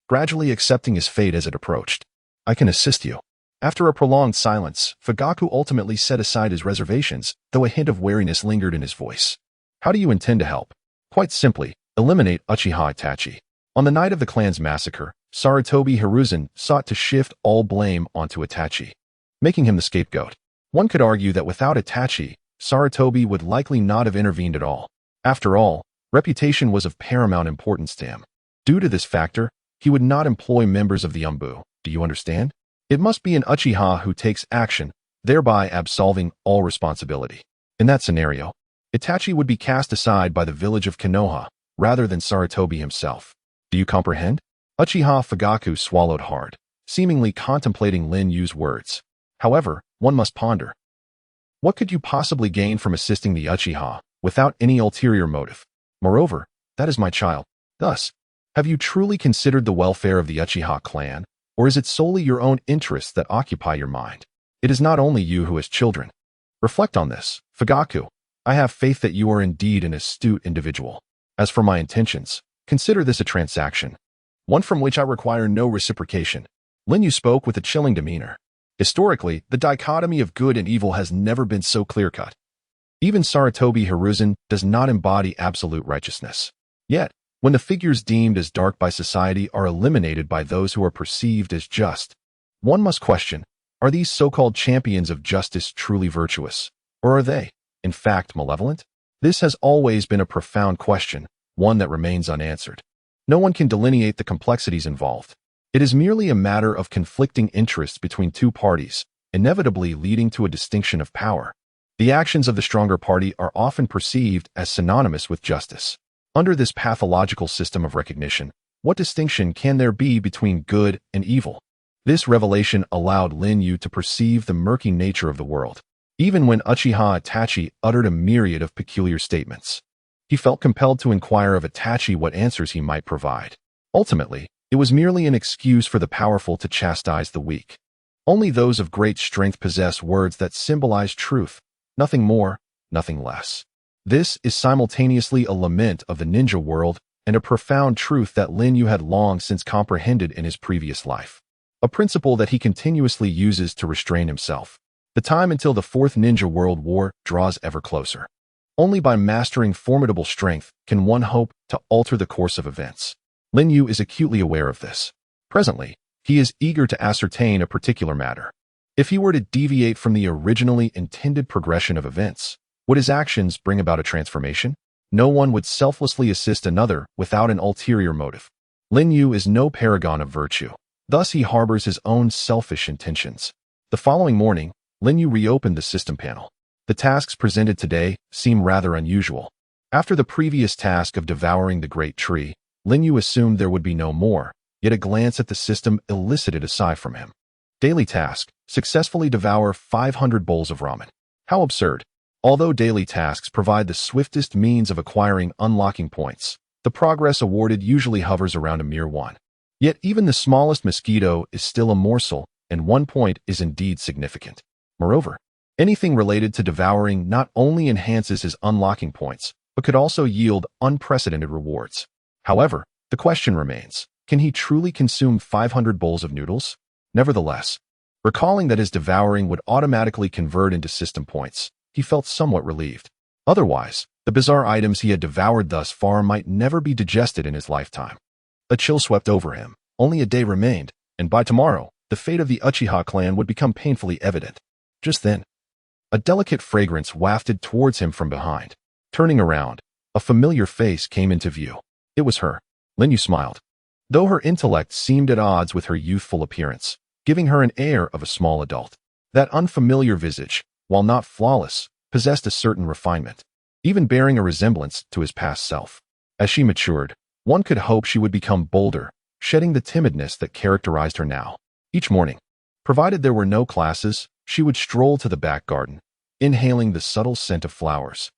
gradually accepting his fate as it approached. I can assist you. After a prolonged silence, Fugaku ultimately set aside his reservations, though a hint of wariness lingered in his voice. How do you intend to help? Quite simply, eliminate Uchiha Itachi. On the night of the clan's massacre, Sarutobi Hiruzen sought to shift all blame onto Itachi, making him the scapegoat. One could argue that without Itachi, Sarutobi would likely not have intervened at all. After all, reputation was of paramount importance to him. Due to this factor, he would not employ members of the Umbu. Do you understand? It must be an Uchiha who takes action, thereby absolving all responsibility. In that scenario, Itachi would be cast aside by the village of Konoha, rather than Sarutobi himself. Do you comprehend? Uchiha Fugaku swallowed hard, seemingly contemplating Lin Yu's words. However, one must ponder. What could you possibly gain from assisting the Uchiha, without any ulterior motive? Moreover, that is my child. Thus, have you truly considered the welfare of the Uchiha clan, or is it solely your own interests that occupy your mind? It is not only you who has children. Reflect on this, Fugaku. I have faith that you are indeed an astute individual. As for my intentions, consider this a transaction, one from which I require no reciprocation. Lin Yu spoke with a chilling demeanor. Historically, the dichotomy of good and evil has never been so clear-cut. Even Sarutobi Hiruzen does not embody absolute righteousness. Yet, when the figures deemed as dark by society are eliminated by those who are perceived as just, one must question, are these so-called champions of justice truly virtuous? Or are they, in fact, malevolent? This has always been a profound question, one that remains unanswered. No one can delineate the complexities involved. It is merely a matter of conflicting interests between two parties, inevitably leading to a distinction of power. The actions of the stronger party are often perceived as synonymous with justice. Under this pathological system of recognition, what distinction can there be between good and evil? This revelation allowed Lin Yu to perceive the murky nature of the world. Even when Uchiha Itachi uttered a myriad of peculiar statements, he felt compelled to inquire of Itachi what answers he might provide. Ultimately, it was merely an excuse for the powerful to chastise the weak. Only those of great strength possess words that symbolize truth, nothing more, nothing less. This is simultaneously a lament of the ninja world and a profound truth that Lin Yu had long since comprehended in his previous life. A principle that he continuously uses to restrain himself. The time until the Fourth Ninja World War draws ever closer. Only by mastering formidable strength can one hope to alter the course of events. Lin Yu is acutely aware of this. Presently, he is eager to ascertain a particular matter. If he were to deviate from the originally intended progression of events, would his actions bring about a transformation? No one would selflessly assist another without an ulterior motive. Lin Yu is no paragon of virtue. Thus he harbors his own selfish intentions. The following morning, Lin Yu reopened the system panel. The tasks presented today seem rather unusual. After the previous task of devouring the great tree, Lin Yu assumed there would be no more, yet a glance at the system elicited a sigh from him. Daily task: successfully devour 500 bowls of ramen. How absurd. Although daily tasks provide the swiftest means of acquiring unlocking points, the progress awarded usually hovers around a mere 1. Yet even the smallest mosquito is still a morsel, and 1 point is indeed significant. Moreover, anything related to devouring not only enhances his unlocking points, but could also yield unprecedented rewards. However, the question remains, can he truly consume 500 bowls of noodles? Nevertheless, recalling that his devouring would automatically convert into system points, he felt somewhat relieved. Otherwise, the bizarre items he had devoured thus far might never be digested in his lifetime. A chill swept over him. Only a day remained, and by tomorrow, the fate of the Uchiha clan would become painfully evident. Just then, a delicate fragrance wafted towards him from behind. Turning around, a familiar face came into view. It was her. Lin Yu smiled. Though her intellect seemed at odds with her youthful appearance, giving her an air of a small adult. That unfamiliar visage, while not flawless, possessed a certain refinement, even bearing a resemblance to his past self. As she matured, one could hope she would become bolder, shedding the timidness that characterized her now. Each morning, provided there were no classes, she would stroll to the back garden, inhaling the subtle scent of flowers.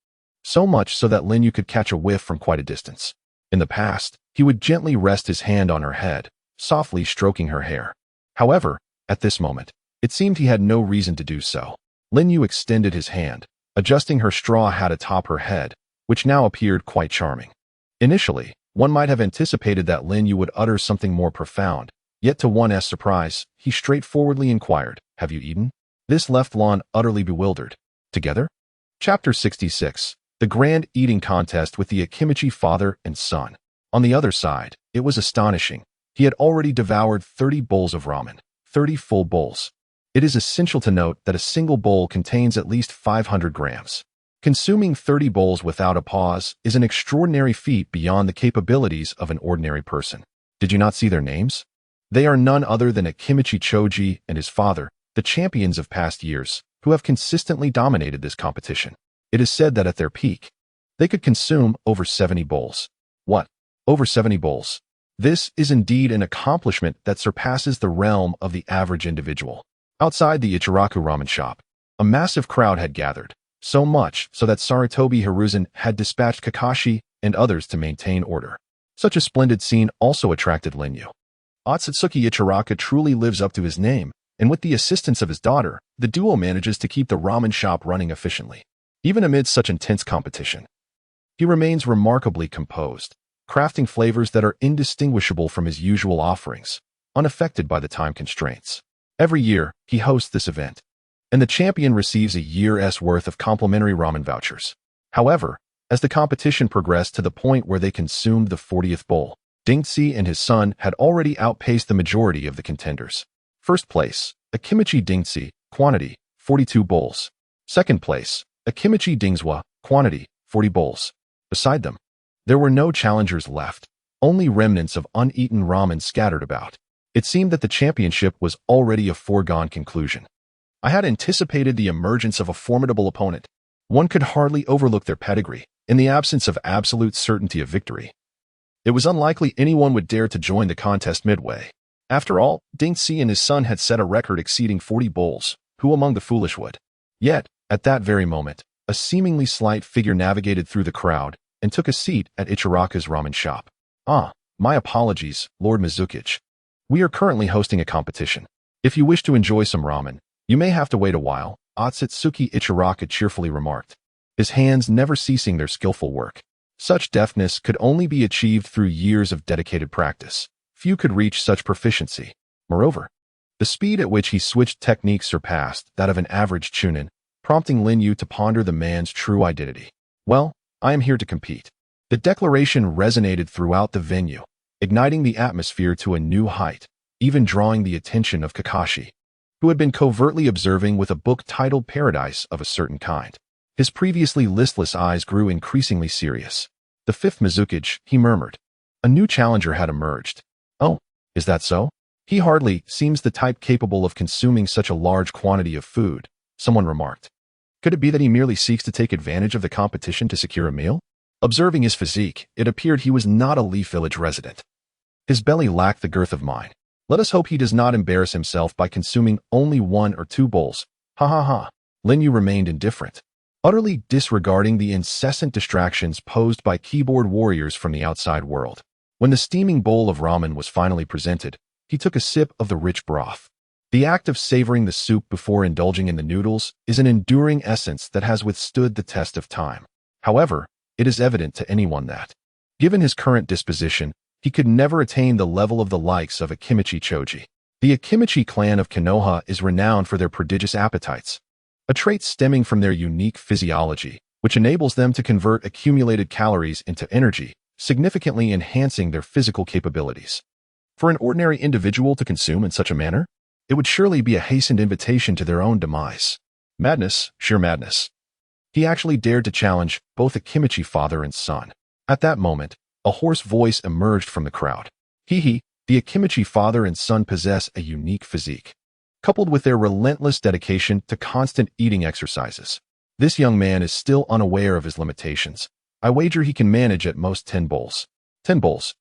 So much so that Linyu could catch a whiff from quite a distance. In the past, he would gently rest his hand on her head, softly stroking her hair. However, at this moment, it seemed he had no reason to do so. Linyu extended his hand, adjusting her straw hat atop her head, which now appeared quite charming. Initially, one might have anticipated that Linyu would utter something more profound, yet to one's surprise, he straightforwardly inquired, "Have you eaten?" This left Lon utterly bewildered. Together? Chapter 66. The Grand Eating Contest with the Akimichi Father and Son. On the other side, it was astonishing. He had already devoured 30 bowls of ramen, 30 full bowls. It is essential to note that a single bowl contains at least 500 grams. Consuming 30 bowls without a pause is an extraordinary feat beyond the capabilities of an ordinary person. Did you not see their names? They are none other than Akimichi Choji and his father, the champions of past years, who have consistently dominated this competition. It is said that at their peak, they could consume over 70 bowls. What? Over 70 bowls? This is indeed an accomplishment that surpasses the realm of the average individual. Outside the Ichiraku ramen shop, a massive crowd had gathered, so much so that Sarutobi Hiruzen had dispatched Kakashi and others to maintain order. Such a splendid scene also attracted Linyu. Otsutsuki Ichiraka truly lives up to his name, and with the assistance of his daughter, the duo manages to keep the ramen shop running efficiently. Even amid such intense competition, he remains remarkably composed, crafting flavors that are indistinguishable from his usual offerings, unaffected by the time constraints. Every year, he hosts this event, and the champion receives a year's worth of complimentary ramen vouchers. However, as the competition progressed to the point where they consumed the 40th bowl, Dingtsi and his son had already outpaced the majority of the contenders. First place, Akimichi Dingtsi, quantity, 42 bowls. Second place, Akimichi Dingzwa, quantity, 40 bowls. Beside them, there were no challengers left, only remnants of uneaten ramen scattered about. It seemed that the championship was already a foregone conclusion. I had anticipated the emergence of a formidable opponent. One could hardly overlook their pedigree, in the absence of absolute certainty of victory. It was unlikely anyone would dare to join the contest midway. After all, Dingtsi and his son had set a record exceeding 40 bowls. Who among the foolish would? Yet, at that very moment, a seemingly slight figure navigated through the crowd and took a seat at Ichiraka's ramen shop. "Ah, my apologies, Lord Mizukichi. We are currently hosting a competition. If you wish to enjoy some ramen, you may have to wait a while," Otsutsuki Ichiraka cheerfully remarked, his hands never ceasing their skillful work. Such deftness could only be achieved through years of dedicated practice. Few could reach such proficiency. Moreover, the speed at which he switched techniques surpassed that of an average chunin, prompting Linyu to ponder the man's true identity. "Well, I am here to compete." The declaration resonated throughout the venue, igniting the atmosphere to a new height, even drawing the attention of Kakashi, who had been covertly observing with a book titled Paradise of a Certain Kind. His previously listless eyes grew increasingly serious. "The fifth Mizukichi," he murmured. A new challenger had emerged. "Oh, is that so? He hardly seems the type capable of consuming such a large quantity of food," someone remarked. Could it be that he merely seeks to take advantage of the competition to secure a meal? Observing his physique, it appeared he was not a Leaf Village resident. His belly lacked the girth of mine. Let us hope he does not embarrass himself by consuming only 1 or 2 bowls. Ha ha ha. Linyu remained indifferent, utterly disregarding the incessant distractions posed by keyboard warriors from the outside world. When the steaming bowl of ramen was finally presented, he took a sip of the rich broth. The act of savoring the soup before indulging in the noodles is an enduring essence that has withstood the test of time. However, it is evident to anyone that, given his current disposition, he could never attain the level of the likes of Akimichi Choji. The Akimichi clan of Konoha is renowned for their prodigious appetites, a trait stemming from their unique physiology, which enables them to convert accumulated calories into energy, significantly enhancing their physical capabilities. For an ordinary individual to consume in such a manner, it would surely be a hastened invitation to their own demise. Madness, sheer madness. He actually dared to challenge both Akimichi father and son. At that moment, a hoarse voice emerged from the crowd. "The Akimichi father and son possess a unique physique. coupled with their relentless dedication to constant eating exercises. This young man is still unaware of his limitations. I wager he can manage at most 10 bowls. 10 bowls,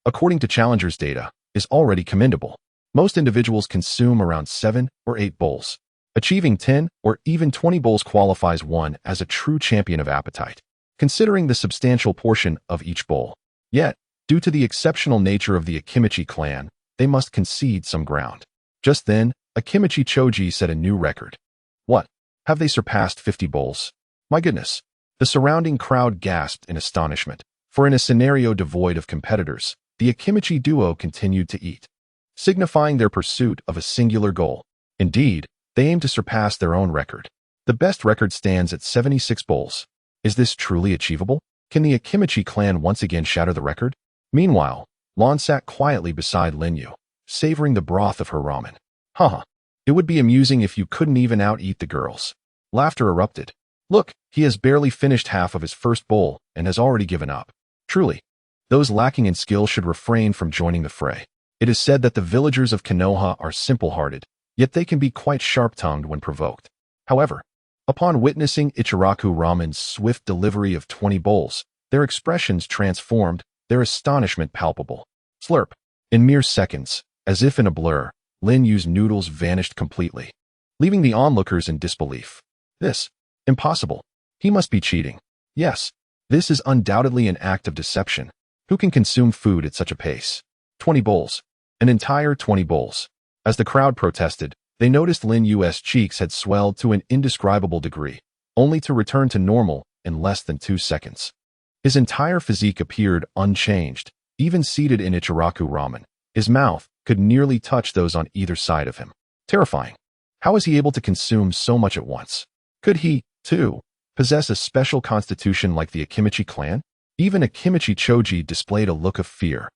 according to Challenger's data, is already commendable. Most individuals consume around 7 or 8 bowls. Achieving 10 or even 20 bowls qualifies one as a true champion of appetite, considering the substantial portion of each bowl. Yet, due to the exceptional nature of the Akimichi clan, they must concede some ground. Just then, Akimichi Choji set a new record. What? Have they surpassed 50 bowls? My goodness. The surrounding crowd gasped in astonishment, for in a scenario devoid of competitors, the Akimichi duo continued to eat, signifying their pursuit of a singular goal. Indeed, they aim to surpass their own record. The best record stands at 76 bowls. Is this truly achievable? Can the Akimichi clan once again shatter the record? Meanwhile, Lon sat quietly beside Linyu, savoring the broth of her ramen. Haha. It would be amusing if you couldn't even out-eat the girls. Laughter erupted. Look, he has barely finished half of his first bowl and has already given up. Truly, those lacking in skill should refrain from joining the fray. It is said that the villagers of Konoha are simple-hearted, yet they can be quite sharp-tongued when provoked. However, upon witnessing Ichiraku Ramen's swift delivery of 20 bowls, their expressions transformed, their astonishment palpable. Slurp. In mere seconds, as if in a blur, Lin Yu's noodles vanished completely, leaving the onlookers in disbelief. This. Impossible. He must be cheating. Yes, this is undoubtedly an act of deception. Who can consume food at such a pace? 20 bowls. An entire 20 bowls. As the crowd protested, they noticed Lin Yu's cheeks had swelled to an indescribable degree, only to return to normal in less than 2 seconds. His entire physique appeared unchanged, even seated in Ichiraku Ramen. His mouth could nearly touch those on either side of him. Terrifying. How is he able to consume so much at once? Could he, too, possess a special constitution like the Akimichi clan? Even Akimichi Choji displayed a look of fear,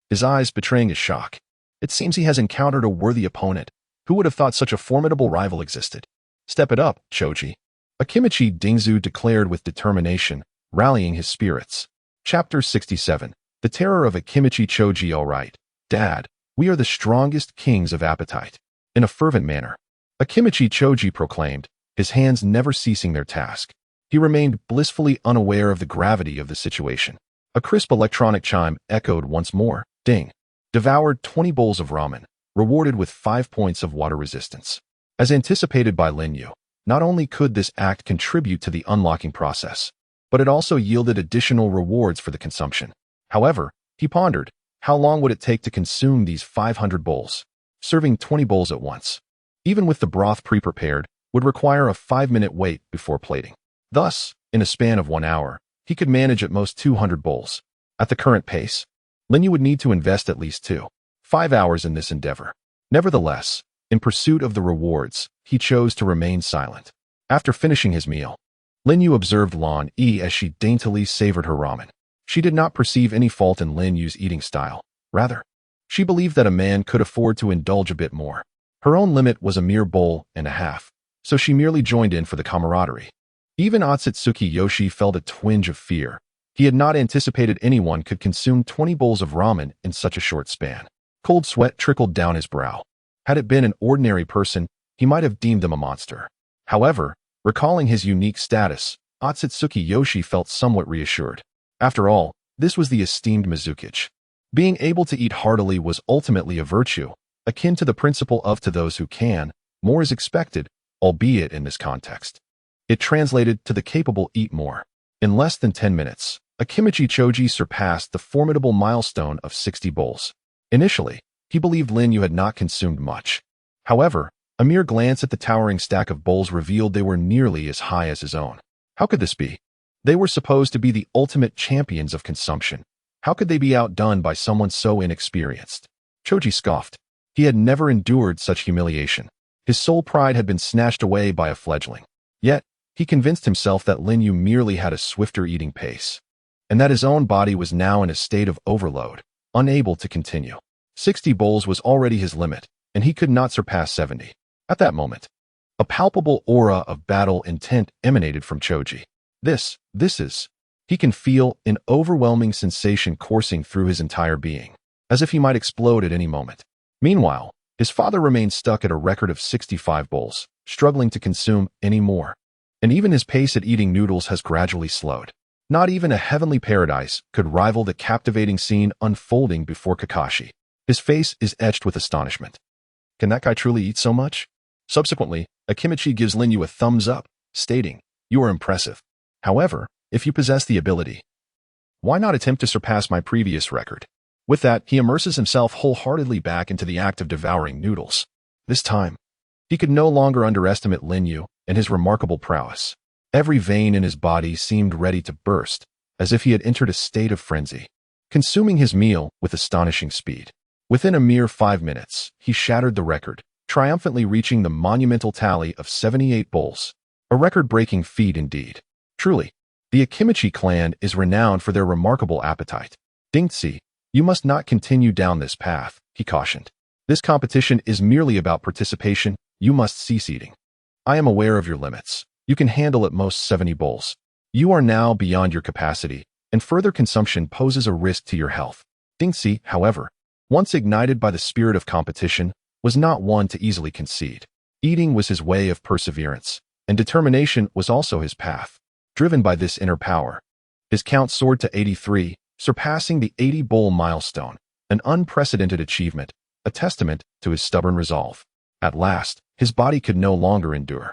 his eyes betraying his shock. It seems he has encountered a worthy opponent. Who would have thought such a formidable rival existed? Step it up, Choji. Akimichi Dingzu declared with determination, rallying his spirits. Chapter 67. The Terror of Akimichi Choji. All right, Dad, we are the strongest kings of appetite. In a fervent manner, Akimichi Choji proclaimed, his hands never ceasing their task. He remained blissfully unaware of the gravity of the situation. A crisp electronic chime echoed once more. Ding. Devoured 20 bowls of ramen, rewarded with 5 points of water resistance. As anticipated by Lin Yu, not only could this act contribute to the unlocking process, but it also yielded additional rewards for the consumption. However, he pondered, how long would it take to consume these 500 bowls? Serving 20 bowls at once, even with the broth pre-prepared, would require a 5-minute wait before plating. Thus, in a span of 1 hour, he could manage at most 200 bowls. At the current pace, Lin Yu would need to invest at least 5 hours in this endeavor. Nevertheless, in pursuit of the rewards, he chose to remain silent. After finishing his meal, Lin Yu observed Lan Yi as she daintily savored her ramen. She did not perceive any fault in Lin Yu's eating style. Rather, she believed that a man could afford to indulge a bit more. Her own limit was a mere bowl and a half, so she merely joined in for the camaraderie. Even Otsutsuki Yoshi felt a twinge of fear. He had not anticipated anyone could consume 20 bowls of ramen in such a short span. Cold sweat trickled down his brow. Had it been an ordinary person, he might have deemed them a monster. However, recalling his unique status, Otsutsuki Yoshi felt somewhat reassured. After all, this was the esteemed Mizukichi. Being able to eat heartily was ultimately a virtue, akin to the principle of to those who can, more is expected, albeit in this context. It translated to the capable eat more. In less than 10 minutes, Akimichi Choji surpassed the formidable milestone of 60 bowls. Initially, he believed Lin Yu had not consumed much. However, a mere glance at the towering stack of bowls revealed they were nearly as high as his own. How could this be? They were supposed to be the ultimate champions of consumption. How could they be outdone by someone so inexperienced? Choji scoffed. He had never endured such humiliation. His sole pride had been snatched away by a fledgling. Yet, he convinced himself that Lin Yu merely had a swifter eating pace, and that his own body was now in a state of overload, unable to continue. 60 bowls was already his limit, and he could not surpass 70. At that moment, a palpable aura of battle intent emanated from Choji. This is. He can feel an overwhelming sensation coursing through his entire being, as if he might explode at any moment. Meanwhile, His father remained stuck at a record of 65 bowls, struggling to consume any more. And even his pace at eating noodles has gradually slowed. Not even a heavenly paradise could rival the captivating scene unfolding before Kakashi. His face is etched with astonishment. Can that guy truly eat so much? Subsequently, Akimichi gives Linyu a thumbs up, stating, "You are impressive. However, if you possess the ability, why not attempt to surpass my previous record?" With that, he immerses himself wholeheartedly back into the act of devouring noodles. This time, he could no longer underestimate Linyu and his remarkable prowess. Every vein in his body seemed ready to burst, as if he had entered a state of frenzy, consuming his meal with astonishing speed. Within a mere 5 minutes, he shattered the record, triumphantly reaching the monumental tally of 78 bowls. A record-breaking feat indeed. Truly, the Akimichi clan is renowned for their remarkable appetite. Dingtsi, you must not continue down this path, he cautioned. This competition is merely about participation. You must cease eating. I am aware of your limits. You can handle at most 70 bowls. You are now beyond your capacity, and further consumption poses a risk to your health. Dingtsi, however, once ignited by the spirit of competition, was not one to easily concede. Eating was his way of perseverance, and determination was also his path. Driven by this inner power, his count soared to 83, surpassing the 80-bowl milestone, an unprecedented achievement, a testament to his stubborn resolve. At last, his body could no longer endure.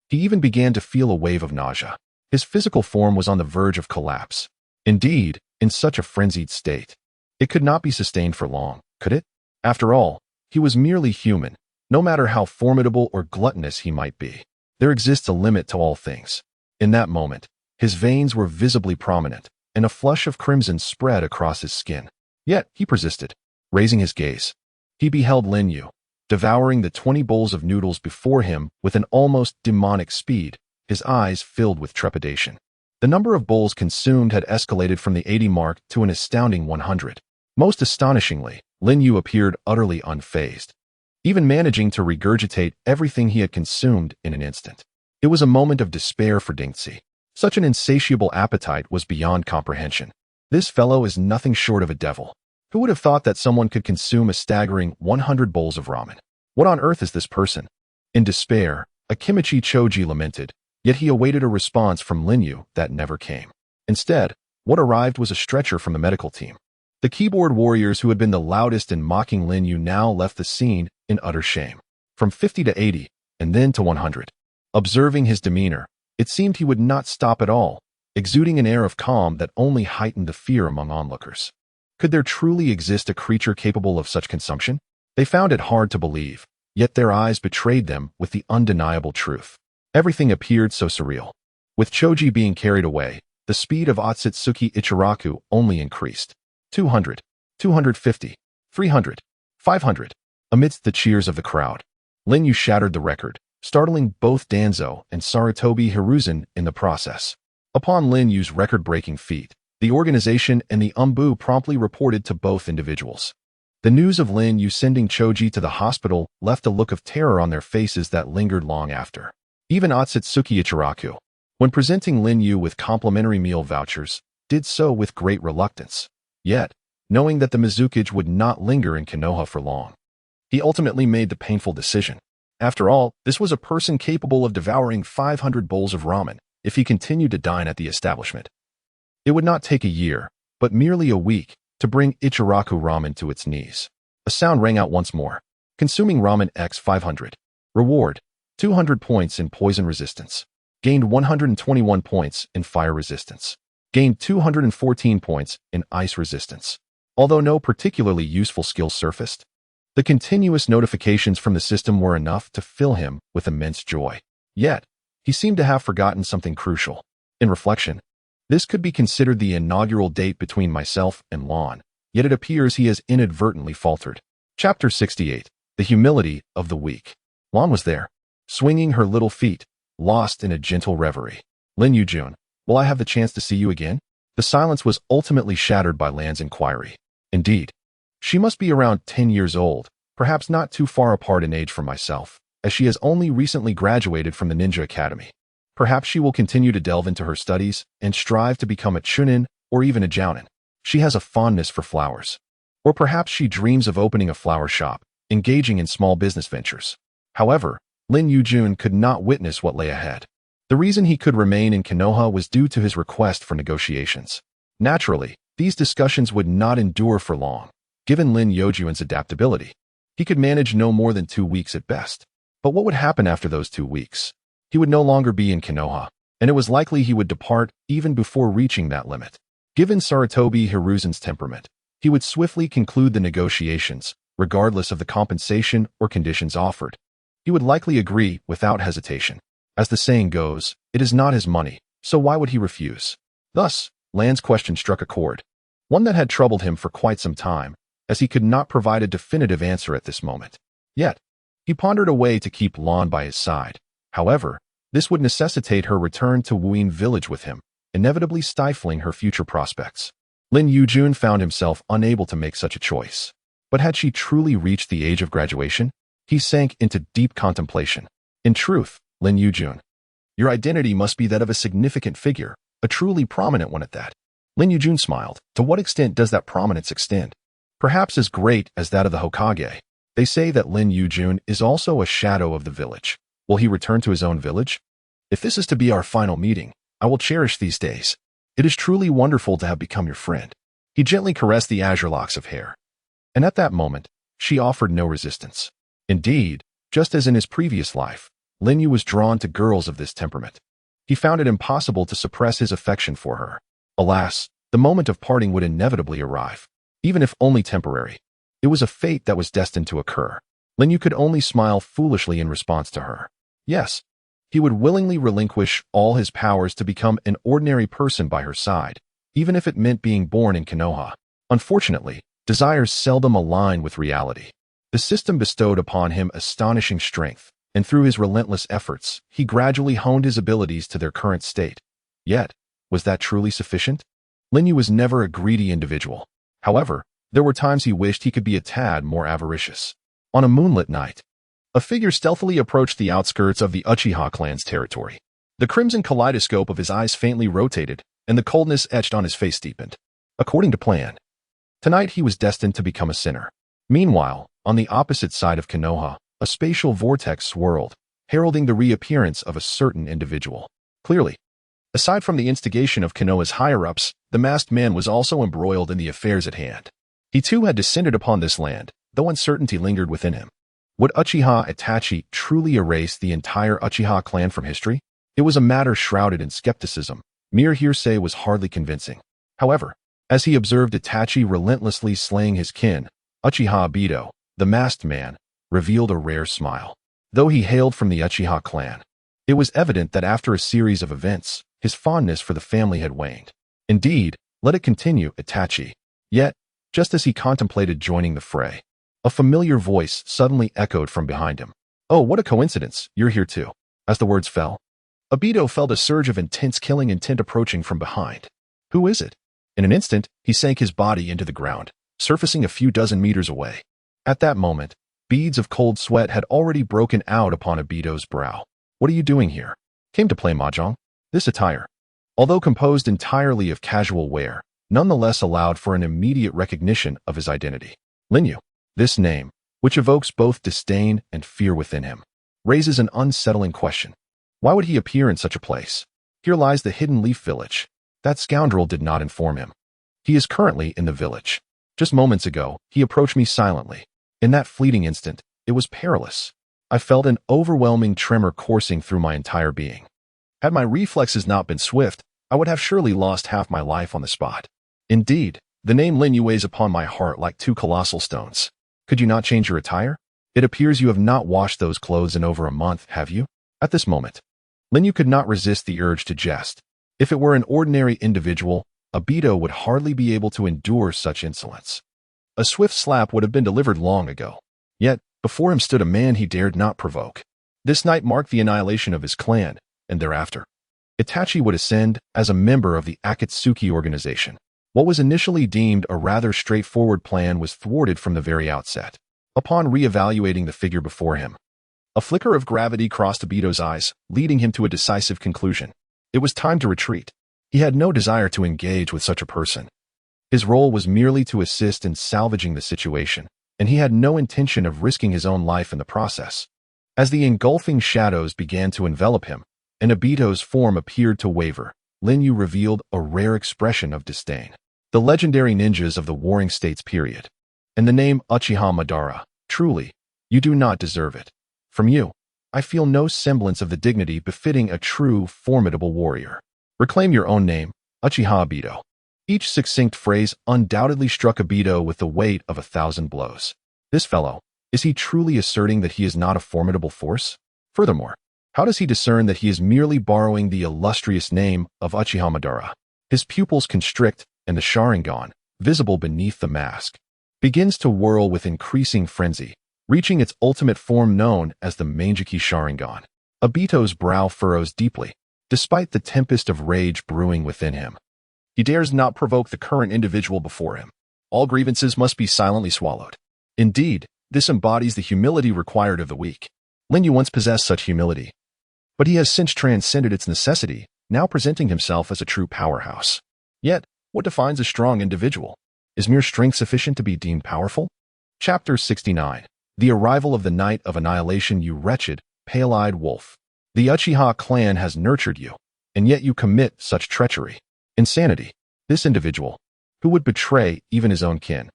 He even began to feel a wave of nausea. His physical form was on the verge of collapse. Indeed, in such a frenzied state, it could not be sustained for long, could it? After all, he was merely human, no matter how formidable or gluttonous he might be. There exists a limit to all things. In that moment, his veins were visibly prominent, and a flush of crimson spread across his skin. Yet, he persisted. Raising his gaze, he beheld Linyu, devouring the 20 bowls of noodles before him with an almost demonic speed, his eyes filled with trepidation. The number of bowls consumed had escalated from the 80 mark to an astounding 100. Most astonishingly, Linyu appeared utterly unfazed, even managing to regurgitate everything he had consumed in an instant. It was a moment of despair for Dingtsi. Such an insatiable appetite was beyond comprehension. This fellow is nothing short of a devil. Who would have thought that someone could consume a staggering 100 bowls of ramen? What on earth is this person? In despair, Akimichi Choji lamented, yet he awaited a response from Linyu that never came. Instead, what arrived was a stretcher from the medical team. The keyboard warriors who had been the loudest in mocking Linyu now left the scene in utter shame. From 50 to 80, and then to 100. Observing his demeanor, it seemed he would not stop at all, exuding an air of calm that only heightened the fear among onlookers. Could there truly exist a creature capable of such consumption? They found it hard to believe, yet their eyes betrayed them with the undeniable truth. Everything appeared so surreal. With Choji being carried away, the speed of Otsutsuki Ichiraku only increased. 200, 250, 300, 500. Amidst the cheers of the crowd, Linyu shattered the record, startling both Danzo and Sarutobi Hiruzen in the process. Upon Linyu's record-breaking feat, the organization and the Umbu promptly reported to both individuals. The news of Linyu sending Choji to the hospital left a look of terror on their faces that lingered long after. Even Otsutsuki Ichiraku, when presenting Linyu with complimentary meal vouchers, did so with great reluctance. Yet, knowing that the Mizukage would not linger in Konoha for long, he ultimately made the painful decision. After all, this was a person capable of devouring 500 bowls of ramen if he continued to dine at the establishment. It would not take a year, but merely a week, to bring Ichiraku ramen to its knees. A sound rang out once more. Consuming ramen x 500. Reward: 200 points in poison resistance. Gained 121 points in fire resistance. Gained 214 points in ice resistance. Although no particularly useful skill surfaced, the continuous notifications from the system were enough to fill him with immense joy. Yet, he seemed to have forgotten something crucial. In reflection, this could be considered the inaugural date between myself and Lon, yet it appears he has inadvertently faltered. Chapter 68. The Humility of the Weak. Lon was there, swinging her little feet, lost in a gentle reverie. Linyu Jun, will I have the chance to see you again? The silence was ultimately shattered by Lan's inquiry. Indeed, she must be around 10 years old, perhaps not too far apart in age from myself, as she has only recently graduated from the Ninja Academy. Perhaps she will continue to delve into her studies and strive to become a chunin or even a jounin. She has a fondness for flowers. Or perhaps she dreams of opening a flower shop, engaging in small business ventures. However, Lin Yujun could not witness what lay ahead. The reason he could remain in Konoha was due to his request for negotiations. Naturally, these discussions would not endure for long. Given Lin Yojun's adaptability, he could manage no more than 2 weeks at best. But what would happen after those 2 weeks? He would no longer be in Konoha, and it was likely he would depart even before reaching that limit. Given Sarutobi Hiruzen's temperament, he would swiftly conclude the negotiations, regardless of the compensation or conditions offered. He would likely agree without hesitation. As the saying goes, it is not his money, so why would he refuse? Thus, Lan's question struck a chord, one that had troubled him for quite some time, as he could not provide a definitive answer at this moment. Yet, he pondered a way to keep Lan by his side. However, this would necessitate her return to Wuyin village with him, inevitably stifling her future prospects. Lin Yujun found himself unable to make such a choice. But had she truly reached the age of graduation? He sank into deep contemplation. In truth, Lin Yujun, your identity must be that of a significant figure, a truly prominent one at that. Lin Yujun smiled. To what extent does that prominence extend? Perhaps as great as that of the Hokage. They say that Lin Yujun is also a shadow of the village. Will he return to his own village? If this is to be our final meeting, I will cherish these days. It is truly wonderful to have become your friend. He gently caressed the azure locks of hair. And at that moment, she offered no resistance. Indeed, just as in his previous life, Lin Yu was drawn to girls of this temperament. He found it impossible to suppress his affection for her. Alas, the moment of parting would inevitably arrive, even if only temporary. It was a fate that was destined to occur. Lin Yu could only smile foolishly in response to her. Yes, he would willingly relinquish all his powers to become an ordinary person by her side, even if it meant being born in Konoha. Unfortunately, desires seldom align with reality. The system bestowed upon him astonishing strength, and through his relentless efforts, he gradually honed his abilities to their current state. Yet, was that truly sufficient? Lin Yu was never a greedy individual. However, there were times he wished he could be a tad more avaricious. On a moonlit night, a figure stealthily approached the outskirts of the Uchiha clan's territory. The crimson kaleidoscope of his eyes faintly rotated, and the coldness etched on his face deepened. According to plan, tonight he was destined to become a sinner. Meanwhile, on the opposite side of Konoha, a spatial vortex swirled, heralding the reappearance of a certain individual. Clearly, aside from the instigation of Konoha's higher-ups, the masked man was also embroiled in the affairs at hand. He too had descended upon this land, though uncertainty lingered within him. Would Uchiha Itachi truly erase the entire Uchiha clan from history? It was a matter shrouded in skepticism. Mere hearsay was hardly convincing. However, as he observed Itachi relentlessly slaying his kin, Uchiha Obito, the masked man, revealed a rare smile. Though he hailed from the Uchiha clan, it was evident that after a series of events, his fondness for the family had waned. Indeed, let it continue, Itachi. Yet, just as he contemplated joining the fray, a familiar voice suddenly echoed from behind him. Oh, what a coincidence, you're here too. As the words fell, Obito felt a surge of intense killing intent approaching from behind. Who is it? In an instant, he sank his body into the ground, surfacing a few dozen meters away. At that moment, beads of cold sweat had already broken out upon Obito's brow. What are you doing here? Came to play mahjong? This attire, although composed entirely of casual wear, nonetheless allowed for an immediate recognition of his identity. Lin Yu. This name, which evokes both disdain and fear within him, raises an unsettling question. Why would he appear in such a place? Here lies the Hidden Leaf Village. That scoundrel did not inform him. He is currently in the village. Just moments ago, he approached me silently. In that fleeting instant, it was perilous. I felt an overwhelming tremor coursing through my entire being. Had my reflexes not been swift, I would have surely lost half my life on the spot. Indeed, the name Lin Yu weighs upon my heart like 2 colossal stones. Could you not change your attire? It appears you have not washed those clothes in over a month, have you? At this moment, Lin Yu could not resist the urge to jest. If it were an ordinary individual, Obito would hardly be able to endure such insolence. A swift slap would have been delivered long ago. Yet, before him stood a man he dared not provoke. This night marked the annihilation of his clan, and thereafter, Itachi would ascend as a member of the Akatsuki organization. What was initially deemed a rather straightforward plan was thwarted from the very outset. Upon re-evaluating the figure before him, a flicker of gravity crossed Obito's eyes, leading him to a decisive conclusion. It was time to retreat. He had no desire to engage with such a person. His role was merely to assist in salvaging the situation, and he had no intention of risking his own life in the process. As the engulfing shadows began to envelop him, and Obito's form appeared to waver, Lin Yu revealed a rare expression of disdain. The legendary ninjas of the Warring States period. And the name Uchiha Madara, truly, you do not deserve it. From you, I feel no semblance of the dignity befitting a true, formidable warrior. Reclaim your own name, Uchiha Obito. Each succinct phrase undoubtedly struck Obito with the weight of 1,000 blows. This fellow, is he truly asserting that he is not a formidable force? Furthermore, how does he discern that he is merely borrowing the illustrious name of Uchiha Madara? His pupils constrict, and the Sharingan, visible beneath the mask, begins to whirl with increasing frenzy, reaching its ultimate form known as the Mangekyou Sharingan. Obito's brow furrows deeply, despite the tempest of rage brewing within him. He dares not provoke the current individual before him. All grievances must be silently swallowed. Indeed, this embodies the humility required of the weak. Lin Yu once possessed such humility, but he has since transcended its necessity, now presenting himself as a true powerhouse. Yet, what defines a strong individual? Is mere strength sufficient to be deemed powerful? Chapter 69. The arrival of the Night of Annihilation. You wretched, pale-eyed wolf. The Uchiha clan has nurtured you, and yet you commit such treachery. Insanity. This individual, who would betray even his own kin.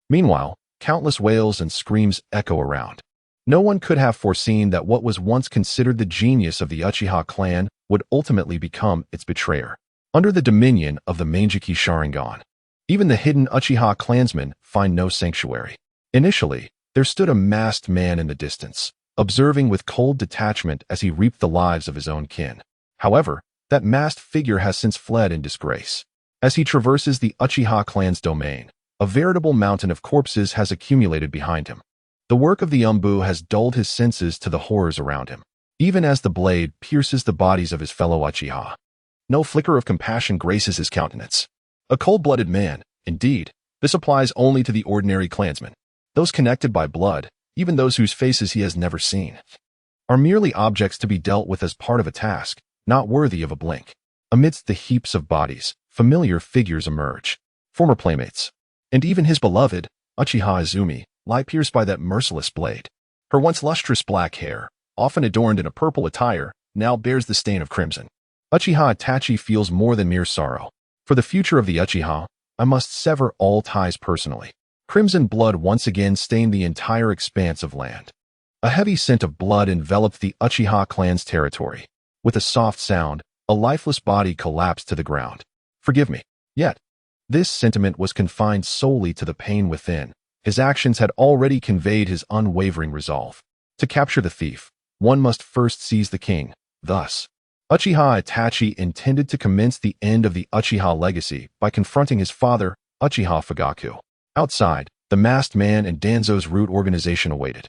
Meanwhile, countless wails and screams echo around. No one could have foreseen that what was once considered the genius of the Uchiha clan would ultimately become its betrayer. Under the dominion of the Mangekyou Sharingan, even the hidden Uchiha clansmen find no sanctuary. Initially, there stood a masked man in the distance, observing with cold detachment as he reaped the lives of his own kin. However, that masked figure has since fled in disgrace. As he traverses the Uchiha clan's domain, a veritable mountain of corpses has accumulated behind him. The work of the Umbu has dulled his senses to the horrors around him, even as the blade pierces the bodies of his fellow Uchiha. No flicker of compassion graces his countenance. A cold-blooded man, indeed. This applies only to the ordinary clansmen. Those connected by blood, even those whose faces he has never seen, are merely objects to be dealt with as part of a task, not worthy of a blink. Amidst the heaps of bodies, familiar figures emerge. Former playmates, and even his beloved, Uchiha Izumi, lie pierced by that merciless blade. Her once lustrous black hair, often adorned in a purple attire, now bears the stain of crimson. Uchiha Itachi feels more than mere sorrow. For the future of the Uchiha, I must sever all ties personally. Crimson blood once again stained the entire expanse of land. A heavy scent of blood enveloped the Uchiha clan's territory. With a soft sound, a lifeless body collapsed to the ground. Forgive me. Yet, this sentiment was confined solely to the pain within. His actions had already conveyed his unwavering resolve. To capture the thief, one must first seize the king. Thus, Uchiha Itachi intended to commence the end of the Uchiha legacy by confronting his father, Uchiha Fugaku. Outside, the masked man and Danzo's root organization awaited,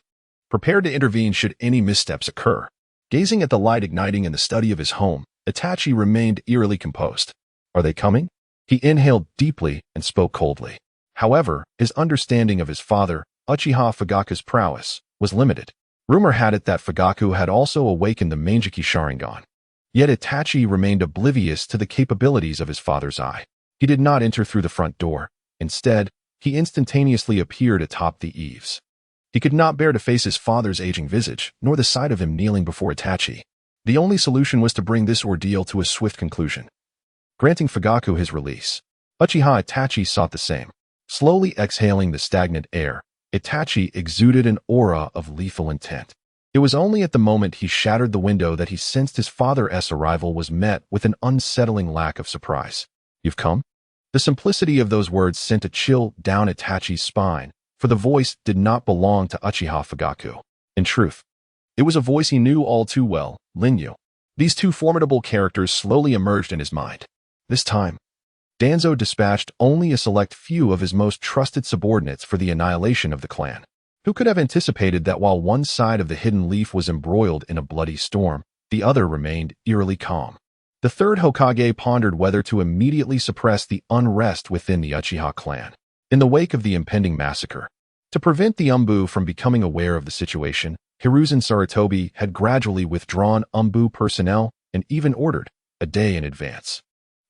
prepared to intervene should any missteps occur. Gazing at the light igniting in the study of his home, Itachi remained eerily composed. Are they coming? He inhaled deeply and spoke coldly. However, his understanding of his father, Uchiha Fugaku's prowess, was limited. Rumor had it that Fugaku had also awakened the Mangekyou Sharingan. Yet Itachi remained oblivious to the capabilities of his father's eye. He did not enter through the front door. Instead, he instantaneously appeared atop the eaves. He could not bear to face his father's aging visage, nor the sight of him kneeling before Itachi. The only solution was to bring this ordeal to a swift conclusion. Granting Fugaku his release, Uchiha Itachi sought the same. Slowly exhaling the stagnant air, Itachi exuded an aura of lethal intent. It was only at the moment he shattered the window that he sensed his father's arrival was met with an unsettling lack of surprise. You've come? The simplicity of those words sent a chill down Itachi's spine, for the voice did not belong to Uchiha Fugaku. In truth, it was a voice he knew all too well, Lin Yu. These two formidable characters slowly emerged in his mind. This time, Danzo dispatched only a select few of his most trusted subordinates for the annihilation of the clan. Who could have anticipated that while one side of the hidden leaf was embroiled in a bloody storm, the other remained eerily calm? The third Hokage pondered whether to immediately suppress the unrest within the Uchiha clan. In the wake of the impending massacre, to prevent the Umbu from becoming aware of the situation, Hiruzen Sarutobi had gradually withdrawn Umbu personnel and even ordered, a day in advance,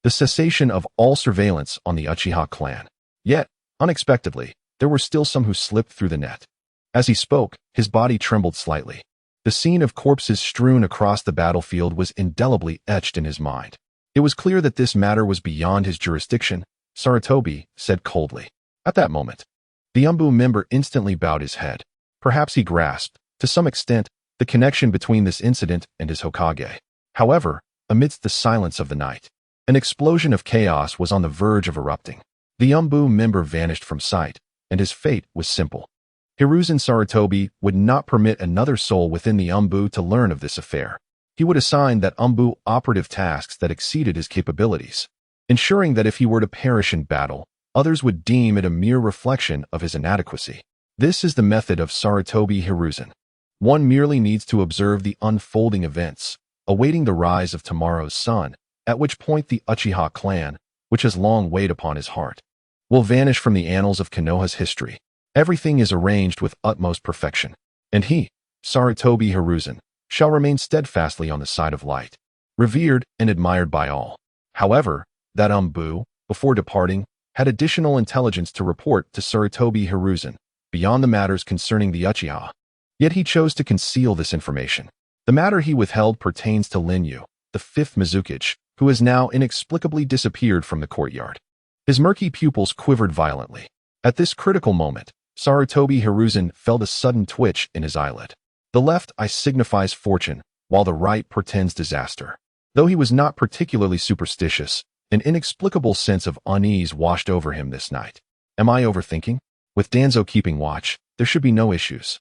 the cessation of all surveillance on the Uchiha clan. Yet, unexpectedly, there were still some who slipped through the net. As he spoke, his body trembled slightly. The scene of corpses strewn across the battlefield was indelibly etched in his mind. It was clear that this matter was beyond his jurisdiction, Sarutobi said coldly. At that moment, the Umbu member instantly bowed his head. Perhaps he grasped, to some extent, the connection between this incident and his Hokage. However, amidst the silence of the night, an explosion of chaos was on the verge of erupting. The Umbu member vanished from sight, and his fate was simple. Hiruzen Sarutobi would not permit another soul within the Umbu to learn of this affair. He would assign that Umbu operative tasks that exceeded his capabilities, ensuring that if he were to perish in battle, others would deem it a mere reflection of his inadequacy. This is the method of Sarutobi Hiruzen. One merely needs to observe the unfolding events, awaiting the rise of tomorrow's sun, at which point the Uchiha clan, which has long weighed upon his heart, will vanish from the annals of Konoha's history. Everything is arranged with utmost perfection, and he, Sarutobi Hiruzen, shall remain steadfastly on the side of light, revered and admired by all. However, that Umbu, before departing, had additional intelligence to report to Sarutobi Hiruzen, beyond the matters concerning the Uchiha. Yet he chose to conceal this information. The matter he withheld pertains to Linyu, the fifth Mizukage, who has now inexplicably disappeared from the courtyard. His murky pupils quivered violently. At this critical moment, Sarutobi Hiruzen felt a sudden twitch in his eyelid. The left eye signifies fortune, while the right portends disaster. Though he was not particularly superstitious, an inexplicable sense of unease washed over him this night. Am I overthinking? With Danzo keeping watch, there should be no issues.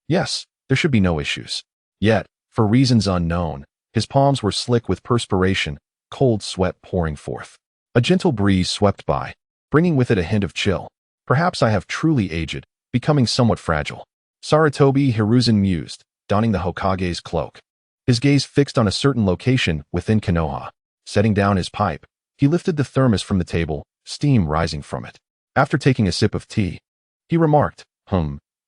Yes, there should be no issues. Yet, for reasons unknown, his palms were slick with perspiration, cold sweat pouring forth. A gentle breeze swept by, bringing with it a hint of chill. Perhaps I have truly aged, becoming somewhat fragile. Sarutobi Hiruzen mused, donning the Hokage's cloak. His gaze fixed on a certain location within Konoha. Setting down his pipe, he lifted the thermos from the table, steam rising from it. After taking a sip of tea, he remarked,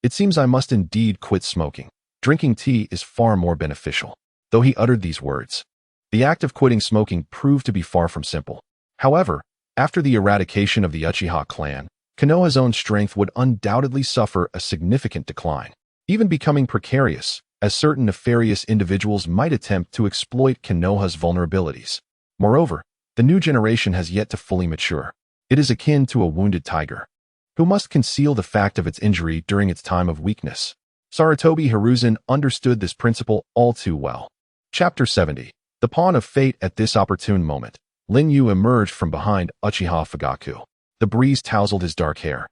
it seems I must indeed quit smoking. Drinking tea is far more beneficial. Though he uttered these words, the act of quitting smoking proved to be far from simple. However, after the eradication of the Uchiha clan, Konoha's own strength would undoubtedly suffer a significant decline, even becoming precarious, as certain nefarious individuals might attempt to exploit Konoha's vulnerabilities. Moreover, the new generation has yet to fully mature. It is akin to a wounded tiger, who must conceal the fact of its injury during its time of weakness. Sarutobi Hiruzen understood this principle all too well. Chapter 70. The Pawn of Fate. At this opportune moment, Linyu emerged from behind Uchiha Fugaku. The breeze tousled his dark hair,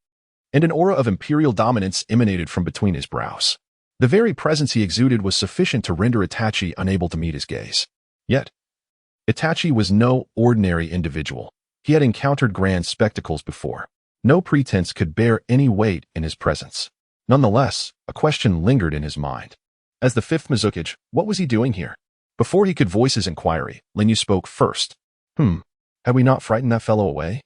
and an aura of imperial dominance emanated from between his brows. The very presence he exuded was sufficient to render Itachi unable to meet his gaze. Yet, Itachi was no ordinary individual. He had encountered grand spectacles before. No pretense could bear any weight in his presence. Nonetheless, a question lingered in his mind. As the fifth Mizukage, what was he doing here? Before he could voice his inquiry, Linyu spoke first. Had we not frightened that fellow away?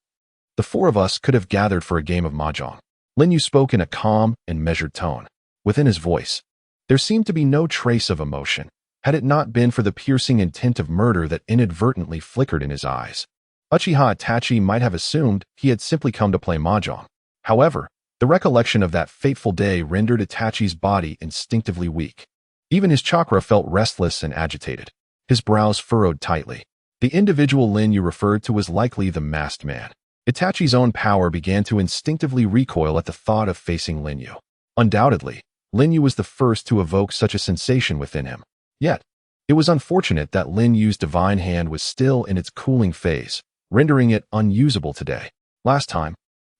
The four of us could have gathered for a game of mahjong. Linyu spoke in a calm and measured tone. Within his voice, there seemed to be no trace of emotion, had it not been for the piercing intent of murder that inadvertently flickered in his eyes. Uchiha Itachi might have assumed he had simply come to play mahjong. However, the recollection of that fateful day rendered Itachi's body instinctively weak. Even his chakra felt restless and agitated. His brows furrowed tightly. The individual Linyu referred to was likely the masked man. Itachi's own power began to instinctively recoil at the thought of facing Linyu. Undoubtedly, Linyu was the first to evoke such a sensation within him. Yet, it was unfortunate that Linyu's divine hand was still in its cooling phase, rendering it unusable today. Last time,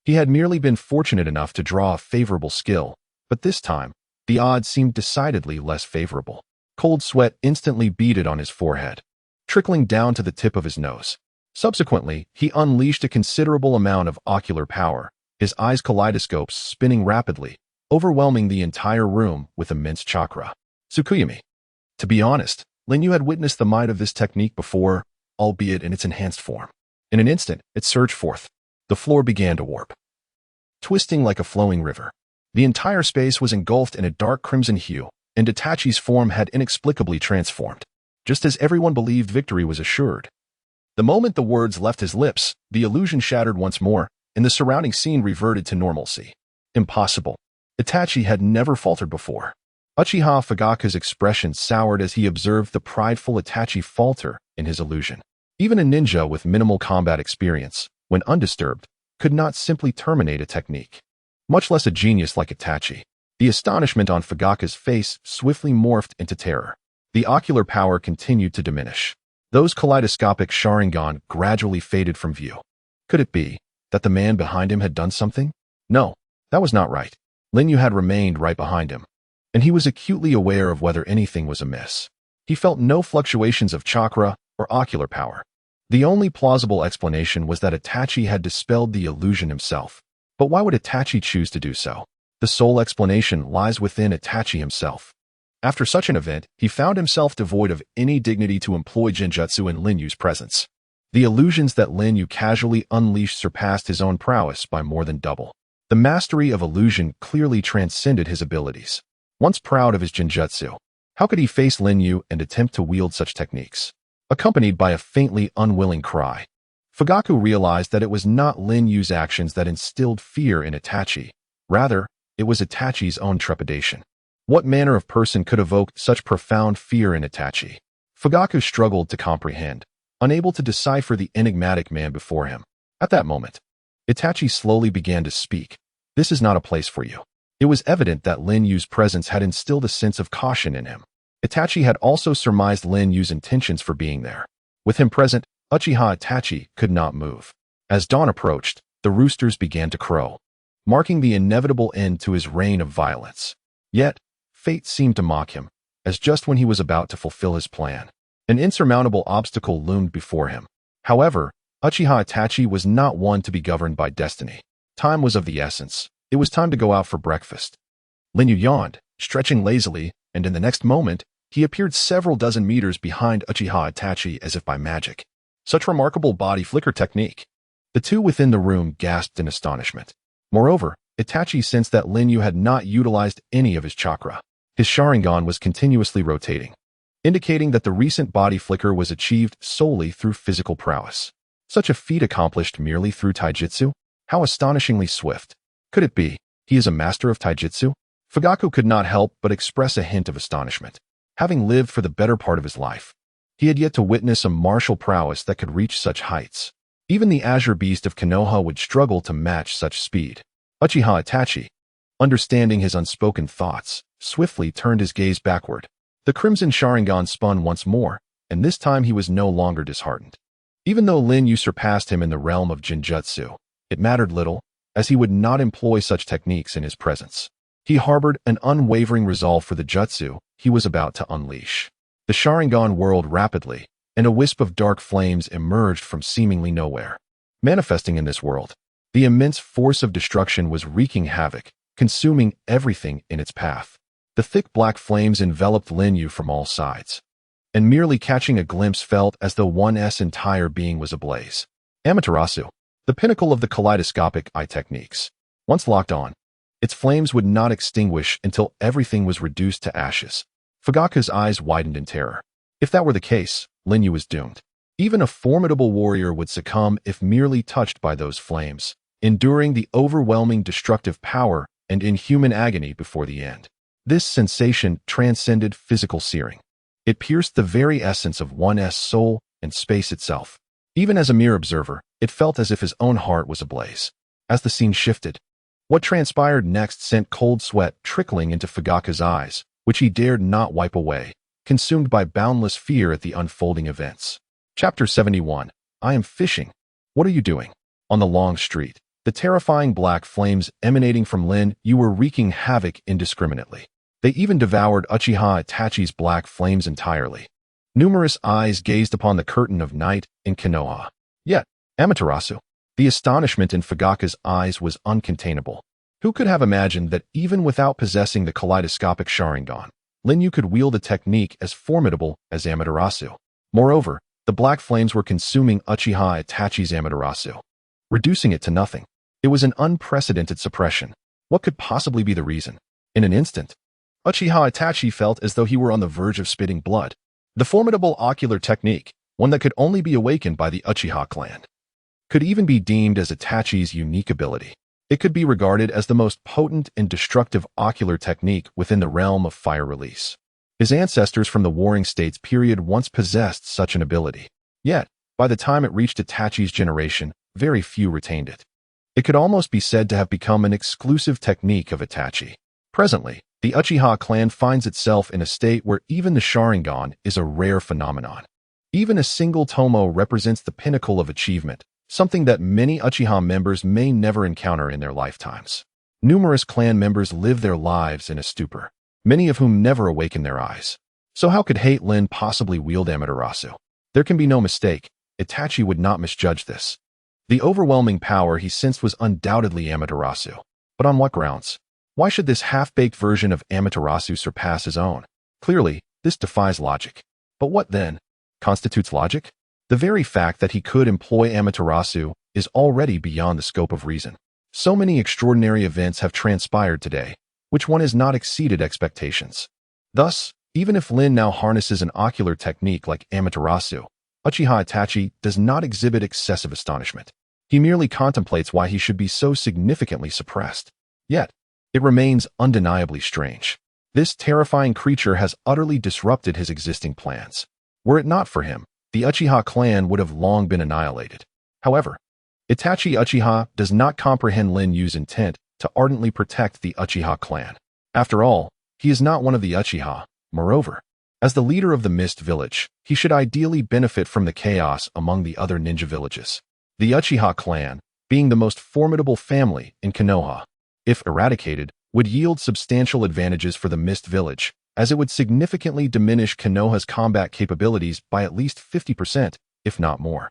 he had merely been fortunate enough to draw a favorable skill, but this time, the odds seemed decidedly less favorable. Cold sweat instantly beaded on his forehead, trickling down to the tip of his nose. Subsequently, he unleashed a considerable amount of ocular power, his eyes kaleidoscopes spinning rapidly, overwhelming the entire room with immense chakra. Tsukuyami. To be honest, Linyu had witnessed the might of this technique before, albeit in its enhanced form. In an instant, it surged forth. The floor began to warp, twisting like a flowing river. The entire space was engulfed in a dark crimson hue, and Itachi's form had inexplicably transformed, just as everyone believed victory was assured. The moment the words left his lips, the illusion shattered once more, and the surrounding scene reverted to normalcy. Impossible. Itachi had never faltered before. Uchiha Fugaku's expression soured as he observed the prideful Itachi falter in his illusion. Even a ninja with minimal combat experience, when undisturbed, could not simply terminate a technique, much less a genius like Itachi. The astonishment on Fugaku's face swiftly morphed into terror. The ocular power continued to diminish. Those kaleidoscopic Sharingan gradually faded from view. Could it be that the man behind him had done something? No, that was not right. Lin Yu had remained right behind him, and he was acutely aware of whether anything was amiss. He felt no fluctuations of chakra or ocular power. The only plausible explanation was that Itachi had dispelled the illusion himself. But why would Itachi choose to do so? The sole explanation lies within Itachi himself. After such an event, he found himself devoid of any dignity to employ Genjutsu in Lin Yu's presence. The illusions that Lin Yu casually unleashed surpassed his own prowess by more than double. The mastery of illusion clearly transcended his abilities. Once proud of his Genjutsu, how could he face Lin Yu and attempt to wield such techniques? Accompanied by a faintly unwilling cry, Fugaku realized that it was not Lin Yu's actions that instilled fear in Itachi. Rather, it was Itachi's own trepidation. What manner of person could evoke such profound fear in Itachi? Fugaku struggled to comprehend, unable to decipher the enigmatic man before him. At that moment, Itachi slowly began to speak. This is not a place for you. It was evident that Lin Yu's presence had instilled a sense of caution in him. Itachi had also surmised Lin Yu's intentions for being there. With him present, Uchiha Itachi could not move. As dawn approached, the roosters began to crow, marking the inevitable end to his reign of violence. Yet, fate seemed to mock him, as just when he was about to fulfill his plan, an insurmountable obstacle loomed before him. However, Uchiha Itachi was not one to be governed by destiny. Time was of the essence. It was time to go out for breakfast. Lin Yu yawned, stretching lazily, and in the next moment, he appeared several dozen meters behind Uchiha Itachi as if by magic. Such remarkable body flicker technique. The two within the room gasped in astonishment. Moreover, Itachi sensed that Lin Yu had not utilized any of his chakra. His Sharingan was continuously rotating, indicating that the recent body flicker was achieved solely through physical prowess. Such a feat accomplished merely through taijutsu? How astonishingly swift. Could it be he is a master of taijutsu? Fugaku could not help but express a hint of astonishment. Having lived for the better part of his life, he had yet to witness a martial prowess that could reach such heights. Even the azure beast of Konoha would struggle to match such speed. Uchiha Itachi, understanding his unspoken thoughts, swiftly turned his gaze backward. The crimson Sharingan spun once more, and this time he was no longer disheartened. Even though Lin Yu surpassed him in the realm of Genjutsu, it mattered little, as he would not employ such techniques in his presence. He harbored an unwavering resolve for the jutsu he was about to unleash. The Sharingan whirled rapidly, and a wisp of dark flames emerged from seemingly nowhere. Manifesting in this world, the immense force of destruction was wreaking havoc, consuming everything in its path. The thick black flames enveloped Lin Yu from all sides, and merely catching a glimpse felt as though one's entire being was ablaze. Amaterasu, the pinnacle of the kaleidoscopic eye techniques. Once locked on, its flames would not extinguish until everything was reduced to ashes. Fugaku's eyes widened in terror. If that were the case, Lin Yu was doomed. Even a formidable warrior would succumb if merely touched by those flames, enduring the overwhelming destructive power and inhuman agony before the end. This sensation transcended physical searing. It pierced the very essence of one's soul and space itself. Even as a mere observer, it felt as if his own heart was ablaze. As the scene shifted, what transpired next sent cold sweat trickling into Fugaku's eyes, which he dared not wipe away, consumed by boundless fear at the unfolding events. Chapter 71. I am fishing. What are you doing? On the long street, the terrifying black flames emanating from Lin Yu were wreaking havoc indiscriminately. They even devoured Uchiha Itachi's black flames entirely. Numerous eyes gazed upon the curtain of night in Konoha. Yet, Amaterasu, the astonishment in Fugaku's eyes was uncontainable. Who could have imagined that even without possessing the kaleidoscopic Sharingan, Lin Yu could wield a technique as formidable as Amaterasu? Moreover, the black flames were consuming Uchiha Itachi's Amaterasu, reducing it to nothing. It was an unprecedented suppression. What could possibly be the reason? In an instant, Uchiha Itachi felt as though he were on the verge of spitting blood. The formidable ocular technique, one that could only be awakened by the Uchiha clan, could even be deemed as Itachi's unique ability. It could be regarded as the most potent and destructive ocular technique within the realm of fire release. His ancestors from the Warring States period once possessed such an ability. Yet, by the time it reached Itachi's generation, very few retained it. It could almost be said to have become an exclusive technique of Itachi. Presently, the Uchiha clan finds itself in a state where even the Sharingan is a rare phenomenon. Even a single tomo represents the pinnacle of achievement, something that many Uchiha members may never encounter in their lifetimes. Numerous clan members live their lives in a stupor, many of whom never awaken their eyes. So how could Lin possibly wield Amaterasu? There can be no mistake, Itachi would not misjudge this. The overwhelming power he sensed was undoubtedly Amaterasu. But on what grounds? Why should this half-baked version of Amaterasu surpass his own? Clearly, this defies logic. But what then constitutes logic? The very fact that he could employ Amaterasu is already beyond the scope of reason. So many extraordinary events have transpired today, which one has not exceeded expectations. Thus, even if Lin now harnesses an ocular technique like Amaterasu, Uchiha Itachi does not exhibit excessive astonishment. He merely contemplates why he should be so significantly suppressed. Yet, it remains undeniably strange. This terrifying creature has utterly disrupted his existing plans. Were it not for him, the Uchiha clan would have long been annihilated. However, Itachi Uchiha does not comprehend Lin Yu's intent to ardently protect the Uchiha clan. After all, he is not one of the Uchiha. Moreover, as the leader of the Mist Village, he should ideally benefit from the chaos among the other ninja villages. The Uchiha clan, being the most formidable family in Konoha, if eradicated, would yield substantial advantages for the Mist Village, as it would significantly diminish Konoha's combat capabilities by at least 50%, if not more.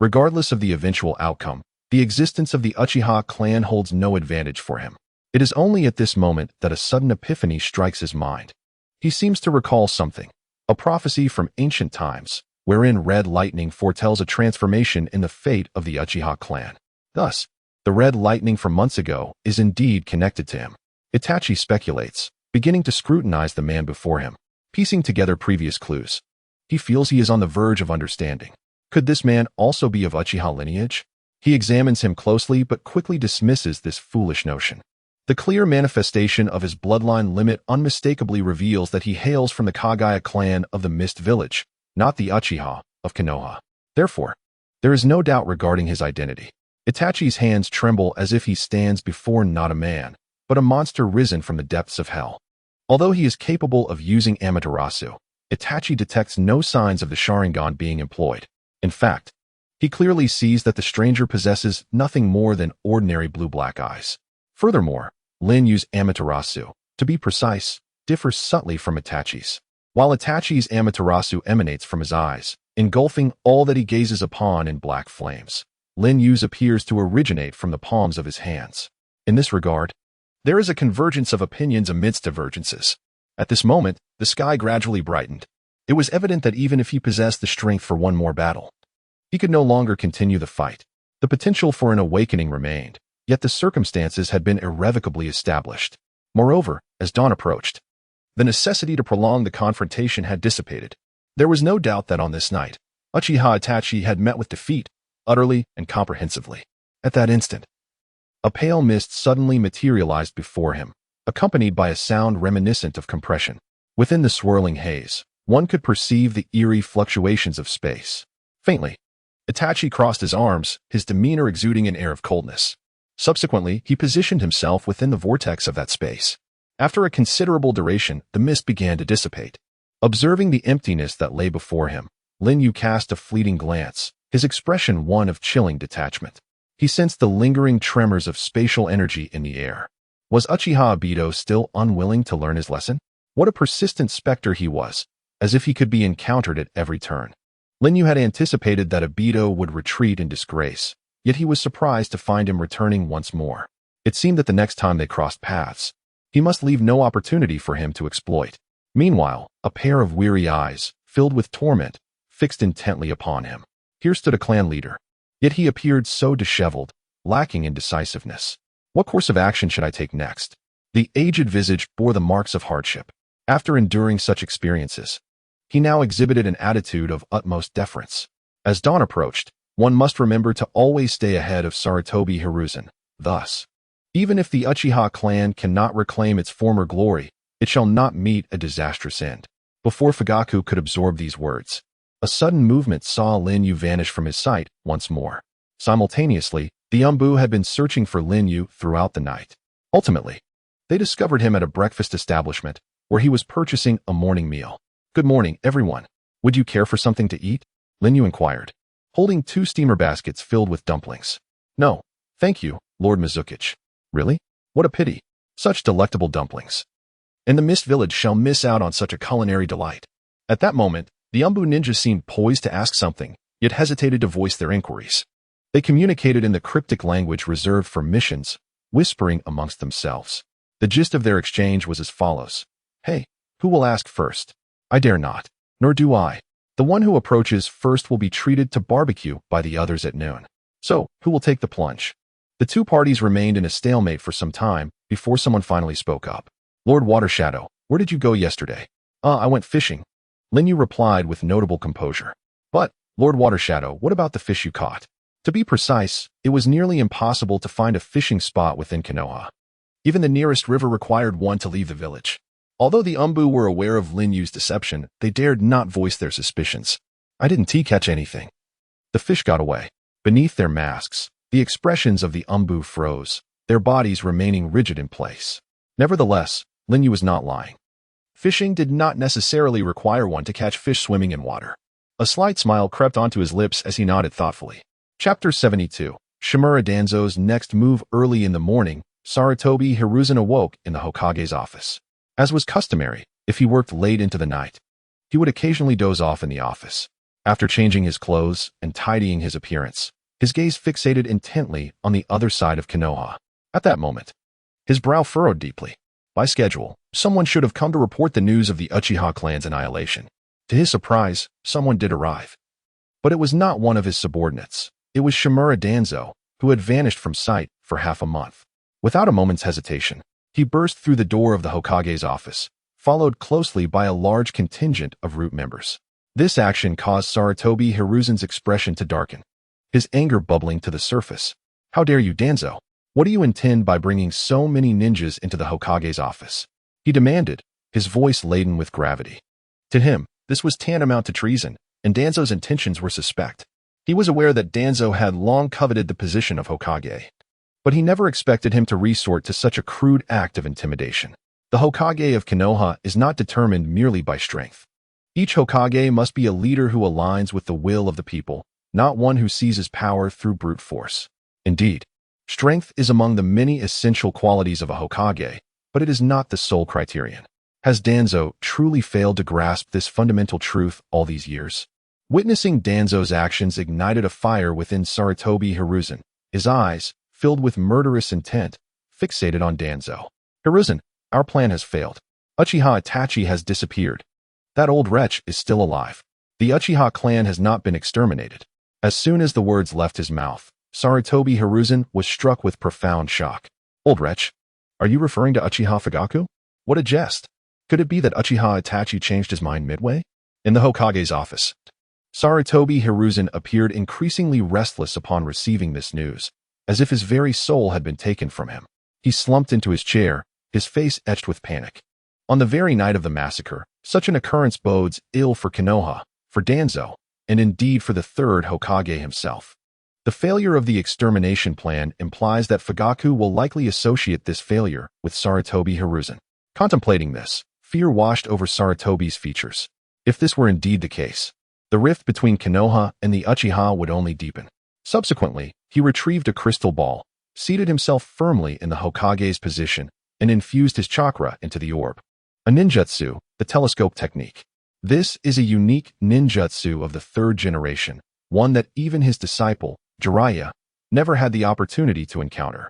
Regardless of the eventual outcome, the existence of the Uchiha clan holds no advantage for him. It is only at this moment that a sudden epiphany strikes his mind. He seems to recall something, a prophecy from ancient times, wherein red lightning foretells a transformation in the fate of the Uchiha clan. Thus, the red lightning from months ago is indeed connected to him. Itachi speculates, beginning to scrutinize the man before him, piecing together previous clues. He feels he is on the verge of understanding. Could this man also be of Uchiha lineage? He examines him closely but quickly dismisses this foolish notion. The clear manifestation of his bloodline limit unmistakably reveals that he hails from the Kagaya clan of the Mist Village, not the Uchiha of Konoha. Therefore, there is no doubt regarding his identity. Itachi's hands tremble as if he stands before not a man, but a monster risen from the depths of hell. Although he is capable of using Amaterasu, Itachi detects no signs of the Sharingan being employed. In fact, he clearly sees that the stranger possesses nothing more than ordinary blue-black eyes. Furthermore, Lin Yu's Amaterasu, to be precise, differs subtly from Itachi's. While Itachi's Amaterasu emanates from his eyes, engulfing all that he gazes upon in black flames, Lin Yu's appears to originate from the palms of his hands. In this regard, there is a convergence of opinions amidst divergences. At this moment, the sky gradually brightened. It was evident that even if he possessed the strength for one more battle, he could no longer continue the fight. The potential for an awakening remained, yet the circumstances had been irrevocably established. Moreover, as dawn approached, the necessity to prolong the confrontation had dissipated. There was no doubt that on this night, Uchiha Itachi had met with defeat, utterly and comprehensively. At that instant, a pale mist suddenly materialized before him, accompanied by a sound reminiscent of compression. Within the swirling haze, one could perceive the eerie fluctuations of space. Faintly, Itachi crossed his arms, his demeanor exuding an air of coldness. Subsequently, he positioned himself within the vortex of that space. After a considerable duration, the mist began to dissipate. Observing the emptiness that lay before him, Lin Yu cast a fleeting glance, his expression one of chilling detachment. He sensed the lingering tremors of spatial energy in the air. Was Uchiha Obito still unwilling to learn his lesson? What a persistent specter he was, as if he could be encountered at every turn. Lin Yu had anticipated that Obito would retreat in disgrace, yet he was surprised to find him returning once more. It seemed that the next time they crossed paths, he must leave no opportunity for him to exploit. Meanwhile, a pair of weary eyes, filled with torment, fixed intently upon him. Here stood a clan leader, yet he appeared so disheveled, lacking in decisiveness. What course of action should I take next? The aged visage bore the marks of hardship. After enduring such experiences, he now exhibited an attitude of utmost deference. As dawn approached, one must remember to always stay ahead of Sarutobi Hiruzen. Thus, Even if the Uchiha clan cannot reclaim its former glory, it shall not meet a disastrous end. Before Fugaku could absorb these words, a sudden movement saw Lin Yu vanish from his sight once more. Simultaneously, the Umbu had been searching for Lin Yu throughout the night. Ultimately, they discovered him at a breakfast establishment where he was purchasing a morning meal. "Good morning, everyone. Would you care for something to eat?" Lin Yu inquired, holding 2 steamer baskets filled with dumplings. "No, thank you, Lord Mizukichi." "Really? What a pity. Such delectable dumplings. And the Mist Village shall miss out on such a culinary delight." At that moment, the Umbu ninjas seemed poised to ask something, yet hesitated to voice their inquiries. They communicated in the cryptic language reserved for missions, whispering amongst themselves. The gist of their exchange was as follows. "Hey, who will ask first? I dare not. Nor do I. The one who approaches first will be treated to barbecue by the others at noon. So, who will take the plunge?" The 2 parties remained in a stalemate for some time before someone finally spoke up. "Lord Watershadow, where did you go yesterday?" I went fishing," Lin Yu replied with notable composure. "But, Lord Watershadow, what about the fish you caught?" To be precise, it was nearly impossible to find a fishing spot within Konoha. Even the nearest river required one to leave the village. Although the Umbu were aware of Lin Yu's deception, they dared not voice their suspicions. "I didn't catch anything." The fish got away. Beneath their masks, the expressions of the Umbu froze, their bodies remaining rigid in place. Nevertheless, Lin Yu was not lying. Fishing did not necessarily require one to catch fish swimming in water. A slight smile crept onto his lips as he nodded thoughtfully. Chapter 72. Shimura Danzo's next move. Early in the morning, Sarutobi Hiruzen awoke in the Hokage's office. As was customary, if he worked late into the night, he would occasionally doze off in the office. After changing his clothes and tidying his appearance, his gaze fixated intently on the other side of Konoha. At that moment, his brow furrowed deeply. By schedule, someone should have come to report the news of the Uchiha clan's annihilation. To his surprise, someone did arrive. But it was not one of his subordinates. It was Shimura Danzo, who had vanished from sight for half a month. Without a moment's hesitation, he burst through the door of the Hokage's office, followed closely by a large contingent of root members. This action caused Sarutobi Hiruzen's expression to darken, his anger bubbling to the surface. "How dare you, Danzo? What do you intend by bringing so many ninjas into the Hokage's office?" he demanded, his voice laden with gravity. To him, this was tantamount to treason, and Danzo's intentions were suspect. He was aware that Danzo had long coveted the position of Hokage, but he never expected him to resort to such a crude act of intimidation. The Hokage of Konoha is not determined merely by strength. Each Hokage must be a leader who aligns with the will of the people, not one who seizes power through brute force. Indeed, strength is among the many essential qualities of a Hokage, but it is not the sole criterion. Has Danzo truly failed to grasp this fundamental truth all these years? Witnessing Danzo's actions ignited a fire within Sarutobi Hiruzen, his eyes, filled with murderous intent, fixated on Danzo. "Hiruzen, our plan has failed. Uchiha Itachi has disappeared. That old wretch is still alive. The Uchiha clan has not been exterminated." As soon as the words left his mouth, Sarutobi Hiruzen was struck with profound shock. "Old wretch? Are you referring to Uchiha Fugaku? What a jest. Could it be that Uchiha Itachi changed his mind midway?" In the Hokage's office, Sarutobi Hiruzen appeared increasingly restless upon receiving this news, as if his very soul had been taken from him. He slumped into his chair, his face etched with panic. On the very night of the massacre, such an occurrence bodes ill for Konoha, for Danzo, and indeed for the third Hokage himself. The failure of the extermination plan implies that Fugaku will likely associate this failure with Sarutobi Hiruzen. Contemplating this, fear washed over Sarutobi's features. If this were indeed the case, the rift between Konoha and the Uchiha would only deepen. Subsequently, he retrieved a crystal ball, seated himself firmly in the Hokage's position, and infused his chakra into the orb. A ninjutsu, the telescope technique. This is a unique ninjutsu of the third generation, one that even his disciple, Jiraiya, never had the opportunity to encounter.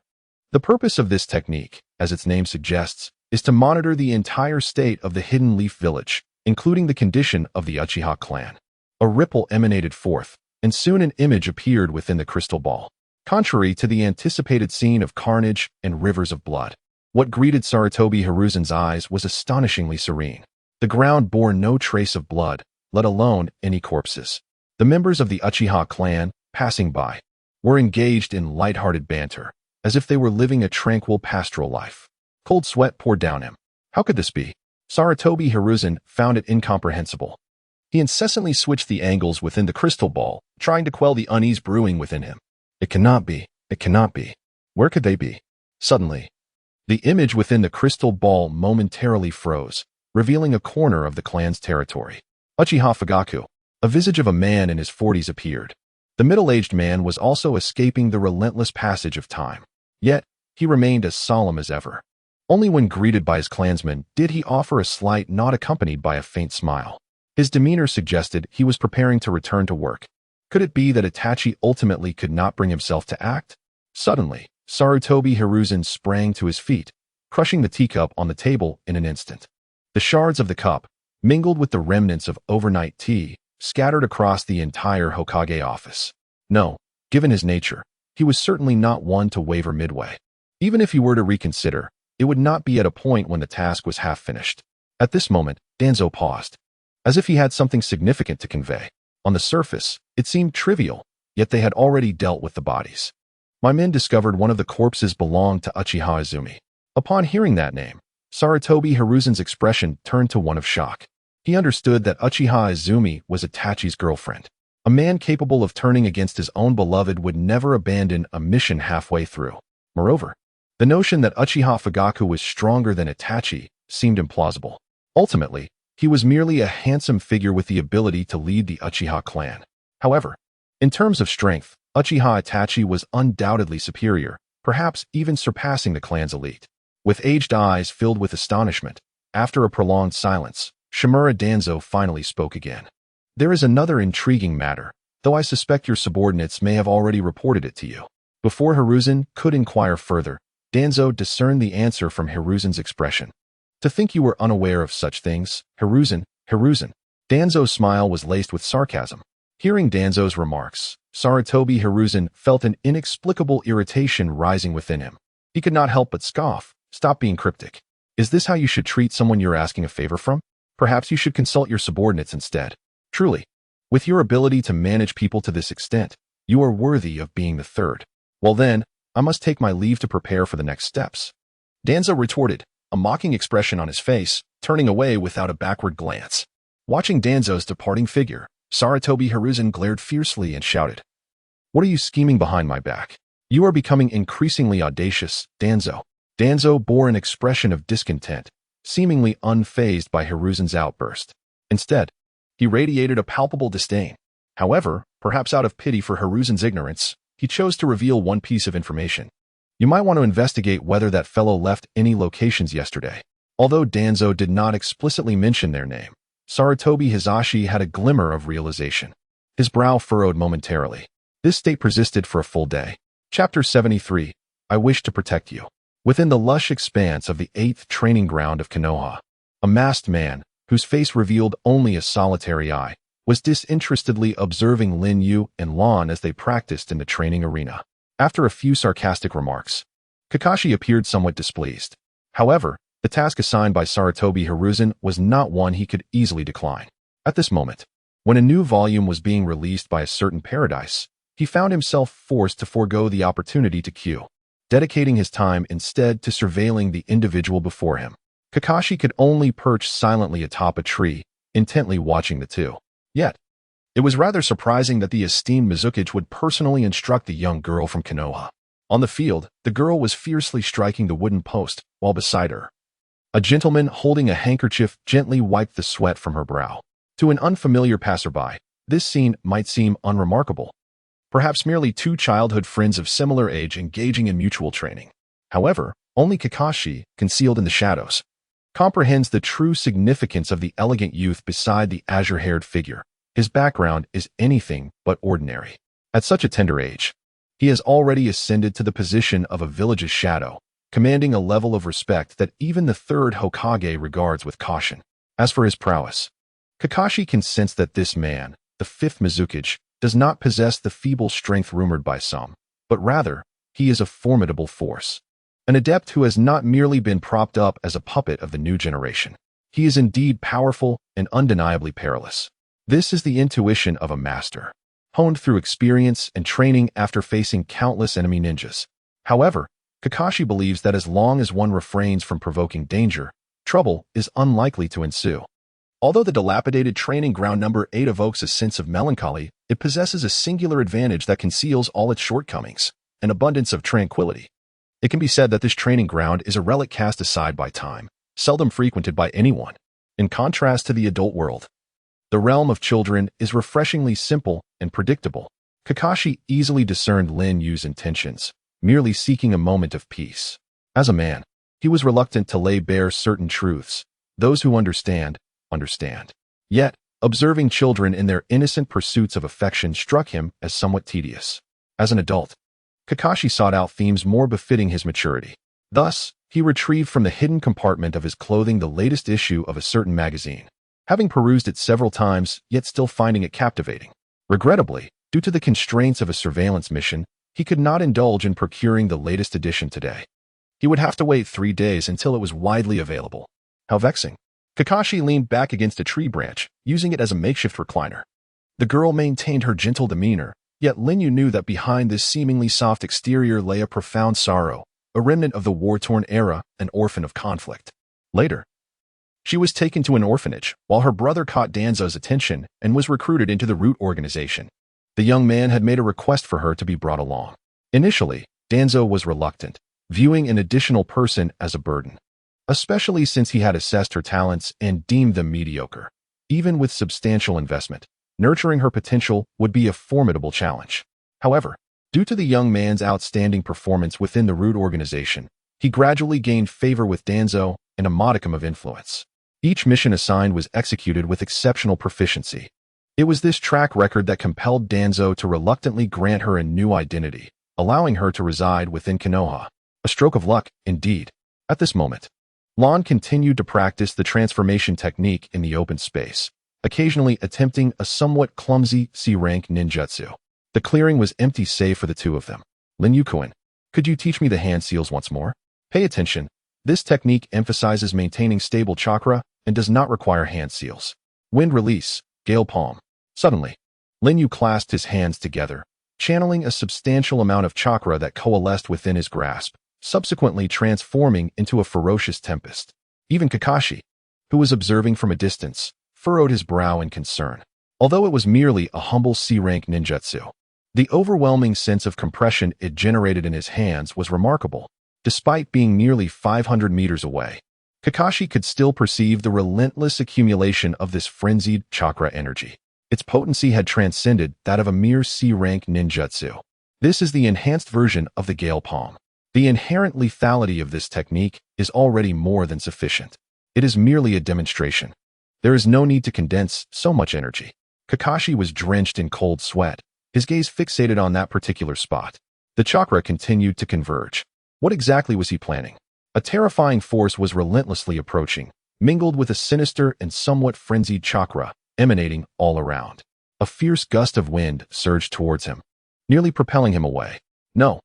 The purpose of this technique, as its name suggests, is to monitor the entire state of the Hidden Leaf Village, including the condition of the Uchiha clan. A ripple emanated forth, and soon an image appeared within the crystal ball. Contrary to the anticipated scene of carnage and rivers of blood, what greeted Sarutobi Hiruzen's eyes was astonishingly serene. The ground bore no trace of blood, let alone any corpses. The members of the Uchiha clan, passing by, were engaged in light-hearted banter, as if they were living a tranquil pastoral life. Cold sweat poured down him. How could this be? Sarutobi Hiruzen found it incomprehensible. He incessantly switched the angles within the crystal ball, trying to quell the unease brewing within him. It cannot be. It cannot be. Where could they be? Suddenly, the image within the crystal ball momentarily froze, revealing a corner of the clan's territory. Uchiha Fugaku, a visage of a man in his 40s, appeared. The middle-aged man was also escaping the relentless passage of time. Yet, he remained as solemn as ever. Only when greeted by his clansmen did he offer a slight nod accompanied by a faint smile. His demeanor suggested he was preparing to return to work. Could it be that Itachi ultimately could not bring himself to act? Suddenly, Sarutobi Hiruzen sprang to his feet, crushing the teacup on the table in an instant. The shards of the cup, mingled with the remnants of overnight tea, scattered across the entire Hokage office. No, given his nature, he was certainly not one to waver midway. Even if he were to reconsider, it would not be at a point when the task was half finished. At this moment, Danzo paused, as if he had something significant to convey. On the surface, it seemed trivial, yet they had already dealt with the bodies. My men discovered one of the corpses belonged to Uchiha Izumi. Upon hearing that name, Sarutobi Hiruzen's expression turned to one of shock. He understood that Uchiha Izumi was Itachi's girlfriend. A man capable of turning against his own beloved would never abandon a mission halfway through. Moreover, the notion that Uchiha Fugaku was stronger than Itachi seemed implausible. Ultimately, he was merely a handsome figure with the ability to lead the Uchiha clan. However, in terms of strength, Uchiha Itachi was undoubtedly superior, perhaps even surpassing the clan's elite. With aged eyes filled with astonishment, after a prolonged silence, Shimura Danzo finally spoke again. There is another intriguing matter, though I suspect your subordinates may have already reported it to you. Before Hiruzen could inquire further, Danzo discerned the answer from Hiruzen's expression. To think you were unaware of such things, Hiruzen. Danzo's smile was laced with sarcasm. Hearing Danzo's remarks, Sarutobi Hiruzen felt an inexplicable irritation rising within him. He could not help but scoff. Stop being cryptic. Is this how you should treat someone you're asking a favor from? Perhaps you should consult your subordinates instead. Truly, with your ability to manage people to this extent, you are worthy of being the third. Well then, I must take my leave to prepare for the next steps. Danzo retorted, a mocking expression on his face, turning away without a backward glance. Watching Danzo's departing figure, Sarutobi Hiruzen glared fiercely and shouted, "What are you scheming behind my back? You are becoming increasingly audacious, Danzo." Danzo bore an expression of discontent, seemingly unfazed by Hiruzen's outburst. Instead, he radiated a palpable disdain. However, perhaps out of pity for Hiruzen's ignorance, he chose to reveal one piece of information. You might want to investigate whether that fellow left any locations yesterday. Although Danzo did not explicitly mention their name, Sarutobi Hizashi had a glimmer of realization. His brow furrowed momentarily. This state persisted for a full day. Chapter 73, I Wish to Protect You. Within the lush expanse of the 8th training ground of Konoha, a masked man, whose face revealed only a solitary eye, was disinterestedly observing Lin Yu and Lan as they practiced in the training arena. After a few sarcastic remarks, Kakashi appeared somewhat displeased. However, the task assigned by Sarutobi Hiruzen was not one he could easily decline. At this moment, when a new volume was being released by a certain paradise, he found himself forced to forego the opportunity to queue, dedicating his time instead to surveilling the individual before him. Kakashi could only perch silently atop a tree, intently watching the two. Yet, it was rather surprising that the esteemed Mizukichi would personally instruct the young girl from Konoha. On the field, the girl was fiercely striking the wooden post, while beside her, a gentleman holding a handkerchief gently wiped the sweat from her brow. To an unfamiliar passerby, this scene might seem unremarkable. Perhaps merely two childhood friends of similar age engaging in mutual training. However, only Kakashi, concealed in the shadows, comprehends the true significance of the elegant youth beside the azure-haired figure. His background is anything but ordinary. At such a tender age, he has already ascended to the position of a village's shadow, commanding a level of respect that even the third Hokage regards with caution. As for his prowess, Kakashi can sense that this man, the fifth Mizukichi, does not possess the feeble strength rumored by some, but rather, he is a formidable force. An adept who has not merely been propped up as a puppet of the new generation. He is indeed powerful and undeniably perilous. This is the intuition of a master, honed through experience and training after facing countless enemy ninjas. However, Kakashi believes that as long as one refrains from provoking danger, trouble is unlikely to ensue. Although the dilapidated training ground number 8 evokes a sense of melancholy, it possesses a singular advantage that conceals all its shortcomings, an abundance of tranquility. It can be said that this training ground is a relic cast aside by time, seldom frequented by anyone. In contrast to the adult world, the realm of children is refreshingly simple and predictable. Kakashi easily discerned Lin Yu's intentions, merely seeking a moment of peace. As a man, he was reluctant to lay bare certain truths. Those who understand. Yet, observing children in their innocent pursuits of affection struck him as somewhat tedious. As an adult, Kakashi sought out themes more befitting his maturity. Thus, he retrieved from the hidden compartment of his clothing the latest issue of a certain magazine, having perused it several times, yet still finding it captivating. Regrettably, due to the constraints of a surveillance mission, he could not indulge in procuring the latest edition today. He would have to wait 3 days until it was widely available. How vexing. Kakashi leaned back against a tree branch, using it as a makeshift recliner. The girl maintained her gentle demeanor, yet Lin Yu knew that behind this seemingly soft exterior lay a profound sorrow, a remnant of the war-torn era, an orphan of conflict. Later, she was taken to an orphanage, while her brother caught Danzo's attention and was recruited into the Root organization. The young man had made a request for her to be brought along. Initially, Danzo was reluctant, viewing an additional person as a burden, especially since he had assessed her talents and deemed them mediocre. Even with substantial investment, nurturing her potential would be a formidable challenge. However, due to the young man's outstanding performance within the Root organization, he gradually gained favor with Danzo and a modicum of influence. Each mission assigned was executed with exceptional proficiency. It was this track record that compelled Danzo to reluctantly grant her a new identity, allowing her to reside within Konoha. A stroke of luck, indeed. At this moment, Lon continued to practice the transformation technique in the open space, occasionally attempting a somewhat clumsy C-rank ninjutsu. The clearing was empty save for the two of them. Lin Yu-kun, could you teach me the hand seals once more? Pay attention. This technique emphasizes maintaining stable chakra and does not require hand seals. Wind release, gale palm. Suddenly, Lin Yu clasped his hands together, channeling a substantial amount of chakra that coalesced within his grasp, subsequently transforming into a ferocious tempest. Even Kakashi, who was observing from a distance, furrowed his brow in concern. Although it was merely a humble C-rank ninjutsu, the overwhelming sense of compression it generated in his hands was remarkable. Despite being nearly 500 meters away, Kakashi could still perceive the relentless accumulation of this frenzied chakra energy. Its potency had transcended that of a mere C-rank ninjutsu. This is the enhanced version of the Gale Palm. The inherent lethality of this technique is already more than sufficient. It is merely a demonstration. There is no need to condense so much energy. Kakashi was drenched in cold sweat, his gaze fixated on that particular spot. The chakra continued to converge. What exactly was he planning? A terrifying force was relentlessly approaching, mingled with a sinister and somewhat frenzied chakra, emanating all around. A fierce gust of wind surged towards him, nearly propelling him away. No,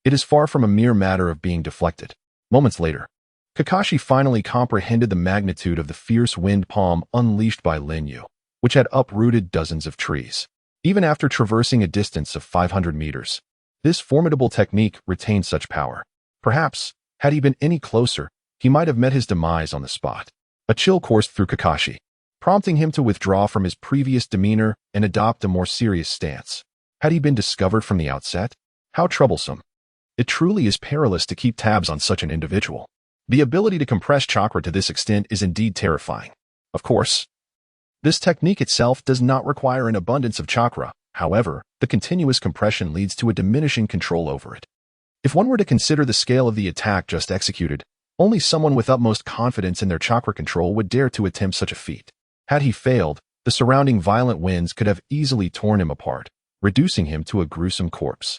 it is far from a mere matter of being deflected. Moments later, Kakashi finally comprehended the magnitude of the fierce wind palm unleashed by Lin Yu, which had uprooted dozens of trees. Even after traversing a distance of 500 meters, this formidable technique retained such power. Perhaps, had he been any closer, he might have met his demise on the spot. A chill coursed through Kakashi, prompting him to withdraw from his previous demeanor and adopt a more serious stance. Had he been discovered from the outset? How troublesome. It truly is perilous to keep tabs on such an individual. The ability to compress chakra to this extent is indeed terrifying. Of course, this technique itself does not require an abundance of chakra. However, the continuous compression leads to a diminishing control over it. If one were to consider the scale of the attack just executed, only someone with utmost confidence in their chakra control would dare to attempt such a feat. Had he failed, the surrounding violent winds could have easily torn him apart, reducing him to a gruesome corpse.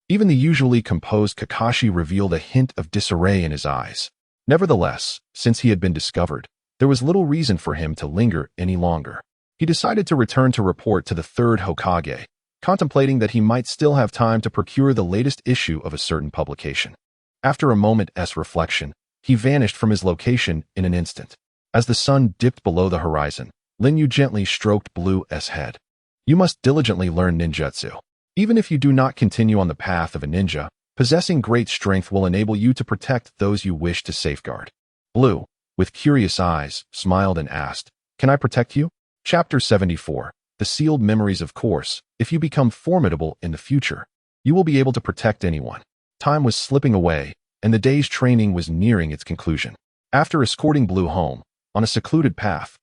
Even the usually composed Kakashi revealed a hint of disarray in his eyes. Nevertheless, since he had been discovered, there was little reason for him to linger any longer. He decided to return to report to the third Hokage, contemplating that he might still have time to procure the latest issue of a certain publication. After a moment's reflection, he vanished from his location in an instant. As the sun dipped below the horizon, Lin Yu gently stroked Blue's head. You must diligently learn ninjutsu. Even if you do not continue on the path of a ninja, Possessing great strength will enable you to protect those you wish to safeguard. Blue, with curious eyes, smiled and asked, "Can I protect you?" Chapter 74. The Sealed Memories. Of course, if you become formidable in the future, you will be able to protect anyone. Time was slipping away, and the day's training was nearing its conclusion. After escorting Blue home, on a secluded path,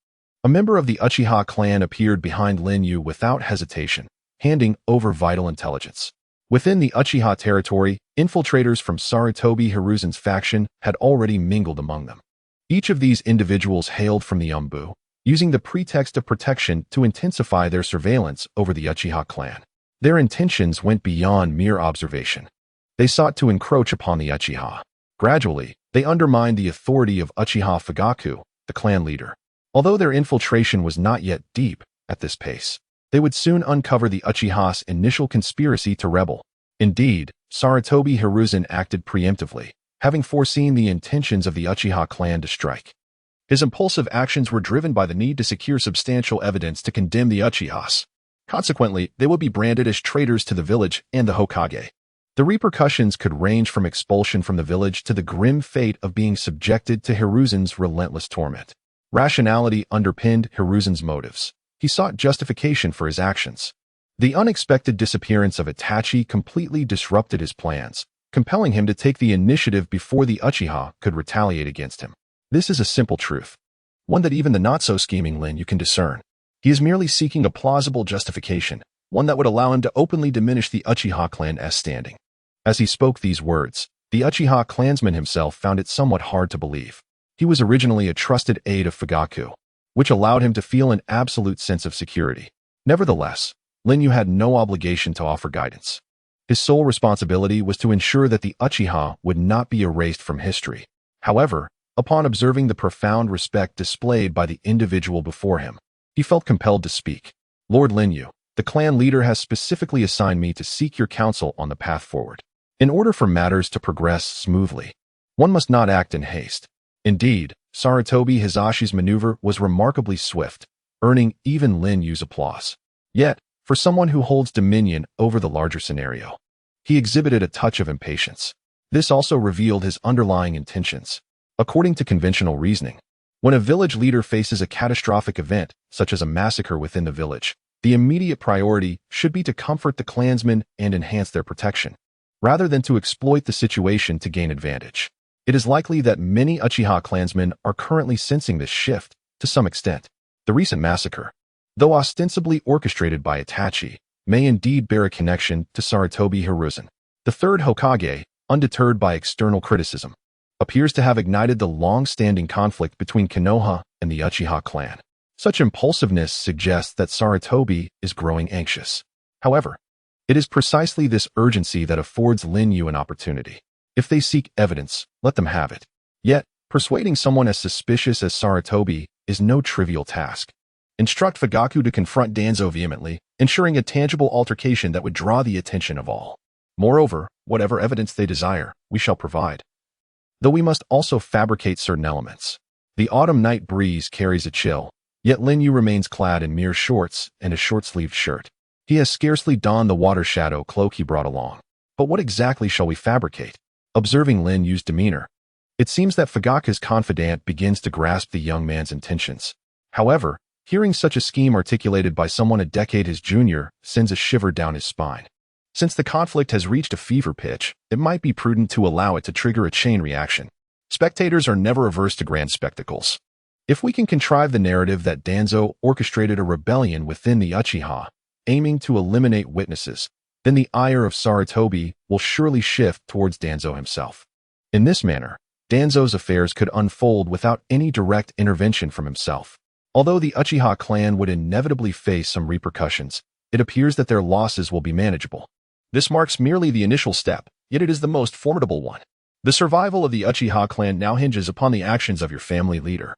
a member of the Uchiha clan appeared behind Lin Yu without hesitation, handing over vital intelligence. Within the Uchiha territory, infiltrators from Sarutobi Hiruzen's faction had already mingled among them. Each of these individuals hailed from the Umbu, using the pretext of protection to intensify their surveillance over the Uchiha clan. Their intentions went beyond mere observation. They sought to encroach upon the Uchiha. Gradually, they undermined the authority of Uchiha Fugaku, the clan leader. Although their infiltration was not yet deep at this pace, they would soon uncover the Uchiha's initial conspiracy to rebel. Indeed, Sarutobi Hiruzen acted preemptively, having foreseen the intentions of the Uchiha clan to strike. His impulsive actions were driven by the need to secure substantial evidence to condemn the Uchihas. Consequently, they would be branded as traitors to the village and the Hokage. The repercussions could range from expulsion from the village to the grim fate of being subjected to Hiruzen's relentless torment. Rationality underpinned Hiruzen's motives. He sought justification for his actions. The unexpected disappearance of Itachi completely disrupted his plans, compelling him to take the initiative before the Uchiha could retaliate against him. This is a simple truth, one that even the not-so-scheming Lin Yu can discern. He is merely seeking a plausible justification, one that would allow him to openly diminish the Uchiha clan's standing. As he spoke these words, the Uchiha clansman himself found it somewhat hard to believe. He was originally a trusted aide of Fugaku, which allowed him to feel an absolute sense of security. Nevertheless, Lin Yu had no obligation to offer guidance. His sole responsibility was to ensure that the Uchiha would not be erased from history. However, upon observing the profound respect displayed by the individual before him, he felt compelled to speak. "Lord Lin Yu, the clan leader has specifically assigned me to seek your counsel on the path forward. In order for matters to progress smoothly, one must not act in haste." Indeed, Sarutobi Hizashi's maneuver was remarkably swift, earning even Lin Yu's applause. Yet, for someone who holds dominion over the larger scenario, he exhibited a touch of impatience. This also revealed his underlying intentions. According to conventional reasoning, when a village leader faces a catastrophic event, such as a massacre within the village, the immediate priority should be to comfort the clansmen and enhance their protection, rather than to exploit the situation to gain advantage. It is likely that many Uchiha clansmen are currently sensing this shift to some extent. The recent massacre, though ostensibly orchestrated by Itachi, may indeed bear a connection to Sarutobi Hiruzen. The third Hokage, undeterred by external criticism, appears to have ignited the long-standing conflict between Konoha and the Uchiha clan. Such impulsiveness suggests that Sarutobi is growing anxious. However, it is precisely this urgency that affords Lin Yu an opportunity. If they seek evidence, let them have it. Yet, persuading someone as suspicious as Sarutobi is no trivial task. Instruct Fugaku to confront Danzo vehemently, ensuring a tangible altercation that would draw the attention of all. Moreover, whatever evidence they desire, we shall provide. Though we must also fabricate certain elements. The autumn night breeze carries a chill, yet Lin Yu remains clad in mere shorts and a short-sleeved shirt. He has scarcely donned the water shadow cloak he brought along. But what exactly shall we fabricate? Observing Lin Yu's demeanor, it seems that Fugaku's confidant begins to grasp the young man's intentions. However, hearing such a scheme articulated by someone a decade his junior sends a shiver down his spine. Since the conflict has reached a fever pitch, it might be prudent to allow it to trigger a chain reaction. Spectators are never averse to grand spectacles. If we can contrive the narrative that Danzo orchestrated a rebellion within the Uchiha, aiming to eliminate witnesses, then the ire of Sarutobi will surely shift towards Danzo himself. In this manner, Danzo's affairs could unfold without any direct intervention from himself. Although the Uchiha clan would inevitably face some repercussions, it appears that their losses will be manageable. This marks merely the initial step, yet it is the most formidable one. The survival of the Uchiha clan now hinges upon the actions of your family leader.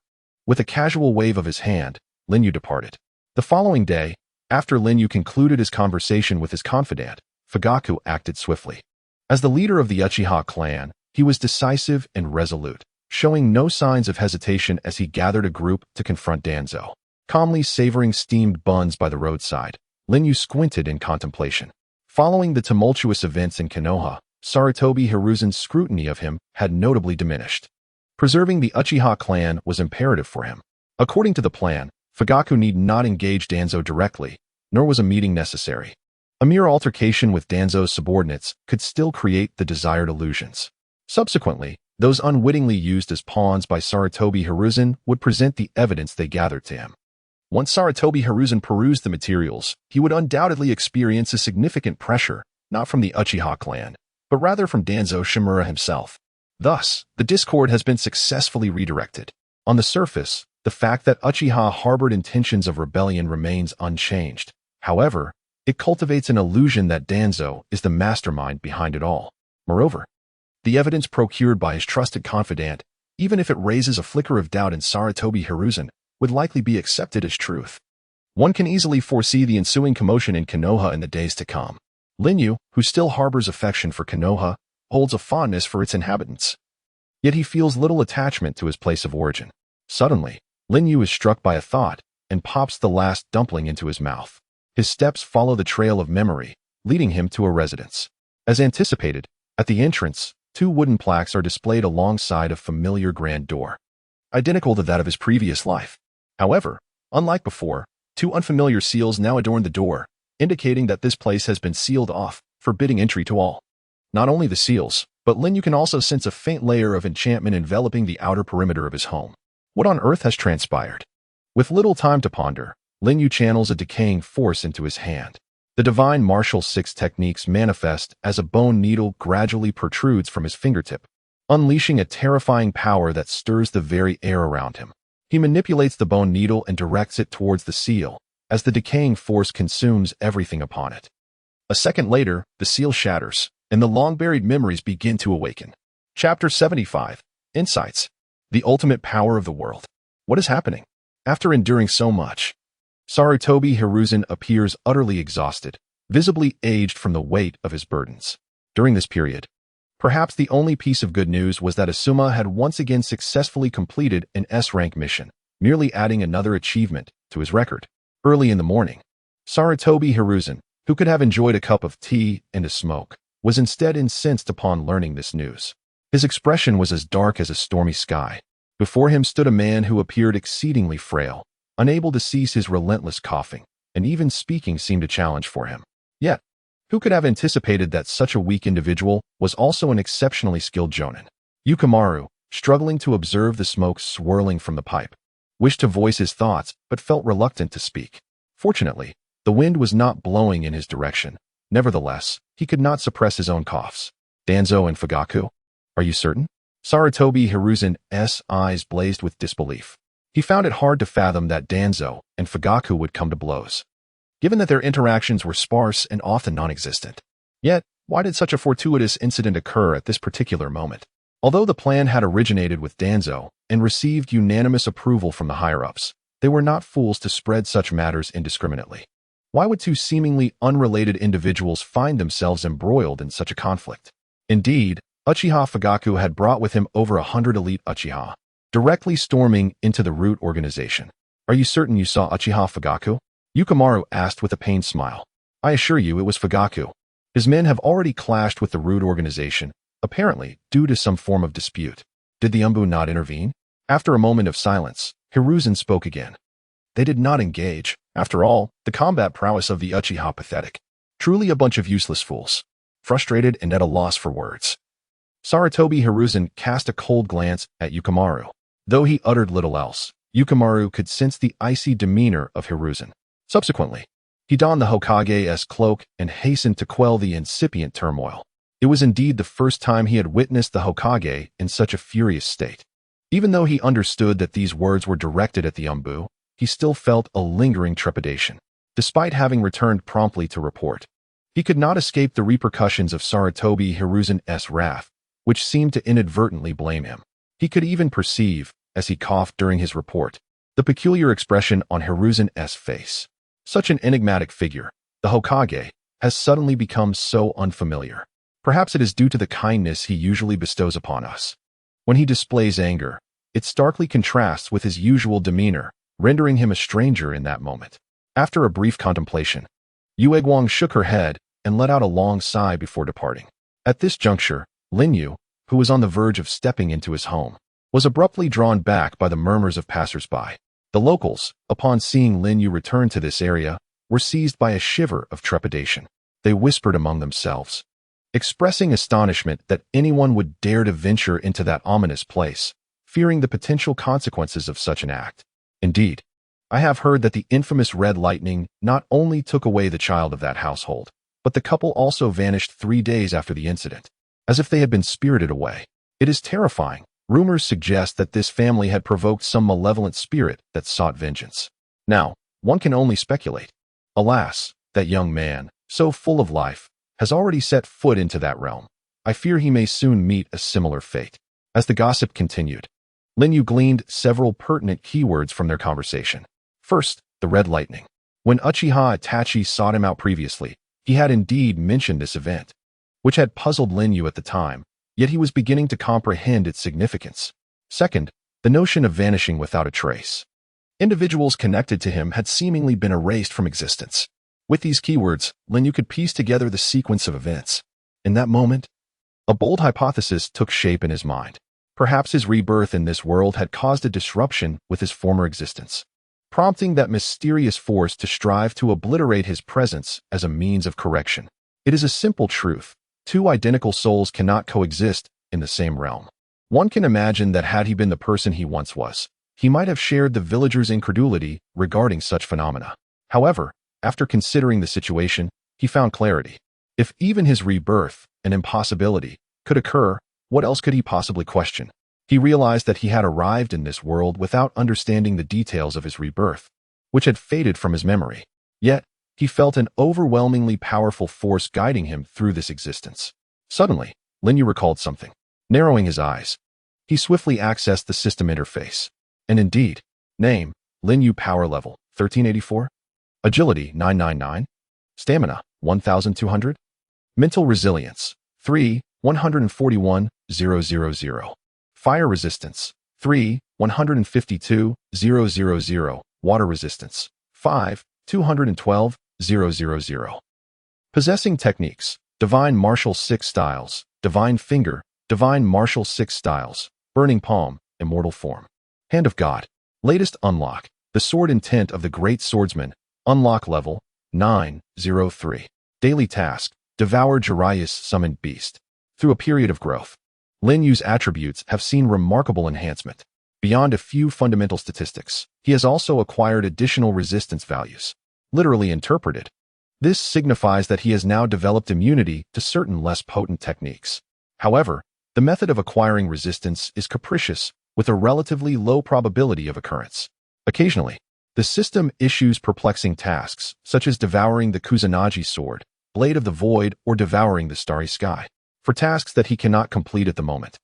With a casual wave of his hand, Lin Yu departed. The following day, after Lin Yu concluded his conversation with his confidant, Fugaku acted swiftly. As the leader of the Uchiha clan, he was decisive and resolute, showing no signs of hesitation as he gathered a group to confront Danzo. Calmly savoring steamed buns by the roadside, Lin Yu squinted in contemplation. Following the tumultuous events in Konoha, Sarutobi Hiruzen's scrutiny of him had notably diminished. Preserving the Uchiha clan was imperative for him. According to the plan, Fugaku need not engage Danzo directly, nor was a meeting necessary. A mere altercation with Danzo's subordinates could still create the desired illusions. Subsequently, those unwittingly used as pawns by Sarutobi Hiruzen would present the evidence they gathered to him. Once Sarutobi Hiruzen perused the materials, he would undoubtedly experience a significant pressure, not from the Uchiha clan, but rather from Danzo Shimura himself. Thus, the discord has been successfully redirected. On the surface, the fact that Uchiha harbored intentions of rebellion remains unchanged. However, it cultivates an illusion that Danzo is the mastermind behind it all. Moreover, the evidence procured by his trusted confidant, even if it raises a flicker of doubt in Sarutobi Hiruzen, would likely be accepted as truth. One can easily foresee the ensuing commotion in Konoha in the days to come. Linyu, who still harbors affection for Konoha, holds a fondness for its inhabitants. Yet he feels little attachment to his place of origin. Suddenly, Linyu is struck by a thought and pops the last dumpling into his mouth. His steps follow the trail of memory, leading him to a residence. As anticipated, at the entrance, 2 wooden plaques are displayed alongside a familiar grand door, identical to that of his previous life. However, unlike before, 2 unfamiliar seals now adorn the door, indicating that this place has been sealed off, forbidding entry to all. Not only the seals, but Linyu can also sense a faint layer of enchantment enveloping the outer perimeter of his home. What on earth has transpired? With little time to ponder, Linyu channels a decaying force into his hand. The divine martial 6 techniques manifest as a bone needle gradually protrudes from his fingertip, unleashing a terrifying power that stirs the very air around him. He manipulates the bone needle and directs it towards the seal, as the decaying force consumes everything upon it. A second later, the seal shatters, and the long-buried memories begin to awaken. Chapter 75. Insights. The ultimate power of the world. What is happening? After enduring so much, Sarutobi Hiruzen appears utterly exhausted, visibly aged from the weight of his burdens. During this period, perhaps the only piece of good news was that Asuma had once again successfully completed an S-rank mission, merely adding another achievement to his record. Early in the morning, Sarutobi Hiruzen, who could have enjoyed a cup of tea and a smoke, was instead incensed upon learning this news. His expression was as dark as a stormy sky. Before him stood a man who appeared exceedingly frail, unable to cease his relentless coughing, and even speaking seemed a challenge for him. Yet, who could have anticipated that such a weak individual was also an exceptionally skilled jonin? Yukimaru, struggling to observe the smoke swirling from the pipe, wished to voice his thoughts but felt reluctant to speak. Fortunately, the wind was not blowing in his direction. Nevertheless, he could not suppress his own coughs. Danzo and Fugaku? Are you certain? Sarutobi Hiruzen's eyes blazed with disbelief. He found it hard to fathom that Danzo and Fugaku would come to blows, given that their interactions were sparse and often non-existent. Yet, why did such a fortuitous incident occur at this particular moment? Although the plan had originated with Danzo and received unanimous approval from the higher-ups, they were not fools to spread such matters indiscriminately. Why would 2 seemingly unrelated individuals find themselves embroiled in such a conflict? Indeed, Uchiha Fugaku had brought with him over 100 elite Uchiha, directly storming into the root organization. Are you certain you saw Uchiha Fugaku? Yukimaru asked with a pained smile. I assure you it was Fugaku. His men have already clashed with the root organization, apparently due to some form of dispute. Did the Umbu not intervene? After a moment of silence, Hiruzen spoke again. They did not engage. After all, the combat prowess of the Uchiha pathetic. Truly a bunch of useless fools. Frustrated and at a loss for words, Sarutobi Hiruzen cast a cold glance at Yukimaru. Though he uttered little else, Yukimaru could sense the icy demeanor of Hiruzen. Subsequently, he donned the Hokage's cloak and hastened to quell the incipient turmoil. It was indeed the first time he had witnessed the Hokage in such a furious state. Even though he understood that these words were directed at the Umbu, he still felt a lingering trepidation. Despite having returned promptly to report, he could not escape the repercussions of Sarutobi Hiruzen's wrath, which seemed to inadvertently blame him. He could even perceive, as he coughed during his report, the peculiar expression on Hiruzen's face. Such an enigmatic figure, the Hokage, has suddenly become so unfamiliar. Perhaps it is due to the kindness he usually bestows upon us. When he displays anger, it starkly contrasts with his usual demeanor, rendering him a stranger in that moment. After a brief contemplation, Yue Guang shook her head and let out a long sigh before departing. At this juncture, Lin Yu, who was on the verge of stepping into his home, was abruptly drawn back by the murmurs of passers-by. The locals, upon seeing Lin Yu return to this area, were seized by a shiver of trepidation. They whispered among themselves, expressing astonishment that anyone would dare to venture into that ominous place, fearing the potential consequences of such an act. Indeed, I have heard that the infamous Red Lightning not only took away the child of that household, but the couple also vanished 3 days after the incident, as if they had been spirited away. It is terrifying. Rumors suggest that this family had provoked some malevolent spirit that sought vengeance. Now, one can only speculate. Alas, that young man, so full of life, has already set foot into that realm. I fear he may soon meet a similar fate. As the gossip continued, Lin Yu gleaned several pertinent keywords from their conversation. First, the Red Lightning. When Uchiha Itachi sought him out previously, he had indeed mentioned this event, which had puzzled Lin Yu at the time, yet he was beginning to comprehend its significance. Second, the notion of vanishing without a trace. Individuals connected to him had seemingly been erased from existence. With these keywords, Lin Yu could piece together the sequence of events. In that moment, a bold hypothesis took shape in his mind. Perhaps his rebirth in this world had caused a disruption with his former existence, prompting that mysterious force to strive to obliterate his presence as a means of correction. It is a simple truth. Two identical souls cannot coexist in the same realm. One can imagine that had he been the person he once was, he might have shared the villagers' incredulity regarding such phenomena. However, after considering the situation, he found clarity. If even his rebirth, an impossibility, could occur, what else could he possibly question? He realized that he had arrived in this world without understanding the details of his rebirth, which had faded from his memory. Yet, he felt an overwhelmingly powerful force guiding him through this existence. Suddenly, Lin Yu recalled something. Narrowing his eyes, he swiftly accessed the system interface. And indeed, name, Lin Yu power level, 1384. Agility, 999. Stamina, 1200. Mental resilience, 3, 141,000. Fire resistance, 3, 152,000. Water resistance, 5, 212,000. Possessing techniques, Divine Martial 6 styles, Divine Finger, Divine Martial 6 styles, Burning Palm, Immortal Form. Hand of God. Latest unlock, the Sword Intent of the Great Swordsman, unlock level, 903. Daily task, Devour Jiraiya's Summoned Beast. Through a period of growth, Lin Yu's attributes have seen remarkable enhancement. Beyond a few fundamental statistics, he has also acquired additional resistance values. Literally interpreted, this signifies that he has now developed immunity to certain less potent techniques. However, the method of acquiring resistance is capricious, with a relatively low probability of occurrence. Occasionally, the system issues perplexing tasks, such as devouring the Kusanagi sword, Blade of the Void, or devouring the starry sky. For tasks that he cannot complete at the moment,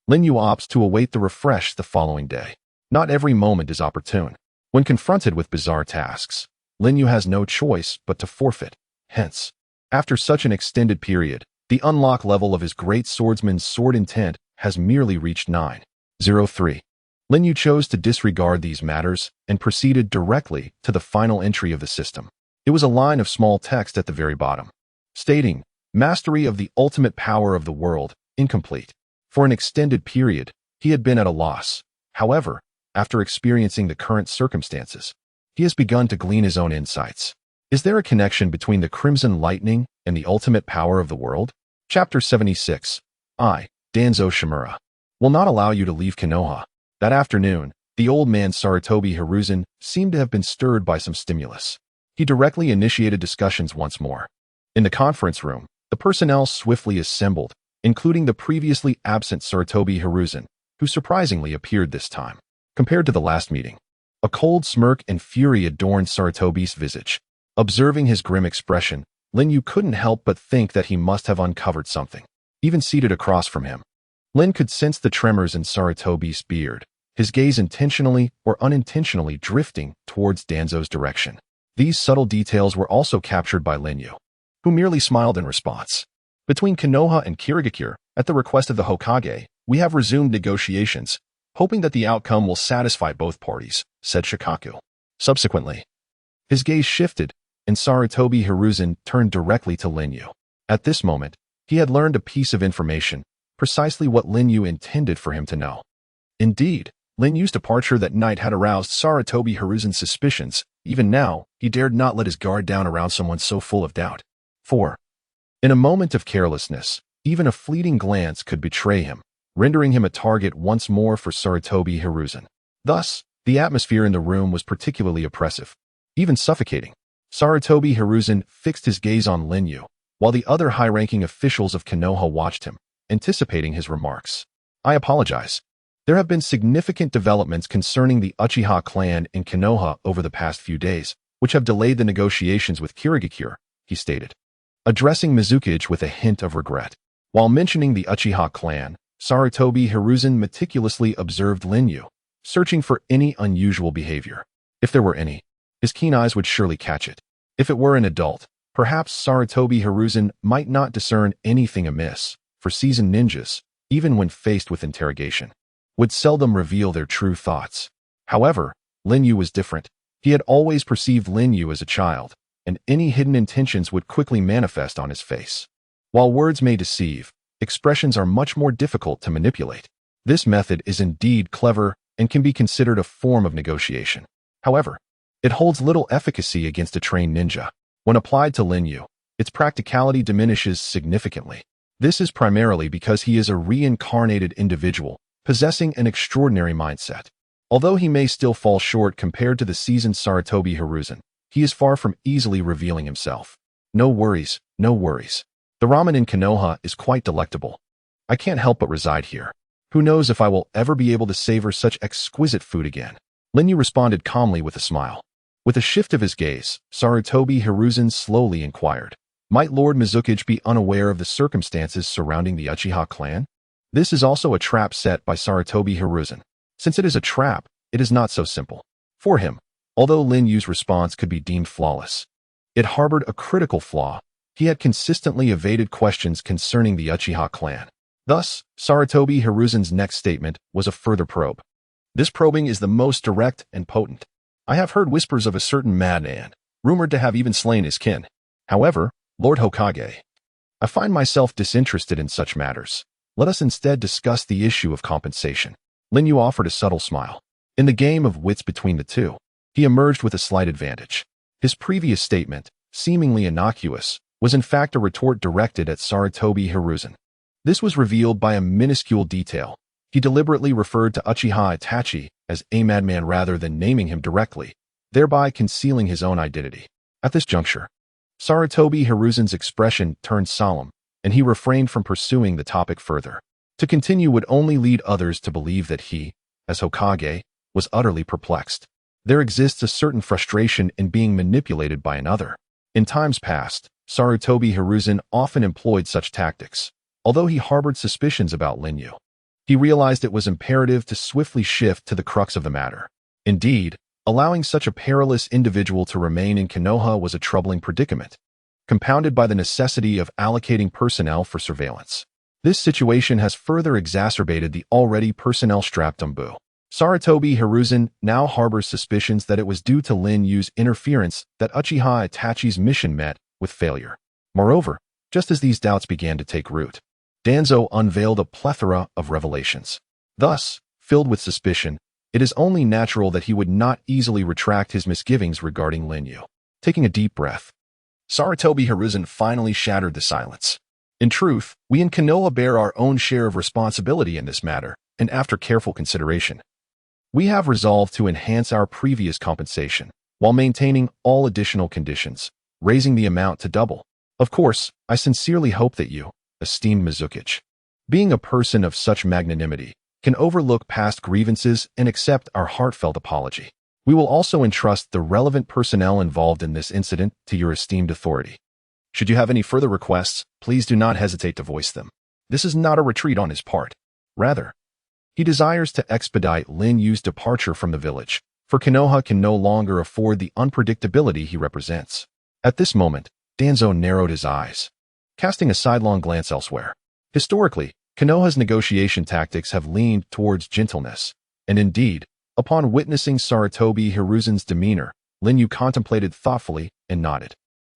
Lin Yu opts to await the refresh the following day. Not every moment is opportune. When confronted with bizarre tasks, Lin Yu has no choice but to forfeit. Hence, after such an extended period, the unlock level of his great swordsman's sword intent has merely reached 903. Lin Yu chose to disregard these matters and proceeded directly to the final entry of the system. It was a line of small text at the very bottom, stating, "Mastery of the ultimate power of the world, incomplete." For an extended period, he had been at a loss. However, after experiencing the current circumstances, he has begun to glean his own insights. Is there a connection between the Crimson Lightning and the ultimate power of the world? Chapter 76. Danzo Shimura will not allow you to leave Konoha. That afternoon, the old man Sarutobi Hiruzen seemed to have been stirred by some stimulus. He directly initiated discussions once more. In the conference room, the personnel swiftly assembled, including the previously absent Sarutobi Hiruzen, who surprisingly appeared this time. Compared to the last meeting, a cold smirk and fury adorned Sarutobi's visage. Observing his grim expression, Lin Yu couldn't help but think that he must have uncovered something. Even seated across from him, Lin could sense the tremors in Sarutobi's beard, his gaze intentionally or unintentionally drifting towards Danzo's direction. These subtle details were also captured by Lin Yu, who merely smiled in response. Between Konoha and Kirigakure, at the request of the Hokage, we have resumed negotiations, hoping that the outcome will satisfy both parties, said Shikaku. Subsequently, his gaze shifted, and Sarutobi Hiruzen turned directly to Lin Yu. At this moment, He had learned a piece of information, precisely what Lin Yu intended for him to know. Indeed, Lin Yu's departure that night had aroused Sarutobi Hiruzen's suspicions. Even now, he dared not let his guard down around someone so full of doubt. 4. In a moment of carelessness, even a fleeting glance could betray him, rendering him a target once more for Sarutobi Hiruzen. Thus, the atmosphere in the room was particularly oppressive, even suffocating. Sarutobi Hiruzen fixed his gaze on Lin Yu, while the other high-ranking officials of Konoha watched him, anticipating his remarks. I apologize. There have been significant developments concerning the Uchiha clan in Konoha over the past few days, which have delayed the negotiations with Kirigakure, he stated, addressing Mizukiage with a hint of regret. While mentioning the Uchiha clan, Sarutobi Hiruzen meticulously observed Lin Yu, searching for any unusual behavior. If there were any, his keen eyes would surely catch it. If it were an adult, perhaps Sarutobi Hiruzen might not discern anything amiss, for seasoned ninjas, even when faced with interrogation, would seldom reveal their true thoughts. However, Lin Yu was different. He had always perceived Lin Yu as a child, and any hidden intentions would quickly manifest on his face. While words may deceive, expressions are much more difficult to manipulate. This method is indeed clever and can be considered a form of negotiation. However, it holds little efficacy against a trained ninja. When applied to Lin Yu, its practicality diminishes significantly. This is primarily because he is a reincarnated individual, possessing an extraordinary mindset. Although he may still fall short compared to the seasoned Sarutobi Hiruzen, he is far from easily revealing himself. No worries, no worries. The ramen in Konoha is quite delectable. I can't help but reside here. Who knows if I will ever be able to savor such exquisite food again? Lin Yu responded calmly with a smile. With a shift of his gaze, Sarutobi Hiruzen slowly inquired, might Lord Mizukiage be unaware of the circumstances surrounding the Uchiha clan? This is also a trap set by Sarutobi Hiruzen. Since it is a trap, it is not so simple. For him, although Lin Yu's response could be deemed flawless, it harbored a critical flaw. He had consistently evaded questions concerning the Uchiha clan. Thus, Sarutobi Hiruzen's next statement was a further probe. This probing is the most direct and potent. I have heard whispers of a certain madman, rumored to have even slain his kin. However, Lord Hokage, I find myself disinterested in such matters. Let us instead discuss the issue of compensation. Lin Yu offered a subtle smile. In the game of wits between the two, he emerged with a slight advantage. His previous statement, seemingly innocuous, was in fact a retort directed at Sarutobi Hiruzen. This was revealed by a minuscule detail. He deliberately referred to Uchiha Itachi as a madman rather than naming him directly, thereby concealing his own identity. At this juncture, Sarutobi Hiruzen's expression turned solemn, and he refrained from pursuing the topic further. To continue would only lead others to believe that he, as Hokage, was utterly perplexed. There exists a certain frustration in being manipulated by another. In times past, Sarutobi Hiruzen often employed such tactics. Although he harbored suspicions about Lin Yu, he realized it was imperative to swiftly shift to the crux of the matter. Indeed, allowing such a perilous individual to remain in Konoha was a troubling predicament, compounded by the necessity of allocating personnel for surveillance. This situation has further exacerbated the already personnel-strapped Umbu. Sarutobi Hiruzen now harbors suspicions that it was due to Lin Yu's interference that Uchiha Itachi's mission met with failure. Moreover, just as these doubts began to take root, Danzo unveiled a plethora of revelations. Thus, filled with suspicion, it is only natural that he would not easily retract his misgivings regarding Lin Yu. Taking a deep breath, Sarutobi Hiruzen finally shattered the silence. In truth, we in Konoha bear our own share of responsibility in this matter, and after careful consideration, we have resolved to enhance our previous compensation, while maintaining all additional conditions, raising the amount to double. Of course, I sincerely hope that you, esteemed Mizukiage, being a person of such magnanimity, can overlook past grievances and accept our heartfelt apology. We will also entrust the relevant personnel involved in this incident to your esteemed authority. Should you have any further requests, please do not hesitate to voice them. This is not a retreat on his part. Rather, he desires to expedite Lin Yu's departure from the village, for Konoha can no longer afford the unpredictability he represents. At this moment, Danzo narrowed his eyes, casting a sidelong glance elsewhere. Historically, Konoha's negotiation tactics have leaned towards gentleness, and indeed, upon witnessing Sarutobi Hiruzen's demeanor, Lin Yu contemplated thoughtfully and nodded.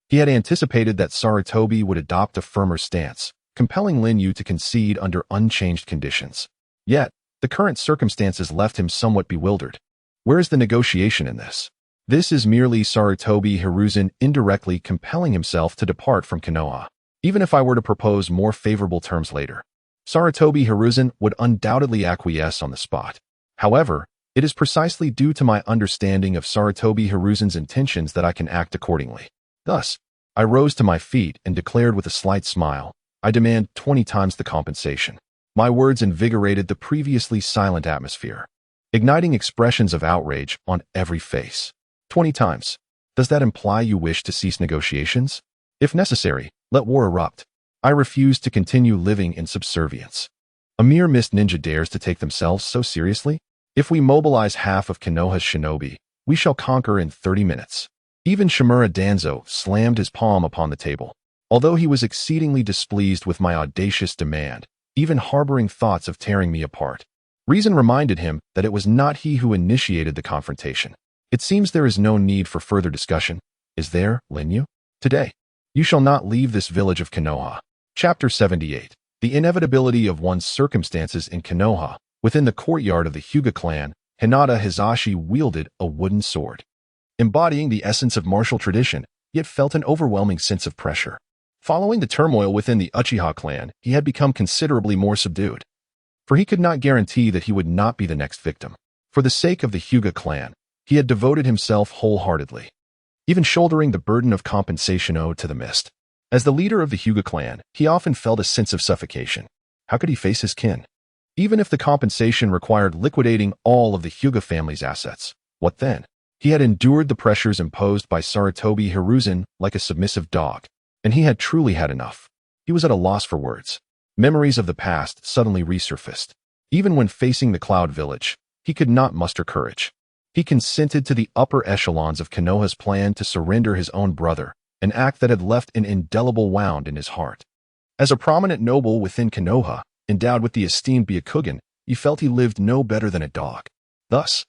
He had anticipated that Sarutobi would adopt a firmer stance, compelling Lin Yu to concede under unchanged conditions. Yet, the current circumstances left him somewhat bewildered. Where is the negotiation in this? This is merely Sarutobi Hiruzen indirectly compelling himself to depart from Konoha. Even if I were to propose more favorable terms later, Sarutobi Hiruzen would undoubtedly acquiesce on the spot. However, it is precisely due to my understanding of Sarutobi Hiruzen's intentions that I can act accordingly. Thus, I rose to my feet and declared with a slight smile, I demand 20 times the compensation. My words invigorated the previously silent atmosphere, igniting expressions of outrage on every face. 20 times. Does that imply you wish to cease negotiations? If necessary, let war erupt. I refuse to continue living in subservience. A mere mist ninja dares to take themselves so seriously? If we mobilize half of Konoha's shinobi, we shall conquer in 30 minutes. Even Shimura Danzo slammed his palm upon the table. Although he was exceedingly displeased with my audacious demand, even harboring thoughts of tearing me apart, reason reminded him that it was not he who initiated the confrontation. It seems there is no need for further discussion. Is there, Lin Yu? Today, you shall not leave this village of Konoha. Chapter 78. The inevitability of one's circumstances in Konoha. Within the courtyard of the Hyuga clan, Hinata Hizashi wielded a wooden sword. Embodying the essence of martial tradition, yet felt an overwhelming sense of pressure. Following the turmoil within the Uchiha clan, he had become considerably more subdued. For he could not guarantee that he would not be the next victim. For the sake of the Hyuga clan, he had devoted himself wholeheartedly, even shouldering the burden of compensation owed to the mist. As the leader of the Hyuga clan, he often felt a sense of suffocation. How could he face his kin? Even if the compensation required liquidating all of the Hyuga family's assets, what then? He had endured the pressures imposed by Sarutobi Hiruzen like a submissive dog, and he had truly had enough. He was at a loss for words. Memories of the past suddenly resurfaced. Even when facing the Cloud Village, he could not muster courage. He consented to the upper echelons of Konoha's plan to surrender his own brother, an act that had left an indelible wound in his heart. As a prominent noble within Konoha, endowed with the esteemed Byakugan, he felt he lived no better than a dog. Thus,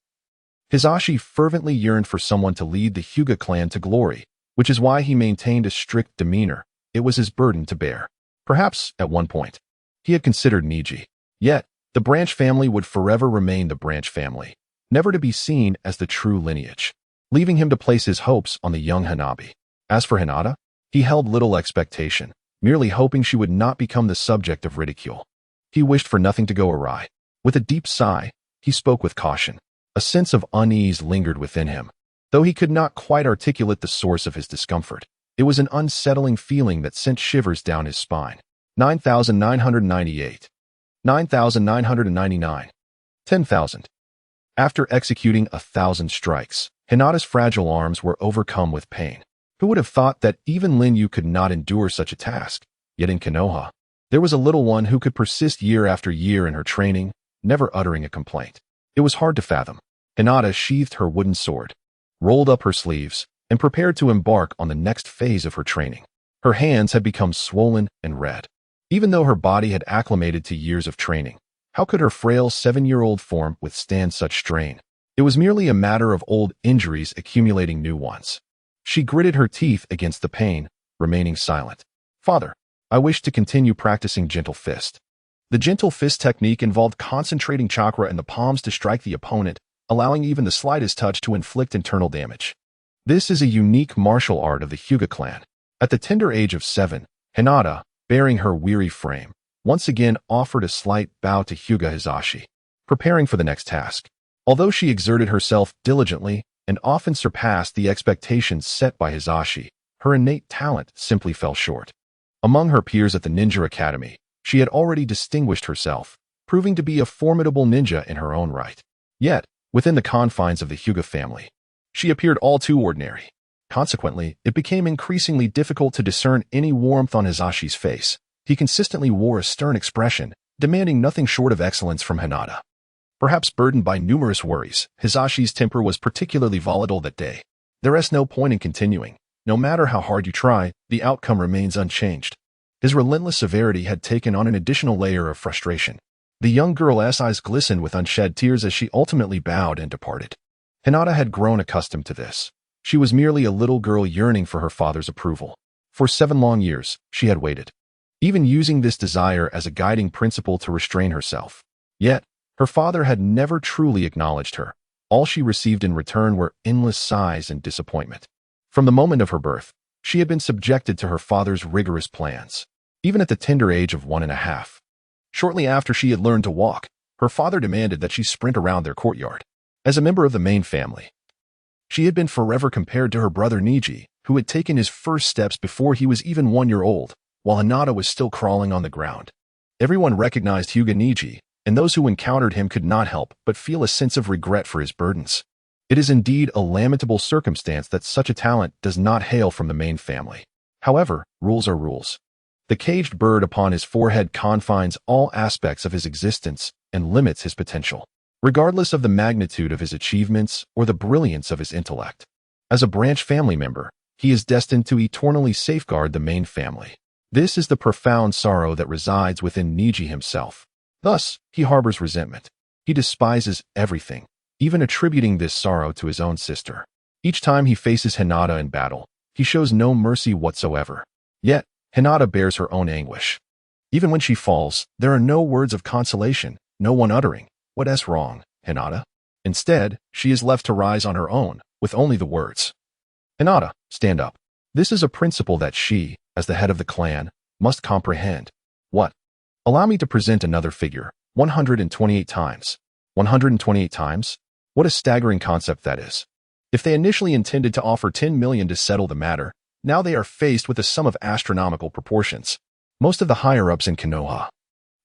Hizashi fervently yearned for someone to lead the Hyuga clan to glory, which is why he maintained a strict demeanor. It was his burden to bear. Perhaps, at one point, he had considered Niji. Yet, the branch family would forever remain the branch family, never to be seen as the true lineage, leaving him to place his hopes on the young Hanabi. As for Hinata, he held little expectation, merely hoping she would not become the subject of ridicule. He wished for nothing to go awry. With a deep sigh, he spoke with caution. A sense of unease lingered within him. Though he could not quite articulate the source of his discomfort, it was an unsettling feeling that sent shivers down his spine. 9,998. 9,999. 10,000. After executing 1,000 strikes, Hinata's fragile arms were overcome with pain. Who would have thought that even Lin Yu could not endure such a task? Yet in Konoha, there was a little one who could persist year after year in her training, never uttering a complaint. It was hard to fathom. Hinata sheathed her wooden sword, rolled up her sleeves, and prepared to embark on the next phase of her training. Her hands had become swollen and red. Even though her body had acclimated to years of training, how could her frail 7-year-old form withstand such strain? It was merely a matter of old injuries accumulating new ones. She gritted her teeth against the pain, remaining silent. Father, I wish to continue practicing gentle fist. The gentle fist technique involved concentrating chakra in the palms to strike the opponent, allowing even the slightest touch to inflict internal damage. This is a unique martial art of the Hyuga clan. At the tender age of 7, Hinata, bearing her weary frame, once again offered a slight bow to Hyuga Hizashi, preparing for the next task. Although she exerted herself diligently and often surpassed the expectations set by Hizashi, her innate talent simply fell short. Among her peers at the Ninja Academy, she had already distinguished herself, proving to be a formidable ninja in her own right. Yet, within the confines of the Hyuga family, she appeared all too ordinary. Consequently, it became increasingly difficult to discern any warmth on Hizashi's face. He consistently wore a stern expression, demanding nothing short of excellence from Hinata. Perhaps burdened by numerous worries, Hizashi's temper was particularly volatile that day. There is no point in continuing. No matter how hard you try, the outcome remains unchanged. His relentless severity had taken on an additional layer of frustration. The young girl's eyes glistened with unshed tears as she ultimately bowed and departed. Hinata had grown accustomed to this. She was merely a little girl yearning for her father's approval. For 7 long years, she had waited. even using this desire as a guiding principle to restrain herself. Yet, her father had never truly acknowledged her. All she received in return were endless sighs and disappointment. From the moment of her birth, she had been subjected to her father's rigorous plans, even at the tender age of 1.5. Shortly after she had learned to walk, her father demanded that she sprint around their courtyard. As a member of the main family, she had been forever compared to her brother Niji, who had taken his first steps before he was even 1 year old, while Hinata was still crawling on the ground. Everyone recognized Hyuga Niji, and those who encountered him could not help but feel a sense of regret for his burdens. It is indeed a lamentable circumstance that such a talent does not hail from the main family. However, rules are rules. The caged bird upon his forehead confines all aspects of his existence and limits his potential, regardless of the magnitude of his achievements or the brilliance of his intellect. As a branch family member, he is destined to eternally safeguard the main family. This is the profound sorrow that resides within Niji himself. Thus, he harbors resentment. He despises everything, even attributing this sorrow to his own sister. Each time he faces Hinata in battle, he shows no mercy whatsoever. Yet, Hinata bears her own anguish. Even when she falls, there are no words of consolation, no one uttering, "What's wrong, Hinata?" Instead, she is left to rise on her own, with only the words, "Hinata, stand up." This is a principle that she, as the head of the clan, must comprehend. What? Allow me to present another figure, 128 times. 128 times? What a staggering concept that is. If they initially intended to offer 10 million to settle the matter, now they are faced with a sum of astronomical proportions. Most of the higher-ups in Konoha,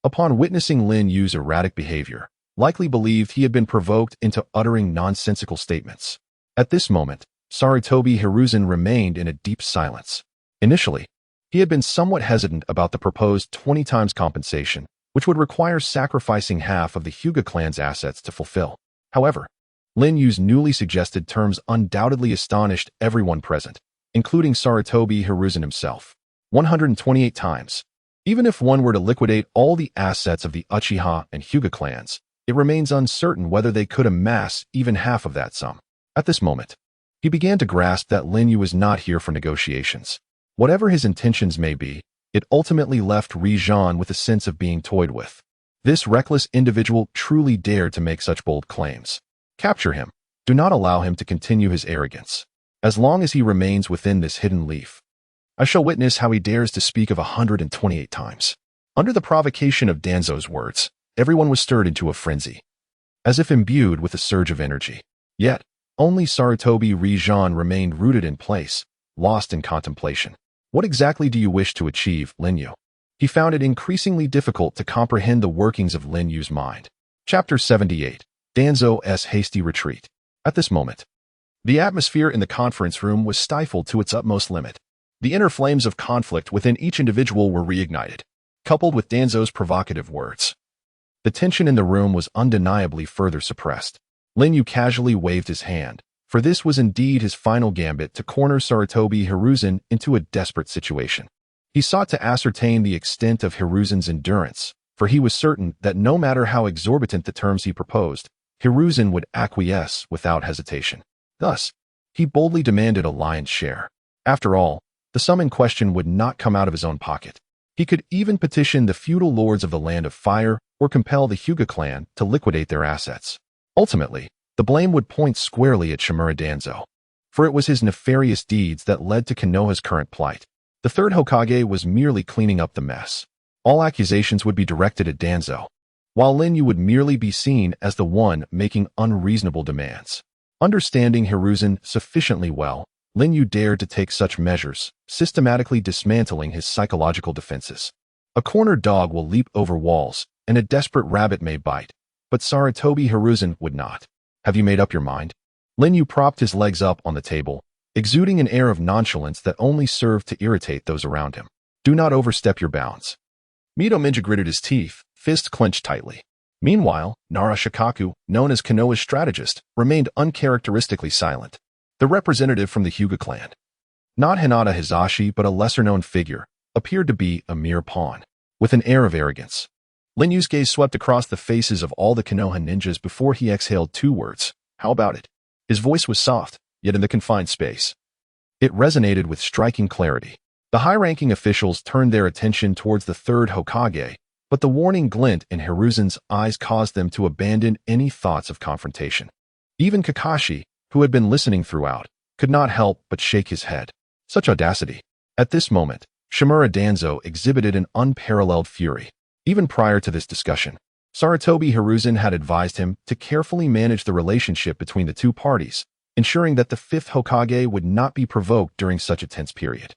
upon witnessing Lin Yu's erratic behavior, likely believed he had been provoked into uttering nonsensical statements. At this moment, Sarutobi Hiruzen remained in a deep silence. Initially, he had been somewhat hesitant about the proposed 20 times compensation, which would require sacrificing half of the Hyuga clan's assets to fulfill. However, Lin Yu's newly suggested terms undoubtedly astonished everyone present, including Sarutobi Hiruzen himself. 128 times. Even if one were to liquidate all the assets of the Uchiha and Hyuga clans, it remains uncertain whether they could amass even half of that sum. At this moment, he began to grasp that Lin Yu was not here for negotiations. Whatever his intentions may be, it ultimately left Rijan with a sense of being toyed with. This reckless individual truly dared to make such bold claims. Capture him. Do not allow him to continue his arrogance. As long as he remains within this hidden leaf, I shall witness how he dares to speak of 128 times. Under the provocation of Danzo's words, everyone was stirred into a frenzy, as if imbued with a surge of energy. Yet, only Sarutobi Rijan remained rooted in place, lost in contemplation. What exactly do you wish to achieve, Lin Yu? He found it increasingly difficult to comprehend the workings of Lin Yu's mind. Chapter 78. Danzo's Hasty Retreat. At this moment, the atmosphere in the conference room was stifled to its utmost limit. The inner flames of conflict within each individual were reignited, coupled with Danzo's provocative words. The tension in the room was undeniably further suppressed. Lin Yu casually waved his hand, for this was indeed his final gambit to corner Sarutobi Hiruzen into a desperate situation. He sought to ascertain the extent of Hiruzen's endurance, for he was certain that no matter how exorbitant the terms he proposed, Hiruzen would acquiesce without hesitation. Thus, he boldly demanded a lion's share. After all, the sum in question would not come out of his own pocket. He could even petition the feudal lords of the Land of Fire or compel the Hyuga clan to liquidate their assets. Ultimately, the blame would point squarely at Shimura Danzo, for it was his nefarious deeds that led to Konoha's current plight. The third Hokage was merely cleaning up the mess. All accusations would be directed at Danzo, while Lin Yu would merely be seen as the one making unreasonable demands. Understanding Hiruzen sufficiently well, Lin Yu dared to take such measures, systematically dismantling his psychological defenses. A cornered dog will leap over walls, and a desperate rabbit may bite, but Sarutobi Hiruzen would not. Have you made up your mind? Lin Yu propped his legs up on the table, exuding an air of nonchalance that only served to irritate those around him. Do not overstep your bounds. Mito Ninja gritted his teeth, fists clenched tightly. Meanwhile, Nara Shikaku, known as Konoha's strategist, remained uncharacteristically silent. The representative from the Hyuga clan, not Hinata Hizashi but a lesser-known figure, appeared to be a mere pawn. With an air of arrogance, Lin Yu's gaze swept across the faces of all the Konoha ninjas before he exhaled 2 words. How about it? His voice was soft, yet in the confined space, it resonated with striking clarity. The high-ranking officials turned their attention towards the third Hokage, but the warning glint in Hiruzen's eyes caused them to abandon any thoughts of confrontation. Even Kakashi, who had been listening throughout, could not help but shake his head. Such audacity. At this moment, Shimura Danzo exhibited an unparalleled fury. Even prior to this discussion, Sarutobi Hiruzen had advised him to carefully manage the relationship between the two parties, ensuring that the fifth Hokage would not be provoked during such a tense period.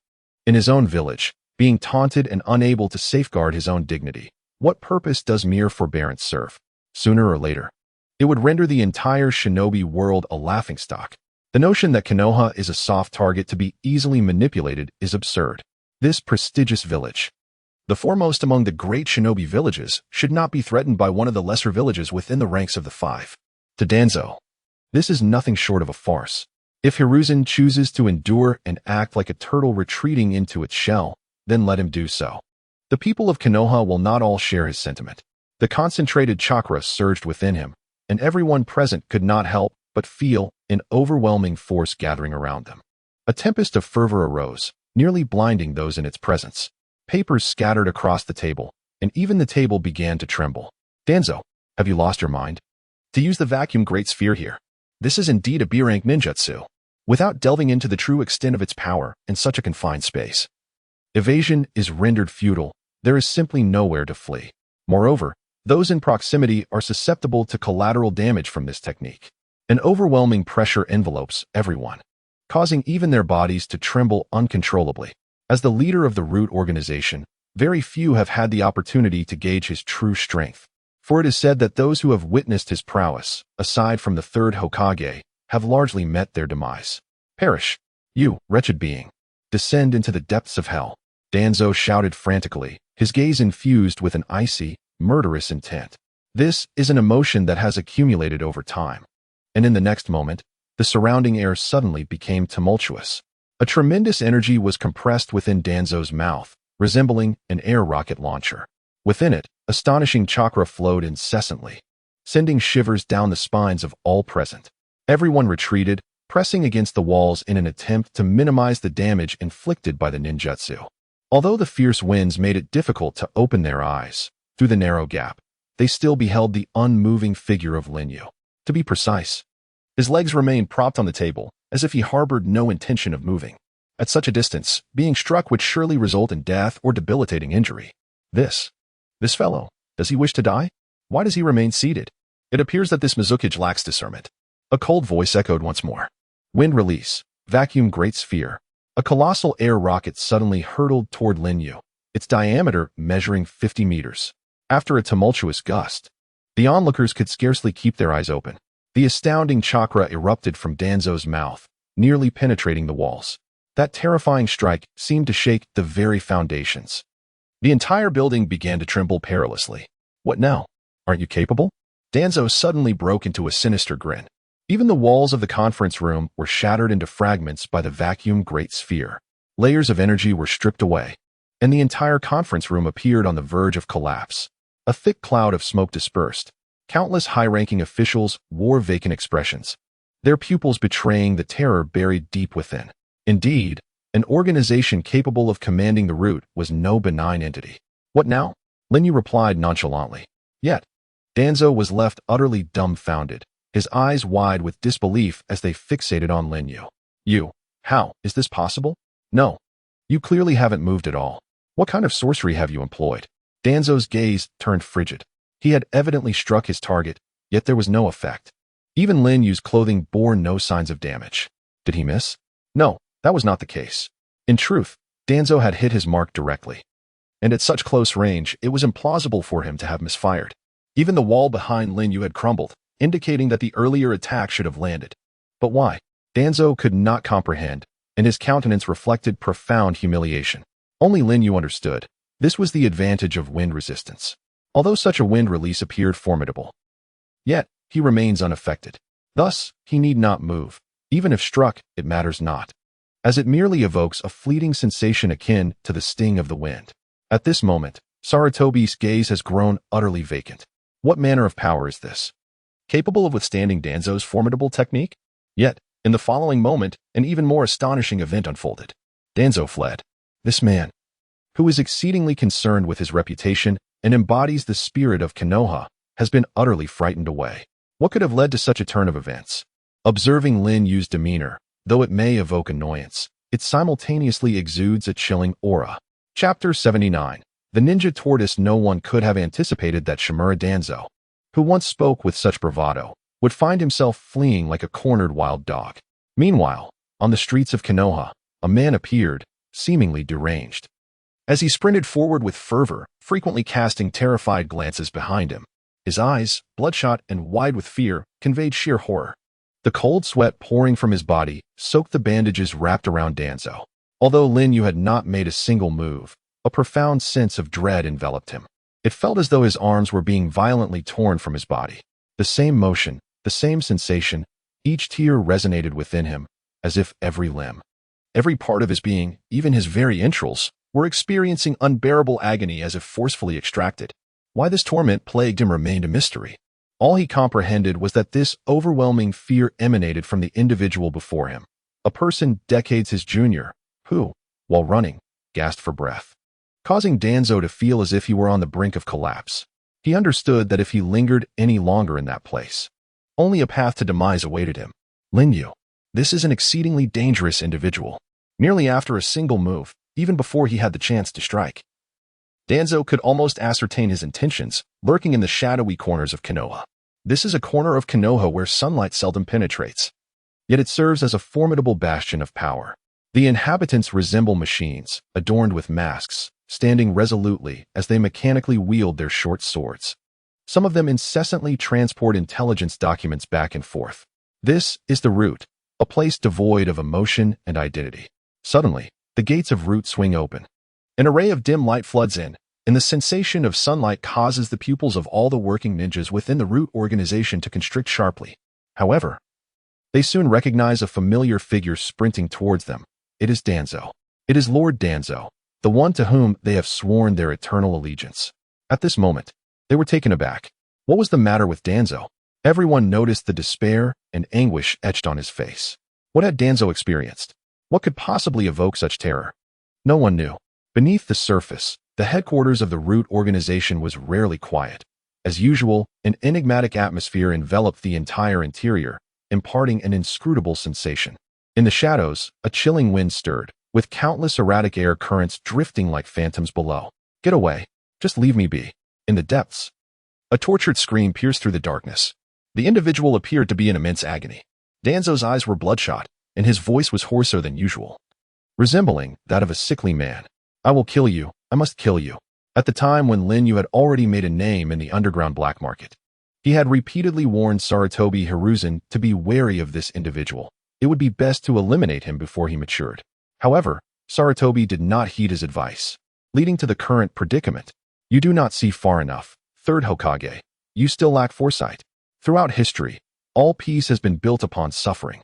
In his own village, being taunted and unable to safeguard his own dignity, what purpose does mere forbearance serve? Sooner or later, it would render the entire shinobi world a laughingstock. The notion that Konoha is a soft target to be easily manipulated is absurd. This prestigious village, the foremost among the great shinobi villages, should not be threatened by one of the lesser villages within the ranks of the five. To Danzo, this is nothing short of a farce. If Hiruzen chooses to endure and act like a turtle retreating into its shell, then let him do so. The people of Konoha will not all share his sentiment. The concentrated chakra surged within him, and everyone present could not help but feel an overwhelming force gathering around them. A tempest of fervor arose, nearly blinding those in its presence. Papers scattered across the table, and even the table began to tremble. Danzo, have you lost your mind? To use the vacuum great sphere here, this is indeed a B-rank ninjutsu, without delving into the true extent of its power in such a confined space. Evasion is rendered futile. There is simply nowhere to flee. Moreover, those in proximity are susceptible to collateral damage from this technique. An overwhelming pressure envelopes everyone, causing even their bodies to tremble uncontrollably. As the leader of the Root organization, very few have had the opportunity to gauge his true strength, for it is said that those who have witnessed his prowess, aside from the third Hokage, have largely met their demise. Perish, you wretched being. Descend into the depths of hell. Danzo shouted frantically, his gaze infused with an icy, murderous intent. This is an emotion that has accumulated over time. And in the next moment, the surrounding air suddenly became tumultuous. A tremendous energy was compressed within Danzo's mouth, resembling an air rocket launcher. Within it, astonishing chakra flowed incessantly, sending shivers down the spines of all present. Everyone retreated, pressing against the walls in an attempt to minimize the damage inflicted by the ninjutsu. Although the fierce winds made it difficult to open their eyes, through the narrow gap, they still beheld the unmoving figure of Linyu. To be precise, his legs remained propped on the table, as if he harbored no intention of moving. At such a distance, being struck would surely result in death or debilitating injury. This fellow, does he wish to die? Why does he remain seated? It appears that this Mizukage lacks discernment. A cold voice echoed once more. Wind release, vacuum great sphere. A colossal air rocket suddenly hurtled toward Linyu, its diameter measuring 50 meters. After a tumultuous gust, the onlookers could scarcely keep their eyes open. The astounding chakra erupted from Danzo's mouth, nearly penetrating the walls. That terrifying strike seemed to shake the very foundations. The entire building began to tremble perilously. What now? Aren't you capable? Danzo suddenly broke into a sinister grin. Even the walls of the conference room were shattered into fragments by the vacuum great sphere. Layers of energy were stripped away, and the entire conference room appeared on the verge of collapse. A thick cloud of smoke dispersed. Countless high-ranking officials wore vacant expressions, their pupils betraying the terror buried deep within. Indeed, an organization capable of commanding the Root was no benign entity. What now? Linyu replied nonchalantly. Yet, Danzo was left utterly dumbfounded, his eyes wide with disbelief as they fixated on Linyu. How is this possible? No, you clearly haven't moved at all. What kind of sorcery have you employed? Danzo's gaze turned frigid. He had evidently struck his target, yet there was no effect. Even Linyu's clothing bore no signs of damage. Did he miss? No, that was not the case. In truth, Danzo had hit his mark directly. And at such close range, it was implausible for him to have misfired. Even the wall behind Linyu had crumbled, indicating that the earlier attack should have landed. But why? Danzo could not comprehend, and his countenance reflected profound humiliation. Only Linyu understood. This was the advantage of wind resistance. Although such a wind release appeared formidable, yet he remains unaffected. Thus, he need not move. Even if struck, it matters not, as it merely evokes a fleeting sensation akin to the sting of the wind. At this moment, Sarutobi's gaze has grown utterly vacant. What manner of power is this? Capable of withstanding Danzo's formidable technique? Yet, in the following moment, an even more astonishing event unfolded. Danzo fled. This man, who is exceedingly concerned with his reputation and embodies the spirit of Konoha, has been utterly frightened away. What could have led to such a turn of events? Observing Lin Yu's demeanor, though it may evoke annoyance, it simultaneously exudes a chilling aura. Chapter 79. The Ninja Tortoise. No one could have anticipated that Shimura Danzo, who once spoke with such bravado, would find himself fleeing like a cornered wild dog. Meanwhile, on the streets of Konoha, a man appeared, seemingly deranged. As he sprinted forward with fervor, frequently casting terrified glances behind him, his eyes, bloodshot and wide with fear, conveyed sheer horror. The cold sweat pouring from his body soaked the bandages wrapped around Danzo. Although Lin Yu had not made a single move, a profound sense of dread enveloped him. It felt as though his arms were being violently torn from his body. The same motion, the same sensation, each tear resonated within him, as if every limb, every part of his being, even his very entrails, were experiencing unbearable agony as if forcefully extracted. Why this torment plagued him remained a mystery. All he comprehended was that this overwhelming fear emanated from the individual before him, a person decades his junior, who, while running, gasped for breath, causing Danzo to feel as if he were on the brink of collapse. He understood that if he lingered any longer in that place, only a path to demise awaited him. Lin Yu, this is an exceedingly dangerous individual. Nearly after a single move, even before he had the chance to strike, Danzo could almost ascertain his intentions, lurking in the shadowy corners of Konoha. This is a corner of Konoha where sunlight seldom penetrates, yet it serves as a formidable bastion of power. The inhabitants resemble machines, adorned with masks, standing resolutely as they mechanically wield their short swords. Some of them incessantly transport intelligence documents back and forth. This is the Root, a place devoid of emotion and identity. Suddenly, the gates of Root swing open. An array of dim light floods in, and the sensation of sunlight causes the pupils of all the working ninjas within the Root organization to constrict sharply. However, they soon recognize a familiar figure sprinting towards them. It is Danzo. It is Lord Danzo, the one to whom they have sworn their eternal allegiance. At this moment, they were taken aback. What was the matter with Danzo? Everyone noticed the despair and anguish etched on his face. What had Danzo experienced? What could possibly evoke such terror? No one knew. Beneath the surface, the headquarters of the Root organization was rarely quiet. As usual, an enigmatic atmosphere enveloped the entire interior, imparting an inscrutable sensation. In the shadows, a chilling wind stirred, with countless erratic air currents drifting like phantoms below. Get away. Just leave me be. In the depths, a tortured scream pierced through the darkness. The individual appeared to be in immense agony. Danzo's eyes were bloodshot, and his voice was hoarser than usual, resembling that of a sickly man. I will kill you. I must kill you. At the time when Lin Yu had already made a name in the underground black market, he had repeatedly warned Sarutobi Hiruzen to be wary of this individual. It would be best to eliminate him before he matured. However, Sarutobi did not heed his advice, leading to the current predicament. You do not see far enough. Third Hokage, you still lack foresight. Throughout history, all peace has been built upon suffering.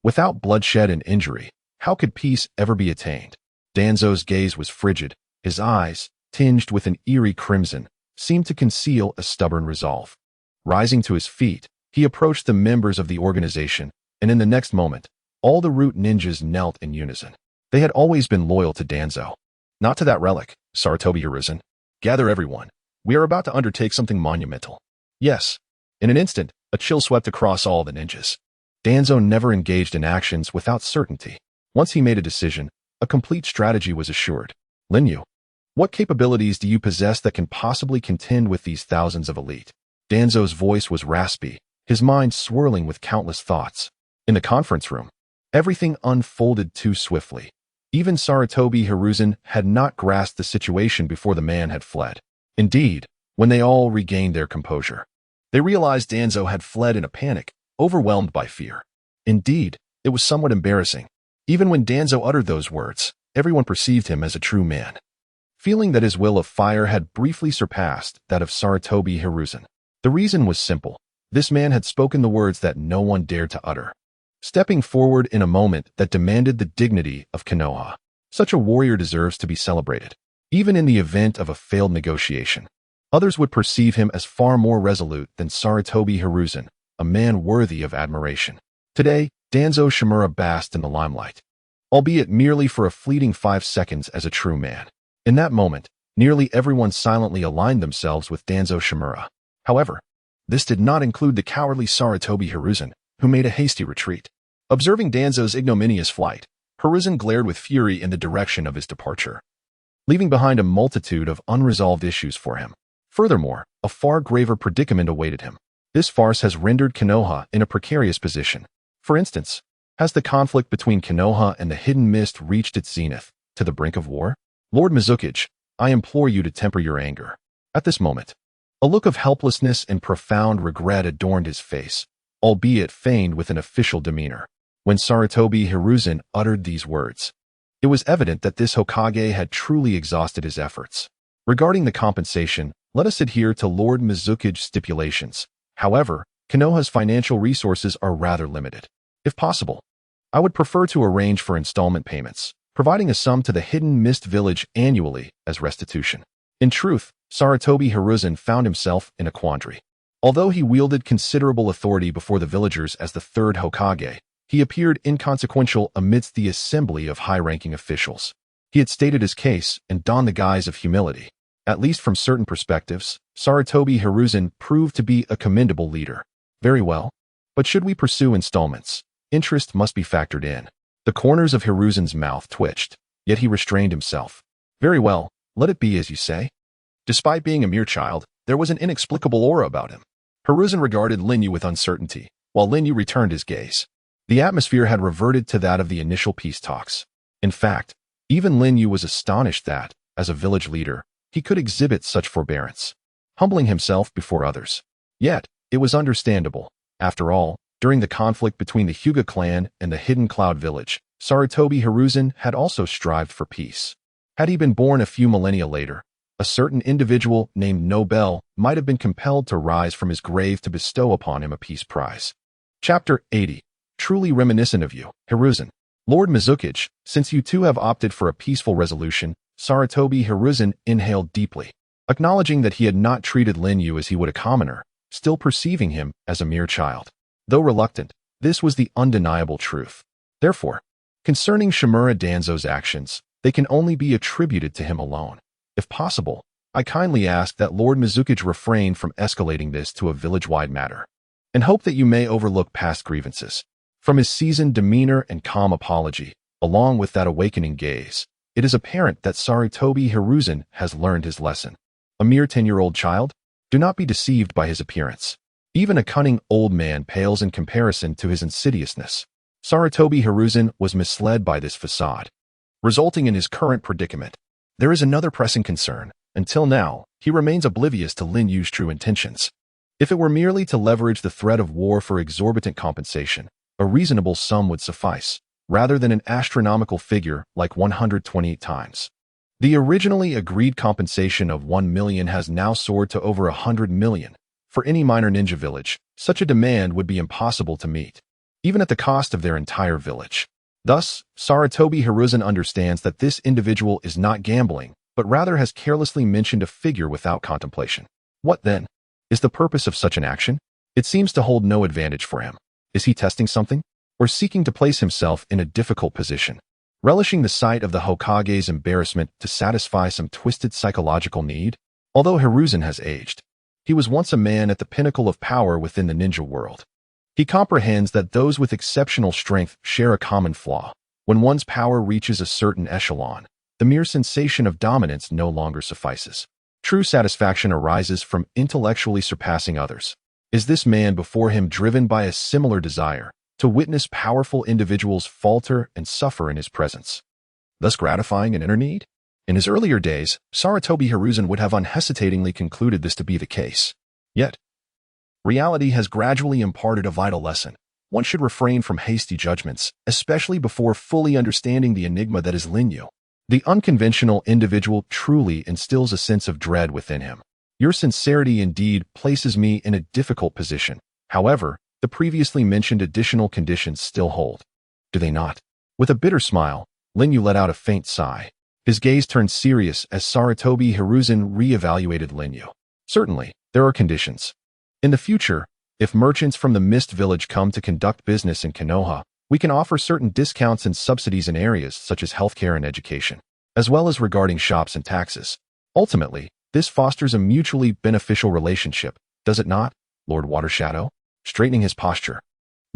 Without bloodshed and injury, how could peace ever be attained? Danzo's gaze was frigid. His eyes, tinged with an eerie crimson, seemed to conceal a stubborn resolve. Rising to his feet, he approached the members of the organization, and in the next moment, all the Root ninjas knelt in unison. They had always been loyal to Danzo. Not to that relic, Sarutobi Hiruzen. Gather everyone. We are about to undertake something monumental. Yes. In an instant, a chill swept across all the ninjas. Danzo never engaged in actions without certainty. Once he made a decision, a complete strategy was assured. Lin Yu, what capabilities do you possess that can possibly contend with these thousands of elite? Danzo's voice was raspy, his mind swirling with countless thoughts. In the conference room, everything unfolded too swiftly. Even Sarutobi Hiruzen had not grasped the situation before the man had fled. Indeed, when they all regained their composure, they realized Danzo had fled in a panic, overwhelmed by fear. Indeed, it was somewhat embarrassing. Even when Danzo uttered those words, everyone perceived him as a true man, feeling that his will of fire had briefly surpassed that of Sarutobi Hiruzen. The reason was simple. This man had spoken the words that no one dared to utter, stepping forward in a moment that demanded the dignity of Konoha. Such a warrior deserves to be celebrated. Even in the event of a failed negotiation, others would perceive him as far more resolute than Sarutobi Hiruzen, a man worthy of admiration. Today, Danzo Shimura basked in the limelight. albeit merely for a fleeting 5 seconds as a true man. In that moment, nearly everyone silently aligned themselves with Danzo Shimura. However, this did not include the cowardly Sarutobi Hiruzen, who made a hasty retreat. Observing Danzo's ignominious flight, Hiruzen glared with fury in the direction of his departure, leaving behind a multitude of unresolved issues for him. Furthermore, a far graver predicament awaited him. This farce has rendered Konoha in a precarious position. For instance, has the conflict between Konoha and the Hidden Mist reached its zenith, to the brink of war? Lord Mizukage, I implore you to temper your anger. At this moment, a look of helplessness and profound regret adorned his face, albeit feigned with an official demeanor. When Sarutobi Hiruzen uttered these words, it was evident that this Hokage had truly exhausted his efforts. Regarding the compensation, let us adhere to Lord Mizukage's stipulations. However, Konoha's financial resources are rather limited. If possible, I would prefer to arrange for installment payments, providing a sum to the Hidden Mist Village annually as restitution. In truth, Sarutobi Hiruzen found himself in a quandary. Although he wielded considerable authority before the villagers as the third Hokage, he appeared inconsequential amidst the assembly of high-ranking officials. He had stated his case and donned the guise of humility. At least from certain perspectives, Sarutobi Hiruzen proved to be a commendable leader. Very well. But should we pursue installments, interest must be factored in. The corners of Hiruzen's mouth twitched, yet he restrained himself. Very well, let it be as you say. Despite being a mere child, there was an inexplicable aura about him. Hiruzen regarded Linyu with uncertainty, while Linyu returned his gaze. The atmosphere had reverted to that of the initial peace talks. In fact, even Linyu was astonished that, as a village leader, he could exhibit such forbearance, humbling himself before others. Yet, it was understandable. After all, during the conflict between the Hyuga clan and the Hidden Cloud village, Sarutobi Hiruzen had also strived for peace. Had he been born a few millennia later, a certain individual named Nobel might have been compelled to rise from his grave to bestow upon him a peace prize. Chapter 80. Truly reminiscent of you, Hiruzen. Lord Mizukage, since you two have opted for a peaceful resolution, Sarutobi Hiruzen inhaled deeply, acknowledging that he had not treated Linyu as he would a commoner, still perceiving him as a mere child. Though reluctant, this was the undeniable truth. Therefore, concerning Shimura Danzo's actions, they can only be attributed to him alone. If possible, I kindly ask that Lord Mizukage refrain from escalating this to a village-wide matter, and hope that you may overlook past grievances. From his seasoned demeanor and calm apology, along with that awakening gaze, it is apparent that Sarutobi Hiruzen has learned his lesson. A mere 10-year-old child? Do not be deceived by his appearance. Even a cunning old man pales in comparison to his insidiousness. Sarutobi Hiruzen was misled by this facade, resulting in his current predicament. There is another pressing concern. Until now, he remains oblivious to Linyu's true intentions. If it were merely to leverage the threat of war for exorbitant compensation, a reasonable sum would suffice, rather than an astronomical figure like 128 times. The originally agreed compensation of 1 million has now soared to over 100 million. For any minor ninja village, such a demand would be impossible to meet, even at the cost of their entire village. Thus, Sarutobi Hiruzen understands that this individual is not gambling, but rather has carelessly mentioned a figure without contemplation. What then is the purpose of such an action? It seems to hold no advantage for him. Is he testing something, or seeking to place himself in a difficult position, relishing the sight of the Hokage's embarrassment to satisfy some twisted psychological need? Although Hiruzen has aged, he was once a man at the pinnacle of power within the ninja world. He comprehends that those with exceptional strength share a common flaw. When one's power reaches a certain echelon, the mere sensation of dominance no longer suffices. True satisfaction arises from intellectually surpassing others. Is this man before him driven by a similar desire to witness powerful individuals falter and suffer in his presence, thus gratifying an inner need? In his earlier days, Sarutobi Hiruzen would have unhesitatingly concluded this to be the case. Yet, reality has gradually imparted a vital lesson. One should refrain from hasty judgments, especially before fully understanding the enigma that is Linyu. The unconventional individual truly instills a sense of dread within him. Your sincerity indeed places me in a difficult position. However, the previously mentioned additional conditions still hold. Do they not? With a bitter smile, Linyu let out a faint sigh. His gaze turned serious as Sarutobi Hiruzen re-evaluated Linyu. Certainly, there are conditions. In the future, if merchants from the Mist Village come to conduct business in Konoha, We can offer certain discounts and subsidies in areas such as healthcare and education, as well as regarding shops and taxes. Ultimately, this fosters a mutually beneficial relationship, does it not, Lord Watershadow? Straightening his posture,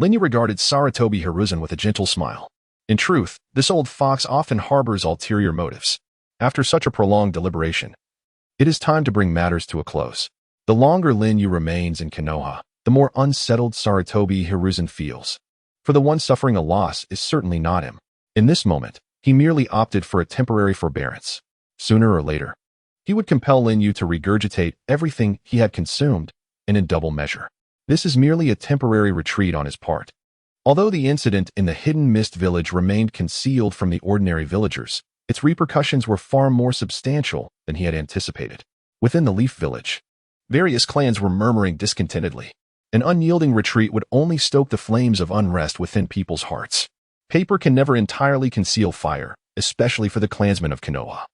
Linyu regarded Sarutobi Hiruzen with a gentle smile. In truth, this old fox often harbors ulterior motives. After such a prolonged deliberation, it is time to bring matters to a close. The longer Linyu remains in Konoha, the more unsettled Sarutobi Hiruzen feels. For the one suffering a loss is certainly not him. In this moment, he merely opted for a temporary forbearance. Sooner or later, he would compel Linyu to regurgitate everything he had consumed, and in double measure. This is merely a temporary retreat on his part. Although the incident in the Hidden Mist village remained concealed from the ordinary villagers, its repercussions were far more substantial than he had anticipated. Within the Leaf Village, various clans were murmuring discontentedly. An unyielding retreat would only stoke the flames of unrest within people's hearts. Paper can never entirely conceal fire, especially for the clansmen of Konoha,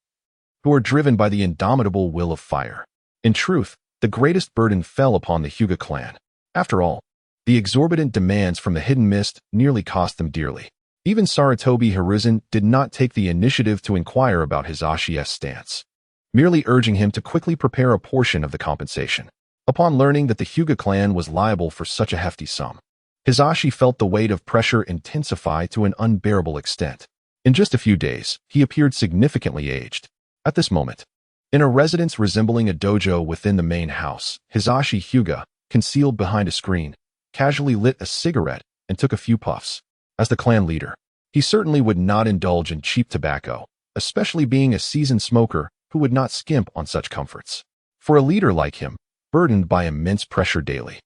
who are driven by the indomitable will of fire. In truth, the greatest burden fell upon the Hyuga clan. After all, the exorbitant demands from the Hidden Mist nearly cost them dearly. Even Sarutobi Hiruzen did not take the initiative to inquire about Hisashi's stance, merely urging him to quickly prepare a portion of the compensation. Upon learning that the Hyuga clan was liable for such a hefty sum, Hisashi felt the weight of pressure intensify to an unbearable extent. In just a few days, he appeared significantly aged. At this moment, in a residence resembling a dojo within the main house, Hisashi Hyuga, concealed behind a screen, casually lit a cigarette and took a few puffs. As the clan leader, he certainly would not indulge in cheap tobacco, especially being a seasoned smoker who would not skimp on such comforts. For a leader like him, burdened by immense pressure daily,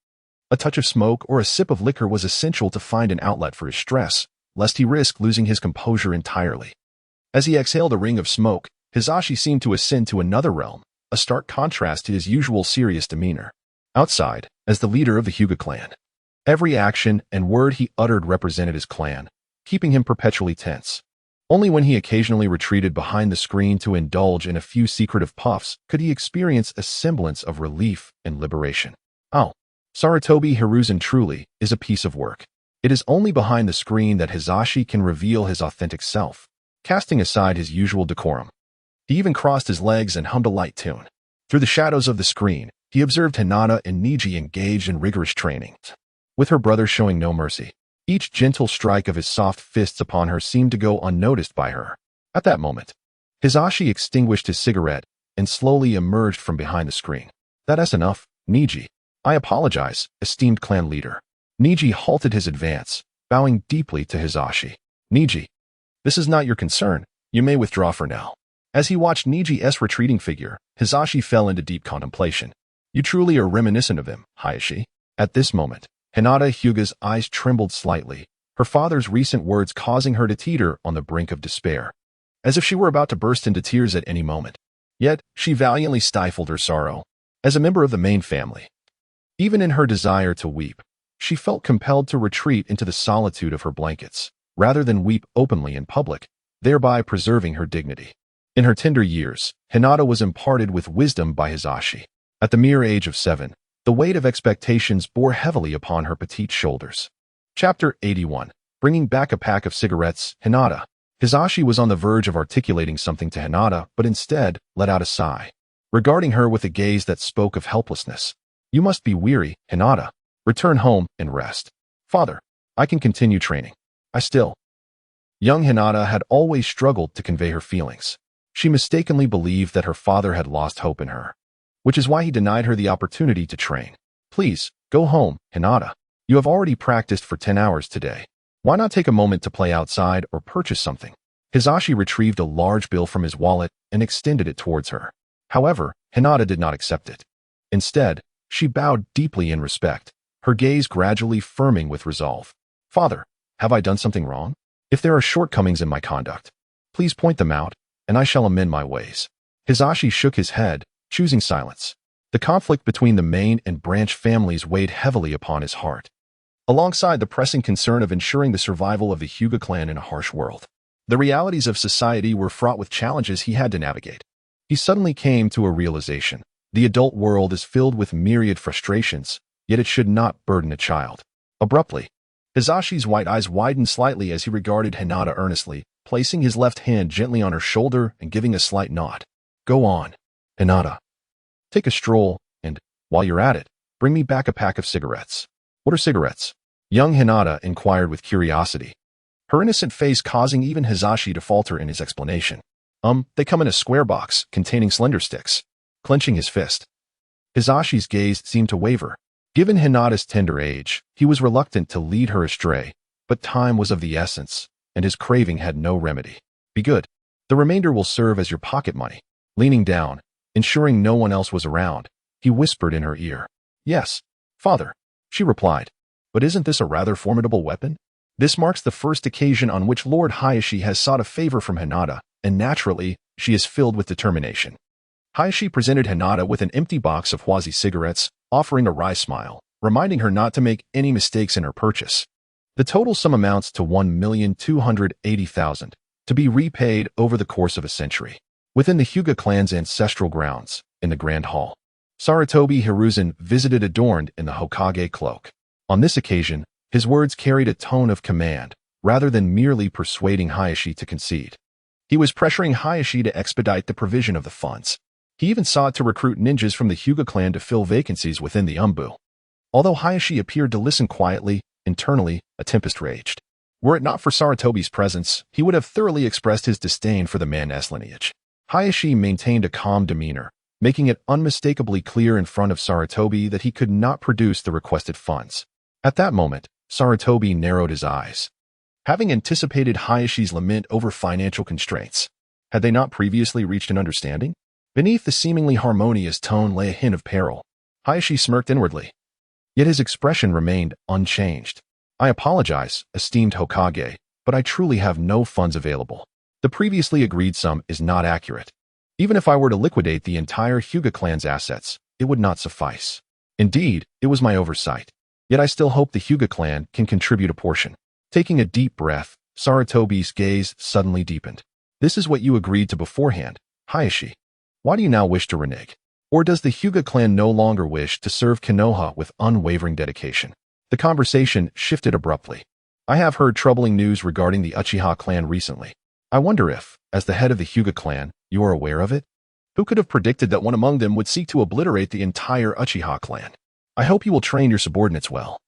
a touch of smoke or a sip of liquor was essential to find an outlet for his stress, lest he risk losing his composure entirely. As he exhaled a ring of smoke, Hisashi seemed to ascend to another realm, a stark contrast to his usual serious demeanor. Outside, as the leader of the Hyuga clan, every action and word he uttered represented his clan, keeping him perpetually tense. Only when he occasionally retreated behind the screen to indulge in a few secretive puffs could he experience a semblance of relief and liberation. Oh, Sarutobi Hiruzen truly is a piece of work. It is only behind the screen that Hisashi can reveal his authentic self. Casting aside his usual decorum, he even crossed his legs and hummed a light tune. Through the shadows of the screen, he observed Hinata and Niji engaged in rigorous training, with her brother showing no mercy. Each gentle strike of his soft fists upon her seemed to go unnoticed by her. At that moment, Hisashi extinguished his cigarette and slowly emerged from behind the screen. That's enough, Niji. I apologize, esteemed clan leader. Niji halted his advance, bowing deeply to Hisashi. Niji, this is not your concern. You may withdraw for now. As he watched Niji's retreating figure, Hisashi fell into deep contemplation. You truly are reminiscent of him, Hayashi. At this moment, Hinata Hyuga's eyes trembled slightly, her father's recent words causing her to teeter on the brink of despair, as if she were about to burst into tears at any moment. Yet, she valiantly stifled her sorrow. As a member of the main family, even in her desire to weep, she felt compelled to retreat into the solitude of her blankets, rather than weep openly in public, thereby preserving her dignity. In her tender years, Hinata was imparted with wisdom by Hisashi. At the mere age of 7, the weight of expectations bore heavily upon her petite shoulders. Chapter 81. Bringing back a pack of cigarettes, Hinata. Hisashi was on the verge of articulating something to Hinata, but instead let out a sigh, regarding her with a gaze that spoke of helplessness. You must be weary, Hinata. Return home and rest. Father, I can continue training. Young Hinata had always struggled to convey her feelings. She mistakenly believed that her father had lost hope in her, which is why he denied her the opportunity to train. Please, go home, Hinata. You have already practiced for 10 hours today. Why not take a moment to play outside or purchase something? Hisashi retrieved a large bill from his wallet and extended it towards her. However, Hinata did not accept it. Instead, she bowed deeply in respect, her gaze gradually firming with resolve. Father, have I done something wrong? If there are shortcomings in my conduct, please point them out, and I shall amend my ways. Hisashi shook his head, choosing silence. The conflict between the main and branch families weighed heavily upon his heart, alongside the pressing concern of ensuring the survival of the Hyuga clan in a harsh world. The realities of society were fraught with challenges he had to navigate. He suddenly came to a realization. The adult world is filled with myriad frustrations, yet it should not burden a child. Abruptly, Hizashi's white eyes widened slightly as he regarded Hinata earnestly, placing his left hand gently on her shoulder and giving a slight nod. Go on, Hinata. Take a stroll, and, while you're at it, bring me back a pack of cigarettes. What are cigarettes? Young Hinata inquired with curiosity, her innocent face causing even Hizashi to falter in his explanation. They come in a square box containing slender sticks. Clenching his fist, Hizashi's gaze seemed to waver. Given Hinata's tender age, he was reluctant to lead her astray, but time was of the essence, and his craving had no remedy. Be good. The remainder will serve as your pocket money. Leaning down, ensuring no one else was around, he whispered in her ear. Yes, father, she replied. But isn't this a rather formidable weapon? This marks the first occasion on which Lord Hayashi has sought a favor from Hinata, and naturally, she is filled with determination. Hayashi presented Hinata with an empty box of Huazi cigarettes, offering a wry smile, reminding her not to make any mistakes in her purchase. The total sum amounts to 1,280,000, to be repaid over the course of a century. Within the Hyuga clan's ancestral grounds, in the Grand Hall, Sarutobi Hiruzen visited adorned in the Hokage cloak. On this occasion, his words carried a tone of command, rather than merely persuading Hayashi to concede. He was pressuring Hayashi to expedite the provision of the funds. He even sought to recruit ninjas from the Hyuga clan to fill vacancies within the Umbu. Although Hayashi appeared to listen quietly, internally, a tempest raged. Were it not for Sarutobi's presence, he would have thoroughly expressed his disdain for the man-S lineage. Hayashi maintained a calm demeanor, making it unmistakably clear in front of Sarutobi that he could not produce the requested funds. At that moment, Sarutobi narrowed his eyes. Having anticipated Hayashi's lament over financial constraints, had they not previously reached an understanding? Beneath the seemingly harmonious tone lay a hint of peril. Hayashi smirked inwardly. Yet his expression remained unchanged. I apologize, esteemed Hokage, but I truly have no funds available. The previously agreed sum is not accurate. Even if I were to liquidate the entire Hyuga clan's assets, it would not suffice. Indeed, it was my oversight. Yet I still hope the Hyuga clan can contribute a portion. Taking a deep breath, Sarutobi's gaze suddenly deepened. This is what you agreed to beforehand, Hayashi. Why do you now wish to renege? Or does the Hyuga clan no longer wish to serve Konoha with unwavering dedication? The conversation shifted abruptly. I have heard troubling news regarding the Uchiha clan recently. I wonder if, as the head of the Hyuga clan, you are aware of it? Who could have predicted that one among them would seek to obliterate the entire Uchiha clan? I hope you will train your subordinates well,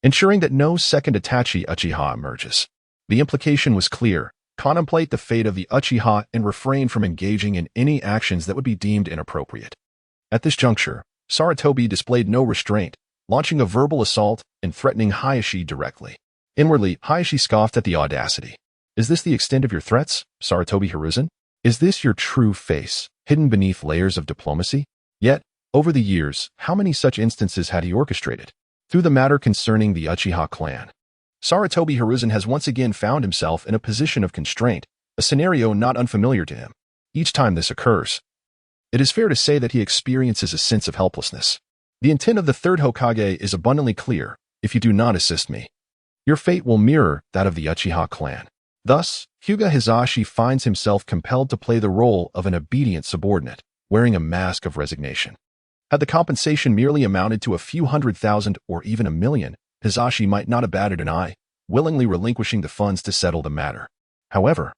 ensuring that no second Itachi Uchiha emerges. The implication was clear. Contemplate the fate of the Uchiha and refrain from engaging in any actions that would be deemed inappropriate. At this juncture, Sarutobi displayed no restraint, launching a verbal assault and threatening Hayashi directly. Inwardly, Hayashi scoffed at the audacity. Is this the extent of your threats, Sarutobi Hiruzen? Is this your true face, hidden beneath layers of diplomacy? Yet, over the years, how many such instances had he orchestrated? Through the matter concerning the Uchiha clan, Sarutobi Hiruzen has once again found himself in a position of constraint, a scenario not unfamiliar to him. Each time this occurs, it is fair to say that he experiences a sense of helplessness. The intent of the third Hokage is abundantly clear. If you do not assist me, your fate will mirror that of the Uchiha clan. Thus, Hyuga Hizashi finds himself compelled to play the role of an obedient subordinate, wearing a mask of resignation. Had the compensation merely amounted to a few 100,000 or even 1,000,000, Hizashi might not have batted an eye, willingly relinquishing the funds to settle the matter. However,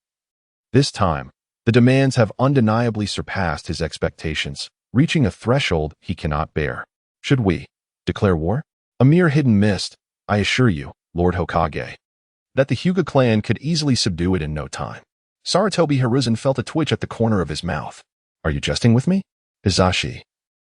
this time, the demands have undeniably surpassed his expectations, reaching a threshold he cannot bear. Should we declare war? A mere hidden mist, I assure you, Lord Hokage, that the Hyuga clan could easily subdue it in no time. Sarutobi Hiruzen felt a twitch at the corner of his mouth. Are you jesting with me? Hizashi,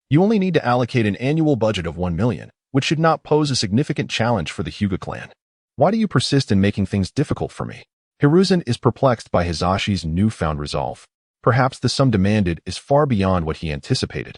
you only need to allocate an annual budget of 1,000,000, which should not pose a significant challenge for the Hyuga clan. Why do you persist in making things difficult for me? Hiruzen is perplexed by Hizashi's newfound resolve. Perhaps the sum demanded is far beyond what he anticipated,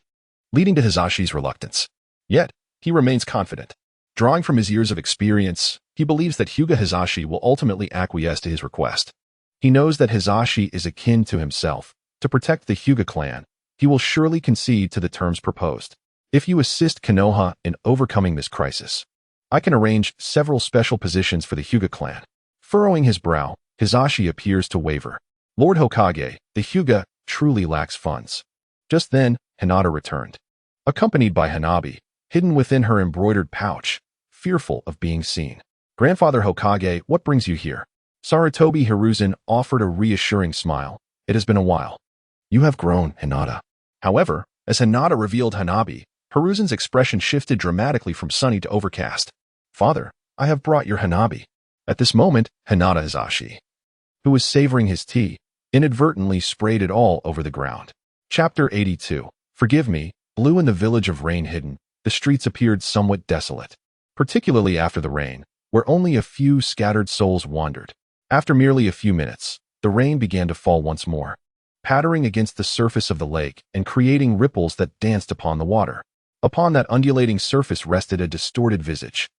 leading to Hizashi's reluctance. Yet, he remains confident. Drawing from his years of experience, he believes that Hyuga Hizashi will ultimately acquiesce to his request. He knows that Hizashi is akin to himself. To protect the Hyuga clan, he will surely concede to the terms proposed. If you assist Konoha in overcoming this crisis, I can arrange several special positions for the Hyuga clan. Furrowing his brow, Hizashi appears to waver. Lord Hokage, the Hyuga truly lacks funds. Just then, Hinata returned, accompanied by Hanabi, hidden within her embroidered pouch, fearful of being seen. Grandfather Hokage, what brings you here? Sarutobi Hiruzen offered a reassuring smile. It has been a while. You have grown, Hinata. However, as Hinata revealed Hanabi, Hiruzen's expression shifted dramatically from sunny to overcast. Father, I have brought your Hanabi. At this moment, Hinata Hizashi, who was savoring his tea, inadvertently sprayed it all over the ground. Chapter 82. Forgive me, blue in the village of Rain Hidden, the streets appeared somewhat desolate, particularly after the rain, where only a few scattered souls wandered. After merely a few minutes, the rain began to fall once more, pattering against the surface of the lake and creating ripples that danced upon the water. Upon that undulating surface rested a distorted visage.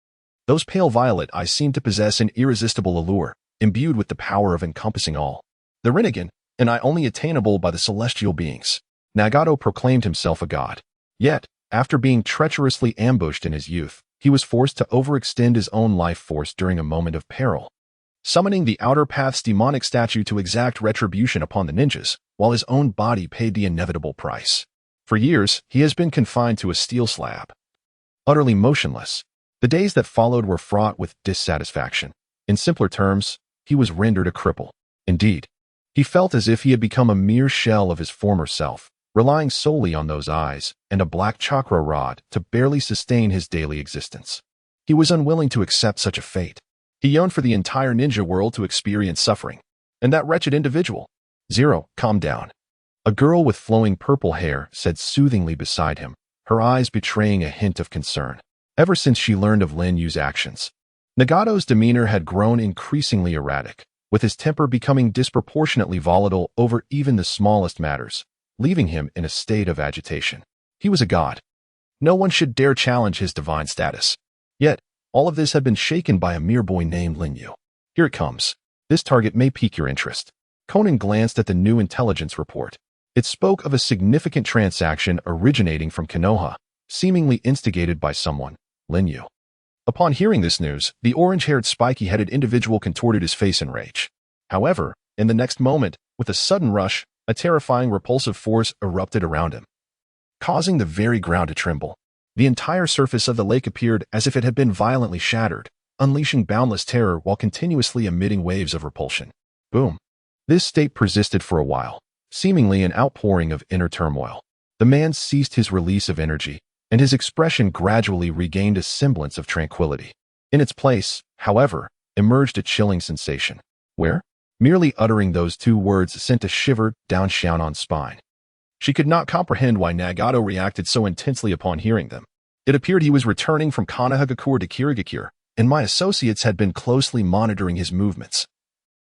Those pale violet eyes seemed to possess an irresistible allure, imbued with the power of encompassing all. The Rinnegan, an eye only attainable by the celestial beings. Nagato proclaimed himself a god. Yet, after being treacherously ambushed in his youth, he was forced to overextend his own life force during a moment of peril, summoning the Outer Path's demonic statue to exact retribution upon the ninjas, while his own body paid the inevitable price. For years, he has been confined to a steel slab, utterly motionless. The days that followed were fraught with dissatisfaction. In simpler terms, he was rendered a cripple. Indeed, he felt as if he had become a mere shell of his former self, relying solely on those eyes and a black chakra rod to barely sustain his daily existence. He was unwilling to accept such a fate. He yearned for the entire ninja world to experience suffering. And that wretched individual. Zero, calm down. A girl with flowing purple hair said soothingly beside him, her eyes betraying a hint of concern. Ever since she learned of Lin Yu's actions, Nagato's demeanor had grown increasingly erratic, with his temper becoming disproportionately volatile over even the smallest matters, leaving him in a state of agitation. He was a god. No one should dare challenge his divine status. Yet, all of this had been shaken by a mere boy named Lin Yu. Here it comes. This target may pique your interest. Conan glanced at the new intelligence report. It spoke of a significant transaction originating from Konoha, seemingly instigated by someone, Lin Yu. Upon hearing this news, the orange-haired spiky-headed individual contorted his face in rage. However, in the next moment, with a sudden rush, a terrifying repulsive force erupted around him, causing the very ground to tremble. The entire surface of the lake appeared as if it had been violently shattered, unleashing boundless terror while continuously emitting waves of repulsion. Boom. This state persisted for a while, seemingly an outpouring of inner turmoil. The man ceased his release of energy, and his expression gradually regained a semblance of tranquility. In its place, however, emerged a chilling sensation. Where? Merely uttering those two words sent a shiver down Xiaonan's spine. She could not comprehend why Nagato reacted so intensely upon hearing them. It appeared he was returning from Konohagakure to Kirigakure, and my associates had been closely monitoring his movements.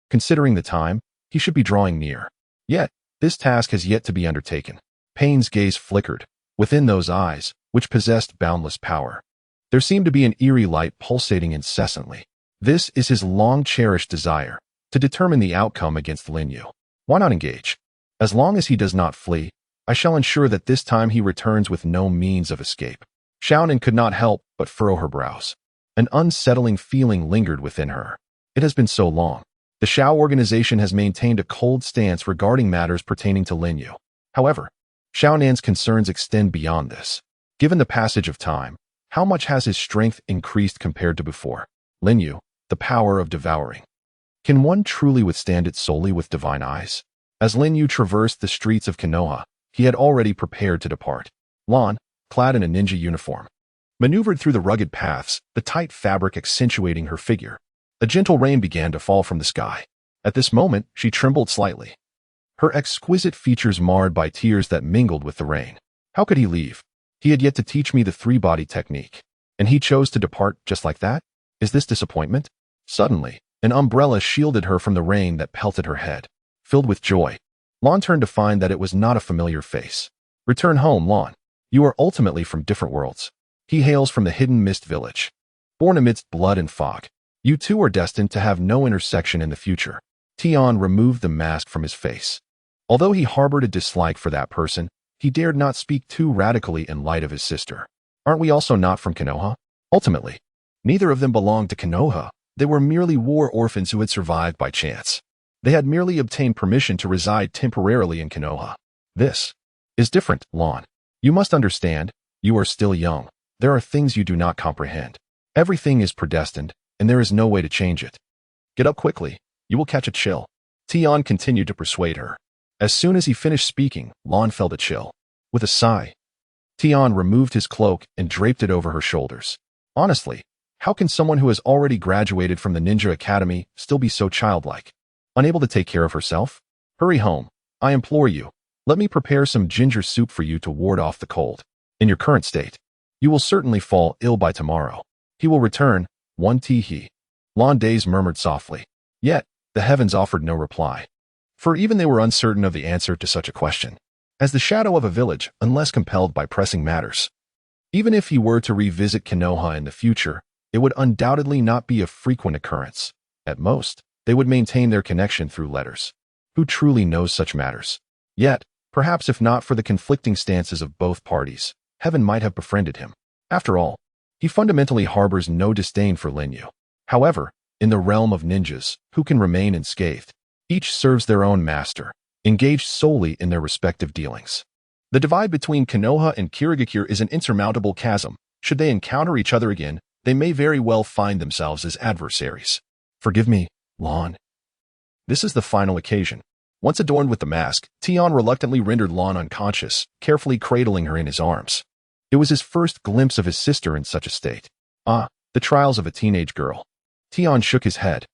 Considering the time, he should be drawing near. Yet, this task has yet to be undertaken. Payne's gaze flickered. Within those eyes, which possessed boundless power, there seemed to be an eerie light pulsating incessantly. This is his long-cherished desire, to determine the outcome against Lin Yu. Why not engage? As long as he does not flee, I shall ensure that this time he returns with no means of escape. Xiaonan could not help but furrow her brows. An unsettling feeling lingered within her. It has been so long. The Shao organization has maintained a cold stance regarding matters pertaining to Lin Yu. However, Xiaonan's concerns extend beyond this. Given the passage of time, how much has his strength increased compared to before? Lin Yu, the power of devouring. Can one truly withstand it solely with divine eyes? As Lin Yu traversed the streets of Konoha, he had already prepared to depart. Lan, clad in a ninja uniform, maneuvered through the rugged paths, the tight fabric accentuating her figure. A gentle rain began to fall from the sky. At this moment, she trembled slightly, her exquisite features marred by tears that mingled with the rain. How could he leave? He had yet to teach me the three-body technique, and he chose to depart just like that? Is this disappointment? Suddenly, an umbrella shielded her from the rain that pelted her head. Filled with joy, Lan turned to find that it was not a familiar face. Return home, Lan. You are ultimately from different worlds. He hails from the hidden mist village. Born amidst blood and fog, you two are destined to have no intersection in the future. Tian removed the mask from his face. Although he harbored a dislike for that person, he dared not speak too radically in light of his sister. Aren't we also not from Konoha? Ultimately, neither of them belonged to Konoha. They were merely war orphans who had survived by chance. They had merely obtained permission to reside temporarily in Konoha. This is different, Lan. You must understand, you are still young. There are things you do not comprehend. Everything is predestined, and there is no way to change it. Get up quickly. You will catch a chill. Tian continued to persuade her. As soon as he finished speaking, Lan felt a chill. With a sigh, Tian removed his cloak and draped it over her shoulders. Honestly, how can someone who has already graduated from the Ninja Academy still be so childlike? Unable to take care of herself? Hurry home. I implore you. Let me prepare some ginger soup for you to ward off the cold. In your current state, you will certainly fall ill by tomorrow. He will return, one tee-hee. Lan Days murmured softly. Yet, the heavens offered no reply. For even they were uncertain of the answer to such a question. As the shadow of a village, unless compelled by pressing matters. Even if he were to revisit Konoha in the future, it would undoubtedly not be a frequent occurrence. At most, they would maintain their connection through letters. Who truly knows such matters? Yet, perhaps if not for the conflicting stances of both parties, heaven might have befriended him. After all, he fundamentally harbors no disdain for Linyu. However, in the realm of ninjas, who can remain unscathed? Each serves their own master, engaged solely in their respective dealings. The divide between Konoha and Kirigakure is an insurmountable chasm. Should they encounter each other again, they may very well find themselves as adversaries. Forgive me, Lan. This is the final occasion. Once adorned with the mask, Tian reluctantly rendered Lan unconscious, carefully cradling her in his arms. It was his first glimpse of his sister in such a state. Ah, the trials of a teenage girl. Tian shook his head,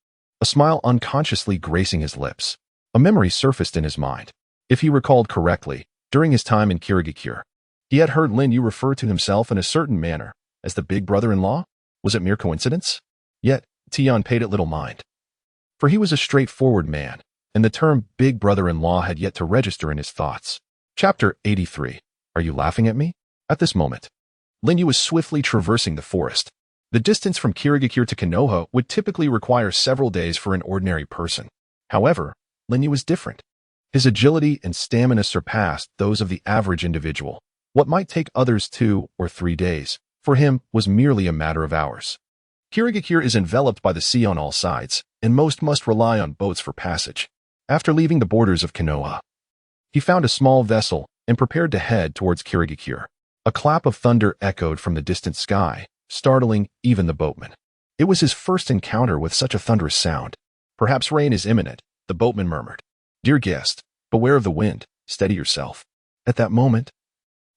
a smile unconsciously gracing his lips. A memory surfaced in his mind. If he recalled correctly, during his time in Kirigakure, he had heard Linyu refer to himself in a certain manner as the big brother-in-law. Was it mere coincidence? Yet, Tian paid it little mind. For he was a straightforward man, and the term big brother-in-law had yet to register in his thoughts. Chapter 83. Are you laughing at me? At this moment, Linyu was swiftly traversing the forest. The distance from Kirigakure to Konoha would typically require several days for an ordinary person. However, Linyu was different. His agility and stamina surpassed those of the average individual. What might take others 2 or 3 days, for him, was merely a matter of hours. Kirigakure is enveloped by the sea on all sides, and most must rely on boats for passage. After leaving the borders of Konoha, he found a small vessel and prepared to head towards Kirigakure. A clap of thunder echoed from the distant sky, startling even the boatman. It was his first encounter with such a thunderous sound. Perhaps rain is imminent, the boatman murmured. Dear guest, beware of the wind, steady yourself. At that moment,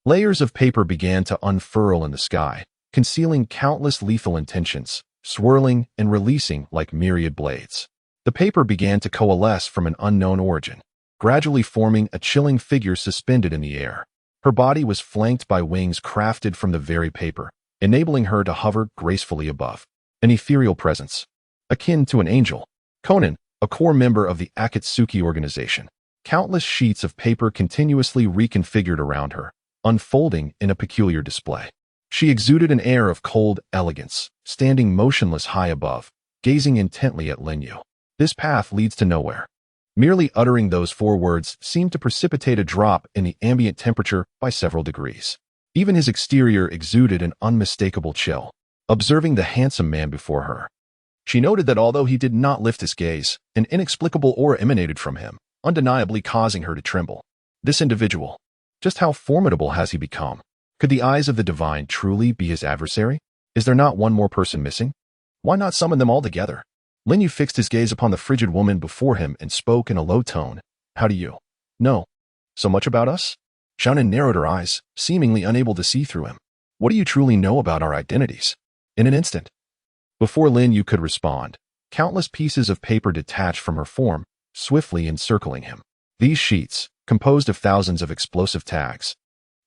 layers of paper began to unfurl in the sky, concealing countless lethal intentions, swirling and releasing like myriad blades. The paper began to coalesce from an unknown origin, gradually forming a chilling figure suspended in the air. Her body was flanked by wings crafted from the very paper, enabling her to hover gracefully above. An ethereal presence, akin to an angel. Konan, a core member of the Akatsuki organization. Countless sheets of paper continuously reconfigured around her, unfolding in a peculiar display. She exuded an air of cold elegance, standing motionless high above, gazing intently at Linyu. This path leads to nowhere. Merely uttering those 4 words seemed to precipitate a drop in the ambient temperature by several degrees. Even his exterior exuded an unmistakable chill. Observing the handsome man before her, she noted that although he did not lift his gaze, an inexplicable aura emanated from him, undeniably causing her to tremble. This individual, just how formidable has he become? Could the eyes of the divine truly be his adversary? Is there not one more person missing? Why not summon them all together? Linyu fixed his gaze upon the frigid woman before him and spoke in a low tone. How do you know so much about us? Xiaonan narrowed her eyes, seemingly unable to see through him. What do you truly know about our identities? In an instant, before Linyu could respond, countless pieces of paper detached from her form, swiftly encircling him. These sheets, composed of thousands of explosive tags,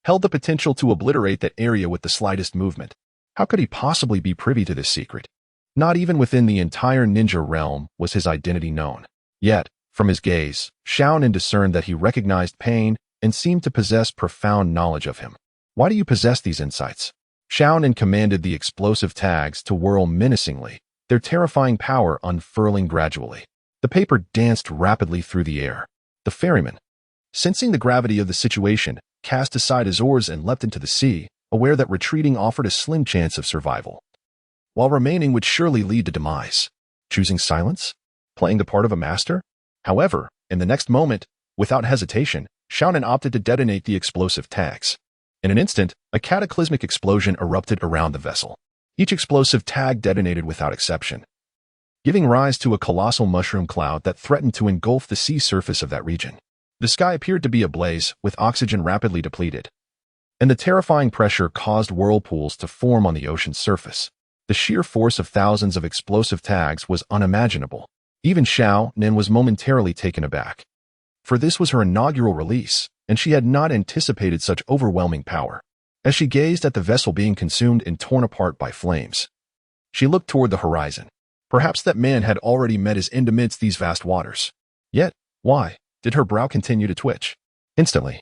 held the potential to obliterate that area with the slightest movement. How could he possibly be privy to this secret? Not even within the entire ninja realm was his identity known. Yet, from his gaze, Xiaonan discerned that he recognized pain and seemed to possess profound knowledge of him. Why do you possess these insights? Xiaonan commanded the explosive tags to whirl menacingly, their terrifying power unfurling gradually. The paper danced rapidly through the air. The ferryman, sensing the gravity of the situation, cast aside his oars and leapt into the sea, aware that retreating offered a slim chance of survival, while remaining would surely lead to demise. Choosing silence? Playing the part of a master? However, in the next moment, without hesitation, Xiaonan opted to detonate the explosive tags. In an instant, a cataclysmic explosion erupted around the vessel. Each explosive tag detonated without exception, giving rise to a colossal mushroom cloud that threatened to engulf the sea surface of that region. The sky appeared to be ablaze, with oxygen rapidly depleted, and the terrifying pressure caused whirlpools to form on the ocean's surface. The sheer force of thousands of explosive tags was unimaginable. Even Xiao Nen was momentarily taken aback, for this was her inaugural release, and she had not anticipated such overwhelming power. As she gazed at the vessel being consumed and torn apart by flames, she looked toward the horizon. Perhaps that man had already met his end amidst these vast waters. Yet, why did her brow continue to twitch? Instantly,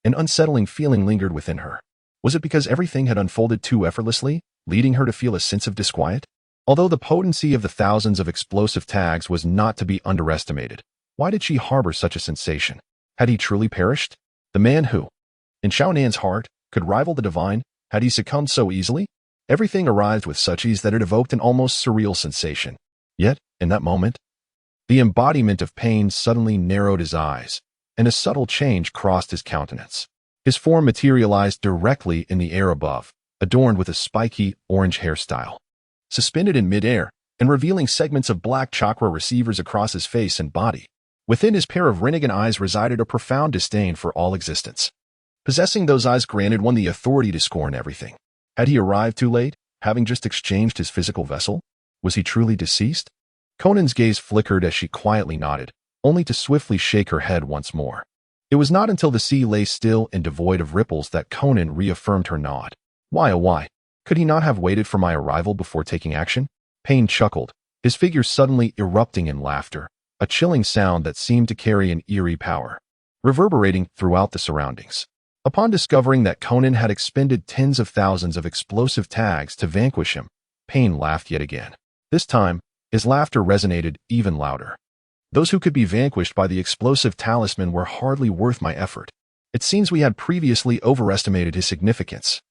an unsettling feeling lingered within her. Was it because everything had unfolded too effortlessly, leading her to feel a sense of disquiet? Although the potency of the thousands of explosive tags was not to be underestimated, why did she harbor such a sensation? Had he truly perished? The man who, in Xiao Nan's heart, could rival the divine, had he succumbed so easily? Everything arrived with such ease that it evoked an almost surreal sensation. Yet, in that moment, the embodiment of pain suddenly narrowed his eyes, and a subtle change crossed his countenance. His form materialized directly in the air above, adorned with a spiky orange hairstyle. Suspended in midair, and revealing segments of black chakra receivers across his face and body. Within his pair of renegade eyes resided a profound disdain for all existence. Possessing those eyes granted one the authority to scorn everything. Had he arrived too late, having just exchanged his physical vessel? Was he truly deceased? Conan's gaze flickered as she quietly nodded, only to swiftly shake her head once more. It was not until the sea lay still and devoid of ripples that Conan reaffirmed her nod. Why, oh why? Could he not have waited for my arrival before taking action? Payne chuckled, his figure suddenly erupting in laughter, a chilling sound that seemed to carry an eerie power, reverberating throughout the surroundings. Upon discovering that Conan had expended tens of thousands of explosive tags to vanquish him, Payne laughed yet again. This time, his laughter resonated even louder. Those who could be vanquished by the explosive talisman were hardly worth my effort. It seems we had previously overestimated his significance.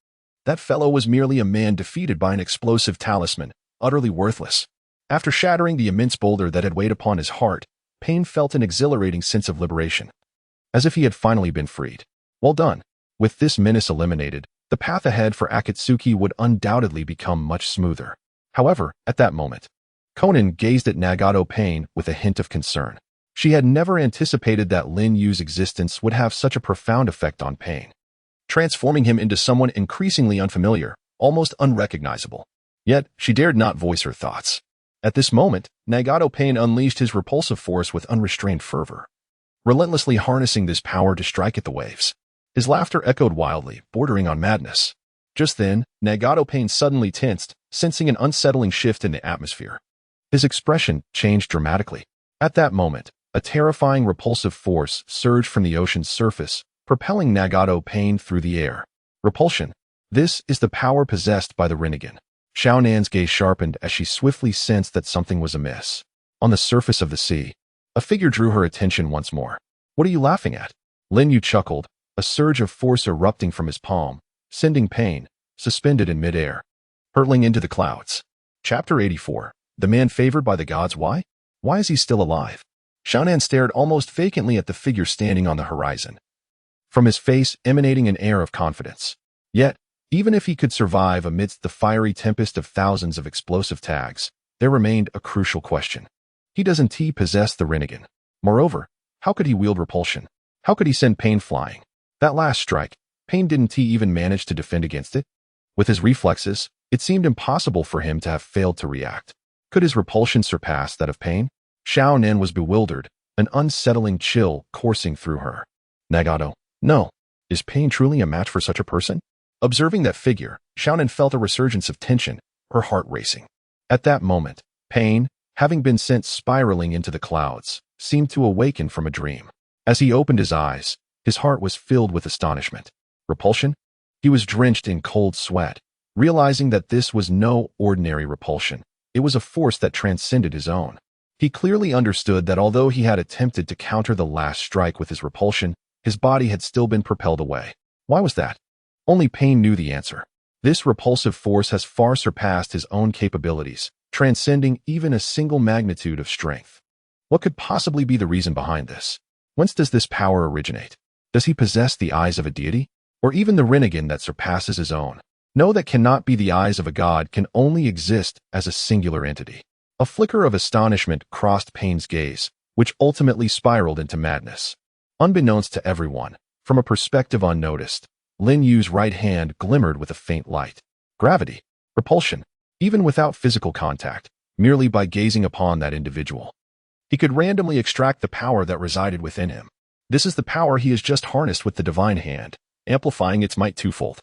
That fellow was merely a man defeated by an explosive talisman, utterly worthless. After shattering the immense boulder that had weighed upon his heart, Payne felt an exhilarating sense of liberation, as if he had finally been freed. Well done. With this menace eliminated, the path ahead for Akatsuki would undoubtedly become much smoother. However, at that moment, Conan gazed at Nagato Payne with a hint of concern. She had never anticipated that Lin Yu's existence would have such a profound effect on Payne, transforming him into someone increasingly unfamiliar, almost unrecognizable. Yet, she dared not voice her thoughts. At this moment, Nagato Payne unleashed his repulsive force with unrestrained fervor, relentlessly harnessing this power to strike at the waves. His laughter echoed wildly, bordering on madness. Just then, Nagato Payne suddenly tensed, sensing an unsettling shift in the atmosphere. His expression changed dramatically. At that moment, a terrifying repulsive force surged from the ocean's surface, propelling Nagato Payne through the air. Repulsion. This is the power possessed by the renegade. Xiao Nan's gaze sharpened as she swiftly sensed that something was amiss. On the surface of the sea, a figure drew her attention once more. What are you laughing at? Lin Yu chuckled, a surge of force erupting from his palm, sending Payne, suspended in midair, hurtling into the clouds. Chapter 84. The man favored by the gods. Why? Why is he still alive? Xiao Nan stared almost vacantly at the figure standing on the horizon, from his face emanating an air of confidence. Yet, even if he could survive amidst the fiery tempest of thousands of explosive tags, there remained a crucial question. Doesn't he possess the renegade? Moreover, how could he wield repulsion? How could he send Payne flying? That last strike, Payne didn't he even manage to defend against it? With his reflexes, it seemed impossible for him to have failed to react. Could his repulsion surpass that of Payne? Xiao Nan was bewildered, an unsettling chill coursing through her. Nagato, no. Is Payne truly a match for such a person? Observing that figure, Xiao Nan felt a resurgence of tension, her heart racing. At that moment, Payne, having been sent spiraling into the clouds, seemed to awaken from a dream. As he opened his eyes, his heart was filled with astonishment. Repulsion? He was drenched in cold sweat, realizing that this was no ordinary repulsion. It was a force that transcended his own. He clearly understood that although he had attempted to counter the last strike with his repulsion, his body had still been propelled away. Why was that? Only Payne knew the answer. This repulsive force has far surpassed his own capabilities, transcending even a single magnitude of strength. What could possibly be the reason behind this? Whence does this power originate? Does he possess the eyes of a deity? Or even the renegade that surpasses his own? Know that cannot be the eyes of a god can only exist as a singular entity. A flicker of astonishment crossed Pain's gaze, which ultimately spiraled into madness. Unbeknownst to everyone, from a perspective unnoticed, Lin Yu's right hand glimmered with a faint light. Gravity, repulsion, even without physical contact, merely by gazing upon that individual. He could randomly extract the power that resided within him. This is the power he has just harnessed with the divine hand, amplifying its might twofold.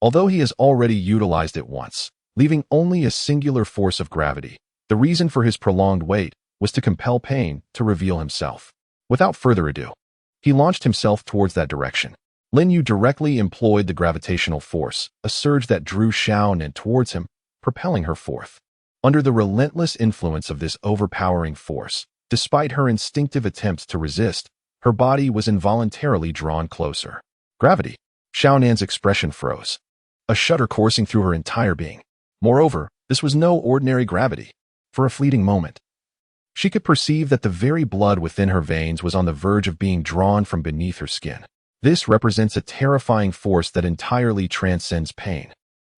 Although he has already utilized it once, leaving only a singular force of gravity, the reason for his prolonged wait was to compel Pain to reveal himself. Without further ado, he launched himself towards that direction. Lin Yu directly employed the gravitational force, a surge that drew Xiaonan towards him, propelling her forth. Under the relentless influence of this overpowering force, despite her instinctive attempts to resist, her body was involuntarily drawn closer. Gravity. Xiaonan's expression froze, a shudder coursing through her entire being. Moreover, this was no ordinary gravity. For a fleeting moment, she could perceive that the very blood within her veins was on the verge of being drawn from beneath her skin. This represents a terrifying force that entirely transcends pain.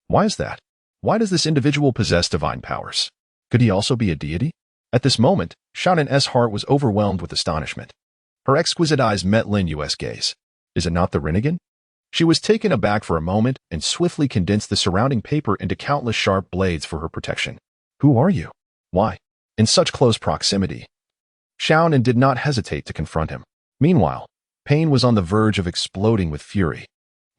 Why is that? Why does this individual possess divine powers? Could he also be a deity? At this moment, Xiaonan's heart was overwhelmed with astonishment. Her exquisite eyes met Lin Yu's gaze. Is it not the Rinnegan? She was taken aback for a moment and swiftly condensed the surrounding paper into countless sharp blades for her protection. Who are you? Why? In such close proximity. Xiaonan did not hesitate to confront him. Meanwhile, Pain was on the verge of exploding with fury.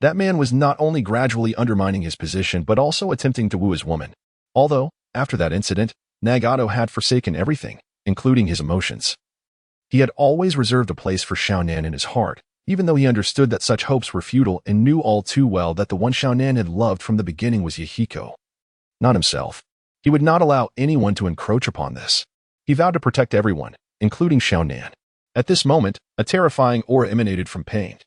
That man was not only gradually undermining his position but also attempting to woo his woman. Although, after that incident, Nagato had forsaken everything, including his emotions. He had always reserved a place for Xiaonan in his heart, even though he understood that such hopes were futile and knew all too well that the one Xiaonan had loved from the beginning was Yahiko. Not himself. He would not allow anyone to encroach upon this. He vowed to protect everyone, including Xiaonan. At this moment, a terrifying aura emanated from Pain,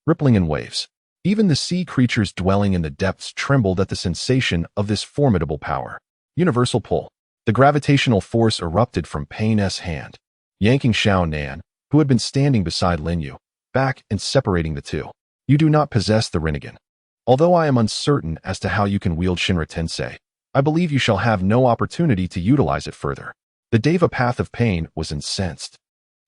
rippling in waves. Even the sea creatures dwelling in the depths trembled at the sensation of this formidable power. Universal pull. The gravitational force erupted from Pain's hand, yanking Xiaonan, who had been standing beside Lin Yu, back and separating the two. You do not possess the Rinnegan. Although I am uncertain as to how you can wield Shinra Tensei, I believe you shall have no opportunity to utilize it further. The Deva Path of Pain was incensed,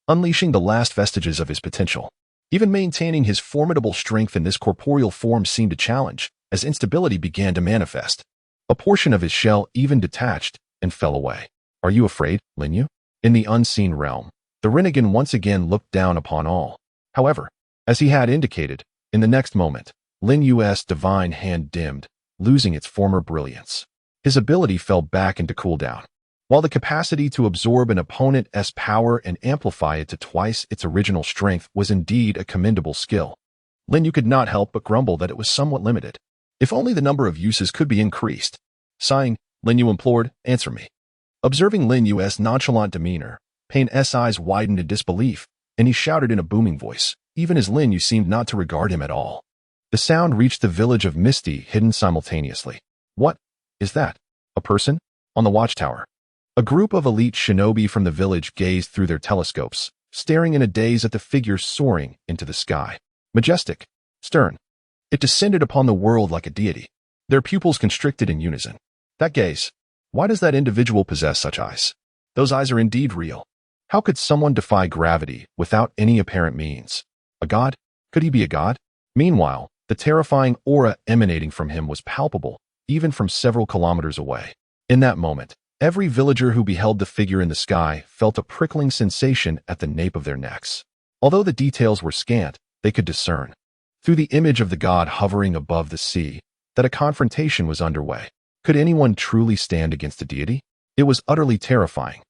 unleashing the last vestiges of his potential. Even maintaining his formidable strength in this corporeal form seemed a challenge, as instability began to manifest. A portion of his shell even detached and fell away. Are you afraid, Lin Yu? In the unseen realm, the Rinnegan once again looked down upon all. However, as he had indicated, in the next moment, Lin Yu's divine hand dimmed, losing its former brilliance. His ability fell back into cooldown. While the capacity to absorb an opponent's power and amplify it to twice its original strength was indeed a commendable skill, Lin Yu could not help but grumble that it was somewhat limited. If only the number of uses could be increased. Sighing, Lin Yu implored, answer me. Observing Lin Yu's nonchalant demeanor, Pain's eyes widened in disbelief, and he shouted in a booming voice, even as Lin Yu seemed not to regard him at all. The sound reached the village of Misty hidden simultaneously. What is that? A person? On the watchtower. A group of elite shinobi from the village gazed through their telescopes, staring in a daze at the figure soaring into the sky. Majestic, stern. It descended upon the world like a deity. Their pupils constricted in unison. That gaze. Why does that individual possess such eyes? Those eyes are indeed real. How could someone defy gravity without any apparent means? A god? Could he be a god? Meanwhile, the terrifying aura emanating from him was palpable, even from several kilometers away. In that moment, every villager who beheld the figure in the sky felt a prickling sensation at the nape of their necks. Although the details were scant, they could discern, through the image of the god hovering above the sea, that a confrontation was underway. Could anyone truly stand against a deity? It was utterly terrifying.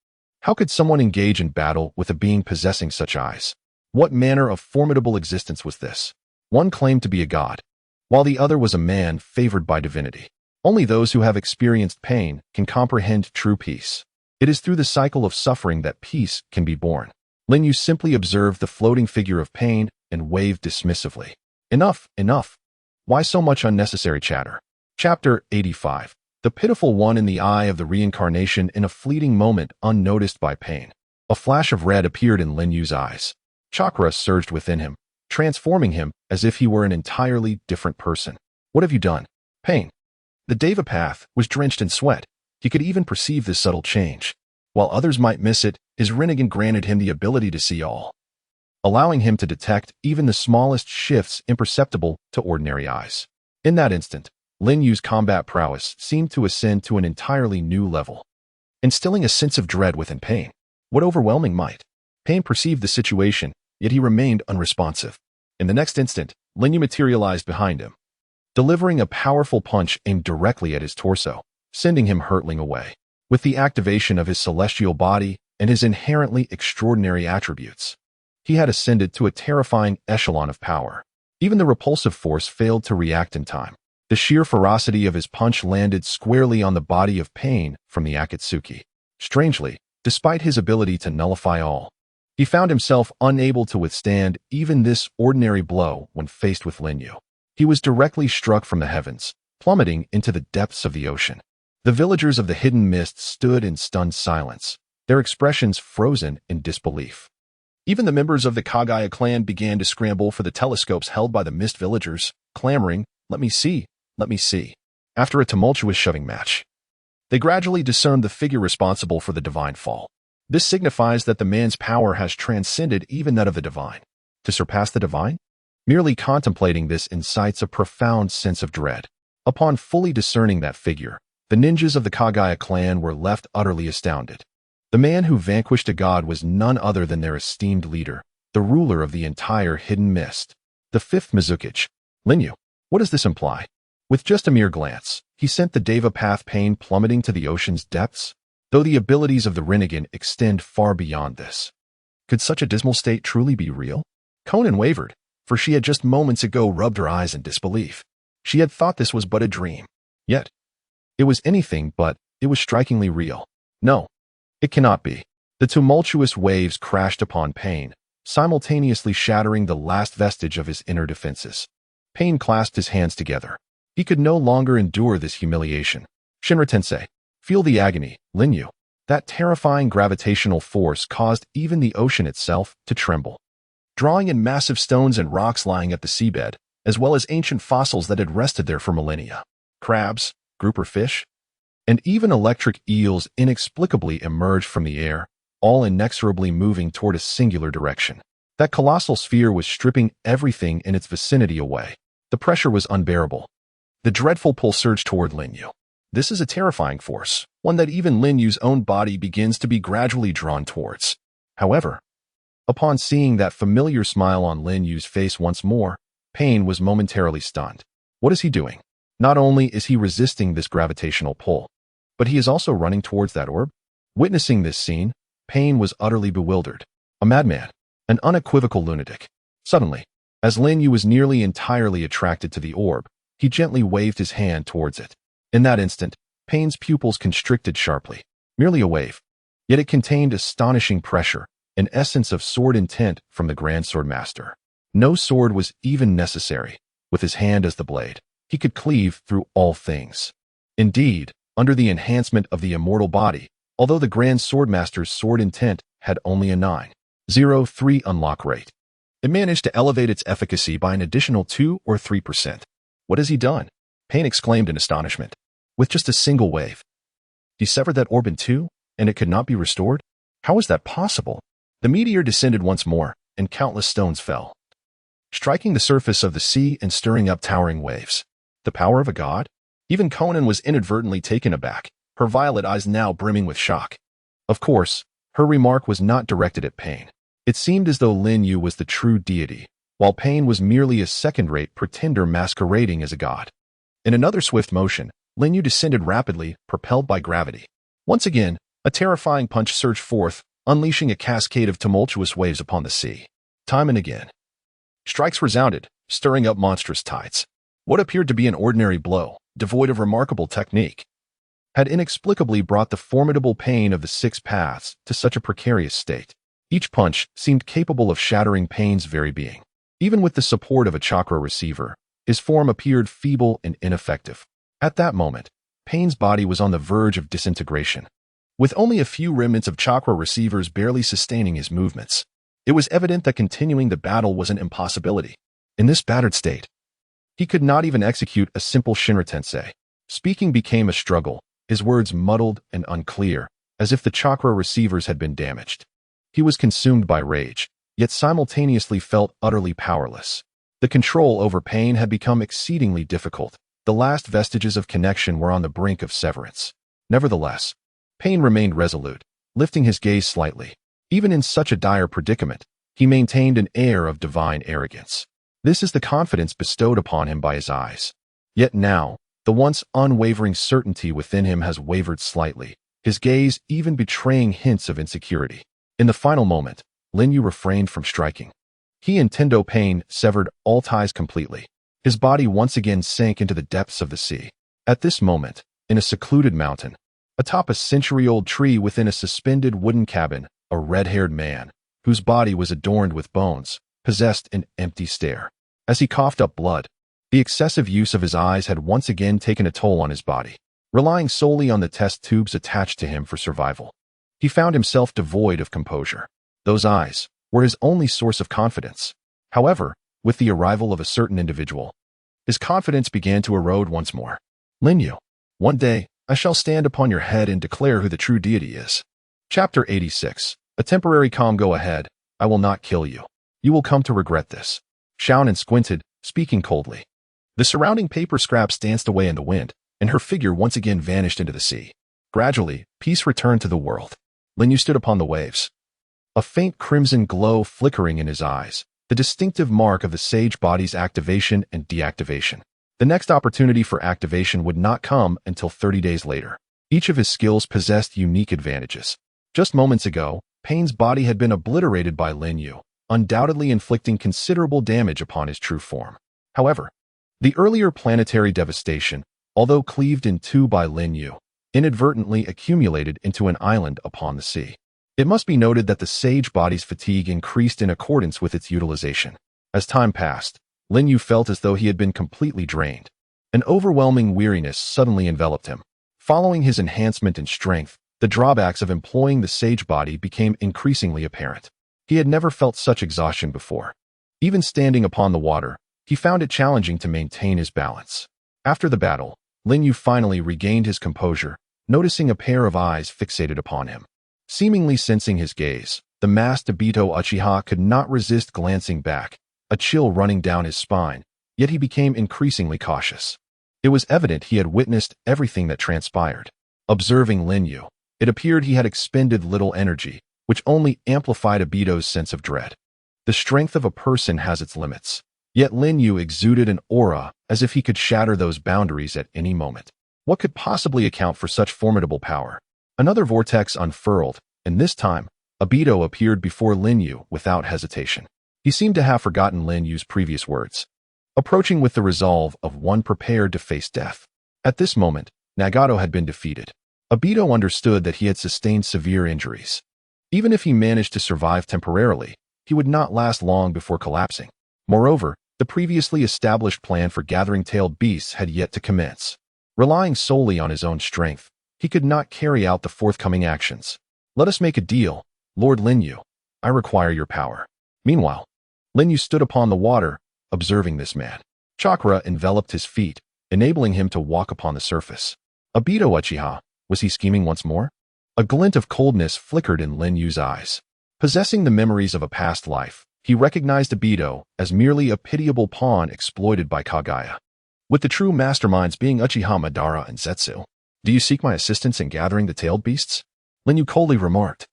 How could someone engage in battle with a being possessing such eyes? What manner of formidable existence was this? One claimed to be a god, while the other was a man favored by divinity. Only those who have experienced pain can comprehend true peace. It is through the cycle of suffering that peace can be born. Lin Yu simply observed the floating figure of Pain and waved dismissively. Enough, enough. Why so much unnecessary chatter? Chapter 85. The pitiful one in the eye of the reincarnation. In a fleeting moment unnoticed by Pain, a flash of red appeared in Lin Yu's eyes. Chakra surged within him, transforming him as if he were an entirely different person. What have you done? Pain. The Deva path was drenched in sweat. He could even perceive this subtle change. While others might miss it, his Rinnegan granted him the ability to see all, allowing him to detect even the smallest shifts imperceptible to ordinary eyes. In that instant, Lin Yu's combat prowess seemed to ascend to an entirely new level, instilling a sense of dread within Pain. What overwhelming might? Pain perceived the situation, yet he remained unresponsive. In the next instant, Lin Yu materialized behind him, delivering a powerful punch aimed directly at his torso, sending him hurtling away. With the activation of his celestial body and his inherently extraordinary attributes, he had ascended to a terrifying echelon of power. Even the repulsive force failed to react in time. The sheer ferocity of his punch landed squarely on the body of Pain from the Akatsuki. Strangely, despite his ability to nullify all, he found himself unable to withstand even this ordinary blow when faced with Lin Yu. He was directly struck from the heavens, plummeting into the depths of the ocean. The villagers of the Hidden Mist stood in stunned silence, their expressions frozen in disbelief. Even the members of the Kagaya clan began to scramble for the telescopes held by the Mist villagers, clamoring, "Let me see, let me see." After a tumultuous shoving match, they gradually discerned the figure responsible for the divine fall. This signifies that the man's power has transcended even that of the divine. To surpass the divine? Merely contemplating this incites a profound sense of dread. Upon fully discerning that figure, the ninjas of the Kagaya clan were left utterly astounded. The man who vanquished a god was none other than their esteemed leader, the ruler of the entire Hidden Mist, the fifth Mizukichi, Lin Yu. What does this imply? With just a mere glance, he sent the Deva path Pain plummeting to the ocean's depths, though the abilities of the Rinnegan extend far beyond this. Could such a dismal state truly be real? Conan wavered, for she had just moments ago rubbed her eyes in disbelief. She had thought this was but a dream. Yet, it was anything but. It was strikingly real. No, it cannot be. The tumultuous waves crashed upon Pain, simultaneously shattering the last vestige of his inner defenses. Pain clasped his hands together. He could no longer endure this humiliation. Shinra Tensei, feel the agony, Lin Yu. That terrifying gravitational force caused even the ocean itself to tremble. Drawing in massive stones and rocks lying at the seabed, as well as ancient fossils that had rested there for millennia. Crabs, grouper fish, and even electric eels inexplicably emerged from the air, all inexorably moving toward a singular direction. That colossal sphere was stripping everything in its vicinity away. The pressure was unbearable. The dreadful pull surged toward Lin Yu. This is a terrifying force, one that even Lin Yu's own body begins to be gradually drawn towards. However, upon seeing that familiar smile on Lin Yu's face once more, Pain was momentarily stunned. What is he doing? Not only is he resisting this gravitational pull, but he is also running towards that orb. Witnessing this scene, Pain was utterly bewildered. A madman, an unequivocal lunatic. Suddenly, as Lin Yu was nearly entirely attracted to the orb, he gently waved his hand towards it. In that instant, Pain's pupils constricted sharply. Merely a wave. Yet it contained astonishing pressure, an essence of sword intent from the Grand Sword Master. No sword was even necessary. With his hand as the blade, he could cleave through all things. Indeed, under the enhancement of the immortal body, although the Grand Swordmaster's sword intent had only a 9.03 unlock rate, it managed to elevate its efficacy by an additional 2 or 3%. What has he done? Pain exclaimed in astonishment. With just a single wave, he severed that orb in two, and it could not be restored? How was that possible? The meteor descended once more, and countless stones fell, striking the surface of the sea and stirring up towering waves. The power of a god? Even Conan was inadvertently taken aback, her violet eyes now brimming with shock. Of course, her remark was not directed at Pain. It seemed as though Lin Yu was the true deity, while Pain was merely a second-rate pretender masquerading as a god. In another swift motion, Lin Yu descended rapidly, propelled by gravity. Once again, a terrifying punch surged forth, unleashing a cascade of tumultuous waves upon the sea. Time and again, strikes resounded, stirring up monstrous tides. What appeared to be an ordinary blow, devoid of remarkable technique, had inexplicably brought the formidable Pain of the Six Paths to such a precarious state. Each punch seemed capable of shattering Pain's very being. Even with the support of a chakra receiver, his form appeared feeble and ineffective. At that moment, Pain's body was on the verge of disintegration. With only a few remnants of chakra receivers barely sustaining his movements, it was evident that continuing the battle was an impossibility. In this battered state, he could not even execute a simple Shinra Tensei. Speaking became a struggle, his words muddled and unclear, as if the chakra receivers had been damaged. He was consumed by rage, yet simultaneously felt utterly powerless. The control over pain had become exceedingly difficult. The last vestiges of connection were on the brink of severance. Nevertheless, pain remained resolute, lifting his gaze slightly. Even in such a dire predicament, he maintained an air of divine arrogance. This is the confidence bestowed upon him by his eyes. Yet now, the once unwavering certainty within him has wavered slightly, his gaze even betraying hints of insecurity. In the final moment, Lin Yu refrained from striking. He and Tendo Pain severed all ties completely. His body once again sank into the depths of the sea. At this moment, in a secluded mountain, atop a century-old tree within a suspended wooden cabin, a red-haired man, whose body was adorned with bones, possessed an empty stare. As he coughed up blood, the excessive use of his eyes had once again taken a toll on his body. Relying solely on the test tubes attached to him for survival, he found himself devoid of composure. Those eyes were his only source of confidence. However, with the arrival of a certain individual, his confidence began to erode once more. Lin Yu, one day, I shall stand upon your head and declare who the true deity is. Chapter 86. A temporary calm. Go ahead. I will not kill you. You will come to regret this. Xiaonan squinted, speaking coldly. The surrounding paper scraps danced away in the wind, and her figure once again vanished into the sea. Gradually, peace returned to the world. Lin Yu stood upon the waves, a faint crimson glow flickering in his eyes, the distinctive mark of the sage body's activation and deactivation. The next opportunity for activation would not come until 30 days later. Each of his skills possessed unique advantages. Just moments ago, Pain's body had been obliterated by Lin Yu, undoubtedly inflicting considerable damage upon his true form. However, the earlier planetary devastation, although cleaved in two by Lin Yu, inadvertently accumulated into an island upon the sea. It must be noted that the sage body's fatigue increased in accordance with its utilization. As time passed, Lin Yu felt as though he had been completely drained. An overwhelming weariness suddenly enveloped him. Following his enhancement in strength, the drawbacks of employing the sage body became increasingly apparent. He had never felt such exhaustion before. Even standing upon the water, he found it challenging to maintain his balance. After the battle, Lin Yu finally regained his composure, noticing a pair of eyes fixated upon him. Seemingly sensing his gaze, the masked Obito Uchiha could not resist glancing back, a chill running down his spine, yet he became increasingly cautious. It was evident he had witnessed everything that transpired. Observing Lin Yu, it appeared he had expended little energy, which only amplified Obito's sense of dread. The strength of a person has its limits, yet Lin Yu exuded an aura as if he could shatter those boundaries at any moment. What could possibly account for such formidable power? Another vortex unfurled, and this time, Obito appeared before Lin Yu without hesitation. He seemed to have forgotten Lin Yu's previous words, approaching with the resolve of one prepared to face death. At this moment, Nagato had been defeated. Obito understood that he had sustained severe injuries. Even if he managed to survive temporarily, he would not last long before collapsing. Moreover, the previously established plan for gathering tailed beasts had yet to commence. Relying solely on his own strength, he could not carry out the forthcoming actions. Let us make a deal, Lord Lin Yu. I require your power. Meanwhile, Lin Yu stood upon the water, observing this man. Chakra enveloped his feet, enabling him to walk upon the surface. Obito Uchiha, was he scheming once more? A glint of coldness flickered in Lin Yu's eyes. Possessing the memories of a past life, he recognized Obito as merely a pitiable pawn exploited by Kagaya, with the true masterminds being Uchiha Madara and Zetsu. Do you seek my assistance in gathering the tailed beasts? Lin Yu coldly remarked.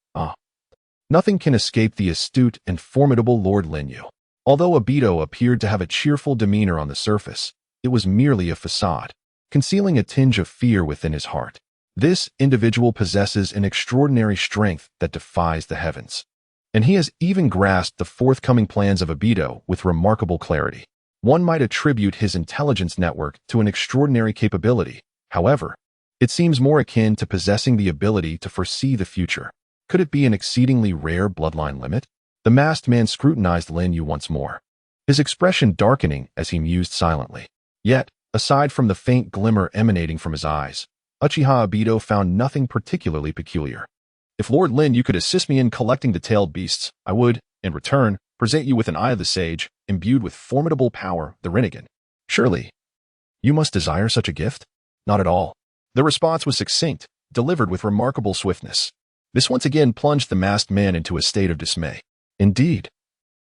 Nothing can escape the astute and formidable Lord Lin Yu. Although Obito appeared to have a cheerful demeanor on the surface, it was merely a facade, concealing a tinge of fear within his heart. This individual possesses an extraordinary strength that defies the heavens, and he has even grasped the forthcoming plans of Obito with remarkable clarity. One might attribute his intelligence network to an extraordinary capability. However, it seems more akin to possessing the ability to foresee the future. Could it be an exceedingly rare bloodline limit? The masked man scrutinized Lin Yu once more, his expression darkening as he mused silently. Yet, aside from the faint glimmer emanating from his eyes, Uchiha Obito found nothing particularly peculiar. If Lord Lin Yu could assist me in collecting the tailed beasts, I would, in return, present you with an Eye of the Sage, imbued with formidable power, the Rinnegan. Surely, you must desire such a gift? Not at all. The response was succinct, delivered with remarkable swiftness. This once again plunged the masked man into a state of dismay. Indeed,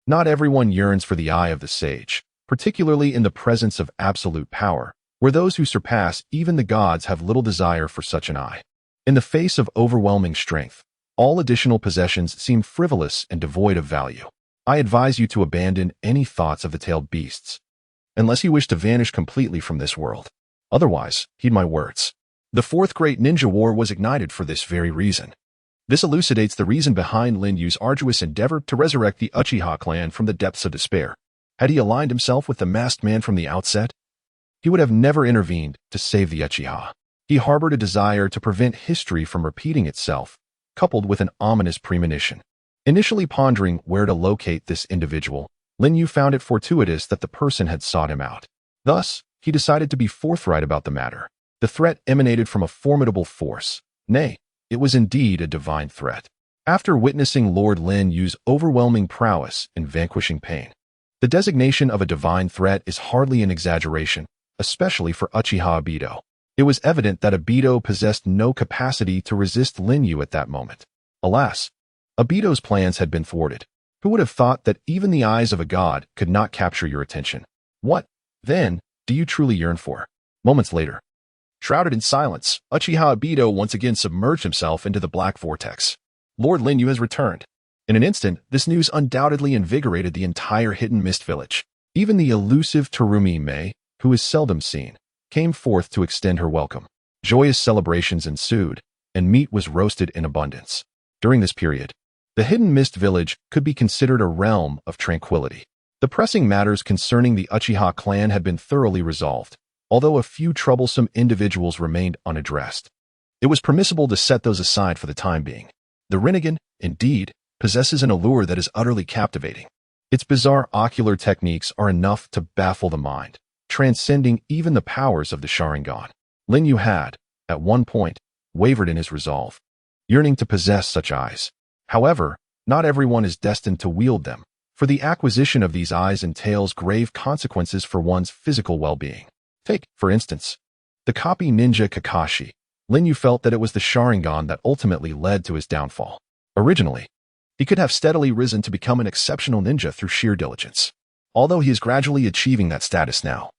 not everyone yearns for the eye of the sage, particularly in the presence of absolute power, where those who surpass even the gods have little desire for such an eye. In the face of overwhelming strength, all additional possessions seem frivolous and devoid of value. I advise you to abandon any thoughts of the tailed beasts, unless you wish to vanish completely from this world. Otherwise, heed my words. The fourth great ninja war was ignited for this very reason. This elucidates the reason behind Lin Yu's arduous endeavor to resurrect the Uchiha clan from the depths of despair. Had he aligned himself with the masked man from the outset, he would have never intervened to save the Uchiha. He harbored a desire to prevent history from repeating itself, coupled with an ominous premonition. Initially pondering where to locate this individual, Lin Yu found it fortuitous that the person had sought him out. Thus, he decided to be forthright about the matter. The threat emanated from a formidable force. Nay, it was indeed a divine threat. After witnessing Lord Lin Yu's overwhelming prowess in vanquishing pain, the designation of a divine threat is hardly an exaggeration, especially for Uchiha Obito. It was evident that Obito possessed no capacity to resist Lin Yu at that moment. Alas, Obito's plans had been thwarted. Who would have thought that even the eyes of a god could not capture your attention? What, then, do you truly yearn for? Moments later, shrouded in silence, Uchiha Obito once again submerged himself into the black vortex. Lord Lin Yu has returned. In an instant, this news undoubtedly invigorated the entire Hidden Mist village. Even the elusive Terumi Mei, who is seldom seen, came forth to extend her welcome. Joyous celebrations ensued, and meat was roasted in abundance. During this period, the Hidden Mist village could be considered a realm of tranquility. The pressing matters concerning the Uchiha clan had been thoroughly resolved, although a few troublesome individuals remained unaddressed. It was permissible to set those aside for the time being. The Rinnegan, indeed, possesses an allure that is utterly captivating. Its bizarre ocular techniques are enough to baffle the mind, transcending even the powers of the Sharingan. Lin Yu had, at one point, wavered in his resolve, yearning to possess such eyes. However, not everyone is destined to wield them, for the acquisition of these eyes entails grave consequences for one's physical well-being. Take, for instance, the copy ninja Kakashi. Lin Yu felt that it was the Sharingan that ultimately led to his downfall. Originally, he could have steadily risen to become an exceptional ninja through sheer diligence. Although he is gradually achieving that status now,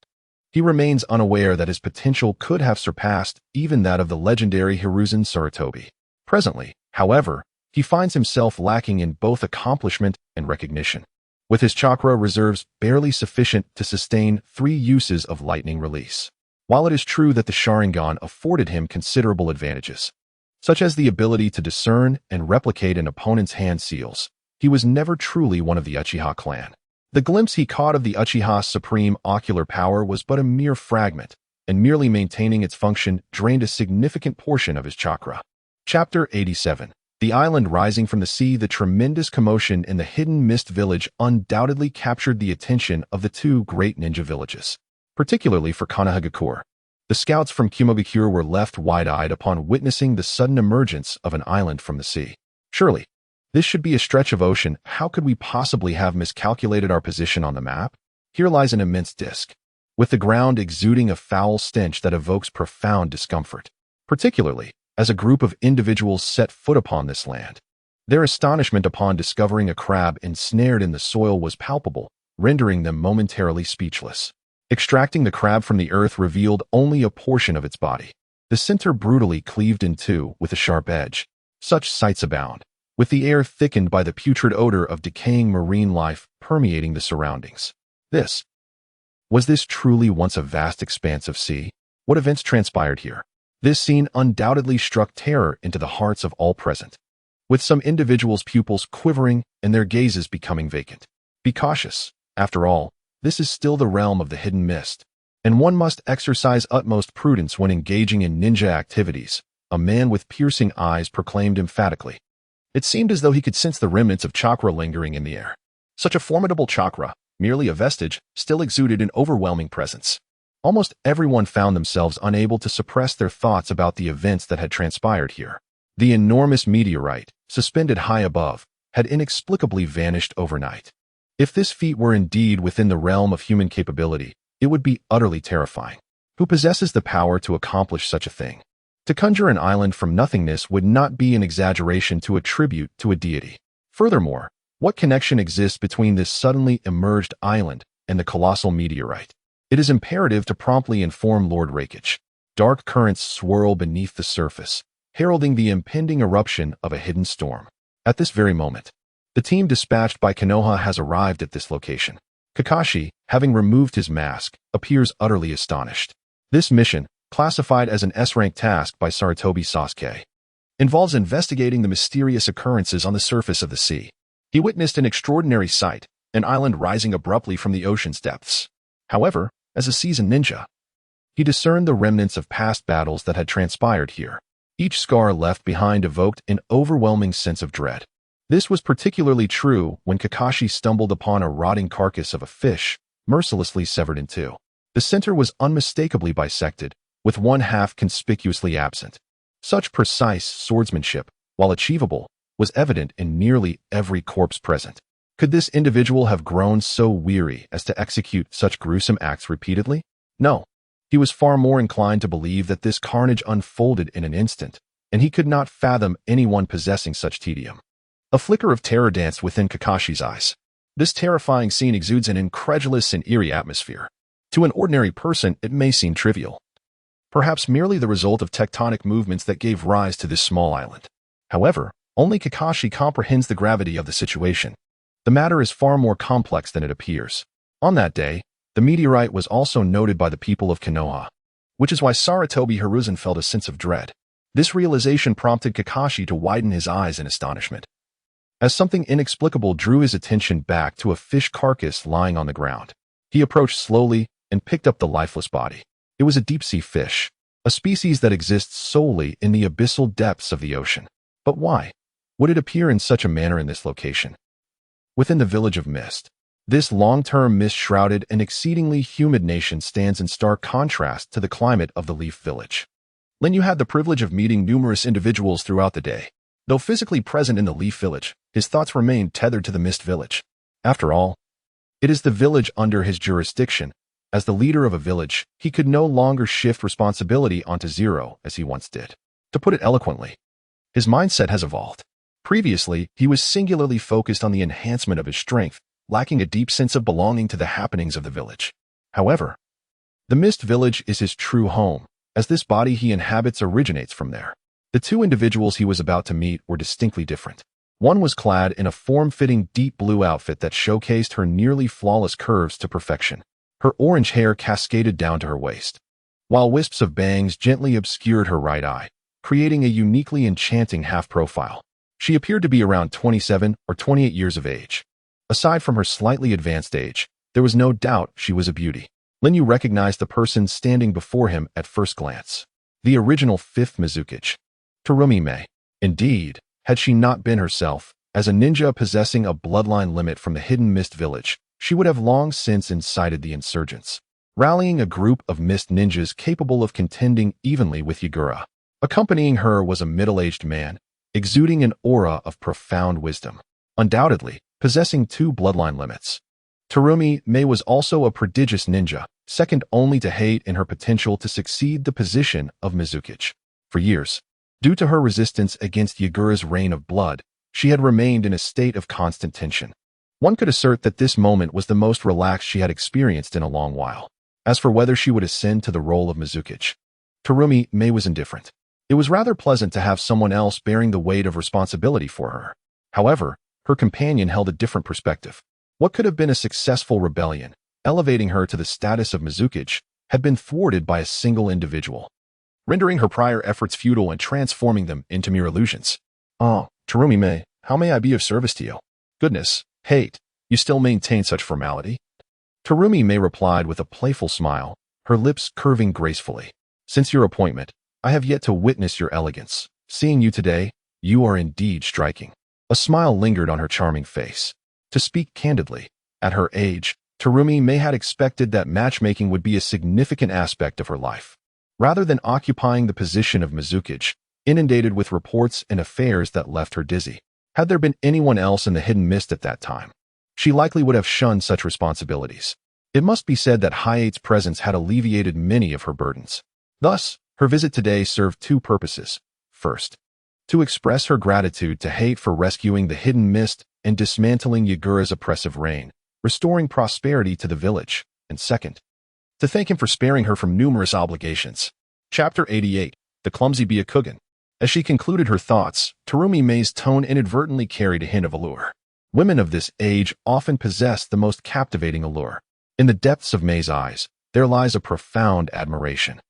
he remains unaware that his potential could have surpassed even that of the legendary Hiruzen Sarutobi. Presently, however, he finds himself lacking in both accomplishment and recognition, with his chakra reserves barely sufficient to sustain 3 uses of lightning release. While it is true that the Sharingan afforded him considerable advantages, such as the ability to discern and replicate an opponent's hand seals, he was never truly one of the Uchiha clan. The glimpse he caught of the Uchiha's supreme ocular power was but a mere fragment, and merely maintaining its function drained a significant portion of his chakra. Chapter 87. The island rising from the sea. The tremendous commotion in the Hidden Mist village undoubtedly captured the attention of the 2 great ninja villages, particularly for Konohagakure. The scouts from Kumogakure were left wide-eyed upon witnessing the sudden emergence of an island from the sea. Surely, this should be a stretch of ocean. How could we possibly have miscalculated our position on the map? Here lies an immense disk, with the ground exuding a foul stench that evokes profound discomfort, particularly as a group of individuals set foot upon this land. Their astonishment upon discovering a crab ensnared in the soil was palpable, rendering them momentarily speechless. Extracting the crab from the earth revealed only a portion of its body, the center brutally cleaved in two with a sharp edge. Such sights abound, with the air thickened by the putrid odor of decaying marine life permeating the surroundings. Was this truly once a vast expanse of sea? What events transpired here? This scene undoubtedly struck terror into the hearts of all present, with some individuals' pupils quivering and their gazes becoming vacant. Be cautious. After all, this is still the realm of the Hidden Mist, and one must exercise utmost prudence when engaging in ninja activities, a man with piercing eyes proclaimed emphatically. It seemed as though he could sense the remnants of chakra lingering in the air. Such a formidable chakra, merely a vestige, still exuded an overwhelming presence. Almost everyone found themselves unable to suppress their thoughts about the events that had transpired here. The enormous meteorite, suspended high above, had inexplicably vanished overnight. If this feat were indeed within the realm of human capability, it would be utterly terrifying. Who possesses the power to accomplish such a thing? To conjure an island from nothingness would not be an exaggeration to attribute to a deity. Furthermore, what connection exists between this suddenly emerged island and the colossal meteorite? It is imperative to promptly inform Lord Rakich. Dark currents swirl beneath the surface, heralding the impending eruption of a hidden storm. At this very moment, the team dispatched by Konoha has arrived at this location. Kakashi, having removed his mask, appears utterly astonished. This mission, classified as an S-rank task by Sarutobi Sasuke, involves investigating the mysterious occurrences on the surface of the sea. He witnessed an extraordinary sight, an island rising abruptly from the ocean's depths. However, as a seasoned ninja, he discerned the remnants of past battles that had transpired here. Each scar left behind evoked an overwhelming sense of dread. This was particularly true when Kakashi stumbled upon a rotting carcass of a fish, mercilessly severed in two. The center was unmistakably bisected, with one half conspicuously absent. Such precise swordsmanship, while achievable, was evident in nearly every corpse present. Could this individual have grown so weary as to execute such gruesome acts repeatedly? No. He was far more inclined to believe that this carnage unfolded in an instant, and he could not fathom anyone possessing such tedium. A flicker of terror danced within Kakashi's eyes. This terrifying scene exudes an incredulous and eerie atmosphere. To an ordinary person, it may seem trivial. Perhaps merely the result of tectonic movements that gave rise to this small island. However, only Kakashi comprehends the gravity of the situation. The matter is far more complex than it appears. On that day, the meteorite was also noted by the people of Konoha, which is why Sarutobi Hiruzen felt a sense of dread. This realization prompted Kakashi to widen his eyes in astonishment, as something inexplicable drew his attention back to a fish carcass lying on the ground. He approached slowly and picked up the lifeless body. It was a deep-sea fish, a species that exists solely in the abyssal depths of the ocean. But why would it appear in such a manner in this location? Within the village of Mist, this long-term mist-shrouded and exceedingly humid nation stands in stark contrast to the climate of the Leaf Village. Lin Yu had the privilege of meeting numerous individuals throughout the day. Though physically present in the Leaf Village, his thoughts remained tethered to the Mist Village. After all, it is the village under his jurisdiction. As the leader of a village, he could no longer shift responsibility onto Zero as he once did. To put it eloquently, his mindset has evolved. Previously, he was singularly focused on the enhancement of his strength, lacking a deep sense of belonging to the happenings of the village. However, the Mist Village is his true home, as this body he inhabits originates from there. The two individuals he was about to meet were distinctly different. One was clad in a form-fitting deep blue outfit that showcased her nearly flawless curves to perfection. Her orange hair cascaded down to her waist, while wisps of bangs gently obscured her right eye, creating a uniquely enchanting half-profile. She appeared to be around 27 or 28 years of age. Aside from her slightly advanced age, there was no doubt she was a beauty. Lin Yu recognized the person standing before him at first glance. The original fifth Mizukage, Terumi Mei. Indeed, had she not been herself, as a ninja possessing a bloodline limit from the hidden Mist Village, she would have long since incited the insurgents, rallying a group of Mist ninjas capable of contending evenly with Yagura. Accompanying her was a middle-aged man, exuding an aura of profound wisdom, undoubtedly possessing two bloodline limits. Terumi Mei was also a prodigious ninja, second only to Hate in her potential to succeed the position of Mizukage. For years, due to her resistance against Yagura's reign of blood, she had remained in a state of constant tension. One could assert that this moment was the most relaxed she had experienced in a long while. As for whether she would ascend to the role of Mizukage, Terumi Mei was indifferent. It was rather pleasant to have someone else bearing the weight of responsibility for her. However, her companion held a different perspective. What could have been a successful rebellion, elevating her to the status of Mizukage, had been thwarted by a single individual, rendering her prior efforts futile and transforming them into mere illusions. "Oh, Terumi Mei, how may I be of service to you?" "Goodness, Hate, you still maintain such formality?" Terumi Mei replied with a playful smile, her lips curving gracefully. "Since your appointment, I have yet to witness your elegance. Seeing you today, you are indeed striking." A smile lingered on her charming face. To speak candidly, at her age, Terumi Mei had expected that matchmaking would be a significant aspect of her life. Rather than occupying the position of Mizukage, inundated with reports and affairs that left her dizzy. Had there been anyone else in the hidden mist at that time, she likely would have shunned such responsibilities. It must be said that Hiate's presence had alleviated many of her burdens. Thus, her visit today served two purposes. First, to express her gratitude to Hate for rescuing the hidden mist and dismantling Yagura's oppressive reign, restoring prosperity to the village, and second, to thank him for sparing her from numerous obligations. Chapter 88. The Clumsy Byakugan. As she concluded her thoughts, Terumi Mei's tone inadvertently carried a hint of allure. Women of this age often possess the most captivating allure. In the depths of Mei's eyes, there lies a profound admiration.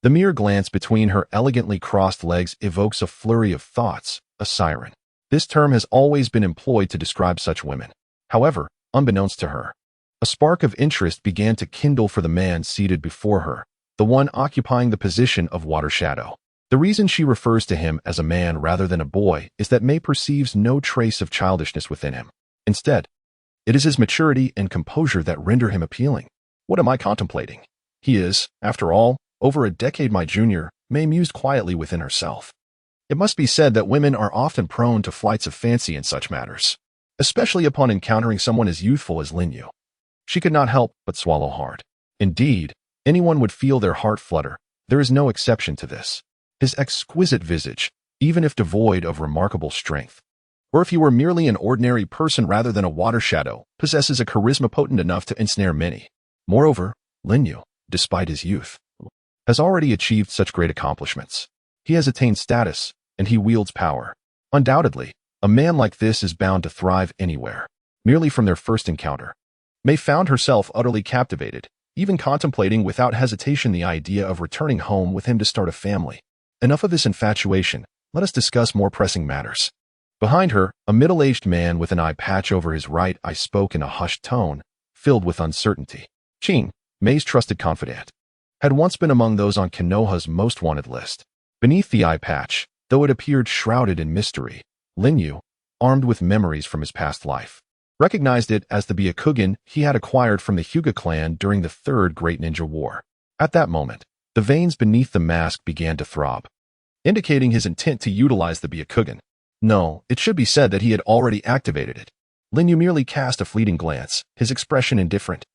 The mere glance between her elegantly crossed legs evokes a flurry of thoughts, a siren. This term has always been employed to describe such women. However, unbeknownst to her, a spark of interest began to kindle for the man seated before her, the one occupying the position of water shadow. The reason she refers to him as a man rather than a boy is that Mei perceives no trace of childishness within him. Instead, it is his maturity and composure that render him appealing. What am I contemplating? He is, after all, over a decade my junior, Mei mused quietly within herself. It must be said that women are often prone to flights of fancy in such matters, especially upon encountering someone as youthful as Lin Yu. She could not help but swallow hard. Indeed, anyone would feel their heart flutter. There is no exception to this. His exquisite visage, even if devoid of remarkable strength, or if he were merely an ordinary person rather than a water shadow, possesses a charisma potent enough to ensnare many. Moreover, Lin Yu, despite his youth, has already achieved such great accomplishments. He has attained status, and he wields power. Undoubtedly, a man like this is bound to thrive anywhere. Merely from their first encounter, Mei found herself utterly captivated, even contemplating without hesitation the idea of returning home with him to start a family. Enough of this infatuation, let us discuss more pressing matters. Behind her, a middle-aged man with an eye patch over his right eye spoke in a hushed tone, filled with uncertainty. Qing, Mei's trusted confidant, had once been among those on Konoha's most wanted list. Beneath the eye patch, though it appeared shrouded in mystery, Lin Yu, armed with memories from his past life, recognized it as the Byakugan he had acquired from the Hyuga clan during the Third Great Ninja War. At that moment, the veins beneath the mask began to throb, indicating his intent to utilize the Byakugan. No, it should be said that he had already activated it. Lin Yu merely cast a fleeting glance, his expression indifferent.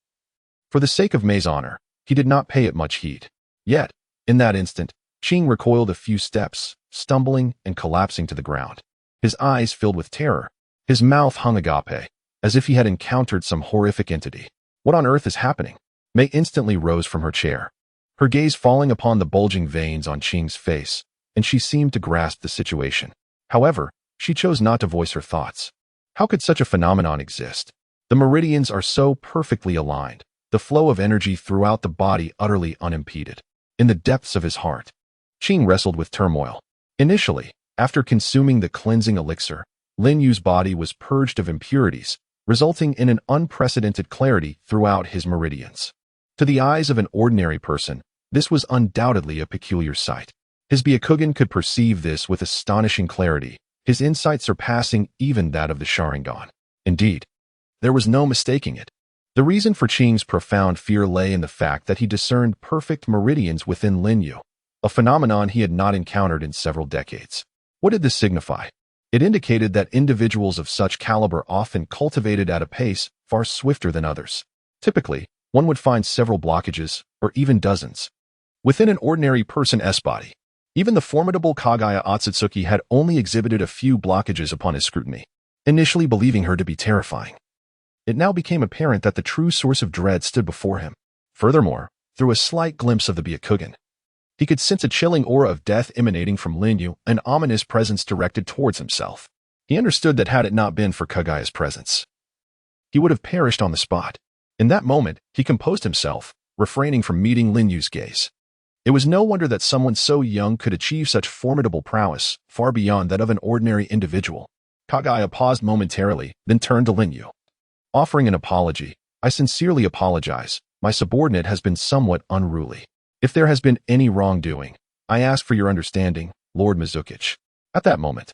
For the sake of Mei's honor, he did not pay it much heed. Yet, in that instant, Qing recoiled a few steps, stumbling and collapsing to the ground. His eyes filled with terror. His mouth hung agape, as if he had encountered some horrific entity. What on earth is happening? Mei instantly rose from her chair, her gaze falling upon the bulging veins on Qing's face, and she seemed to grasp the situation. However, she chose not to voice her thoughts. How could such a phenomenon exist? The meridians are so perfectly aligned, the flow of energy throughout the body utterly unimpeded. In the depths of his heart, Qing wrestled with turmoil. Initially, after consuming the cleansing elixir, Lin Yu's body was purged of impurities, resulting in an unprecedented clarity throughout his meridians. To the eyes of an ordinary person, this was undoubtedly a peculiar sight. His Byakugan could perceive this with astonishing clarity, his insight surpassing even that of the Sharingan. Indeed, there was no mistaking it. The reason for Qing's profound fear lay in the fact that he discerned perfect meridians within Lin Yu, a phenomenon he had not encountered in several decades. What did this signify? It indicated that individuals of such caliber often cultivated at a pace far swifter than others. Typically, one would find several blockages, or even dozens, within an ordinary person's body. Even the formidable Kagaya Otsutsuki had only exhibited a few blockages upon his scrutiny, initially believing her to be terrifying. It now became apparent that the true source of dread stood before him. Furthermore, through a slight glimpse of the Byakugan, he could sense a chilling aura of death emanating from Lin Yu, an ominous presence directed towards himself. He understood that had it not been for Kagaya's presence, he would have perished on the spot. In that moment, he composed himself, refraining from meeting Lin Yu's gaze. It was no wonder that someone so young could achieve such formidable prowess, far beyond that of an ordinary individual. Kagaya paused momentarily, then turned to Lin Yu. Offering an apology, I sincerely apologize. My subordinate has been somewhat unruly. If there has been any wrongdoing, I ask for your understanding, Lord Mizukichi. At that moment,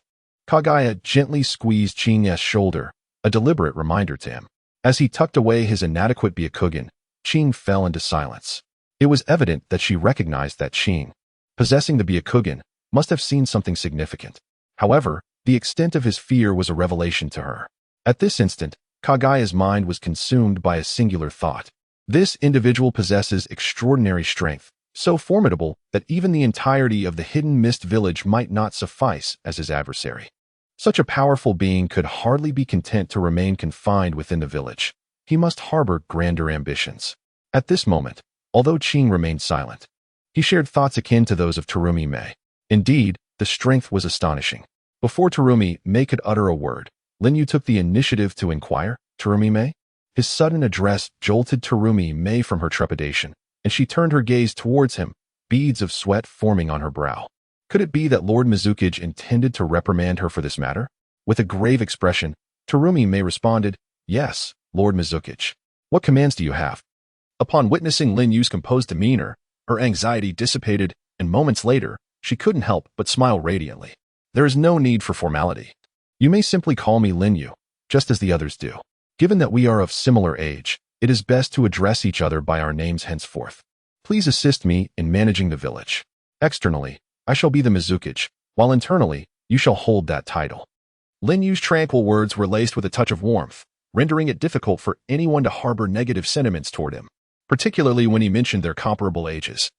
Kagaya gently squeezed Qing's shoulder, a deliberate reminder to him. As he tucked away his inadequate Byakugan, Qing fell into silence. It was evident that she recognized that Qing, possessing the Byakugan, must have seen something significant. However, the extent of his fear was a revelation to her. At this instant, Kagaya's mind was consumed by a singular thought. This individual possesses extraordinary strength, so formidable that even the entirety of the hidden mist village might not suffice as his adversary. Such a powerful being could hardly be content to remain confined within the village. He must harbor grander ambitions. At this moment, although Qing remained silent, he shared thoughts akin to those of Terumi Mei. Indeed, the strength was astonishing. Before Terumi Mei could utter a word, Lin Yu took the initiative to inquire, "Terumi Mei?" His sudden address jolted Terumi Mei from her trepidation, and she turned her gaze towards him, beads of sweat forming on her brow. Could it be that Lord Mizukage intended to reprimand her for this matter? With a grave expression, Terumi Mei responded, "Yes, Lord Mizukage. What commands do you have?" Upon witnessing Lin Yu's composed demeanor, her anxiety dissipated, and moments later, she couldn't help but smile radiantly. "There is no need for formality. You may simply call me Lin Yu, just as the others do. Given that we are of similar age, it is best to address each other by our names henceforth. Please assist me in managing the village. Externally, I shall be the Mizukage, while internally, you shall hold that title." Lin Yu's tranquil words were laced with a touch of warmth, rendering it difficult for anyone to harbor negative sentiments toward him, particularly when he mentioned their comparable ages.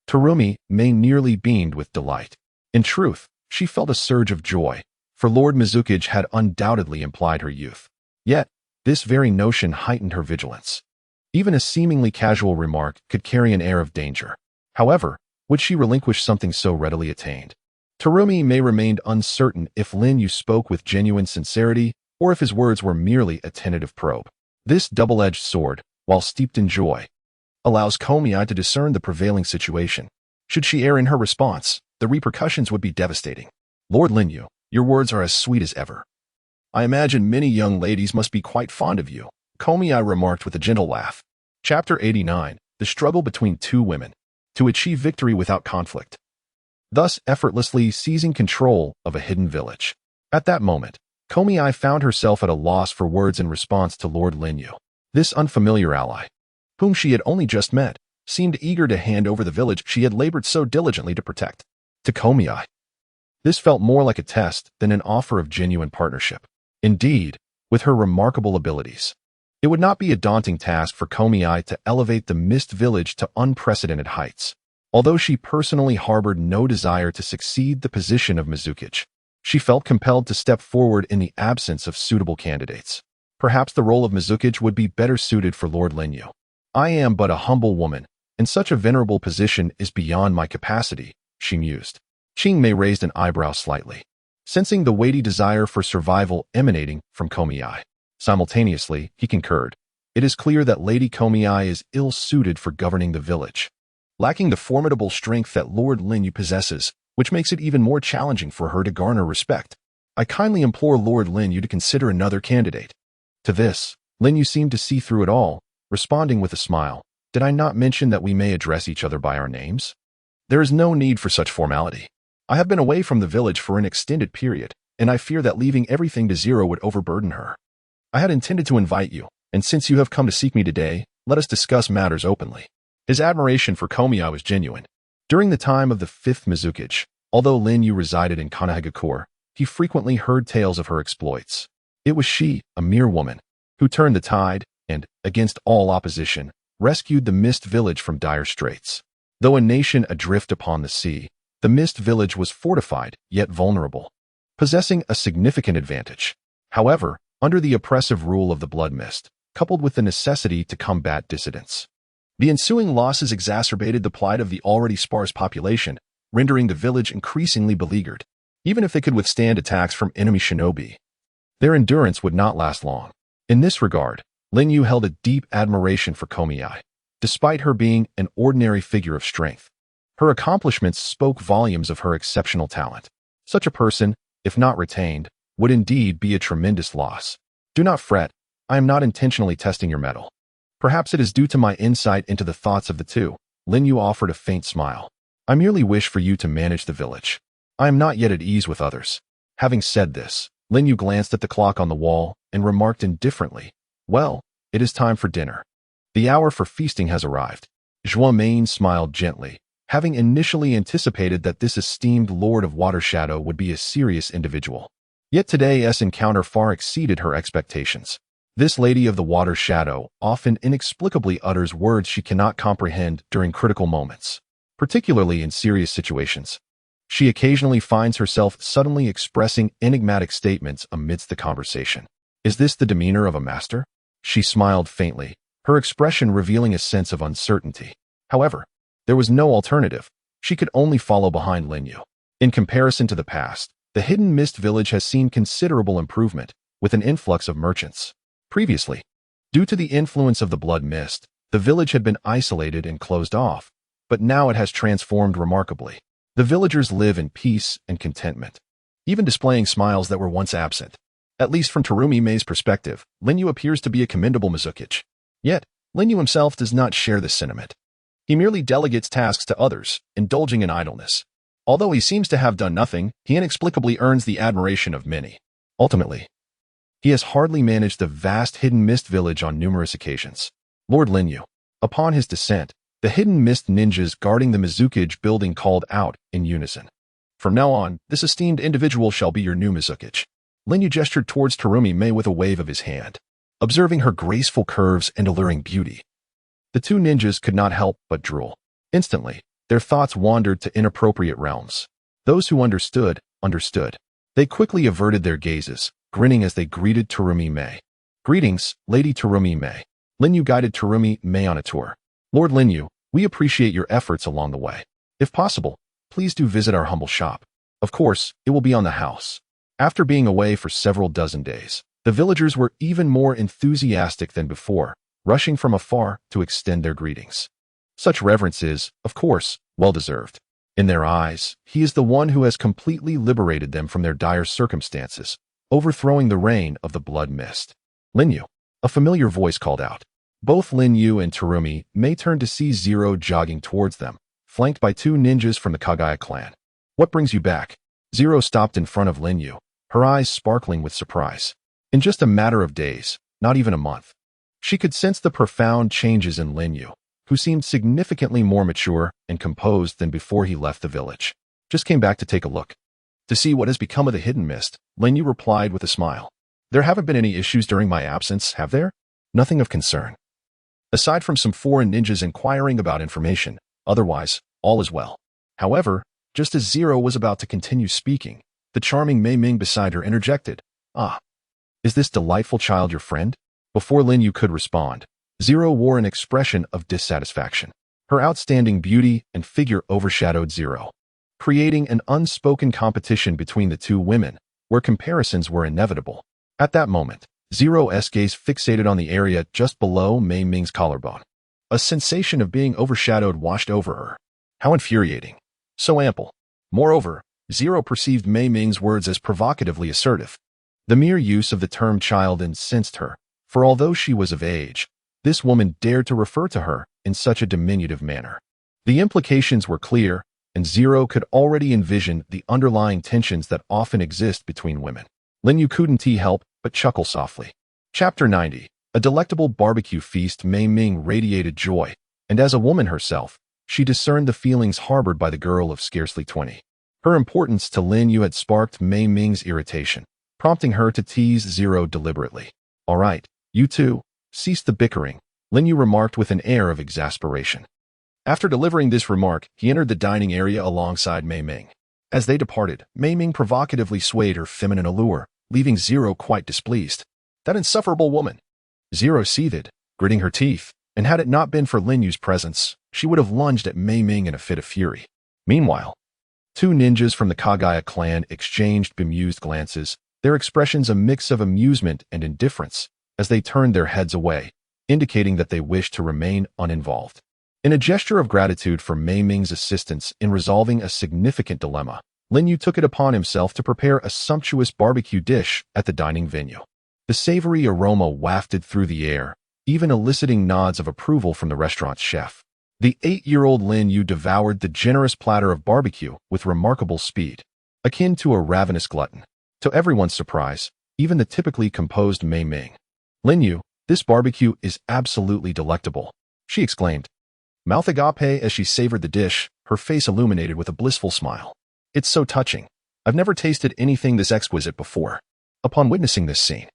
Terumi Mei nearly beamed with delight. In truth, she felt a surge of joy, for Lord Mizukage had undoubtedly implied her youth. Yet, this very notion heightened her vigilance. Even a seemingly casual remark could carry an air of danger. However, would she relinquish something so readily attained? Terumi Mei remained uncertain if Lin Yu spoke with genuine sincerity or if his words were merely a tentative probe. This double-edged sword, while steeped in joy, allows Komiai to discern the prevailing situation. Should she err in her response, the repercussions would be devastating. "Lord Lin Yu, your words are as sweet as ever. I imagine many young ladies must be quite fond of you," Komiai remarked with a gentle laugh. Chapter 89, The Struggle Between Two Women. To achieve victory without conflict. Thus effortlessly seizing control of a hidden village. At that moment, Komiai found herself at a loss for words in response to Lord Lin Yu. This unfamiliar ally, whom she had only just met, seemed eager to hand over the village she had labored so diligently to protect. To Komiai, this felt more like a test than an offer of genuine partnership. Indeed, with her remarkable abilities, it would not be a daunting task for Komiai to elevate the Mist Village to unprecedented heights. Although she personally harbored no desire to succeed the position of Mizukage, she felt compelled to step forward in the absence of suitable candidates. Perhaps the role of Mizukage would be better suited for Lord Lin Yu. "I am but a humble woman, and such a venerable position is beyond my capacity," she mused. Qing Mei raised an eyebrow slightly, sensing the weighty desire for survival emanating from Komiai. Simultaneously, he concurred. "It is clear that Lady Komiai is ill-suited for governing the village, lacking the formidable strength that Lord Lin Yu possesses, which makes it even more challenging for her to garner respect. I kindly implore Lord Lin Yu to consider another candidate." To this, Lin Yu seemed to see through it all, responding with a smile. "Did I not mention that we may address each other by our names? There is no need for such formality. I have been away from the village for an extended period, and I fear that leaving everything to zero would overburden her. I had intended to invite you, and since you have come to seek me today, let us discuss matters openly." His admiration for Komiai was genuine. During the time of the 5th Mizukage, although Lin Yu resided in Kanahagakure, he frequently heard tales of her exploits. It was she, a mere woman, who turned the tide and, against all opposition, rescued the Mist Village from dire straits. Though a nation adrift upon the sea, the Mist Village was fortified, yet vulnerable, possessing a significant advantage. However, under the oppressive rule of the Blood Mist, coupled with the necessity to combat dissidents, the ensuing losses exacerbated the plight of the already sparse population, rendering the village increasingly beleaguered. Even if they could withstand attacks from enemy shinobi, their endurance would not last long. In this regard, Lin Yu held a deep admiration for Komiai. Despite her being an ordinary figure of strength, her accomplishments spoke volumes of her exceptional talent. Such a person, if not retained, would indeed be a tremendous loss. "Do not fret, I am not intentionally testing your mettle. Perhaps it is due to my insight into the thoughts of the two." Lin Yu offered a faint smile. "I merely wish for you to manage the village. I am not yet at ease with others." Having said this, Lin Yu glanced at the clock on the wall and remarked indifferently, "Well, it is time for dinner. The hour for feasting has arrived." Zhuo Main smiled gently, having initially anticipated that this esteemed Lord of Water Shadow would be a serious individual. Yet today's encounter far exceeded her expectations. This lady of the water shadow often inexplicably utters words she cannot comprehend during critical moments, particularly in serious situations. She occasionally finds herself suddenly expressing enigmatic statements amidst the conversation. Is this the demeanor of a master? She smiled faintly, her expression revealing a sense of uncertainty. However, there was no alternative. She could only follow behind Linyu. In comparison to the past, the Hidden Mist village has seen considerable improvement, with an influx of merchants. Previously, due to the influence of the blood mist, the village had been isolated and closed off, but now it has transformed remarkably. The villagers live in peace and contentment, even displaying smiles that were once absent. At least from Terumi Mei's perspective, Linyu appears to be a commendable Mizukichi. Yet, Linyu himself does not share this sentiment. He merely delegates tasks to others, indulging in idleness. Although he seems to have done nothing, he inexplicably earns the admiration of many. Ultimately, he has hardly managed the vast Hidden Mist village on numerous occasions. Lord Linyu. Upon his descent, the Hidden Mist ninjas guarding the Mizukichi building called out in unison. From now on, this esteemed individual shall be your new Mizukichi. Linyu gestured towards Terumi Mei with a wave of his hand, observing her graceful curves and alluring beauty. The two ninjas could not help but drool. Instantly, their thoughts wandered to inappropriate realms. Those who understood. They quickly averted their gazes, grinning as they greeted Terumi Mei. Greetings, Lady Terumi Mei. Linyu guided Terumi Mei on a tour. Lord Linyu, we appreciate your efforts along the way. If possible, please do visit our humble shop. Of course, it will be on the house. After being away for several dozen days, the villagers were even more enthusiastic than before, rushing from afar to extend their greetings. Such reverence is, of course, well-deserved. In their eyes, he is the one who has completely liberated them from their dire circumstances, overthrowing the reign of the blood mist. Linyu, a familiar voice called out. Both Linyu and Terumi Mei turned to see Zero jogging towards them, flanked by two ninjas from the Kagaya clan. What brings you back? Zero stopped in front of Linyu, her eyes sparkling with surprise. In just a matter of days, not even a month, she could sense the profound changes in Linyu, who seemed significantly more mature and composed than before he left the village. Just came back to take a look. To see what has become of the Hidden Mist, Linyu replied with a smile. There haven't been any issues during my absence, have there? Nothing of concern. Aside from some foreign ninjas inquiring about information, otherwise, all is well. However, just as Zero was about to continue speaking, the charming Mei Ming beside her interjected. Ah, is this delightful child your friend? Before Linyu could respond, Zero wore an expression of dissatisfaction. Her outstanding beauty and figure overshadowed Zero, creating an unspoken competition between the two women, where comparisons were inevitable. At that moment, Zero's gaze fixated on the area just below Mei Ming's collarbone. A sensation of being overshadowed washed over her. How infuriating. So ample. Moreover, Zero perceived Mei Ming's words as provocatively assertive. The mere use of the term child incensed her, for although she was of age, this woman dared to refer to her in such a diminutive manner. The implications were clear, and Zero could already envision the underlying tensions that often exist between women. Linyu couldn't help but chuckle softly. Chapter 90. A delectable barbecue feast. Mei Ming radiated joy, and as a woman herself, she discerned the feelings harbored by the girl of scarcely 20. Her importance to Linyu had sparked Mei Ming's irritation, prompting her to tease Zero deliberately. All right, you two, cease the bickering, Linyu remarked with an air of exasperation. After delivering this remark, he entered the dining area alongside Mei Ming. As they departed, Mei Ming provocatively swayed her feminine allure, leaving Zero quite displeased. That insufferable woman! Zero seethed, gritting her teeth, and had it not been for Linyu's presence, she would have lunged at Mei Ming in a fit of fury. Meanwhile, two ninjas from the Kagaya clan exchanged bemused glances, their expressions a mix of amusement and indifference, as they turned their heads away, indicating that they wished to remain uninvolved. In a gesture of gratitude for Mei Ming's assistance in resolving a significant dilemma, Linyu took it upon himself to prepare a sumptuous barbecue dish at the dining venue. The savory aroma wafted through the air, even eliciting nods of approval from the restaurant's chef. The 8-year-old Linyu devoured the generous platter of barbecue with remarkable speed, akin to a ravenous glutton. To everyone's surprise, even the typically composed Mei Ming. Linyu, this barbecue is absolutely delectable, she exclaimed. Mouth agape as she savored the dish, her face illuminated with a blissful smile. It's so touching. I've never tasted anything this exquisite before. Upon witnessing this scene,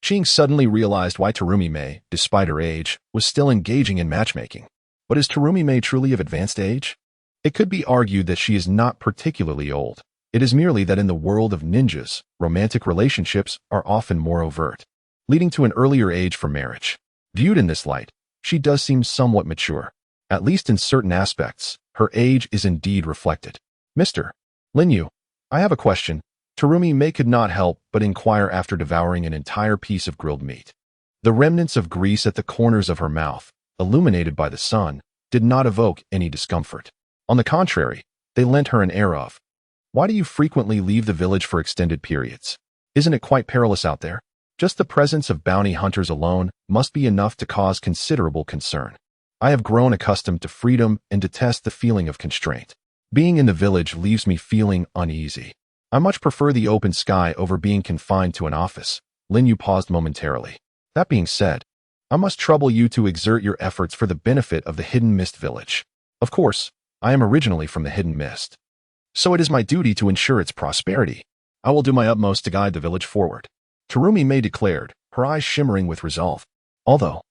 Ching suddenly realized why Terumi Mei, despite her age, was still engaging in matchmaking. But is Terumi Mei truly of advanced age? It could be argued that she is not particularly old. It is merely that in the world of ninjas, romantic relationships are often more overt, leading to an earlier age for marriage. Viewed in this light, she does seem somewhat mature. At least in certain aspects, her age is indeed reflected. Mr. Linyu, I have a question. Terumi Mei could not help but inquire after devouring an entire piece of grilled meat. The remnants of grease at the corners of her mouth, illuminated by the sun, did not evoke any discomfort. On the contrary, they lent her an air of, "Why do you frequently leave the village for extended periods? Isn't it quite perilous out there?" Just the presence of bounty hunters alone must be enough to cause considerable concern. I have grown accustomed to freedom and detest the feeling of constraint. Being in the village leaves me feeling uneasy. I much prefer the open sky over being confined to an office. Linyu paused momentarily. That being said, I must trouble you to exert your efforts for the benefit of the Hidden Mist village. Of course, I am originally from the Hidden Mist, so it is my duty to ensure its prosperity. I will do my utmost to guide the village forward. Terumi Mei declared, her eyes shimmering with resolve. Although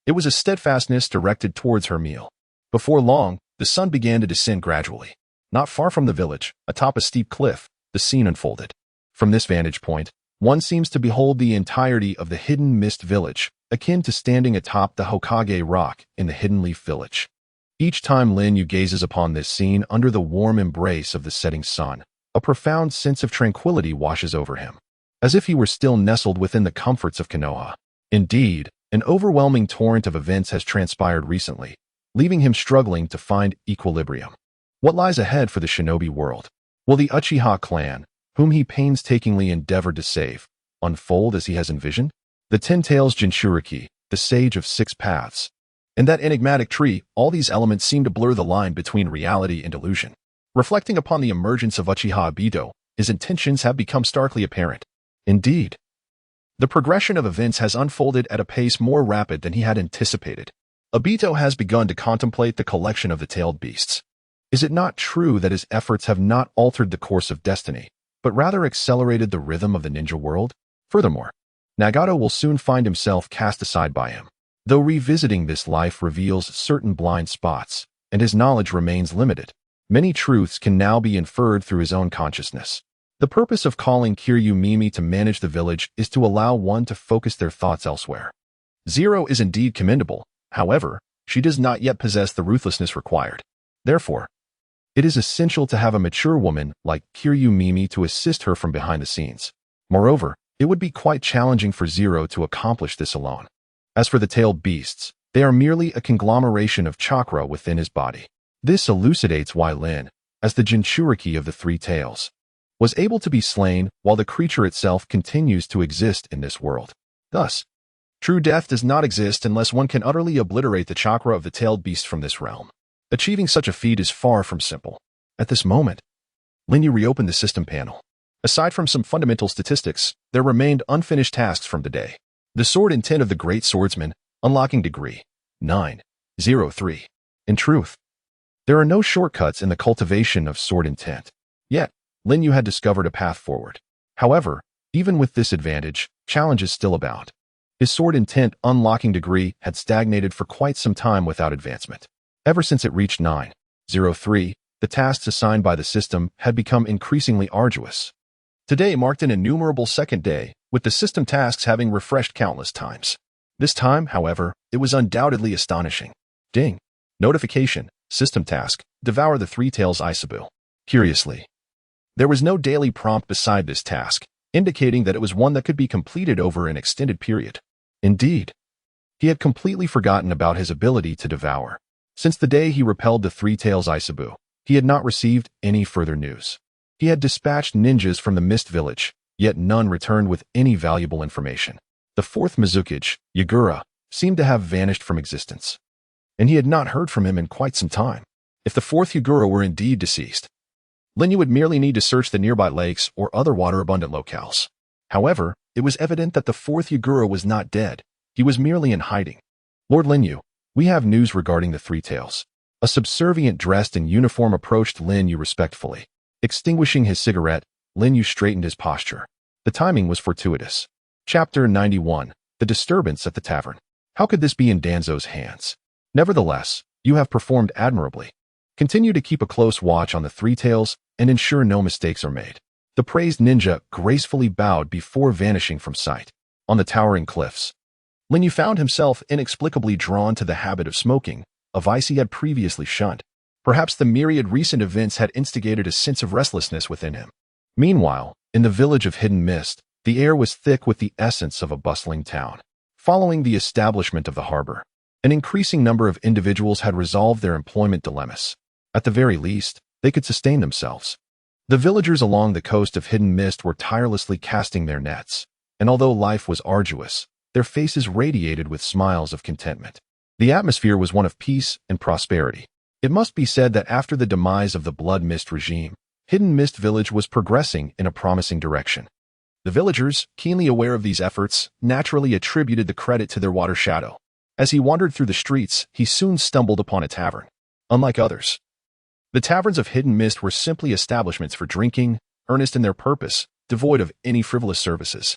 it was a steadfastness directed towards her meal. Before long, the sun began to descend gradually. Not far from the village, atop a steep cliff, the scene unfolded. From this vantage point, one seems to behold the entirety of the Hidden Mist village, akin to standing atop the Hokage rock in the Hidden Leaf village. Each time Linyu gazes upon this scene under the warm embrace of the setting sun, a profound sense of tranquility washes over him, as if he were still nestled within the comforts of Konoha. Indeed, an overwhelming torrent of events has transpired recently, leaving him struggling to find equilibrium. What lies ahead for the shinobi world? Will the Uchiha clan, whom he painstakingly endeavored to save, unfold as he has envisioned? The Ten Tails Jinchuriki, the Sage of Six Paths, and that enigmatic tree, all these elements seem to blur the line between reality and illusion. Reflecting upon the emergence of Uchiha Obito, his intentions have become starkly apparent. Indeed, the progression of events has unfolded at a pace more rapid than he had anticipated. Obito has begun to contemplate the collection of the tailed beasts. Is it not true that his efforts have not altered the course of destiny, but rather accelerated the rhythm of the ninja world? Furthermore, Nagato will soon find himself cast aside by him. Though revisiting this life reveals certain blind spots, and his knowledge remains limited, many truths can now be inferred through his own consciousness. The purpose of calling Kiryu Mimi to manage the village is to allow one to focus their thoughts elsewhere. Zero is indeed commendable. However, she does not yet possess the ruthlessness required. Therefore, it is essential to have a mature woman like Kiryu Mimi to assist her from behind the scenes. Moreover, it would be quite challenging for Zero to accomplish this alone. As for the tailed beasts, they are merely a conglomeration of chakra within his body. This elucidates why Lin, as the Jinchuriki of the Three Tails, was able to be slain while the creature itself continues to exist in this world. Thus, true death does not exist unless one can utterly obliterate the chakra of the tailed beast from this realm. Achieving such a feat is far from simple. At this moment, Linyu reopened the system panel. Aside from some fundamental statistics, there remained unfinished tasks from the day. The sword intent of the Great Swordsman, unlocking degree 903. In truth, there are no shortcuts in the cultivation of sword intent. Yet, Linyu had discovered a path forward. However, even with this advantage, challenges still abound. His sword intent unlocking degree had stagnated for quite some time without advancement. Ever since it reached 903, the tasks assigned by the system had become increasingly arduous. Today marked an innumerable second day, with the system tasks having refreshed countless times. This time, however, it was undoubtedly astonishing. Ding. Notification. System task. Devour the Three Tails Isabu. Curiously, there was no daily prompt beside this task, indicating that it was one that could be completed over an extended period. Indeed, he had completely forgotten about his ability to devour. Since the day he repelled the Three Tails Isabu, he had not received any further news. He had dispatched ninjas from the Mist Village, yet none returned with any valuable information. The fourth Mizukage, Yagura, seemed to have vanished from existence, and he had not heard from him in quite some time. If the fourth Yagura were indeed deceased, Linyu would merely need to search the nearby lakes or other water-abundant locales. However, it was evident that the fourth Yagura was not dead. He was merely in hiding. Lord Linyu, we have news regarding the Three Tails. A subservient dressed in uniform approached Linyu respectfully. Extinguishing his cigarette, Linyu straightened his posture. The timing was fortuitous. Chapter 91. The Disturbance at the Tavern. How could this be in Danzo's hands? Nevertheless, you have performed admirably. Continue to keep a close watch on the Three Tails and ensure no mistakes are made. The praised ninja gracefully bowed before vanishing from sight. On the towering cliffs, Linyu found himself inexplicably drawn to the habit of smoking, a vice he had previously shunned. Perhaps the myriad recent events had instigated a sense of restlessness within him. Meanwhile, in the village of Hidden Mist, the air was thick with the essence of a bustling town. Following the establishment of the harbor, an increasing number of individuals had resolved their employment dilemmas. At the very least, they could sustain themselves. The villagers along the coast of Hidden Mist were tirelessly casting their nets, and although life was arduous, their faces radiated with smiles of contentment. The atmosphere was one of peace and prosperity. It must be said that after the demise of the Blood Mist regime, Hidden Mist Village was progressing in a promising direction. The villagers, keenly aware of these efforts, naturally attributed the credit to their water shadow. As he wandered through the streets, he soon stumbled upon a tavern. Unlike others, the taverns of Hidden Mist were simply establishments for drinking, earnest in their purpose, devoid of any frivolous services.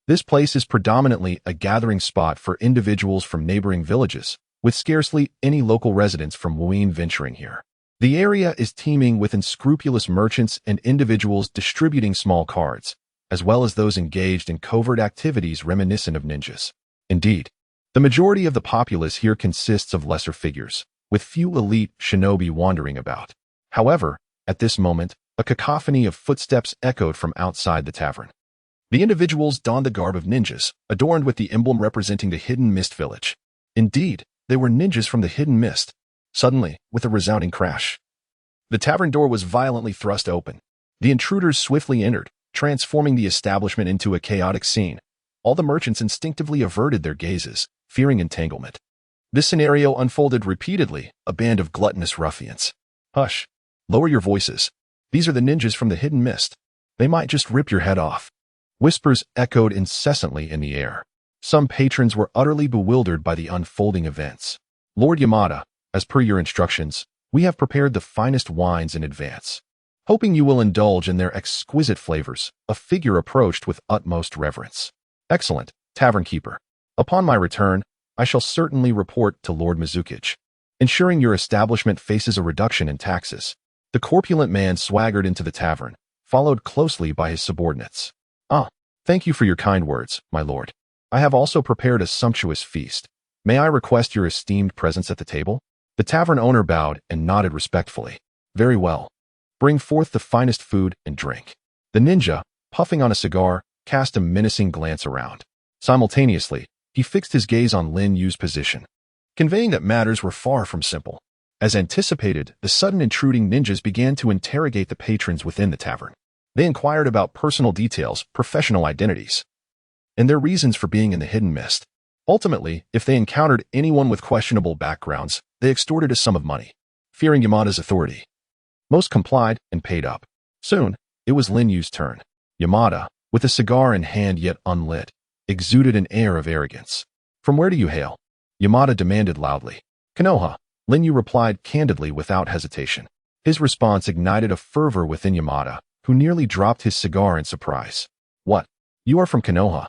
This place is predominantly a gathering spot for individuals from neighboring villages, with scarcely any local residents from Wuyin venturing here. The area is teeming with unscrupulous merchants and individuals distributing small cards, as well as those engaged in covert activities reminiscent of ninjas. Indeed, the majority of the populace here consists of lesser figures, with few elite shinobi wandering about. However, at this moment, a cacophony of footsteps echoed from outside the tavern. The individuals donned the garb of ninjas, adorned with the emblem representing the Hidden Mist Village. Indeed, they were ninjas from the Hidden Mist. Suddenly, with a resounding crash, the tavern door was violently thrust open. The intruders swiftly entered, transforming the establishment into a chaotic scene. All the merchants instinctively averted their gazes, fearing entanglement. This scenario unfolded repeatedly, a band of gluttonous ruffians. Hush! Lower your voices. These are the ninjas from the Hidden Mist. They might just rip your head off. Whispers echoed incessantly in the air. Some patrons were utterly bewildered by the unfolding events. Lord Yamada, as per your instructions, we have prepared the finest wines in advance. Hoping you will indulge in their exquisite flavors, a figure approached with utmost reverence. Excellent, tavern keeper. Upon my return, I shall certainly report to Lord Mizuki's, ensuring your establishment faces a reduction in taxes. The corpulent man swaggered into the tavern, followed closely by his subordinates. Ah, thank you for your kind words, my lord. I have also prepared a sumptuous feast. May I request your esteemed presence at the table? The tavern owner bowed and nodded respectfully. Very well. Bring forth the finest food and drink. The ninja, puffing on a cigar, cast a menacing glance around. Simultaneously, he fixed his gaze on Lin Yu's position, conveying that matters were far from simple. As anticipated, the sudden intruding ninjas began to interrogate the patrons within the tavern. They inquired about personal details, professional identities, and their reasons for being in the Hidden Mist. Ultimately, if they encountered anyone with questionable backgrounds, they extorted a sum of money. Fearing Yamada's authority, most complied and paid up. Soon, it was Lin Yu's turn. Yamada, with a cigar in hand yet unlit, exuded an air of arrogance. From where do you hail? Yamada demanded loudly. Konoha, Lin Yu replied candidly without hesitation. His response ignited a fervor within Yamada, who nearly dropped his cigar in surprise. What? You are from Konoha?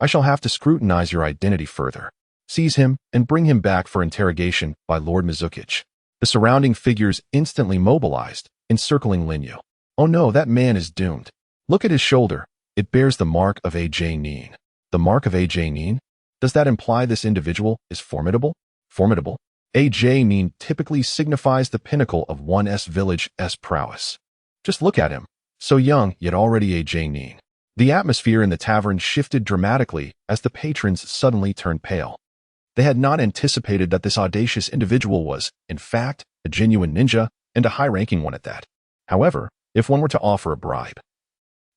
I shall have to scrutinize your identity further. Seize him and bring him back for interrogation by Lord Mizuki's. The surrounding figures instantly mobilized, encircling Lin Yu. Oh no, that man is doomed. Look at his shoulder. It bears the mark of A.J. Nin. The mark of A.J. Nin? Does that imply this individual is formidable? Formidable? A.J. Nin typically signifies the pinnacle of one's village's prowess. Just look at him. So young, yet already A.J. Nin. The atmosphere in the tavern shifted dramatically as the patrons suddenly turned pale. They had not anticipated that this audacious individual was, in fact, a genuine ninja, and a high-ranking one at that. However, if one were to offer a bribe,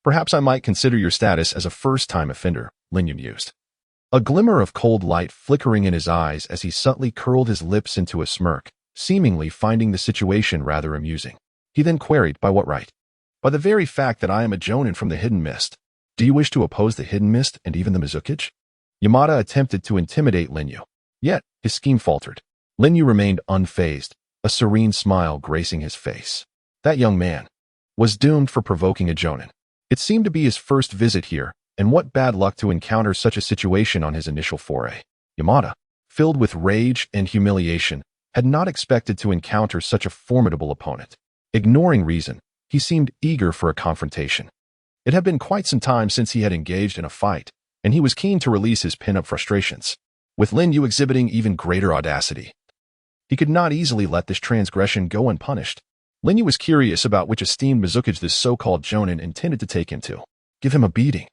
perhaps I might consider your status as a first-time offender, Lin Yu mused. A glimmer of cold light flickering in his eyes as he subtly curled his lips into a smirk, seemingly finding the situation rather amusing. He then queried, by what right? By the very fact that I am a jonin from the Hidden Mist. Do you wish to oppose the Hidden Mist and even the Mizuki's? Yamada attempted to intimidate Lin Yu. Yet, his scheme faltered. Lin Yu remained unfazed, a serene smile gracing his face. That young man was doomed for provoking a jonin. It seemed to be his first visit here, And what bad luck to encounter such a situation on his initial foray. Yamada, filled with rage and humiliation, had not expected to encounter such a formidable opponent. Ignoring reason, he seemed eager for a confrontation. It had been quite some time since he had engaged in a fight, and he was keen to release his pin-up frustrations, with Lin Yu exhibiting even greater audacity. He could not easily let this transgression go unpunished. Lin Yu was curious about which esteemed Mizukage this so-called jonin intended to take him to. Give him a beating,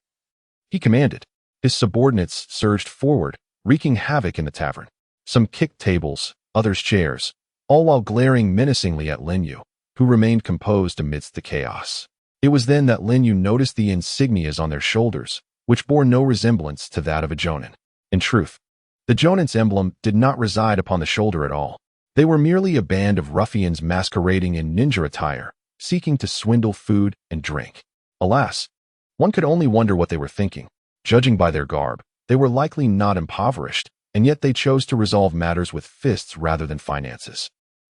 he commanded. His subordinates surged forward, wreaking havoc in the tavern. Some kicked tables, others chairs, all while glaring menacingly at Lin Yu, who remained composed amidst the chaos. It was then that Lin Yu noticed the insignias on their shoulders, which bore no resemblance to that of a jonin. In truth, the jonin's emblem did not reside upon the shoulder at all. They were merely a band of ruffians masquerading in ninja attire, seeking to swindle food and drink. Alas, one could only wonder what they were thinking. Judging by their garb, they were likely not impoverished, and yet they chose to resolve matters with fists rather than finances.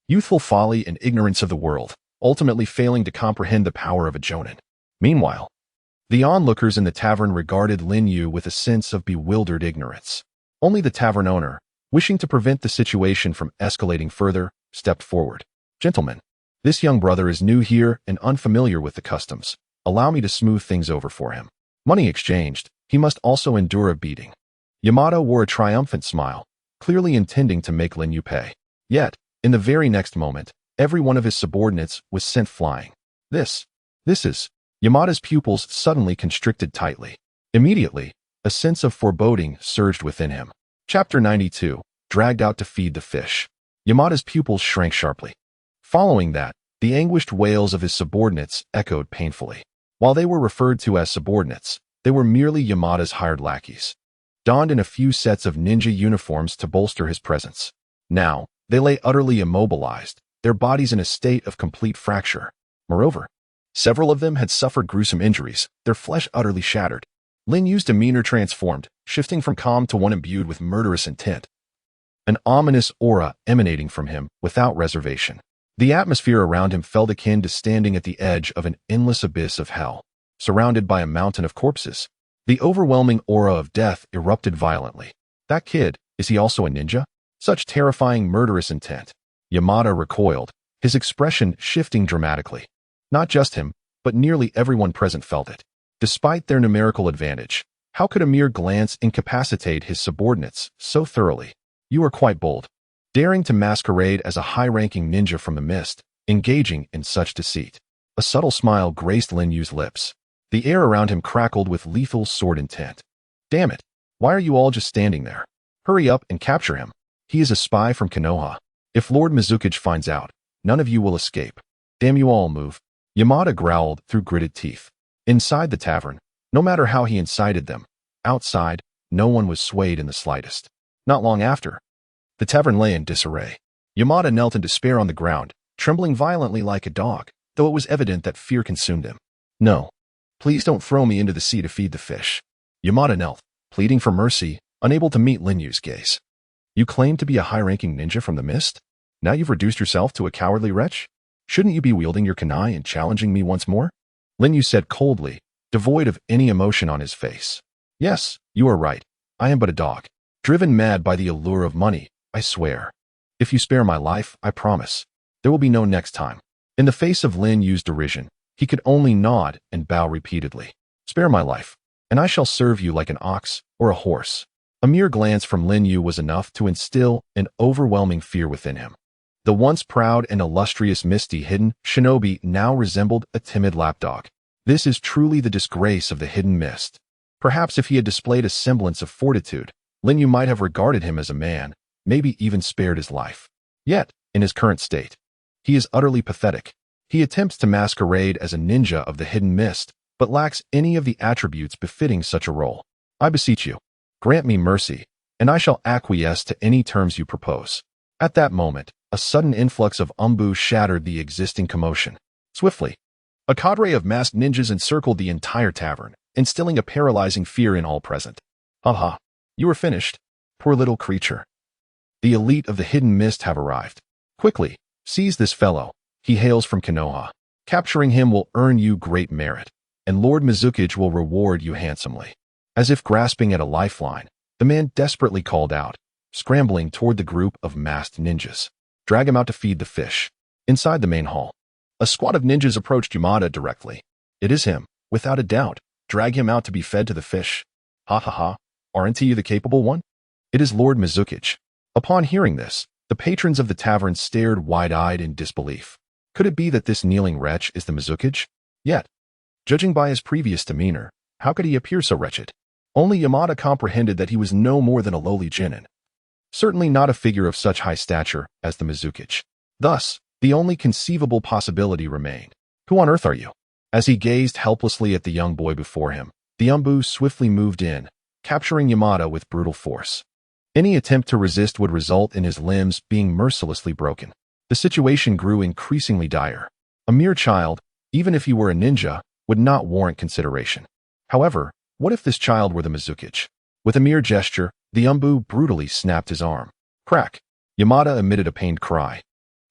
Youthful folly and ignorance of the world, ultimately failing to comprehend the power of a jonin. Meanwhile, the onlookers in the tavern regarded Lin Yu with a sense of bewildered ignorance. Only the tavern owner, wishing to prevent the situation from escalating further, stepped forward. Gentlemen, this young brother is new here and unfamiliar with the customs. Allow me to smooth things over for him. Money exchanged, he must also endure a beating. Yamada wore a triumphant smile, clearly intending to make Lin Yu pay. Yet, in the very next moment, every one of his subordinates was sent flying. This is... Yamada's pupils suddenly constricted tightly. Immediately, a sense of foreboding surged within him. Chapter 92, Dragged Out to Feed the Fish. Yamada's pupils shrank sharply. Following that, the anguished wails of his subordinates echoed painfully. While they were referred to as subordinates, they were merely Yamada's hired lackeys, donned in a few sets of ninja uniforms to bolster his presence. Now, they lay utterly immobilized, their bodies in a state of complete fracture. Moreover, several of them had suffered gruesome injuries, their flesh utterly shattered. Lin Yu's demeanor transformed, shifting from calm to one imbued with murderous intent. An ominous aura emanating from him without reservation. The atmosphere around him felt akin to standing at the edge of an endless abyss of hell, surrounded by a mountain of corpses. The overwhelming aura of death erupted violently. That kid, is he also a ninja? Such terrifying murderous intent. Yamada recoiled, his expression shifting dramatically. Not just him, but nearly everyone present felt it. Despite their numerical advantage, how could a mere glance incapacitate his subordinates so thoroughly? You are quite bold, daring to masquerade as a high-ranking ninja from the mist, engaging in such deceit. A subtle smile graced Lin Yu's lips. The air around him crackled with lethal sword intent. Damn it, why are you all just standing there? Hurry up and capture him. He is a spy from Konoha. If Lord Mizukage finds out, none of you will escape. Damn you all, move. Yamada growled through gritted teeth. Inside the tavern, no matter how he incited them, outside, no one was swayed in the slightest. Not long after, the tavern lay in disarray. Yamada knelt in despair on the ground, trembling violently like a dog, though it was evident that fear consumed him. No, please don't throw me into the sea to feed the fish. Yamada knelt, pleading for mercy, unable to meet Lin Yu's gaze. You claim to be a high-ranking ninja from the mist? Now you've reduced yourself to a cowardly wretch? Shouldn't you be wielding your kunai and challenging me once more? Lin Yu said coldly, devoid of any emotion on his face. Yes, you are right. I am but a dog, driven mad by the allure of money, I swear. If you spare my life, I promise, there will be no next time. In the face of Lin Yu's derision, he could only nod and bow repeatedly. Spare my life, and I shall serve you like an ox or a horse. A mere glance from Lin Yu was enough to instill an overwhelming fear within him. The once proud and illustrious Misty Hidden Shinobi now resembled a timid lapdog. This is truly the disgrace of the Hidden Mist. Perhaps if he had displayed a semblance of fortitude, Lin Yu might have regarded him as a man, maybe even spared his life. Yet, in his current state, he is utterly pathetic. He attempts to masquerade as a ninja of the Hidden Mist, but lacks any of the attributes befitting such a role. I beseech you, grant me mercy, and I shall acquiesce to any terms you propose. At that moment, a sudden influx of umbu shattered the existing commotion. Swiftly, a cadre of masked ninjas encircled the entire tavern, instilling a paralyzing fear in all present. Ha! You are finished, poor little creature. The elite of the Hidden Mist have arrived. Quickly, seize this fellow. He hails from Konoha. Capturing him will earn you great merit, and Lord Mizukage will reward you handsomely. As if grasping at a lifeline, the man desperately called out, scrambling toward the group of masked ninjas. Drag him out to feed the fish. Inside the main hall, a squad of ninjas approached Yamada directly. It is him, without a doubt. Drag him out to be fed to the fish. Ha ha ha, aren't you the capable one? It is Lord Mizuki's. Upon hearing this, the patrons of the tavern stared wide-eyed in disbelief. Could it be that this kneeling wretch is the Mizuki's? Yet, judging by his previous demeanor, how could he appear so wretched? Only Yamada comprehended that he was no more than a lowly genin. Certainly not a figure of such high stature as the Mizuki's. Thus, the only conceivable possibility remained. Who on earth are you? As he gazed helplessly at the young boy before him, the Umbu swiftly moved in, capturing Yamada with brutal force. Any attempt to resist would result in his limbs being mercilessly broken. The situation grew increasingly dire. A mere child, even if he were a ninja, would not warrant consideration. However, what if this child were the Mizuki's? With a mere gesture, the Umbu brutally snapped his arm. Crack! Yamada emitted a pained cry,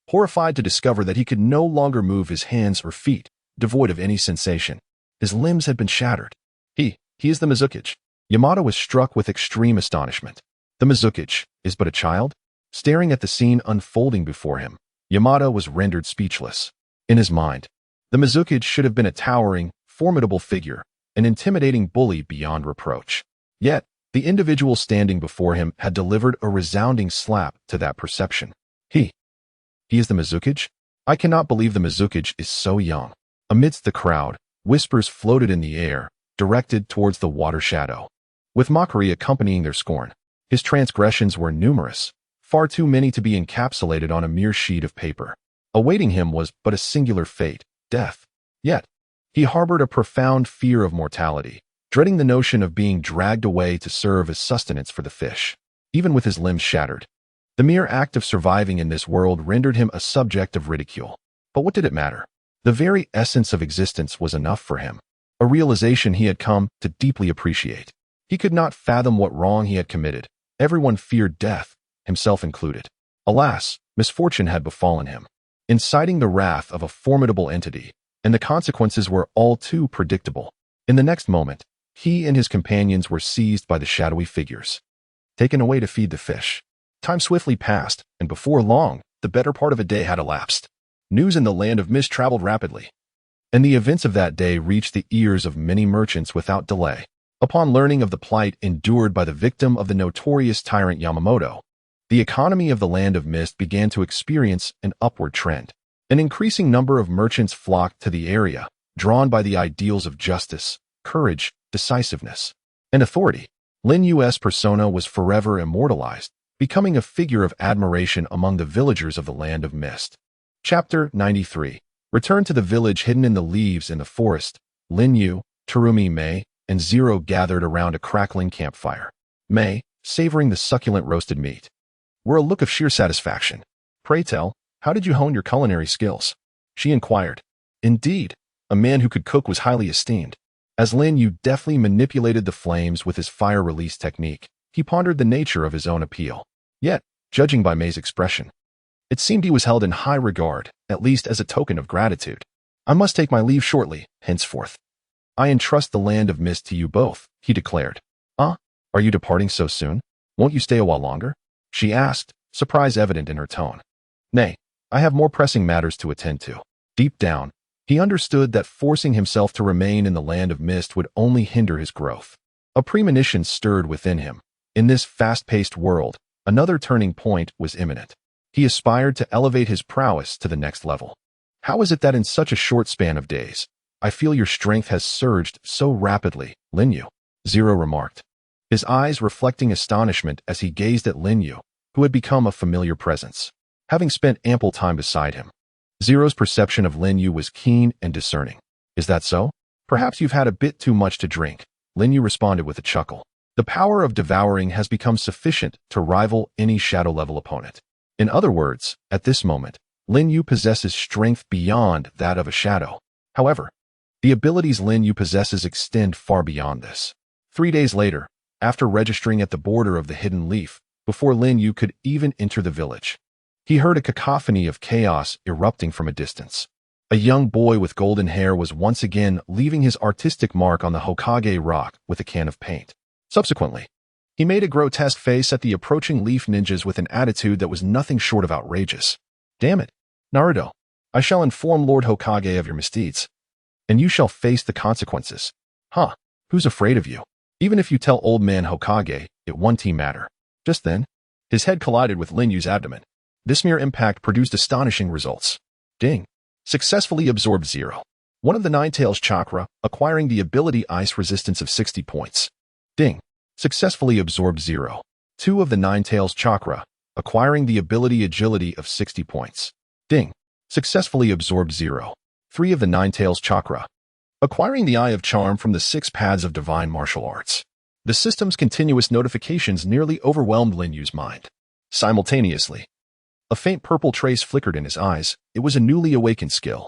horrified to discover that he could no longer move his hands or feet, devoid of any sensation. His limbs had been shattered. He is the Mizuki's. Yamada was struck with extreme astonishment. The Mizuki's is but a child? Staring at the scene unfolding before him, Yamada was rendered speechless. In his mind, the Mizuki's should have been a towering, formidable figure, an intimidating bully beyond reproach. Yet, the individual standing before him had delivered a resounding slap to that perception. He is the Mizuki's? I cannot believe the Mizuki's is so young. Amidst the crowd, whispers floated in the air, directed towards the water shadow, with mockery accompanying their scorn. His transgressions were numerous, far too many to be encapsulated on a mere sheet of paper. Awaiting him was but a singular fate, death. Yet, he harbored a profound fear of mortality, dreading the notion of being dragged away to serve as sustenance for the fish. Even with his limbs shattered, the mere act of surviving in this world rendered him a subject of ridicule. But what did it matter? The very essence of existence was enough for him, a realization he had come to deeply appreciate. He could not fathom what wrong he had committed. Everyone feared death, himself included. Alas, misfortune had befallen him, inciting the wrath of a formidable entity, and the consequences were all too predictable. In the next moment, he and his companions were seized by the shadowy figures, taken away to feed the fish. Time swiftly passed, and before long, the better part of a day had elapsed. News in the land of mist traveled rapidly, and the events of that day reached the ears of many merchants without delay. Upon learning of the plight endured by the victim of the notorious tyrant Yamamoto, the economy of the land of mist began to experience an upward trend. An increasing number of merchants flocked to the area, drawn by the ideals of justice, courage, decisiveness, and authority. Lin Yu's persona was forever immortalized, becoming a figure of admiration among the villagers of the land of mist. Chapter 93. Return to the village hidden in the leaves in the forest. Lin Yu, Terumi Mei, and Zero gathered around a crackling campfire. Mei, savoring the succulent roasted meat, wore a look of sheer satisfaction. Pray tell, how did you hone your culinary skills? She inquired. Indeed, a man who could cook was highly esteemed. As Lin Yu deftly manipulated the flames with his fire release technique, he pondered the nature of his own appeal. Yet, judging by Mei's expression, it seemed he was held in high regard, at least as a token of gratitude. I must take my leave shortly, henceforth. I entrust the land of mist to you both, he declared. Are you departing so soon? Won't you stay a while longer? She asked, surprise evident in her tone. Nay, I have more pressing matters to attend to. Deep down, he understood that forcing himself to remain in the land of mist would only hinder his growth. A premonition stirred within him. In this fast-paced world, another turning point was imminent. He aspired to elevate his prowess to the next level. How is it that in such a short span of days, I feel your strength has surged so rapidly, Lin Yu? Zero remarked, his eyes reflecting astonishment as he gazed at Lin Yu, who had become a familiar presence, having spent ample time beside him. Zero's perception of Lin Yu was keen and discerning. Is that so? Perhaps you've had a bit too much to drink, Lin Yu responded with a chuckle. The power of devouring has become sufficient to rival any shadow-level opponent. In other words, at this moment, Lin Yu possesses strength beyond that of a shadow. However, the abilities Lin Yu possesses extend far beyond this. 3 days later, after registering at the border of the hidden leaf, before Lin Yu could even enter the village, he heard a cacophony of chaos erupting from a distance. A young boy with golden hair was once again leaving his artistic mark on the Hokage rock with a can of paint. Subsequently, he made a grotesque face at the approaching leaf ninjas with an attitude that was nothing short of outrageous. Damn it, Naruto. I shall inform Lord Hokage of your misdeeds, and you shall face the consequences. Huh, who's afraid of you? Even if you tell old man Hokage, it won't matter. Just then, his head collided with Lin Yu's abdomen. This mere impact produced astonishing results. Ding. Successfully absorbed 0. One of the Nine Tails chakra, acquiring the ability ice resistance of 60 points. Ding. Successfully absorbed 0. 2 of the Nine Tails chakra, acquiring the ability agility of 60 points. Ding. Successfully absorbed 0. 3 of the Nine Tails chakra, acquiring the Eye of Charm from the 6 paths of divine martial arts. The system's continuous notifications nearly overwhelmed Lin Yu's mind. Simultaneously, a faint purple trace flickered in his eyes. It was a newly awakened skill.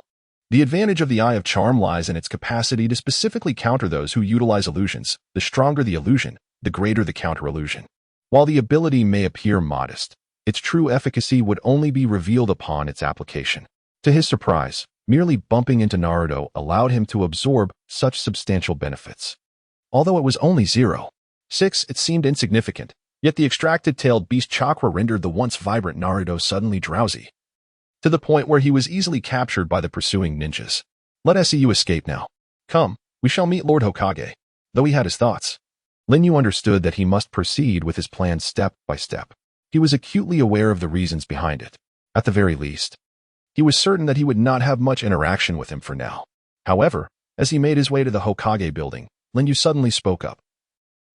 The advantage of the Eye of Charm lies in its capacity to specifically counter those who utilize illusions. The stronger the illusion, the greater the counter-illusion. While the ability may appear modest, its true efficacy would only be revealed upon its application. To his surprise, merely bumping into Naruto allowed him to absorb such substantial benefits. Although it was only 0.6, it seemed insignificant, yet the extracted tailed beast chakra rendered the once vibrant Naruto suddenly drowsy, to the point where he was easily captured by the pursuing ninjas. Let us see you escape now. Come, we shall meet Lord Hokage. Though he had his thoughts, Lin Yu understood that he must proceed with his plan step by step. He was acutely aware of the reasons behind it. At the very least, he was certain that he would not have much interaction with him for now. However, as he made his way to the Hokage building, Lin Yu suddenly spoke up.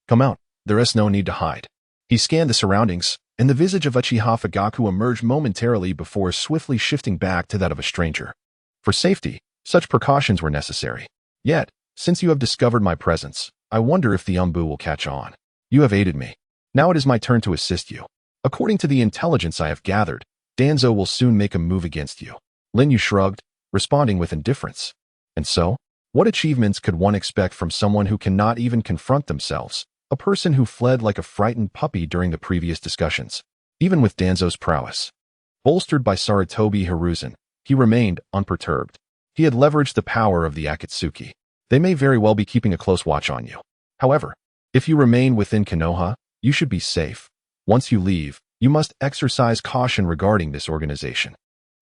Come out, there is no need to hide. He scanned the surroundings, and the visage of Uchiha Fugaku emerged momentarily before swiftly shifting back to that of a stranger. For safety, such precautions were necessary. Yet, since you have discovered my presence, I wonder if the Umbu will catch on. You have aided me. Now it is my turn to assist you. According to the intelligence I have gathered, Danzo will soon make a move against you. Lin Yu shrugged, responding with indifference. And so, what achievements could one expect from someone who cannot even confront themselves? A person who fled like a frightened puppy during the previous discussions. Even with Danzo's prowess, bolstered by Sarutobi Hiruzen, he remained unperturbed. He had leveraged the power of the Akatsuki. They may very well be keeping a close watch on you. However, if you remain within Konoha, you should be safe. Once you leave, you must exercise caution regarding this organization.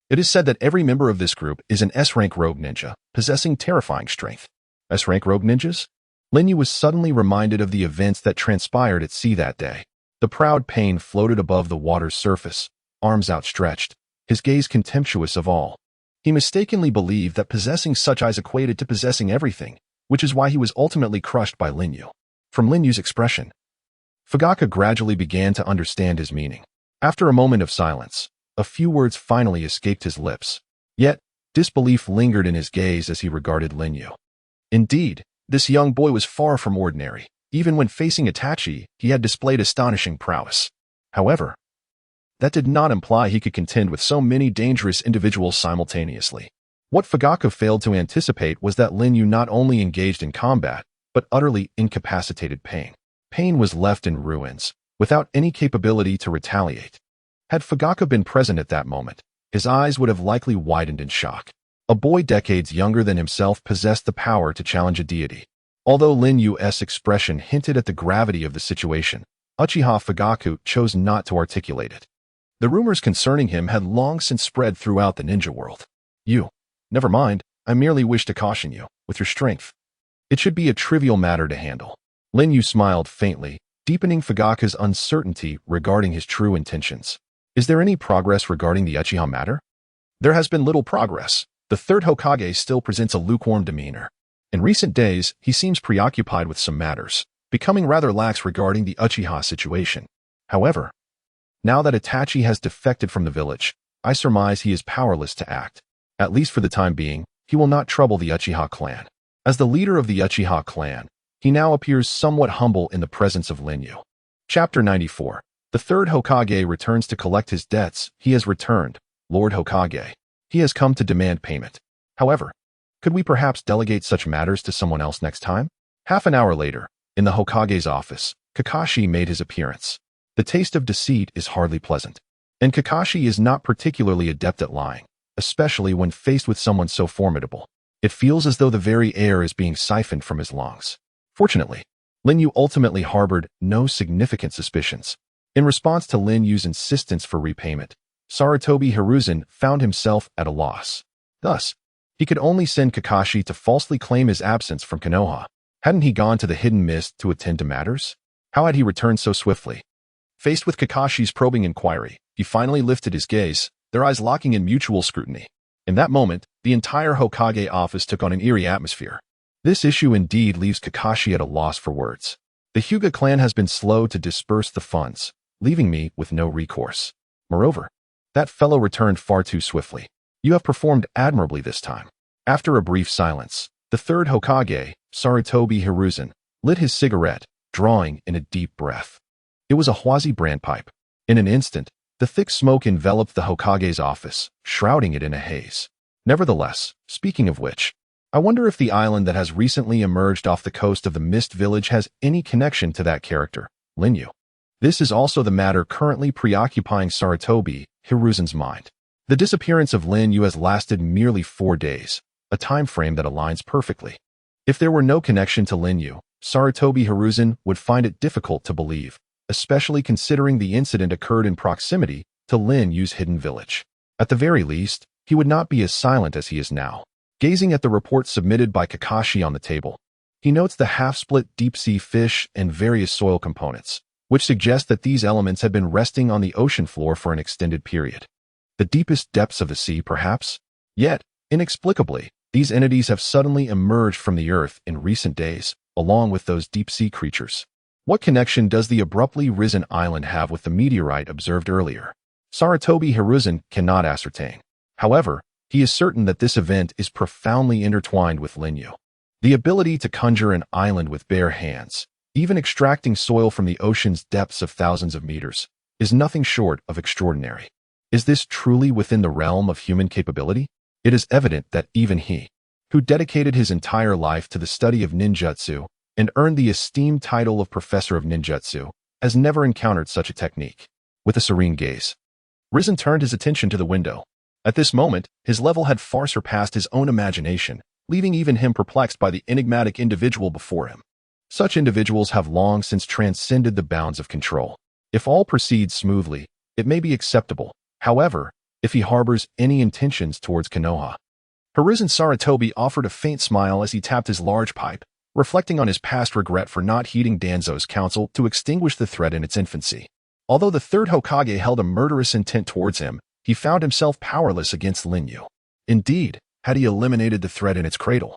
It is said that every member of this group is an S-rank rogue ninja, possessing terrifying strength. S-rank rogue ninjas? Lin Yu was suddenly reminded of the events that transpired at sea that day. The proud Pain floated above the water's surface, arms outstretched, his gaze contemptuous of all. He mistakenly believed that possessing such eyes equated to possessing everything, which is why he was ultimately crushed by Lin Yu. From Lin Yu's expression, Fugaku gradually began to understand his meaning. After a moment of silence, a few words finally escaped his lips. Yet, disbelief lingered in his gaze as he regarded Lin Yu. Indeed, this young boy was far from ordinary. Even when facing Itachi, he had displayed astonishing prowess. However, that did not imply he could contend with so many dangerous individuals simultaneously. What Fugaku failed to anticipate was that Lin Yu not only engaged in combat, but utterly incapacitated Pain. Pain was left in ruins, without any capability to retaliate. Had Fugaku been present at that moment, his eyes would have likely widened in shock. A boy decades younger than himself possessed the power to challenge a deity. Although Lin Yu's expression hinted at the gravity of the situation, Uchiha Fugaku chose not to articulate it. The rumors concerning him had long since spread throughout the ninja world. Never mind, I merely wish to caution you, with your strength. It should be a trivial matter to handle. Lin Yu smiled faintly, deepening Fugaku's uncertainty regarding his true intentions. Is there any progress regarding the Uchiha matter? There has been little progress. The third Hokage still presents a lukewarm demeanor. In recent days, he seems preoccupied with some matters, becoming rather lax regarding the Uchiha situation. However, now that Itachi has defected from the village, I surmise he is powerless to act. At least for the time being, he will not trouble the Uchiha clan. As the leader of the Uchiha clan, he now appears somewhat humble in the presence of Lin Yu. Chapter 94. The third Hokage returns to collect his debts. He has returned, Lord Hokage. He has come to demand payment. However, could we perhaps delegate such matters to someone else next time? Half an hour later, in the Hokage's office, Kakashi made his appearance. The taste of deceit is hardly pleasant, and Kakashi is not particularly adept at lying. especially when faced with someone so formidable. It feels as though the very air is being siphoned from his lungs. Fortunately, Lin Yu ultimately harbored no significant suspicions. In response to Lin Yu's insistence for repayment, Sarutobi Hiruzen found himself at a loss. Thus, he could only send Kakashi to falsely claim his absence from Konoha. Hadn't he gone to the hidden mist to attend to matters? How had he returned so swiftly? Faced with Kakashi's probing inquiry, he finally lifted his gaze, their eyes locking in mutual scrutiny. In that moment, the entire Hokage office took on an eerie atmosphere. This issue indeed leaves Kakashi at a loss for words. The Hyuga clan has been slow to disperse the funds, leaving me with no recourse. Moreover, that fellow returned far too swiftly. You have performed admirably this time. After a brief silence, the third Hokage, Sarutobi Hiruzen, lit his cigarette, drawing in a deep breath. It was a Huazi brand pipe. In an instant, the thick smoke enveloped the Hokage's office, shrouding it in a haze. Nevertheless, speaking of which, I wonder if the island that has recently emerged off the coast of the Mist Village has any connection to that character, Lin Yu. This is also the matter currently preoccupying Sarutobi Hiruzen's mind. The disappearance of Lin Yu has lasted merely 4 days, a time frame that aligns perfectly. If there were no connection to Lin Yu, Sarutobi Hiruzen would find it difficult to believe, especially considering the incident occurred in proximity to Lin Yu's hidden village. At the very least, he would not be as silent as he is now. Gazing at the report submitted by Kakashi on the table, he notes the half-split deep-sea fish and various soil components, which suggest that these elements had been resting on the ocean floor for an extended period. The deepest depths of the sea, perhaps? Yet, inexplicably, these entities have suddenly emerged from the earth in recent days, along with those deep-sea creatures. What connection does the abruptly risen island have with the meteorite observed earlier? Sarutobi Hiruzen cannot ascertain. However, he is certain that this event is profoundly intertwined with Lin Yu. The ability to conjure an island with bare hands, even extracting soil from the ocean's depths of thousands of meters, is nothing short of extraordinary. Is this truly within the realm of human capability? It is evident that even he, who dedicated his entire life to the study of ninjutsu and earned the esteemed title of Professor of Ninjutsu, has never encountered such a technique. With a serene gaze, Risen turned his attention to the window. At this moment, his level had far surpassed his own imagination, leaving even him perplexed by the enigmatic individual before him. Such individuals have long since transcended the bounds of control. If all proceeds smoothly, it may be acceptable. However, if he harbors any intentions towards Konoha. Hiruzen Sarutobi offered a faint smile as he tapped his large pipe, reflecting on his past regret for not heeding Danzo's counsel to extinguish the threat in its infancy. Although the third Hokage held a murderous intent towards him, he found himself powerless against Lin Yu. Indeed, had he eliminated the threat in its cradle,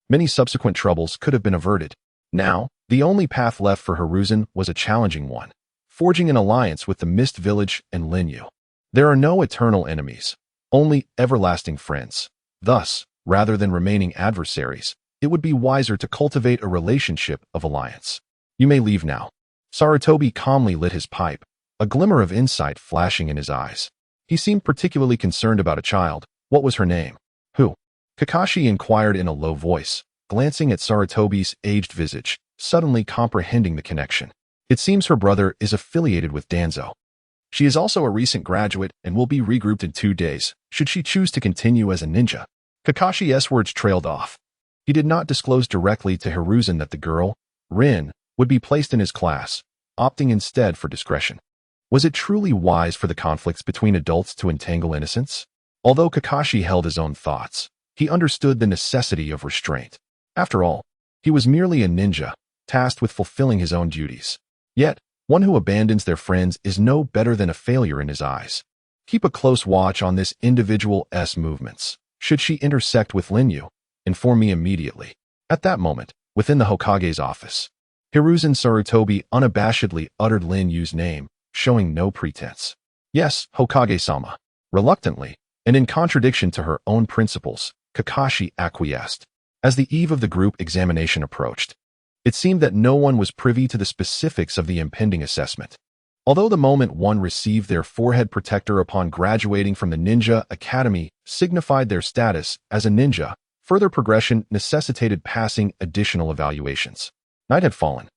many subsequent troubles could have been averted. Now, the only path left for Hiruzen was a challenging one, forging an alliance with the Mist Village and Lin Yu. There are no eternal enemies, only everlasting friends. Thus, rather than remaining adversaries, it would be wiser to cultivate a relationship of alliance. You may leave now. Sarutobi calmly lit his pipe, a glimmer of insight flashing in his eyes. He seemed particularly concerned about a child. What was her name? Who? Kakashi inquired in a low voice, glancing at Sarutobi's aged visage, suddenly comprehending the connection. It seems her brother is affiliated with Danzo. She is also a recent graduate and will be regrouped in 2 days, should she choose to continue as a ninja. Kakashi's words trailed off. He did not disclose directly to Hiruzen that the girl, Rin, would be placed in his class, opting instead for discretion. Was it truly wise for the conflicts between adults to entangle innocents? Although Kakashi held his own thoughts, he understood the necessity of restraint. After all, he was merely a ninja, tasked with fulfilling his own duties. Yet, one who abandons their friends is no better than a failure in his eyes. Keep a close watch on this individual's movements. Should she intersect with Lin Yu, inform me immediately. At that moment, within the Hokage's office, Hiruzen Sarutobi unabashedly uttered Lin Yu's name, showing no pretense. Yes, Hokage-sama. Reluctantly, and in contradiction to her own principles, Kakashi acquiesced. As the eve of the group examination approached, it seemed that no one was privy to the specifics of the impending assessment. Although the moment one received their forehead protector upon graduating from the Ninja Academy signified their status as a ninja, further progression necessitated passing additional evaluations. Night had fallen,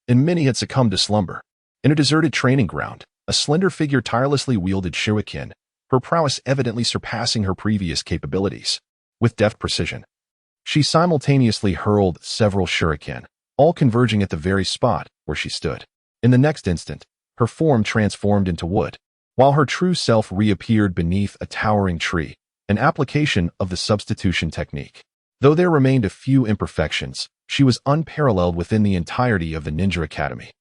and many had succumbed to slumber. In a deserted training ground, a slender figure tirelessly wielded shuriken, her prowess evidently surpassing her previous capabilities. With deft precision, she simultaneously hurled several shuriken, all converging at the very spot where she stood. In the next instant, her form transformed into wood, while her true self reappeared beneath a towering tree, an application of the substitution technique. Though there remained a few imperfections, she was unparalleled within the entirety of the Ninja Academy.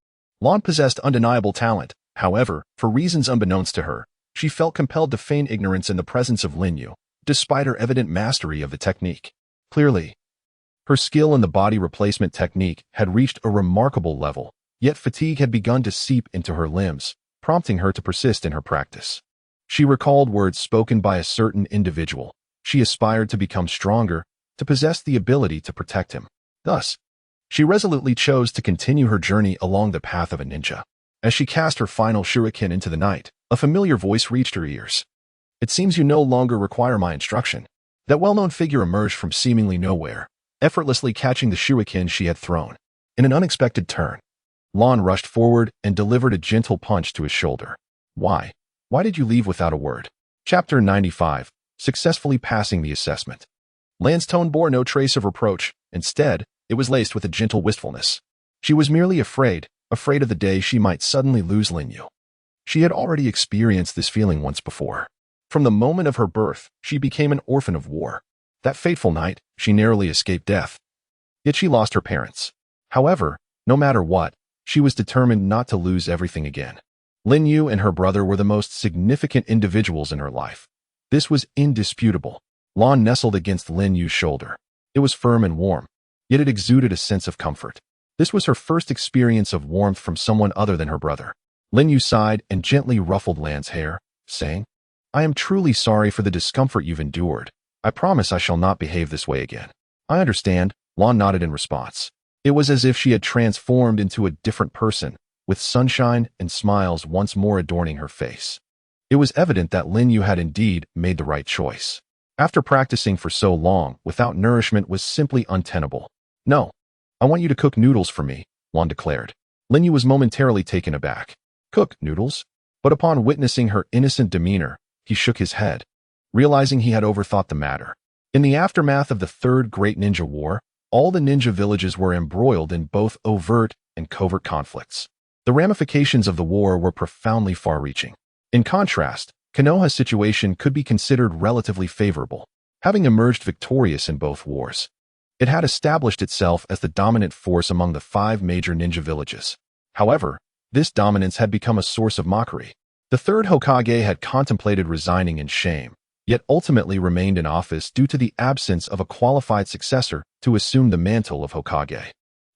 Lan possessed undeniable talent. However, for reasons unbeknownst to her, she felt compelled to feign ignorance in the presence of Lin Yu, despite her evident mastery of the technique. Clearly, her skill in the body replacement technique had reached a remarkable level, yet fatigue had begun to seep into her limbs, prompting her to persist in her practice. She recalled words spoken by a certain individual. She aspired to become stronger, to possess the ability to protect him. Thus, she resolutely chose to continue her journey along the path of a ninja. As she cast her final shuriken into the night, a familiar voice reached her ears. "It seems you no longer require my instruction." That well-known figure emerged from seemingly nowhere, effortlessly catching the shuriken she had thrown. In an unexpected turn, Lan rushed forward and delivered a gentle punch to his shoulder. Why? Why did you leave without a word? Chapter 95. Successfully passing the assessment. Lan's tone bore no trace of reproach. Instead, it was laced with a gentle wistfulness. She was merely afraid of the day she might suddenly lose Lin Yu. She had already experienced this feeling once before. From the moment of her birth, she became an orphan of war. That fateful night, she narrowly escaped death. Yet she lost her parents. However, no matter what, she was determined not to lose everything again. Lin Yu and her brother were the most significant individuals in her life. This was indisputable. Lan nestled against Lin Yu's shoulder. It was firm and warm, yet it exuded a sense of comfort. This was her first experience of warmth from someone other than her brother. Lin Yu sighed and gently ruffled Lan's hair, saying, "I am truly sorry for the discomfort you've endured. I promise I shall not behave this way again." "I understand," Lan nodded in response. It was as if she had transformed into a different person, with sunshine and smiles once more adorning her face. It was evident that Lin Yu had indeed made the right choice. After practicing for so long, without nourishment was simply untenable. "No, I want you to cook noodles for me," Lan declared. Lin Yu was momentarily taken aback. Cook noodles? But upon witnessing her innocent demeanor, he shook his head, realizing he had overthought the matter. In the aftermath of the Third Great Ninja War, all the ninja villages were embroiled in both overt and covert conflicts. The ramifications of the war were profoundly far-reaching. In contrast, Konoha's situation could be considered relatively favorable. Having emerged victorious in both wars, it had established itself as the dominant force among the 5 major ninja villages. However, this dominance had become a source of mockery. The third Hokage had contemplated resigning in shame, yet ultimately remained in office due to the absence of a qualified successor to assume the mantle of Hokage.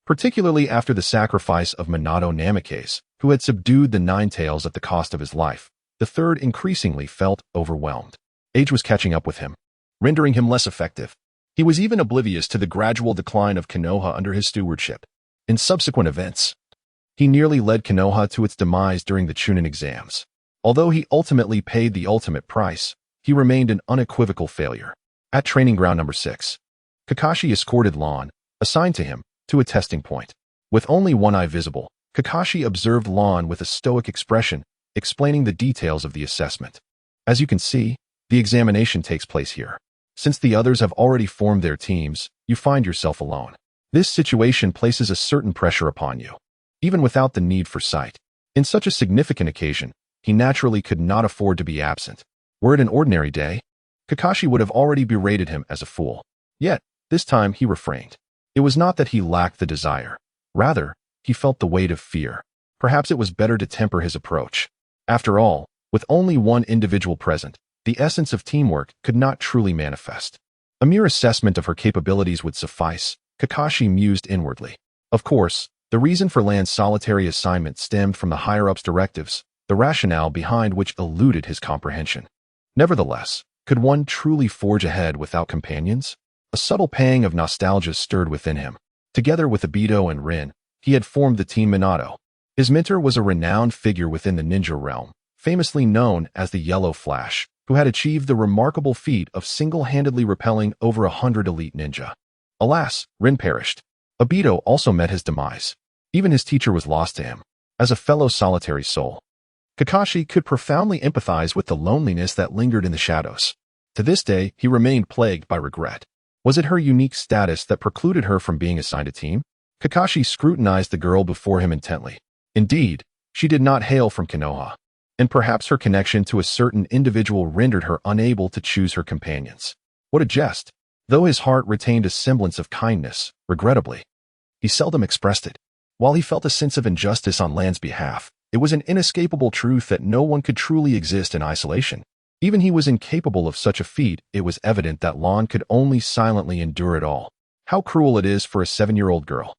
Particularly after the sacrifice of Minato Namikaze, who had subdued the Nine Tails at the cost of his life, the third increasingly felt overwhelmed. Age was catching up with him, rendering him less effective. He was even oblivious to the gradual decline of Konoha under his stewardship. In subsequent events, he nearly led Konoha to its demise during the Chunin exams. Although he ultimately paid the ultimate price, he remained an unequivocal failure. At training ground number 6, Kakashi escorted Lan, assigned to him, to a testing point. With only one eye visible, Kakashi observed Lan with a stoic expression, explaining the details of the assessment. "As you can see, the examination takes place here. Since the others have already formed their teams, you find yourself alone. This situation places a certain pressure upon you, even without the need for sight. In such a significant occasion, he naturally could not afford to be absent. Were it an ordinary day, Kakashi would have already berated him as a fool. Yet, this time he refrained. It was not that he lacked the desire. Rather, he felt the weight of fear. Perhaps it was better to temper his approach. After all, with only one individual present, the essence of teamwork could not truly manifest. A mere assessment of her capabilities would suffice, Kakashi mused inwardly. Of course, the reason for Lan's solitary assignment stemmed from the higher-ups' directives, the rationale behind which eluded his comprehension. Nevertheless, could one truly forge ahead without companions? A subtle pang of nostalgia stirred within him. Together with Obito and Rin, he had formed the Team Minato. His mentor was a renowned figure within the ninja realm, famously known as the Yellow Flash, who had achieved the remarkable feat of single-handedly repelling over 100 elite ninja. Alas, Rin perished. Obito also met his demise. Even his teacher was lost to him. As a fellow solitary soul, Kakashi could profoundly empathize with the loneliness that lingered in the shadows. To this day, he remained plagued by regret. Was it her unique status that precluded her from being assigned a team? Kakashi scrutinized the girl before him intently. Indeed, she did not hail from Konoha, and perhaps her connection to a certain individual rendered her unable to choose her companions. What a jest! Though his heart retained a semblance of kindness, regrettably, he seldom expressed it. While he felt a sense of injustice on Lan's behalf, it was an inescapable truth that no one could truly exist in isolation. Even he was incapable of such a feat. It was evident that Lan could only silently endure it all. How cruel it is for a 7-year-old girl.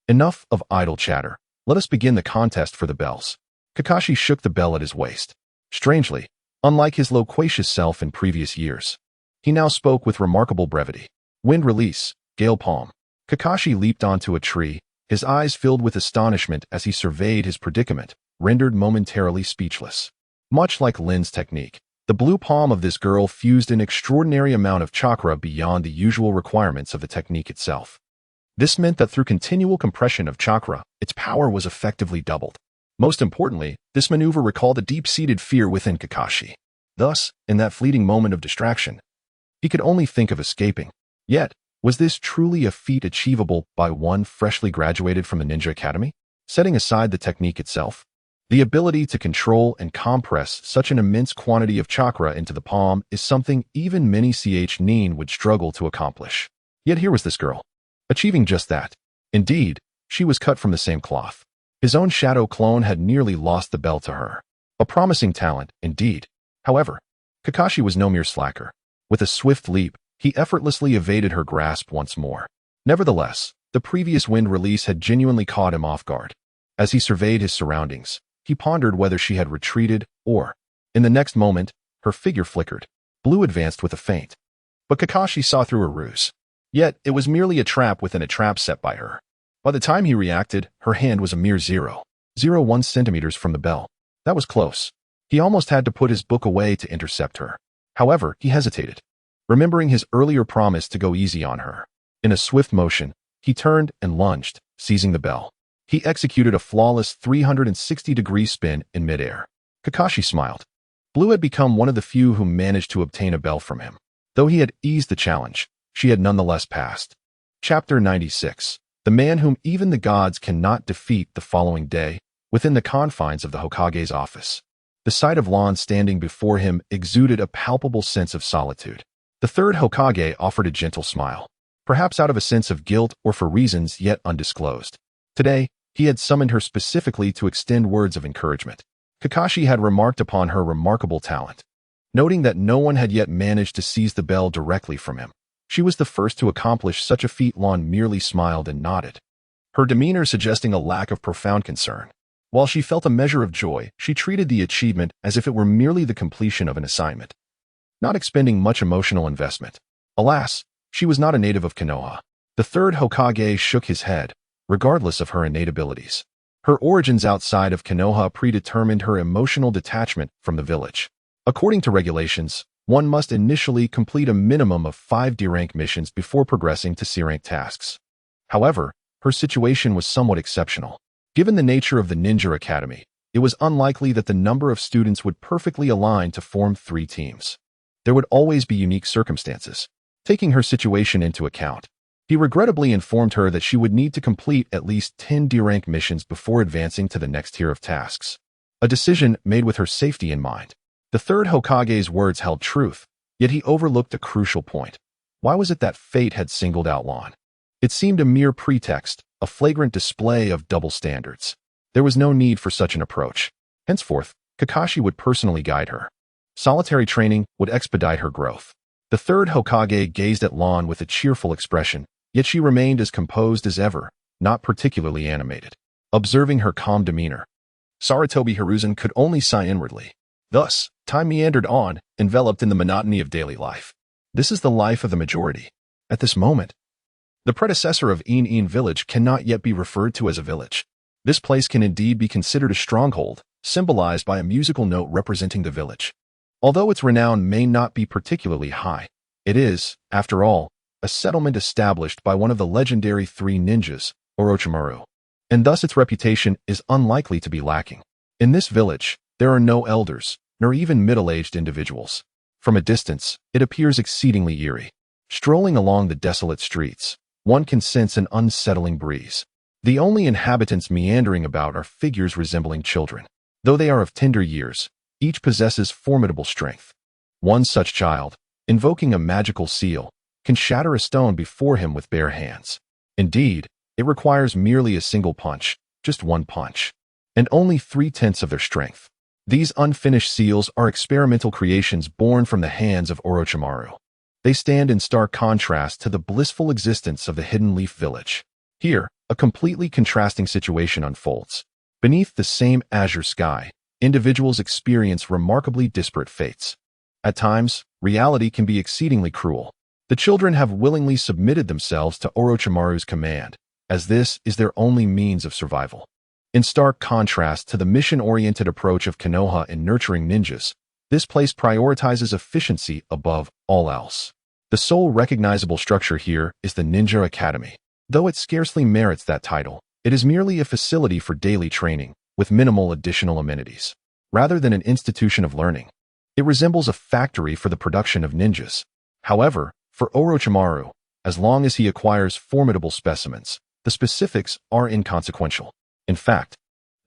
Enough of idle chatter. Let us begin the contest for the bells. Kakashi shook the bell at his waist. Strangely, unlike his loquacious self in previous years, he now spoke with remarkable brevity. Wind release, gale palm. Kakashi leaped onto a tree, his eyes filled with astonishment as he surveyed his predicament, rendered momentarily speechless. Much like Lin's technique, the blue palm of this girl fused an extraordinary amount of chakra beyond the usual requirements of the technique itself. This meant that through continual compression of chakra, its power was effectively doubled. Most importantly, this maneuver recalled a deep-seated fear within Kakashi. Thus, in that fleeting moment of distraction, he could only think of escaping. Yet, was this truly a feat achievable by one freshly graduated from the Ninja Academy? Setting aside the technique itself, the ability to control and compress such an immense quantity of chakra into the palm is something even many nin would struggle to accomplish. Yet here was this girl, achieving just that. Indeed, she was cut from the same cloth. His own shadow clone had nearly lost the bell to her. A promising talent, indeed. However, Kakashi was no mere slacker. With a swift leap, he effortlessly evaded her grasp once more. Nevertheless, the previous wind release had genuinely caught him off guard. As he surveyed his surroundings, he pondered whether she had retreated or, in the next moment, her figure flickered. Blue advanced with a feint. But Kakashi saw through her ruse. Yet, it was merely a trap within a trap set by her. By the time he reacted, her hand was a mere 0.01 centimeters from the bell. That was close. He almost had to put his book away to intercept her. However, he hesitated, remembering his earlier promise to go easy on her. In a swift motion, he turned and lunged, seizing the bell. He executed a flawless 360-degree spin in midair. Kakashi smiled. Blue had become one of the few who managed to obtain a bell from him. Though he had eased the challenge, she had nonetheless passed. Chapter 96. The man whom even the gods cannot defeat. The following day, within the confines of the Hokage's office, the sight of Lan standing before him exuded a palpable sense of solitude. The third Hokage offered a gentle smile, perhaps out of a sense of guilt or for reasons yet undisclosed. Today, he had summoned her specifically to extend words of encouragement. Kakashi had remarked upon her remarkable talent. Noting that no one had yet managed to seize the bell directly from him, she was the first to accomplish such a feat. Lan merely smiled and nodded, her demeanor suggesting a lack of profound concern. While she felt a measure of joy, she treated the achievement as if it were merely the completion of an assignment, not expending much emotional investment. Alas, she was not a native of Konoha. The third Hokage shook his head, regardless of her innate abilities. Her origins outside of Konoha predetermined her emotional detachment from the village. According to regulations, one must initially complete a minimum of 5 D-rank missions before progressing to C-rank tasks. However, her situation was somewhat exceptional. Given the nature of the Ninja Academy, it was unlikely that the number of students would perfectly align to form 3 teams. There would always be unique circumstances. Taking her situation into account, he regrettably informed her that she would need to complete at least 10 D-rank missions before advancing to the next tier of tasks. A decision made with her safety in mind. The third Hokage's words held truth, yet he overlooked a crucial point. Why was it that fate had singled out Lan? It seemed a mere pretext, a flagrant display of double standards. There was no need for such an approach. Henceforth, Kakashi would personally guide her. Solitary training would expedite her growth. The third Hokage gazed at Lan with a cheerful expression, yet she remained as composed as ever, not particularly animated. Observing her calm demeanor, Sarutobi Hiruzen could only sigh inwardly. Thus, time meandered on, enveloped in the monotony of daily life. This is the life of the majority. At this moment, the predecessor of In village cannot yet be referred to as a village. This place can indeed be considered a stronghold, symbolized by a musical note representing the village. Although its renown may not be particularly high, it is, after all, a settlement established by one of the legendary 3 ninjas, Orochimaru, and thus its reputation is unlikely to be lacking. In this village, There are no elders, nor even middle-aged individuals. From a distance, it appears exceedingly eerie. Strolling along the desolate streets, one can sense an unsettling breeze. The only inhabitants meandering about are figures resembling children. Though they are of tender years, each possesses formidable strength. One such child, invoking a magical seal, can shatter a stone before him with bare hands. Indeed, it requires merely a single punch, just one punch, and only 3/10 of their strength. These unfinished seals are experimental creations born from the hands of Orochimaru. They stand in stark contrast to the blissful existence of the Hidden Leaf Village. Here, a completely contrasting situation unfolds. Beneath the same azure sky, individuals experience remarkably disparate fates. At times, reality can be exceedingly cruel. The children have willingly submitted themselves to Orochimaru's command, as this is their only means of survival. In stark contrast to the mission-oriented approach of Konoha in nurturing ninjas, this place prioritizes efficiency above all else. The sole recognizable structure here is the Ninja Academy. Though it scarcely merits that title, it is merely a facility for daily training, with minimal additional amenities. Rather than an institution of learning, it resembles a factory for the production of ninjas. However, for Orochimaru, as long as he acquires formidable specimens, the specifics are inconsequential. In fact,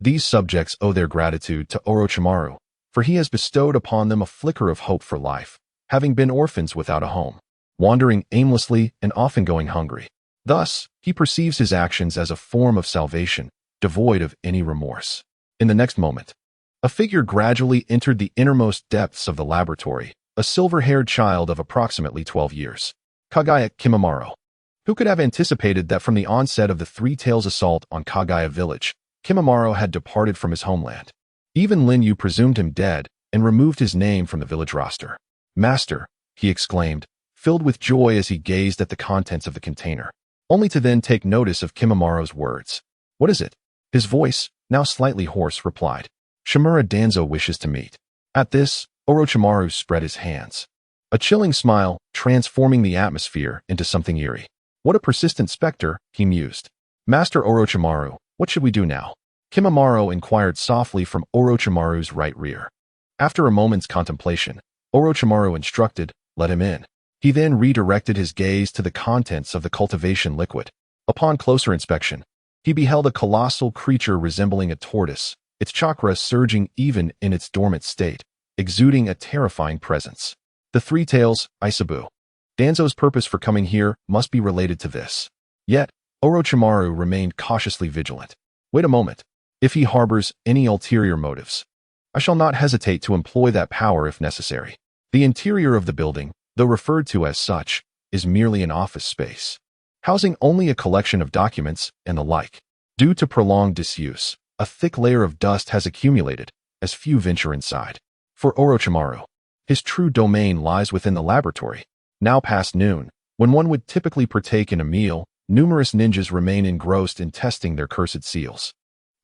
these subjects owe their gratitude to Orochimaru, for he has bestowed upon them a flicker of hope for life, having been orphans without a home, wandering aimlessly and often going hungry. Thus, he perceives his actions as a form of salvation, devoid of any remorse. In the next moment, a figure gradually entered the innermost depths of the laboratory, a silver-haired child of approximately 12 years. Kagaya Kimimaro. Who could have anticipated that from the onset of the Three Tails assault on Kagaya village, Kimimaro had departed from his homeland? Even Lin Yu presumed him dead and removed his name from the village roster. "Master," he exclaimed, filled with joy as he gazed at the contents of the container, only to then take notice of Kimimaro's words. "What is it?" His voice, now slightly hoarse, replied. "Shimura Danzo wishes to meet." At this, Orochimaru spread his hands. A chilling smile, transforming the atmosphere into something eerie. "What a persistent specter," he mused. "Master Orochimaru, what should we do now?" Kimimaro inquired softly from Orochimaru's right rear. After a moment's contemplation, Orochimaru instructed, "Let him in." He then redirected his gaze to the contents of the cultivation liquid. Upon closer inspection, he beheld a colossal creature resembling a tortoise, its chakra surging even in its dormant state, exuding a terrifying presence. The Three Tails, Isabu. Danzo's purpose for coming here must be related to this. Yet, Orochimaru remained cautiously vigilant. Wait a moment. If he harbors any ulterior motives, I shall not hesitate to employ that power if necessary. The interior of the building, though referred to as such, is merely an office space, housing only a collection of documents and the like. Due to prolonged disuse, a thick layer of dust has accumulated, as few venture inside. For Orochimaru, his true domain lies within the laboratory. Now past noon, when one would typically partake in a meal, numerous ninjas remain engrossed in testing their cursed seals.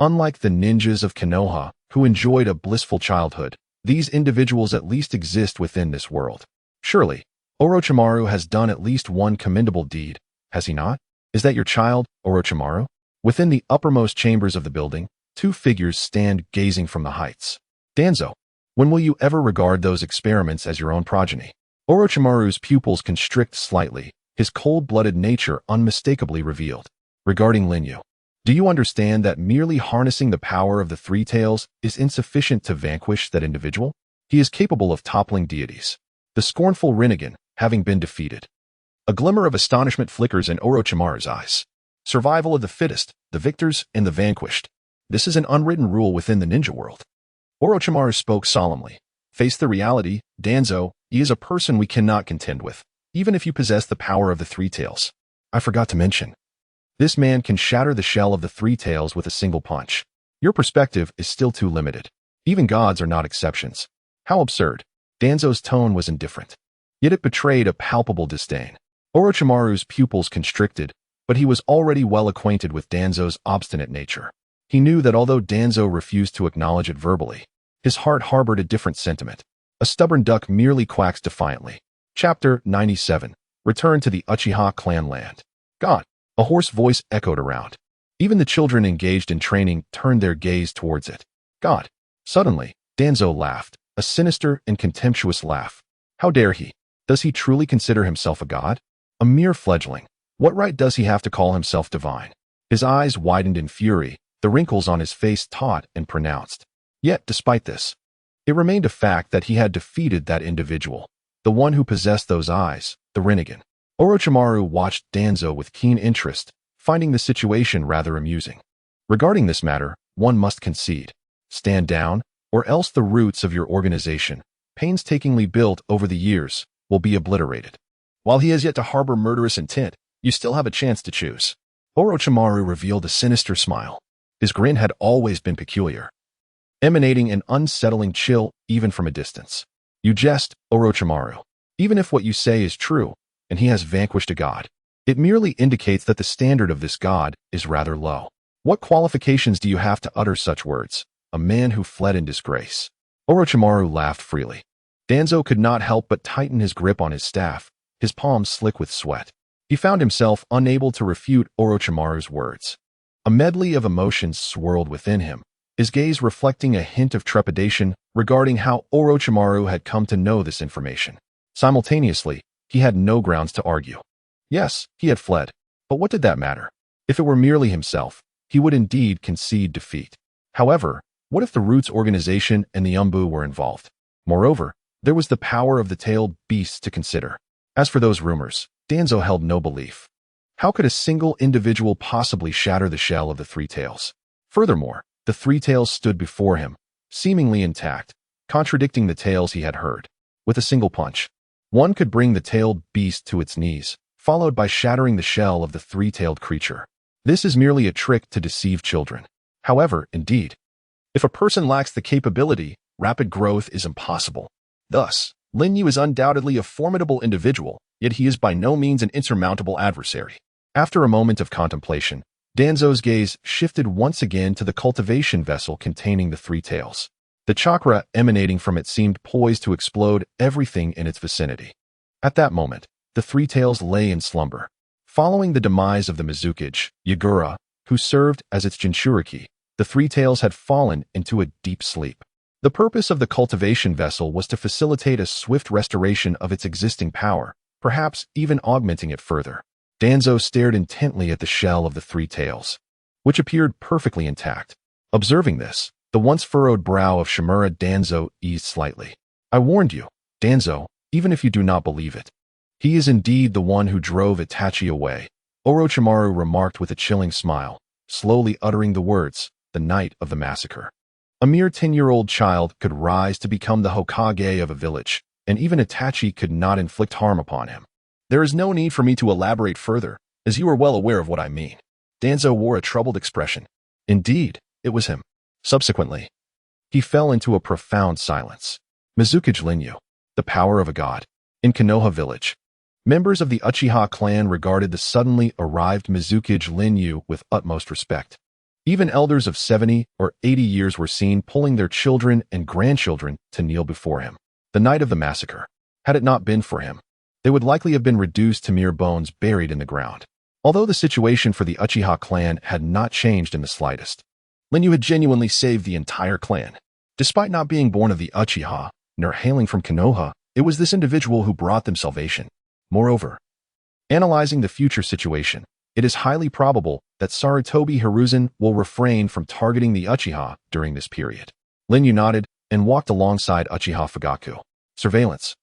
Unlike the ninjas of Konoha, who enjoyed a blissful childhood, these individuals at least exist within this world. Surely, Orochimaru has done at least one commendable deed, has he not? Is that your child, Orochimaru? Within the uppermost chambers of the building, two figures stand gazing from the heights. Danzo, when will you ever regard those experiments as your own progeny? Orochimaru's pupils constrict slightly, his cold-blooded nature unmistakably revealed. Regarding Lin Yu, do you understand that merely harnessing the power of the Three Tails is insufficient to vanquish that individual? He is capable of toppling deities. The scornful Rinnegan, having been defeated. A glimmer of astonishment flickers in Orochimaru's eyes. Survival of the fittest, the victors, and the vanquished. This is an unwritten rule within the ninja world. Orochimaru spoke solemnly. Face the reality, Danzo, he is a person we cannot contend with, even if you possess the power of the Three Tails. I forgot to mention. This man can shatter the shell of the Three Tails with a single punch. Your perspective is still too limited. Even gods are not exceptions. How absurd. Danzo's tone was indifferent. Yet it betrayed a palpable disdain. Orochimaru's pupils constricted, but he was already well acquainted with Danzo's obstinate nature. He knew that although Danzo refused to acknowledge it verbally, his heart harbored a different sentiment. A stubborn duck merely quacks defiantly. Chapter 97. Return to the Uchiha clan land. God, a hoarse voice echoed around. Even the children engaged in training turned their gaze towards it. God. Suddenly, Danzo laughed, a sinister and contemptuous laugh. How dare he? Does he truly consider himself a god? A mere fledgling. What right does he have to call himself divine? His eyes widened in fury, the wrinkles on his face taut and pronounced. Yet, despite this, it remained a fact that he had defeated that individual, the one who possessed those eyes, the Rinnegan. Orochimaru watched Danzo with keen interest, finding the situation rather amusing. Regarding this matter, one must concede. Stand down, or else the roots of your organization, painstakingly built over the years, will be obliterated. While he has yet to harbor murderous intent, you still have a chance to choose. Orochimaru revealed a sinister smile. His grin had always been peculiar, emanating an unsettling chill even from a distance. You jest, Orochimaru. Even if what you say is true, and he has vanquished a god, it merely indicates that the standard of this god is rather low. What qualifications do you have to utter such words? A man who fled in disgrace. Orochimaru laughed freely. Danzo could not help but tighten his grip on his staff, his palms slick with sweat. He found himself unable to refute Orochimaru's words. A medley of emotions swirled within him, his gaze reflecting a hint of trepidation regarding how Orochimaru had come to know this information. Simultaneously, he had no grounds to argue. Yes, he had fled, but what did that matter? If it were merely himself, he would indeed concede defeat. However, what if the Roots organization and the Umbu were involved? Moreover, there was the power of the tailed beasts to consider. As for those rumors, Danzo held no belief. How could a single individual possibly shatter the shell of the Three Tails? Furthermore, the Three Tails stood before him, seemingly intact, contradicting the tales he had heard. With a single punch, one could bring the tailed beast to its knees, followed by shattering the shell of the three-tailed creature. This is merely a trick to deceive children. However, indeed, if a person lacks the capability, rapid growth is impossible. Thus, Lin Yu is undoubtedly a formidable individual, yet he is by no means an insurmountable adversary. After a moment of contemplation, Danzo's gaze shifted once again to the cultivation vessel containing the Three Tails. The chakra emanating from it seemed poised to explode everything in its vicinity. At that moment, the Three Tails lay in slumber. Following the demise of the Mizukage, Yagura, who served as its Jinchuriki, the Three Tails had fallen into a deep sleep. The purpose of the cultivation vessel was to facilitate a swift restoration of its existing power, perhaps even augmenting it further. Danzo stared intently at the shell of the Three Tails, which appeared perfectly intact. Observing this, the once furrowed brow of Shimura Danzo eased slightly. I warned you, Danzo, even if you do not believe it. He is indeed the one who drove Itachi away, Orochimaru remarked with a chilling smile, slowly uttering the words, the night of the massacre. A mere 10-year-old child could rise to become the Hokage of a village, and even Itachi could not inflict harm upon him. There is no need for me to elaborate further, as you are well aware of what I mean. Danzo wore a troubled expression. Indeed, it was him. Subsequently, he fell into a profound silence. Mizukage Linyu, the power of a god. In Konoha village, members of the Uchiha clan regarded the suddenly arrived Mizukage Linyu with utmost respect. Even elders of 70 or 80 years were seen pulling their children and grandchildren to kneel before him. The night of the massacre, had it not been for him, they would likely have been reduced to mere bones buried in the ground. Although the situation for the Uchiha clan had not changed in the slightest, Linyu had genuinely saved the entire clan. Despite not being born of the Uchiha, nor hailing from Konoha, it was this individual who brought them salvation. Moreover, analyzing the future situation, it is highly probable that Sarutobi Hiruzen will refrain from targeting the Uchiha during this period. Linyu nodded and walked alongside Uchiha Fugaku. Surveillance,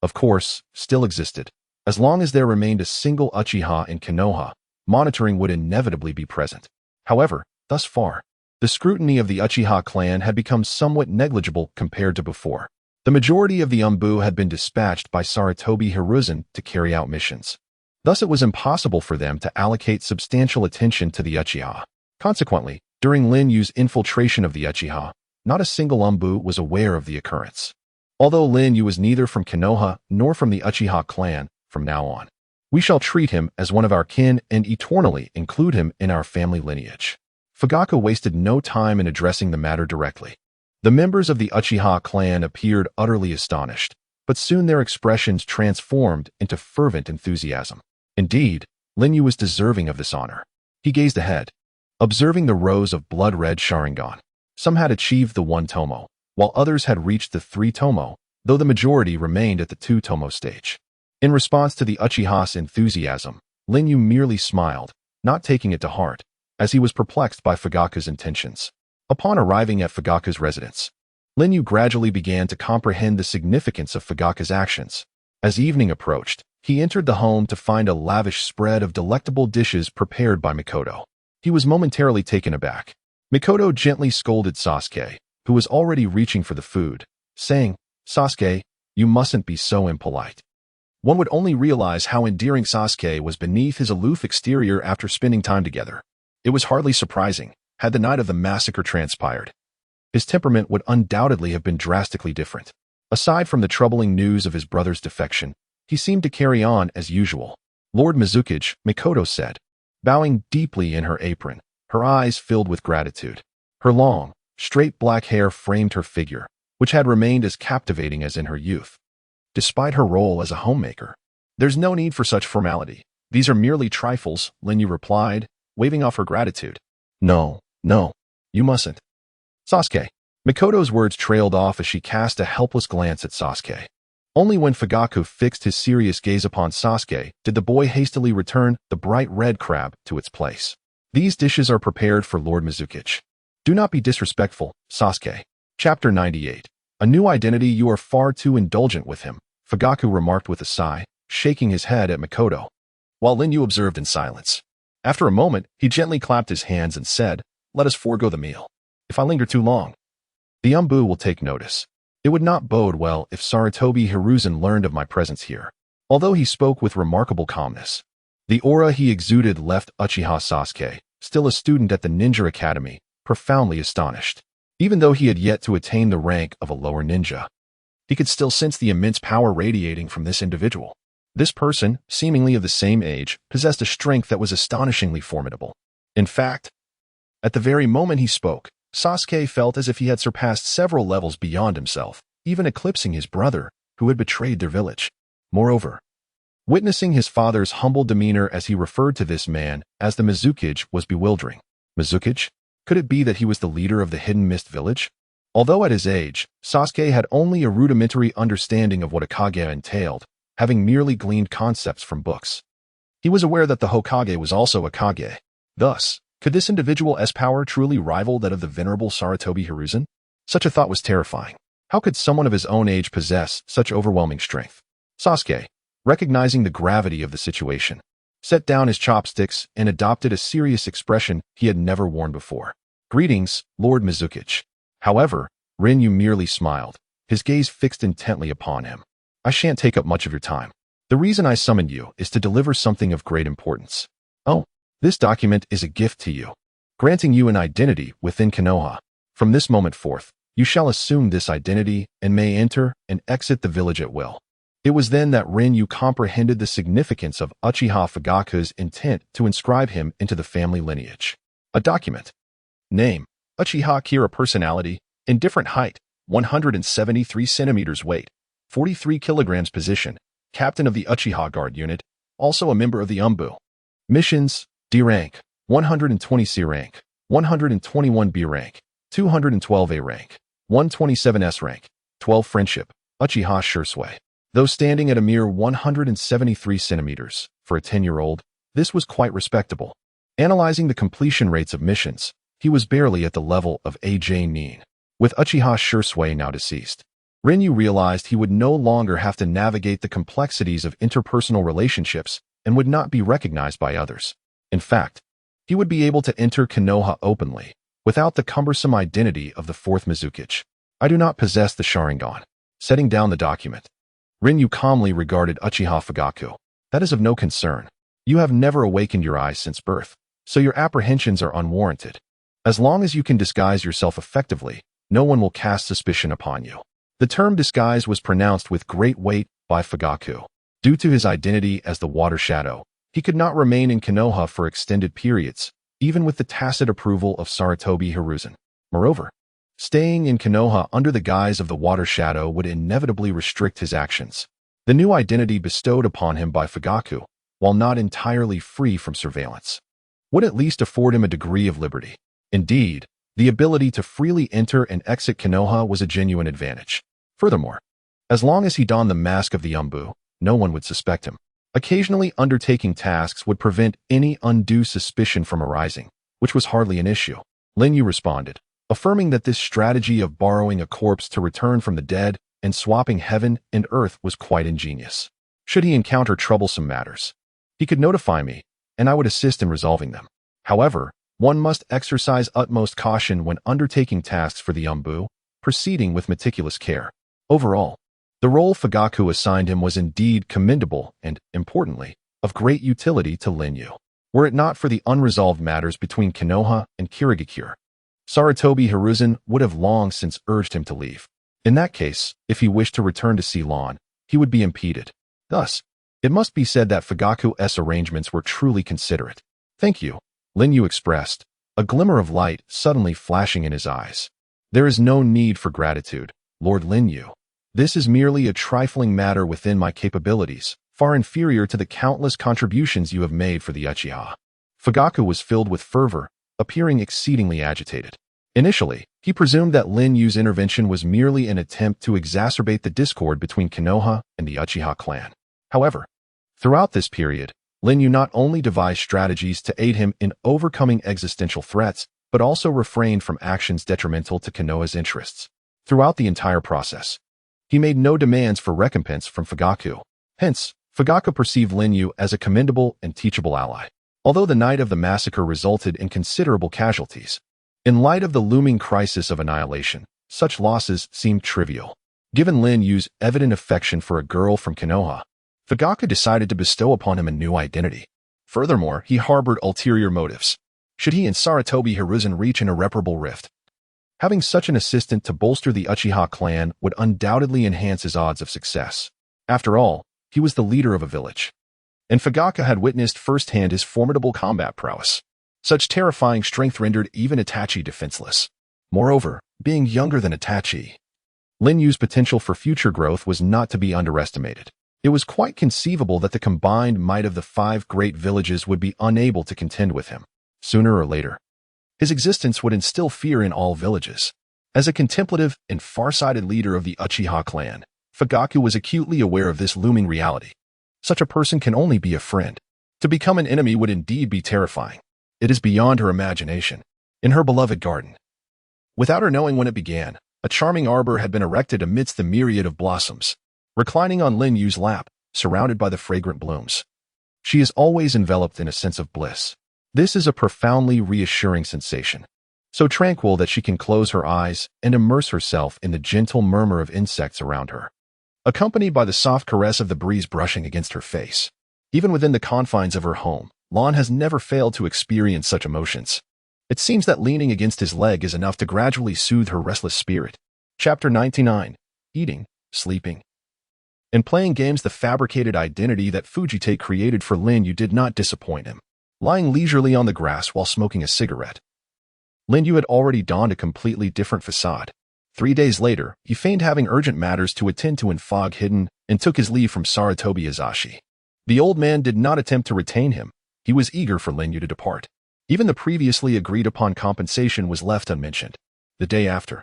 of course, still existed. As long as there remained a single Uchiha in Konoha, monitoring would inevitably be present. However, thus far, the scrutiny of the Uchiha clan had become somewhat negligible compared to before. The majority of the Umbu had been dispatched by Sarutobi Hiruzen to carry out missions. Thus it was impossible for them to allocate substantial attention to the Uchiha. Consequently, during Lin Yu's infiltration of the Uchiha, not a single Umbu was aware of the occurrence. Although Lin Yu was neither from Konoha nor from the Uchiha clan, from now on, we shall treat him as one of our kin and eternally include him in our family lineage. Fugaku wasted no time in addressing the matter directly. The members of the Uchiha clan appeared utterly astonished, but soon their expressions transformed into fervent enthusiasm. Indeed, Lin Yu was deserving of this honor. He gazed ahead, observing the rows of blood-red Sharingan. Some had achieved the one tomo, while others had reached the 3-tomo, though the majority remained at the 2-tomo stage. In response to the Uchiha's enthusiasm, Linyu merely smiled, not taking it to heart, as he was perplexed by Fugaku's intentions. Upon arriving at Fugaku's residence, Linyu gradually began to comprehend the significance of Fugaku's actions. As evening approached, he entered the home to find a lavish spread of delectable dishes prepared by Mikoto. He was momentarily taken aback. Mikoto gently scolded Sasuke, who was already reaching for the food, saying, "Sasuke, you mustn't be so impolite." One would only realize how endearing Sasuke was beneath his aloof exterior after spending time together. It was hardly surprising, had the night of the massacre transpired. His temperament would undoubtedly have been drastically different. Aside from the troubling news of his brother's defection, he seemed to carry on as usual. "Lord Mizukage," Mikoto said, bowing deeply in her apron, her eyes filled with gratitude. Her long, straight black hair framed her figure, which had remained as captivating as in her youth. Despite her role as a homemaker, "There's no need for such formality. These are merely trifles," Linyu replied, waving off her gratitude. No, you mustn't." "Sasuke." Mikoto's words trailed off as she cast a helpless glance at Sasuke. Only when Fugaku fixed his serious gaze upon Sasuke did the boy hastily return the bright red crab to its place. "These dishes are prepared for Lord Mizukage. Do not be disrespectful, Sasuke." Chapter 98. A new identity. "You are far too indulgent with him," Fugaku remarked with a sigh, shaking his head at Mikoto, while Linyu observed in silence. After a moment, he gently clapped his hands and said, "Let us forego the meal. If I linger too long, the Umbu will take notice. It would not bode well if Sarutobi Hiruzen learned of my presence here." Although he spoke with remarkable calmness, the aura he exuded left Uchiha Sasuke, still a student at the ninja academy, profoundly astonished. Even though he had yet to attain the rank of a lower ninja, he could still sense the immense power radiating from this individual. This person, seemingly of the same age, possessed a strength that was astonishingly formidable. In fact, at the very moment he spoke, Sasuke felt as if he had surpassed several levels beyond himself, even eclipsing his brother, who had betrayed their village. Moreover, witnessing his father's humble demeanor as he referred to this man as the Mizukage was bewildering. Mizukage? Could it be that he was the leader of the Hidden Mist village? Although at his age, Sasuke had only a rudimentary understanding of what a Kage entailed, having merely gleaned concepts from books. He was aware that the Hokage was also a Kage. Thus, could this individual's power truly rival that of the venerable Sarutobi Hiruzen? Such a thought was terrifying. How could someone of his own age possess such overwhelming strength? Sasuke, recognizing the gravity of the situation, set down his chopsticks and adopted a serious expression he had never worn before. "Greetings, Lord Mizukage." However, Rinyu merely smiled, his gaze fixed intently upon him. "I shan't take up much of your time. The reason I summoned you is to deliver something of great importance. Oh, this document is a gift to you, granting you an identity within Konoha. From this moment forth, you shall assume this identity and may enter and exit the village at will." It was then that Rinyu comprehended the significance of Uchiha Fugaku's intent to inscribe him into the family lineage. A document. Name: Uchiha Kira. Personality: indifferent. Height: 173 centimeters. Weight: 43 kilograms. Position: captain of the Uchiha Guard Unit, also a member of the Umbu. Missions: D rank, 120 C rank, 121 B rank, 212 A rank, 127 S rank. 12 Friendship: Uchiha Shursui. Though standing at a mere 173 centimeters, for a 10-year-old, this was quite respectable. Analyzing the completion rates of missions, he was barely at the level of AJ Nin. With Uchiha Shursui now deceased, Rinyu realized he would no longer have to navigate the complexities of interpersonal relationships and would not be recognized by others. In fact, he would be able to enter Konoha openly, without the cumbersome identity of the fourth Mizukage. "I do not possess the Sharingan." Setting down the document, Rinyu calmly regarded Uchiha Fugaku. "That is of no concern. You have never awakened your eyes since birth, so your apprehensions are unwarranted. As long as you can disguise yourself effectively, no one will cast suspicion upon you." The term disguise was pronounced with great weight by Fugaku. Due to his identity as the Water Shadow, he could not remain in Konoha for extended periods, even with the tacit approval of Sarutobi Hiruzen. Moreover, staying in Konoha under the guise of the Water Shadow would inevitably restrict his actions. The new identity bestowed upon him by Fugaku, while not entirely free from surveillance, would at least afford him a degree of liberty. Indeed, The ability to freely enter and exit Konoha was a genuine advantage. Furthermore, as long as he donned the mask of the Umbu, no one would suspect him. Occasionally undertaking tasks would prevent any undue suspicion from arising, which was hardly an issue. Lin Yu responded, affirming that this strategy of borrowing a corpse to return from the dead and swapping heaven and earth was quite ingenious. Should he encounter troublesome matters, he could notify me, and I would assist in resolving them. However, one must exercise utmost caution when undertaking tasks for the Umbu, proceeding with meticulous care. Overall, the role Fugaku assigned him was indeed commendable and, importantly, of great utility to Lin Yu. Were it not for the unresolved matters between Konoha and Kirigakure, Sarutobi Hiruzen would have long since urged him to leave. In that case, if he wished to return to Ceylon, he would be impeded. Thus, it must be said that Fugaku's arrangements were truly considerate. Thank you, Lin Yu expressed, a glimmer of light suddenly flashing in his eyes. There is no need for gratitude, Lord Lin Yu. This is merely a trifling matter within my capabilities, far inferior to the countless contributions you have made for the Uchiha. Fugaku was filled with fervor, appearing exceedingly agitated. Initially, he presumed that Lin Yu's intervention was merely an attempt to exacerbate the discord between Konoha and the Uchiha clan. However, throughout this period, Lin Yu not only devised strategies to aid him in overcoming existential threats, but also refrained from actions detrimental to Konoha's interests. Throughout the entire process, he made no demands for recompense from Fugaku. Hence, Fugaku perceived Lin Yu as a commendable and teachable ally. Although the night of the massacre resulted in considerable casualties, in light of the looming crisis of annihilation, such losses seemed trivial. Given Lin Yu's evident affection for a girl from Konoha, Fugaku decided to bestow upon him a new identity. Furthermore, he harbored ulterior motives. Should he and Sarutobi Hiruzen reach an irreparable rift, having such an assistant to bolster the Uchiha clan would undoubtedly enhance his odds of success. After all, he was the leader of a village, and Fugaku had witnessed firsthand his formidable combat prowess. Such terrifying strength rendered even Itachi defenseless. Moreover, being younger than Itachi, Lin Yu's potential for future growth was not to be underestimated. It was quite conceivable that the combined might of the 5 great villages would be unable to contend with him. Sooner or later, his existence would instill fear in all villages. As a contemplative and far-sighted leader of the Uchiha clan, Fugaku was acutely aware of this looming reality. Such a person can only be a friend. To become an enemy would indeed be terrifying. It is beyond her imagination. In her beloved garden, without her knowing when it began, a charming arbor had been erected amidst the myriad of blossoms, reclining on Lin Yu's lap, surrounded by the fragrant blooms. She is always enveloped in a sense of bliss. This is a profoundly reassuring sensation, so tranquil that she can close her eyes and immerse herself in the gentle murmur of insects around her, accompanied by the soft caress of the breeze brushing against her face. Even within the confines of her home, Lon has never failed to experience such emotions. It seems that leaning against his leg is enough to gradually soothe her restless spirit. Chapter 99. Eating, Sleeping, and Playing Games. The fabricated identity that Fujite created for Lin Yu did not disappoint him. Lying leisurely on the grass while smoking a cigarette, Lin Yu had already donned a completely different facade. 3 days later, he feigned having urgent matters to attend to in Fog Hidden and took his leave from Sarutobi Izashi. The old man did not attempt to retain him. He was eager for Lin Yu to depart. Even the previously agreed-upon compensation was left unmentioned. The day after,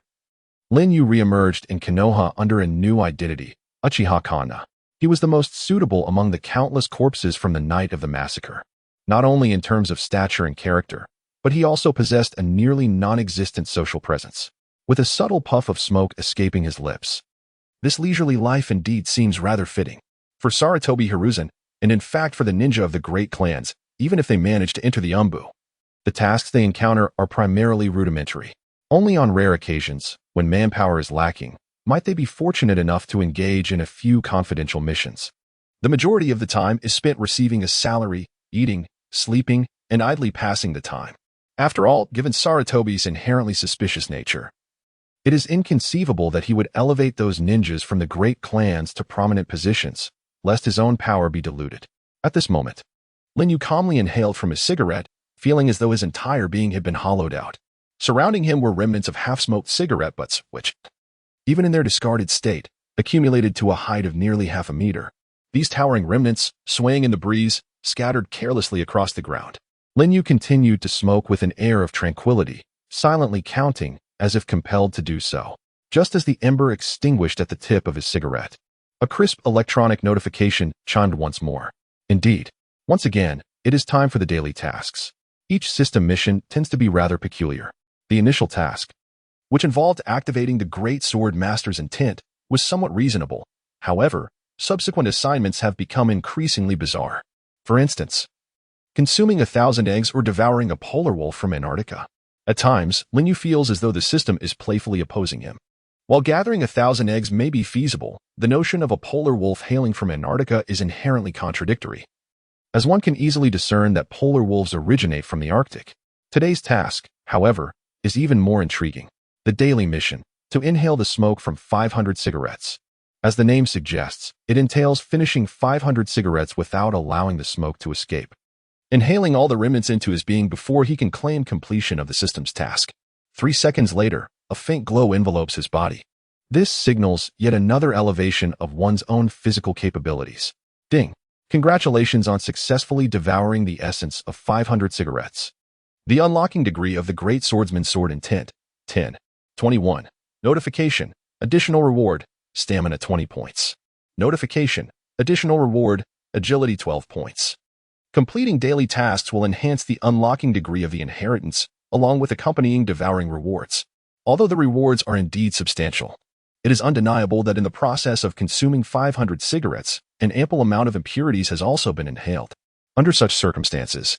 Lin Yu re-emerged in Konoha under a new identity, Uchiha Kana. He was the most suitable among the countless corpses from the night of the massacre, not only in terms of stature and character, but he also possessed a nearly non-existent social presence, with a subtle puff of smoke escaping his lips. This leisurely life indeed seems rather fitting for Sarutobi Hiruzen, and in fact for the ninja of the great clans, even if they manage to enter the Umbu. The tasks they encounter are primarily rudimentary. Only on rare occasions, when manpower is lacking, might they be fortunate enough to engage in a few confidential missions. The majority of the time is spent receiving a salary, eating, sleeping, and idly passing the time. After all, given Sarutobi's inherently suspicious nature, it is inconceivable that he would elevate those ninjas from the great clans to prominent positions, lest his own power be diluted. At this moment, Lin Yu calmly inhaled from his cigarette, feeling as though his entire being had been hollowed out. Surrounding him were remnants of half-smoked cigarette butts, which, even in their discarded state, accumulated to a height of nearly half a meter. These towering remnants, swaying in the breeze, scattered carelessly across the ground. Lin Yu continued to smoke with an air of tranquility, silently counting as if compelled to do so. Just as the ember extinguished at the tip of his cigarette, a crisp electronic notification chimed once more. Indeed, once again, it is time for the daily tasks. Each system mission tends to be rather peculiar. The initial task, which involved activating the Great Sword Master's intent, was somewhat reasonable. However, subsequent assignments have become increasingly bizarre. For instance, consuming 1,000 eggs or devouring a polar wolf from Antarctica. At times, Linyu feels as though the system is playfully opposing him. While gathering 1,000 eggs may be feasible, the notion of a polar wolf hailing from Antarctica is inherently contradictory, as one can easily discern that polar wolves originate from the Arctic. Today's task, however, is even more intriguing. The daily mission, to inhale the smoke from 500 cigarettes. As the name suggests, it entails finishing 500 cigarettes without allowing the smoke to escape, inhaling all the remnants into his being before he can claim completion of the system's task. 3 seconds later, a faint glow envelopes his body. This signals yet another elevation of one's own physical capabilities. Ding! Congratulations on successfully devouring the essence of 500 cigarettes. The unlocking degree of the Great Swordsman's Sword Intent, 10. 21. Notification, additional reward, stamina 20 points. Notification, additional reward, agility 12 points. Completing daily tasks will enhance the unlocking degree of the inheritance, along with accompanying devouring rewards. Although the rewards are indeed substantial, it is undeniable that in the process of consuming 500 cigarettes, an ample amount of impurities has also been inhaled. Under such circumstances,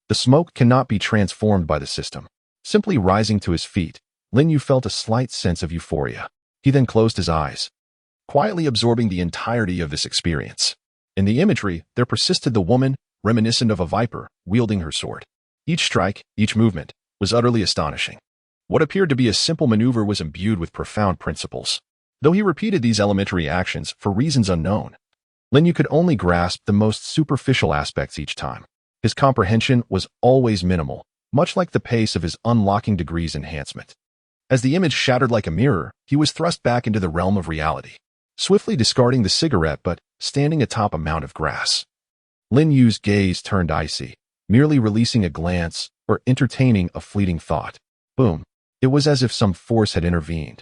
the smoke cannot be transformed by the system. Simply rising to his feet, Linyu felt a slight sense of euphoria. He then closed his eyes, quietly absorbing the entirety of this experience. In the imagery, there persisted the woman, reminiscent of a viper, wielding her sword. Each strike, each movement, was utterly astonishing. What appeared to be a simple maneuver was imbued with profound principles. Though he repeated these elementary actions for reasons unknown, Linyu could only grasp the most superficial aspects each time. His comprehension was always minimal, much like the pace of his unlocking degree's enhancement. As the image shattered like a mirror, he was thrust back into the realm of reality, swiftly discarding the cigarette but standing atop a mound of grass. Linyu's gaze turned icy, merely releasing a glance or entertaining a fleeting thought. Boom! It was as if some force had intervened,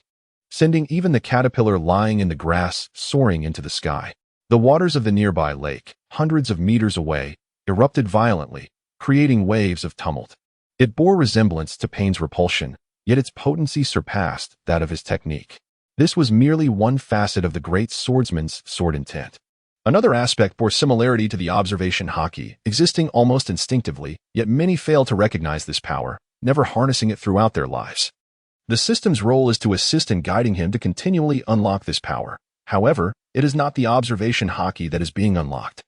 sending even the caterpillar lying in the grass soaring into the sky. The waters of the nearby lake, hundreds of meters away, erupted violently, creating waves of tumult. It bore resemblance to Pain's repulsion, yet its potency surpassed that of his technique. This was merely one facet of the great swordsman's sword intent. Another aspect bore similarity to the observation haki, existing almost instinctively, yet many fail to recognize this power, never harnessing it throughout their lives. The system's role is to assist in guiding him to continually unlock this power. However, it is not the observation haki that is being unlocked,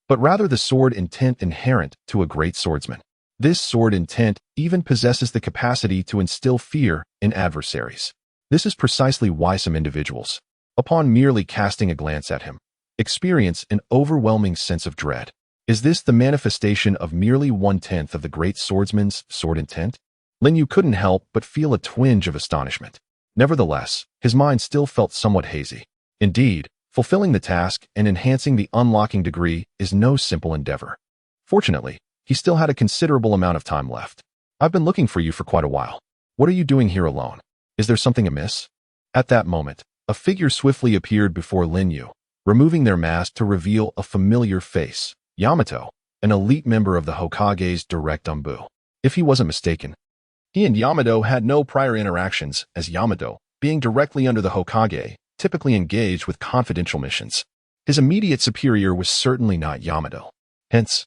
but rather the sword intent inherent to a great swordsman. This sword intent even possesses the capacity to instill fear in adversaries. This is precisely why some individuals, upon merely casting a glance at him, experience an overwhelming sense of dread. Is this the manifestation of merely 1/10 of the great swordsman's sword intent? Linyu couldn't help but feel a twinge of astonishment. Nevertheless, his mind still felt somewhat hazy. Indeed, fulfilling the task and enhancing the unlocking degree is no simple endeavor. Fortunately, he still had a considerable amount of time left. I've been looking for you for quite a while. What are you doing here alone? Is there something amiss? At that moment, a figure swiftly appeared before Linyu, removing their mask to reveal a familiar face. Yamato, an elite member of the Hokage's direct Umbu. If he wasn't mistaken, he and Yamato had no prior interactions, as Yamato, being directly under the Hokage, typically engaged with confidential missions. His immediate superior was certainly not Yamato. Hence,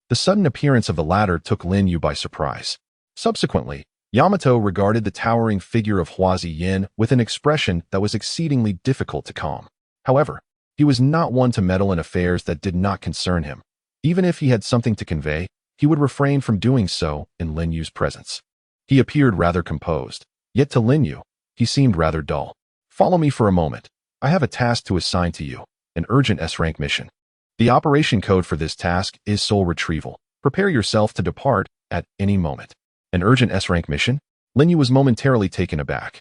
the sudden appearance of the latter took Linyu by surprise. Subsequently, Yamato regarded the towering figure of Huazi Yin with an expression that was exceedingly difficult to calm. However, he was not one to meddle in affairs that did not concern him. Even if he had something to convey, he would refrain from doing so in Linyu's presence. He appeared rather composed, yet to Linyu, he seemed rather dull. Follow me for a moment. I have a task to assign to you, an urgent S-rank mission. The operation code for this task is soul retrieval. Prepare yourself to depart at any moment. An urgent S-rank mission? Linyu was momentarily taken aback.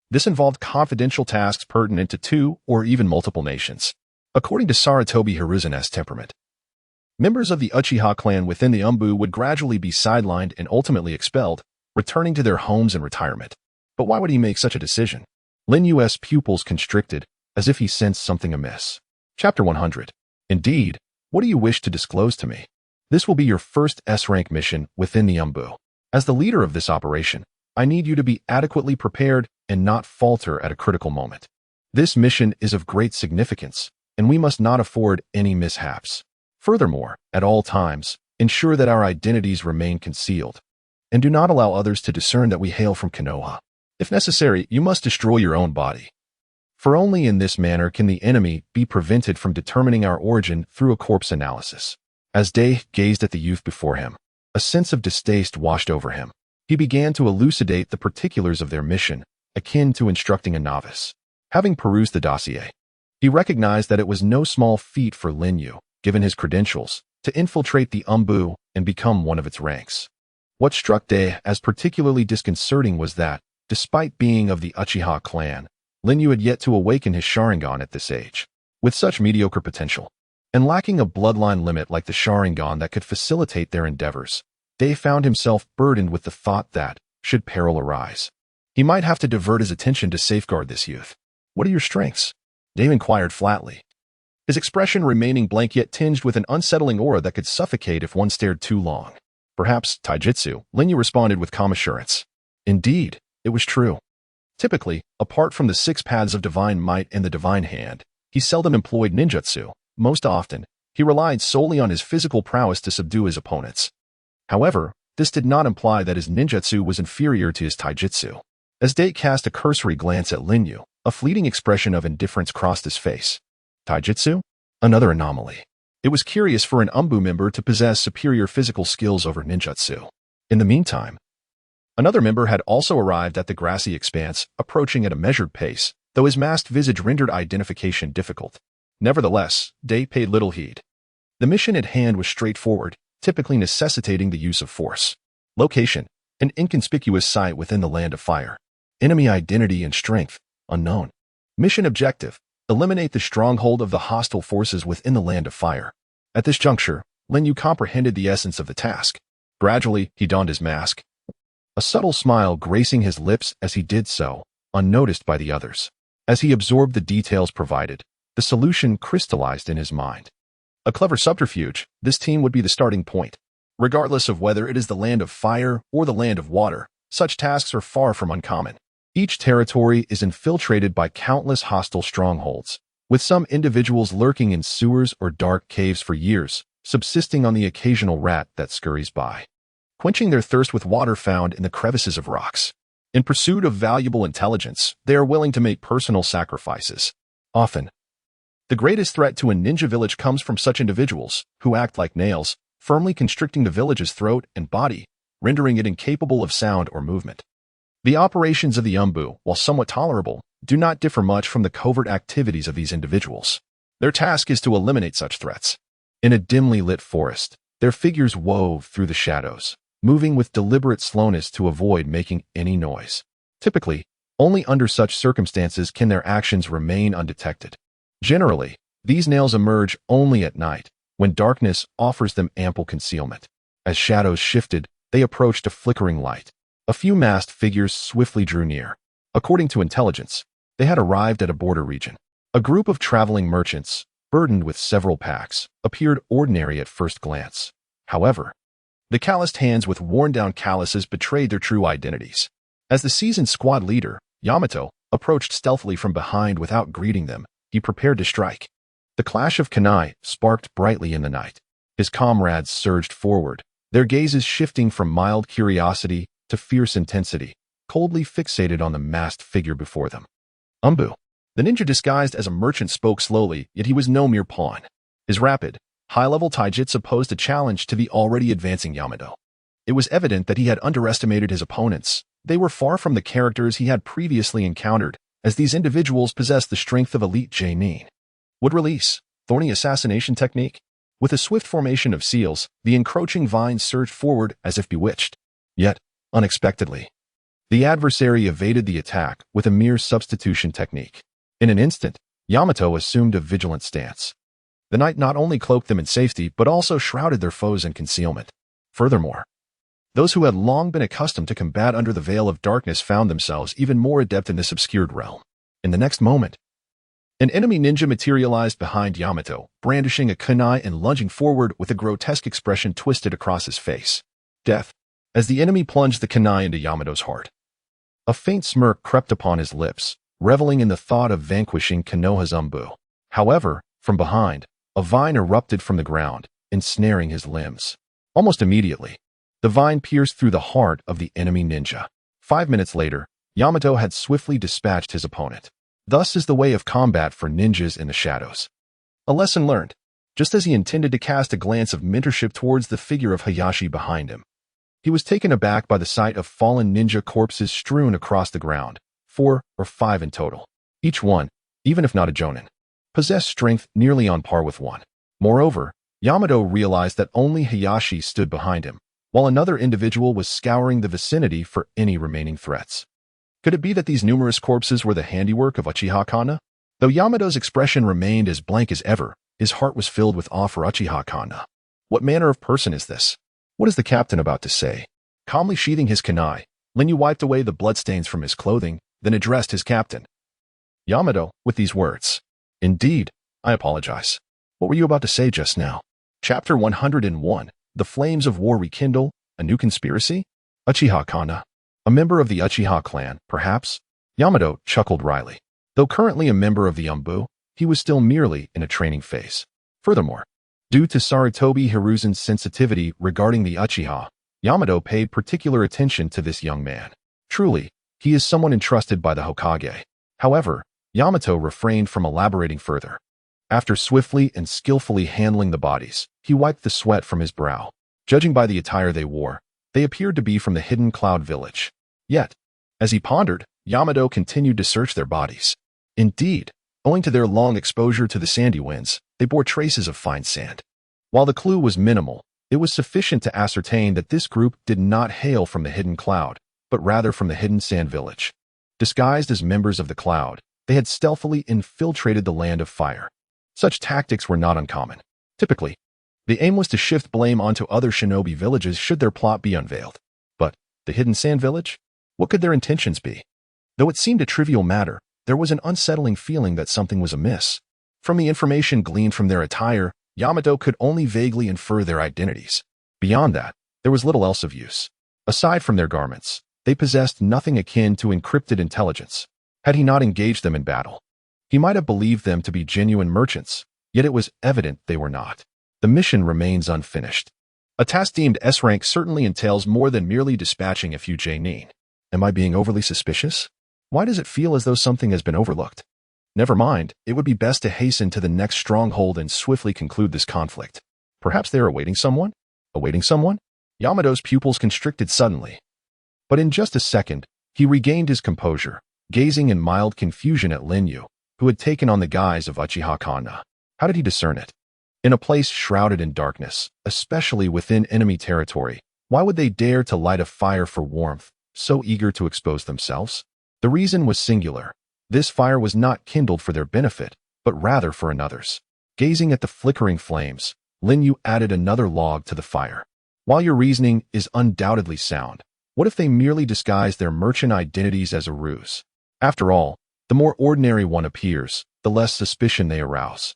This involved confidential tasks pertinent to 2 or even multiple nations. According to Saratobi Hiruzen's temperament, members of the Uchiha clan within the Umbu would gradually be sidelined and ultimately expelled, returning to their homes and retirement. But why would he make such a decision? Lin Yu's pupils constricted, as if he sensed something amiss. Chapter 100. Indeed, what do you wish to disclose to me? This will be your first S-rank mission within the Umbu. As the leader of this operation, I need you to be adequately prepared and not falter at a critical moment. This mission is of great significance, and we must not afford any mishaps. Furthermore, at all times, ensure that our identities remain concealed, and do not allow others to discern that we hail from Konoha. If necessary, you must destroy your own body. For only in this manner can the enemy be prevented from determining our origin through a corpse analysis. As Day gazed at the youth before him, a sense of distaste washed over him. He began to elucidate the particulars of their mission, akin to instructing a novice. Having perused the dossier, he recognized that it was no small feat for Lin Yu, given his credentials, to infiltrate the Umbu and become one of its ranks. What struck Day as particularly disconcerting was that, despite being of the Uchiha clan, Lin Yu had yet to awaken his Sharingan at this age. With such mediocre potential, and lacking a bloodline limit like the Sharingan that could facilitate their endeavors, Day found himself burdened with the thought that, should peril arise, he might have to divert his attention to safeguard this youth. What are your strengths? Day inquired flatly, his expression remaining blank yet tinged with an unsettling aura that could suffocate if one stared too long. Perhaps taijutsu, Lin Yu responded with calm assurance. Indeed, it was true. Typically, apart from the 6 paths of divine might and the divine hand, he seldom employed ninjutsu. Most often, he relied solely on his physical prowess to subdue his opponents. However, this did not imply that his ninjutsu was inferior to his taijutsu. As Day cast a cursory glance at Lin Yu, a fleeting expression of indifference crossed his face. Taijutsu? Another anomaly. It was curious for an Umbu member to possess superior physical skills over ninjutsu. In the meantime, another member had also arrived at the grassy expanse, approaching at a measured pace, though his masked visage rendered identification difficult. Nevertheless, Day paid little heed. The mission at hand was straightforward, typically necessitating the use of force. Location: an inconspicuous site within the Land of Fire. Enemy identity and strength: unknown. Mission objective: eliminate the stronghold of the hostile forces within the Land of Fire. At this juncture, Lin Yu comprehended the essence of the task. Gradually, he donned his mask, a subtle smile gracing his lips as he did so, unnoticed by the others. As he absorbed the details provided, the solution crystallized in his mind. A clever subterfuge, this team would be the starting point. Regardless of whether it is the Land of Fire or the Land of Water, such tasks are far from uncommon. Each territory is infiltrated by countless hostile strongholds, with some individuals lurking in sewers or dark caves for years, subsisting on the occasional rat that scurries by, quenching their thirst with water found in the crevices of rocks. In pursuit of valuable intelligence, they are willing to make personal sacrifices. Often, the greatest threat to a ninja village comes from such individuals, who act like nails, firmly constricting the village's throat and body, rendering it incapable of sound or movement. The operations of the Umbu, while somewhat tolerable, do not differ much from the covert activities of these individuals. Their task is to eliminate such threats. In a dimly lit forest, their figures wove through the shadows, moving with deliberate slowness to avoid making any noise. Typically, only under such circumstances can their actions remain undetected. Generally, these nails emerge only at night, when darkness offers them ample concealment. As shadows shifted, they approached a flickering light. A few masked figures swiftly drew near. According to intelligence, they had arrived at a border region. A group of traveling merchants, burdened with several packs, appeared ordinary at first glance. However, the calloused hands with worn-down calluses betrayed their true identities. As the seasoned squad leader, Yamato, approached stealthily from behind without greeting them, he prepared to strike. The clash of kunai sparked brightly in the night. His comrades surged forward, their gazes shifting from mild curiosity to fierce intensity, coldly fixated on the masked figure before them. Umbu. The ninja disguised as a merchant spoke slowly, yet he was no mere pawn. His rapid, high-level taijutsu posed a challenge to the already advancing Yamato. It was evident that he had underestimated his opponents. They were far from the characters he had previously encountered, as these individuals possessed the strength of elite J-nin. Would release, thorny assassination technique? With a swift formation of seals, the encroaching vines surged forward as if bewitched. Yet, unexpectedly, the adversary evaded the attack with a mere substitution technique. In an instant, Yamato assumed a vigilant stance. The night not only cloaked them in safety, but also shrouded their foes in concealment. Furthermore, Those who had long been accustomed to combat under the veil of darkness found themselves even more adept in this obscured realm. In the next moment, an enemy ninja materialized behind Yamato, brandishing a kunai and lunging forward with a grotesque expression twisted across his face. Death. As the enemy plunged the kunai into Yamato's heart, a faint smirk crept upon his lips, reveling in the thought of vanquishing Konoha's Umbu. However, from behind, a vine erupted from the ground, ensnaring his limbs. Almost immediately, the vine pierced through the heart of the enemy ninja. 5 minutes later, Yamato had swiftly dispatched his opponent. Thus is the way of combat for ninjas in the shadows. A lesson learned. Just as he intended to cast a glance of mentorship towards the figure of Hayashi behind him, he was taken aback by the sight of fallen ninja corpses strewn across the ground, 4 or 5 in total. Each one, even if not a jonin, possessed strength nearly on par with one. Moreover, Yamato realized that only Hayashi stood behind him, while another individual was scouring the vicinity for any remaining threats. Could it be that these numerous corpses were the handiwork of Uchiha Kana? Though Yamato's expression remained as blank as ever, his heart was filled with awe for Uchiha Kana. What manner of person is this? What is the captain about to say? Calmly sheathing his kunai, Linyu wiped away the bloodstains from his clothing, then addressed his captain. Yamato, with these words. Indeed, I apologize. What were you about to say just now? Chapter 101. The Flames of War Rekindle, a new conspiracy? Uchiha Kana. A member of the Uchiha clan, perhaps? Yamato chuckled wryly. Though currently a member of the Umbu, he was still merely in a training phase. Furthermore, due to Sarutobi Hiruzen's sensitivity regarding the Uchiha, Yamato paid particular attention to this young man. Truly, he is someone entrusted by the Hokage. However, Yamato refrained from elaborating further. After swiftly and skillfully handling the bodies, he wiped the sweat from his brow. Judging by the attire they wore, they appeared to be from the Hidden Cloud Village. Yet, as he pondered, Yamato continued to search their bodies. Indeed, owing to their long exposure to the sandy winds, they bore traces of fine sand. While the clue was minimal, it was sufficient to ascertain that this group did not hail from the Hidden Cloud, but rather from the Hidden Sand Village. Disguised as members of the Cloud, they had stealthily infiltrated the Land of Fire. Such tactics were not uncommon. Typically, the aim was to shift blame onto other shinobi villages should their plot be unveiled. But the Hidden Sand Village? What could their intentions be? Though it seemed a trivial matter, there was an unsettling feeling that something was amiss. From the information gleaned from their attire, Yamato could only vaguely infer their identities. Beyond that, there was little else of use. Aside from their garments, they possessed nothing akin to encrypted intelligence. Had he not engaged them in battle, he might have believed them to be genuine merchants, yet it was evident they were not. The mission remains unfinished. A task deemed S-rank certainly entails more than merely dispatching a few J-nin. Am I being overly suspicious? Why does it feel as though something has been overlooked? Never mind, it would be best to hasten to the next stronghold and swiftly conclude this conflict. Perhaps they are awaiting someone? Awaiting someone? Yamato's pupils constricted suddenly. But in just a second, he regained his composure, gazing in mild confusion at Linyu, who had taken on the guise of Uchiha Kana. How did he discern it? In a place shrouded in darkness, especially within enemy territory, why would they dare to light a fire for warmth, so eager to expose themselves? The reason was singular. This fire was not kindled for their benefit, but rather for another's. Gazing at the flickering flames, Linyu added another log to the fire. While your reasoning is undoubtedly sound, what if they merely disguise their merchant identities as a ruse? After all, the more ordinary one appears, the less suspicion they arouse.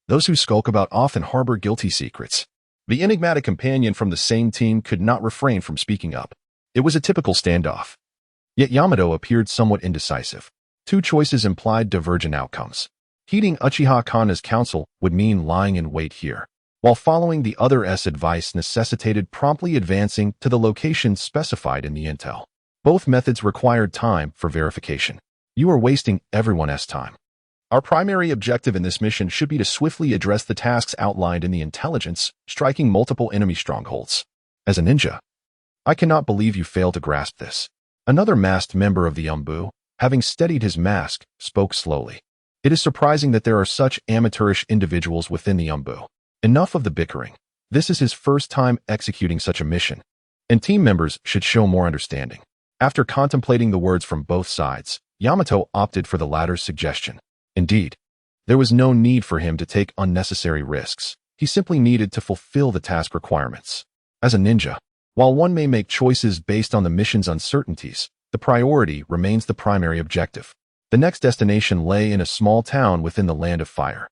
Those who skulk about often harbor guilty secrets. The enigmatic companion from the same team could not refrain from speaking up. It was a typical standoff. Yet Yamato appeared somewhat indecisive. Two choices implied divergent outcomes. Heeding Uchiha Kana's counsel would mean lying in wait here, while following the other's advice necessitated promptly advancing to the location specified in the intel. Both methods required time for verification. You are wasting everyone's time. Our primary objective in this mission should be to swiftly address the tasks outlined in the intelligence, striking multiple enemy strongholds. As a ninja, I cannot believe you failed to grasp this. Another masked member of the Umbu, having steadied his mask, spoke slowly. It is surprising that there are such amateurish individuals within the Umbu. Enough of the bickering. This is his first time executing such a mission, and team members should show more understanding. After contemplating the words from both sides, Yamato opted for the latter's suggestion. Indeed, there was no need for him to take unnecessary risks. He simply needed to fulfill the task requirements. As a ninja, While one may make choices based on the mission's uncertainties, the priority remains the primary objective. The next destination lay in a small town within the Land of Fire.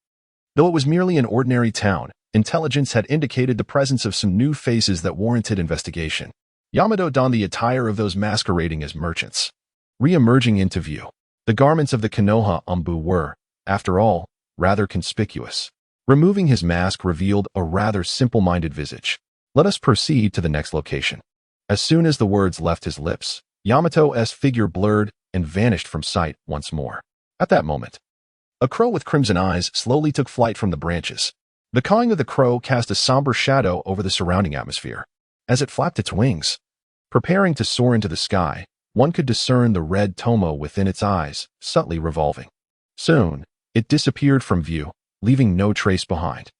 Though it was merely an ordinary town, intelligence had indicated the presence of some new faces that warranted investigation. Yamato donned the attire of those masquerading as merchants. Re-emerging into view, the garments of the Konoha Anbu were, after all, rather conspicuous. Removing his mask revealed a rather simple-minded visage. Let us proceed to the next location. As soon as the words left his lips, Yamato's figure blurred and vanished from sight once more. At that moment, a crow with crimson eyes slowly took flight from the branches. The cawing of the crow cast a somber shadow over the surrounding atmosphere. As it flapped its wings, preparing to soar into the sky, one could discern the red tomo within its eyes, subtly revolving. Soon, it disappeared from view, leaving no trace behind.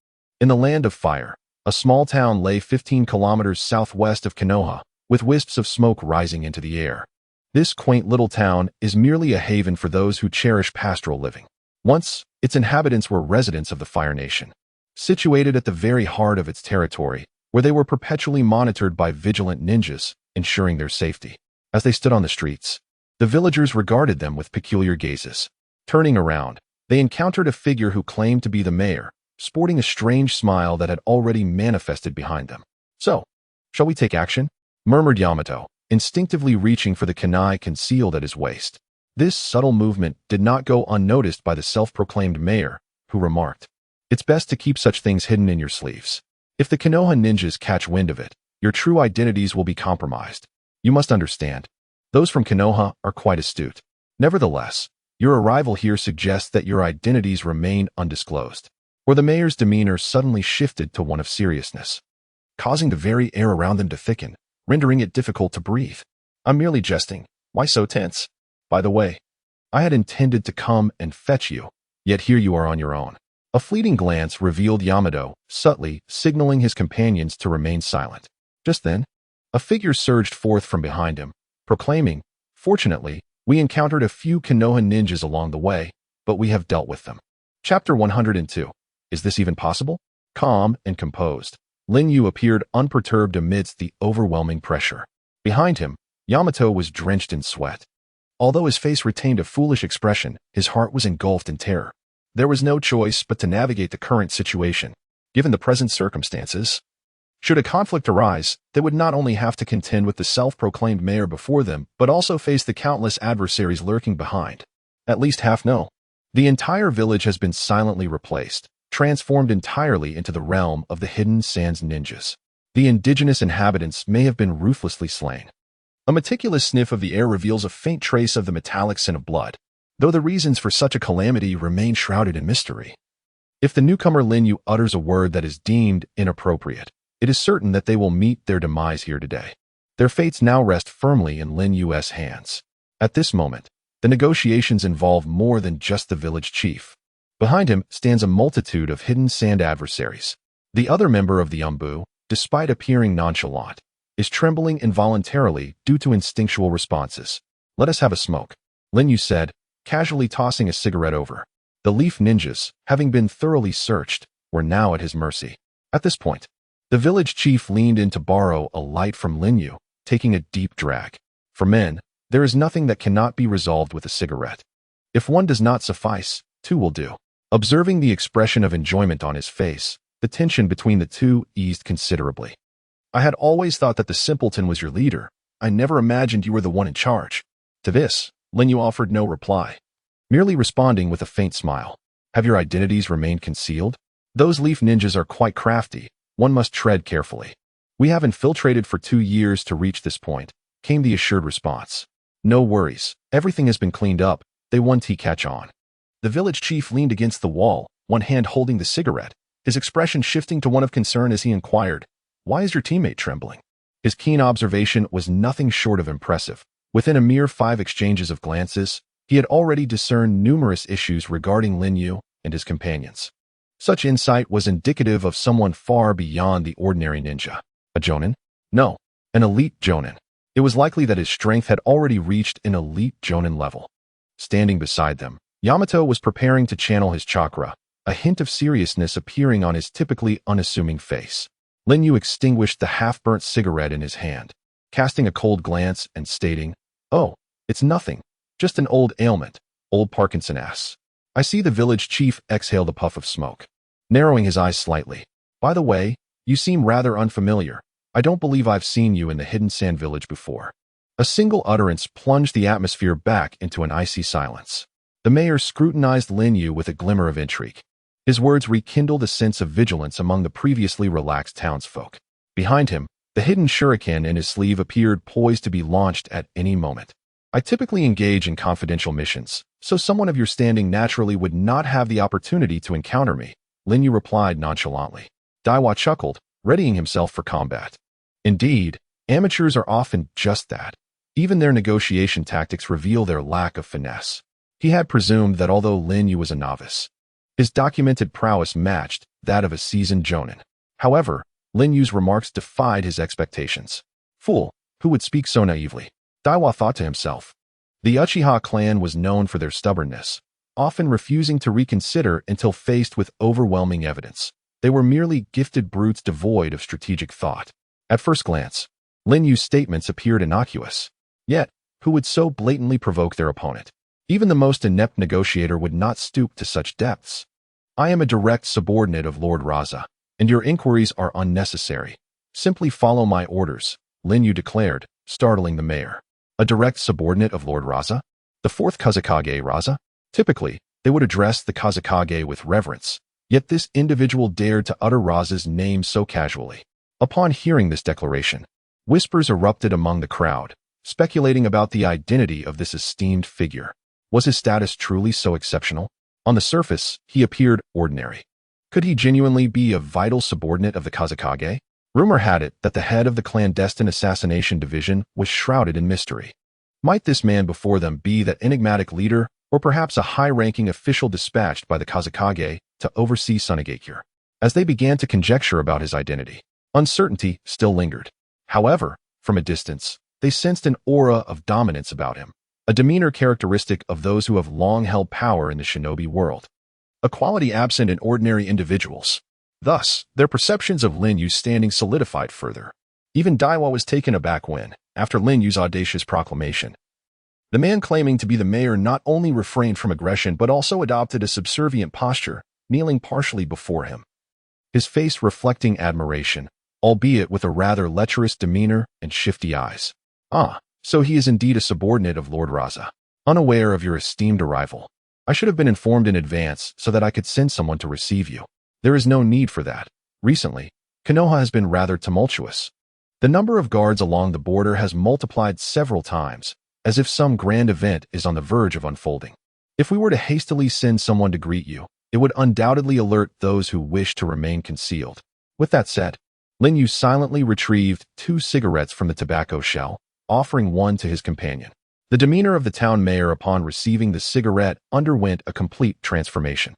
In the Land of Fire, a small town lay 15 kilometers southwest of Konoha, with wisps of smoke rising into the air. This quaint little town is merely a haven for those who cherish pastoral living. Once, its inhabitants were residents of the Fire Nation, situated at the very heart of its territory, where they were perpetually monitored by vigilant ninjas, ensuring their safety. As they stood on the streets, the villagers regarded them with peculiar gazes. Turning around, they encountered a figure who claimed to be the mayor, sporting a strange smile that had already manifested behind them. "So, shall we take action?" murmured Yamato, instinctively reaching for the kunai concealed at his waist. This subtle movement did not go unnoticed by the self-proclaimed mayor, who remarked, "It's best to keep such things hidden in your sleeves. If the Konoha ninjas catch wind of it, your true identities will be compromised. You must understand, those from Konoha are quite astute. Nevertheless, your arrival here suggests that your identities remain undisclosed." Or the mayor's demeanor suddenly shifted to one of seriousness, causing the very air around them to thicken, rendering it difficult to breathe. "I'm merely jesting. Why so tense? By the way, I had intended to come and fetch you, yet here you are on your own." A fleeting glance revealed Yamato, subtly signaling his companions to remain silent. Just then, a figure surged forth from behind him, proclaiming, "Fortunately, we encountered a few Konoha ninjas along the way, but we have dealt with them." Chapter 102. Is this even possible? Calm and composed, Lin Yu appeared unperturbed amidst the overwhelming pressure. Behind him, Yamato was drenched in sweat. Although his face retained a foolish expression, his heart was engulfed in terror. There was no choice but to navigate the current situation. Given the present circumstances, should a conflict arise, they would not only have to contend with the self-proclaimed mayor before them, but also face the countless adversaries lurking behind. At least half know. The entire village has been silently replaced, transformed entirely into the realm of the Hidden Sands ninjas. The indigenous inhabitants may have been ruthlessly slain. A meticulous sniff of the air reveals a faint trace of the metallic scent of blood, though the reasons for such a calamity remain shrouded in mystery. If the newcomer Lin Yu utters a word that is deemed inappropriate, it is certain that they will meet their demise here today. Their fates now rest firmly in Lin Yu's hands. At this moment, the negotiations involve more than just the village chief. Behind him stands a multitude of hidden sand adversaries. The other member of the Anbu, despite appearing nonchalant, is trembling involuntarily due to instinctual responses. "Let us have a smoke," Lin Yu said, casually tossing a cigarette over. The Leaf ninjas, having been thoroughly searched, were now at his mercy. At this point, the village chief leaned in to borrow a light from Lin Yu, taking a deep drag. For men, there is nothing that cannot be resolved with a cigarette. If one does not suffice, two will do. Observing the expression of enjoyment on his face, the tension between the two eased considerably. "I had always thought that the simpleton was your leader. I never imagined you were the one in charge." To this, Lin Yu offered no reply, merely responding with a faint smile. "Have your identities remained concealed? Those Leaf ninjas are quite crafty. One must tread carefully." "We have infiltrated for 2 years to reach this point," came the assured response. "No worries. Everything has been cleaned up. They won't catch on." The village chief leaned against the wall, one hand holding the cigarette, his expression shifting to one of concern as he inquired, "Why is your teammate trembling?" His keen observation was nothing short of impressive. Within a mere 5 exchanges of glances, he had already discerned numerous issues regarding Lin Yu and his companions. Such insight was indicative of someone far beyond the ordinary ninja. A Jonin? No, an elite Jonin. It was likely that his strength had already reached an elite Jonin level. Standing beside them, Yamato was preparing to channel his chakra, a hint of seriousness appearing on his typically unassuming face. Lin Yu extinguished the half-burnt cigarette in his hand, casting a cold glance and stating, "Oh, it's nothing, just an old ailment, old Parkinson-ass." I see the village chief exhaled a puff of smoke, narrowing his eyes slightly. "By the way, you seem rather unfamiliar. I don't believe I've seen you in the Hidden Sand Village before." A single utterance plunged the atmosphere back into an icy silence. The mayor scrutinized Lin Yu with a glimmer of intrigue. His words rekindled a sense of vigilance among the previously relaxed townsfolk. Behind him, the hidden shuriken in his sleeve appeared poised to be launched at any moment. "I typically engage in confidential missions, so someone of your standing naturally would not have the opportunity to encounter me," Lin Yu replied nonchalantly. Daiwa chuckled, readying himself for combat. Indeed, amateurs are often just that. Even their negotiation tactics reveal their lack of finesse. He had presumed that although Lin Yu was a novice, his documented prowess matched that of a seasoned jonin. However, Lin Yu's remarks defied his expectations. Fool, who would speak so naively? Daiwa thought to himself. The Uchiha clan was known for their stubbornness, often refusing to reconsider until faced with overwhelming evidence. They were merely gifted brutes devoid of strategic thought. At first glance, Lin Yu's statements appeared innocuous. Yet, who would so blatantly provoke their opponent? Even the most inept negotiator would not stoop to such depths. "I am a direct subordinate of Lord Raza, and your inquiries are unnecessary. Simply follow my orders," Lin Yu declared, startling the mayor. A direct subordinate of Lord Raza? The fourth Kazekage Raza? Typically, they would address the Kazekage with reverence, yet this individual dared to utter Raza's name so casually. Upon hearing this declaration, whispers erupted among the crowd, speculating about the identity of this esteemed figure. Was his status truly so exceptional? On the surface, he appeared ordinary. Could he genuinely be a vital subordinate of the Kazekage? Rumor had it that the head of the clandestine assassination division was shrouded in mystery. Might this man before them be that enigmatic leader, or perhaps a high-ranking official dispatched by the Kazekage to oversee Sunagakure? As they began to conjecture about his identity, uncertainty still lingered. However, from a distance, they sensed an aura of dominance about him, a demeanor characteristic of those who have long held power in the shinobi world, a quality absent in ordinary individuals. Thus, their perceptions of Lin Yu's standing solidified further. Even Daiwa was taken aback when, after Lin Yu's audacious proclamation, the man claiming to be the mayor not only refrained from aggression but also adopted a subservient posture, kneeling partially before him, his face reflecting admiration, albeit with a rather lecherous demeanor and shifty eyes. "Ah, so he is indeed a subordinate of Lord Raza. Unaware of your esteemed arrival. I should have been informed in advance so that I could send someone to receive you. There is no need for that. Recently, Konoha has been rather tumultuous. The number of guards along the border has multiplied several times, as if some grand event is on the verge of unfolding. If we were to hastily send someone to greet you, it would undoubtedly alert those who wish to remain concealed." With that said, Lin Yu silently retrieved 2 cigarettes from the tobacco shell, offering one to his companion. The demeanor of the town mayor upon receiving the cigarette underwent a complete transformation.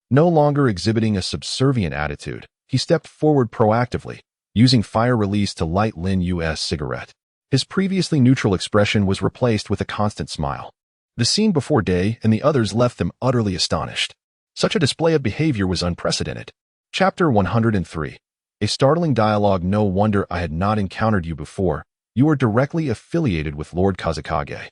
No longer exhibiting a subservient attitude, he stepped forward proactively, using fire release to light Lin Yu's cigarette. His previously neutral expression was replaced with a constant smile. The scene before Day and the others left them utterly astonished. Such a display of behavior was unprecedented. Chapter 103. A startling dialogue. "No wonder I had not encountered you before. You are directly affiliated with Lord Kazekage.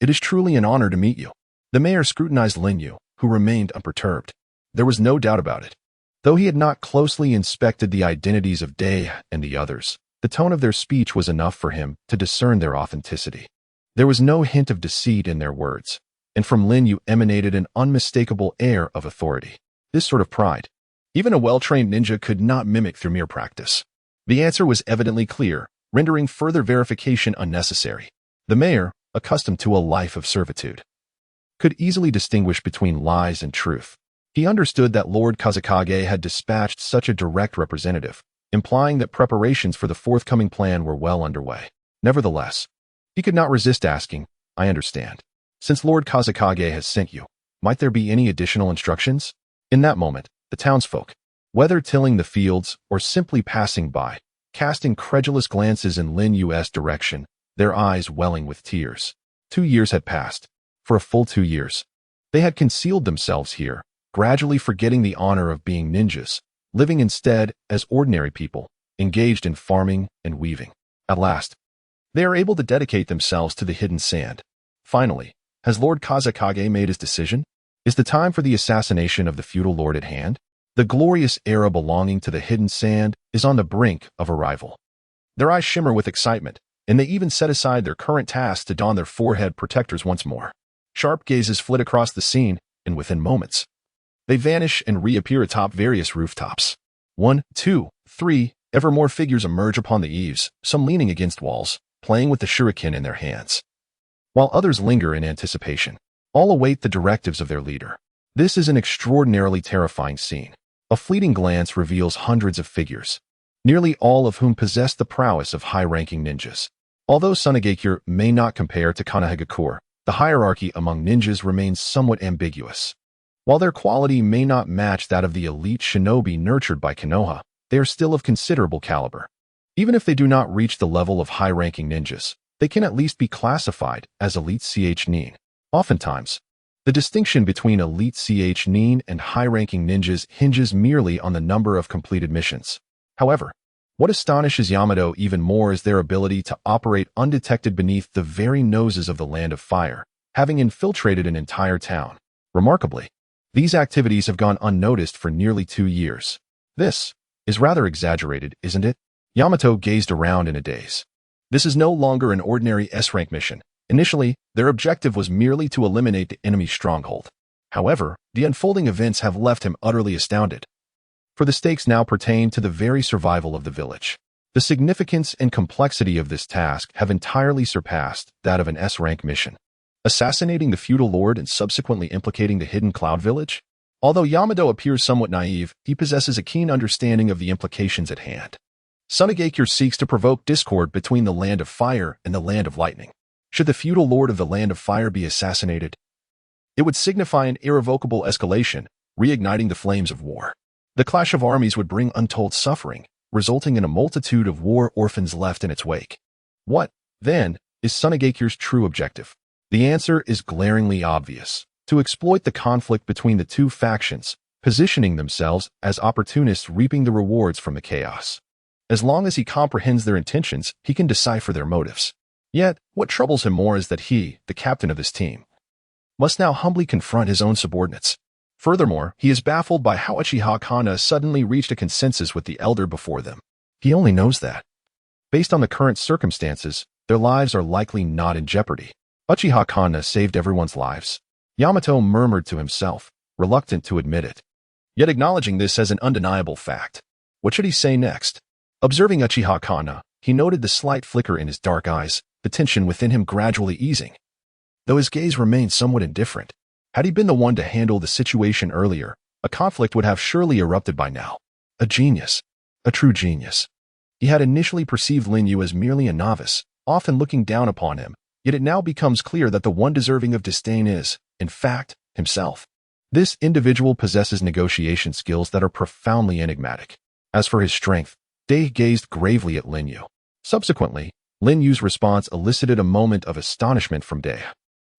It is truly an honor to meet you." The mayor scrutinized Lin Yu, who remained unperturbed. There was no doubt about it. Though he had not closely inspected the identities of Day and the others, the tone of their speech was enough for him to discern their authenticity. There was no hint of deceit in their words, and from Lin Yu emanated an unmistakable air of authority. This sort of pride, even a well-trained ninja could not mimic through mere practice. The answer was evidently clear, rendering further verification unnecessary. The mayor, accustomed to a life of servitude, could easily distinguish between lies and truth. He understood that Lord Kazekage had dispatched such a direct representative, implying that preparations for the forthcoming plan were well underway. Nevertheless, he could not resist asking, "I understand. Since Lord Kazekage has sent you, might there be any additional instructions?" In that moment, the townsfolk, whether tilling the fields or simply passing by, cast incredulous glances in Lin Yu's direction, their eyes welling with tears. 2 years had passed. For a full 2 years, they had concealed themselves here, gradually forgetting the honor of being ninjas, living instead as ordinary people, engaged in farming and weaving. At last, they are able to dedicate themselves to the hidden sand. Finally, has Lord Kazekage made his decision? Is the time for the assassination of the feudal lord at hand? The glorious era belonging to the hidden sand is on the brink of arrival. Their eyes shimmer with excitement, and they even set aside their current tasks to don their forehead protectors once more. Sharp gazes flit across the scene, and within moments, they vanish and reappear atop various rooftops. 1, 2, 3, ever more figures emerge upon the eaves, some leaning against walls, playing with the shuriken in their hands, while others linger in anticipation. All await the directives of their leader. This is an extraordinarily terrifying scene. A fleeting glance reveals hundreds of figures, nearly all of whom possess the prowess of high-ranking ninjas. Although Sunagakure may not compare to Kanehagakure, the hierarchy among ninjas remains somewhat ambiguous. While their quality may not match that of the elite shinobi nurtured by Konoha, they are still of considerable caliber. Even if they do not reach the level of high-ranking ninjas, they can at least be classified as elite ch-nin. Oftentimes, the distinction between elite ch-nin and high-ranking ninjas hinges merely on the number of completed missions. However, what astonishes Yamato even more is their ability to operate undetected beneath the very noses of the Land of Fire, having infiltrated an entire town. Remarkably, these activities have gone unnoticed for nearly 2 years. This is rather exaggerated, isn't it? Yamato gazed around in a daze. This is no longer an ordinary S-rank mission. Initially, their objective was merely to eliminate the enemy's stronghold. However, the unfolding events have left him utterly astounded, for the stakes now pertain to the very survival of the village. The significance and complexity of this task have entirely surpassed that of an S-rank mission. Assassinating the feudal lord and subsequently implicating the hidden cloud village? Although Yamato appears somewhat naive, he possesses a keen understanding of the implications at hand. Sunagakure seeks to provoke discord between the Land of Fire and the Land of Lightning. Should the feudal lord of the Land of Fire be assassinated, it would signify an irrevocable escalation, reigniting the flames of war. The clash of armies would bring untold suffering, resulting in a multitude of war orphans left in its wake. What, then, is Sunagakure's true objective? The answer is glaringly obvious: to exploit the conflict between the two factions, positioning themselves as opportunists reaping the rewards from the chaos. As long as he comprehends their intentions, he can decipher their motives. Yet, what troubles him more is that he, the captain of this team, must now humbly confront his own subordinates. Furthermore, he is baffled by how Uchiha Kana suddenly reached a consensus with the elder before them. He only knows that, based on the current circumstances, their lives are likely not in jeopardy. Uchiha Kana saved everyone's lives. Yamato murmured to himself, reluctant to admit it, yet acknowledging this as an undeniable fact. What should he say next? Observing Uchiha Kana, he noted the slight flicker in his dark eyes, the tension within him gradually easing. Though his gaze remained somewhat indifferent, had he been the one to handle the situation earlier, a conflict would have surely erupted by now. A genius. A true genius. He had initially perceived Lin Yu as merely a novice, often looking down upon him, yet it now becomes clear that the one deserving of disdain is, in fact, himself. This individual possesses negotiation skills that are profoundly enigmatic. As for his strength, Dei gazed gravely at Lin Yu. Subsequently, Lin Yu's response elicited a moment of astonishment from Dei.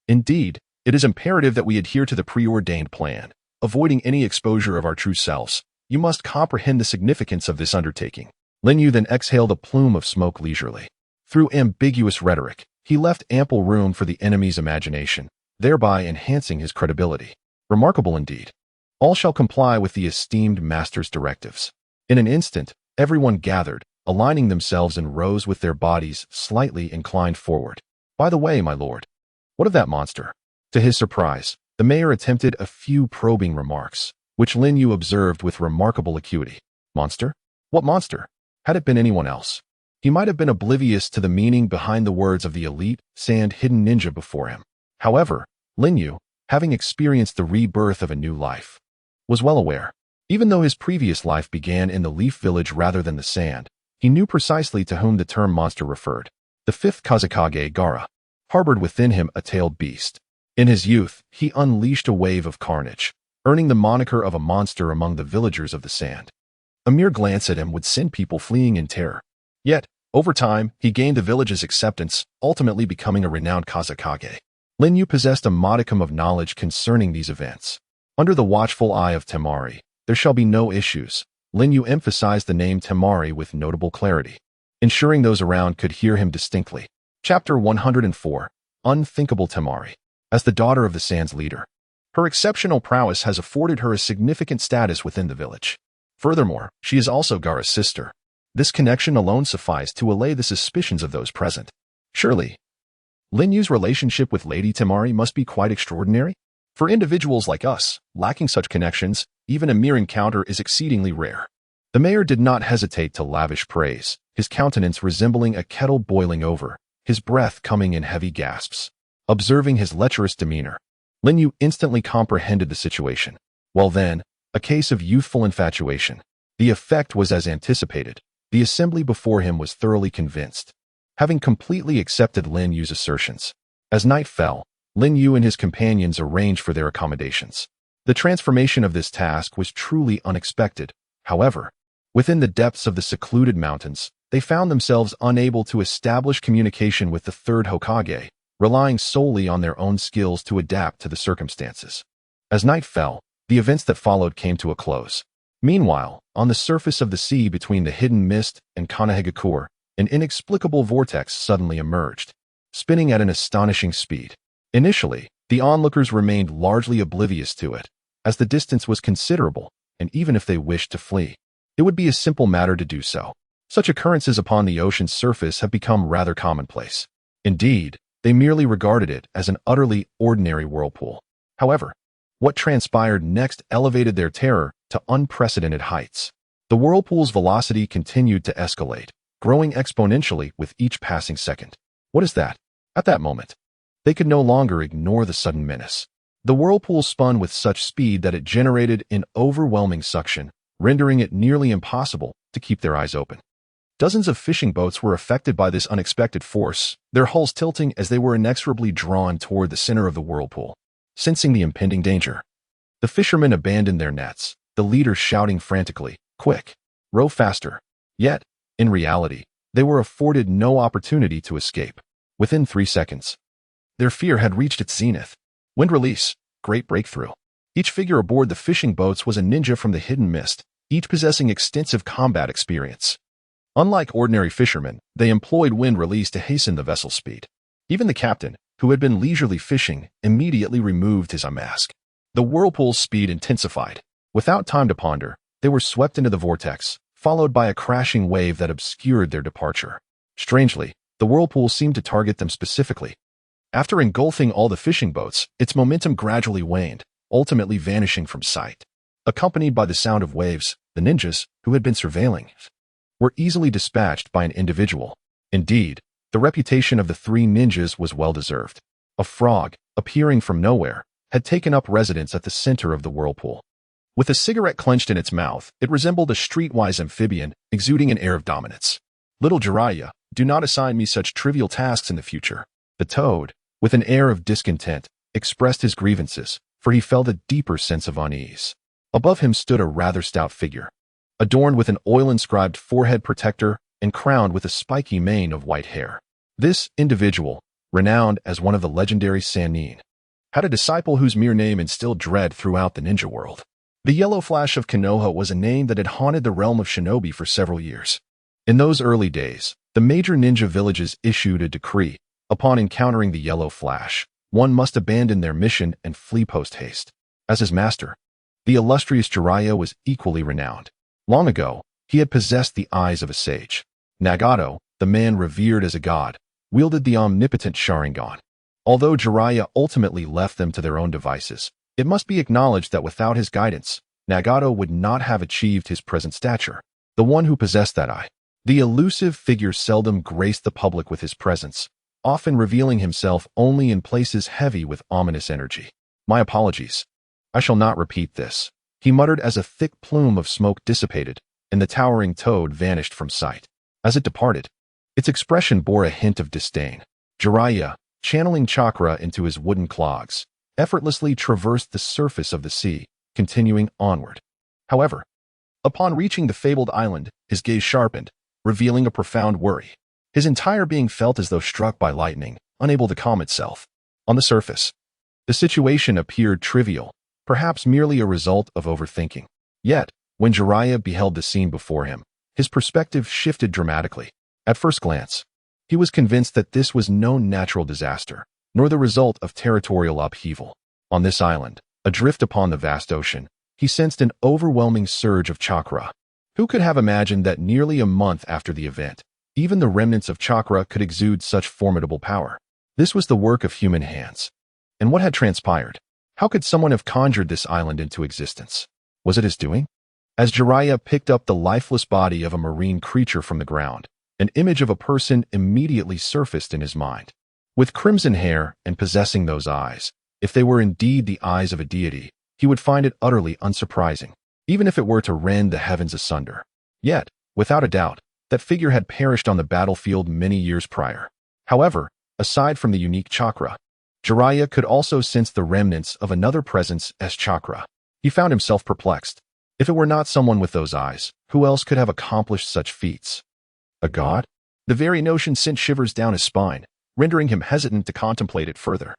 Indeed, it is imperative that we adhere to the preordained plan, avoiding any exposure of our true selves. You must comprehend the significance of this undertaking. Lin Yu then exhaled a plume of smoke leisurely. Through ambiguous rhetoric, he left ample room for the enemy's imagination, thereby enhancing his credibility. Remarkable indeed. All shall comply with the esteemed master's directives. In an instant, everyone gathered, aligning themselves in rows with their bodies slightly inclined forward. By the way, my lord, what of that monster? To his surprise, the mayor attempted a few probing remarks, which Lin Yu observed with remarkable acuity. Monster? What monster? Had it been anyone else, he might have been oblivious to the meaning behind the words of the elite, sand hidden ninja before him. However, Lin Yu, having experienced the rebirth of a new life, was well aware. Even though his previous life began in the Leaf Village rather than the sand, he knew precisely to whom the term monster referred. The fifth Kazekage Gaara harbored within him a tailed beast. In his youth, he unleashed a wave of carnage, earning the moniker of a monster among the villagers of the sand. A mere glance at him would send people fleeing in terror. Yet, over time, he gained the village's acceptance, ultimately becoming a renowned Kazekage. Lin Yu possessed a modicum of knowledge concerning these events. Under the watchful eye of Temari, there shall be no issues, Lin Yu emphasized the name Temari with notable clarity, ensuring those around could hear him distinctly. Chapter 104. Unthinkable Temari. As the daughter of the Sands leader, her exceptional prowess has afforded her a significant status within the village. Furthermore, she is also Gaara's sister. This connection alone sufficed to allay the suspicions of those present. Surely, Lin Yu's relationship with Lady Temari must be quite extraordinary? For individuals like us, lacking such connections, even a mere encounter is exceedingly rare. The mayor did not hesitate to lavish praise, his countenance resembling a kettle boiling over, his breath coming in heavy gasps. Observing his lecherous demeanor, Lin Yu instantly comprehended the situation. Well then, a case of youthful infatuation. The effect was as anticipated. The assembly before him was thoroughly convinced, having completely accepted Lin Yu's assertions. As night fell, Lin Yu and his companions arranged for their accommodations. The transformation of this task was truly unexpected. However, within the depths of the secluded mountains, they found themselves unable to establish communication with the third Hokage, relying solely on their own skills to adapt to the circumstances. As night fell, the events that followed came to a close. Meanwhile, on the surface of the sea between the hidden mist and Kanahegakure, an inexplicable vortex suddenly emerged, spinning at an astonishing speed. Initially, the onlookers remained largely oblivious to it, as the distance was considerable, and even if they wished to flee, it would be a simple matter to do so. Such occurrences upon the ocean's surface have become rather commonplace. Indeed, they merely regarded it as an utterly ordinary whirlpool. However, what transpired next elevated their terror to unprecedented heights. The whirlpool's velocity continued to escalate, growing exponentially with each passing second. What is that? At that moment, they could no longer ignore the sudden menace. The whirlpool spun with such speed that it generated an overwhelming suction, rendering it nearly impossible to keep their eyes open. Dozens of fishing boats were affected by this unexpected force, their hulls tilting as they were inexorably drawn toward the center of the whirlpool. Sensing the impending danger, the fishermen abandoned their nets, the leader shouting frantically, "Quick! Row faster!" Yet, in reality, they were afforded no opportunity to escape. Within 3 seconds, their fear had reached its zenith. Wind release, great breakthrough. Each figure aboard the fishing boats was a ninja from the hidden mist, each possessing extensive combat experience. Unlike ordinary fishermen, they employed wind release to hasten the vessel's speed. Even the captain, who had been leisurely fishing, immediately removed his mask. The whirlpool's speed intensified. Without time to ponder, they were swept into the vortex, followed by a crashing wave that obscured their departure. Strangely, the whirlpool seemed to target them specifically. After engulfing all the fishing boats, its momentum gradually waned, ultimately vanishing from sight. Accompanied by the sound of waves, the ninjas, who had been surveilling, were easily dispatched by an individual. Indeed, the reputation of the 3 ninjas was well-deserved. A frog, appearing from nowhere, had taken up residence at the center of the whirlpool. With a cigarette clenched in its mouth, it resembled a streetwise amphibian, exuding an air of dominance. "Little Jiraiya, do not assign me such trivial tasks in the future." The toad, with an air of discontent, expressed his grievances, for he felt a deeper sense of unease. Above him stood a rather stout figure, adorned with an oil-inscribed forehead protector and crowned with a spiky mane of white hair. This individual, renowned as one of the legendary Sannin, had a disciple whose mere name instilled dread throughout the ninja world. The Yellow Flash of Konoha was a name that had haunted the realm of shinobi for several years. In those early days, the major ninja villages issued a decree: upon encountering the Yellow Flash, one must abandon their mission and flee post-haste. As his master, the illustrious Jiraiya was equally renowned. Long ago, he had possessed the eyes of a sage. Nagato, the man revered as a god, wielded the omnipotent Sharingan. Although Jiraiya ultimately left them to their own devices, it must be acknowledged that without his guidance, Nagato would not have achieved his present stature. The one who possessed that eye. The elusive figure seldom graced the public with his presence, often revealing himself only in places heavy with ominous energy. "My apologies. I shall not repeat this," he muttered as a thick plume of smoke dissipated, and the towering toad vanished from sight. As it departed, its expression bore a hint of disdain. Jiraiya, channeling chakra into his wooden clogs, effortlessly traversed the surface of the sea, continuing onward. However, upon reaching the fabled island, his gaze sharpened, revealing a profound worry. His entire being felt as though struck by lightning, unable to calm itself. On the surface, the situation appeared trivial, perhaps merely a result of overthinking. Yet, When Jiraiya beheld the scene before him, his perspective shifted dramatically. At first glance, he was convinced that this was no natural disaster, nor the result of territorial upheaval. On this island, adrift upon the vast ocean, he sensed an overwhelming surge of chakra. Who could have imagined that nearly a month after the event, even the remnants of chakra could exude such formidable power? This was the work of human hands. And what had transpired? How could someone have conjured this island into existence? Was it his doing? As Jiraiya picked up the lifeless body of a marine creature from the ground, an image of a person immediately surfaced in his mind. With crimson hair and possessing those eyes, if they were indeed the eyes of a deity, he would find it utterly unsurprising, even if it were to rend the heavens asunder. Yet, without a doubt, that figure had perished on the battlefield many years prior. However, aside from the unique chakra, Jiraiya could also sense the remnants of another presence as chakra. He found himself perplexed. If it were not someone with those eyes, who else could have accomplished such feats? A god? The very notion sent shivers down his spine, rendering him hesitant to contemplate it further.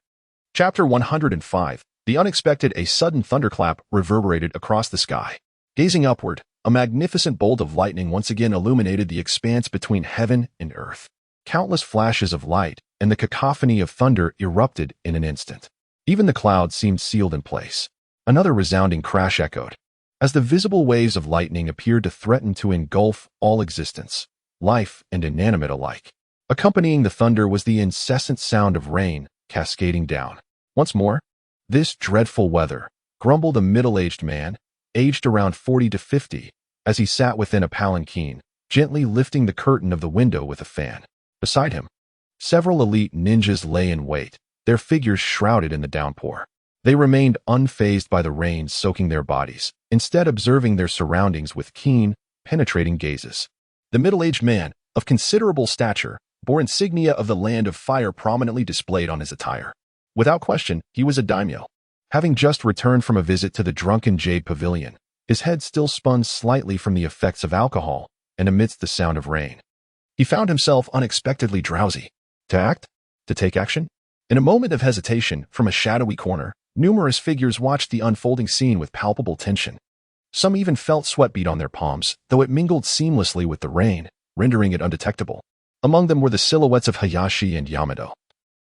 Chapter 105. The unexpected. A sudden thunderclap reverberated across the sky. Gazing upward, a magnificent bolt of lightning once again illuminated the expanse between heaven and earth. Countless flashes of light and the cacophony of thunder erupted in an instant. Even the clouds seemed sealed in place. Another resounding crash echoed, as the visible waves of lightning appeared to threaten to engulf all existence, life and inanimate alike. Accompanying the thunder was the incessant sound of rain cascading down. Once more, this dreadful weather, grumbled a middle-aged man, aged around 40 to 50, as he sat within a palanquin, gently lifting the curtain of the window with a fan. Beside him, several elite ninjas lay in wait, their figures shrouded in the downpour. They remained unfazed by the rain soaking their bodies, instead observing their surroundings with keen, penetrating gazes. The middle-aged man, of considerable stature, bore insignia of the Land of Fire prominently displayed on his attire. Without question, he was a daimyo. Having just returned from a visit to the Drunken Jade Pavilion, his head still spun slightly from the effects of alcohol, and amidst the sound of rain, he found himself unexpectedly drowsy. To act? To take action? In a moment of hesitation, from a shadowy corner, numerous figures watched the unfolding scene with palpable tension. Some even felt sweat bead on their palms, though it mingled seamlessly with the rain, rendering it undetectable. Among them were the silhouettes of Hayashi and Yamato,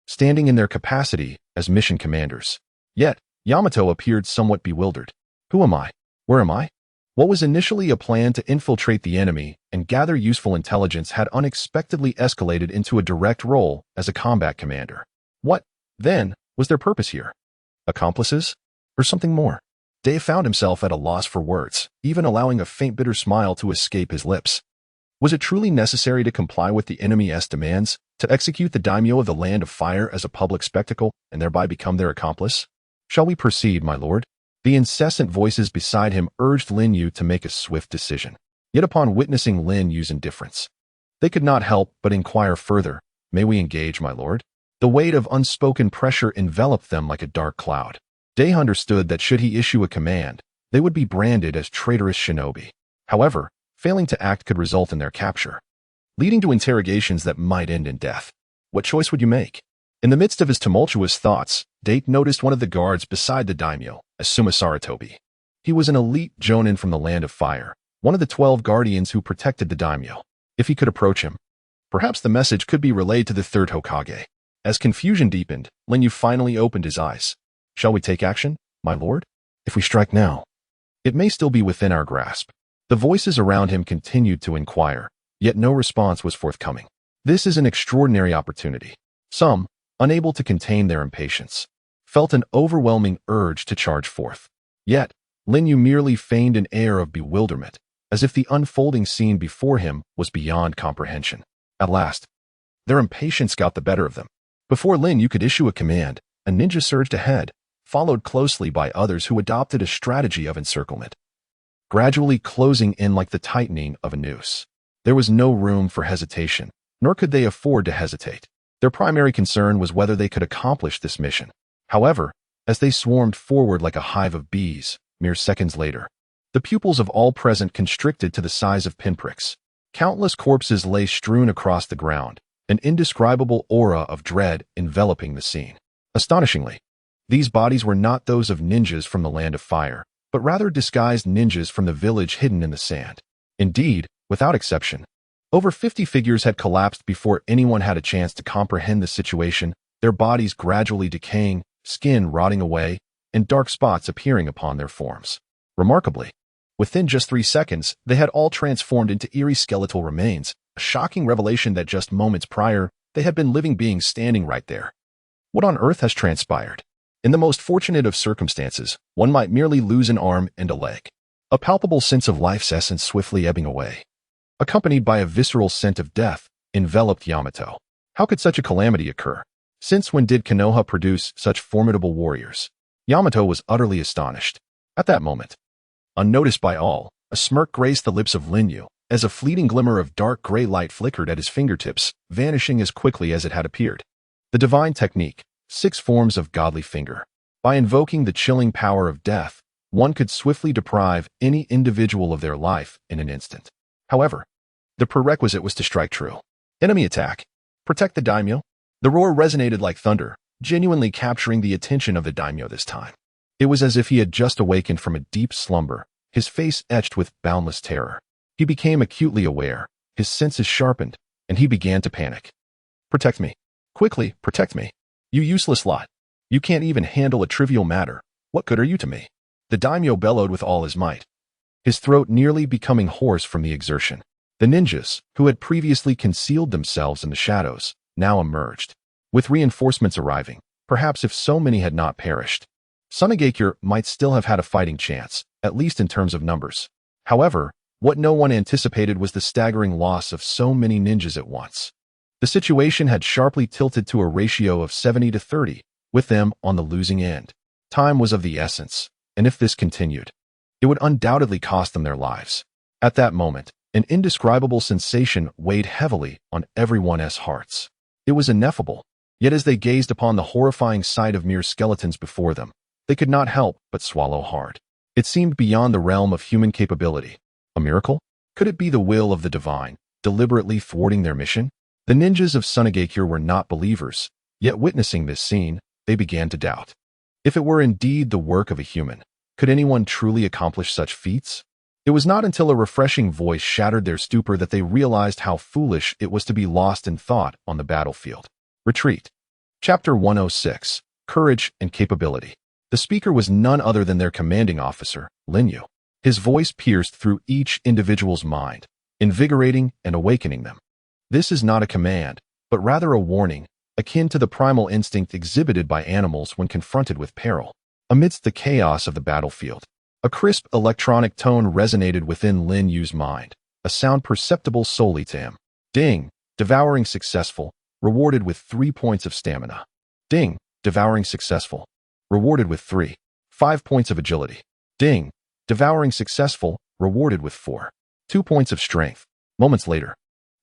standing in their capacity as mission commanders. Yet, Yamato appeared somewhat bewildered. Who am I? Where am I? What was initially a plan to infiltrate the enemy and gather useful intelligence had unexpectedly escalated into a direct role as a combat commander. What, then, was their purpose here? Accomplices? Or something more? Dave found himself at a loss for words, even allowing a faint bitter smile to escape his lips. Was it truly necessary to comply with the enemy's demands, to execute the daimyo of the Land of Fire as a public spectacle and thereby become their accomplice? Shall we proceed, my lord? The incessant voices beside him urged Lin Yu to make a swift decision. Yet upon witnessing Lin Yu's indifference, they could not help but inquire further. May we engage, my lord? The weight of unspoken pressure enveloped them like a dark cloud. Day understood that should he issue a command, they would be branded as traitorous shinobi. However, failing to act could result in their capture, leading to interrogations that might end in death. What choice would you make? In the midst of his tumultuous thoughts, Date noticed one of the guards beside the daimyo, Asuma Saratobi. He was an elite jonin from the Land of Fire, one of the 12 guardians who protected the daimyo. If he could approach him, perhaps the message could be relayed to the third Hokage. As confusion deepened, Lin Yu finally opened his eyes. Shall we take action, my lord? If we strike now, it may still be within our grasp. The voices around him continued to inquire, yet no response was forthcoming. This is an extraordinary opportunity. Some, unable to contain their impatience, felt an overwhelming urge to charge forth. Yet, Lin Yu merely feigned an air of bewilderment, as if the unfolding scene before him was beyond comprehension. At last, their impatience got the better of them. Before Lin Yu could issue a command, a ninja surged ahead, followed closely by others who adopted a strategy of encirclement, gradually closing in like the tightening of a noose. There was no room for hesitation, nor could they afford to hesitate. Their primary concern was whether they could accomplish this mission. However, as they swarmed forward like a hive of bees, mere seconds later, the pupils of all present constricted to the size of pinpricks. Countless corpses lay strewn across the ground, an indescribable aura of dread enveloping the scene. Astonishingly, these bodies were not those of ninjas from the Land of Fire, but rather disguised ninjas from the village hidden in the sand. Indeed, without exception, over 50 figures had collapsed before anyone had a chance to comprehend the situation, their bodies gradually decaying, skin rotting away, and dark spots appearing upon their forms. Remarkably, within just 3 seconds, they had all transformed into eerie skeletal remains, a shocking revelation that just moments prior, they had been living beings standing right there. What on earth has transpired? In the most fortunate of circumstances, one might merely lose an arm and a leg. A palpable sense of life's essence swiftly ebbing away, accompanied by a visceral scent of death, enveloped Yamato. How could such a calamity occur? Since when did Konoha produce such formidable warriors? Yamato was utterly astonished. At that moment, unnoticed by all, a smirk graced the lips of Linyu, as a fleeting glimmer of dark gray light flickered at his fingertips, vanishing as quickly as it had appeared. The divine technique, 6 forms of godly finger. By invoking the chilling power of death, one could swiftly deprive any individual of their life in an instant. However, the prerequisite was to strike true. Enemy attack. Protect the daimyo. The roar resonated like thunder, genuinely capturing the attention of the daimyo this time. It was as if he had just awakened from a deep slumber, his face etched with boundless terror. He became acutely aware, his senses sharpened, and he began to panic. Protect me. Quickly, protect me. You useless lot. You can't even handle a trivial matter. What good are you to me? The daimyo bellowed with all his might, his throat nearly becoming hoarse from the exertion. The ninjas, who had previously concealed themselves in the shadows, now emerged. With reinforcements arriving, perhaps if so many had not perished, Sunagakure might still have had a fighting chance, at least in terms of numbers. However, what no one anticipated was the staggering loss of so many ninjas at once. The situation had sharply tilted to a ratio of 70 to 30, with them on the losing end. Time was of the essence, and if this continued, it would undoubtedly cost them their lives. At that moment, an indescribable sensation weighed heavily on everyone's hearts. It was ineffable, yet as they gazed upon the horrifying sight of mere skeletons before them, they could not help but swallow hard. It seemed beyond the realm of human capability. A miracle? Could it be the will of the divine, deliberately thwarting their mission? The ninjas of Sunagakure were not believers, yet witnessing this scene, they began to doubt. If it were indeed the work of a human, could anyone truly accomplish such feats? It was not until a refreshing voice shattered their stupor that they realized how foolish it was to be lost in thought on the battlefield. Retreat. Chapter 106. Courage and Capability. The speaker was none other than their commanding officer, Linyu. His voice pierced through each individual's mind, invigorating and awakening them. This is not a command, but rather a warning, akin to the primal instinct exhibited by animals when confronted with peril. Amidst the chaos of the battlefield, a crisp electronic tone resonated within Lin Yu's mind, a sound perceptible solely to him. Ding! Devouring successful, rewarded with 3 points of stamina. Ding! Devouring successful, rewarded with 5 points of agility. Ding! Devouring successful, rewarded with 2 points of strength. Moments later,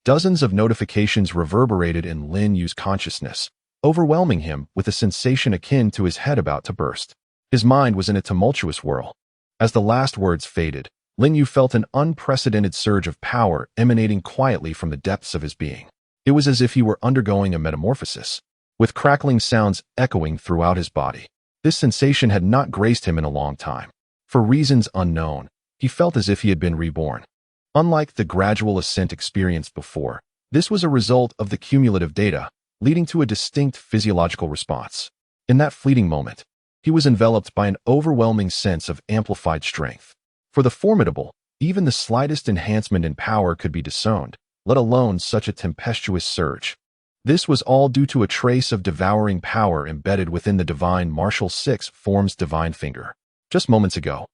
dozens of notifications reverberated in Lin Yu's consciousness, overwhelming him with a sensation akin to his head about to burst. His mind was in a tumultuous whirl. As the last words faded, Lin Yu felt an unprecedented surge of power emanating quietly from the depths of his being. It was as if he were undergoing a metamorphosis, with crackling sounds echoing throughout his body. This sensation had not graced him in a long time. For reasons unknown, he felt as if he had been reborn. Unlike the gradual ascent experienced before, this was a result of the cumulative data, leading to a distinct physiological response. In that fleeting moment, he was enveloped by an overwhelming sense of amplified strength. For the formidable, even the slightest enhancement in power could be disowned, let alone such a tempestuous surge. This was all due to a trace of devouring power embedded within the divine martial 6 form's divine finger. Just moments ago,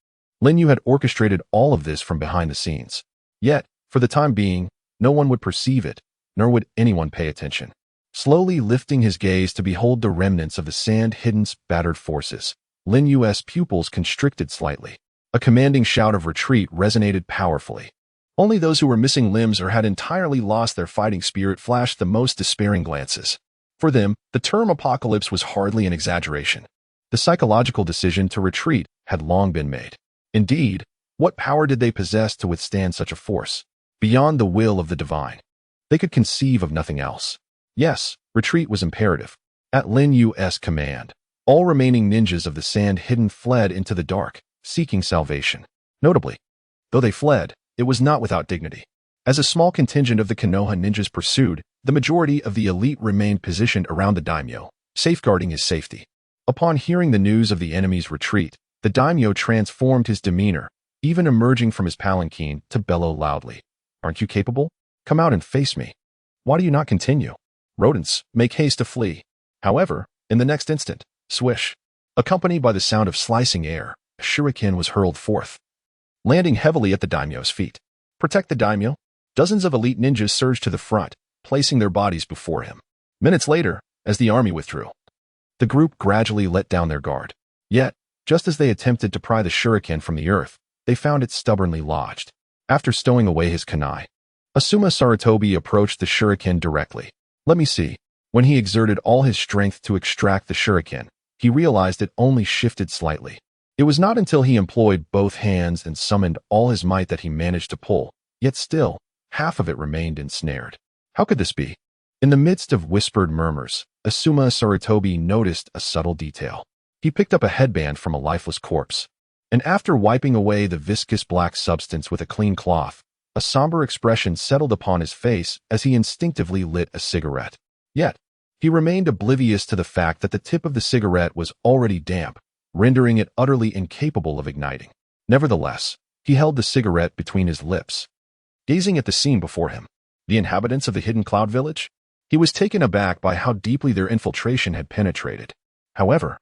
Lin Yu had orchestrated all of this from behind the scenes. Yet, for the time being, no one would perceive it, nor would anyone pay attention. Slowly lifting his gaze to behold the remnants of the sand-hidden battered forces, Lin Yu's pupils constricted slightly. A commanding shout of retreat resonated powerfully. Only those who were missing limbs or had entirely lost their fighting spirit flashed the most despairing glances. For them, the term apocalypse was hardly an exaggeration. The psychological decision to retreat had long been made. Indeed, what power did they possess to withstand such a force? Beyond the will of the divine, they could conceive of nothing else. Yes, retreat was imperative. At Lin Yu's command, all remaining ninjas of the sand hidden fled into the dark, seeking salvation. Notably, though they fled, it was not without dignity. As a small contingent of the Konoha ninjas pursued, the majority of the elite remained positioned around the daimyo, safeguarding his safety. Upon hearing the news of the enemy's retreat, the daimyo transformed his demeanor, even emerging from his palanquin to bellow loudly. "Aren't you capable? Come out and face me. Why do you not continue? Rodents, make haste to flee." However, in the next instant, swish, accompanied by the sound of slicing air, a shuriken was hurled forth, landing heavily at the daimyo's feet. "Protect the daimyo." Dozens of elite ninjas surged to the front, placing their bodies before him. Minutes later, as the army withdrew, the group gradually let down their guard. Yet, just as they attempted to pry the shuriken from the earth, they found it stubbornly lodged. After stowing away his kunai, Asuma Sarutobi approached the shuriken directly. "Let me see." When he exerted all his strength to extract the shuriken, he realized it only shifted slightly. It was not until he employed both hands and summoned all his might that he managed to pull, yet still, half of it remained ensnared. How could this be? In the midst of whispered murmurs, Asuma Sarutobi noticed a subtle detail. He picked up a headband from a lifeless corpse, and after wiping away the viscous black substance with a clean cloth, a somber expression settled upon his face as he instinctively lit a cigarette. Yet, he remained oblivious to the fact that the tip of the cigarette was already damp, rendering it utterly incapable of igniting. Nevertheless, he held the cigarette between his lips, gazing at the scene before him. The inhabitants of the hidden cloud village? He was taken aback by how deeply their infiltration had penetrated. However,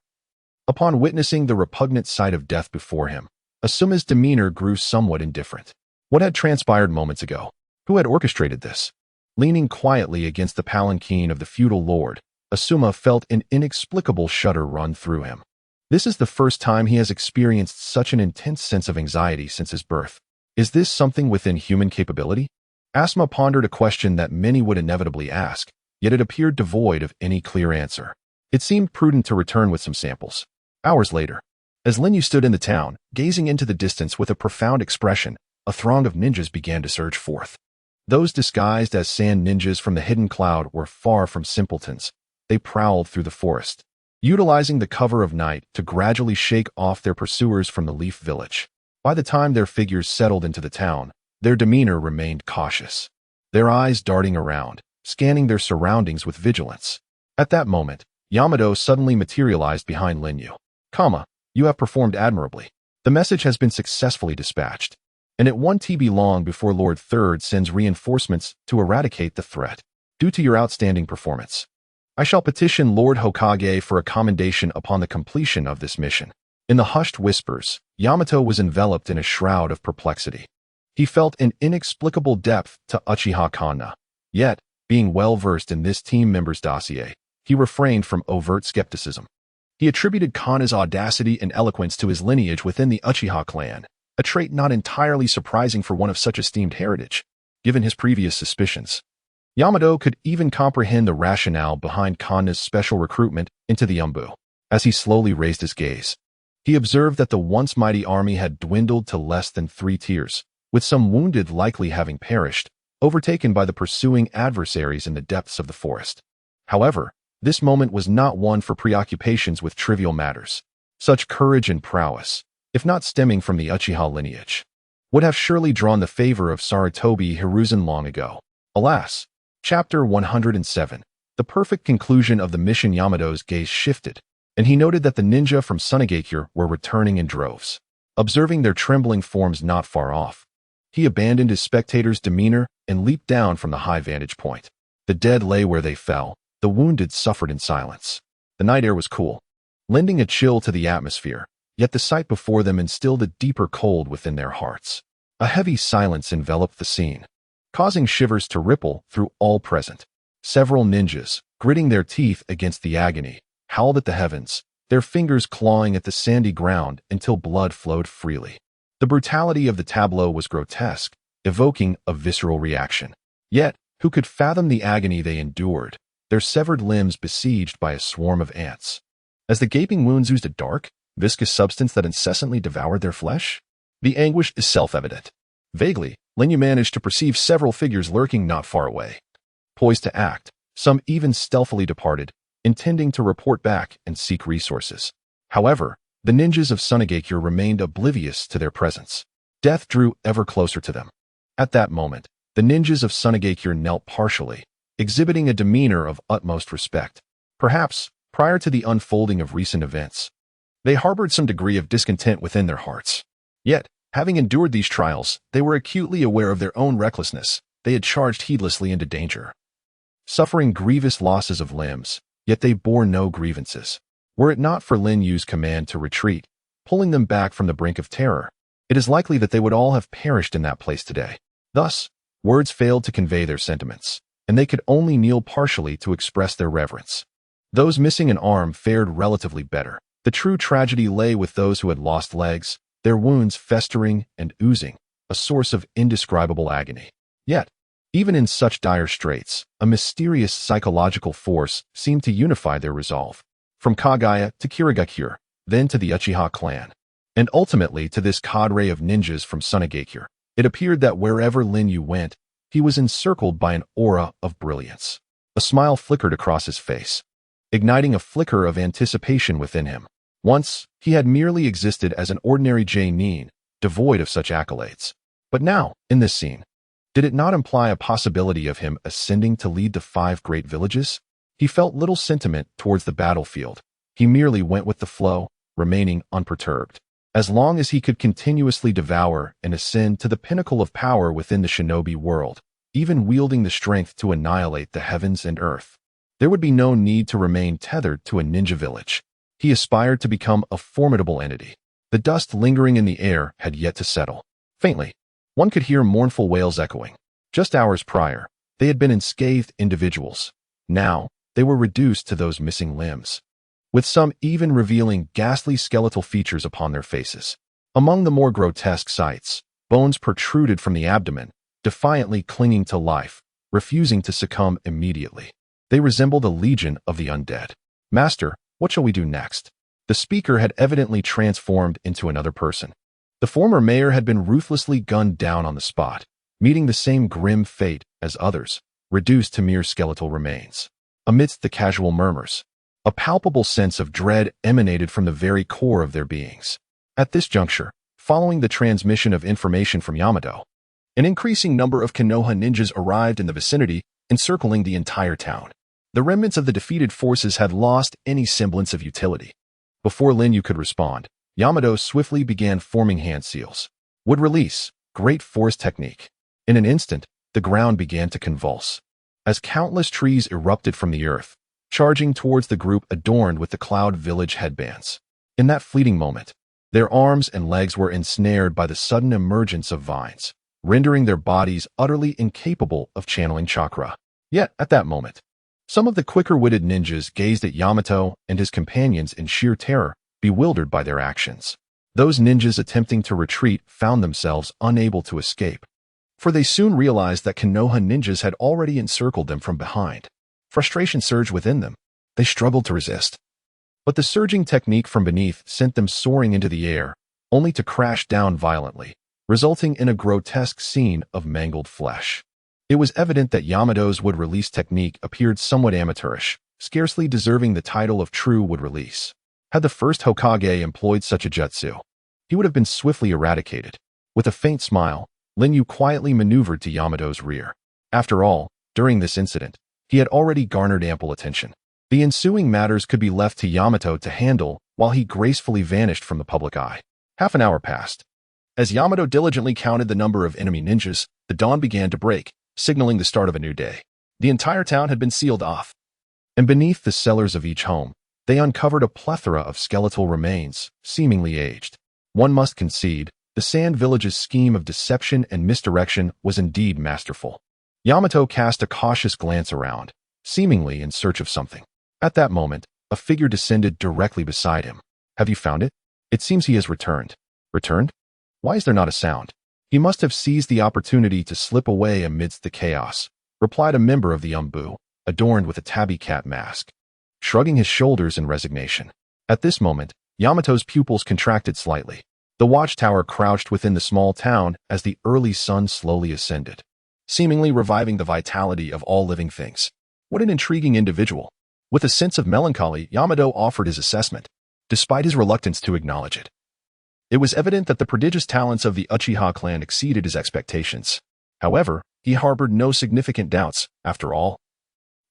upon witnessing the repugnant sight of death before him, Asuma's demeanor grew somewhat indifferent. What had transpired moments ago? Who had orchestrated this? Leaning quietly against the palanquin of the feudal lord, Asuma felt an inexplicable shudder run through him. This is the first time he has experienced such an intense sense of anxiety since his birth. Is this something within human capability? Asuma pondered a question that many would inevitably ask, yet it appeared devoid of any clear answer. It seemed prudent to return with some samples. Hours later, as Linyu stood in the town, gazing into the distance with a profound expression, a throng of ninjas began to surge forth. Those disguised as sand ninjas from the hidden cloud were far from simpletons. They prowled through the forest, utilizing the cover of night to gradually shake off their pursuers from the Leaf Village. By the time their figures settled into the town, their demeanor remained cautious, their eyes darting around, scanning their surroundings with vigilance. At that moment, Yamato suddenly materialized behind Linyu. "You have performed admirably. The message has been successfully dispatched, and it won't be long before Lord Third sends reinforcements to eradicate the threat. Due to your outstanding performance, I shall petition Lord Hokage for a commendation upon the completion of this mission." In the hushed whispers, Yamato was enveloped in a shroud of perplexity. He felt an inexplicable depth to Uchiha Kanna. Yet, being well-versed in this team member's dossier, he refrained from overt skepticism. He attributed Kanna's audacity and eloquence to his lineage within the Uchiha clan, a trait not entirely surprising for one of such esteemed heritage, given his previous suspicions. Yamato could even comprehend the rationale behind Kanna's special recruitment into the Umbu. As he slowly raised his gaze, he observed that the once mighty army had dwindled to less than 3 tiers, with some wounded likely having perished, overtaken by the pursuing adversaries in the depths of the forest. However, this moment was not one for preoccupations with trivial matters. Such courage and prowess, if not stemming from the Uchiha lineage, would have surely drawn the favor of Sarutobi Hiruzen long ago. Alas! Chapter 107. The perfect conclusion of the mission. Yamato's gaze shifted, and he noted that the ninja from Sunagakure were returning in droves. Observing their trembling forms not far off, he abandoned his spectator's demeanor and leaped down from the high vantage point. The dead lay where they fell, the wounded suffered in silence. The night air was cool, lending a chill to the atmosphere, yet the sight before them instilled a deeper cold within their hearts. A heavy silence enveloped the scene, causing shivers to ripple through all present. Several ninjas, gritting their teeth against the agony, howled at the heavens, their fingers clawing at the sandy ground until blood flowed freely. The brutality of the tableau was grotesque, evoking a visceral reaction. Yet, who could fathom the agony they endured, their severed limbs besieged by a swarm of ants? As the gaping wounds oozed a dark, viscous substance that incessantly devoured their flesh? The anguish is self-evident. Vaguely, Linyu managed to perceive several figures lurking not far away. Poised to act, some even stealthily departed, intending to report back and seek resources. However, The ninjas of Sunagakure remained oblivious to their presence. Death drew ever closer to them. At that moment, the ninjas of Sunagakure knelt partially, exhibiting a demeanor of utmost respect. Perhaps, prior to the unfolding of recent events, they harbored some degree of discontent within their hearts. Yet, having endured these trials, they were acutely aware of their own recklessness. They had charged heedlessly into danger, suffering grievous losses of limbs, yet they bore no grievances. Were it not for Lin Yu's command to retreat, pulling them back from the brink of terror, it is likely that they would all have perished in that place today. Thus, words failed to convey their sentiments, and they could only kneel partially to express their reverence. Those missing an arm fared relatively better. The true tragedy lay with those who had lost legs, their wounds festering and oozing, a source of indescribable agony. Yet, even in such dire straits, a mysterious psychological force seemed to unify their resolve. From Kagaya to Kirigakure, then to the Uchiha clan, and ultimately to this cadre of ninjas from Sunagakure, it appeared that wherever Lin Yu went, he was encircled by an aura of brilliance. A smile flickered across his face, igniting a flicker of anticipation within him. Once, he had merely existed as an ordinary J-nin, devoid of such accolades. But now, in this scene, did it not imply a possibility of him ascending to lead the 5 great villages? He felt little sentiment towards the battlefield. He merely went with the flow, remaining unperturbed. As long as he could continuously devour and ascend to the pinnacle of power within the shinobi world, even wielding the strength to annihilate the heavens and earth, there would be no need to remain tethered to a ninja village. He aspired to become a formidable entity. The dust lingering in the air had yet to settle. Faintly, one could hear mournful wails echoing. Just hours prior, they had been unscathed individuals. Now, they were reduced to those missing limbs, with some even revealing ghastly skeletal features upon their faces. Among the more grotesque sights, bones protruded from the abdomen, defiantly clinging to life, refusing to succumb immediately. They resembled a legion of the undead. "Master, what shall we do next?" The speaker had evidently transformed into another person. The former mayor had been ruthlessly gunned down on the spot, meeting the same grim fate as others, reduced to mere skeletal remains. Amidst the casual murmurs, a palpable sense of dread emanated from the very core of their beings. At this juncture, following the transmission of information from Yamato, an increasing number of Konoha ninjas arrived in the vicinity, encircling the entire town. The remnants of the defeated forces had lost any semblance of utility. Before Lin Yu could respond, Yamato swiftly began forming hand seals. Would release, great force technique. In an instant, the ground began to convulse, as countless trees erupted from the earth, charging towards the group adorned with the Cloud Village headbands. In that fleeting moment, their arms and legs were ensnared by the sudden emergence of vines, rendering their bodies utterly incapable of channeling chakra. Yet, at that moment, some of the quicker-witted ninjas gazed at Yamato and his companions in sheer terror, bewildered by their actions. Those ninjas attempting to retreat found themselves unable to escape, for they soon realized that Konoha ninjas had already encircled them from behind. Frustration surged within them. They struggled to resist, but the surging technique from beneath sent them soaring into the air, only to crash down violently, resulting in a grotesque scene of mangled flesh. It was evident that Yamato's would-release technique appeared somewhat amateurish, scarcely deserving the title of true would-release. Had the first Hokage employed such a jutsu, he would have been swiftly eradicated. With a faint smile, Lin Yu quietly maneuvered to Yamato's rear. After all, during this incident, he had already garnered ample attention. The ensuing matters could be left to Yamato to handle while he gracefully vanished from the public eye. Half an hour passed. As Yamato diligently counted the number of enemy ninjas, the dawn began to break, signaling the start of a new day. The entire town had been sealed off, and beneath the cellars of each home, they uncovered a plethora of skeletal remains, seemingly aged. One must concede, the Sand Village's scheme of deception and misdirection was indeed masterful. Yamato cast a cautious glance around, seemingly in search of something. At that moment, a figure descended directly beside him. "Have you found it? It seems he has returned." "Returned? Why is there not a sound?" "He must have seized the opportunity to slip away amidst the chaos," replied a member of the Umbu, adorned with a tabby cat mask, shrugging his shoulders in resignation. At this moment, Yamato's pupils contracted slightly. The watchtower crouched within the small town as the early sun slowly ascended, seemingly reviving the vitality of all living things. What an intriguing individual. With a sense of melancholy, Yamato offered his assessment. despite his reluctance to acknowledge it. It was evident that the prodigious talents of the Uchiha clan exceeded his expectations. However, he harbored no significant doubts, after all.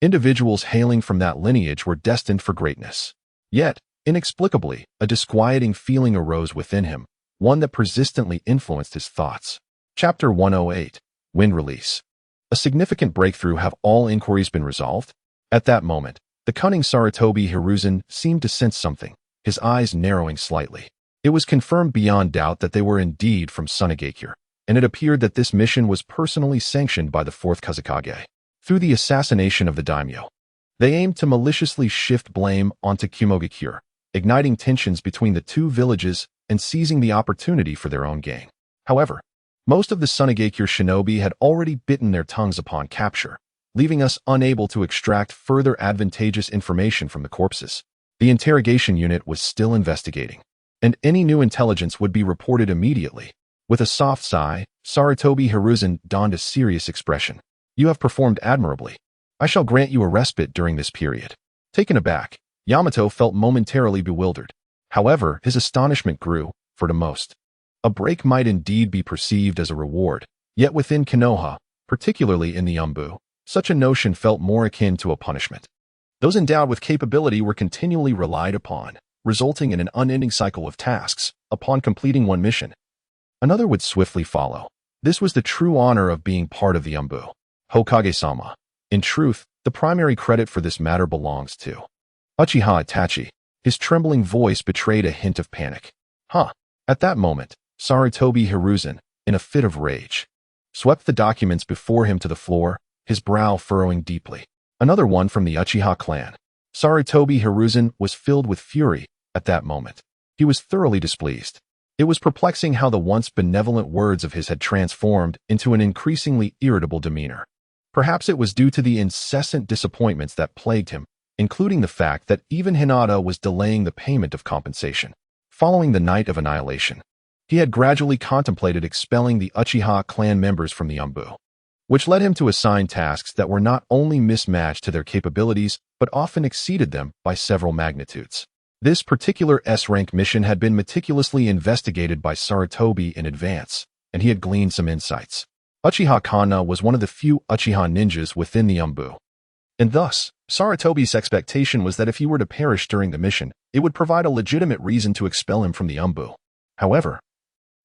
Individuals hailing from that lineage were destined for greatness. Yet, inexplicably, a disquieting feeling arose within him, one that persistently influenced his thoughts. Chapter 108. Wind Release. A significant breakthrough. Have all inquiries been resolved? At that moment, the cunning Sarutobi Hiruzen seemed to sense something, his eyes narrowing slightly. It was confirmed beyond doubt that they were indeed from Sunagakure, and it appeared that this mission was personally sanctioned by the 4th Kazekage. Through the assassination of the daimyo, they aimed to maliciously shift blame onto Kumogakure, igniting tensions between the two villages and seizing the opportunity for their own gain. However, most of the Sunagakure shinobi had already bitten their tongues upon capture, leaving us unable to extract further advantageous information from the corpses. The interrogation unit was still investigating, and any new intelligence would be reported immediately. With a soft sigh, Sarutobi Hiruzen donned a serious expression. You have performed admirably. I shall grant you a respite during this period. Taken aback, Yamato felt momentarily bewildered. However, his astonishment grew, for the most. A break might indeed be perceived as a reward, yet within Konoha, particularly in the Umbu, such a notion felt more akin to a punishment. Those endowed with capability were continually relied upon, resulting in an unending cycle of tasks. Upon completing one mission, another would swiftly follow. This was the true honor of being part of the Umbu. Hokage-sama. In truth, the primary credit for this matter belongs to Uchiha Itachi. His trembling voice betrayed a hint of panic. At that moment, Sarutobi Hiruzen, in a fit of rage, swept the documents before him to the floor, his brow furrowing deeply. Another one from the Uchiha clan. Sarutobi Hiruzen was filled with fury at that moment. He was thoroughly displeased. It was perplexing how the once benevolent words of his had transformed into an increasingly irritable demeanor. Perhaps it was due to the incessant disappointments that plagued him, including the fact that even Hinata was delaying the payment of compensation. Following the Night of Annihilation, he had gradually contemplated expelling the Uchiha clan members from the Umbu, which led him to assign tasks that were not only mismatched to their capabilities, but often exceeded them by several magnitudes. This particular S-rank mission had been meticulously investigated by Sarutobi in advance, and he had gleaned some insights. Uchiha Kanna was one of the few Uchiha ninjas within the Umbu, and thus, Sarutobi's expectation was that if he were to perish during the mission, it would provide a legitimate reason to expel him from the Umbu. However,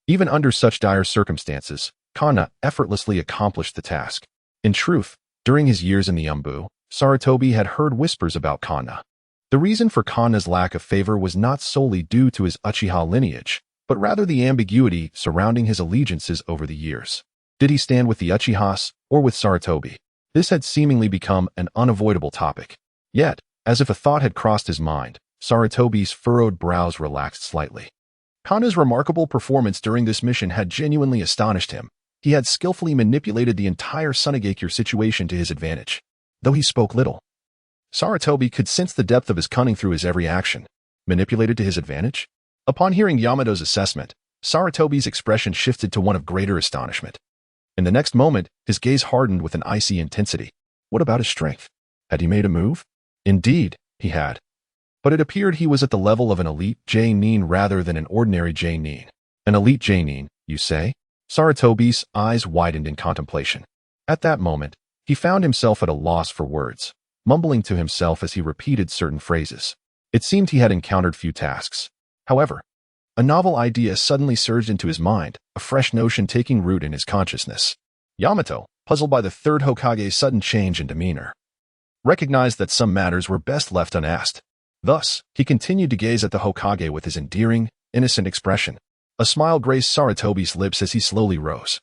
even under such dire circumstances, Kanna effortlessly accomplished the task. In truth, during his years in the Umbu, Sarutobi had heard whispers about Kanna. The reason for Kanna's lack of favor was not solely due to his Uchiha lineage, but rather the ambiguity surrounding his allegiances over the years. Did he stand with the Uchihas or with Sarutobi? This had seemingly become an unavoidable topic. Yet, as if a thought had crossed his mind, Sarutobi's furrowed brows relaxed slightly. Kanna's remarkable performance during this mission had genuinely astonished him. He had skillfully manipulated the entire Sunagakure situation to his advantage. Though he spoke little, Sarutobi could sense the depth of his cunning through his every action. Manipulated to his advantage? Upon hearing Yamato's assessment, Sarutobi's expression shifted to one of greater astonishment. In the next moment, his gaze hardened with an icy intensity. What about his strength? Had he made a move? Indeed, he had. But it appeared he was at the level of an elite J-nin rather than an ordinary J-nin. An elite J-nin, you say? Sarutobi's eyes widened in contemplation. At that moment, he found himself at a loss for words, mumbling to himself as he repeated certain phrases. It seemed he had encountered few tasks. However, a novel idea suddenly surged into his mind, a fresh notion taking root in his consciousness. Yamato, puzzled by the third Hokage's sudden change in demeanor, recognized that some matters were best left unasked. Thus, he continued to gaze at the Hokage with his endearing, innocent expression. A smile graced Sarutobi's lips as he slowly rose,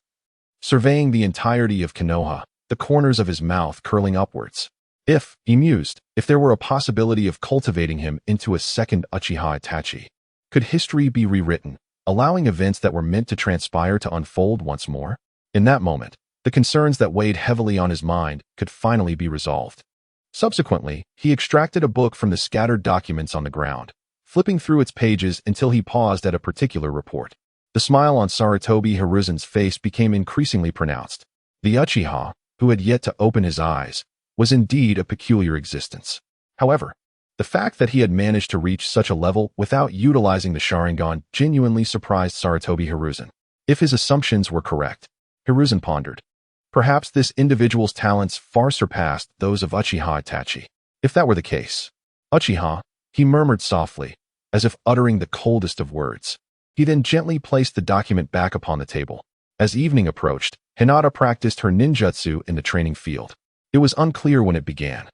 surveying the entirety of Konoha, the corners of his mouth curling upwards. If, he mused, if there were a possibility of cultivating him into a second Uchiha Itachi, could history be rewritten, allowing events that were meant to transpire to unfold once more? In that moment, the concerns that weighed heavily on his mind could finally be resolved. Subsequently, he extracted a book from the scattered documents on the ground, flipping through its pages until he paused at a particular report. The smile on Sarutobi Hiruzen's face became increasingly pronounced. The Uchiha, who had yet to open his eyes, was indeed a peculiar existence. However, The fact that he had managed to reach such a level without utilizing the Sharingan genuinely surprised Sarutobi Hiruzen. If his assumptions were correct, Hiruzen pondered. Perhaps this individual's talents far surpassed those of Uchiha Itachi. If that were the case, Uchiha, he murmured softly, as if uttering the coldest of words. He then gently placed the document back upon the table. As evening approached, Hinata practiced her ninjutsu in the training field. It was unclear when it began,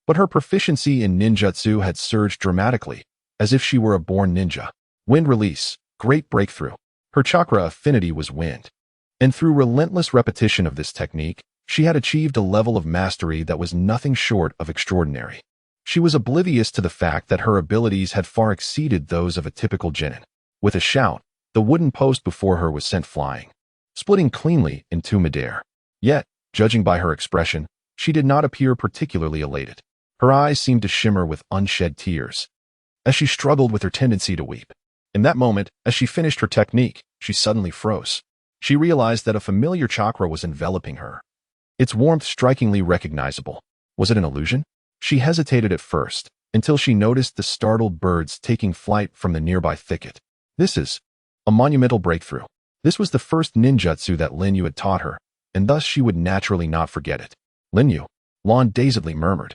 but her proficiency in ninjutsu had surged dramatically, as if she were a born ninja. Wind release, great breakthrough. Her chakra affinity was wind. And through relentless repetition of this technique, she had achieved a level of mastery that was nothing short of extraordinary. She was oblivious to the fact that her abilities had far exceeded those of a typical genin. With a shout, the wooden post before her was sent flying, splitting cleanly into midair. Yet, judging by her expression, she did not appear particularly elated. Her eyes seemed to shimmer with unshed tears, as she struggled with her tendency to weep. In that moment, as she finished her technique, she suddenly froze. She realized that a familiar chakra was enveloping her, its warmth strikingly recognizable. Was it an illusion? She hesitated at first, until she noticed the startled birds taking flight from the nearby thicket. This is a monumental breakthrough. This was the first ninjutsu that Linyu had taught her, and thus she would naturally not forget it. Linyu, Lon dazedly murmured.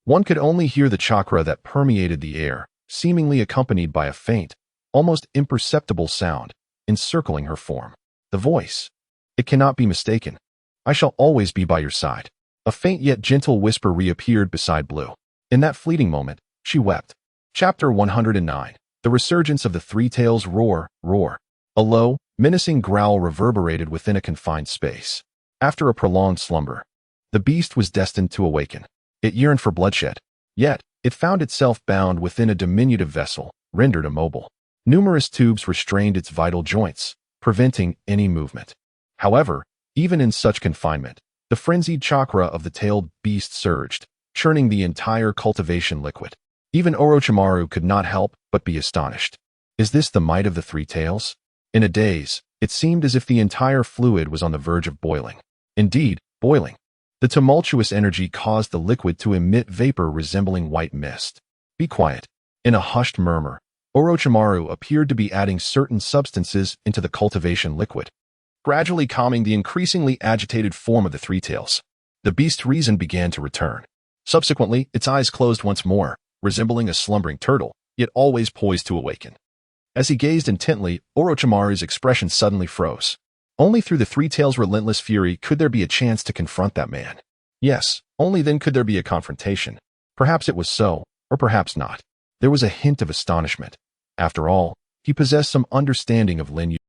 One could only hear the chakra that permeated the air, seemingly accompanied by a faint, almost imperceptible sound, encircling her form. The voice. It cannot be mistaken. I shall always be by your side. A faint yet gentle whisper reappeared beside Blue. In that fleeting moment, she wept. Chapter 109. The resurgence of the Three Tails roar. A low, menacing growl reverberated within a confined space. After a prolonged slumber, the beast was destined to awaken. It yearned for bloodshed. Yet, it found itself bound within a diminutive vessel, rendered immobile. Numerous tubes restrained its vital joints, preventing any movement. However, even in such confinement, the frenzied chakra of the tailed beast surged, churning the entire cultivation liquid. Even Orochimaru could not help but be astonished. Is this the might of the Three Tails? In a daze, it seemed as if the entire fluid was on the verge of boiling. Indeed, boiling. The tumultuous energy caused the liquid to emit vapor resembling white mist. Be quiet. In a hushed murmur, Orochimaru appeared to be adding certain substances into the cultivation liquid, gradually calming the increasingly agitated form of the Three Tails. The beast's reason began to return. Subsequently, its eyes closed once more, resembling a slumbering turtle, yet always poised to awaken. As he gazed intently, Orochimaru's expression suddenly froze. Only through the Three Tails' relentless fury could there be a chance to confront that man. Yes, only then could there be a confrontation. Perhaps it was so, or perhaps not. There was a hint of astonishment. After all, he possessed some understanding of Linyu.